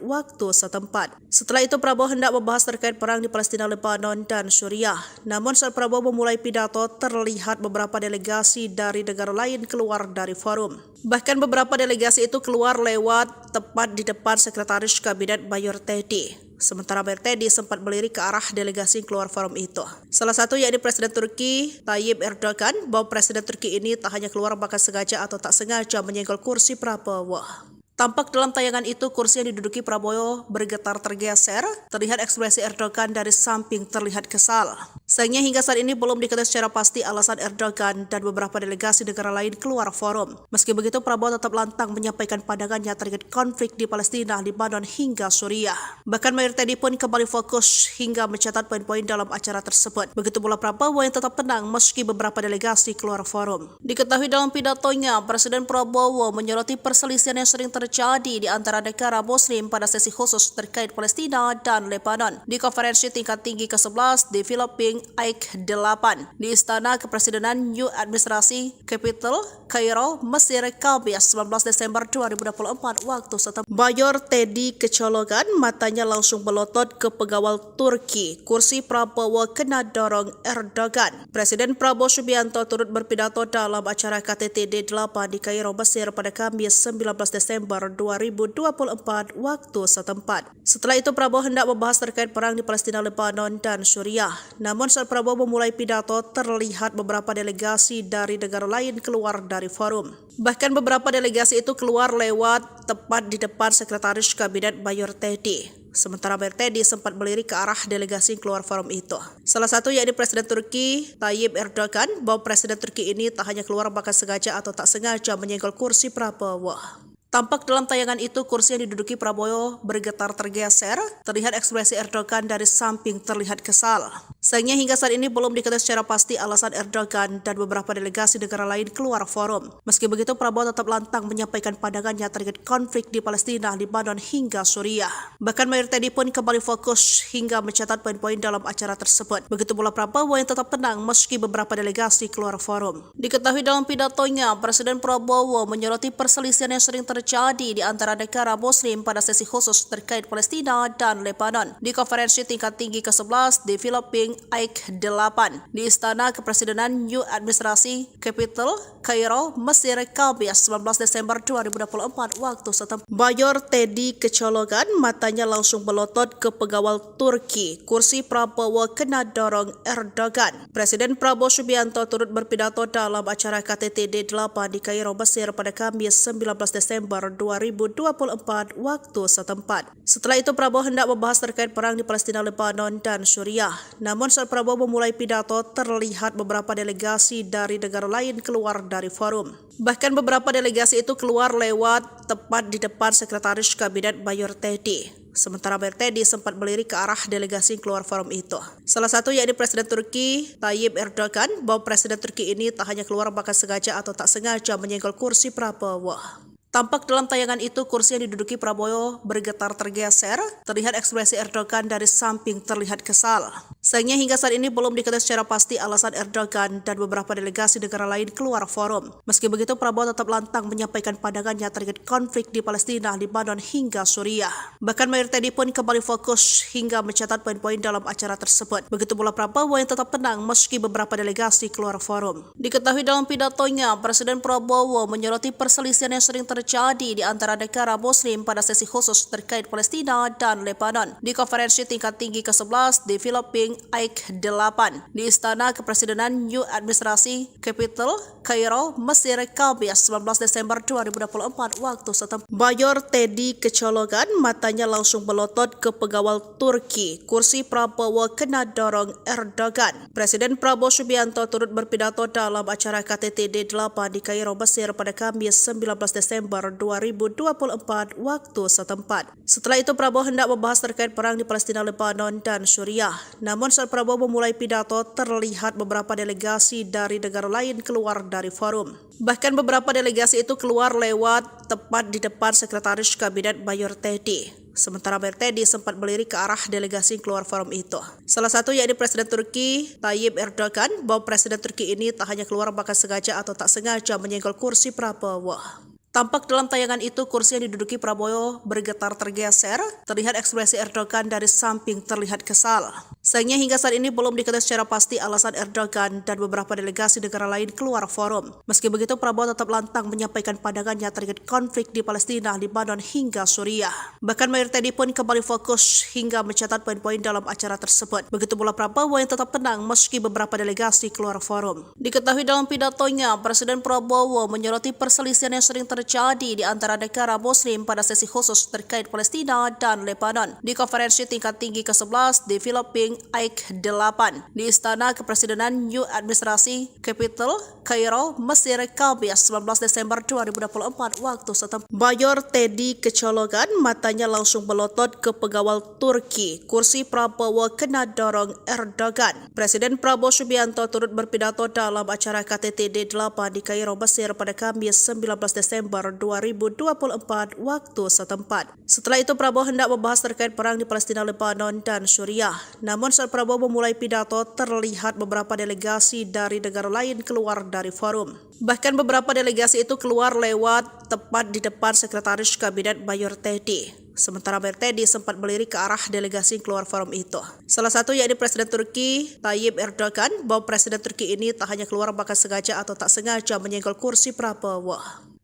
waktu setempat. Setelah itu Prabowo hendak membahas terkait perang di Palestina, Lebanon, dan Suriah. Namun saat Prabowo memulai pidato, terlihat beberapa delegasi dari negara lain keluar dari forum. Bahkan beberapa delegasi itu keluar lewat tepat di depan Sekretaris Kabinet Mayor Teddy. Sementara Mayor Teddy sempat melirik ke arah delegasi yang keluar forum itu. Salah satu yakni Presiden Turki Tayyip Erdogan, bahwa Presiden Turki ini tak hanya keluar bahkan sengaja atau tak sengaja menyenggol kursi Prabowo. Tampak dalam tayangan itu kursi yang diduduki Prabowo bergetar tergeser, terlihat ekspresi Erdogan dari samping terlihat kesal. Sayangnya hingga saat ini belum diketahui secara pasti alasan Erdogan dan beberapa delegasi negara lain keluar forum. Meski begitu Prabowo tetap lantang menyampaikan pandangannya terkait konflik di Palestina, Lebanon hingga Suriah. Bahkan Mayor Teddy pun kembali fokus hingga mencatat poin-poin dalam acara tersebut. Begitu pula Prabowo yang tetap tenang meski beberapa delegasi keluar forum. Diketahui dalam pidatonya, Presiden Prabowo menyoroti perselisihan yang sering terjadi di antara negara Muslim pada sesi khusus terkait Palestina dan Lebanon di konferensi tingkat tinggi ke-11 di Filipina AIK 8 di Istana Kepresidenan New Administrasi Capital, Kairo, Mesir, Kamis 19 Desember 2024 waktu setempat. Mayor Teddy kecolongan, matanya langsung melotot ke pengawal Turki. Kursi Prabowo kena dorong Erdogan. Presiden Prabowo Subianto turut berpidato dalam acara KTT D8 di Kairo, Mesir pada Kamis 19 Desember 2024 waktu setempat. Setelah itu Prabowo hendak membahas terkait perang di Palestina, Lebanon, dan Suriah. Namun saat Prabowo memulai pidato, terlihat beberapa delegasi dari negara lain keluar dari forum. Bahkan beberapa delegasi itu keluar lewat tepat di depan Sekretaris Kabinet Mayor Teddy. Sementara Mayor Teddy sempat melirik ke arah delegasi yang keluar forum itu. Salah satu yakni Presiden Turki Tayyip Erdogan, bahwa Presiden Turki ini tak hanya keluar bahkan sengaja atau tak sengaja menyenggol kursi Prabowo. Tampak dalam tayangan itu kursi yang diduduki Prabowo bergetar tergeser, terlihat ekspresi Erdogan dari samping terlihat kesal. Sayangnya hingga saat ini belum diketahui secara pasti alasan Erdogan dan beberapa delegasi negara lain keluar forum. Meski begitu Prabowo tetap lantang menyampaikan pandangannya terkait konflik di Palestina, Lebanon hingga Suriah. Bahkan Mayor Teddy pun kembali fokus hingga mencatat poin-poin dalam acara tersebut. Begitu pula Prabowo yang tetap tenang meski beberapa delegasi keluar forum. Diketahui dalam pidatonya, Presiden Prabowo menyoroti perselisihan yang sering terjadi di antara negara Muslim pada sesi khusus terkait Palestina dan Lebanon di konferensi tingkat tinggi ke-11 di Filipina AIK 8 di Istana Kepresidenan New Administrasi Capital, Kairo, Mesir, Kamis 19 Desember 2024 waktu setempat. Mayor Teddy kecolongan, matanya langsung melotot ke pengawal Turki. Kursi Prabowo kena dorong Erdogan. Presiden Prabowo Subianto turut berpidato dalam acara KTT D8 di Kairo, Mesir pada Kamis 19 Desember 2024 waktu setempat. Setelah itu Prabowo hendak membahas terkait perang di Palestina, Lebanon, dan Suriah. Namun saat Prabowo memulai pidato, terlihat beberapa delegasi dari negara lain keluar dari forum. Bahkan beberapa delegasi itu keluar lewat tepat di depan Sekretaris Kabinet Mayor Teddy. Sementara Mayor Teddy sempat melirik ke arah delegasi yang keluar forum itu. Salah satu yakni Presiden Turki Tayyip Erdogan, bahwa Presiden Turki ini tak hanya keluar bahkan sengaja atau tak sengaja menyenggol kursi Prabowo. Tampak dalam tayangan itu kursi yang diduduki Prabowo bergetar tergeser, terlihat ekspresi Erdogan dari samping terlihat kesal. Sayangnya hingga saat ini belum diketahui secara pasti alasan Erdogan dan beberapa delegasi negara lain keluar forum. Meski begitu, Prabowo tetap lantang menyampaikan pandangannya terkait konflik di Palestina, Lebanon hingga Suriah. Bahkan Mayor Teddy pun kembali fokus hingga mencatat poin-poin dalam acara tersebut. Begitu pula Prabowo yang tetap tenang meski beberapa delegasi keluar forum. Diketahui dalam pidatonya, Presiden Prabowo menyoroti perselisihan yang sering terjadi di antara negara Muslim pada sesi khusus terkait Palestina dan Lebanon di konferensi tingkat tinggi ke-11 di Filipina AIK 8 di Istana Kepresidenan New Administrasi Capital, Kairo, Mesir, Kamis 19 Desember 2024 waktu setempat. Mayor Teddy kecolongan, matanya langsung melotot ke pengawal Turki. Kursi Prabowo kena dorong Erdogan. Presiden Prabowo Subianto turut berpidato dalam acara KTT D8 di Kairo, Mesir pada Kamis 19 Desember 2024 waktu setempat. Setelah itu Prabowo hendak membahas terkait perang di Palestina, Lebanon, dan Suriah. Namun saat Prabowo memulai pidato, terlihat beberapa delegasi dari negara lain keluar dari forum. Bahkan beberapa delegasi itu keluar lewat tepat di depan Sekretaris Kabinet Mayor Teddy. Sementara Mayor Teddy sempat melirik ke arah delegasi keluar forum itu. Salah satu yakni Presiden Turki Tayyip Erdogan, bahwa Presiden Turki ini tak hanya keluar bahkan sengaja atau tak sengaja menyenggol kursi Prabowo. Tampak dalam tayangan itu kursi yang diduduki Prabowo bergetar tergeser, terlihat ekspresi Erdogan dari samping terlihat kesal. Sayangnya hingga saat ini belum diketahui secara pasti alasan Erdogan dan beberapa delegasi negara lain keluar forum. Meski begitu, Prabowo tetap lantang menyampaikan pandangannya terkait konflik di Palestina, Lebanon hingga Suriah. Bahkan Mayor Teddy pun kembali fokus hingga mencatat poin-poin dalam acara tersebut. Begitu pula Prabowo yang tetap tenang meski beberapa delegasi keluar forum. Diketahui dalam pidatonya, Presiden Prabowo menyoroti perselisihan yang sering terjadi di antara negara Muslim pada sesi khusus terkait Palestina dan Lebanon di konferensi tingkat tinggi ke-11 di Filipina AIK 8 di Istana Kepresidenan New Administrasi Capital, Kairo, Mesir, Kamis 19 Desember 2024 waktu setempat. Mayor Teddy kecolongan, matanya langsung melotot ke pengawal Turki. Kursi Prabowo kena dorong Erdogan. Presiden Prabowo Subianto turut berpidato dalam acara KTT D8 di Kairo, Mesir pada Kamis 19 Desember 2024 waktu setempat. Setelah itu Prabowo hendak membahas terkait perang di Palestina, Lebanon, dan Suriah. Namun saat Prabowo memulai pidato, terlihat beberapa delegasi dari negara lain keluar dari forum. Bahkan beberapa delegasi itu keluar lewat tepat di depan Sekretaris Kabinet Mayor Teddy. Sementara Mayor Teddy sempat melirik ke arah delegasi keluar forum itu. Salah satu yakni Presiden Turki Tayyip Erdogan, bahwa Presiden Turki ini tak hanya keluar bahkan sengaja atau tak sengaja menyenggol kursi Prabowo.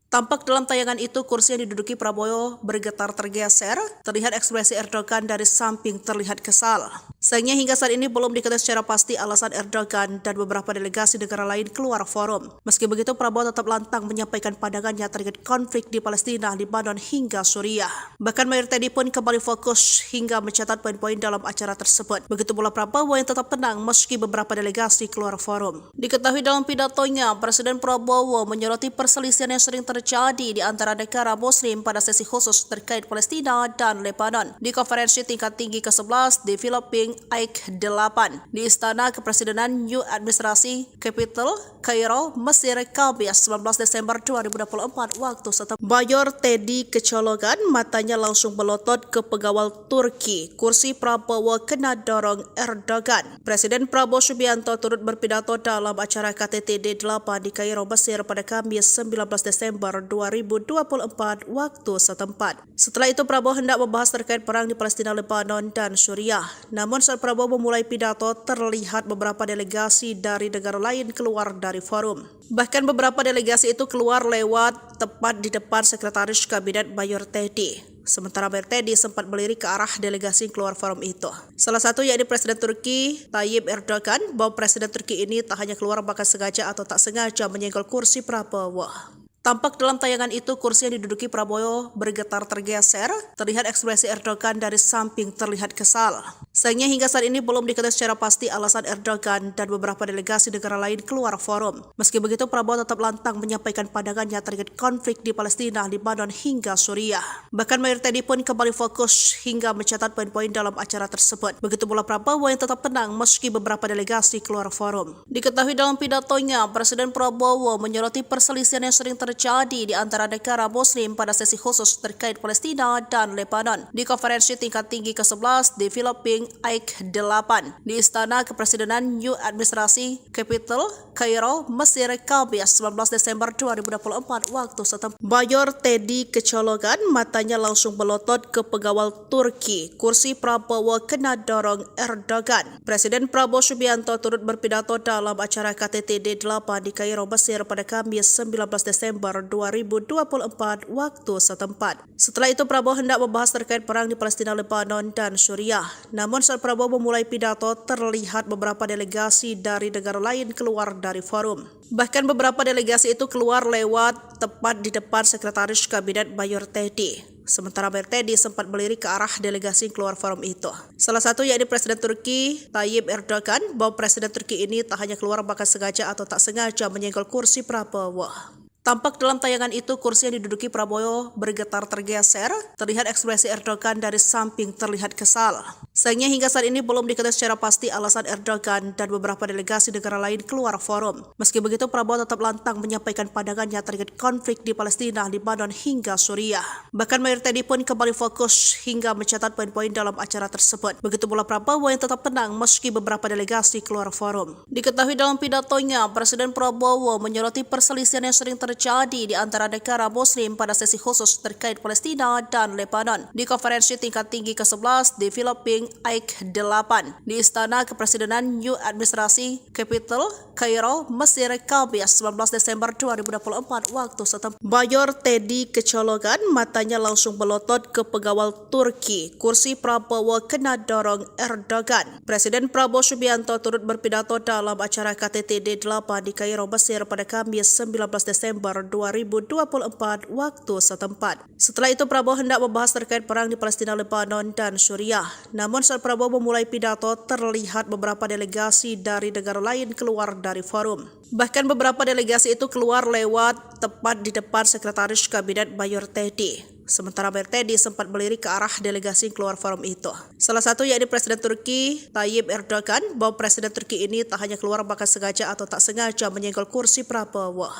Tampak dalam tayangan itu kursi yang diduduki Prabowo bergetar tergeser, terlihat ekspresi Erdogan dari samping terlihat kesal. Sayangnya hingga saat ini belum diketahui secara pasti alasan Erdogan dan beberapa delegasi negara lain keluar forum. Meski begitu, Prabowo tetap lantang menyampaikan pandangannya terkait konflik di Palestina, Lebanon hingga Suriah. Bahkan Mayor Teddy pun kembali fokus hingga mencatat poin-poin dalam acara tersebut. Begitu pula Prabowo yang tetap tenang meski beberapa delegasi keluar forum. Diketahui dalam pidatonya, Presiden Prabowo menyoroti perselisihan yang sering terjadi di antara negara Muslim pada sesi khusus terkait Palestina dan Lebanon di konferensi tingkat tinggi ke-11 di Filipina AIK 8 di Istana Kepresidenan New Administrasi Capital, Kairo, Mesir, Kamis 19 Desember 2024 waktu setempat. Mayor Teddy kecolongan, matanya langsung melotot ke pengawal Turki. Kursi Prabowo kena dorong Erdogan. Presiden Prabowo Subianto turut berpidato dalam acara KTT D8 di Kairo, Mesir pada Kamis 19 Desember 2024 waktu setempat. Setelah itu Prabowo hendak membahas terkait perang di Palestina, Lebanon, dan Suriah. Namun saat Prabowo memulai pidato, terlihat beberapa delegasi dari negara lain keluar dari forum. Bahkan beberapa delegasi itu keluar lewat tepat di depan Sekretaris Kabinet Mayor Teddy. Sementara Mayor Teddy sempat melirik ke arah delegasi keluar forum itu. Salah satu yakni Presiden Turki Tayyip Erdogan, bahwa Presiden Turki ini tak hanya keluar bahkan sengaja atau tak sengaja menyenggol kursi Prabowo. Tampak dalam tayangan itu kursi yang diduduki Prabowo bergetar tergeser, terlihat ekspresi Erdogan dari samping terlihat kesal. Sayangnya hingga saat ini belum diketahui secara pasti alasan Erdogan dan beberapa delegasi negara lain keluar forum. Meski begitu, Prabowo tetap lantang menyampaikan pandangannya terkait konflik di Palestina, Lebanon hingga Suriah. Bahkan Mayor Teddy pun kembali fokus hingga mencatat poin-poin dalam acara tersebut. Begitu pula Prabowo yang tetap tenang meski beberapa delegasi keluar forum. Diketahui dalam pidatonya, Presiden Prabowo menyoroti perselisihan yang sering terjadi terjadi di antara negara Muslim pada sesi khusus terkait Palestina dan Lebanon di konferensi tingkat tinggi ke-11 di Filipina AIK 8 di Istana Kepresidenan New Administrasi Capital, Kairo, Mesir, Kamis 19 Desember 2024 waktu setempat. Mayor Teddy kecolongan, matanya langsung melotot ke pengawal Turki. Kursi Prabowo kena dorong Erdogan. Presiden Prabowo Subianto turut berpidato dalam acara KTT D8 di Kairo, Mesir pada Kamis 19 Desember 2024 waktu setempat. Setelah itu Prabowo hendak membahas terkait perang di Palestina, Lebanon, dan Suriah. Namun saat Prabowo memulai pidato, terlihat beberapa delegasi dari negara lain keluar dari forum. Bahkan beberapa delegasi itu keluar lewat tepat di depan Sekretaris Kabinet Mayor Teddy. Sementara Mayor Teddy sempat melirik ke arah delegasi keluar forum itu. Salah satu yakni Presiden Turki Tayyip Erdogan, bahwa Presiden Turki ini tak hanya keluar bahkan sengaja atau tak sengaja menyenggol kursi Prabowo. Tampak dalam tayangan itu kursi yang diduduki Prabowo bergetar tergeser, terlihat ekspresi Erdogan dari samping terlihat kesal. Sayangnya hingga saat ini belum diketahui secara pasti alasan Erdogan dan beberapa delegasi negara lain keluar forum. Meski begitu Prabowo tetap lantang menyampaikan pandangannya terkait konflik di Palestina, Lebanon hingga Suriah. Bahkan Mayor Teddy pun kembali fokus hingga mencatat poin-poin dalam acara tersebut. Begitu pula Prabowo yang tetap tenang meski beberapa delegasi keluar forum. Diketahui dalam pidatonya, Presiden Prabowo menyoroti perselisihan yang sering terjadi di antara negara Muslim pada sesi khusus terkait Palestina dan Lebanon di konferensi tingkat tinggi ke-11 di Filipina AIK 8 di Istana Kepresidenan New Administrasi Capital, Kairo, Mesir, Kamis 19 Desember 2024 waktu setempat. Mayor Teddy kecolongan, matanya langsung melotot ke pengawal Turki. Kursi Prabowo kena dorong Erdogan. Presiden Prabowo Subianto turut berpidato dalam acara KTT D8 di Kairo, Mesir pada Kamis 19 Desember 2024 waktu setempat. Setelah itu Prabowo hendak membahas terkait perang di Palestina, Lebanon, dan Suriah. Namun saat Prabowo memulai pidato, terlihat beberapa delegasi dari negara lain keluar dari forum. Bahkan beberapa delegasi itu keluar lewat tepat di depan Sekretaris Kabinet Mayor Teddy. Sementara Mayor Teddy sempat melirik ke arah delegasi keluar forum itu. Salah satu yakni Presiden Turki Tayyip Erdogan, bahwa Presiden Turki ini tak hanya keluar bahkan sengaja atau tak sengaja menyenggol kursi Prabowo.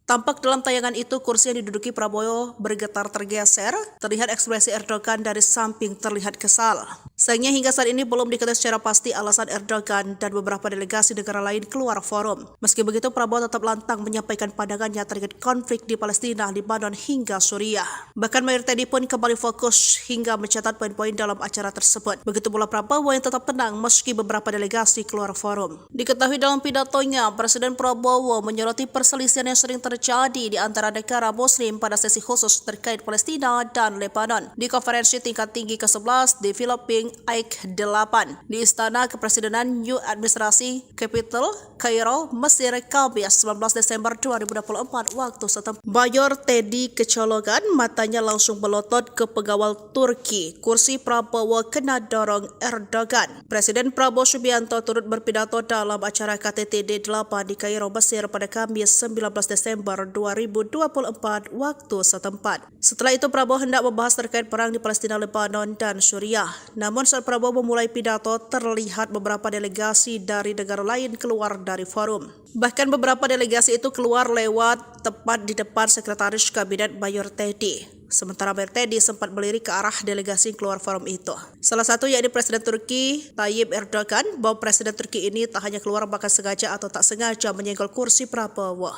Tampak dalam tayangan itu kursi yang diduduki Prabowo bergetar tergeser, terlihat ekspresi Erdogan dari samping terlihat kesal. Sayangnya hingga saat ini belum diketahui secara pasti alasan Erdogan dan beberapa delegasi negara lain keluar forum. Meski begitu Prabowo tetap lantang menyampaikan pandangannya terkait konflik di Palestina, Lebanon hingga Suriah. Bahkan Mayor Teddy pun kembali fokus hingga mencatat poin-poin dalam acara tersebut. Begitu pula Prabowo yang tetap tenang meski beberapa delegasi keluar forum. Diketahui dalam pidatonya, Presiden Prabowo menyoroti perselisihan yang sering terjadi di antara negara Muslim pada sesi khusus terkait Palestina dan Lebanon di konferensi tingkat tinggi ke-11 di Filipina AIK 8 di Istana Kepresidenan New Administrasi Capital, Kairo, Mesir, Kamis 19 Desember 2024 waktu setempat. Mayor Teddy kecolongan, matanya langsung melotot ke pengawal Turki. Kursi Prabowo kena dorong Erdogan. Presiden Prabowo Subianto turut berpidato dalam acara KTT D8 di Kairo, Mesir pada Kamis 19 Desember 2024 waktu setempat. Setelah itu Prabowo hendak membahas terkait perang di Palestina, Lebanon, dan Suriah. Namun saat Prabowo memulai pidato, terlihat beberapa delegasi dari negara lain keluar dari forum. Bahkan beberapa delegasi itu keluar lewat tepat di depan Sekretaris Kabinet Mayor Teddy. Sementara Mayor Teddy sempat melirik ke arah delegasi keluar forum itu. Salah satu yakni Presiden Turki Tayyip Erdogan, bahwa Presiden Turki ini tak hanya keluar bahkan sengaja atau tak sengaja menyenggol kursi Prabowo.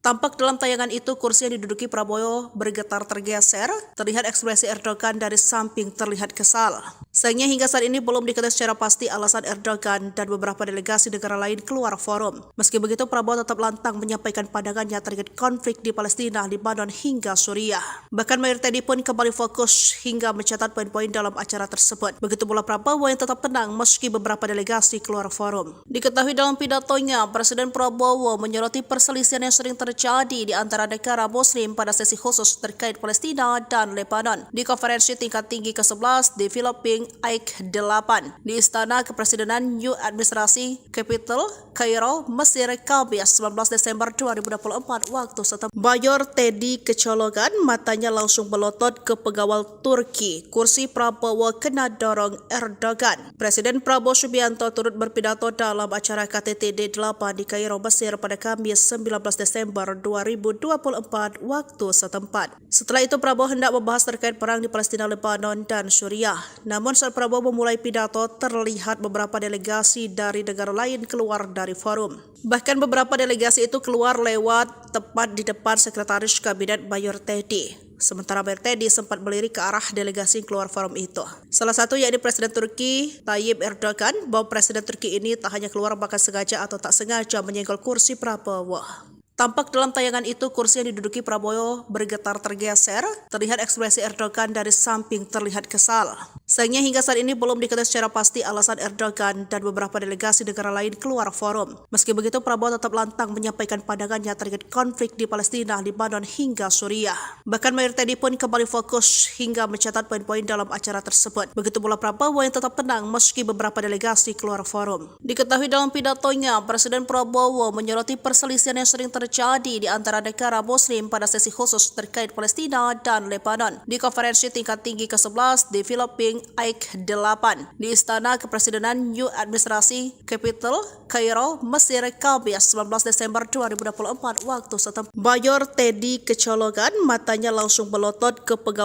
Tampak dalam tayangan itu kursi yang diduduki Prabowo bergetar tergeser, terlihat ekspresi Erdogan dari samping terlihat kesal. Sayangnya hingga saat ini belum diketahui secara pasti alasan Erdogan dan beberapa delegasi negara lain keluar forum. Meski begitu Prabowo tetap lantang menyampaikan pandangannya terkait konflik di Palestina, Lebanon hingga Suriah. Bahkan Mayor Teddy pun kembali fokus hingga mencatat poin-poin dalam acara tersebut. Begitu pula Prabowo yang tetap tenang meski beberapa delegasi keluar forum. Diketahui dalam pidatonya, Presiden Prabowo menyoroti perselisihan yang sering terjadi di antara negara Muslim pada sesi khusus terkait Palestina dan Lebanon di konferensi tingkat tinggi ke-11 di Filipina AIK 8 di Istana Kepresidenan New Administrasi Capital, Kairo, Mesir, Kamis 19 Desember 2024 waktu setempat. Mayor Teddy kecolongan, matanya langsung melotot ke pengawal Turki. Kursi Prabowo kena dorong Erdogan. Presiden Prabowo Subianto turut berpidato dalam acara KTT D8 di Kairo, Mesir pada Kamis 19 Desember Desember 2024 waktu setempat. Setelah itu Prabowo hendak membahas terkait perang di Palestina, Lebanon, dan Suriah. Namun saat Prabowo memulai pidato, terlihat beberapa delegasi dari negara lain keluar dari forum. Bahkan beberapa delegasi itu keluar lewat tepat di depan Sekretaris Kabinet Mayor Teddy. Sementara Mayor Teddy sempat melirik ke arah delegasi keluar forum itu. Salah satu yakni Presiden Turki Tayyip Erdogan, bahwa Presiden Turki ini tak hanya keluar bahkan sengaja atau tak sengaja menyenggol kursi Prabowo. Tampak dalam tayangan itu kursi yang diduduki Prabowo bergetar tergeser, terlihat ekspresi Erdogan dari samping terlihat kesal. Sayangnya hingga saat ini belum diketahui secara pasti alasan Erdogan dan beberapa delegasi negara lain keluar forum. Meski begitu, Prabowo tetap lantang menyampaikan pandangannya terkait konflik di Palestina, Lebanon, hingga Suriah. Bahkan Mayor Teddy pun kembali fokus hingga mencatat poin-poin dalam acara tersebut. Begitu pula Prabowo yang tetap tenang meski beberapa delegasi keluar forum. Diketahui dalam pidatonya, Presiden Prabowo menyoroti perselisihan yang sering terjadi di antara negara Muslim pada sesi khusus terkait Palestina dan Lebanon di konferensi tingkat tinggi ke-11 di Filipina AIK 8 di Istana Kepresidenan New Administrasi Capital, Kairo, Mesir, Kamis 19 Desember 2024 waktu setempat. Mayor Teddy kecolongan, matanya langsung melotot ke pegawai